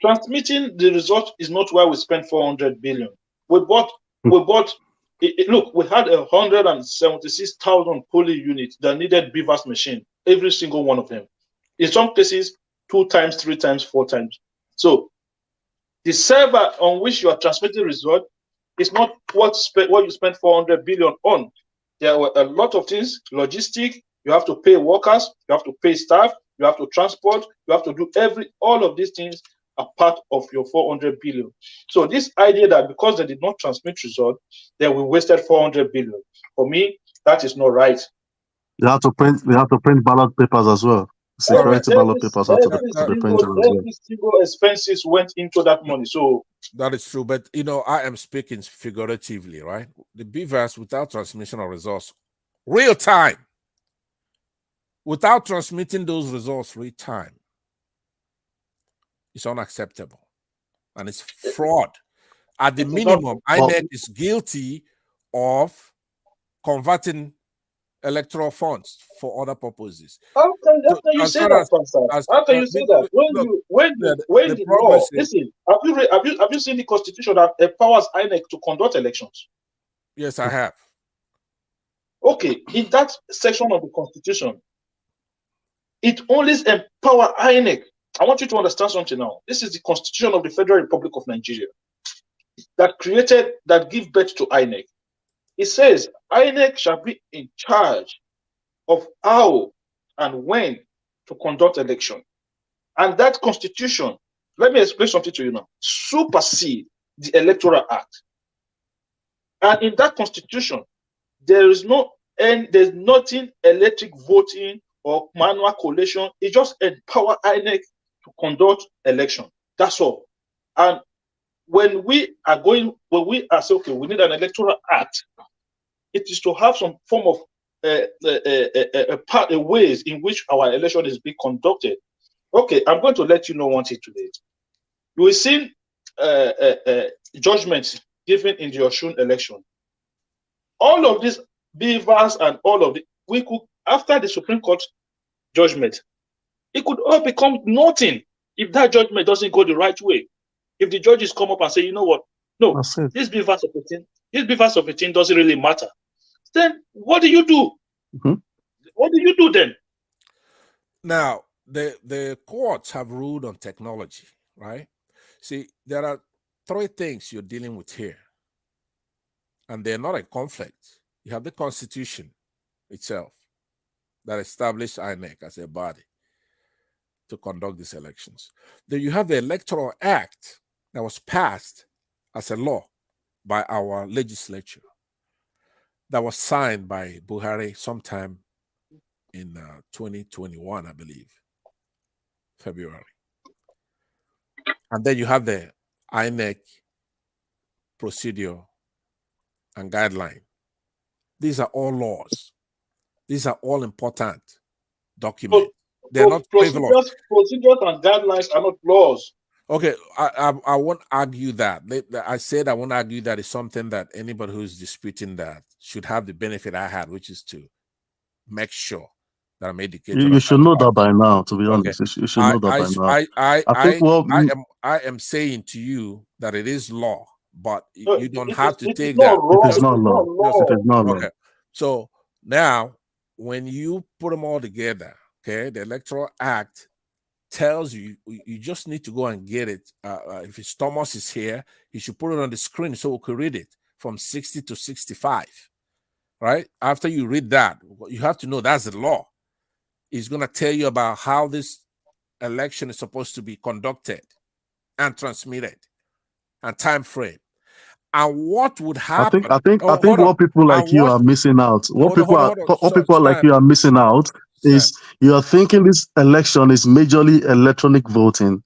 Transmitting the result is not why we spent 400 billion. We bought. Look, we had 176,000 polling units that needed BUHARI machine, every single one of them. In some cases, 2 times, 3 times, 4 times. So the server on which you are transmitting result is not what you spent 400 billion on. There were a lot of things, logistic. You have to pay workers, you have to pay staff, you have to transport, you have to do all of these things are part of your 400 billion. So this idea that because they did not transmit result, then we wasted 400 billion. For me, that is not right. They have to print ballot papers as well. Security ballot papers have to be printed as well. Every single expenses went into that money. So that is true. But I am speaking figuratively, right? The BUHARI without transmission of results, real time. Without transmitting those results real time, it's unacceptable. And it's fraud. At the minimum, INEC is guilty of converting electoral funds for other purposes. How can you say that? How can you say that? When the law, listen, have you seen the constitution that empowers INEC to conduct elections? Yes, I have. Okay, in that section of the constitution, it only empowers INEC. I want you to understand something now. This is the Constitution of the Federal Republic of Nigeria that give birth to INEC. It says INEC shall be in charge of how and when to conduct election. And that constitution, let me explain something to you now, supersede the Electoral Act. And in that constitution, there's nothing electric voting or manual collation. It just empower INEC to conduct election. That's all. And when we are saying, okay, we need an Electoral Act, it is to have some form of ways in which our election is being conducted. Okay, I'm going to let you know one thing today. You will see judgments given in the Osun election. All of these BUHARI and all of we could, after the Supreme Court judgment, it could all become nothing. if that judgment doesn't go the right way, if the judges come up and say, you know what, no, this B-verse of 18 doesn't really matter, then what do you do? What do you do then? Now, the courts have ruled on technology, right? See, there are three things you're dealing with here, and they're not a conflict. You have the Constitution itself that established INEC as a body to conduct these elections. Then you have the Electoral Act that was passed as a law by our legislature that was signed by BUHARI sometime in 2021, I believe, February. And then you have the INEC procedure and guideline. These are all laws. These are all important documents. They're not frivolous. Procedures and guidelines are not laws. Okay, I won't argue that. I said I won't argue that it's something that anybody who's disputing that should have the benefit I had, which is to make sure that I'm educated. You should know that by now, to be honest. You should know that by now. I am saying to you that it is law, but you don't have to take that. It is not law. It is not law. Okay. So now, when you put them all together, okay, the Electoral Act tells you you just need to go and get it. If it's Thomas is here, he should put it on the screen so we can read it from 60 to 65. Right? After you read that, you have to know that's the law. It's going to tell you about how this election is supposed to be conducted and transmitted and time frame. And what would happen? I think what people like you are missing out. What people like you are missing out is you are thinking this election is majorly electronic voting.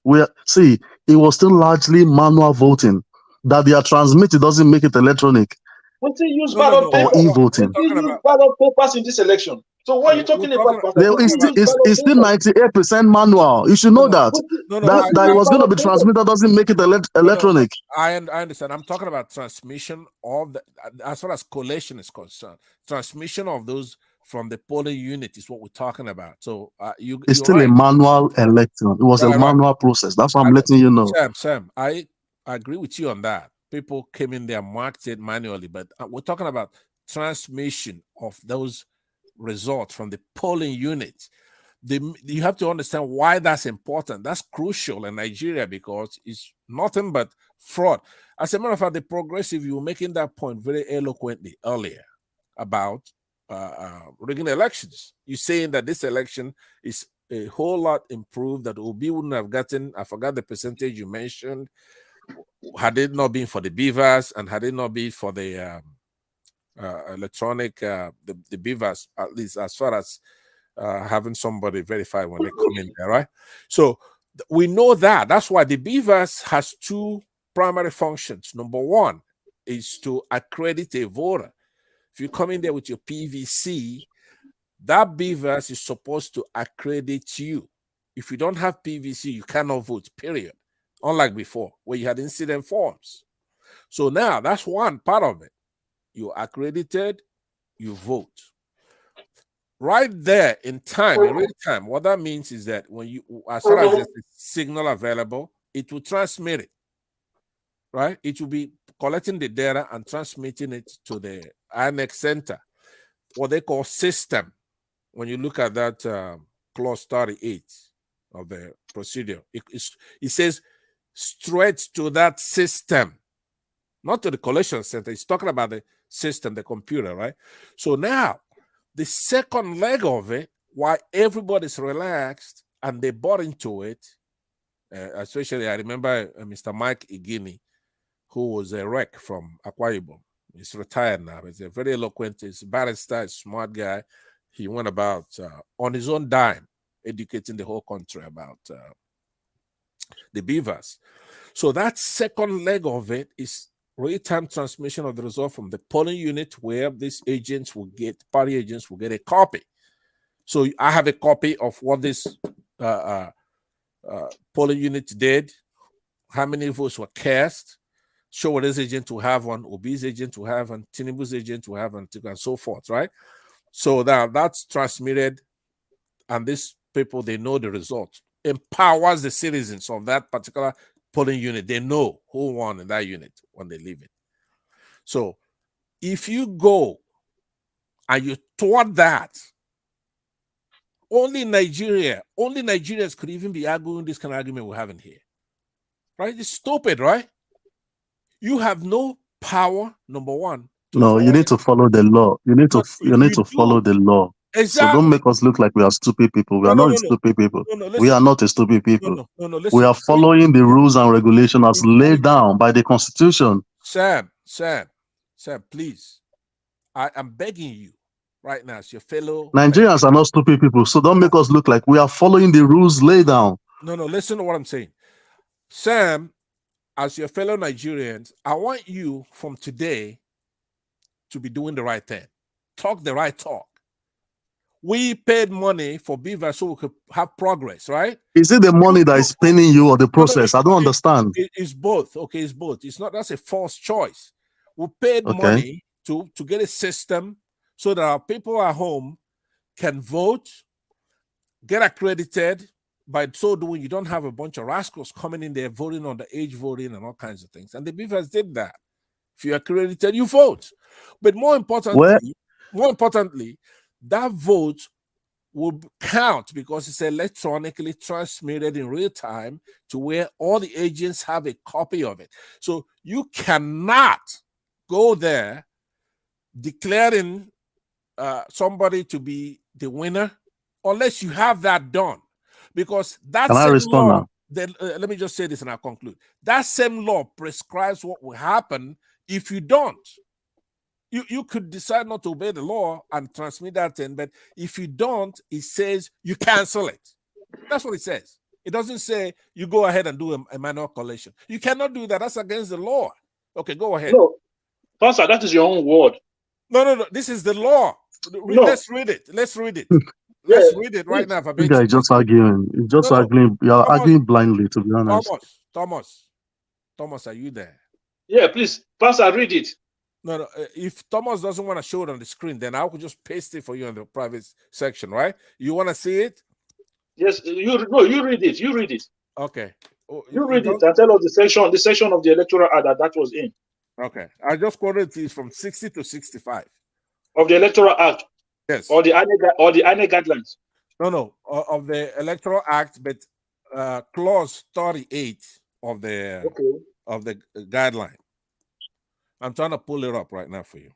See, it was still largely manual voting. That they are transmitted doesn't make it electronic. We still use ballot papers. Or e-voting. We still use ballot papers in this election. So what are you talking about? It's still 98% manual. You should know that. That it was going to be transmitted doesn't make it electronic. I understand. I'm talking about transmission of as far as collation is concerned. Transmission of those from the polling unit is what we're talking about. So it's still a manual election. It was a manual process. That's what I'm letting you know. Sam, I agree with you on that. People came in there, marked it manually, but we're talking about transmission of those results from the polling unit. You have to understand why that's important. That's crucial in Nigeria because it's nothing but fraud. As a matter of fact, the progressive, you were making that point very eloquently earlier about rigging elections. You're saying that this election is a whole lot improved, that Obi wouldn't have gotten, I forgot the percentage you mentioned, had it not been for the beavers and had it not been for the electronic, the beavers, at least as far as having somebody verify when they come in there, right? So we know that. That's why the beavers has two primary functions. Number one is to accredit a voter. If you come in there with your PVC, that beavers is supposed to accredit you. If you don't have PVC, you cannot vote, period. Unlike before, where you had incident forms. So now that's one part of it. You're accredited, you vote. Right there in time, in real time, what that means is that when you, as far as there's a signal available, it will transmit it. Right? It will be collecting the data and transmitting it to the INEC center, what they call system. When you look at that clause 38 of the procedure, it says straight to that system, not to the collection center. It's talking about the system, the computer, right? So now, the second leg of it, why everybody's relaxed and they bought into it, especially I remember Mr. Mike Igini, who was a rec from Akwa Ibom. He's retired now. He's a very eloquent, he's a barrister, a smart guy. He went about on his own dime, educating the whole country about the beavers. So that second leg of it is real-time transmission of the result from the polling unit, where these agents will get, party agents will get a copy. So I have a copy of what this polling unit did, how many votes were cast, show what this agent will have on, Obi's agent will have on, Tinubu's agent will have on, and so forth, right? So that's transmitted, and these people, they know the result. empowers the citizens of that particular polling unit. They know who won in that unit when they leave it. So if you go and you thwart that, only Nigerians could even be arguing this kind of argument we're having here. Right? It's stupid, right? You have no power, number one. No, you need to follow the law. You need to follow the law. Exactly. So don't make us look like we are stupid people. We are not stupid people. We are not a stupid people. We are following the rules and regulations as laid down by the Constitution. Sam, please. I am begging you right now as your fellow Nigerians are not stupid people. So don't make us look like we are following the rules laid down. No, listen to what I'm saying. Sam, as your fellow Nigerians, I want you from today to be doing the right thing. Talk the right talk. We paid money for BUHARI so we could have progress, right? Is it the money that is paying you or the process? I don't understand. It's both. Okay, it's both. It's not, that's a false choice. We paid money to get a system so that our people at home can vote, get accredited. By so doing, you don't have a bunch of rascals coming in there voting on the age voting and all kinds of things. And the BUHARI did that. If you're accredited, you vote. But more importantly, that vote will count because it's electronically transmitted in real time to where all the agents have a copy of it. So you cannot go there declaring somebody to be the winner unless you have that done. Because that same law, let me just say this and I'll conclude. That same law prescribes what will happen if you don't. You could decide not to obey the law and transmit that thing, but if you don't, it says you cancel it. That's what it says. It doesn't say you go ahead and do a manual collation. You cannot do that. That's against the law. Okay, go ahead. No, Pastor, that is your own word. No. This is the law. Let's read it. Let's read it. Let's read it right now. You guys just arguing. You're just arguing. You're arguing blindly, to be honest. Thomas, are you there? Yeah, please, Pastor, read it. No. If Thomas doesn't want to show it on the screen, then I could just paste it for you in the private section, right? You want to see it? Yes. You read it. You read it. Okay. You read it and tell us the section of the electoral act that was in. Okay. I just quoted this from 60 to 65 of the electoral act. Yes. Or the INEC guidelines. No. Of the electoral act, but clause 38 of the guideline. I'm trying to pull it up right now for you.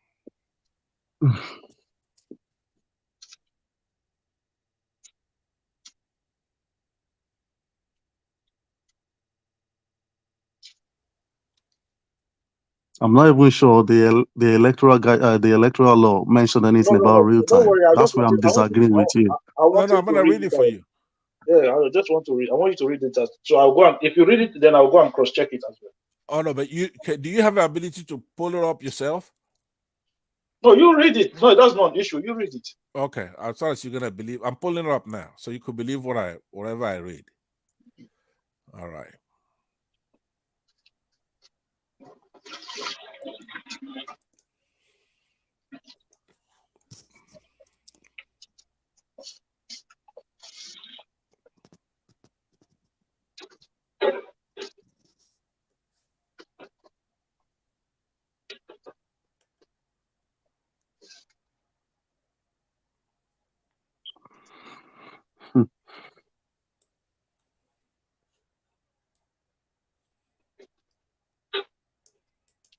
I'm not even sure the electoral law mentioned anything about real time. Worry, that's where I'm disagreeing with you. I'm gonna read it for you. Yeah, I just want to read. I want you to read it. So I'll go and if you read it, then I'll go and cross check it as well. Oh no, but do you have the ability to pull it up yourself? No, you read it. No, that's not an issue. You read it. Okay, I thought you're gonna believe. I'm pulling it up now, so you could believe whatever I read. All right.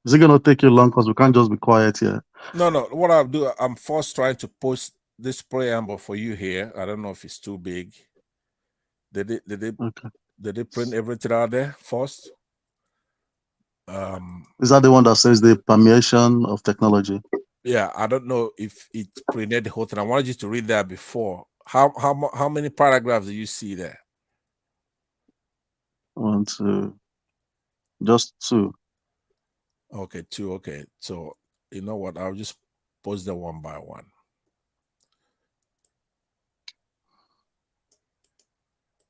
Is it gonna take you long? Because we can't just be quiet here. No. What I'll do, I'm first trying to post this preamble for you here. I don't know if it's too big. Did they print everything out there first? Is that the one that says the permeation of technology? Yeah, I don't know if it printed the whole thing. I wanted you to read that before. How many paragraphs do you see there? 1, 2, just 2. Okay, 2. Okay, so you know what? I'll just post them one by one.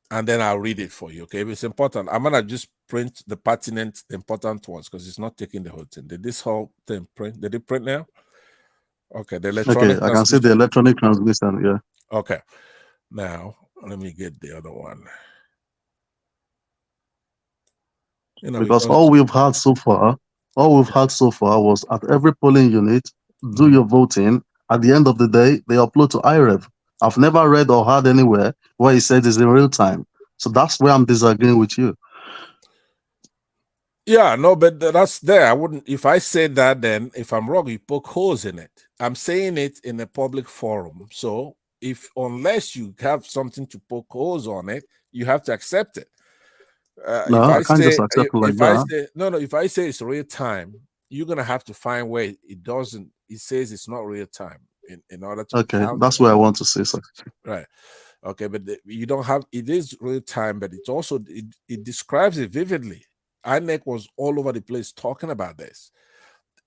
And then I'll read it for you. Okay, if it's important, I'm gonna just print the pertinent, important ones because it's not taking the whole thing. Did this whole thing print? Did it print now? Okay, the electronic. Okay, I can see the electronic transmission. Yeah. Okay, now let me get the other one. Because all we've had so far was at every polling unit, do your voting. At the end of the day, they upload to IREV. I've never read or heard anywhere where he said it's in real time. So that's where I'm disagreeing with you. Yeah, no, but that's there. I wouldn't, if I say that, then if I'm wrong, you poke holes in it. I'm saying it in a public forum. So unless you have something to poke holes on it, you have to accept it. No, I can't just accept it like that. If I say it's real time, you're gonna have to find where it doesn't. It says it's not real time in order to. Okay, that's where I want to say something. Right. Okay, but you don't have. It is real time, but it's also it describes it vividly. INEC was all over the place talking about this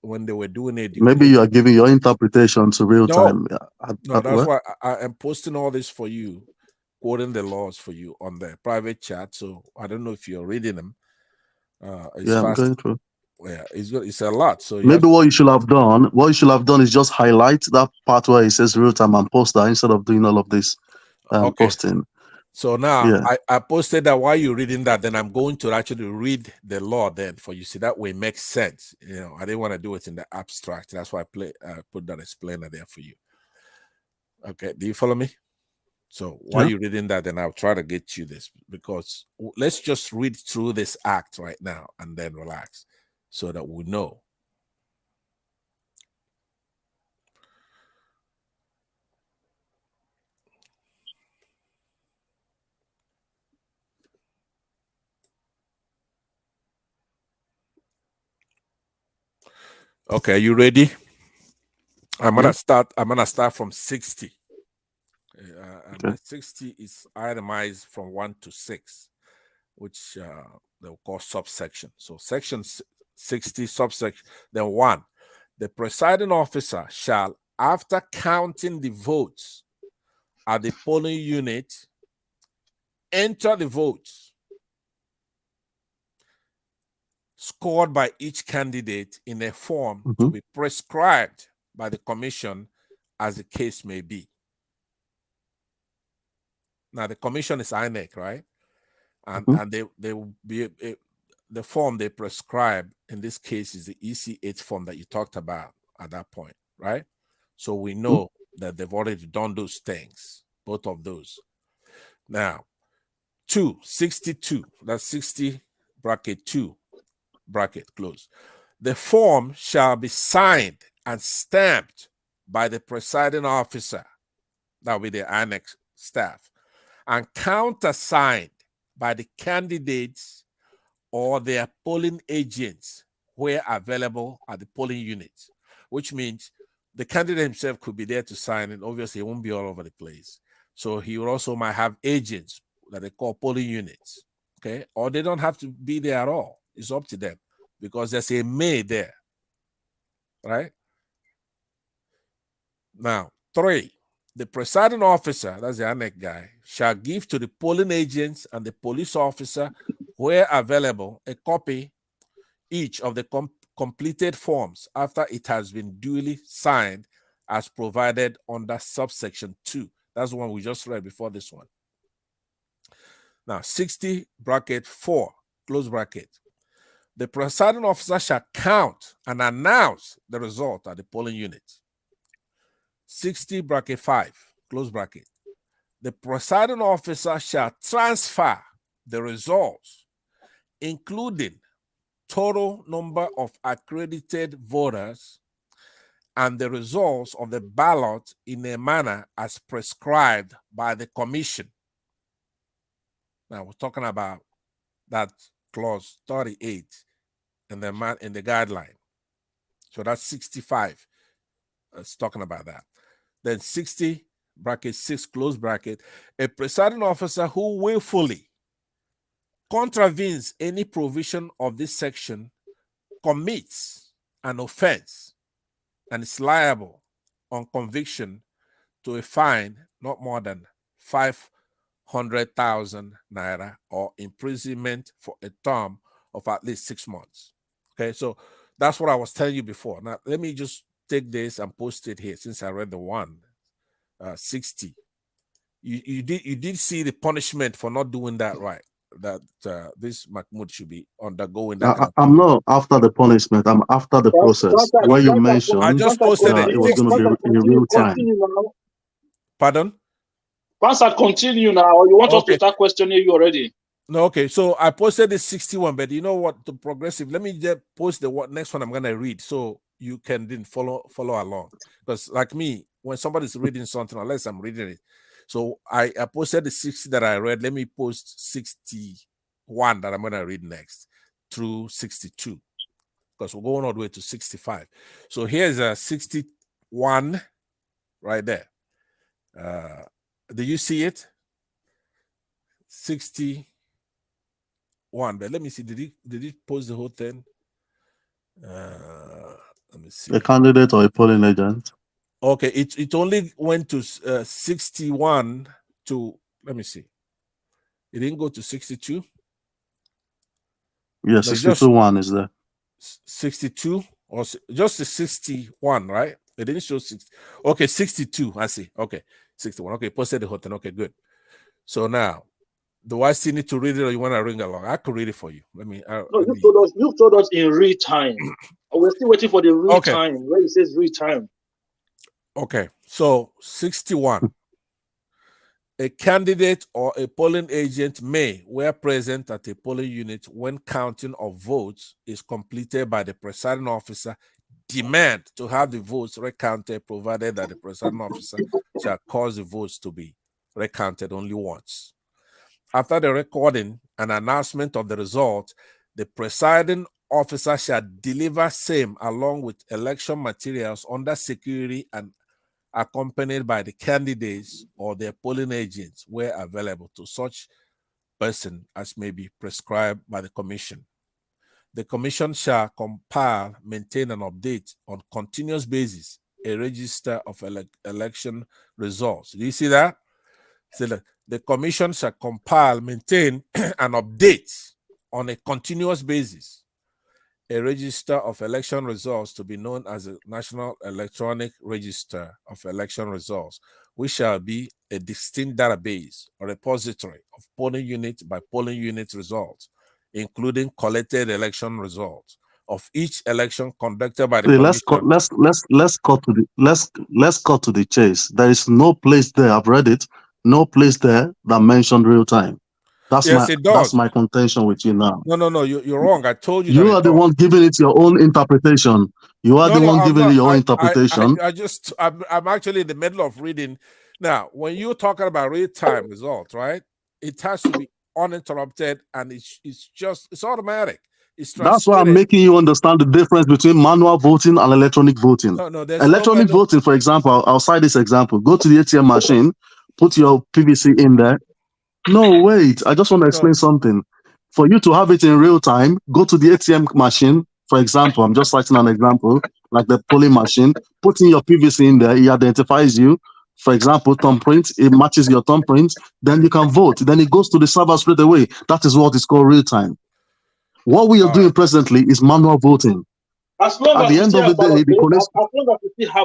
when they were doing it. Maybe you are giving your interpretation to real time. No, that's why I am posting all this for you, quoting the laws for you on the private chat. So I don't know if you're reading them. Yeah, I'm going through. Yeah, it's a lot. So maybe what you should have done is just highlight that part where it says real time and post that instead of doing all of this posting. So now I posted that while you're reading that, then I'm going to actually read the law then for you. See, that way it makes sense. You know, I didn't want to do it in the abstract. That's why I put that explainer there for you. Okay, do you follow me? So while you're reading that, then I'll try to get you this, because let's just read through this act right now and then relax so that we know. Okay, are you ready? I'm gonna start from 60. And 60 is itemized from 1 to 6, which they'll call subsection. So section 60, subsection, then 1. The presiding officer shall, after counting the votes at the polling unit, enter the votes scored by each candidate in a form to be prescribed by the commission as the case may be. Now, the commission is INEC, right? And they will be the form they prescribe in this case is the EC8 form that you talked about at that point, right? So we know that they've already done those things, both of those. Now, 62, that's 60 bracket 2 bracket close. The form shall be signed and stamped by the presiding officer, that will be the INEC staff, and countersigned by the candidates or their polling agents where available at the polling units, which means the candidate himself could be there to sign, and obviously he won't be all over the place. So he also might have agents that they call polling units, okay? Or they don't have to be there at all. It's up to them because there's a may there, right? Now, 3, the presiding officer, that's the INEC guy, shall give to the polling agents and the police officer, where available, a copy each of the completed forms after it has been duly signed as provided under subsection 2. That's the one we just read before this one. Now, 60 bracket 4, close bracket. The presiding officer shall count and announce the result at the polling unit. 60 bracket 5, close bracket. The presiding officer shall transfer the results, including total number of accredited voters and the results of the ballot in a manner as prescribed by the commission. Now we're talking about that clause 38 in the guideline. So that's 65. It's talking about that. Then 60 bracket 6 close bracket. A presiding officer who willfully contravenes any provision of this section commits an offense and is liable on conviction to a fine not more than 500,000 naira or imprisonment for a term of at least 6 months. Okay, so that's what I was telling you before. Now, let me just take this and post it here since I read the one, 60. You did see the punishment for not doing that right. this Mahmoud should be undergoing that kind of I'm not after the punishment. I'm after the process where you mentioned I just posted it was going to be in real time. Pardon? Pansat, continue now, or you want us to start questioning you already? No, okay. So I posted the 61, but you know what? The progressive. Let me just post the next one I'm gonna read, so you can then follow along. Because like me, when somebody's reading something, unless I'm reading it, so I posted the 60 that I read. Let me post 61 that I'm gonna read next through 62, because we're going all the way to 65. So here's a 61 right there. Do you see it? 61. But let me see. Did he post the whole thing? Let me see. A candidate or a polling agent? Okay, it only went to 61 to, let me see. It didn't go to 62. Yeah, 62-1 is there. 62 or just the 61, right? It didn't show 60. Okay, 62. I see. Okay, 61. Okay, posted the whole thing. Okay, good. So now, do I still need to read it, or you want to ring along? I could read it for you. Let me. No, you told us in real time. We're still waiting for the real time where it says real time. Okay, so 61. A candidate or a polling agent may, where present at a polling unit when counting of votes is completed by the presiding officer, demand to have the votes recounted, provided that the presiding officer shall cause the votes to be recounted only once. After the recording and announcement of the result, the presiding officer shall deliver same along with election materials under security and accompanied by the candidates or their polling agents where available to such person as may be prescribed by the commission. The commission shall compile, maintain, and update on continuous basis a register of election results. Do you see that? So the commission shall compile, maintain, and update on a continuous basis a register of election results to be known as the National Electronic Register of Election Results, which shall be a distinct database or repository of polling unit by polling unit results, including collected election results of each election conducted by the commission. Let's cut to the chase. There is no place there. I've read it. No place there that mentioned real time. That's my contention with you now. No, you're wrong. I told you. You are the one giving it your own interpretation. You are the one giving it your own interpretation. I'm actually in the middle of reading. Now, when you're talking about real time results, right? It has to be uninterrupted, and it's automatic. That's why I'm making you understand the difference between manual voting and electronic voting. Electronic voting, for example, I'll cite this example. Go to the ATM machine, put your PVC in there. No, wait. I just want to explain something. For you to have it in real time, go to the ATM machine. For example, I'm just citing an example, like the polling machine. Put in your PVC in there. It identifies you. For example, thumbprint. It matches your thumbprint. Then you can vote. Then it goes to the server straight away. That is what is called real time. What we are doing presently is manual voting. As long as you still have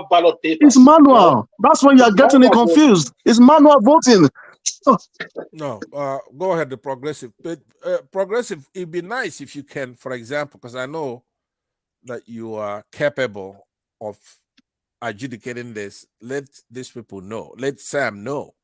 ballot paper, it's manual. Right? That's when you are getting it confused. It's manual voting. No, go ahead. The progressive, but progressive. It'd be nice if you can, for example, because I know that you are capable of adjudicating this. Let these people know. Let Sam know,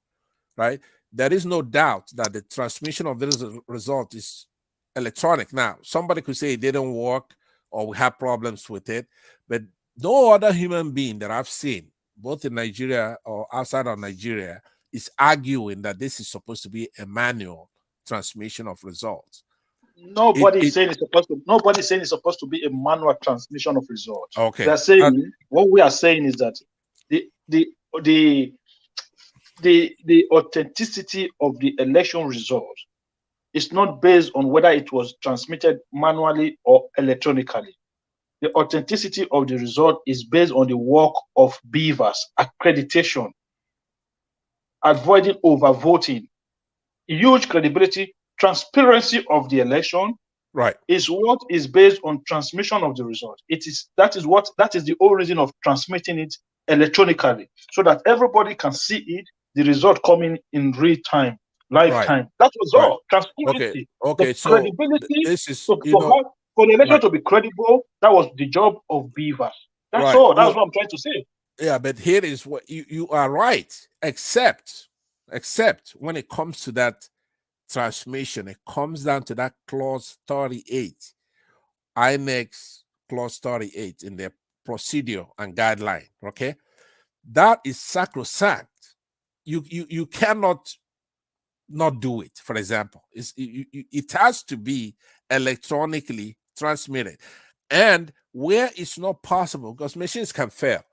right? There is no doubt that the transmission of this result is electronic. Now, somebody could say it didn't work or we have problems with it, but no other human being that I've seen, both in Nigeria or outside of Nigeria, is arguing that this is supposed to be a manual transmission of results. Nobody's saying it's supposed to be a manual transmission of results. Okay. They're saying what we are saying is that the authenticity of the election result is not based on whether it was transmitted manually or electronically. The authenticity of the result is based on the work of BUHARI, accreditation, avoiding overvoting, huge credibility, transparency of the election. Right. Is what is based on transmission of the result. That is the whole reason of transmitting it electronically, so that everybody can see it, the result coming in real time, lifetime. That was all. Transparency. Okay. The So credibility. this is, For the election to be credible, that was the job of BUHARI. That's all. That's what I'm trying to say. Yeah, but here is what you are right, except when it comes to that transmission, it comes down to that clause 38, INEX clause 38 in their procedure and guideline. Okay, that is sacrosanct. You cannot not do it. For example, it has to be electronically transmitted, and where it's not possible, because machines can fail,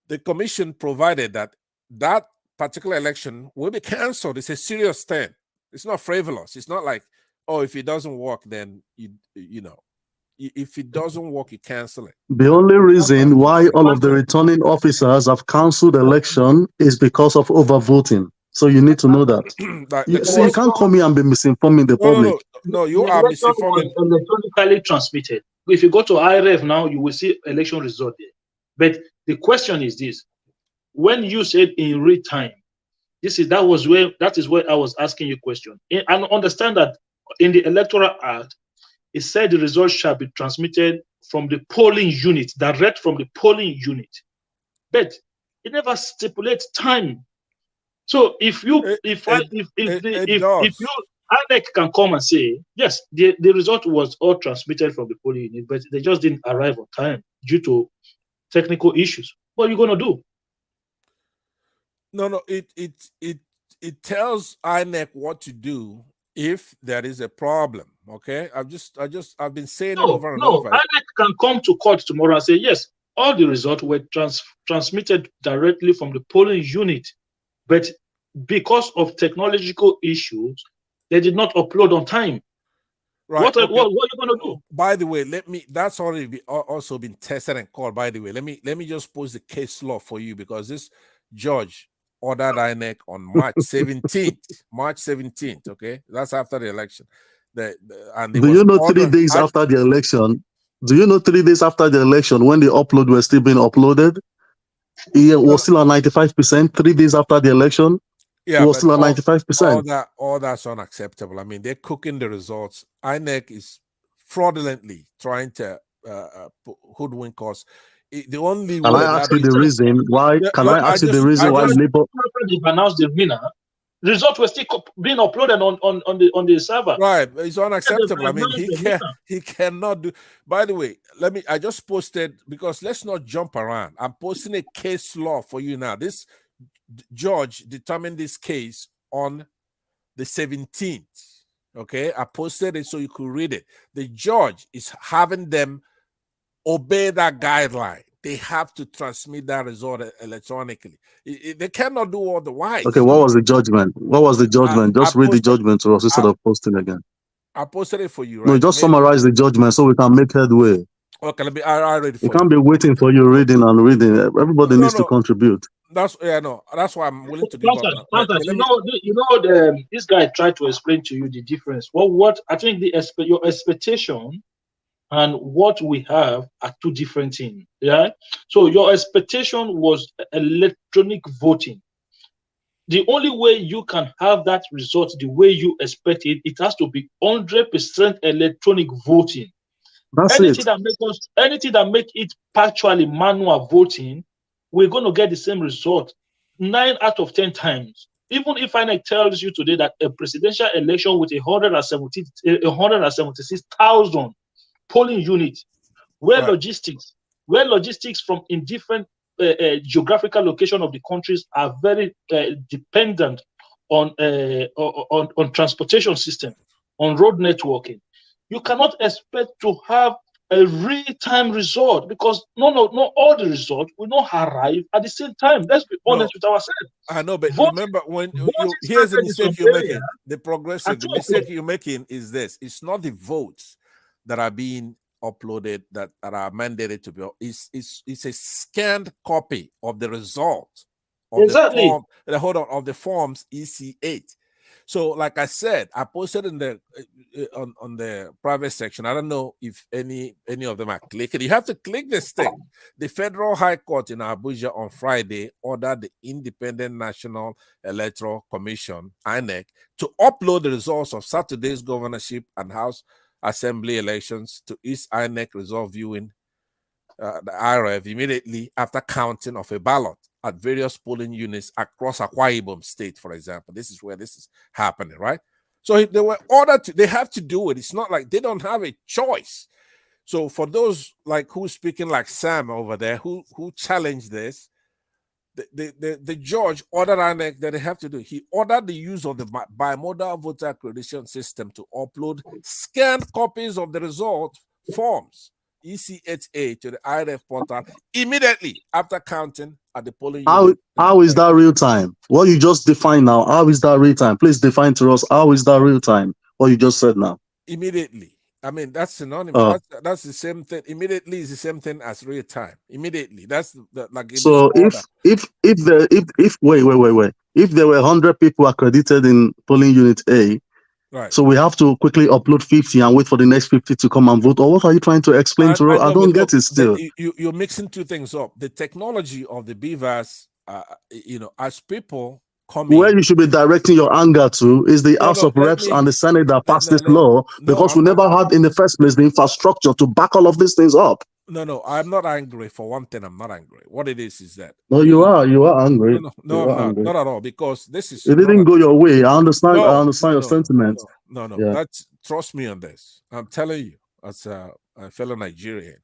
the commission provided that particular election will be canceled. It's a serious thing. It's not frivolous. It's not like, oh, if it doesn't work, then you know, if it doesn't work, you cancel it. The only reason why all of the returning officers have cancelled the election is because of overvoting. So you need to know that. You can't come here and be misinforming the public. No, you are misinforming. Electronically transmitted. If you go to IRF now, you will see election result there. But the question is this: when you said in real time, that is where I was asking you a question. And understand that in the Electoral Act, it said the results shall be transmitted from the polling unit, direct from the polling unit. But it never stipulates time. So if INEC can come and say, yes, the result was all transmitted from the polling unit, but they just didn't arrive on time due to technical issues, what are you going to do? No, it tells INEC what to do if there is a problem. Okay, I've been saying it over and over. INEC can come to court tomorrow and say, yes, all the results were transmitted directly from the polling unit, but because of technological issues, they did not upload on time. Right. What are you going to do? By the way, that's already also been tested and called. By the way, let me just post the case law for you, because this judge ordered INEC on March 17th. Okay, that's after the election. Do you know 3 days after the election? Do you know 3 days after the election, when the upload was still being uploaded, it was still at 95%. 3 days after the election, it was still at 95%. All that's unacceptable. I mean, they're cooking the results. INEC is fraudulently trying to hoodwink us. The only Can I ask you the reason why? Can I ask you the reason why Labour announced the winner? The results were still being uploaded on the server. Right, it's unacceptable. I mean, he cannot do. By the way, I just posted, because let's not jump around. I'm posting a case law for you now. This judge determined this case on the 17th. Okay, I posted it so you could read it. The judge is having them obey that guideline. They have to transmit that result electronically. They cannot do otherwise. Okay, what was the judgment? What was the judgment? Just read the judgment to us instead of posting again. I posted it for you, right? No, just summarize the judgment so we can make headway. Okay, I read it for you. You can't be waiting for you reading and reading. Everybody needs to contribute. That's why I'm willing to give up. This guy tried to explain to you the difference. Well, what I think your expectation and what we have are two different things. Yeah. So your expectation was electronic voting. The only way you can have that result the way you expect it, it has to be 100% electronic voting. That's anything that make it partially manual voting, we're going to get the same result 9 out of 10 times. Even if INEC tells you today that a presidential election with 176,000 polling units, where logistics from in different geographical location of the countries are very dependent on transportation system, on road networking, you cannot expect to have a real-time result, because not all the results will not arrive at the same time. Let's be honest with ourselves. I know, but remember, here's the mistake you're making. The mistake you're making is this: it's not the votes that are being uploaded that are mandated to be. It's a scanned copy of the result of the form. Hold on, of the forms EC8. So, like I said, I posted in the on the private section. I don't know if any of them are clicking. You have to click this thing. The Federal High Court in Abuja on Friday ordered the Independent National Electoral Commission (INEC) to upload the results of Saturday's governorship and House Assembly elections to its INEC result viewing, the IRF, immediately after counting of a ballot at various polling units across Akwa Ibom State, for example. This is where this is happening, right? So they were ordered to, they have to do it. It's not like they don't have a choice. So for those like who's speaking like Sam over there, who challenged this, the judge ordered INEC that they have to do. He ordered the use of the bimodal voter accreditation system to upload scanned copies of the result forms, ECHA, to the IRF portal immediately after counting at the polling unit. How is that real time? What you just defined now, how is that real time? Please define to us, how is that real time? What you just said now. Immediately. I mean, that's synonymous. That's the same thing. Immediately is the same thing as real time. Immediately. That's like. So if wait. If there were 100 people accredited in polling unit A, right? So we have to quickly upload 50 and wait for the next 50 to come and vote. Or what are you trying to explain to us? I don't get it still. You're mixing two things up. The technology of the BVAS, as people come where you should be directing your anger to is the House of Reps and the Senate that passed this law, because we never had in the first place the infrastructure to back all of these things up. No, I'm not angry. For one thing, I'm not angry. What it is that. No, you are angry. No, I'm not at all, because this is. It didn't go your way. I understand your sentiment. No. That's, trust me on this. I'm telling you, as a fellow Nigerian,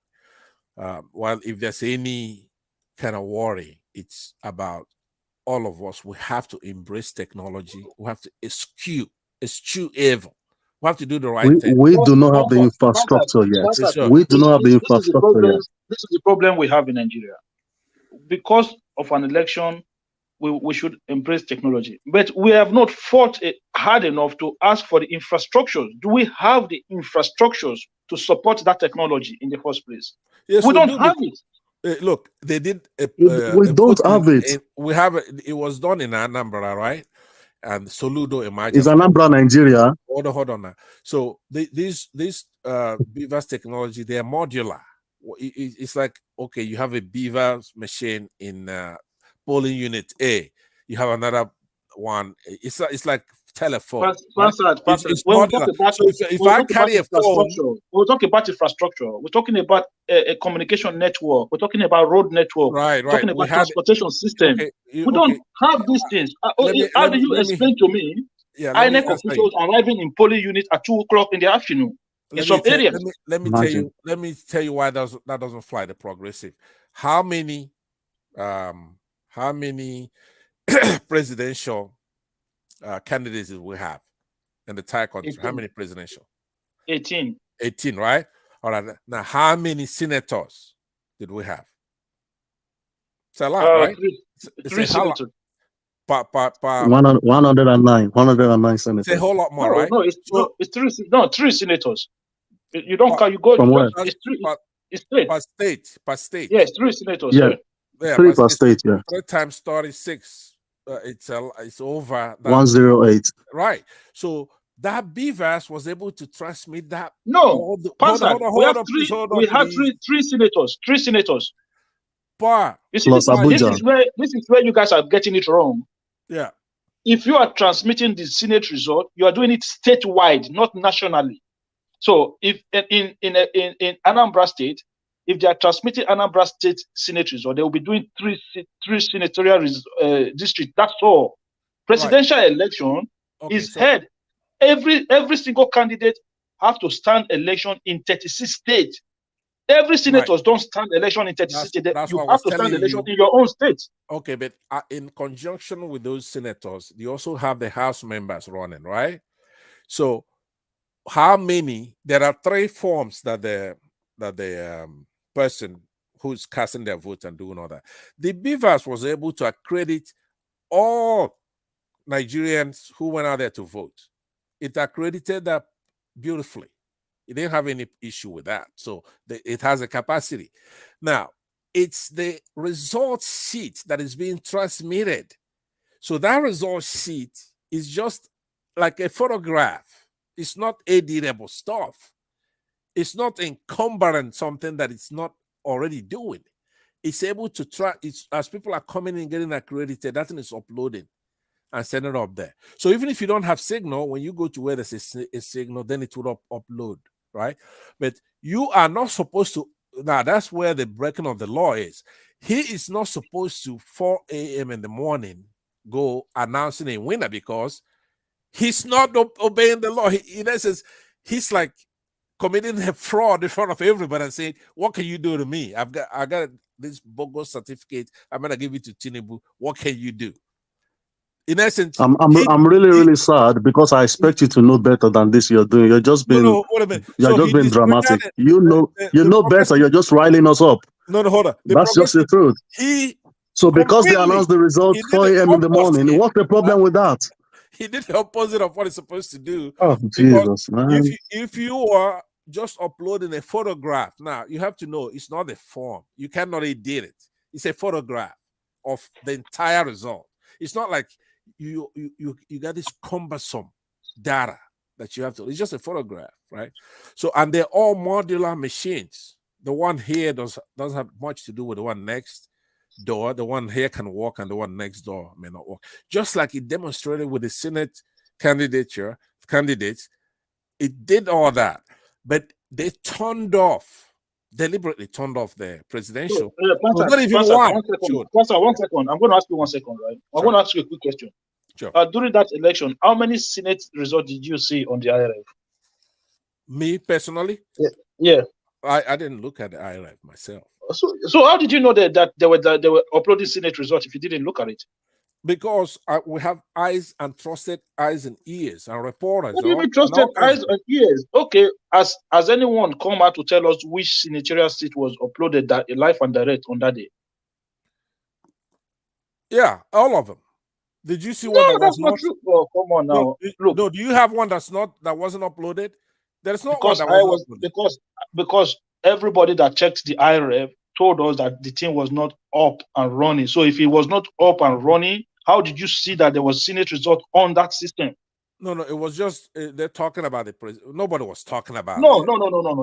while if there's any kind of worry, it's about all of us. We have to embrace technology. We have to eschew evil. We have to do the right thing. We do not have the infrastructure yet. We do not have the infrastructure yet. This is the problem we have in Nigeria. Because of an election, we should embrace technology. But we have not fought hard enough to ask for the infrastructures. Do we have the infrastructures to support that technology in the first place? Yes, we don't have it. Look, they did. We don't have it. We have it. It was done in Anambra, right? And Soludo emerged. Is Anambra Nigeria? Hold on now. So these BVAS technology, they are modular. It's like, okay, you have a BVAS machine in polling unit A. You have another one. It's like telephone. It's modular. So if I carry a phone, we're talking about infrastructure. We're talking about a communication network. We're talking about road network. Right. We're talking about transportation system. We don't have these things. How do you explain to me INEC officials arriving in polling units at 2 o'clock in the afternoon in some areas? Let me tell you why that doesn't fly the progressive. How many presidential candidates did we have in the entire country? 18. How many presidential? 18. 18, right? All right. Now, how many senators did we have? It's a lot, right? Three senators. 109 senators. It's a whole lot more, right? No, it's three senators. You don't count. You go. From where? It's three. Per state. Yes, 3 senators. Yeah, 3 per state. Yeah. 3 times 36. It's over 108. Right. So that BVAS was able to transmit that. No, we have three senators. 3 senators. You see, this is where you guys are getting it wrong. Yeah. If you are transmitting the Senate result, you are doing it statewide, not nationally. So if in Anambra State, if they are transmitting Anambra State Senate result, they will be doing three senatorial districts. That's all. Presidential election is held. Every single candidate have to stand election in 36 states. Every senators don't stand election in 36 states. You have to stand election in your own state. Okay, but in conjunction with those senators, you also have the House members running, right? So how many? There are 3 forms that the person who's casting their vote and doing all that. The BVAS was able to accredit all Nigerians who went out there to vote. It accredited that beautifully. It didn't have any issue with that. So it has a capacity. Now, it's the result sheet that is being transmitted. So that result sheet is just like a photograph. It's not editable stuff. It's not encumbrant something that it's not already doing. It's able to track. It's as people are coming in getting accredited, that thing is uploading and sending it up there. So even if you don't have signal, when you go to where there's a signal, then it will upload, right? But you are not supposed to. Now that's where the breaking of the law is. He is not supposed to 4 a.m. in the morning go announcing a winner because he's not obeying the law. In essence, he's like committing a fraud in front of everybody and saying, "What can you do to me? I got this bogus certificate. I'm gonna give it to Tinubu. What can you do?" In essence, I'm really sad because I expect you to know better than this you're doing. You're just being you're just being dramatic. You know better. You're just riling us up. No, hold on. That's just the truth. So because they announced the results 4 a.m. in the morning, what's the problem with that? He did the opposite of what he's supposed to do. Oh, Jesus, man. If you are just uploading a photograph, now you have to know it's not a form. You cannot edit it. It's a photograph of the entire result. It's not like you got this cumbersome data that you have to. It's just a photograph, right? So, and they're all modular machines. The one here doesn't have much to do with the one next door. The one here can walk, and the one next door may not walk. Just like it demonstrated with the Senate candidates, it did all that, but they deliberately turned off the presidential. Pastor, 1 second. I'm going to ask you 1 second, right? I'm going to ask you a quick question. Sure. During that election, how many Senate results did you see on the IRF? Me personally? Yeah. I didn't look at the IRF myself. So how did you know that they were uploading Senate results if you didn't look at it? Because we have eyes and trusted eyes and ears and reporters. What do you mean trusted eyes and ears? Okay, has anyone come out to tell us which senatorial seat was uploaded that live and direct on that day? Yeah, all of them. Did you see one No, that that's was not true. Oh, come on now. No, do you have one that wasn't uploaded? There's not one that was because everybody that checked the IRF told us that the thing was not up and running. So if it was not up and running, how did you see that there was Senate result on that system? No, it was just they're talking about the president. Nobody was talking about No.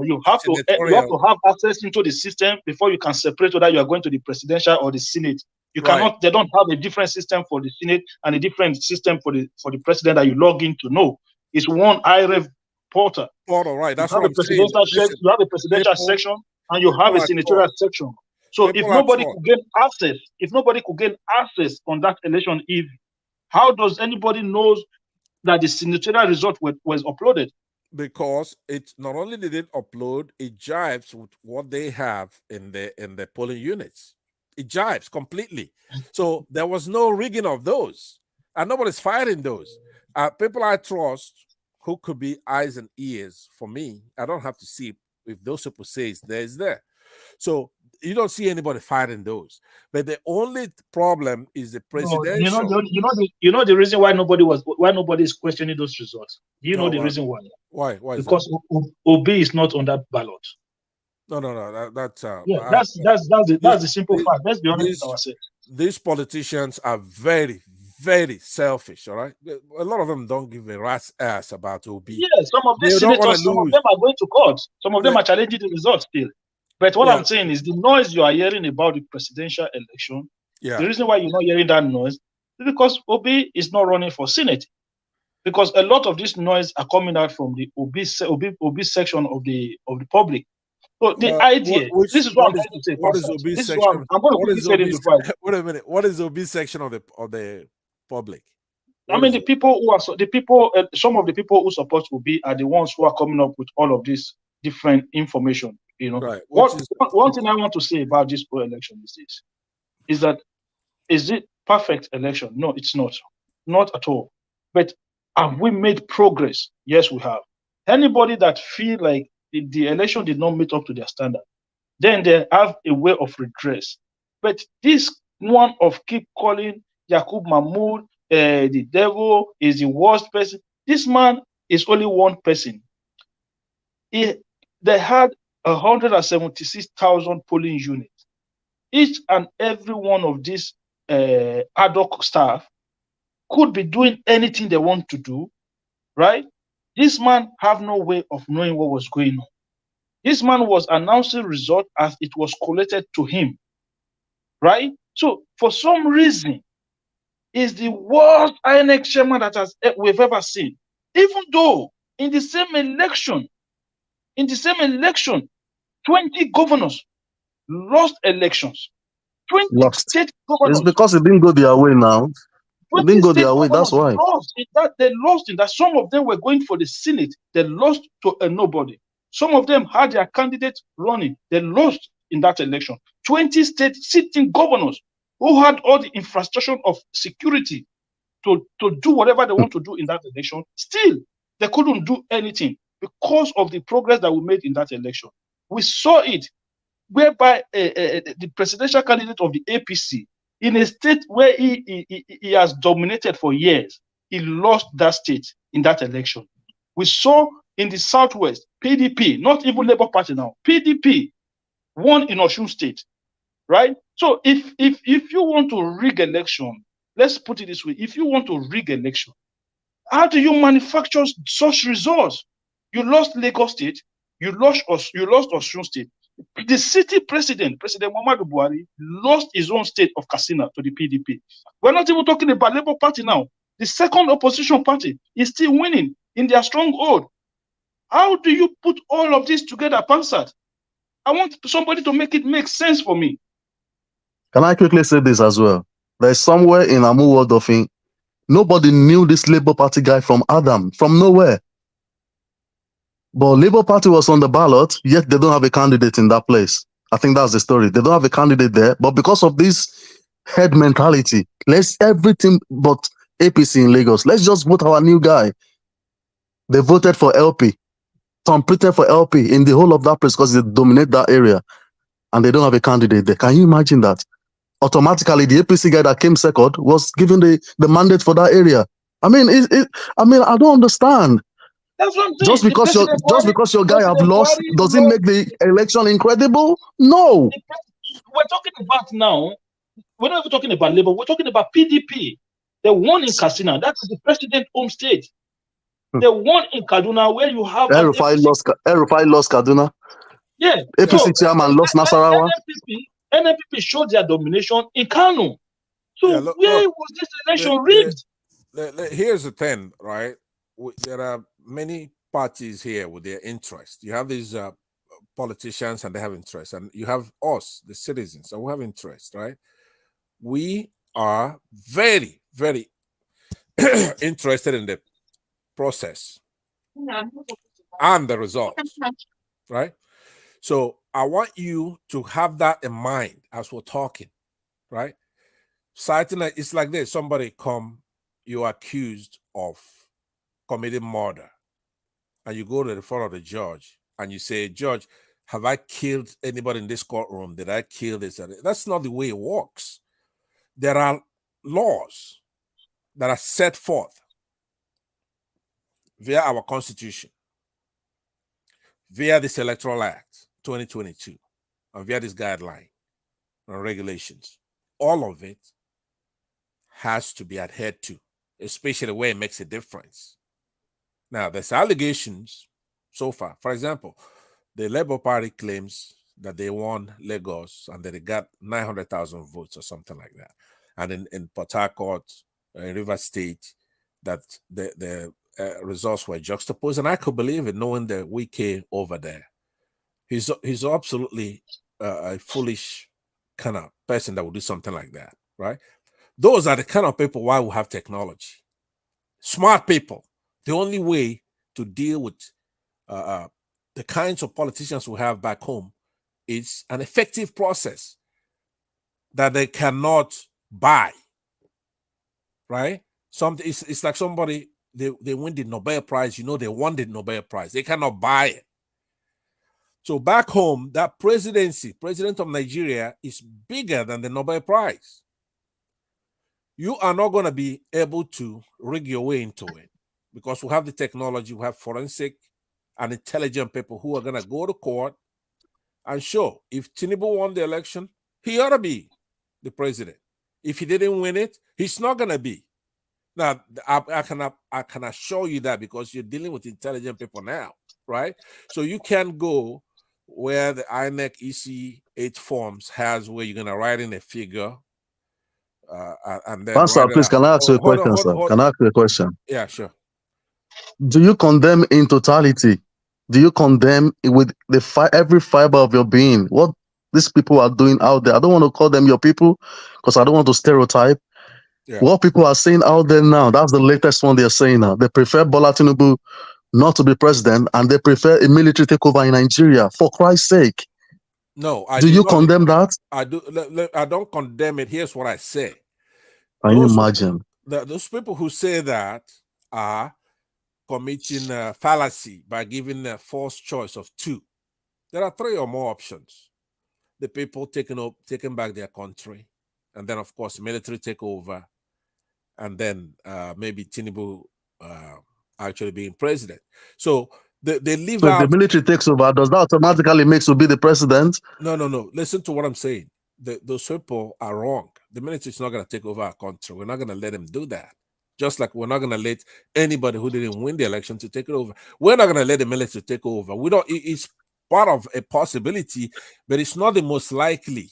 You have to have access into the system before you can separate whether you are going to the presidential or the Senate. You cannot. They don't have a different system for the Senate and a different system for the president that you log in to know. It's one IRF portal. Right. That's what I'm saying. You have a presidential section and you have a senatorial section. So if nobody could gain access on that election eve, how does anybody know that the senatorial result was uploaded? Because it not only did it upload, it jives with what they have in the polling units. It jives completely. So there was no rigging of those, and nobody's fighting those. People I trust who could be eyes and ears for me. I don't have to see if those people say it's there. So you don't see anybody fighting those. But the only problem is the presidential. You know the reason why nobody is questioning those results. Do you know the reason why? Why? Because Obi is not on that ballot. No. That's the simple fact. Let's be honest with ourselves. These politicians are very, very selfish. All right, a lot of them don't give a rat's ass about Obi. Yeah, some of these senators, some of them are going to court. Some of them are challenging the results still. But what I'm saying is the noise you are hearing about the presidential election. Yeah. The reason why you're not hearing that noise is because Obi is not running for Senate. Because a lot of this noise are coming out from the Obi section of the public. So the idea, this is what I'm trying to say. What is Obi section? Wait a minute. What is Obi section of the public? I mean, some of the people who support Obi are the ones who are coming up with all of this different information. You know, right. One thing I want to say about this election is that is it perfect election? No, it's not at all. But have we made progress? Yes, we have. Anybody that feel like the election did not meet up to their standard, then they have a way of redress. But this one of keep calling Yakub Mahmoud the devil is the worst person. This man is only one person. They had 176,000 polling units. Each and every one of these ad hoc staff could be doing anything they want to do, right? This man have no way of knowing what was going on. This man was announcing result as it was collated to him, right? So for some reason, is the worst INEC chairman that we've ever seen. Even though in the same election, 20 governors lost elections. 20 Lost. state It's governors, because it didn't go their way now. It 20 didn't go state their way. That's governors why. lost in that. They lost in that. Some of them were going for the Senate. They lost to a nobody. Some of them had their candidate running. They lost in that election. 20 state sitting governors who had all the infrastructure of security to do whatever they want to do in that election, still they couldn't do anything because of the progress that we made in that election. We saw it whereby the presidential candidate of the APC in a state where he has dominated for years, he lost that state in that election. We saw in the Southwest, PDP, not even Labour Party now, PDP won in Osun State, right? So if you want to rig election, let's put it this way, if you want to rig election, how do you manufacture such results? You lost Lagos State, you lost Osun State. The city president, President Muhammadu Buhari, lost his own state of Katsina to the PDP. We're not even talking about Labour Party now. The second opposition party is still winning in their stronghold. How do you put all of this together, Pansat? I want somebody to make it make sense for me. Can I quickly say this as well? There's somewhere in Amu Waldorfing, nobody knew this Labour Party guy from Adam, from nowhere. But Labour Party was on the ballot, yet they don't have a candidate in that place. I think that's the story. They don't have a candidate there, but because of this head mentality, let's everything but APC in Lagos. Let's just vote our new guy. They voted for LP, competed for LP in the whole of that place because they dominate that area, and they don't have a candidate there. Can you imagine that? Automatically, the APC guy that came second was given the mandate for that area. I mean, I don't understand. That's what I'm saying. Just because your guy have lost, does it make the election incredible? No. We're talking about now, we're not even talking about Labour, we're talking about PDP. They won in Katsina. That is the president's home state. They won in Kaduna, where you have El-Rufai lost Kaduna. Yeah. APC chairman lost Nasarawa. NNPP showed their domination in Kano. So where was this election rigged? Here's the thing, right? There are many parties here with their interest. You have these politicians and they have interest, and you have us, the citizens, and we have interest, right? We are very, very interested in the process and the results, right? So I want you to have that in mind as we're talking, right? Citing it's like this: somebody you're accused of committing murder, and you go to the front of the judge and you say, "Judge, have I killed anybody in this courtroom? Did I kill this?" That's not the way it works. There are laws that are set forth via our Constitution, via this Electoral Act 2022, and via this guideline and regulations. All of it has to be adhered to, especially where it makes a difference. Now, there's allegations so far. For example, the Labour Party claims that they won Lagos and that they got 900,000 votes or something like that. And in Port Harcourt, in River State, that the results were juxtaposed. And I could believe it, knowing the Wike over there. He's absolutely a foolish kind of person that would do something like that, right? Those are the kind of people why we have technology. Smart people. The only way to deal with the kinds of politicians we have back home is an effective process that they cannot buy, right? It's like somebody, they win the Nobel Prize, they won the Nobel Prize. They cannot buy it. So back home, that president of Nigeria, is bigger than the Nobel Prize. You are not going to be able to rig your way into it because we have the technology, we have forensic and intelligent people who are going to go to court and show if Tinubu won the election, he ought to be the president. If he didn't win it, he's not going to be. Now, I can assure you that because you're dealing with intelligent people now, right? So you can go where the INEC EC8 forms has where you're gonna write in a figure, and then Pastor, write it please, out. can I ask you a question, sir? Can I ask you a question? Yeah, sure. Do you condemn in totality? Do you condemn with every fiber of your being what these people are doing out there? I don't want to call them your people because I don't want to stereotype. Yeah. What people are saying out there now, that's the latest one they're saying now. They prefer Bola Tinubu not to be president, and they prefer a military takeover in Nigeria. For Christ's sake. No, do you condemn that? I do. I don't condemn it. Here's what I say. Can you imagine? Those people who say that are committing a fallacy by giving a false choice of two. There are three or more options. The people taking back their country, and then of course military takeover, and then maybe Tinubu actually being president. So they leave so out. If the military takes over, does that automatically make Obi the president? No. Listen to what I'm saying. Those people are wrong. The military is not going to take over our country. We're not going to let them do that. Just like we're not going to let anybody who didn't win the election to take it over. We're not going to let the military take over. We don't. It's part of a possibility, but it's not the most likely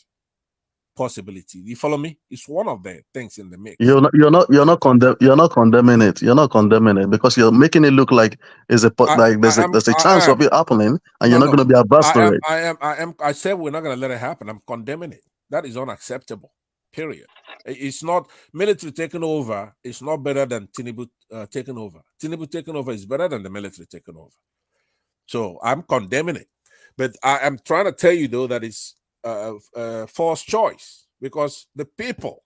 possibility. You follow me? It's one of the things in the mix. You're not condemning it. You're not condemning it because you're making it look like there's a chance of it happening, and you're not going to be adverse to it. I said we're not going to let it happen. I'm condemning it. That is unacceptable. Period. It's not military taking over. It's not better than Tinubu taking over. Tinubu taking over is better than the military taking over. So I'm condemning it. But I am trying to tell you though that it's a false choice because the people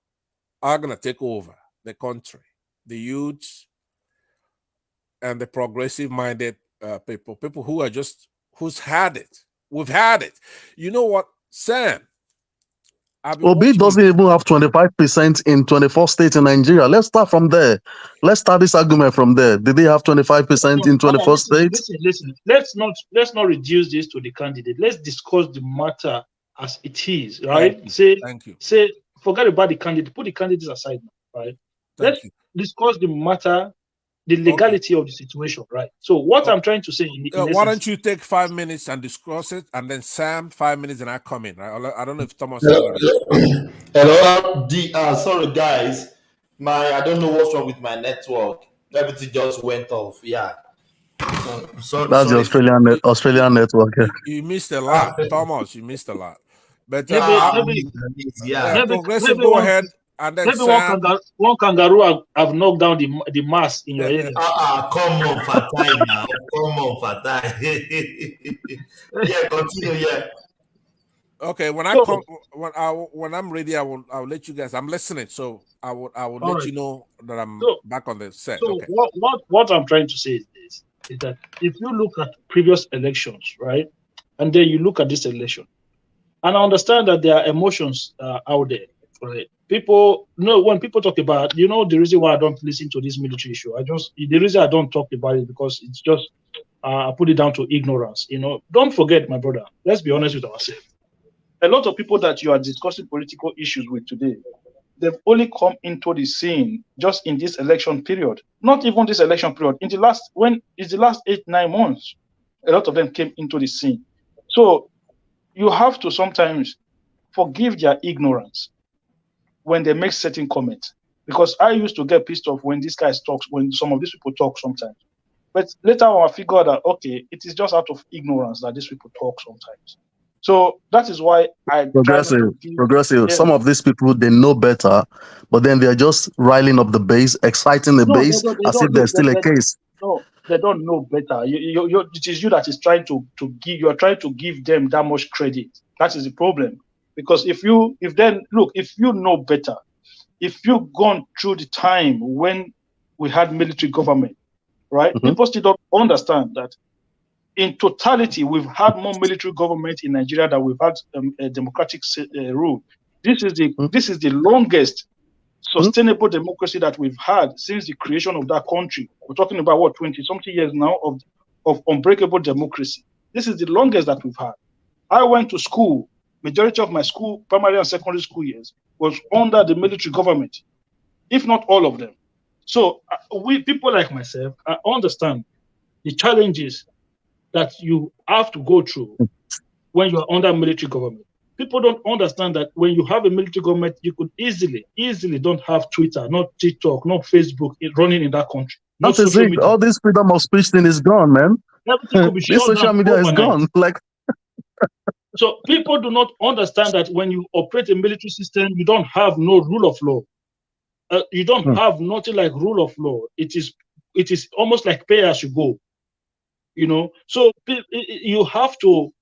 are going to take over the country, the youths and the progressive-minded people who are who's had it. We've had it. You know what, Sam? Obi doesn't even have 25% in 24 states in Nigeria. Let's start from there. Let's start this argument from there. Did they have 25% in 24 states? Listen. Let's not reduce this to the candidate. Let's discuss the matter as it is, right? Thank you. Say, forget about the candidate. Put the candidates aside now, right? Let's discuss the matter, the legality of the situation, right? So what I'm trying to say why don't you take 5 minutes and discuss it, and then Sam 5 minutes and I come in. Right? I don't know if Thomas. Hello, sorry guys, I don't know what's wrong with my network. Everything just went off. Yeah. So that's the Australian network. You missed a lot, Thomas. You missed a lot. But progressive, go ahead. And then maybe one kangaroo have knocked down the mass in your area. Come on, Fatai now. Come on, Fatai. Yeah, continue. Yeah. Okay, when I'm ready, I'll let you guys. I'm listening, so I will let you know that I'm back on the set. So okay. What I'm trying to say is that if you look at previous elections, right, and then you look at this election, and I understand that there are emotions out there, right? People know when people talk about, the reason why I don't listen to this military issue. The reason I don't talk about it because it's just I put it down to ignorance. Don't forget, my brother. Let's be honest with ourselves. A lot of people that you are discussing political issues with today, they've only come into the scene just in this election period. Not even this election period. In the last 8-9 months, a lot of them came into the scene. So you have to sometimes forgive their ignorance when they make certain comments. Because I used to get pissed off when these guys talk, when some of these people talk sometimes. But later on, I figured that, okay, it is just out of ignorance that these people talk sometimes. So that is why I progressive. Yeah. Some of these people, they know better, but then they're just riling up the base, exciting the base as if there's still a case. No, they don't know better. It is you that is trying to give. You are trying to give them that much credit. That is the problem. Because if you know better, if you've gone through the time when we had military government, right? Mm-hmm. People still don't understand that in totality, we've had more military government in Nigeria than we've had a democratic rule. This is the longest sustainable democracy that we've had since the creation of that country. We're talking about 20-something years now of unbreakable democracy. This is the longest that we've had. I went to school. Majority of my school, primary and secondary school years, was under the military government, if not all of them. So we people like myself, I understand the challenges that you have to go through when you are under military government. People don't understand that when you have a military government, you could easily don't have Twitter, not TikTok, not Facebook running in that country. No That is social it. media. All this freedom of speech thing is gone, man. Everything could be This shut social down media is overnight. gone. Like, so people do not understand that when you operate a military system, you don't have no rule of law. You don't have nothing like rule of law. It is almost like pay as you go. You know, so you have to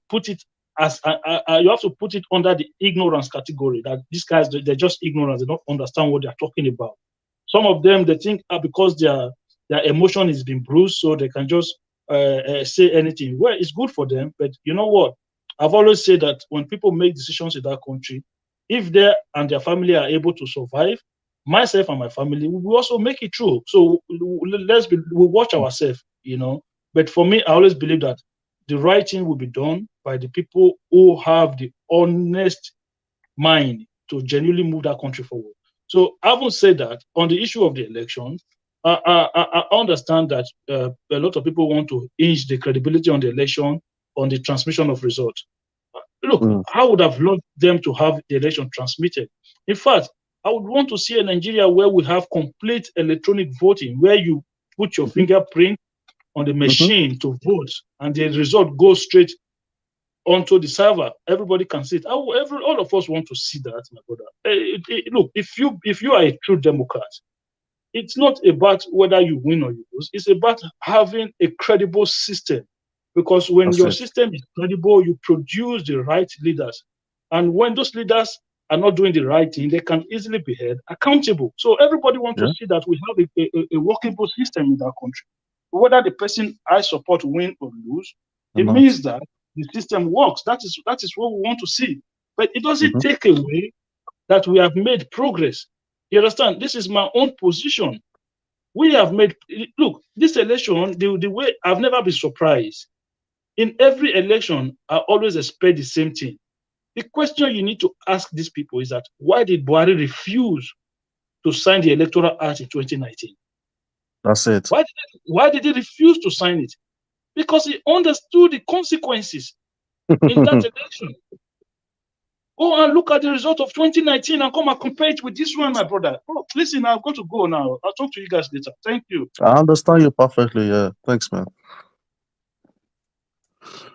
put it as you have to put it under the ignorance category, that these guys, they're just ignorant. They don't understand what they're talking about. Some of them, they think because their emotion is being bruised, so they can just say anything. Well, it's good for them, but you know what? I've always said that when people make decisions in that country, if they and their family are able to survive, myself and my family, we will also make it through. So we watch ourselves, you know. But for me, I always believe that the right thing will be done by the people who have the honest mind to genuinely move that country forward. So having said that, on the issue of the election, I understand that a lot of people want to hinge the credibility on the election on the transmission of results. Look, I would have loved them to have the election transmitted. In fact, I would want to see a Nigeria where we have complete electronic voting, where you put your fingerprint on the machine to vote, and the result goes straight onto the server. Everybody can see it. All of us want to see that, my brother. Look, if you are a true Democrat, it's not about whether you win or you lose. It's about having a credible system. Because when your system is credible, you produce the right leaders. And when those leaders are not doing the right thing, they can easily be held accountable. So everybody wants to see that we have a workable system in that country. Whether the person I support win or lose, it means that the system works. That is what we want to see. But it doesn't take away that we have made progress. You understand? This is my own position. We have made, look, this election, the way I've never been surprised. In every election, I always expect the same thing. The question you need to ask these people is that why did BUHARI refuse to sign the Electoral Act in 2019? That's it. Why did he refuse to sign it? Because he understood the consequences in that election. Go and look at the result of 2019 and come and compare it with this one, my brother. Oh, listen, I've got to go now. I'll talk to you guys later. Thank you. I understand you perfectly. Yeah. Thanks, man.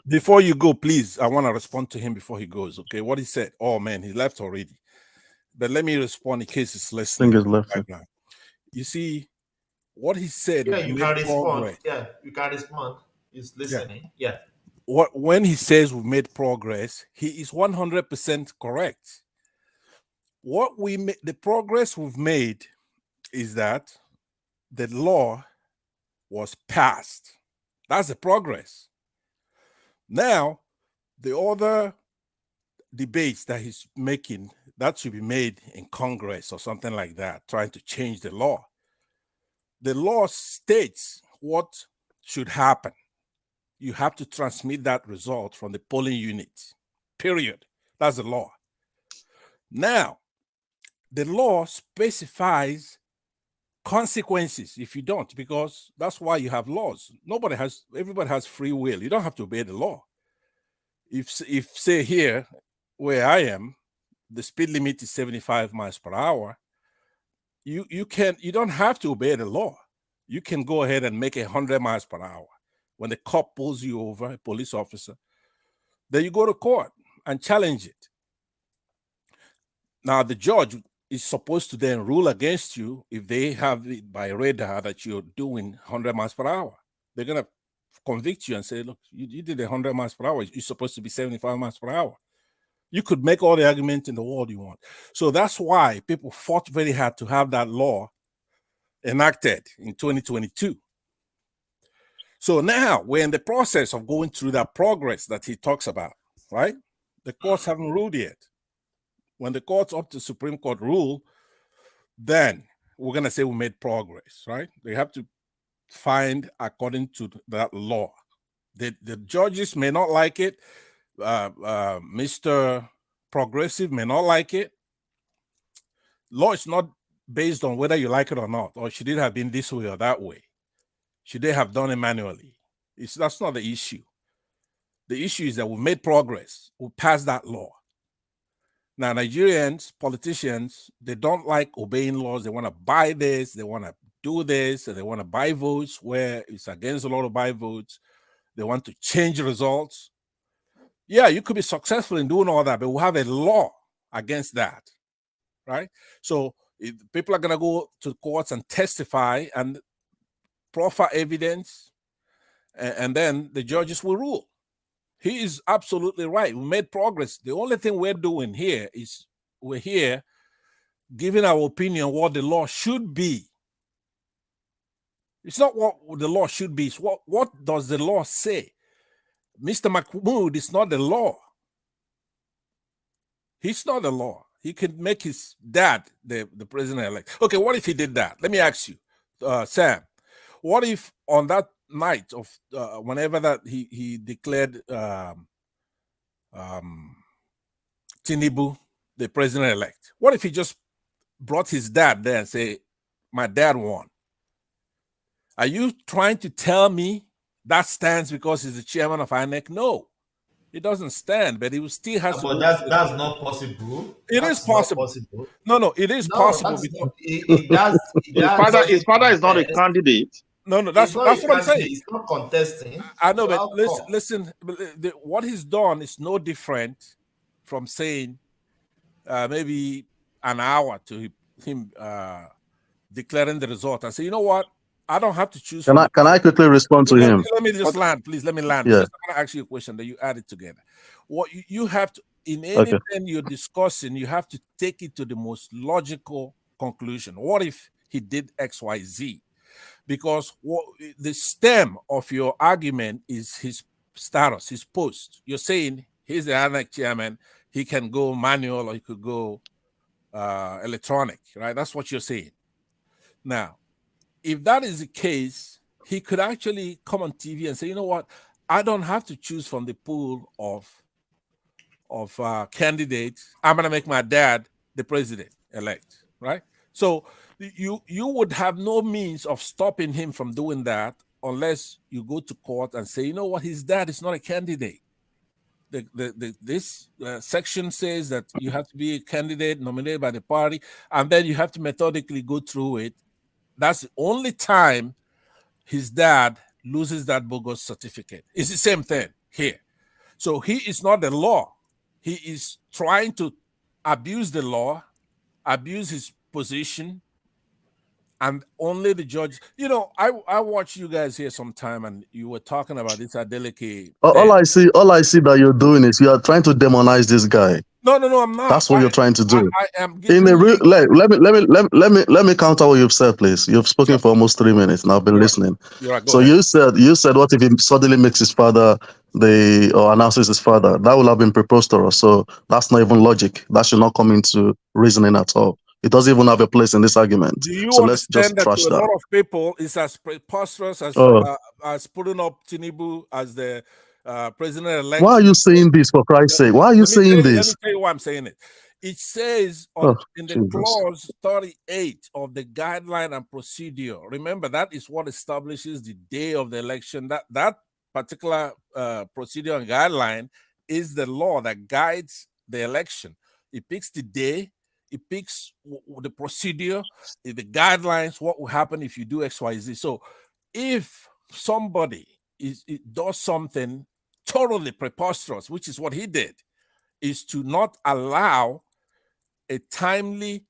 Before you go, please, I want to respond to him before he goes. Okay, what he said. Oh man, he left already. But let me respond in case he's listening. Fingers left. Right now. You see, what he said. Yeah, you can respond. Yeah, you can respond. He's listening. Yeah. When he says we've made progress, he is 100% correct. The progress we've made is that the law was passed. That's the progress. Now, the other debates that he's making, that should be made in Congress or something like that, trying to change the law. The law states what should happen. You have to transmit that result from the polling unit, period. That's the law. Now, the law specifies consequences if you don't, because that's why you have laws. Everybody has free will. You don't have to obey the law. If say here where I am, the speed limit is 75 miles per hour, you don't have to obey the law. You can go ahead and make 100 miles per hour. When the cop pulls you over, a police officer, then you go to court and challenge it. Now, the judge is supposed to then rule against you if they have it by radar that you're doing 100 miles per hour. They're going to convict you and say, look, you did 100 miles per hour. You're supposed to be 75 miles per hour. You could make all the arguments in the world you want. So that's why people fought very hard to have that law enacted in 2022. So now we're in the process of going through that progress that he talks about, right? The courts haven't ruled yet. When the courts up to Supreme Court rule, then we're going to say we made progress, right? They have to find according to that law. The judges may not like it. Mr. Progressive may not like it. Law is not based on whether you like it or not, or should it have been this way or that way? Should they have done it manually? That's not the issue. The issue is that we made progress. We passed that law. Now, Nigerians, politicians, they don't like obeying laws. They want to buy this. They want to do this. And they want to buy votes where it's against the law to buy votes. They want to change results. Yeah, you could be successful in doing all that, but we have a law against that, right? So if people are going to go to courts and testify and proffer evidence, and then the judges will rule. He is absolutely right. We made progress. The only thing we're doing here is we're here giving our opinion what the law should be. It's not what the law should be. It's what does the law say? Mr. Mahmoud is not the law. He's not the law. He can make his dad the president-elect. Okay, what if he did that? Let me ask you, Sam. What if on that night of whenever that he declared Tinubu the president-elect, what if he just brought his dad there and say, my dad won? Are you trying to tell me that stands because he's the chairman of INEC? No, it doesn't stand, but he still has to. But that's not possible. It is possible. No, it is possible. His father is not a candidate. No, that's what I'm saying. He's not contesting. I know, but listen. What he's done is no different from saying maybe an hour to him declaring the result and say, you know what, I don't have to choose. Can I quickly respond to him? Let me just land, please. Let me land. Yeah. I'm going to ask you a question that you added together. What you have to, in anything you're discussing, you have to take it to the most logical conclusion. What if he did X, Y, Z? Because the stem of your argument is his status, his post. You're saying he's the INEC chairman, he can go manual or he could go electronic, right? That's what you're saying. Now, if that is the case, he could actually come on TV and say, you know what, I don't have to choose from the pool of candidates. I'm going to make my dad the president-elect, right? So you would have no means of stopping him from doing that unless you go to court and say, you know what, his dad is not a candidate. This section says that you have to be a candidate nominated by the party, and then you have to methodically go through it. That's the only time his dad loses that bogus certificate. It's the same thing here. So he is not the law. He is trying to abuse the law, abuse his position, and only the judge. You know, I watched you guys here sometime, and you were talking about this Adeleke. All I see that you're doing is you are trying to demonize this guy. No, I'm not. That's what you're trying to do. I am in a real. Let me counter what you've said, please. You've spoken for almost 3 minutes, and I've been listening. So you said, what if he suddenly makes his father or announces his father? That will have been preposterous. So that's not even logic. That should not come into reasoning at all. It doesn't even have a place in this argument. Do you so let's just understand that trash to a that. lot of people it's as preposterous as putting up Tinubu as the president-elect? Why are you saying this, for Christ's sake? Why are you saying this? Let me tell you why I'm saying it. It says in the clause 38 of the guideline and procedure. Remember, that is what establishes the day of the election. That particular procedure and guideline is the law that guides the election. It picks the day. It picks the procedure, the guidelines, what will happen if you do X, Y, Z. So if somebody does something totally preposterous, which is what he did, is to not allow a timely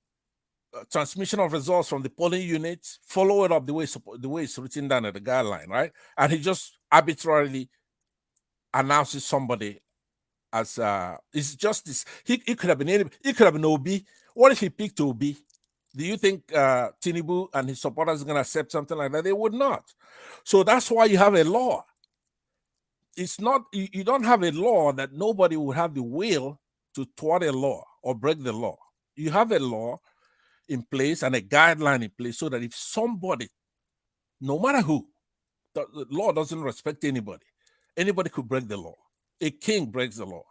transmission of results from the polling units, follow it up the way it's written down in the guideline, right? And he just arbitrarily announces somebody as it's just this. He could have been anybody. He could have been Obi. What if he picked Obi? Do you think Tinubu and his supporters are going to accept something like that? They would not. So that's why you have a law. It's not, you don't have a law that nobody would have the will to thwart a law or break the law. You have a law in place and a guideline in place so that if somebody, no matter who, the law doesn't respect anybody. Anybody could break the law. A king breaks the law.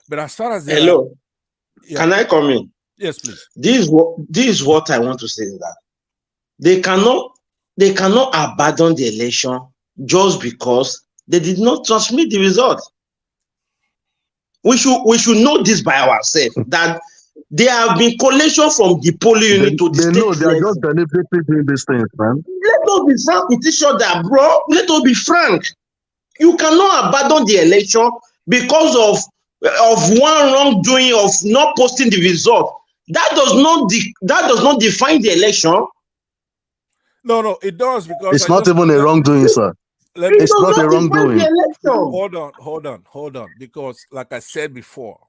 But as far as hello, can I come in? Yes, please. This is what I want to say, is that they cannot abandon the election just because they did not transmit the result. We should know this by ourselves, that there have been collation from the polling unit to the They know state they are level. just deliberately doing these things, man. Let us be frank with each other, bro. Let us be frank. You cannot abandon the election because of one wrongdoing of not posting the result. That does not define the election. No, it does, because It's not even a wrongdoing, sir. It's not a wrongdoing. Hold on. Because, like I said before,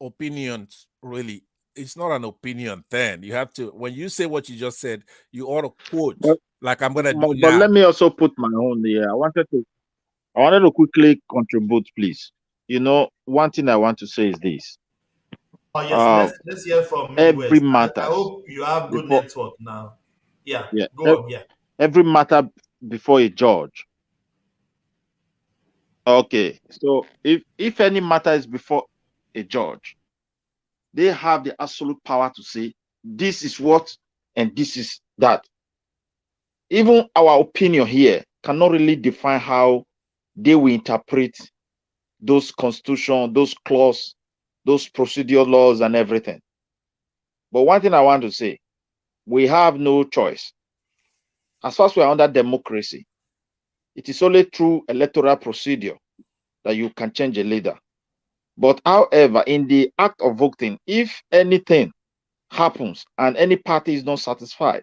opinions really, it's not an opinion then. You have to, when you say what you just said, you ought to quote, like I'm going to do But now. let me also put my own here. I wanted to quickly contribute, please. You know, one thing I want to say is this. Oh, yes, let's hear from Midwest. Every matter. I hope you have good network now. Yeah, Yeah. go on. Yeah. Every matter before a judge. Okay, so if any matter is before a judge, they have the absolute power to say this is what and this is that. Even our opinion here cannot really define how they will interpret those constitution, those clause, those procedure laws and everything. But one thing I want to say, we have no choice. As far as we are under democracy, it is only through electoral procedure that you can change a leader. But however, in the act of voting, if anything happens and any party is not satisfied,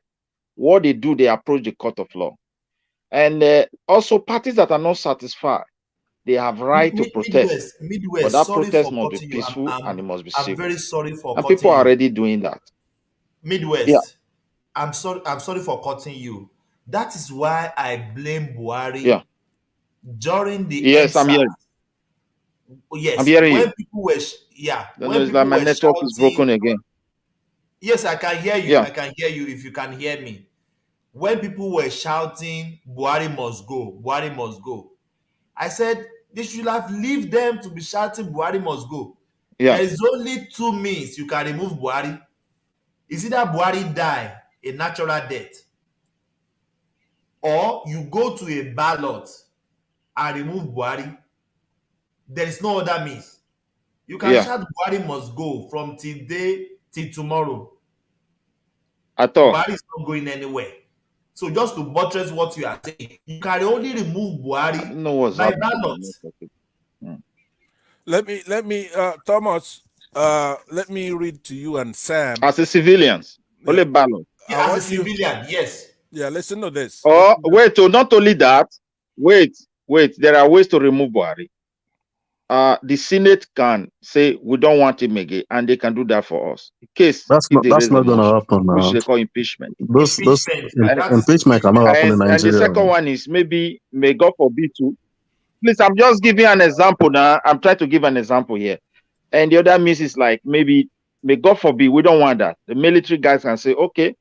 what they do, they approach the court of law. And also parties that are not satisfied, they have right to protest. Midwest, but that sorry protest for must be cutting you. peaceful and it must be I'm civil. very sorry for And cutting people are you. already doing that. Midwest, Yeah. I'm sorry for cutting you. That is why I blame Buhari. Yeah. During the Yes, I'm hearing. Yes, I'm hearing when you. people were Don't know, it's like my network is broken again. Yes, I can hear you. Yeah. I can hear you if you can hear me. When people were shouting, Buhari must go, Buhari must go, I said they should have leave them to be shouting, Buhari must go. Yeah. There is only 2 means you can remove Buhari. Is either Buhari die a natural death, or you go to a ballot and remove Buhari. There is no other means. You can shout Buhari must go from today till tomorrow. At all. Buhari is not going anywhere. So just to buttress what you are saying, you can only remove Buhari by ballot. Let me Thomas, let me read to you and Sam. As a civilians, only ballot. Yeah, as a civilian, yes. Yeah, listen to this. Oh, wait, so not only that, wait, there are ways to remove Buhari. The Senate can say we don't want him again, and they can do that for us. In case That's not going to happen now. which they call impeachment. Those impeachment cannot happen in Nigeria. And the second one is maybe may God forbid to. Please, I'm just giving an example now. I'm trying to give an example here. And the other means is like maybe may God forbid, we don't want that. The military guys can say, okay,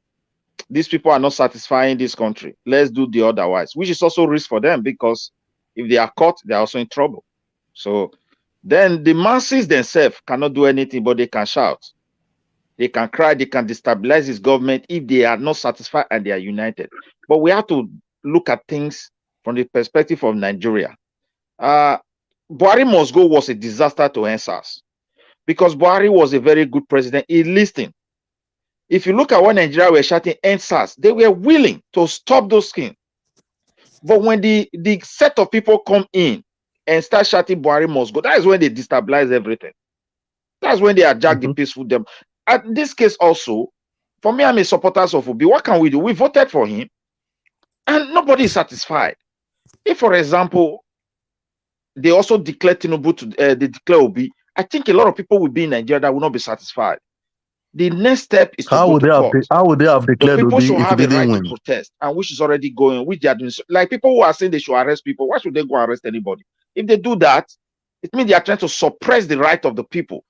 these people are not satisfying this country. Let's do the otherwise, which is also risk for them, because if they are caught, they're also in trouble. So then the masses themselves cannot do anything, but they can shout. They can cry, they can destabilize this government if they are not satisfied and they are united. But we have to look at things from the perspective of Nigeria. Buhari must go was a disaster to NSAS, because Buhari was a very good president. He listened. If you look at what Nigeria were shouting NSAS, they were willing to stop those things. But when the set of people come in and start shouting Buhari must go, that is when they destabilize everything. That's when they hijack the peaceful dem. At this case also, for me, I'm a supporter of Obi. What can we do? We voted for him, and nobody is satisfied. If, for example, they also declare Tinubu to they declare Obi, I think a lot of people will be in Nigeria that will not be satisfied. The next step is to go to court. How would they have declared people Obi should if have they a right didn't win? to protest, and which is already going, which they are doing. Like people who are saying they should arrest people, why should they go arrest anybody? If they do that, it means they are trying to suppress the right of the people,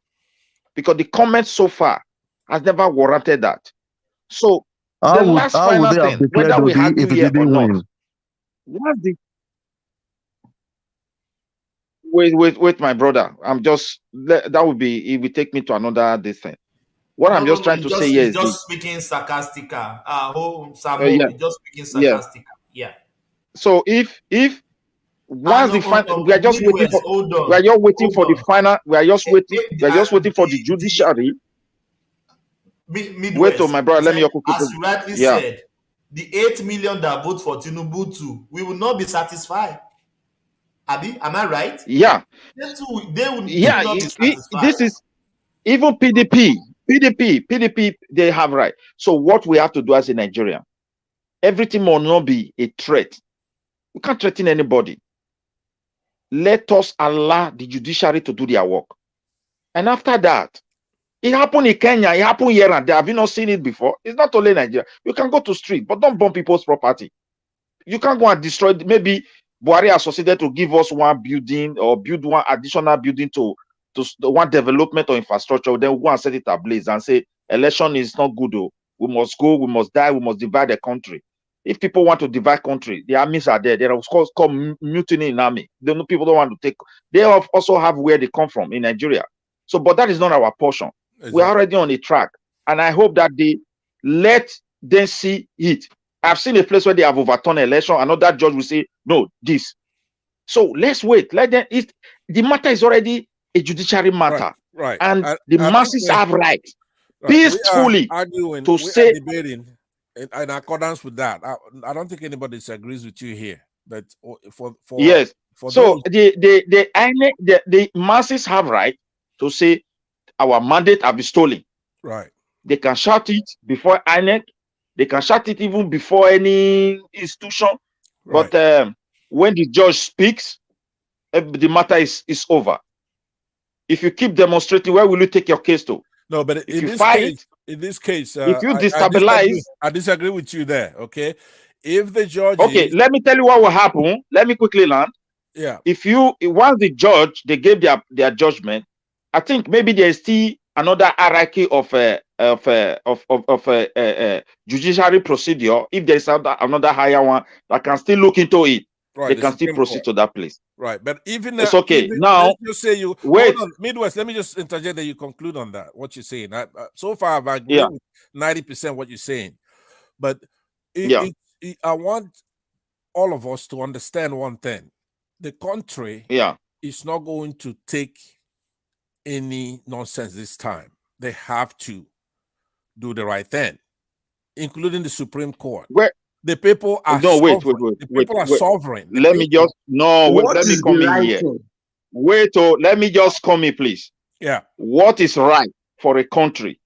because the comments so far has never warranted that. So the last final thing, whether we argue here or not, what's the wait, my brother. I'm just that would be, it will take me to another this thing. What I'm just trying to say here is just speaking sarcastic. yeah, just speaking yeah. sarcastic. Yeah. So if once the final, we are just waiting for. Hold on. We are just waiting for the final. We are just waiting. We are just waiting for the The judiciary. Midwest. Wait, my brother. Let me. As you rightly said, the 8 million that vote for Tinubu too, we will not be satisfied. Abi, am I right? Yeah. They will not be satisfied. This is even PDP. They have right. So what we have to do as a Nigerian, everything will not be a threat. We can't threaten anybody. Let us allow the judiciary to do their work. And after that, it happened in Kenya, it happened here and there. Have you not seen it before? It's not only Nigeria. You can go to street, but don't burn people's property. You can't go and destroy. Maybe BUHARI associated to give us one building or build one additional building to one development or infrastructure. Then we go and set it ablaze and say election is not good. Oh, we must go, we must die, we must divide the country. If people want to divide country, the armies are there. There are of course called mutiny in army. People don't want to take. They also have where they come from in Nigeria. So, but that is not our portion. Exactly. We're already on a track, and I hope that they let them see it. I've seen a place where they have overturned an election. Another judge will say, no, this. So let's wait. Let them. The matter is already a judiciary matter, right? And the masses have right peacefully to say. Debating in accordance with that. I don't think anybody disagrees with you here. But yes, so the masses have right to say our mandate have been stolen. Right. They can shout it before INEC. They can shout it even before any institution. Right. But when the judge speaks, the matter is over. If you keep demonstrating, where will you take your case to? No, but if you fight, in this case, if you destabilize, I disagree with you there. Okay, if the judge, let me tell you what will happen. Let me quickly land. Yeah. Once the judge they gave their judgment, I think maybe there is still another hierarchy of judiciary procedure. If there is another higher one that can still look into it, right, they can still proceed to that place. Right, but even it's okay. Now, let's just say you wait. Hold on, Midwest. Let me just interject that you conclude on that. What you're saying. So far, I've agreed with 90% what you're saying, but I want all of us to understand one thing: the country, is not going to take any nonsense this time. They have to do the right thing, including the Supreme Court. The people are sovereign. The people are sovereign. Let me just let me come in here. Let me just come in, please. Yeah. What is right for a country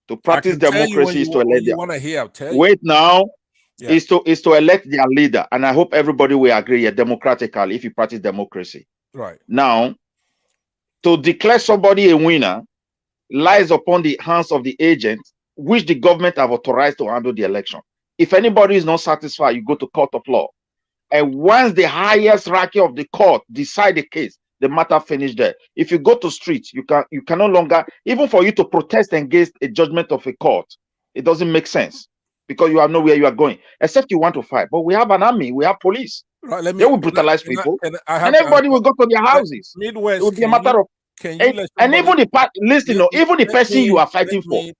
to practice democracy is to elect is to elect their leader, and I hope everybody will agree democratically if you practice democracy. Right. Now, to declare somebody a winner lies upon the hands of the agent, which the government have authorized to handle the election. If anybody is not satisfied, you go to court of law. And once the highest ranking of the court decide the case, the matter finished there. If you go to street, you can no longer, even for you to protest against a judgment of a court, it doesn't make sense because you have nowhere you are going, except you want to fight. But we have an army, we have police. Right, they will brutalize people, and everybody will go to their houses. Midwest, it will be a matter of and even even the person you are fighting for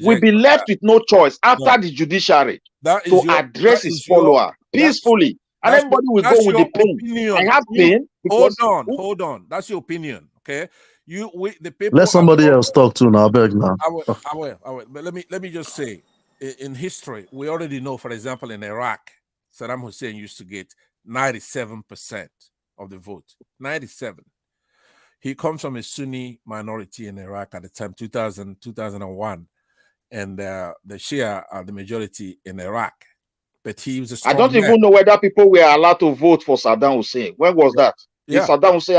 will be left with no choice after the judiciary to address his follower peacefully, and everybody will go with the pain. I have pain. Hold on. That's your opinion, okay? The people. Let somebody else talk to now. I beg now. I will. But let me just say, in history, we already know. For example, in Iraq, Saddam Hussein used to get 97% of the vote. 97. He comes from a Sunni minority in Iraq at the time, 2001, and the Shia are the majority in Iraq. But he was a strong I don't even know whether people were allowed to vote for Saddam Hussein. When was that? Did Saddam Hussein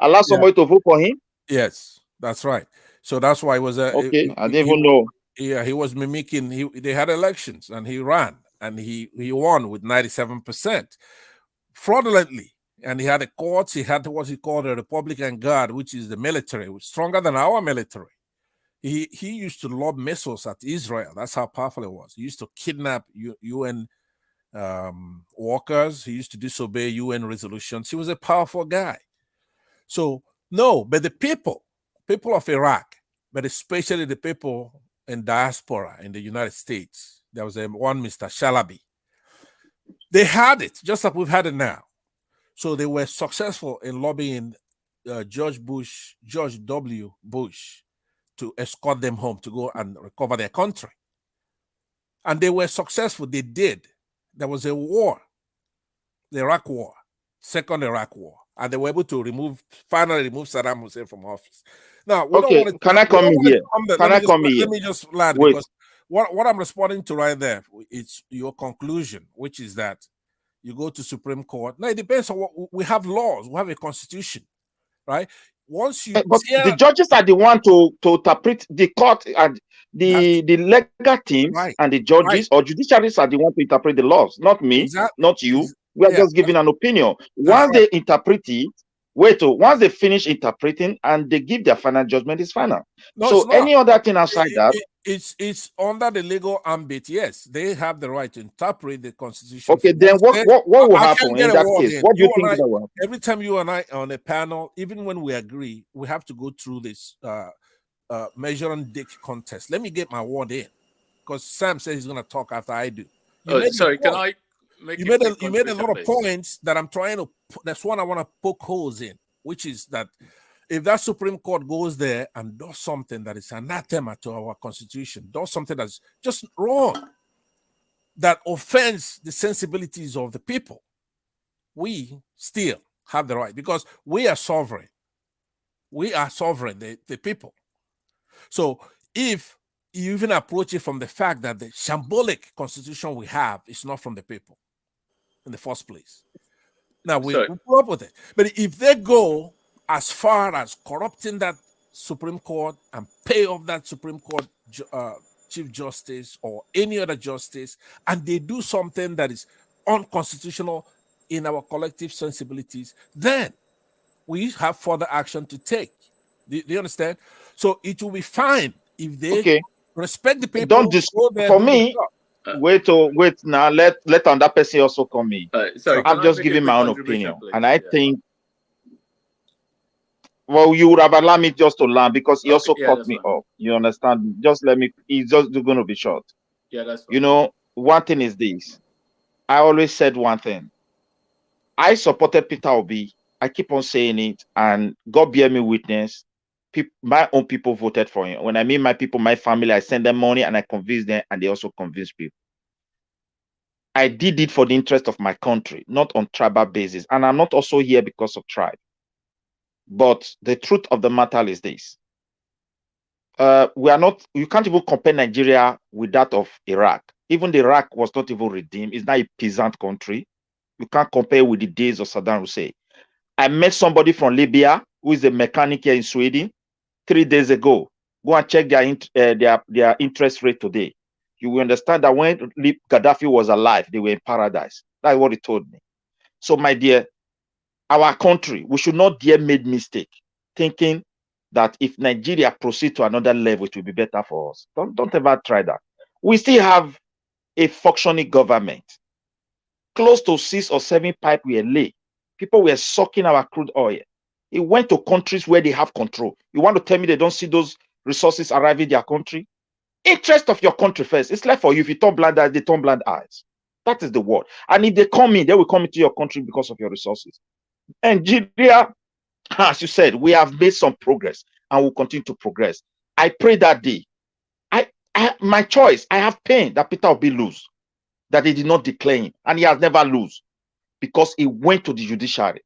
allow somebody to vote for him? Yes, that's right. So that's why it was a okay. I didn't even know. Yeah, he was mimicking. They had elections and he ran and he won with 97% fraudulently. And he had a court. He had what he called a Republican Guard, which is the military, stronger than our military. He used to lob missiles at Israel. That's how powerful it was. He used to kidnap UN workers. He used to disobey UN resolutions. He was a powerful guy. So no, but the people of Iraq, but especially the people in diaspora in the United States. There was one Mr. Shalaby. They had it, just like we've had it now. So they were successful in lobbying George W. Bush to escort them home to go and recover their country. And they were successful. They did. There was a war, the Iraq War, second Iraq War, and they were able to finally remove Saddam Hussein from office. Now, we don't want to. Can I come in here? Let me just land, because what I'm responding to right there is your conclusion, which is that you go to Supreme Court. Now, it depends on what we have. Laws, we have a constitution, right? Once you, but the judges are the one to interpret the court, and the legal teams and the judges or judiciaries are the one to interpret the laws, not me, not you. We are just giving an opinion. Once they interpret it, once they finish interpreting and they give their final judgment, is final. No, so any other thing outside that, it's under the legal ambit. Yes, they have the right to interpret the Constitution. Okay, then what will happen in that case? What do you think that will happen? Every time you and I are on a panel, even when we agree, we have to go through this measuring dick contest. Let me get my word in, because Sam says he's going to talk after I do. Sorry, can I? You made a lot of points that I'm trying to. That's one I want to poke holes in, which is that if that Supreme Court goes there and does something that is anathema to our Constitution, does something that's just wrong, that offends the sensibilities of the people, we still have the right, because we are sovereign. We are sovereign, the people. So if you even approach it from the fact that the shambolic Constitution we have is not from the people in the first place. Now, we grew up with it. But if they go as far as corrupting that Supreme Court and pay off that Supreme Court Chief Justice or any other justice, and they do something that is unconstitutional in our collective sensibilities, then we have further action to take. Do you understand? So it will be fine if they respect the people. Don't for me. Wait now. Let another person also come in. I'm just giving my own opinion, please? And I think, well, you would have allowed me just to learn, because he also cut me off. You understand? Just let me. It's just going to be short. Yeah, that's fine. You know, one thing is this. I always said one thing. I supported Peter Obi. I keep on saying it, and God bear me witness. My own people voted for him. When I mean my people, my family, I send them money and I convince them, and they also convince people. I did it for the interest of my country, not on tribal basis. And I'm not also here because of tribe. But the truth of the matter is this. You can't even compare Nigeria with that of Iraq. Even the Iraq was not even redeemed. It's not a peasant country. You can't compare with the days of Saddam Hussein. I met somebody from Libya who is a mechanic here in Sweden 3 days ago. Go and check their interest rate today. You will understand that when Gaddafi was alive, they were in paradise. That's what he told me. So, my dear, our country, we should not dare make mistake thinking that if Nigeria proceeds to another level, it will be better for us. Don't ever try that. We still have a functioning government. Close to 6 or 7 pipes were laid. People were sucking our crude oil. It went to countries where they have control. You want to tell me they don't see those resources arriving in their country? Interest of your country first. It's left for you. If you turn blind eyes, they turn blind eyes. That is the word. And if they come in, they will come into your country because of your resources. Nigeria, as you said, we have made some progress and will continue to progress. I pray that day. My choice, I have pain that Peter Obi lose, that he did not declare him, and he has never lose because he went to the judiciary.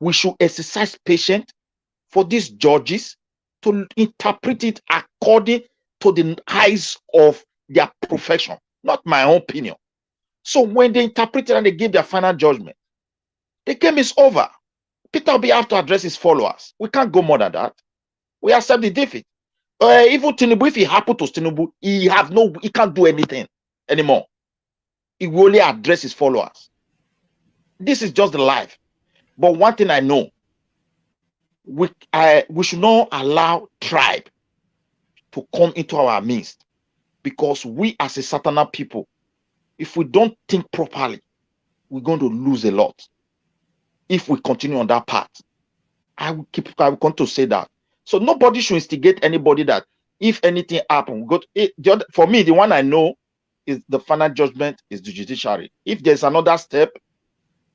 We should exercise patience for these judges to interpret it according to the eyes of their profession, not my own opinion. So when they interpret it and they give their final judgment, the game is over. Peter Obi have to address his followers. We can't go more than that. We accept the defeat. Even Tinubu, if he happened to Tinubu, he can't do anything anymore. He will only address his followers. This is just the life. But one thing I know, we should not allow tribe to come into our midst, because we as a Satana people, if we don't think properly, we're going to lose a lot. If we continue on that path, I will continue to say that. So nobody should instigate anybody that If anything happen, for me, the one I know is the final judgment is the judiciary. If there's another step,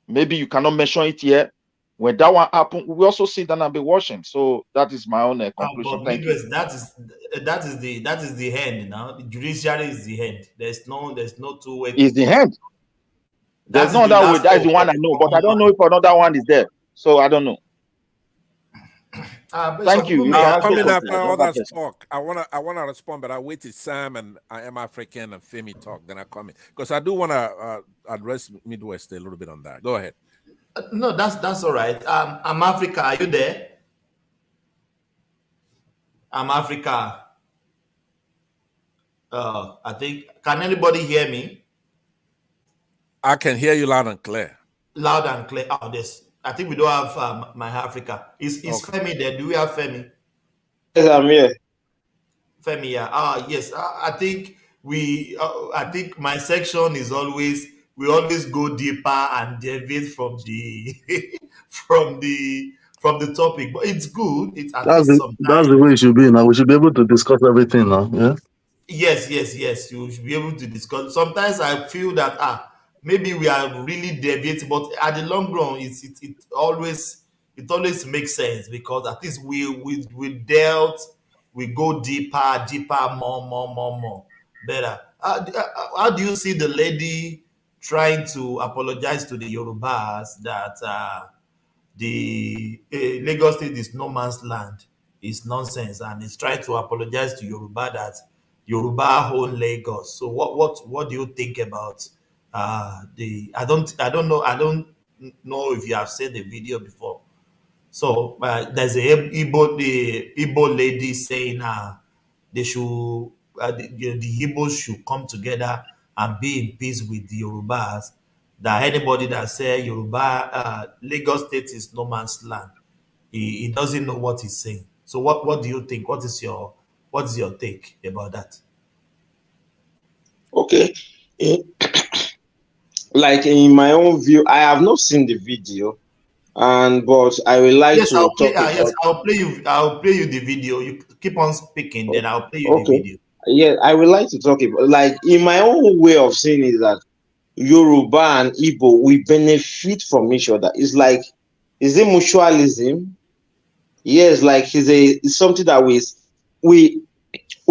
maybe you cannot mention it here. When that one happen, we also sit down and be watching. So that is my own conclusion. But Thank you. Midwest, that is the end now. The judiciary is the end. There's no two way. Is the end. There's no other way. That is the one I know, but I don't know if another one is there. So I don't know. Thank you. Coming after others talk, I wanna respond, but I waited Sam and I am African and Femi talk. Then I come in because I do wanna address Midwest a little bit on that. Go ahead. No, that's all right. I'm Africa. Are you there? I'm Africa. I think. Can anybody hear me? I can hear you loud and clear. Loud and clear. Oh, this. I think we don't have my Africa. Is okay. Femi there? Do we have Femi? Yes, I'm here. Femi, yeah. Yes. I think I think my section is always. We always go deeper and deviate from the from the topic, but it's good. That's the way it should be now. We should be able to discuss everything now. Yeah. Yes. You should be able to discuss. Sometimes I feel that maybe we are really deviating, but at the long run, it always makes sense because at least we go deeper, more, better. How do you see the lady trying to apologize to the Yorubas that the Lagos State is no man's land is nonsense, and is trying to apologize to Yoruba that Yoruba own Lagos? So what do you think about I don't know if you have seen the video before. So there's the Igbo lady saying they should the Igbos should come together and be in peace with the Yorubas. That anybody that say Yoruba Lagos State is no man's land, he doesn't know what he's saying. So what do you think? What is your take about that? Okay. Like in my own view, I have not seen the video, but I will like to talk about. Yes, I'll play you the video. You keep on speaking, then I'll play you the video. Yeah, I would like to talk about, like, in my own way of saying is that Yoruba and Igbo, we benefit from each other. It's like, is it mutualism? Yes, like it's something that we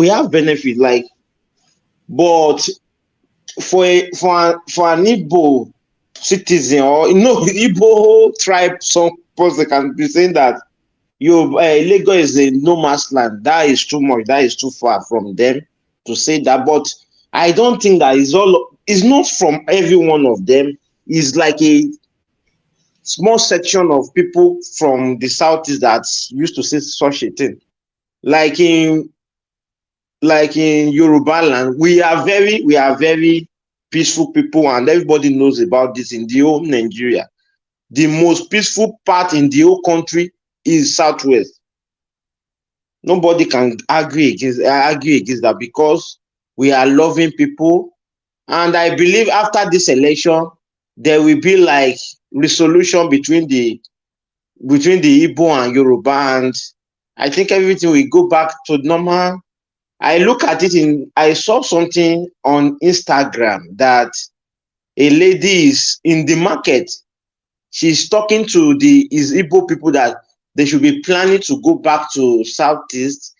have benefit, like, but for an Igbo citizen or Igbo tribe, some person can be saying that Lagos is a no man's land. That is too much. That is too far from them to say that. But I don't think that it's not from every one of them. It's like a small section of people from the southeast that used to say such a thing. Like in Yoruba land, we are very peaceful people, and everybody knows about this in the whole Nigeria. The most peaceful part in the whole country is southwest. Nobody can argue against that because we are loving people, and I believe after this election there will be like resolution between the Igbo and Yoruba, and I think everything will go back to normal. I look at it I saw something on Instagram that a lady is in the market. She's talking to the Igbo people that they should be planning to go back to Southeast.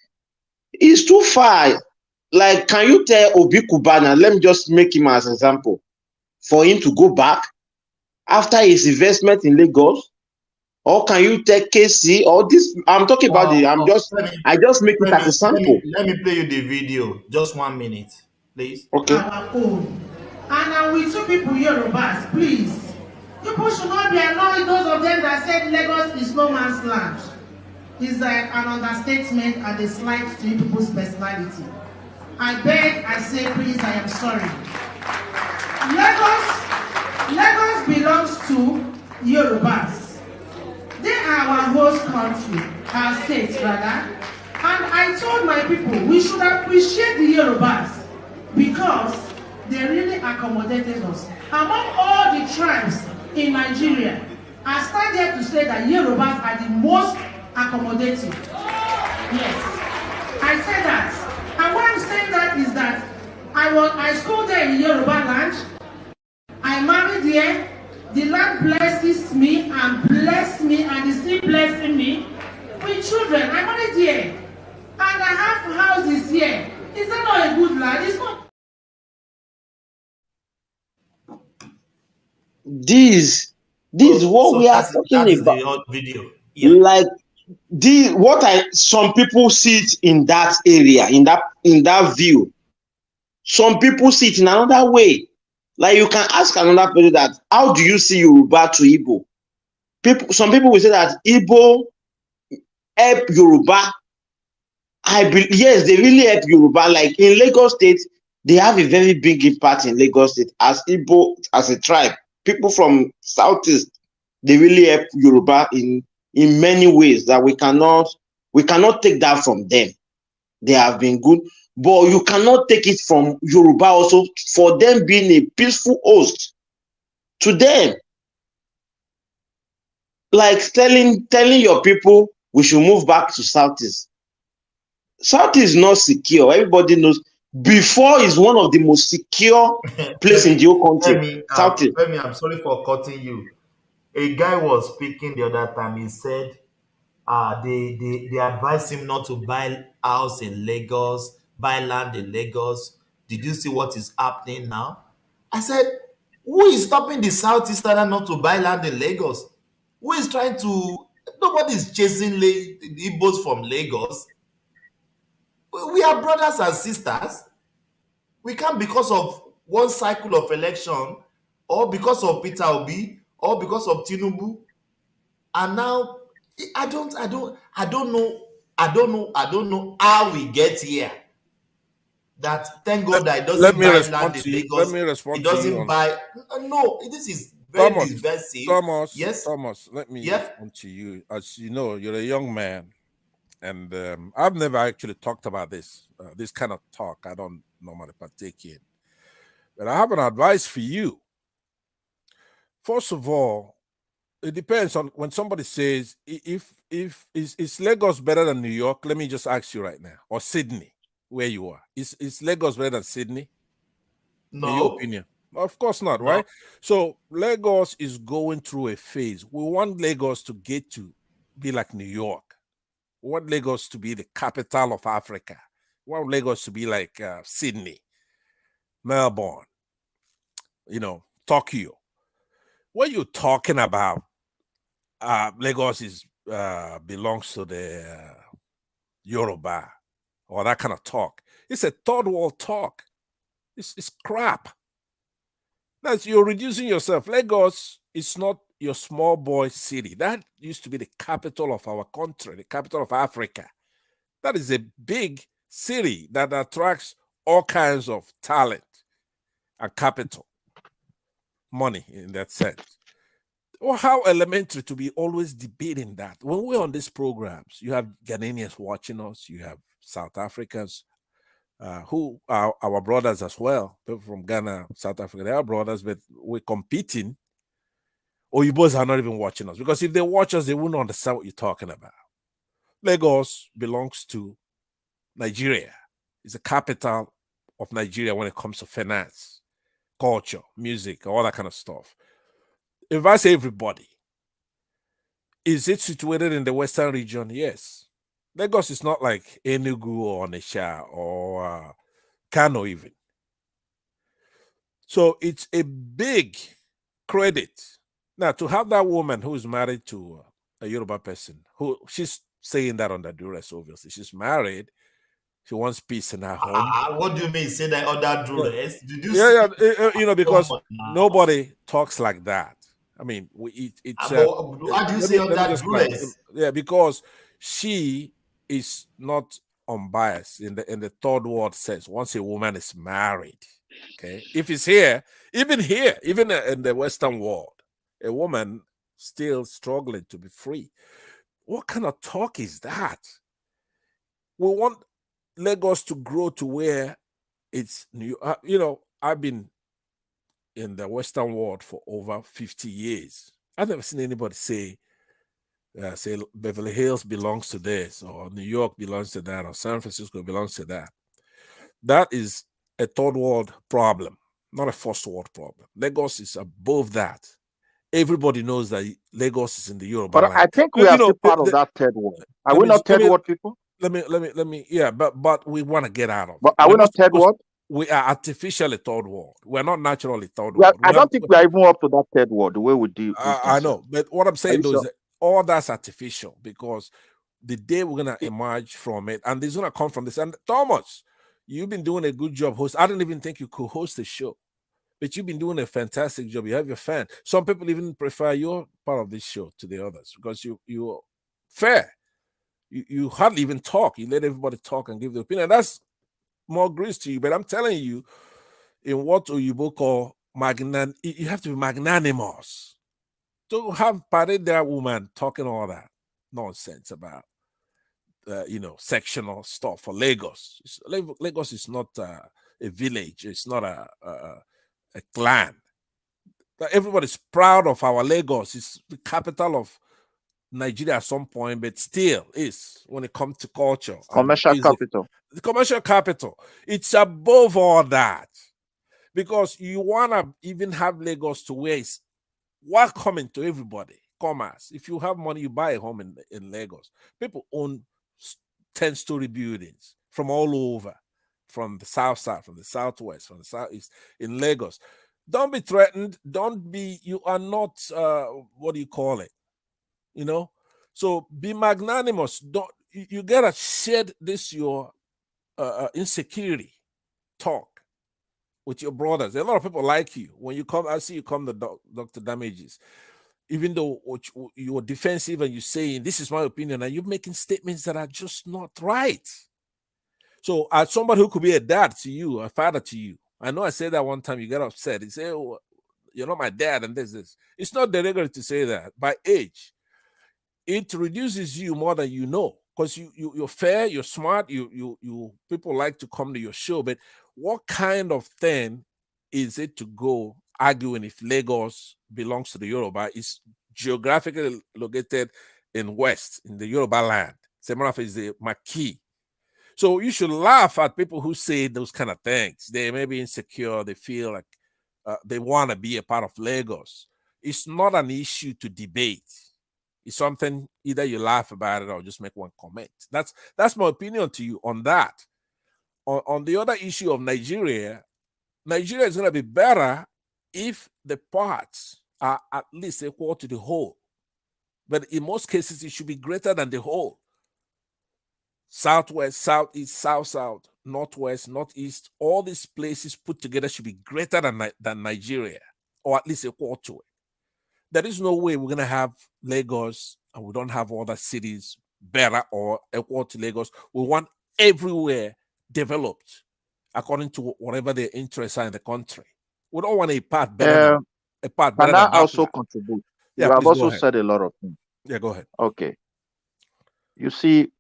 It's too far. Like, can you tell Obi Kubana, let me just make him as an example, for him to go back after his investment in Lagos? Or can you tell KC or this? I'm talking about I just make it as a sample. Let me play you the video. Just 1 minute, please. Okay. Our own. And with two people, Yorubas, please. People should not be annoyed, those of them that said Lagos is no man's land. It's an understatement and a slight to people's personality. I beg, I say, please, I am sorry. Lagos belongs to Yorubas. They are our host country, our state rather. And I told my people, we should appreciate the Yorubas because they really accommodated us. Among all the tribes in Nigeria, I stand here to say that Yorubas are the most accommodating. Yes, I say that. saying that is that I schooled there in Yoruba land. I married here. The Lord blesses me and is still blessing me with children. I married here. And I have houses here. Is that not a good land? It's not. This is what So we are that talking is about. the old video. Yeah. Like some people see it in that area, in that view. Some people see it in another way. Like you can ask another person that, how do you see Yoruba to Igbo? Some people will say that Igbo help Yoruba. Yes, they really help Yoruba. Like in Lagos State, they have a very big impact in Lagos State as Igbo, as a tribe. People from Southeast, they really help Yoruba in many ways that we cannot take that from them. They have been good, but you cannot take it from Yoruba also for them being a peaceful host to them. Like telling your people we should move back to Southeast. Southeast is not secure. Everybody knows. Before is one of the most secure places in the whole country. Southeast. Femi, I'm sorry for cutting you. A guy was speaking the other time. He said they advised him not to buy house in Lagos, buy land in Lagos. Did you see what is happening now? I said, who is stopping the Southeasterner not to buy land in Lagos? Who is trying to? Nobody is chasing the Igbos from Lagos. We are brothers and sisters. We can't, because of one cycle of election, or because of Peter Obi, or because of Tinubu, and now I don't know how we get here. That thank God that it doesn't buy land in Lagos. Let me respond it to you doesn't on buy. No, this is very divisive. Yes, Thomas, let me respond to you. As you know, you're a young man, and I've never actually talked about this kind of talk. I don't normally partake in, but I have an advice for you. First of all, it depends on when somebody says if is Lagos better than New York. Let me just ask you right now, or Sydney, where you are. Is Lagos better than Sydney? No. In your opinion? Of course not, No. right? So Lagos is going through a phase. We want Lagos to get to be like New York. We want Lagos to be the capital of Africa. We want Lagos to be like Sydney, Melbourne, Tokyo. When you're talking about Lagos belongs to the Yoruba or that kind of talk, it's a third world talk. It's crap. That's, you're reducing yourself. Lagos is not your small boy city. That used to be the capital of our country, the capital of Africa. That is a big city that attracts all kinds of talent and capital, money in that sense. Well, how elementary to be always debating that. When we're on these programs, you have Ghanaians watching us, you have South Africans who are our brothers as well. People from Ghana, South Africa, they are brothers, but we're competing. OBI'S are not even watching us, because if they watch us, they wouldn't understand what you're talking about. Lagos belongs to Nigeria. It's the capital of Nigeria when it comes to finance, culture, music, all that kind of stuff. If I say everybody, is it situated in the Western region? Yes. Lagos is not like Enugu or Onitsha or Kano even. So it's a big credit. Now, to have that woman who is married to a Yoruba person, who she's saying that under duress, obviously. She's married. She wants peace in her home. What do you mean, say that under duress? Did you Yeah, because nobody talks like that. I mean, it's. How do you say under duress? Yeah, because she is not unbiased in the third world sense. Once a woman is married, okay, if it's here, even in the Western world, a woman still struggling to be free. What kind of talk is that? We want Lagos to grow to where it's new. I've been in the Western world for over 50 years. I've never seen anybody say Beverly Hills belongs to this, or New York belongs to that, or San Francisco belongs to that. That is a third world problem, not a first world problem. Lagos is above that. Everybody knows that Lagos is in the Yoruba But land. I think we are still part of that third world. Are we not third world people? Let me. Yeah, but we want to get out of it. But are we not third world? We are artificially third world. We're not naturally third world. I don't think we are even up to that third world, the way we do. I know, but what I'm saying though is that all that's artificial, because the day we're gonna emerge from it, and this is gonna come from this. And Thomas, you've been doing a good job host. I didn't even think you could host the show, but you've been doing a fantastic job. You have your fan. Some people even prefer your part of this show to the others because you're fair. You hardly even talk. You let everybody talk and give their opinion. That's more grace to you. But I'm telling you, in what Oyibo call you have to be magnanimous. Don't have parade that woman talking all that nonsense about sectional stuff for Lagos. Lagos is not a village. It's not a clan. Everybody's proud of our Lagos. It's the capital of Nigeria at some point, but still is when it comes to culture. Commercial capital. The commercial capital. It's above all that. Because you want to even have Lagos to where it's welcoming to everybody. Commerce. If you have money, you buy a home in Lagos. People own 10-story buildings from all over, from the south side, from the southwest, from the southeast in Lagos. Don't be threatened. You are not, what do you call it? So be magnanimous. You gotta shed this your insecurity talk with your brothers. A lot of people like you. When you come, I see you come to Dr. Damages. Even though you're defensive and you're saying, this is my opinion, and you're making statements that are just not right. So as somebody who could be a dad to you, a father to you, I know I said that one time, you got upset. You say, oh, you're not my dad, and this. It's not derogatory to say that. By age, it reduces you more than you know, because you're fair, you're smart, you people like to come to your show. But what kind of thing is it to go arguing if Lagos belongs to the Yoruba? Is geographically located in West, in the Yoruba land. Semarafa is the Maki. So you should laugh at people who say those kind of things. They may be insecure, they feel like they want to be a part of Lagos. It's not an issue to debate. It's something either you laugh about it or just make one comment. That's my opinion to you on that. On the other issue of Nigeria is going to be better if the parts are at least equal to the whole. But in most cases, it should be greater than the whole. Southwest, southeast, south, northwest, northeast, all these places put together should be greater than Nigeria, or at least equal to it. There is no way we're going to have Lagos and we don't have other cities better or equal to Lagos. We want everywhere developed according to whatever their interests are in the country. We don't want a part better Can I also contribute? Yeah, you have please also go ahead. said a lot of things. Yeah, go ahead. Okay. You see,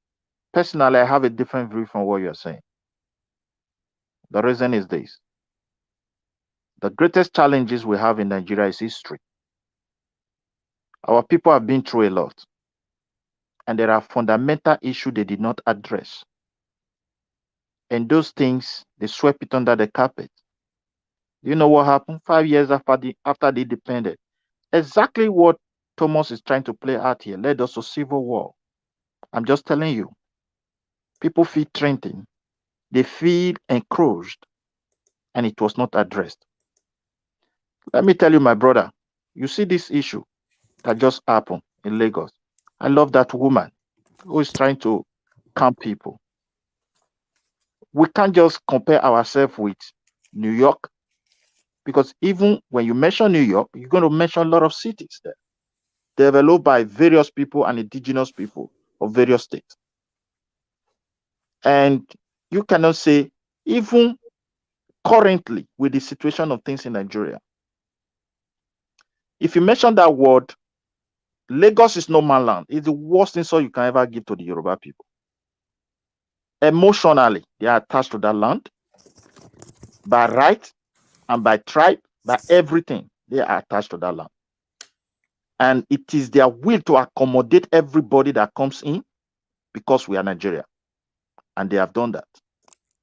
personally, I have a different view from what you're saying. The reason is this. The greatest challenges we have in Nigeria is history. Our people have been through a lot. And there are fundamental issues they did not address. And those things, they swept it under the carpet. Do you know what happened 5 years after they independent? Exactly what Thomas is trying to play out here led us to civil war. I'm just telling you. People feel threatened. They feel encroached. And it was not addressed. Let me tell you, my brother, you see this issue that just happened in Lagos. I love that woman who is trying to calm people. We can't just compare ourselves with New York, because even when you mention New York, you're going to mention a lot of cities there, developed by various people and indigenous people of various states. And you cannot say, even currently with the situation of things in Nigeria, if you mention that word, Lagos is no man's land. It's the worst insult you can ever give to the Yoruba people. Emotionally, they are attached to that land by right and by tribe, by everything. They are attached to that land. And it is their will to accommodate everybody that comes in because we are Nigeria. And they have done that.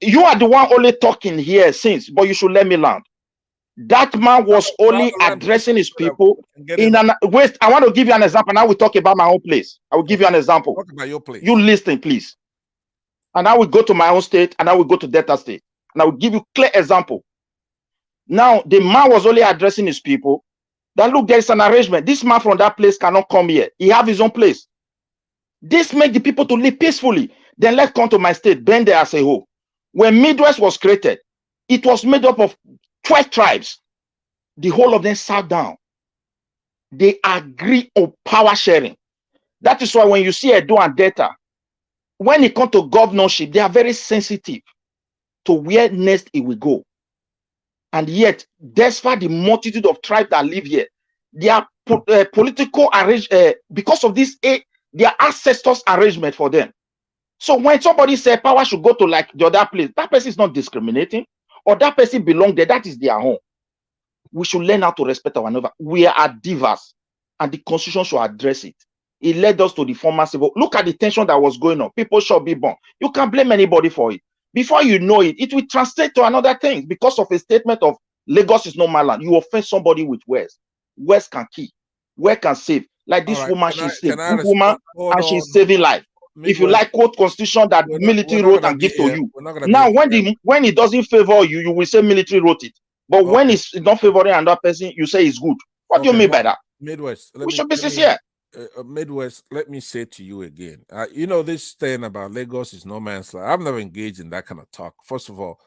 You are the one only talking here since, but you should let me land. That man was only addressing his people in an wait. I want to give you an example. Now we talk about my own place. I will give you an example. Talk about your place. You listen, please. And I will go to my own state, and I will go to Delta State, and I will give you clear example. Now the man was only addressing his people. That look, there is an arrangement. This man from that place cannot come here. He have his own place. This make the people to live peacefully. Then let's come to my state, Bende as a whole. When Midwest was created, it was made up of 12 tribes. The whole of them sat down. They agree on power sharing. That is why when you see Edo and Delta, when it comes to governorship, they are very sensitive to where next it will go. And yet, despite the multitude of tribes that live here, their political arrangement, because of this, their ancestors' arrangement for them. So when somebody says power should go to like the other place, that person is not discriminating, or that person belongs there, that is their home. We should learn how to respect our neighbor. We are diverse, and the constitution should address it. It led us to the former civil. Look at the tension that was going on. People should be born. You can't blame anybody for it. Before you know it, it will translate to another thing because of a statement of Lagos is no my land. You offend somebody with words. Words can kill. Words can save. Like this woman, she's saved. Good woman, and she's saving life. If you like quote constitution that military wrote and give to you. Now, when it doesn't favor you, you will say military wrote it. But when it's not favoring another person, you say it's good. What do you mean by that? Midwest. We should be sincere. Midwest, let me say to you again, you know, this thing about Lagos is no man's land. I've never engaged in that kind of talk. First of all,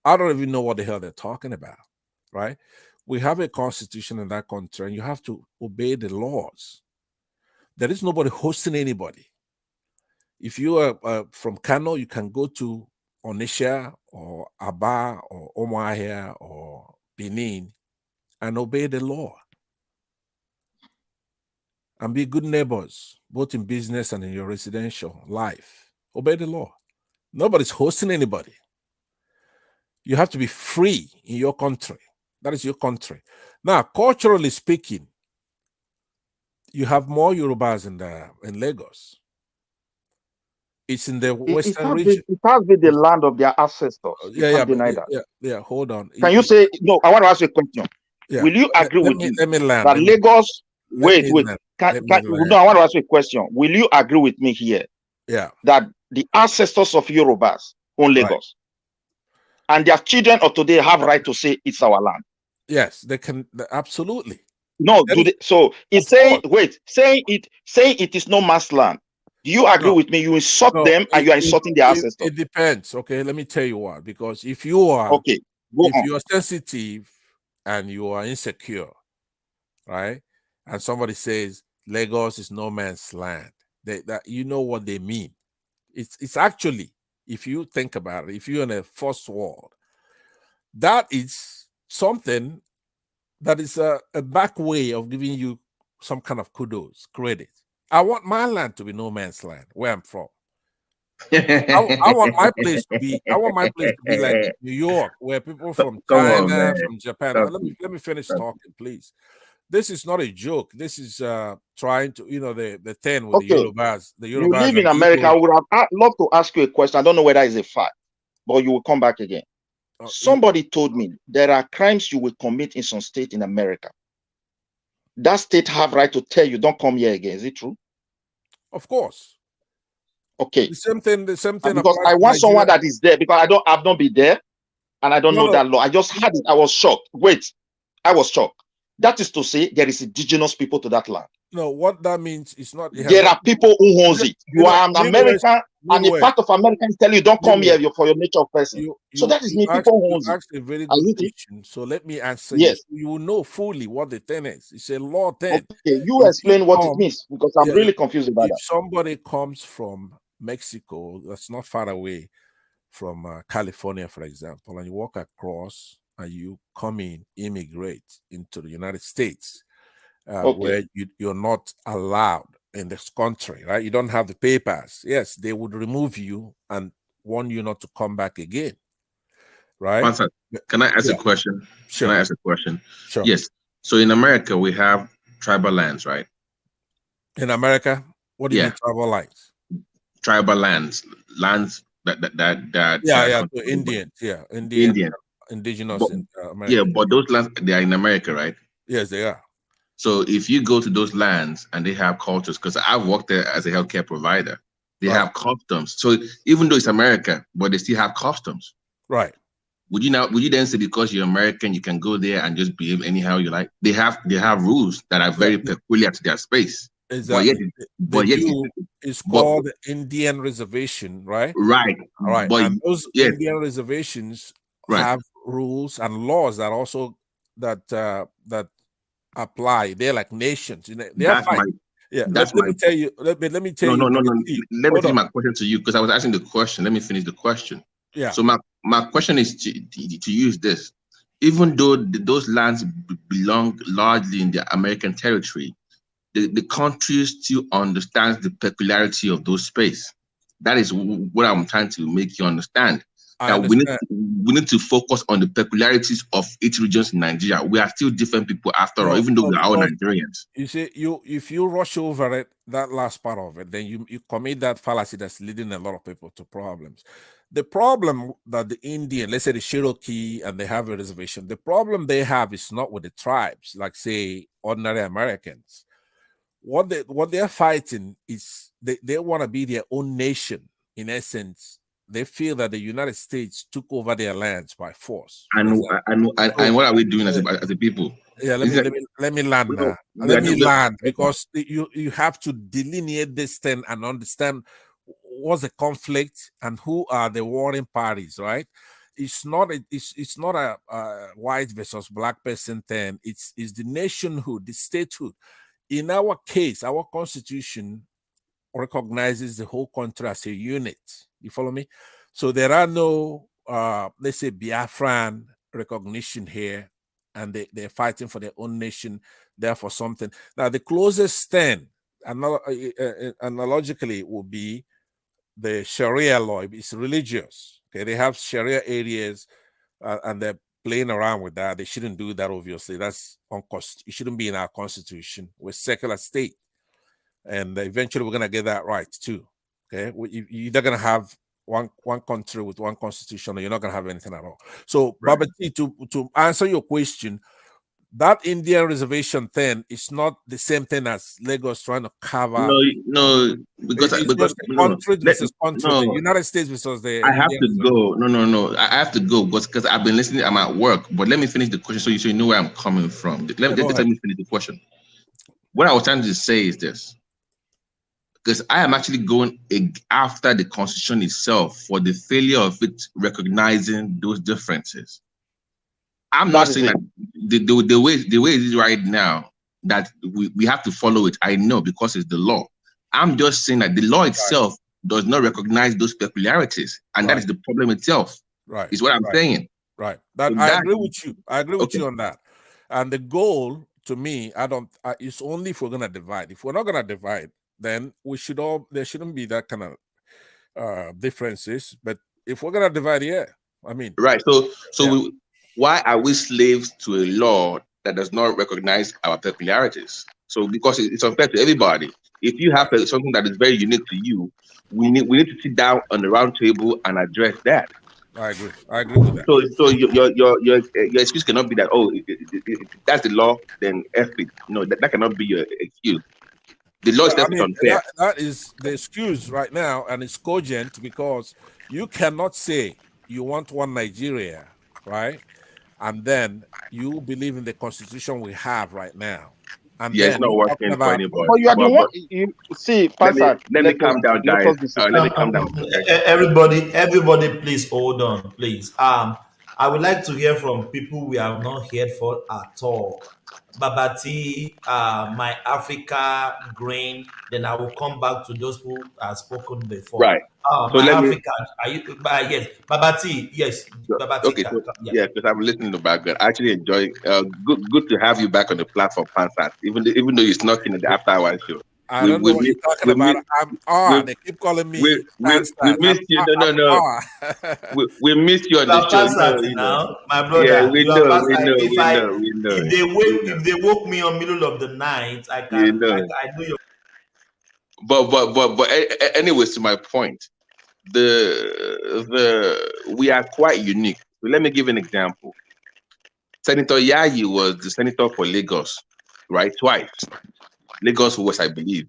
I don't even know what the hell they're talking about, right? We have a constitution in that country, and you have to obey the laws. There is nobody hosting anybody. If you are from Kano, you can go to Onitsha or Aba or Umuahia or Benin and obey the law. And be good neighbors, both in business and in your residential life. Obey the law. Nobody's hosting anybody. You have to be free in your country. That is your country. Now, culturally speaking, you have more Yorubas in Lagos. It's in the western region. It has been the land of their ancestors. You can't deny that. Yeah, hold on. Can you say, no, I want to ask you a question. Yeah. Will you agree with me let me land. that Lagos, wait. No, I want to ask you a question. Will you agree with me here? Yeah. That the ancestors of Yorubas own Lagos, and their children of today have right to say it's our land? Yes, they can. Absolutely. No, so it's saying, saying it is no man's land. Do you agree with me? You insult them and you are insulting their ancestors. It depends. Okay, let me tell you why. Because if you are you are sensitive and you are insecure, right? And somebody says Lagos is no man's land, that you know what they mean. It's actually, if you think about it, if you're in a first world, that is something that is a back way of giving you some kind of kudos, credit. I want my land to be no man's land, where I'm from. I want my place to be. I want my place to be like New York, where people from China, from Japan. Let me finish talking, please. This is not a joke. This is trying to, the thing with the Yorubas. The Yorubas. You live in America. I would have loved to ask you a question. I don't know whether it's a fact, but you will come back again. Somebody told me there are crimes you will commit in some state in America. That state have right to tell you, don't come here again. Is it true? Of course. Okay. The same thing. Because I want someone that is there, because I've not been there, and I don't know that law. I just had it. I was shocked. Wait, I was shocked. That is to say, there is indigenous people to that land. No, what that means is not. There are people who owns it. You are an American, and a part of Americans tell you, don't come here for your nature of person. So that is me. People who owns it. A very good question. So let me answer. Yes. You will know fully what the thing is. It's a law thing. Okay, you explain what it means, because I'm really confused about that. If somebody comes from Mexico, that's not far away from California, for example, and you walk across and you come in, immigrate into the United States, where you're not allowed in this country, right? You don't have the papers. Yes, they would remove you and warn you not to come back again, right? Can I ask a question? Sure. Can I ask a question? Sure. Yes. So in America, we have tribal lands, right? In America? What do you mean tribal lands? Tribal lands to Indians, Indian. indigenous But, in America. but those lands, they are in America, right? Yes, they are. So if you go to those lands and they have cultures, because I've worked there as a healthcare provider, they have customs. So even though it's America, but they still have customs. Right. Would you then say because you're American, you can go there and just behave anyhow you like? They have rules that are very peculiar to their space. Exactly. It's called Indian reservation, right? Right. Right. And those Indian reservations have rules and laws that also that apply. They're like nations. They're fine. Let me tell you. Let me tell you. No. Let me tell you my question to you, because I was asking the question. Let me finish the question. Yeah. So my question is to use this. Even though those lands belong largely in the American territory, the country still understands the peculiarity of those space. That is what I'm trying to make you understand. We need to focus on the peculiarities of each region in Nigeria. We are still different people after all, even though we are all Nigerians. You see, if you rush over it, that last part of it, then you commit that fallacy that's leading a lot of people to problems. The problem that the Indian, let's say the Cherokee, and they have a reservation, the problem they have is not with the tribes, like say ordinary Americans. What they're fighting is they want to be their own nation. In essence, they feel that the United States took over their lands by force. And what are we doing as a people? Yeah, let me land now. Let me land, because you have to delineate this thing and understand what's the conflict and who are the warring parties, right? It's not a white versus black person thing. It's the nationhood, the statehood. In our case, our constitution recognizes the whole country as a unit. You follow me? So there are no, let's say, Biafran recognition here, and they're fighting for their own nation, therefore something. Now, the closest thing, analogically, would be the Sharia law. It's religious. Okay, they have Sharia areas, and they're playing around with that. They shouldn't do that, obviously. That's unconstitutional. It shouldn't be in our constitution. We're a secular state. And eventually we're going to get that right too. Okay, you're either going to have one country with one constitution, or you're not going to have anything at all. So, Babati, to answer your question, that Indian reservation thing is not the same thing as Lagos trying to cover. No, because country versus country, the United States versus the. I have to go. No. I have to go because I've been listening. I'm at work, but let me finish the question so you know where I'm coming from. Let me finish the question. What I was trying to say is this. Because I am actually going after the constitution itself for the failure of it recognizing those differences. I'm not saying that the way it is right now, that we have to follow it. I know, because it's the law. I'm just saying that the law itself does not recognize those peculiarities, and that is the problem itself. Right. Is what I'm saying. Right. I agree with you. I agree with you on that. And the goal, to me, it's only if we're gonna divide. If we're not gonna divide, then there shouldn't be that kind of differences. But if we're gonna divide, I mean, right. So why are we slaves to a law that does not recognize our peculiarities? So because it's unfair to everybody. If you have something that is very unique to you, we need to sit down on the round table and address that. I agree with that. So your excuse cannot be that if that's the law, then F it. No, that cannot be your excuse. The law is unfair. That is the excuse right now, and it's cogent, because you cannot say you want one Nigeria, right? And then you believe in the constitution we have right now. And it's not working for anybody. But you are the one. You see, Pastor. Let me calm down, guys. Let me calm down. Everybody, please hold on, please. I would like to hear from people we have not heard for at all. Babati, my Africa grain. Then I will come back to those who have spoken before. Right. So my Africa. Yes, Babati. Yes, Babati. Okay. Because I'm listening in the background. I actually enjoy. Good to have you back on the platform, Pansat. Even though you're not in the after hour show. I don't know what you're talking about. They keep calling me. We missed you. No. We missed you on the show. Now, my brother. Yeah, we know. If they woke me on middle of the night, I can. I know you. But anyways, to my point, we are quite unique. So let me give an example. Senator Yayi was the senator for Lagos, right? Twice. Lagos West, I believe.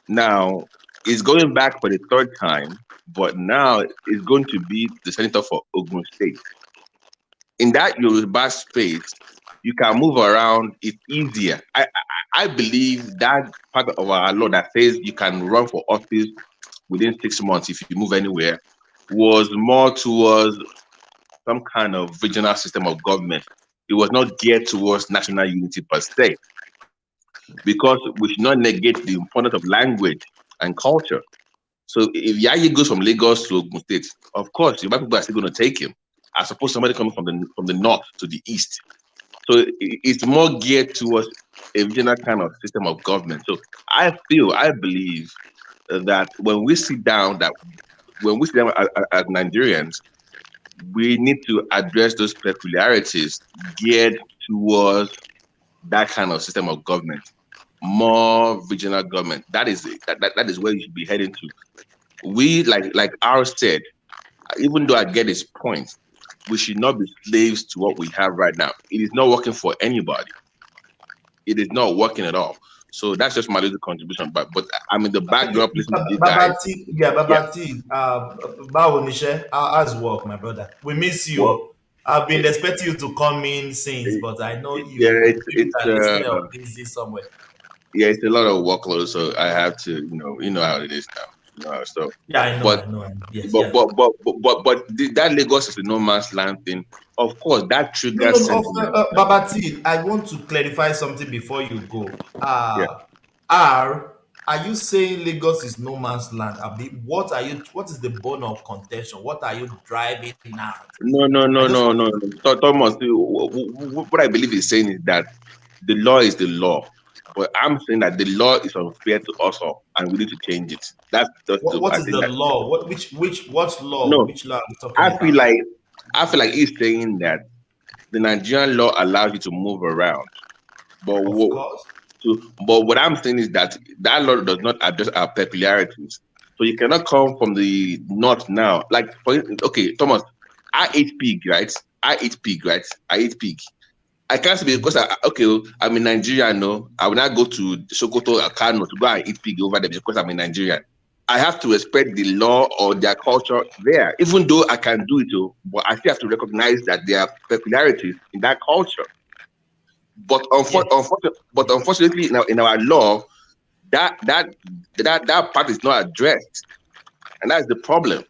Now he's going back for the third time, but now he's going to be the senator for Osun State. In that Yoruba space, you can move around. It's easier. I believe that part of our law that says you can run for office within 6 months if you move anywhere was more towards some kind of regional system of government. It was not geared towards national unity per se, because we should not negate the importance of language and culture. So if Yayi goes from Lagos to Ogun State, of course, Yoruba people are still going to take him, as opposed to somebody coming from the north to the east. So it's more geared towards a regional kind of system of government. So I believe that when we sit down as Nigerians, we need to address those peculiarities geared towards that kind of system of government, more regional government. That is where you should be heading to. We, like R said, even though I get his point, we should not be slaves to what we have right now. It is not working for anybody. It is not working at all. So that's just my little contribution. But I'm in the backdrop listening to you guys. Babati, how's work, my brother? We miss you. Well, I've been expecting you to come in since, but I know you. Yeah, it's busy somewhere. Yeah, it's a lot of workload, so I have to, you know how it is now. So yeah, I know. But I know. Yes, but that Lagos is a no man's land thing. Of course, that triggers sentiment. Babati, I want to clarify something before you go. Are you saying Lagos is no man's land? What is the bone of contention? What are you driving now? No. So, Thomas, what I believe is saying is that the law is the law, but I'm saying that the law is unfair to us all, and we need to change it. What is the law? What law? No, Which law are we talking about? I feel like he's saying that the Nigerian law allows you to move around, but what I'm saying is that law does not address our peculiarities. So you cannot come from the north now. Like, okay, Thomas, I ate pig, right? I ate pig. I can't say because I'm in Nigeria. No, I will not go to Sokoto or Kano to go and eat pig over there because I'm in Nigeria. I have to respect the law or their culture there, even though I can do it, but I still have to recognize that there are peculiarities in that culture. But unfortunately, in our law, that part is not addressed, and that's the problem.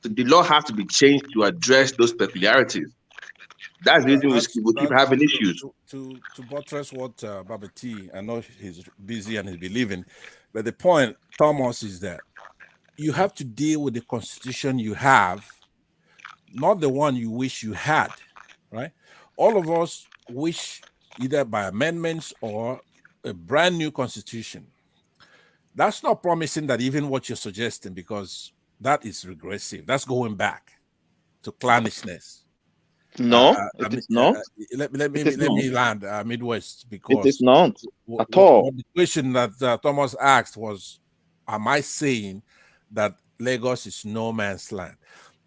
So the law has to be changed to address those peculiarities. That's the reason we keep having issues. To buttress what Babati, I know he's busy and he's believing, but the point, Thomas, is that you have to deal with the constitution you have, not the one you wish you had, right? All of us wish either by amendments or a brand new constitution. That's not promising that even what you're suggesting, because that is regressive. That's going back to clannishness. No, it is not. Let me land Midwest, because it is not at all. The question that Thomas asked was, am I saying that Lagos is no man's land?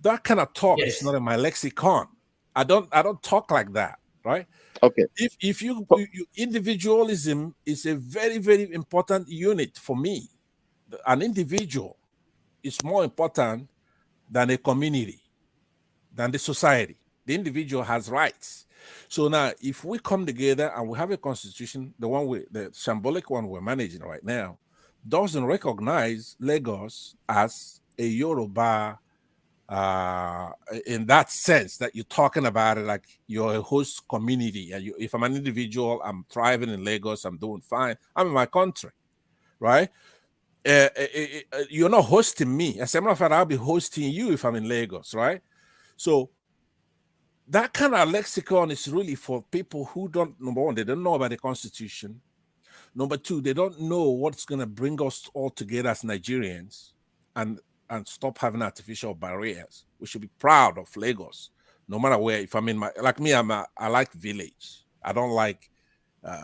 That kind of talk is not in my lexicon. I don't talk like that, right? Okay. If you individualism is a very, very important unit for me. An individual is more important than a community, than the society. The individual has rights. So now, if we come together and we have a constitution, the shambolic one we're managing right now, doesn't recognize Lagos as a Yoruba in that sense that you're talking about it like you're a host community. And if I'm an individual, I'm thriving in Lagos, I'm doing fine. I'm in my country, right? You're not hosting me. As a matter of fact, I'll be hosting you if I'm in Lagos, right? So that kind of lexicon is really for people who don't, number one, they don't know about the Constitution. Number two, they don't know what's going to bring us all together as Nigerians and stop having artificial barriers. We should be proud of Lagos, no matter where. If I'm in I like village. I don't like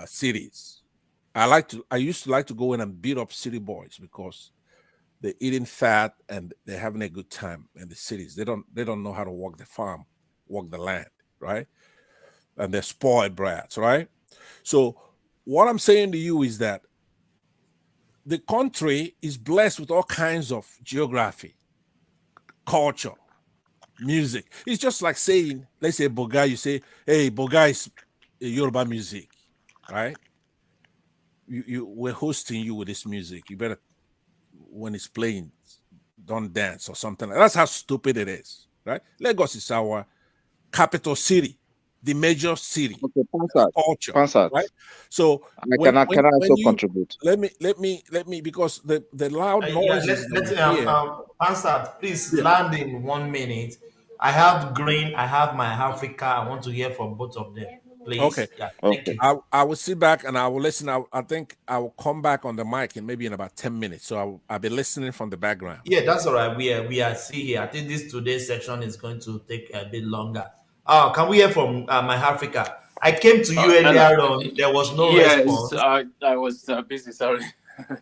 cities. I used to like to go in and beat up city boys because they're eating fat and they're having a good time in the cities. They don't know how to walk the farm, walk the land, right? And they're spoiled brats, right? So what I'm saying to you is that the country is blessed with all kinds of geography, culture, music. It's just like saying, let's say Boga, you say, hey, Boga is Yoruba music, right? We're hosting you with this music. You better, when it's playing, don't dance or something. That's how stupid it is, right? Lagos is our capital city, the major city, Okay, culture, Pansat. right? So Can I also contribute? Let me because the loud noises that we hear. Pansat, please Yeah. land in 1 minute. I have Green, I have my Africa. I want to hear from both of them, please. Okay. Yeah, thank you. I will sit back and I will listen. I think I will come back on the mic in maybe in about 10 minutes. So I'll be listening from the background. Yeah, that's all right. We are see here. I think this today's section is going to take a bit longer. Can we hear from my Africa? I came to you earlier on. There was no response. I was busy. Sorry,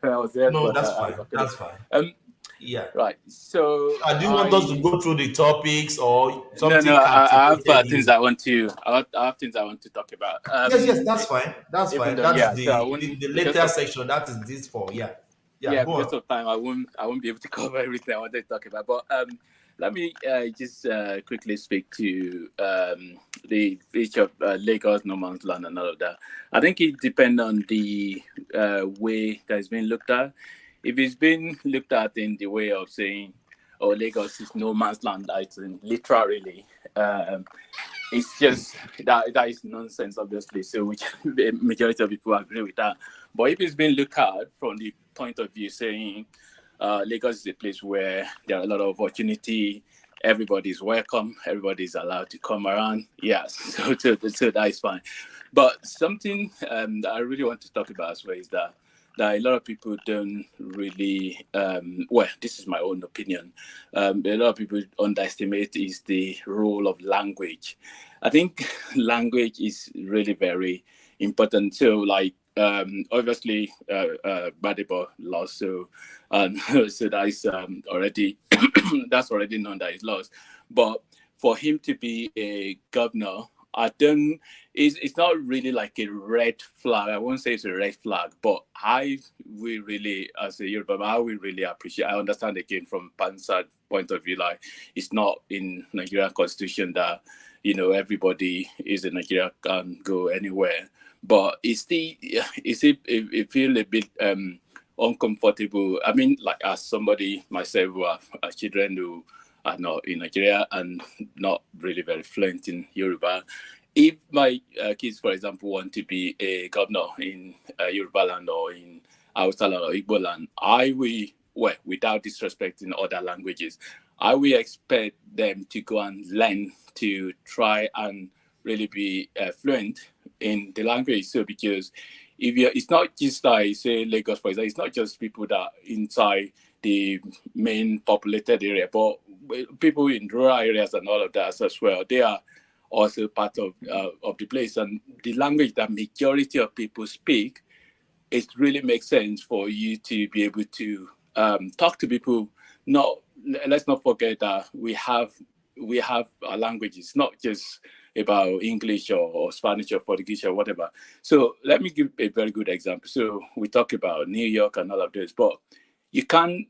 I was there. No, but, that's fine. That's fine. Yeah. Right. So, do you want us to go through the topics or something? No. I have things I want to. I have things I want to talk about. Yes, that's fine. That's fine. That's so the later section. That is this for. Yeah. Because of time, I won't be able to cover everything I wanted to talk about. But let me just quickly speak to the issue of Lagos, no man's land, and all of that. I think it depends on the way that it's been looked at. If it's been looked at in the way of saying, "Oh, Lagos is no man's land," it's literally, it's just that is nonsense, obviously. So, which the majority of people agree with that. But if it's been looked at from the point of view saying Lagos is a place where there are a lot of opportunity, everybody's welcome, everybody's allowed to come around. Yes, so that is fine. But something that I really want to talk about as well is that a lot of people don't really, well, this is my own opinion, a lot of people underestimate is the role of language. I think language is really very important. So like, obviously, Badibo lost, so that is already that's already known that he's lost. But for him to be a governor, it's not really like a red flag. I won't say it's a red flag, but we really, as a Yoruba, I will really appreciate. I understand again from Pansad's point of view, like it's not in Nigerian constitution that everybody is in Nigeria can go anywhere. But it feel a bit uncomfortable. I mean, like as somebody myself who have children who are not in Nigeria and not really very fluent in Yoruba, if my kids, for example, want to be a governor in Yoruba land or in Hausa land or Igbo land, I will, well, without disrespecting other languages, I will expect them to go and learn to try and really be fluent in the language. So because it's not just like, say, Lagos, for example, it's not just people that are inside the main populated area, but people in rural areas and all of that as well. They are also part of the place, and the language that majority of people speak, it really makes sense for you to be able to talk to people. Let's not forget that we have our languages, not just about English or Spanish or Portuguese or whatever. So let me give a very good example. So we talk about New York and all of this, but you can't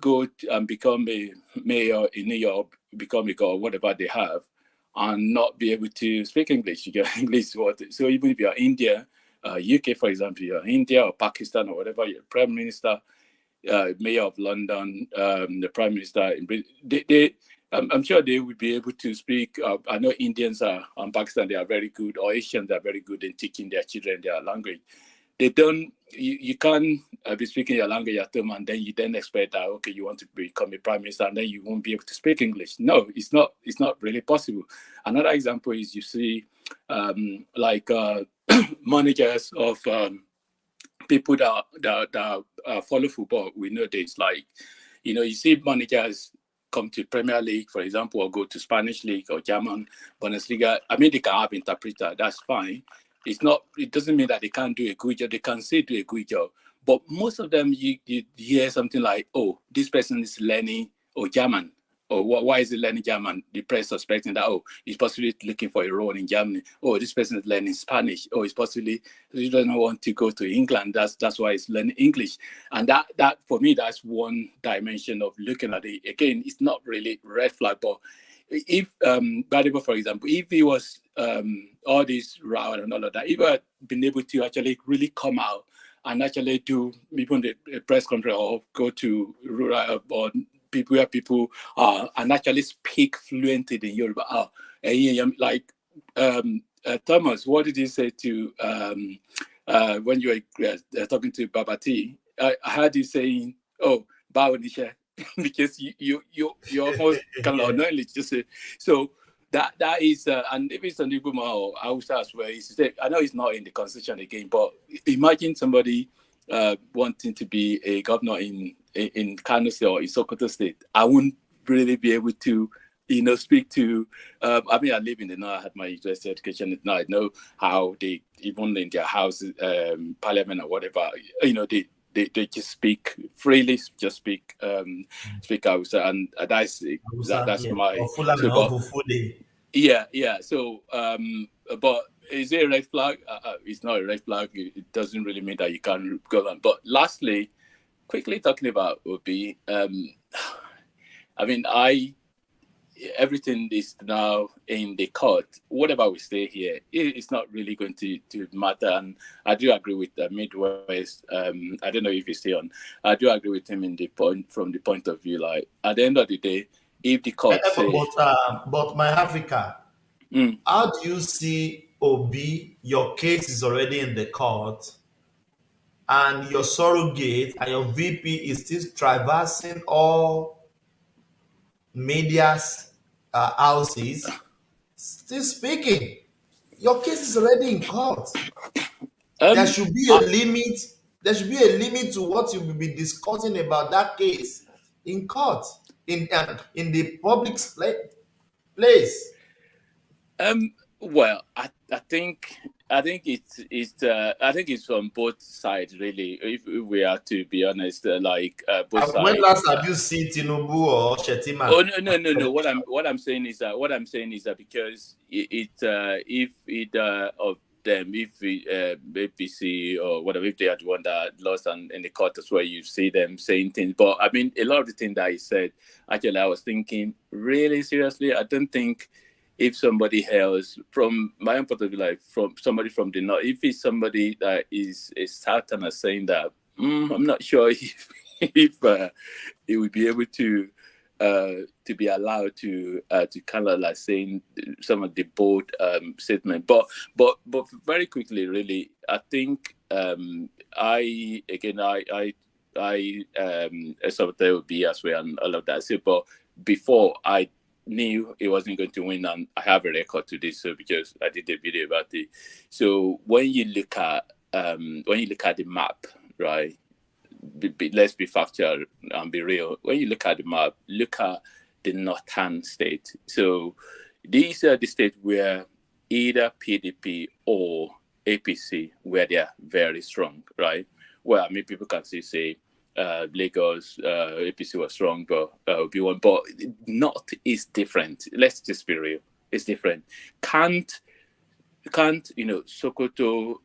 go and become a mayor in New York, become a god, whatever they have, and not be able to speak English. You get English. So even if you're India, UK, for example, you're India or Pakistan or whatever, you're prime minister, mayor of London, the prime minister, I'm sure they would be able to speak. I know Indians and Pakistan, they are very good, or Asians are very good in teaching their children their language. They don't, you can't be speaking your language at home and then you then expect that, okay, you want to become a prime minister and then you won't be able to speak English. No, it's not really possible. Another example is you see managers of people that follow football. We know this, like, you see managers come to Premier League, for example, or go to Spanish League or German Bundesliga. I mean, they can have interpreter, that's fine. It doesn't mean that they can't do a good job. They can still do a good job, But most of them, you hear something like, oh, this person is learning German. Or why is he learning German? The press suspecting that, oh, he's possibly looking for a role in Germany. Oh, this person is learning Spanish. Oh, he's possibly, he doesn't want to go to England. That's why he's learning English. And that for me, that's one dimension of looking at it. Again, it's not really red flag, but if Badibo, for example, if he was all this route and all of that, if he had been able to actually really come out and actually do even the press conference or go to rural or people where people and actually speak fluently in Yoruba. Like Thomas, what did you say to when you were talking to Babati? I heard you saying, "Oh, Baonisha," because you almost kind of unknowingly just say so. That is, and if it's an Igbo or Hausa as well, I know it's not in the constitution again, but imagine somebody wanting to be a governor in Kano State or in Sokoto State. I wouldn't really be able to, speak to. I mean, I live in the north. I had my university education. Now I know how they, even in their house, parliament or whatever, they just speak freely, just speak Hausa, and that's my. Yeah. So, but is it a red flag? It's not a red flag. It doesn't really mean that you can't go on. But lastly, quickly talking about Obi, I mean, everything is now in the court. Whatever we say here, it's not really going to matter. And I do agree with Midwest. I don't know if he's still on. I do agree with him from the point of view, like at the end of the day, if the court but my Africa, how do you see Obi? Your case is already in the court, and your surrogate and your VP is still traversing all media's houses, still speaking. Your case is already in court. There should be a limit. There should be a limit to what you will be discussing about that case in court, in the public place. Well, I think it's on both sides really. If we are to be honest, both sides. When last have you seen Tinubu or Shetima? Oh no. What I'm saying is that because if either of them, if APC or whatever, if they are the one that lost and in the court as well, you see them saying things. But I mean, a lot of the things that he said, actually, I was thinking really seriously. I don't think. If somebody else, from my own point of view, like from somebody from the north, if it's somebody that is a Southern saying that, I'm not sure if it would be able to be allowed to kind of like saying some of the bold statement. But very quickly, really, I think I sort of be as well and all of that. So, but before I knew he wasn't going to win, and I have a record to this, so because I did a video about it. So when you look at the map, right? Let's be factual and be real. When you look at the map, look at the northern state. So these are the states where either PDP or APC, where they are very strong, right? Well, I mean, people can still say Lagos, APC was strong, but Obi won. But North is different. Let's just be real. It's different. Can't Sokoto,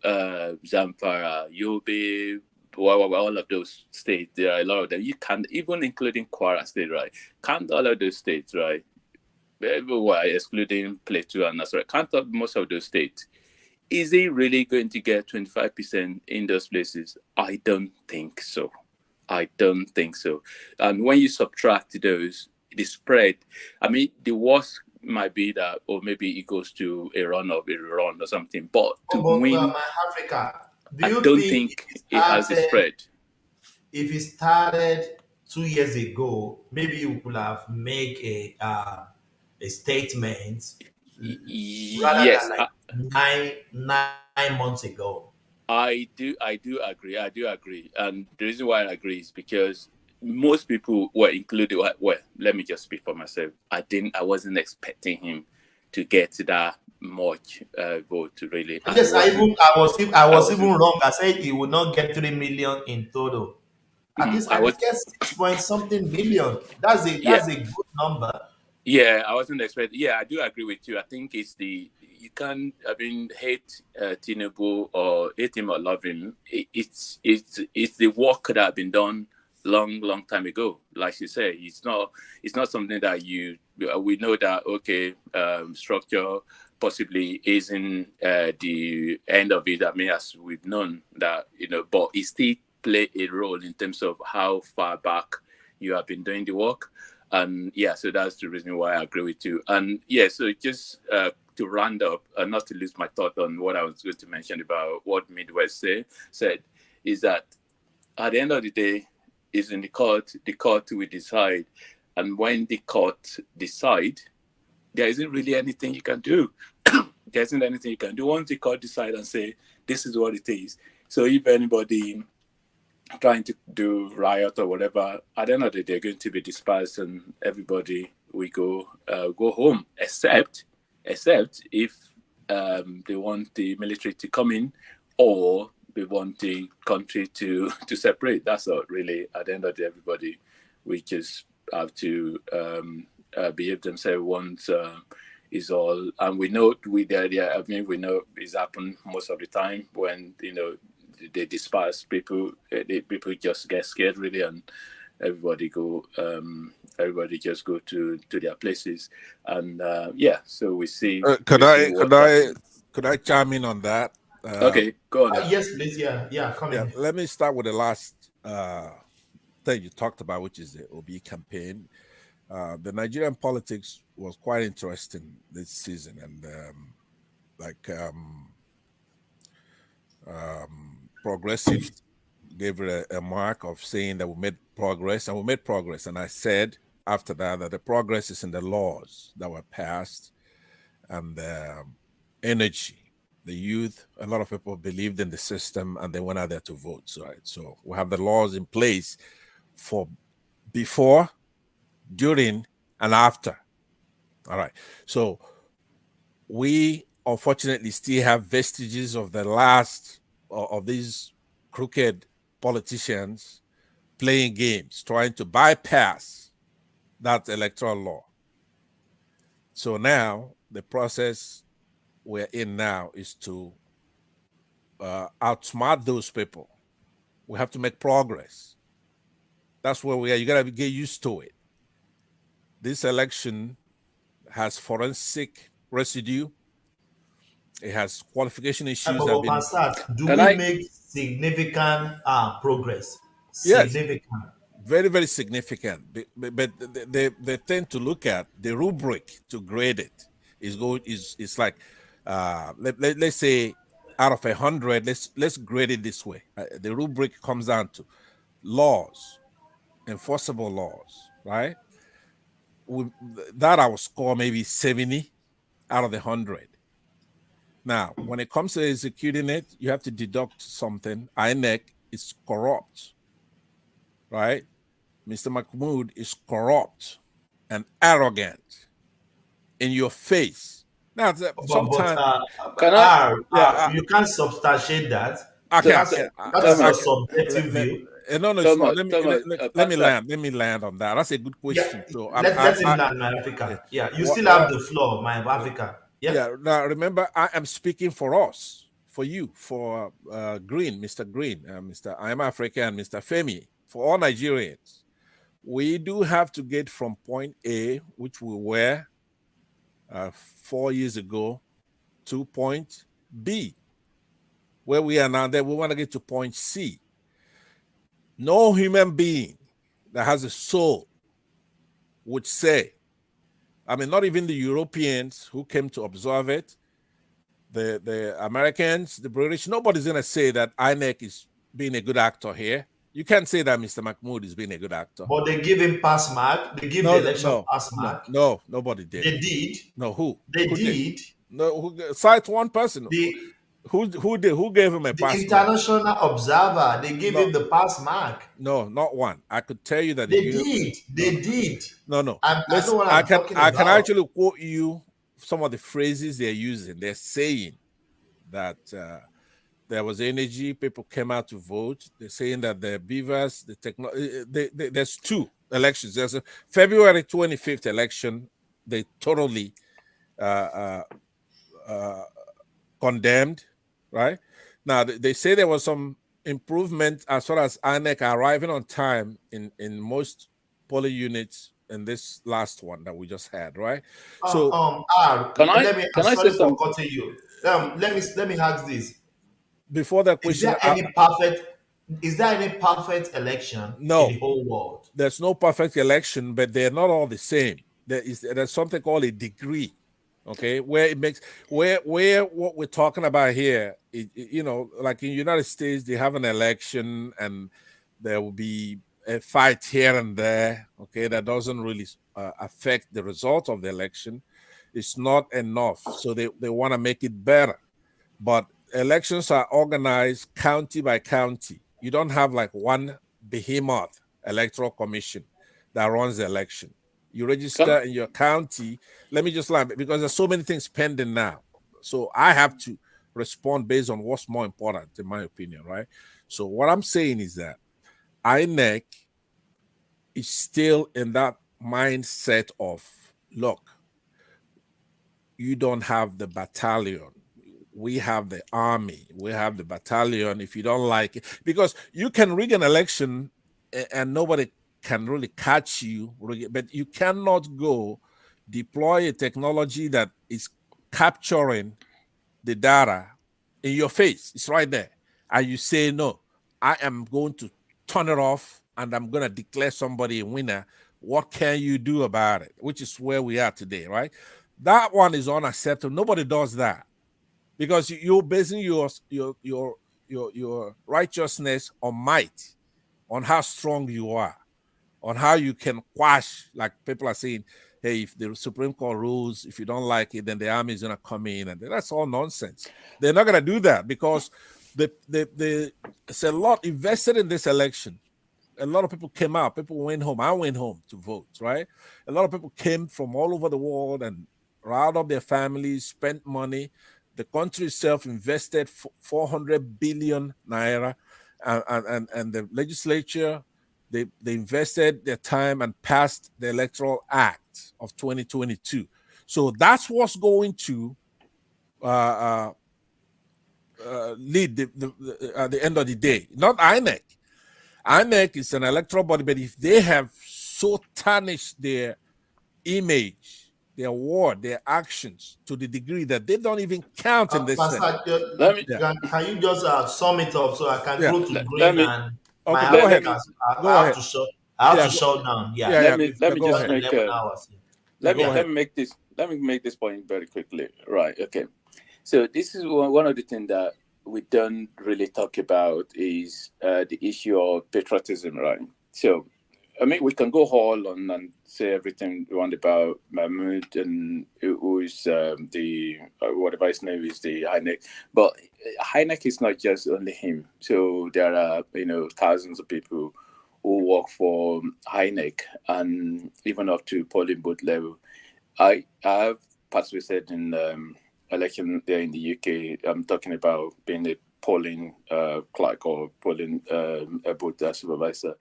Zamfara, Yobe, all of those states, there are a lot of them. You can't, even including Kwara State, right? Can't all of those states, right? Everywhere, excluding Plateau and Nasarawa, can't most of those states. Is he really going to get 25% in those places? I don't think so. And when you subtract those, the spread, I mean, the worst might be that, or maybe it goes to a run or something. But to win, Africa, I don't think it has the spread. If it started 2 years ago, maybe you could have made a statement. Yes, than like 9 months ago. I do agree, and the reason why I agree is because most people were included. Well, let me just speak for myself. I wasn't expecting him get that much vote really. And Yes, I was wasn't- even wrong. I said he would not get 3 million in total. At least I was get 6 point something million. That's a good number. Yeah, I wasn't expecting. Yeah, I do agree with you. I think it's you can't. I mean, hate Tinubu or hate him or love him. It's the work that have been done long time ago. Like you say, it's not something that we know that structure possibly isn't the end of it. I mean, as we've known that, but it still play a role in terms of how far back you have been doing the work. And yeah, so that's the reason why I agree with you. And yeah, so just to round up, not to lose my thought on what I was going to mention about what Midwest said, is that at the end of the day, is in the court will decide. And when the court decide, there isn't really anything you can do. There isn't anything you can do. Once the court decide and say, this is what it is. So if anybody trying to do riot or whatever, at the end of the day, they're going to be dispersed and everybody will go home, except if they want the military to come in or they want the country to separate. That's all really. At the end of the day, everybody, we just have to behave themselves once is all. And we know we know it's happened most of the time when they disperse people. People just get scared really, and everybody just go to their places. And so we see. Could I chime in on that? Okay, go on. Yes, please. Yeah, come in. Let me start with the last thing you talked about, which is the Obi campaign. The Nigerian politics was quite interesting this season, and progressives gave it a mark of saying that we made progress, and we made progress. And I said after that the progress is in the laws that were passed and the energy. The youth, a lot of people believed in the system and they went out there to vote. So we have the laws in place for before, during, and after. All right. So we unfortunately still have vestiges of the last of these crooked politicians playing games, trying to bypass that electoral law. So now the process we're in now is to outsmart those people. We have to make progress. That's where we are. You got to get used to it. This election has forensic residue. It has qualification issues. Do we make significant progress? Significant. Yes, very, very significant. But they tend to look at the rubric to grade it. It's like let's say out of 100, let's grade it this way. The rubric comes down to laws, enforceable laws, right? That I will score maybe 70 out of the 100. Now, when it comes to executing it, you have to deduct something. INEC is corrupt, right? Mr. Mahmoud is corrupt and arrogant in your face. Now, sometimes you can't substantiate that. That's your subjective view. Let me land on that. That's a good question. Yeah, let him land, my Africa. Yeah, you still have the floor, my Africa. Yeah. Now remember, I am speaking for us, for you, for Green, Mr. Green, Mr. I am Africa, and Mr. Femi, for all Nigerians. We do have to get from point A, which we were 4 years ago, to point B, where we are now. Then we want to get to point C. No human being that has a soul would say, I mean, not even the Europeans who came to observe it, the Americans, the British, nobody's going to say that INEC is being a good actor here. You can't say that Mr. Mahmoud is being a good actor. But they give him pass mark. They give the election pass mark. No, nobody did. They did. No, who? They who did. No, cite one person. Who did? Who gave him a pass? The international observer. They gave him the pass mark. No, not one. I could tell you that they did. They did. No. I know what I'm talking about. I can actually quote you some of the phrases they're using. They're saying that there was energy, people came out to vote. They're saying that the beavers, the there's two elections. There's a February 25th election. They totally condemned, right? Now, they say there was some improvement as far as INEC arriving on time in most polling units in this last one that we just had, right? So, sorry for cutting you. Let me ask this. Before that question, is there any perfect election no, in the whole world? There's no perfect election, but they're not all the same. There's something called a degree, okay, where it makes where what we're talking about here, like in the United States, they have an election and there will be a fight here and there, okay, that doesn't really affect the result of the election. It's not enough, so they want to make it better. But elections are organized county by county. You don't have like one behemoth electoral commission that runs the election. You register in your county. Let me just line, because there's so many things pending now. So I have to respond based on what's more important, in my opinion, right? So what I'm saying is that INEC is still in that mindset of, look, you don't have the battalion. We have the army. We have the battalion. If you don't like it, because you can rig an election and nobody can really catch you, but you cannot go deploy a technology that is capturing the data in your face. It's right there. And you say, no, I am going to turn it off and I'm going to declare somebody a winner. What can you do about it? Which is where we are today, right? That one is unacceptable. Nobody does that, because you're basing your righteousness on might, on how strong you are, on how you can quash, like people are saying, hey, if the Supreme Court rules, if you don't like it, then the army is going to come in. And that's all nonsense. They're not going to do that, because it's a lot invested in this election. A lot of people came out. People went home. I went home to vote, right? A lot of people came from all over the world and riled up their families, spent money. The country itself invested 400 billion naira, and the legislature, they invested their time and passed the Electoral Act of 2022. So that's what's going to lead at the end of the day, not INEC. INEC is an electoral body, but if they have so tarnished their image, their word, their actions to the degree that they don't even count in this sense. Can you just sum it up so I can go to green and okay, go ahead. I have to shut down. Let me just make let me make this point very quickly. Right. Okay. So this is one of the things that we don't really talk about is the issue of patriotism, right? So, I mean, we can go all on and say everything we want about Mahmoud and who is the whatever his name is, the INEC. But INEC is not just only him. So there are thousands of people who work for INEC and even up to polling booth level. I have participated in election there in the UK. I'm talking about being a polling clerk or polling booth supervisor.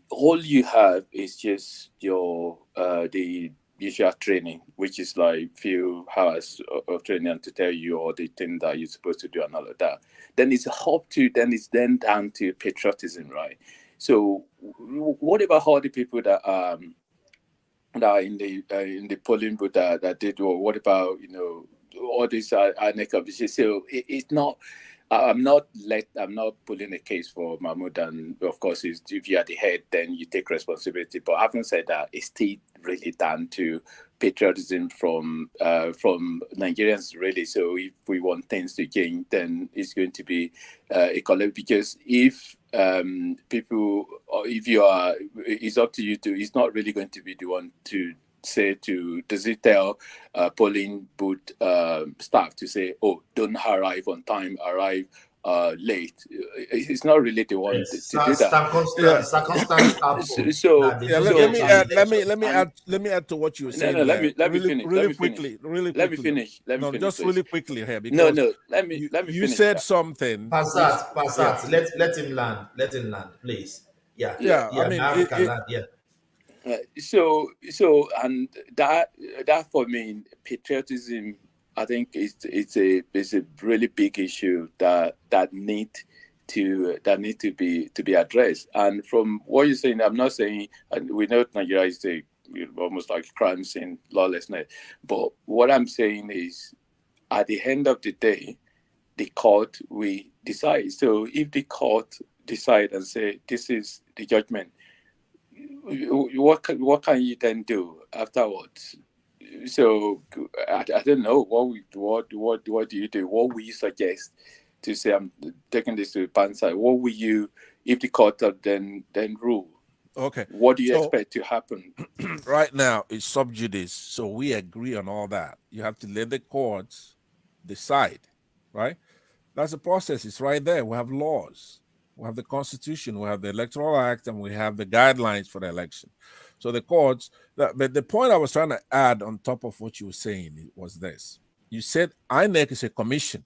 All you have is just your the usual training, which is like few hours of training to tell you all the things that you're supposed to do and all of that. Then it's it's down to patriotism, right? So what about all the people that are in the polling booth that did, or what about all these INEC officials? So it's not. I'm not pulling a case for Mahmoud, and of course, if you are the head, then you take responsibility. But having said that, it's still really down to patriotism from Nigerians, really. So if we want things to change, then it's going to be a collective. Because if it's up to you to. It's not really going to be the one to say does it tell polling booth staff to say, oh, don't arrive on time, arrive late. It's not really the one to do that. Let me add to what you were saying. No, let me finish. Really quickly. Let me finish. Just really quickly here. No, let me you finish. said something. Passat. Let him land. Let him land, please. Yeah. I mean, so and that for me, patriotism, I think it's a really big issue that need to be addressed. And from what you're saying, I'm not saying, and we know Nigeria is almost like crime scene, lawlessness. But what I'm saying is, at the end of the day, the court will decide. So if the court decide and say this is the judgment, what can you then do afterwards? So I don't know what do you do? What will you suggest to say, I'm taking this to the pan side? What will you, if the court then rule? Okay. What do you expect to happen? Right now it's sub judice, so we agree on all that. You have to let the courts decide, right? That's the process. It's right there. We have laws. We have the Constitution, we have the Electoral Act, and we have the guidelines for the election. So the courts, but the point I was trying to add on top of what you were saying was this. You said INEC is a commission.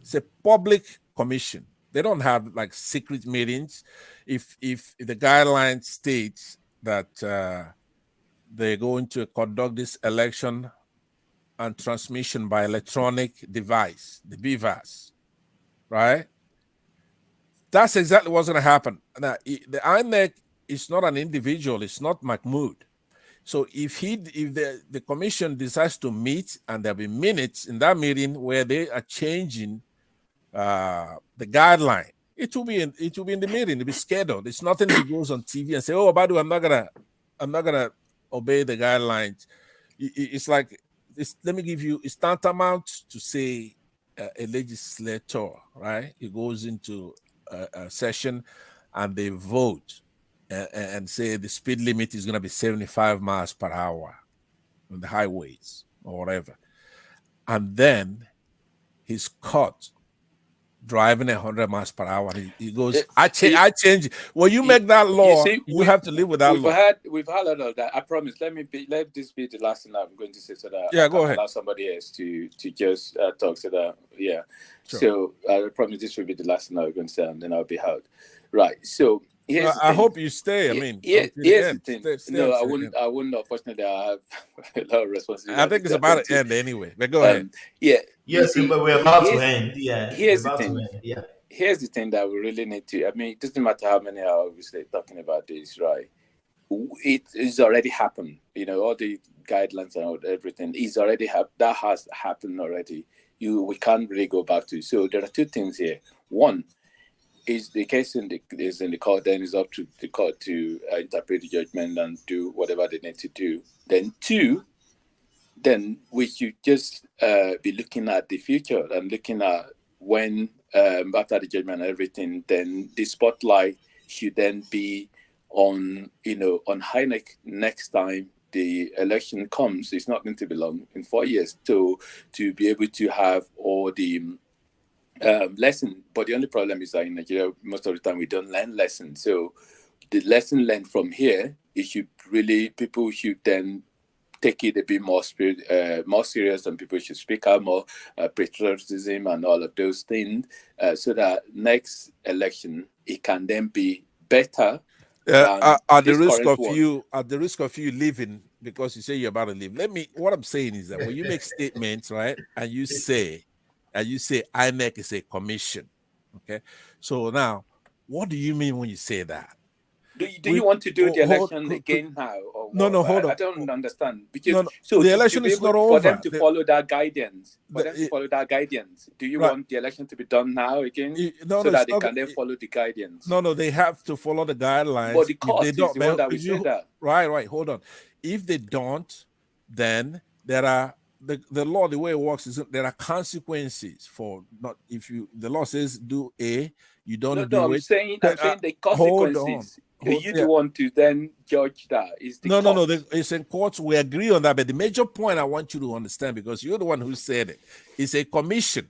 It's a public commission. They don't have like secret meetings. If the guidelines states that they're going to conduct this election and transmission by electronic device, the BUHARI, right? That's exactly what's going to happen. Now, the INEC is not an individual. It's not Mahmoud. So if the commission decides to meet, and there'll be minutes in that meeting where they are changing the guideline, it will be in the meeting. It'll be scheduled. It's nothing that goes on TV and say, "Oh, by the way, I'm not gonna obey the guidelines." It's like this. Let me give you. It's tantamount to say a legislator, right? It goes into a session and they vote and say the speed limit is going to be 75 miles per hour on the highways or whatever. And then he's caught driving 100 miles per hour. He goes, I change it. Well, you make that law, you have to live with that law. We've had a lot of that. I promise. Let this be the last thing I'm going to say, so that I go ahead. Allow somebody else to just talk. So that Sure. So I promise this will be the last thing I'm going to say, and then I'll be out. Right. So here's the I thing. hope you stay. I mean, here's the thing. Stay I wouldn't. Unfortunately, I have a lot of responsibility. I think it's about to end anyway. But go ahead. Yes, but we're about to end. Yeah. Here's the thing. Here's the thing that we really need to. I mean, it doesn't matter how many are obviously talking about this, right? It's already happened. You know, all the guidelines and everything is already that has happened already. We can't really go back to. So there are two things here. One is the case is in the court. Then it's up to the court to interpret the judgment and do whatever they need to do. Then two, then we should just be looking at the future and looking at when after the judgment and everything, then the spotlight should then be on INEC next time the election comes. It's not going to be long, in 4 years, to be able to have all the lesson. But the only problem is that in Nigeria, most of the time we don't learn lessons. So the lesson learned from here, people should then take it a bit more serious, and people should speak out more, patriotism and all of those things, so that next election it can then be better. At the risk of you leaving, because you say you're about to leave, what I'm saying is that when you make statements, right, and you say INEC is a commission, okay? So now, what do you mean when you say that? Do you want to do the election again now? Or no, hold on. I don't understand. Because the election is not over. For them to follow that guidance, do you want the election to be done now again, so that they can then follow the guidance? No, they have to follow the guidelines. But the court is the one that will say that. Right, hold on. If they don't, then there are the law. The way it works is there are consequences for not if the law says do A, you don't do it. I'm saying the consequences. You want to then judge that? No. It's in courts. We agree on that. But the major point I want you to understand, because you're the one who said it, is a commission.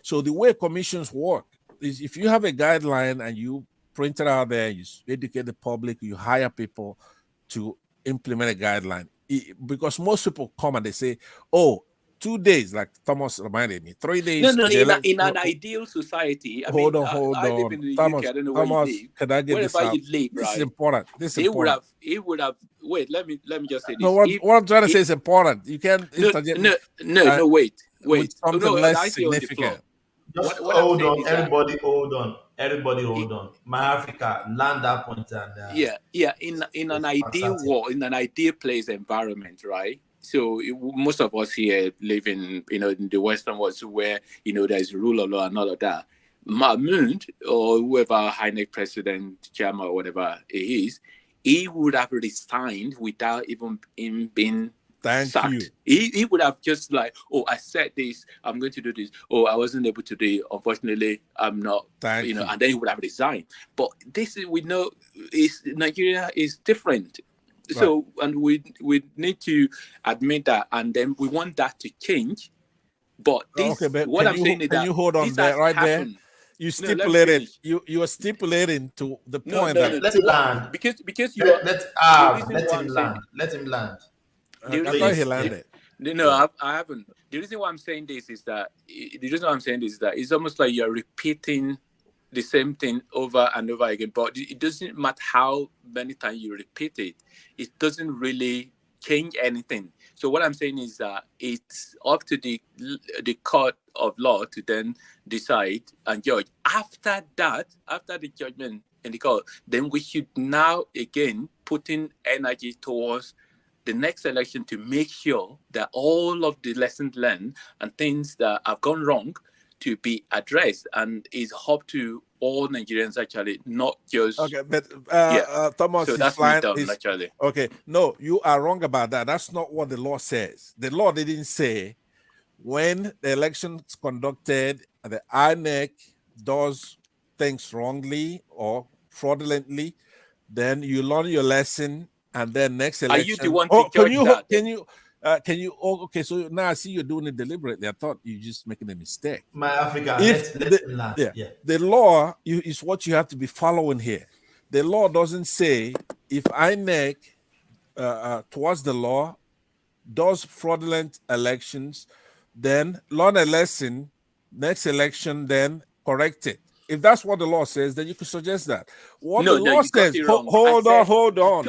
So the way commissions work, is if you have a guideline and you print it out there, you educate the public, you hire people to implement a guideline. Because most people come and they say, "Oh, 2 days," like Thomas reminded me, 3 days. No, in an ideal society, Hold on. I live in the Thomas, UK. I don't know where you live. can I get this Wherever out? you live, This is right? important. This is important. It would have. Wait, let me just say this. No, what I'm trying to say is important. You can't interject. No, wait. With something No, less I see on the floor. significant. Just What I'm hold saying on, is that- everybody hold on. Everybody hold on. My Africa, land that point and in an ideal world, in an ideal place environment, right? So most of us here live in the Western world, where there's rule of law and all of that. Mahmoud or whoever INEC president, chairman, or whatever it is, he would have resigned without even him being sacked. He would have just like, oh, I said this, I'm going to do this. Oh, I wasn't able to do it. Unfortunately, I'm not. And then he would have resigned. But this is, we know, Nigeria is different. So, and we need to admit that, and then we want that to change. But this, what I'm saying is that you hold on there, right there? You stipulated. You are stipulating to the point that let him land because you let him land. I thought he landed. No, I haven't. The reason why I'm saying this is that it's almost like you're repeating the same thing over and over again. But it doesn't matter how many times you repeat it. It doesn't really change anything. So what I'm saying is that it's up to the court of law to then decide and judge. After that, after the judgment in the court, then we should now again put in energy towards the next election to make sure that all of the lessons learned and things that have gone wrong to be addressed, and it's up to all Nigerians actually, not just but Thomas, so that's me done actually. Okay, no, you are wrong about that. That's not what the law says. The law didn't say when the election is conducted, the INEC does things wrongly or fraudulently, then you learn your lesson, and then next election. Are you the one to judge that? Can you? Oh, okay. So now I see you're doing it deliberately. I thought you're just making a mistake. My Africa, the law is what you have to be following here. The law doesn't say if INEC towards the law does fraudulent elections, then learn a lesson. Next election, then correct it. If that's what the law says, then you could suggest that. What the law says, hold on.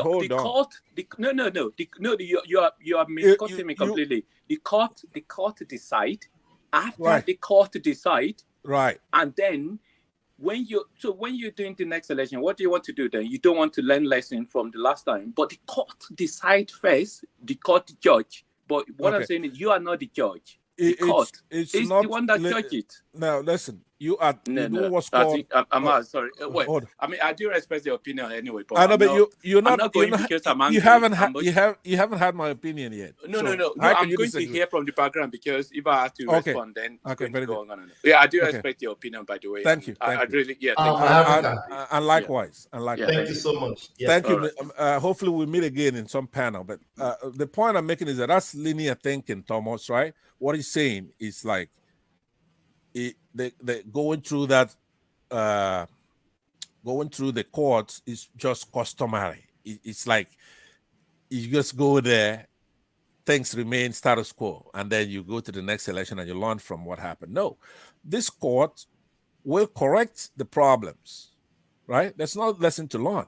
You are misquoting me completely. The court decide. After the court decide, right, and then when you're doing the next election, what do you want to do then? You don't want to learn lesson from the last time, but the court decide first. The court judge. But what I'm saying is, you are not the judge. The court it's is not the one that judges it. Now listen, you are what's I called. think, I'm sorry. Wait, I mean, I do respect your opinion anyway. But I know, but you're not. I'm not going because I'm angry. You haven't had my opinion yet. No. I'm going to hear from the background, because if I have to respond, then very good. Yeah, I do respect your opinion, by the way. Thank you. I really, thank you. And likewise, thank you so much. Thank you. Hopefully we meet again in some panel. But the point I'm making is that's linear thinking, Thomas. Right? What he's saying is like they going through that going through the courts is just customary. It's like you just go there, things remain status quo, and then you go to the next election and you learn from what happened. No, this court will correct the problems, right? There's no lesson to learn.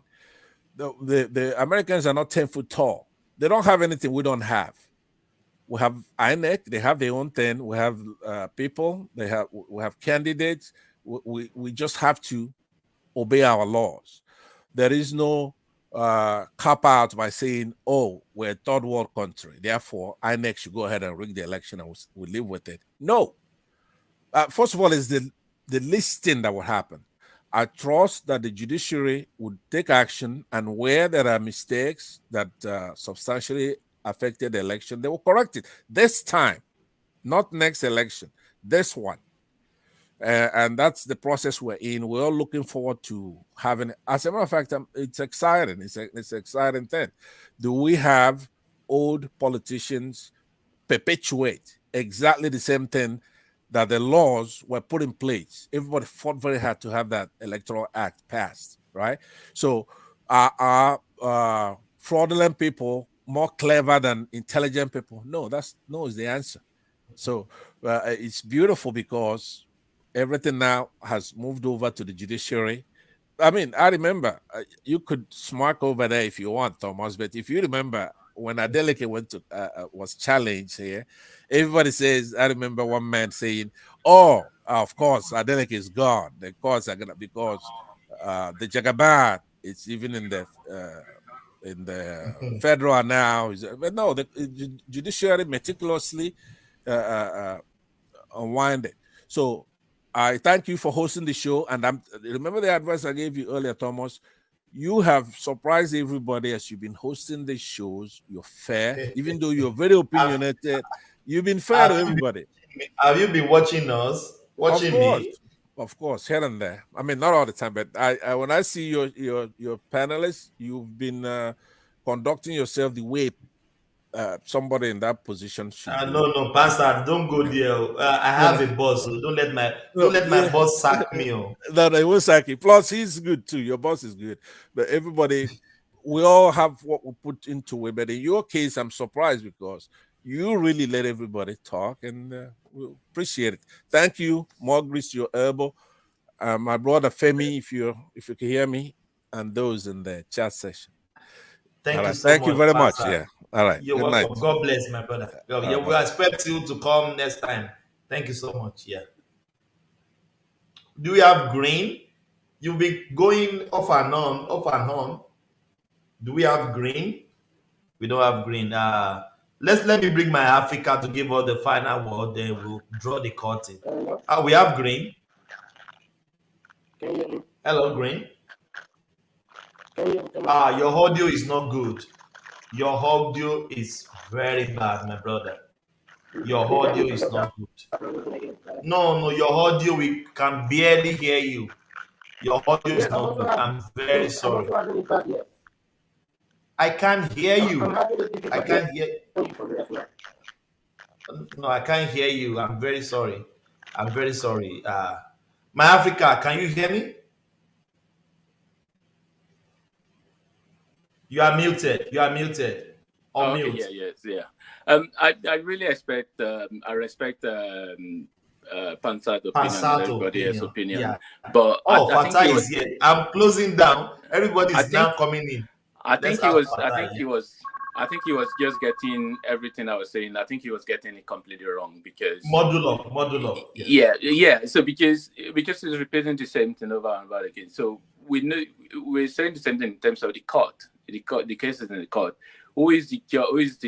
The Americans are not 10 foot tall. They don't have anything we don't have. We have INEC, they have their own thing. We have people, we have candidates. We just have to obey our laws. There is no cop out by saying, oh, we're a third world country, therefore INEC should go ahead and rig the election and we live with it. No. First of all, is the least thing that will happen. I trust that the judiciary would take action, and where there are mistakes that substantially affected the election, they will correct it this time, not next election, this one. And that's the process we're in. We're all looking forward to having, as a matter of fact, it's exciting. It's an exciting thing. Do we have old politicians perpetuate exactly the same thing that the laws were put in place. Everybody fought very hard to have that Electoral Act passed, right? So are fraudulent people more clever than intelligent people? No, no is the answer. So it's beautiful because everything now has moved over to the judiciary. I mean, I remember you could smirk over there if you want, Thomas, but if you remember when Adeleke went to was challenged here, everybody says, I remember one man saying, "Oh, of course, Adeleke is gone. The courts are gonna because the Jagaban it's even in the federal now." But no, the judiciary meticulously unwind it. So I thank you for hosting the show. And remember the advice I gave you earlier, Thomas. You have surprised everybody as you've been hosting these shows. You're fair, even though you're very opinionated. You've been fair to everybody. Have you been watching us? Watching me? Of course, here and there. I mean, not all the time, but I when I see your panelists, you've been conducting yourself the way somebody in that position should. No, Pastor, don't go there. I have a boss, so don't let my boss sack me. No, they won't sack you. Plus, he's good too. Your boss is good, but everybody, we all have what we put into it. But in your case, I'm surprised because you really let everybody talk, and we appreciate it. Thank you, more grease to your elbow, my brother Femi, if you can hear me, and those in the chat session. Thank you so Thank much. you very much. Pastor. Yeah. All right. You're Good welcome. night. God bless, my brother. We expect you to come next time. Thank you so much. Yeah. Do we have green? You've been going off and on. Do we have green? We don't have green. Let me bring my Africa to give us the final word. Then we'll draw the curtain. We have green. Hello, green. Your audio is not good. Your audio is very bad, my brother. Your audio is not good. No, your audio, we can barely hear you. Your audio is not good. I'm very sorry. I can't hear you. I can't hear. No, I can't hear you. I'm very sorry. I'm very sorry. My Africa, can you hear me? You are muted. You are muted. Oh, okay, yeah. I really respect Pansa's opinion and everybody else's opinion. Yeah. But Fatah is here. I'm closing down. Everybody is now coming in. I think he was just getting everything I was saying. I think he was getting it completely wrong because modulo. Yeah. So because he's repeating the same thing over and over again. So we're saying the same thing in terms of the court. The cases in the court. Who is the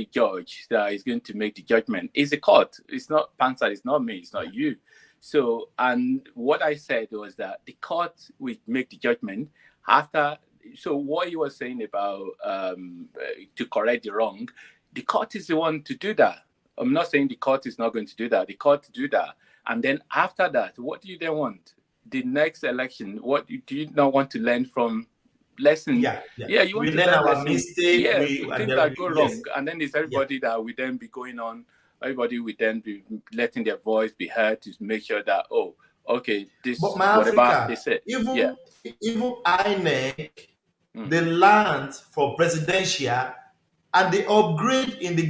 judge that is going to make the judgment? It's the court. It's not Pansa. It's not me. It's not you. So, and what I said was that the court will make the judgment after. So what he was saying about to correct the wrong, the court is the one to do that. I'm not saying the court is not going to do that. The court to do that, and then after that, what do you then want? The next election, what do you not want to learn from? Lesson. Yeah. You want we to learn our lesson. mistake. Yeah, things that go wrong, and then it's everybody that will then be going on. Everybody will then be letting their voice be heard to make sure that this but my whatever Africa, they said. Even INEC, they learned from presidential, and they upgrade in the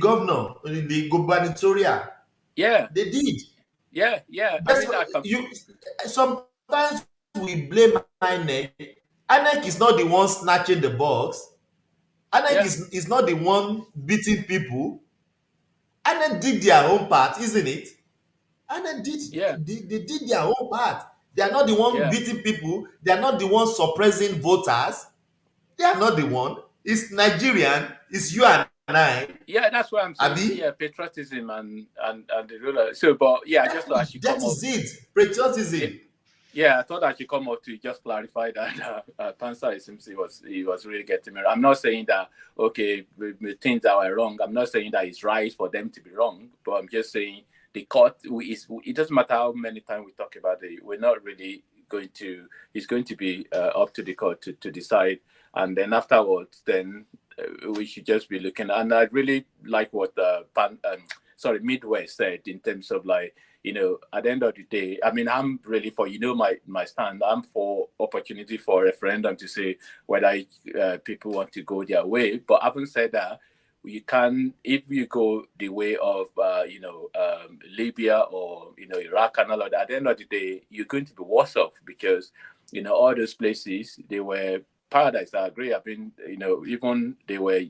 gubernatorial. Yeah, they did. Yeah. Sometimes we blame INEC. INEC is not the one snatching the box. INEC is not the one beating people. INEC did their own part, isn't it? INEC did. They did their own part. They are not the one beating people. They are not the one suppressing voters. They are not the one. It's Nigerian. It's you and I. Yeah, that's what I'm saying. Yeah, patriotism and the ruler. So, but yeah, I just thought I should come up. That is it. Patriotism. Yeah, I thought I should come up to just clarify that Pansa, it seems he was really getting me. I'm not saying that things that were wrong. I'm not saying that it's right for them to be wrong, but I'm just saying the court. It doesn't matter how many times we talk about it. We're not really going to. It's going to be up to the court to decide, and then afterwards, then we should just be looking. And I really like what Midwest said in terms of like at the end of the day, I mean, I'm really for, my stand. I'm for opportunity for referendum to say whether people want to go their way. But having said that, you can, if you go the way of, Libya or, Iraq and all of that, at the end of the day, you're going to be worse off because, all those places, they were paradise. I agree. I mean, even they were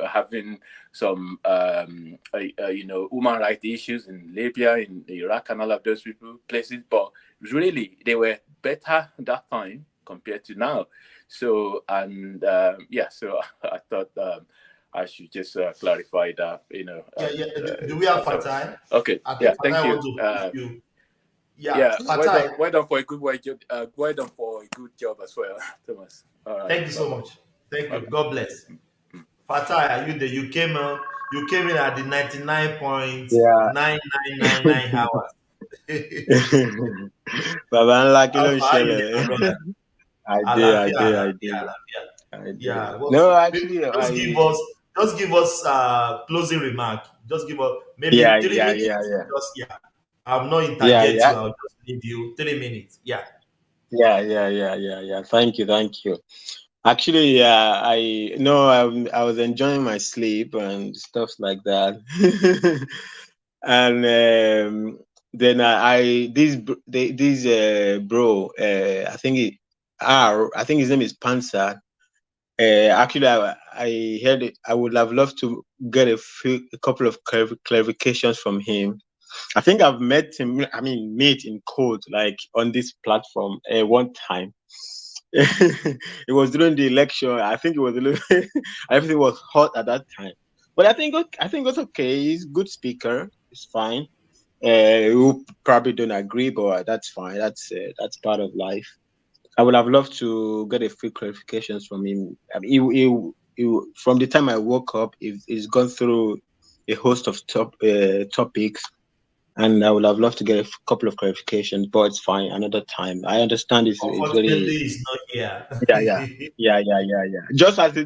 having some, human rights issues in Libya, in Iraq, and all of those places. But really, they were better that time compared to now. So, and so I thought I should just clarify that. Do we have Fatai? Okay. Thank you. Fatai. Well done for a good job. Well done for a good job as well, Thomas. All right. Thank you so much. Thank you. God bless. Fatai, are you there? You came in at the 99.9999 hours. Baba ńlá kí ló ń ṣẹlẹ̀? I did. Yeah. Well, No, actually, just give us closing remark. Just give us maybe 3 minutes. Just I'm not interject you. I'll just leave you 3 minutes. Yeah. Thank you. Actually, I was enjoying my sleep and stuff like that. And then bro, I think his name is Pansa. Actually, I heard it. I would have loved to get a couple of clarifications from him. I think I've met him. I mean, meet in code, like on this platform one time. It was during the election. I think it was a little. Everything was hot at that time, but I think it's okay. He's a good speaker. It's fine. We probably don't agree, but that's fine. That's part of life. I would have loved to get a few clarifications from him. I mean, he from the time I woke up, he's gone through a host of topics. And I would have loved to get a couple of clarifications, but it's fine. Another time. I understand it's very. He's not here. Yeah. Just as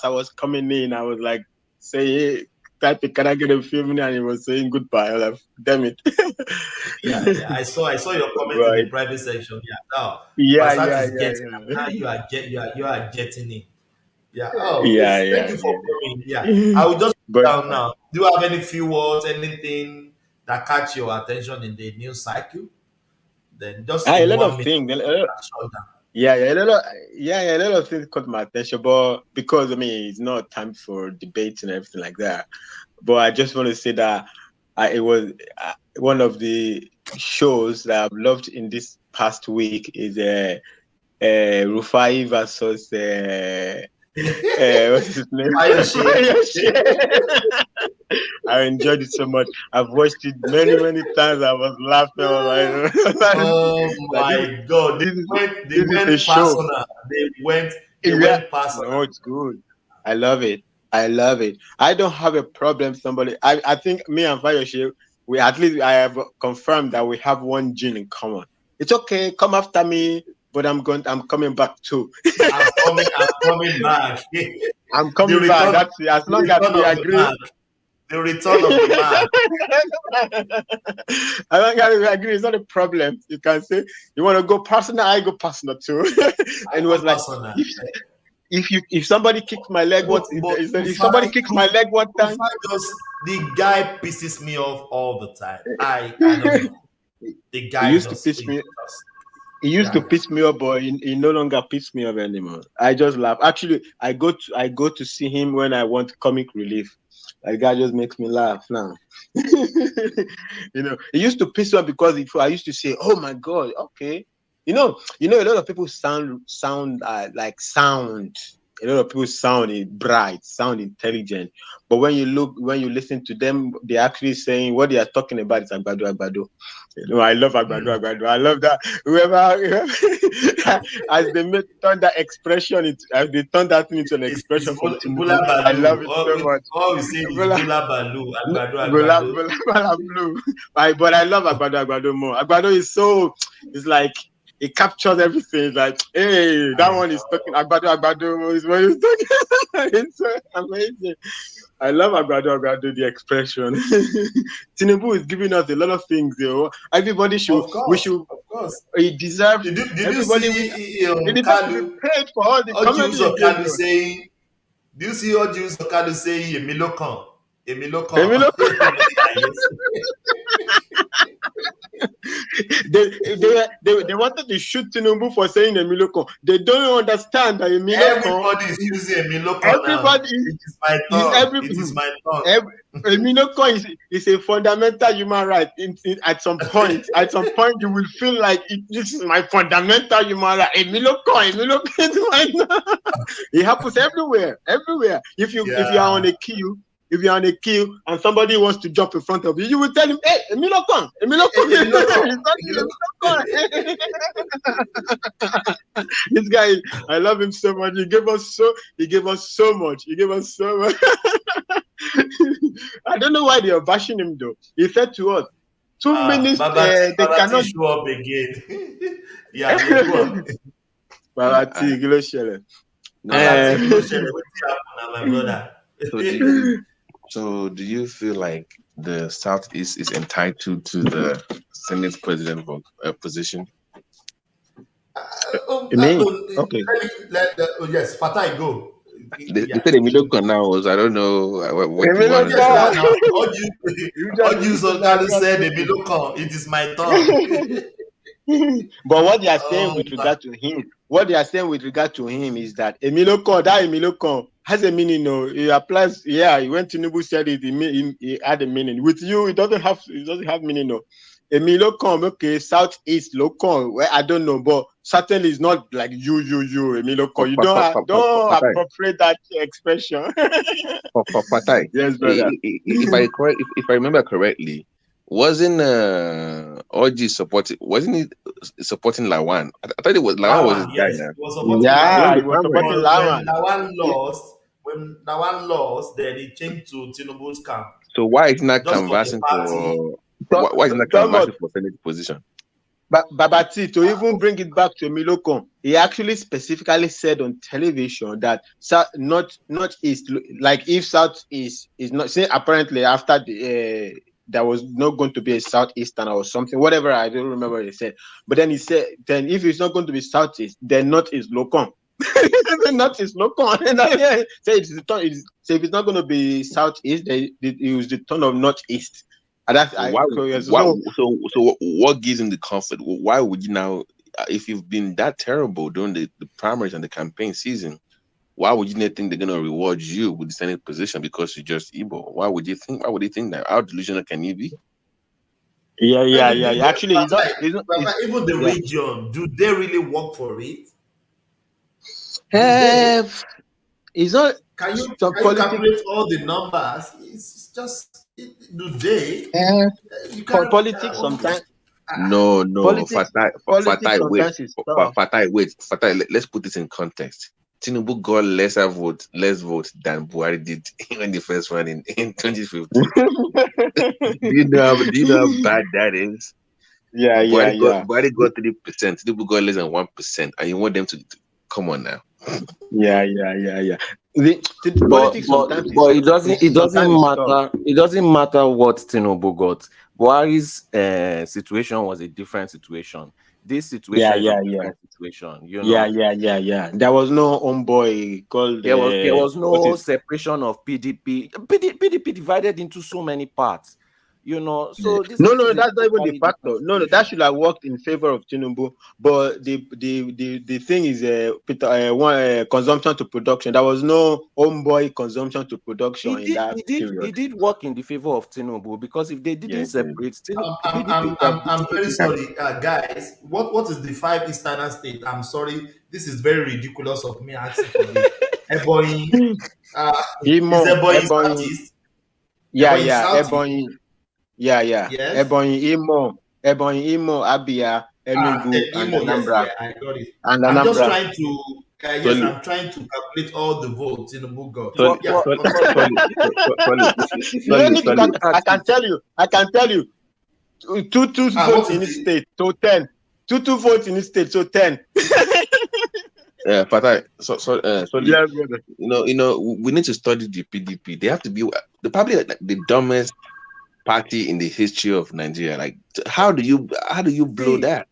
I was coming in, I was like, "Say, type, can I get a few minutes?" And he was saying goodbye. I was like, "Damn it." Yeah. I saw your comment in the private section. Now you are getting in. Yeah. Thank you for coming. Yeah. I will just put down now. Do you have any few words? Anything that catch your attention in the news cycle? Then just a lot of things. A lot of things caught my attention, but because it's not time for debates and everything like that. But I just want to say that it was one of the shows that I've loved in this past week is Rufai versus what's his name? I enjoyed it so much. I've watched it many times. I was laughing. Oh my God! They went personal. They went personal. No, it's good. I love it. I don't have a problem. I think me and Fayoshe, I have confirmed that we have one gene in common. It's okay. Come after me. But I'm coming back too. I'm coming back. I'm coming back. That's as long as we agree. The return of the man. As long as we agree, it's not a problem. You can say you want to go personal, I go personal too. And it was like if somebody kicks my leg if somebody kicks my leg one time, the guy pisses me off all the time. I don't know. The guy used to piss me. He used to piss me off, but he no longer pisses me off anymore. I just laugh. Actually, I go to see him when I want comic relief. That guy just makes me laugh now. He used to piss me off because I used to say, "Oh my God, okay." A lot of people sound. A lot of people sound bright, sound intelligent, but when you listen to them, they're actually saying what they are talking about is agbado. I love agbado. I love that. Whoever as they turn that expression, as they turn that into an expression from Tinubu, I love it so much. All we say is Bula Balu, agbado. But I love agbado more. Agbado is so. It's like He captures everything. Like, hey, that one is talking. Agbado is what he's talking. It's so amazing. I love Agbado, the expression. Tinubu is giving us a lot of things. Everybody should, we should, of course. He deserves. Did everybody, you see he deserves to be paid for all the comedy he did. saying? Do you see all Jews of Kanu saying Emilokan? They wanted to shoot Tinubu for saying Emilokan. They don't understand that Emilokan. Everybody is using Emilokan now. Everybody It is my tongue. It is my tongue. Emilokan is a fundamental human right. At some point, you will feel like this is my fundamental human right. Emilokan is mine. It happens everywhere. If you are on a queue. If you're on a queue and somebody wants to jump in front of you, you will tell him, "Hey, Emilokan." This guy, I love him so much. He gave us so much. I don't know why they are bashing him though. He said to us, 2 minutes. They cannot show up again. Yeah, Babati, my brother. So do you feel like the Southeast is entitled to the Senate president position? Okay. Yes, Fatai, go. They said Emilokan now was, I don't know what all Jews on Kanu said Emilokan. It is my tongue. But what they are saying with regard to him, is that Emilokan has a meaning. No, it applies. Yeah, when Tinubu said it, it had a meaning. With you, it doesn't have meaning. No, Emilokan, okay, Southeast local. Well, I don't know, but certainly it's not like you, Emilokan. You don't appropriate that expression. For Fatai. Yes, brother. If I remember correctly, wasn't Oji supporting Lawan? I thought it was Lawan was his guy. He was supporting Lawan. When Lawan lost, then he changed to Tinubu's camp. So why is he not canvassing for Senate position? But Babati, to even bring it back to Emilokan, he actually specifically said on television that not East, like if South is not, say apparently after the there was not going to be a Southeastern or something, whatever, I don't remember what he said. But then he said, then if it's not going to be Southeast, then North is Lokan. North is Lokan. So if it's not going to be Southeast, they use the tone of Northeast. And that's so what gives him the comfort? Why would you now, if you've been that terrible during the primaries and the campaign season, why would you not think they're gonna reward you with the Senate position because you're just Igbo? Why would you think that? How delusional can you be? Yeah. Actually, even the region, do they really work for it? It's not. Can you calculate all the numbers? It's just do they? For politics sometimes. No. Fatai, wait. Fatai, let's put this in context. Tinubu got less votes than Buhari did when the first one in 2015. Do you know how bad that is? Yeah. Buhari got 3%. Tinubu got less than 1%, and you want them to come on now? Yeah. But it doesn't matter. It doesn't matter what Tinubu got. Buhari's situation was a different situation. This situation is a different situation. You know? Yeah. There was no homeboy called. There was no separation of PDP. PDP divided into so many parts. You know, so this no, that's not even the factor. No, that should have worked in favor of Tinubu. But the thing is, consumption to production. There was no homeboy consumption to production in that period. It did work in the favor of Tinubu because if they didn't separate, I'm very sorry, guys. What is the 5 Eastern state? I'm sorry, this is very ridiculous of me asking for this. Ebonyi, is Southeast? Ebonyi. Yeah. Yes. Ebonyi, Imo, Abia, Enugu, and Anambra. I got it. And I'm Anambra. just trying to. I'm trying to calculate all the votes in the book. I can tell you. 2 votes in each state. To 10. 2 votes in the state, so 10. Yeah, but Yeah, brother. you know, we need to study the PDP. They have to be probably like the dumbest party in the history of Nigeria. Like, how do you blow that?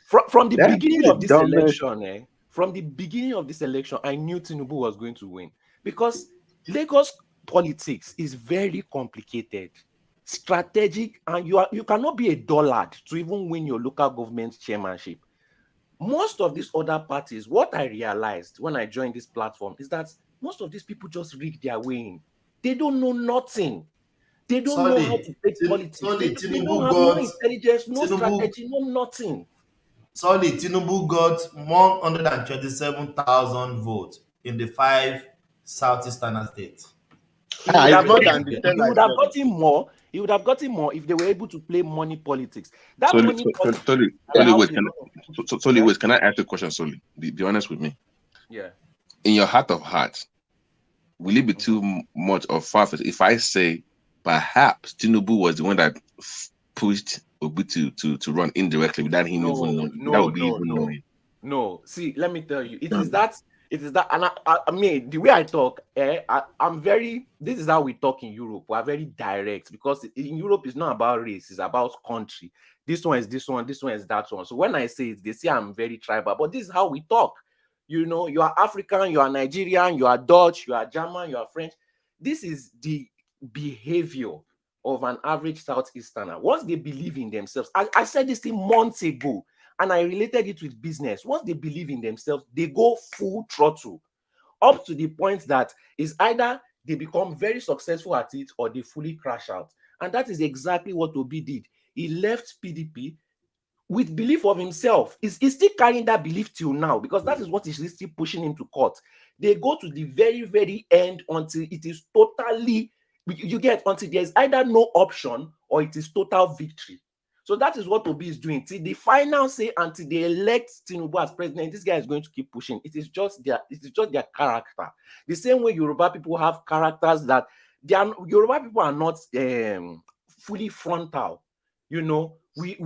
From the That's beginning the of this dumbest. election, from the beginning of this election, I knew Tinubu was going to win because Lagos politics is very complicated, strategic, and you cannot be a dullard to even win your local government chairmanship. Most of these other parties, what I realized when I joined this platform is that most of these people just rig their way in. They don't know nothing. They don't know how to take politics. They don't have no intelligence, no strategy, no nothing. Sorry, Tinubu got 127,000 votes in the 5 southeastern states. He would have gotten more. He would have gotten more if they were able to play money politics. That money politics. Wait, can I ask you a question, Soli? Be honest with me. Yeah. In your heart of hearts, will it be too much of far-fetched if I say perhaps Tinubu was the one that pushed Obi to run indirectly without him even knowing? No. See, let me tell you, it is that, and I mean, the way I talk, I'm very. This is how we talk in Europe. We are very direct because in Europe it's not about race; it's about country. This one is this one. This one is that one. So when I say it, they say I'm very tribal, but this is how we talk. You know, you are African, you are Nigerian, you are Dutch, you are German, you are French. This is the behavior of an average Southeasterner. Once they believe in themselves, I said this thing months ago, and I related it with business. Once they believe in themselves, they go full throttle, up to the point that is either they become very successful at it or they fully crash out. And that is exactly what Obi did. He left PDP with belief of himself. He's still carrying that belief till now, because that is what is still pushing him to court. They go to the very, very end until it is totally, until there's either no option or it is total victory. So that is what Obi is doing. Till the final say, until they elect Tinubu as president, this guy is going to keep pushing. It is just their character. The same way Yoruba people have characters that Yoruba people are not fully frontal. You know, we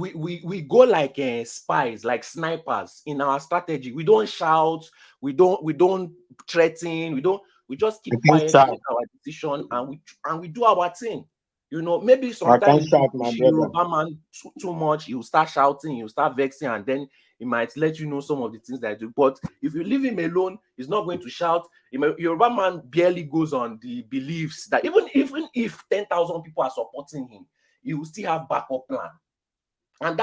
go like spies, like snipers in our strategy. We don't shout, we don't threaten, we just keep quiet, make our decision, and we do our thing. You know, maybe sometimes Yoruba man too much, you start shouting, you start vexing, and then he might let you know some of the things that I do. But if you leave him alone, he's not going to shout. Yoruba man barely goes on the beliefs that even if 10,000 people are supporting him, he will still have backup plan. And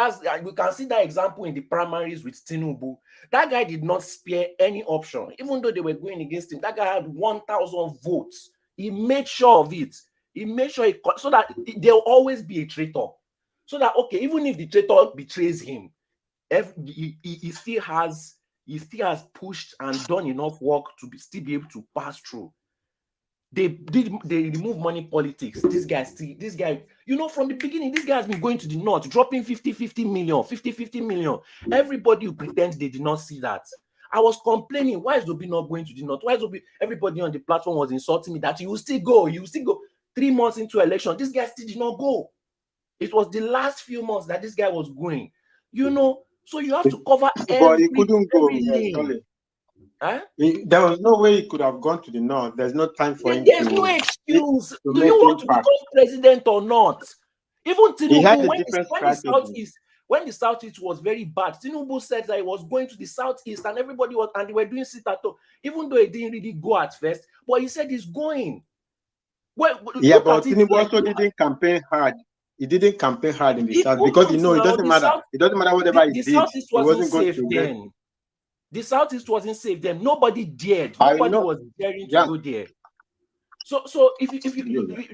we can see that example in the primaries with Tinubu. That guy did not spare any option, even though they were going against him. That guy had 1,000 votes. He made sure of it. He made sure so that there will always be a traitor. So that, okay, even if the traitor betrays him, he still has pushed and done enough work to still be able to pass through. They remove money politics. This guy, you know, from the beginning, this guy has been going to the north, dropping 50 million. Everybody who pretends they did not see that. I was complaining, why is Obi not going to the north? Why is Obi? Everybody on the platform was insulting me that you will still go. 3 months into election, this guy still did not go. It was the last few months that this guy was going. You know, so you have to cover every lane. Huh? There was no way he could have gone to the north. There's no time for him. There's no excuse. Do you want to become president or not? Even Tinubu, when the southeast was very bad, Tinubu said that he was going to the southeast, and everybody and they were doing sit-at-home, even though he didn't really go at first. But he said he's going. Well, yeah, but Tinubu also didn't campaign hard. He didn't campaign hard in the south because it doesn't matter. It doesn't matter whatever he did. The southeast wasn't safe then. The southeast wasn't safe then. Nobody dared. Nobody was daring to go there. So if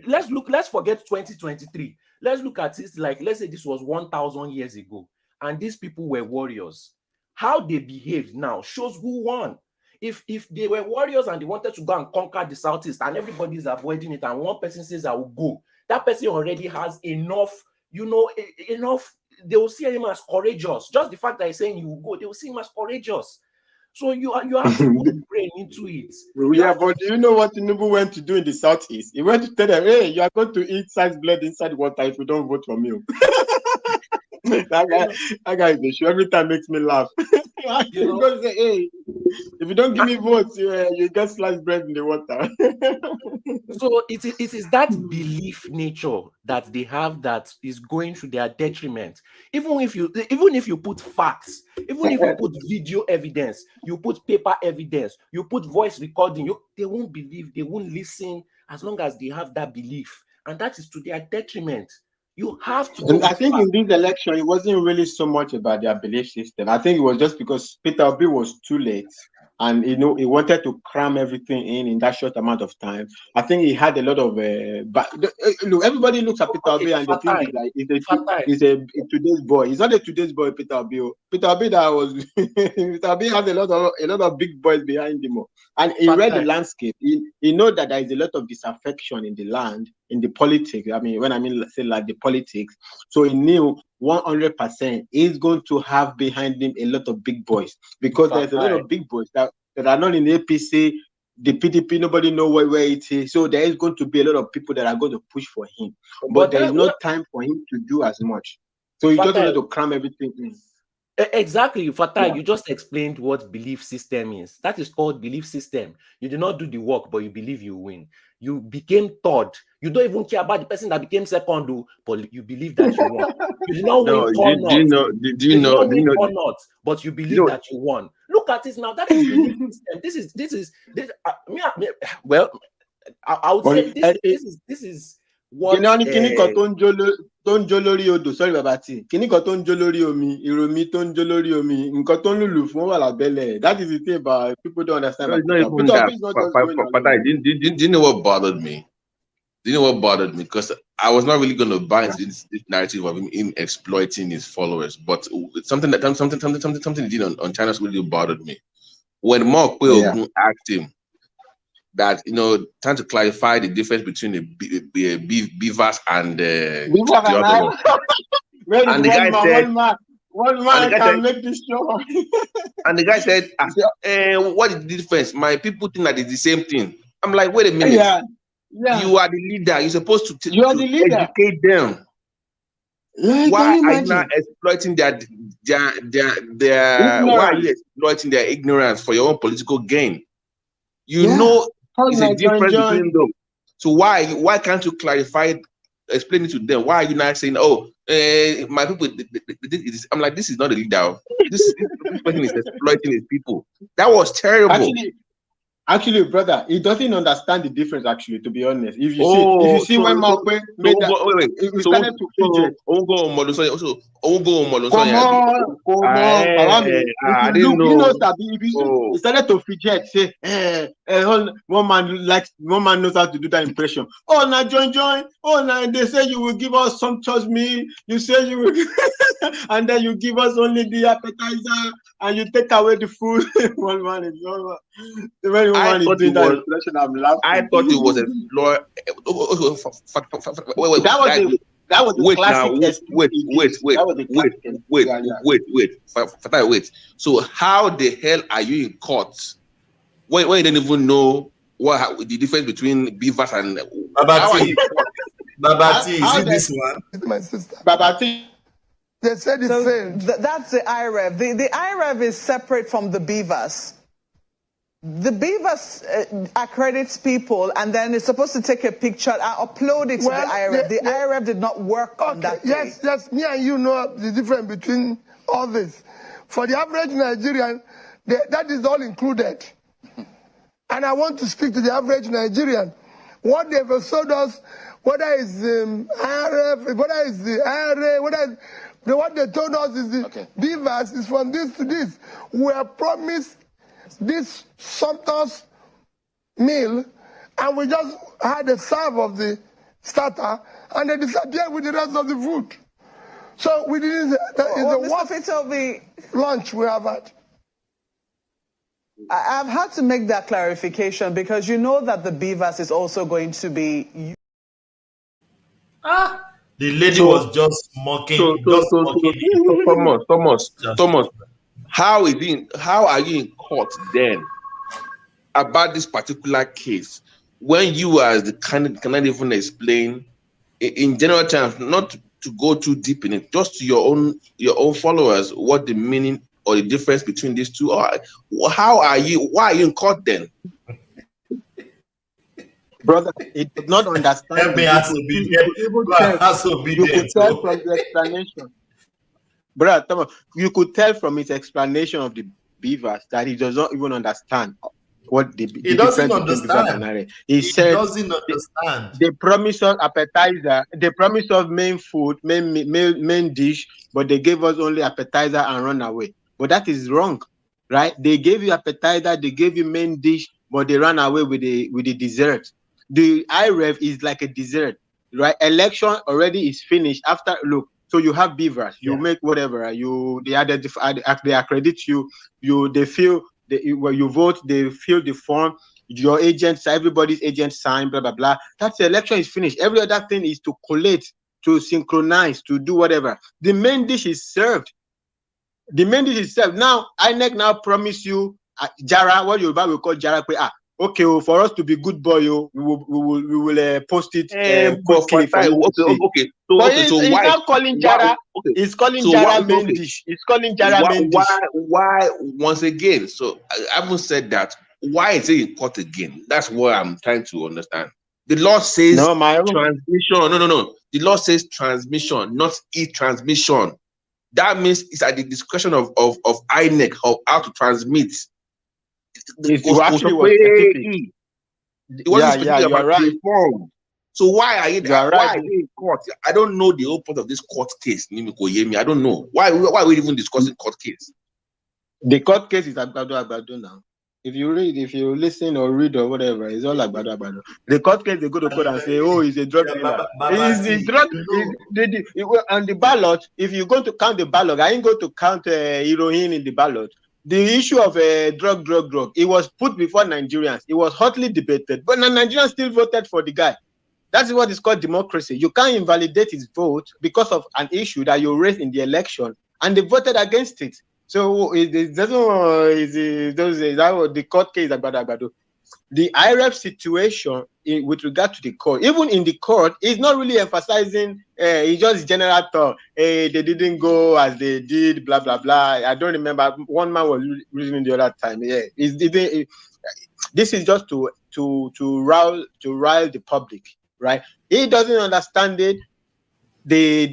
let's forget 2023. Let's look at this like, let's say this was 1,000 years ago, and these people were warriors. How they behaved now shows who won. If they were warriors and they wanted to go and conquer the southeast, and everybody's avoiding it, and one person says I will go, that person already has enough. Enough. They will see him as courageous. Just the fact that he's saying you will go, they will see him as courageous. So you have to put brain into it. Yeah, but do you know what Tinubu went to do in the southeast? He went to tell them, hey, you are going to eat side blood inside water if you don't vote for me. that guy is the show. Every time makes me laugh. You go say, hey, if you don't give me votes, you get sliced bread in the water. So it is that belief nature that they have that is going to their detriment. Even if you put facts, even if you put video evidence, you put paper evidence, you put voice recording, they won't believe, they won't listen as long as they have that belief, and that is to their detriment. You have to. And I think in this election, it wasn't really so much about their belief system. I think it was just because Peter Obi was too late, and he wanted to cram everything in that short amount of time. I think he had a lot of. Look, everybody looks at Peter Obi and they think he's a today's boy. He's not a today's boy, Peter Obi. Peter Obi Peter Obi has a lot of big boys behind him, and he read the landscape. He know that there is a lot of disaffection in the land, in the politics. I mean, when I mean say like the politics, so he knew 100% he's going to have behind him a lot of big boys, because there's a lot of big boys that are not in the APC, the PDP, nobody know where it is. So there is going to be a lot of people that are going to push for him, but there is no time for him to do as much. So he just wanted to cram everything in. Exactly, Fatai, you just explained what belief system is. That is called belief system. You did not do the work, but you believe you win. You became third. You don't even care about the person that became second, but you believe that you won. You did not win or not, but you believe that you won. Look at it now. That is belief system. This is well, I would say this is what sorry Babati. That is the thing about people don't understand. No, it's not even that. Do you know what bothered me? Do you know what bothered me? Because I was not really going to buy into this narrative of him exploiting his followers, but something he did on China's really bothered me. When Mark Will asked him that, trying to clarify the difference between the BUHARI and the other one. And the guy said, one man can make this show. And the guy said, what is the difference? My people think that it's the same thing. I'm like, wait a minute. Yeah. You are the leader. You're supposed to educate them. Like, why are you not exploiting their why are you exploiting their ignorance for your own political gain? It's a difference between them. So why can't you clarify, explain it to them? Why are you not saying, my people, I'm like, this is not a leader. This person is exploiting his people. That was terrible. Actually, brother, he doesn't understand the difference, actually, to be honest. If you see when Malpe made that, he started to fidget. He started to fidget, say, one man knows how to do that impression. Oh, now join. Oh, now they say you will give us some toast meal. You say you will, and then you give us only the appetizer, and you take away the food. One man is over. I thought it was a floor. That was wait now. Wait. So how the hell are you in court when you don't even know what the difference between BUHARI and Babati? Babati, is it this one? My sister. Babati. They said it's same. That's the IREV. The IREV is separate from the BUHARI. The BUHARI accredits people and then it's supposed to take a picture and upload it to the IREV. The IREV did not work on that day. Yes, me and you know the difference between all this. For the average Nigerian, that is all included. And I want to speak to the average Nigerian. What they've sold us, whether it's IREV, whether it's the IRA, what they told us is the BUHARI is from this to this. We are promised this Santos meal, and we just had a serve of the starter, and they disappeared with the rest of the food. So we didn't. It's the worst lunch we have had. I've had to make that clarification because you know that the BUHARI is also going to be. The lady was just mocking. Thomas. How are you in court then about this particular case when you as the candidate cannot even explain in general terms, not to go too deep in it. Just to your own followers, what the meaning or the difference between these two are. Why are you in court then? Brother, it did not understand. You could tell from the explanation. Brother, Thomas, you could tell from his explanation of the beavers that he does not even understand what the doesn't difference between beavers and IRF. He said doesn't understand. They promised us appetizer, they promised us main food, main dish, but they gave us only appetizer and run away. But that is wrong, right? They gave you appetizer, they gave you main dish, but they ran away with the dessert. The IRF is like a dessert, right? Election already is finished. After look, so you have beavers, you make whatever, they identify, they accredit you, they feel when you vote, they fill the form, your agents, everybody's agent sign, blah blah blah. That's the election is finished. Every other thing is to collate, to synchronize, to do whatever. The main dish is served. The main dish is served. Now, INEC now promise you Jara, what Yoruba will call Jara. Okay, for us to be good boy, we will post it. Okay. So he's why? not calling Jara. He's calling Jara main dish. He's calling Jara main dish. Why? Once again, so I haven't said that. Why is it in court again? That's what I'm trying to understand. The law says transmission. No. The law says transmission, not e-transmission. That means it's at the discretion of INEC how to transmit. It wasn't specific about the form. So why are you in court? I don't know the whole point of this court case. I don't know. Why are we even discussing court case? The court case is Agbado now. If you listen or read or whatever, it's all Agbado. The court case, they go to court and say, oh, he's a drug dealer. On the ballot, if you're going to count the ballot, I ain't going to count heroin in the ballot. The issue of drug, it was put before Nigerians. It was hotly debated, but Nigerians still voted for the guy. That's what is called democracy. You can't invalidate his vote because of an issue that you raised in the election, and they voted against it. So it doesn't. The court case Agbado. The IRF situation with regard to the court, even in the court, is not really emphasizing. It's just general talk. They didn't go as they did. Blah blah blah. I don't remember. One man was reasoning the other time. Yeah, this is just to rile the public, right? He doesn't understand it. The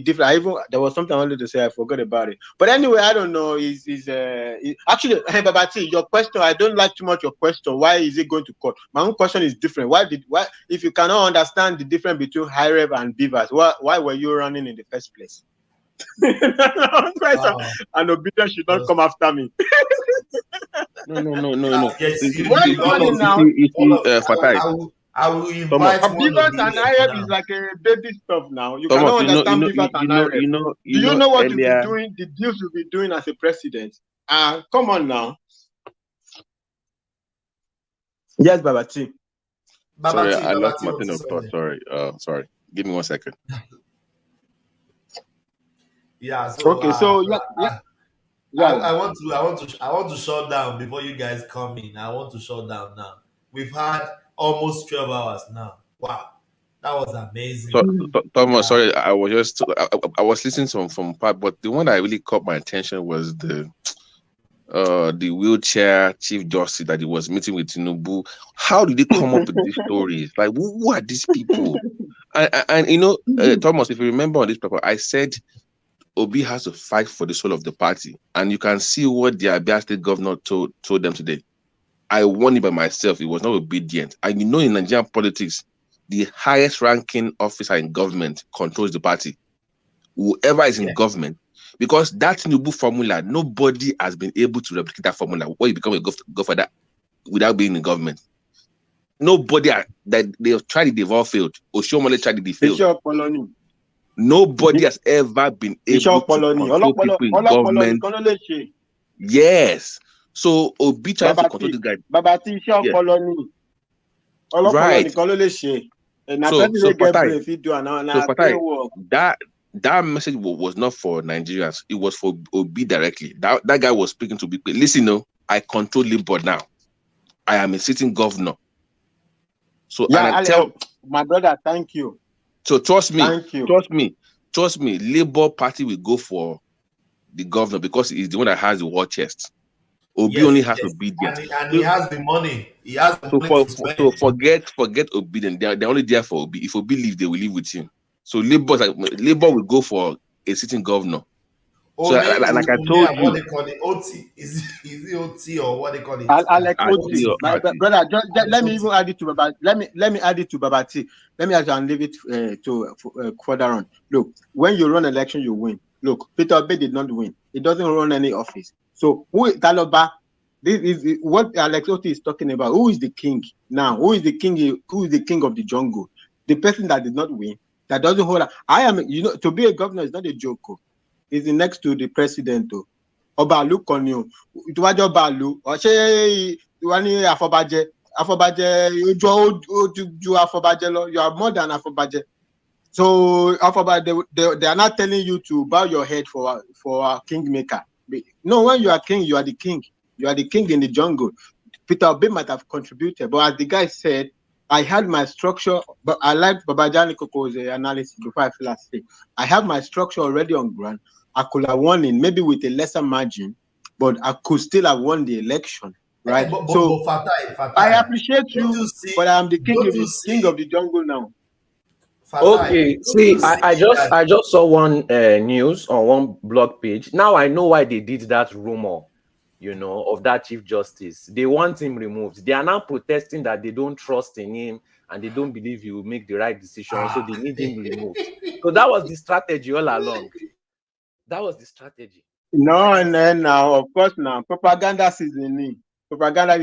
different. Even there was something I wanted to say. I forgot about it. But anyway, I don't know. Actually, Babati, your question. I don't like too much your question. Why is it going to court? My own question is different. Why if you cannot understand the difference between Hireb and Beavers, why were you running in the first place? And obedience should not come after me. No. Why are you running now? Fatai. I will invite Beavers and Hireb is like a baby stuff now. You cannot understand Beavers and Hireb. Do you know what you'll be doing? The deals you'll be doing as a president? Come on now. Yes, Babati. Sorry, I lost my pin of thought. Sorry. Give me 1 second. Yeah. So, okay. I want to shut down before you guys come in. I want to shut down now. We've had almost 12 hours now. Wow, that was amazing. Thomas, sorry, I was listening from part, but the one that really caught my attention was the wheelchair chief justice that he was meeting with Tinubu. How did they come up with these stories? Like, who are these people? And Thomas, if you remember on this paper, I said Obi has to fight for the soul of the party, and you can see what the Abia State governor told them today. I won it by myself. It was not obedient. And in Nigerian politics, the highest ranking officer in government controls the party. Whoever is in government, because that Tinubu formula, nobody has been able to replicate that formula where you become a governor without being in government. Nobody that they have tried it, they've all failed. Oshomole tried it, they failed. Nobody has ever been able to control people in government. Yes. So Obi trying to control the guy. Babati right. That message was not for Nigerians. It was for Obi directly. That guy was speaking to people. Listen, I control Labour now. I am a sitting governor. So my brother, thank you. So trust me, Thank you. trust me. Labour Party will go for the governor because he's the one that has the war chest. Obi only has obedience, and he has the money. He has the money to spend. So forget obedience. They're only there for Obi. If Obi leaves, they will leave with him. So Labour will go for a sitting governor. So like I told you, what they call it, OT is it OT or what they call it? Alex OT. My brother, let me even add it to Baba. Let me add it to Babati. Let me add it and leave it to further on. Look, when you run election, you win. Look, PITOBI did not win. He doesn't run any office. So who is Taloba? This is what Alex Oti is talking about. Who is the king now? Who is the king? Who is the king of the jungle? The person that did not win, that doesn't hold. I am, to be a governor is not a joke. Is next to the president. Obalu Konyo. It was Obalu. Or say Wani Afobaje. Afobaje, you are more than Afobaje. So Afobaje, they are not telling you to bow your head for a kingmaker. No, when you are king, you are the king. You are the king in the jungle. PITOBI might have contributed, but as the guy said, I had my structure, but I like Babajani Koko's analysis before I feel like saying, I have my structure already on ground. I could have won it, maybe with a lesser margin, but I could still have won the election, right? But Fatai, I appreciate you, but I'm the king of the jungle now. Okay, see, I just saw one news on one blog page. Now I know why they did that rumor, of that Chief Justice. They want him removed. They are now protesting that they don't trust in him and they don't believe he will make the right decision, so they need him removed. So that was the strategy all along. That was the strategy. No, and then now, of course, now propaganda seasoning. Propaganda,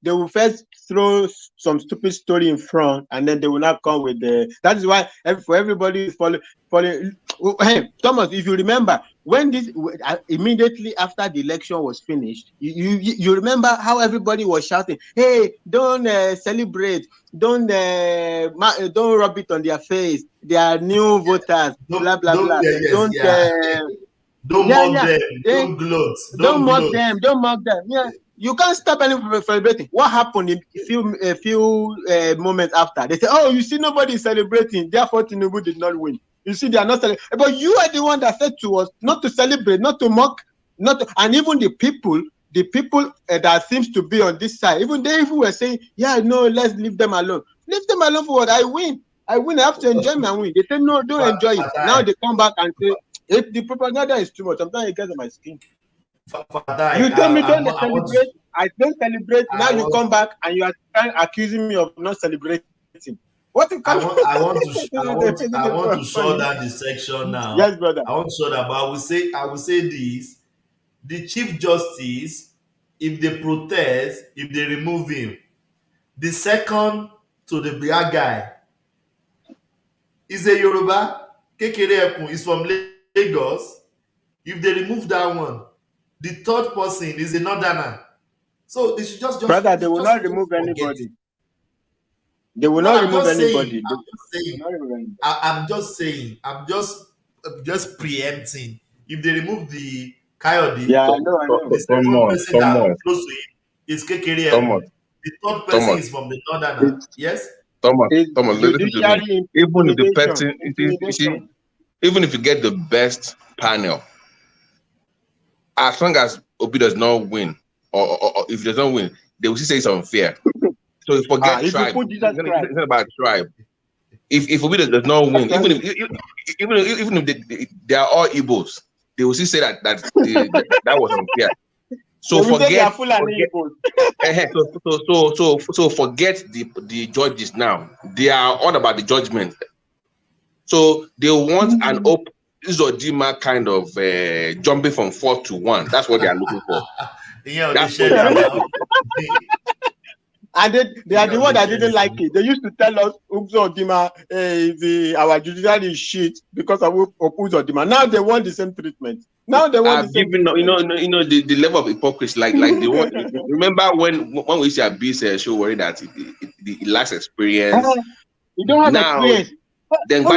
they will first throw some stupid story in front, and then they will not come with the. That is why for everybody is following. Hey, Thomas, if you remember when this immediately after the election was finished, you remember how everybody was shouting, "Hey, don't celebrate, don't rub it on their face. They are new voters, blah blah blah. Don't mock them, don't gloat, don't mock them. Yeah." You can't stop anyone from celebrating. What happened a few moments after? They say, "Oh, you see, nobody is celebrating. Therefore, Tinubu did not win." You see, they are not celebrating. But you are the one that said to us not to celebrate, not to mock, and even the people that seems to be on this side, even they were saying, "Yeah, no, let's leave them alone." Leave them alone for what? I win. I have to enjoy my win. They say, "No, don't enjoy it." Now they come back and say, "If the propaganda is too much, sometimes it gets on my skin." You tell me don't celebrate. I don't celebrate. Now you come back and you are accusing me of not celebrating. What? I want to show that the section now. Yes, brother. I want to show that, but I will say this: the Chief Justice, if they protest, if they remove him, the second to the black guy is a Yoruba. Kekere Ekun is from Lagos. If they remove that one, the third person is a northerner. So they should just brother, they will not remove anybody. They will not remove anybody. I'm just saying. I'm just preempting. If they remove the Coyote, I know. The second person that is close to him is Kekere. The third person is from the northerner. Yes? Thomas, listen to me. Even if the person, even if you get the best panel, as long as Obi does not win, or if he does not win, they will say it's unfair. So forget tribe. It's not about tribe. If Obi does not win, even if they are all IGBOS, they will still say that was unfair. So forget the judges now. They are all about the judgment. So they want an open Uzodinma kind of jumping from 4 to 1. That's what they are looking for. That's what they are looking for. And they are the one that didn't like it. They used to tell us Uzodinma our judiciary is shit because of Uzodinma. Now they want the same treatment. Now they want the same treatment. The level of hypocrisy, like they want. Remember when we used to have BUHARI show worried that he lacks experience. You don't have experience. then the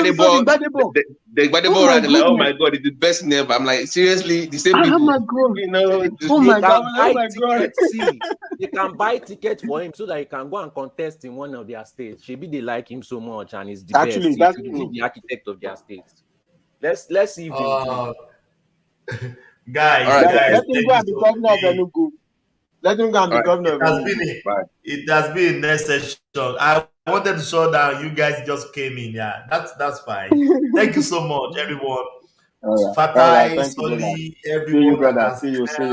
Gbadebo ran like, oh my god, it's the best name. I'm like, seriously, the same people. my god! You know, Oh my god! Oh my god! See, they can buy tickets for him so that he can go and contest in one of their states. Maybe they like him so much and he's the Actually, best. that's He true. should be the architect of their states. Let's see if guys, Let him go and be governor of Enugu. Let him go and be governor of Enugu. It has been a next session. I wanted to show that you guys just came in. Yeah, that's fine. Thank you so much, everyone. Fatai, Soli, everyone. See you, brother. See you. Came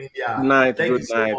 in. Yeah. Good night. Thank you so much.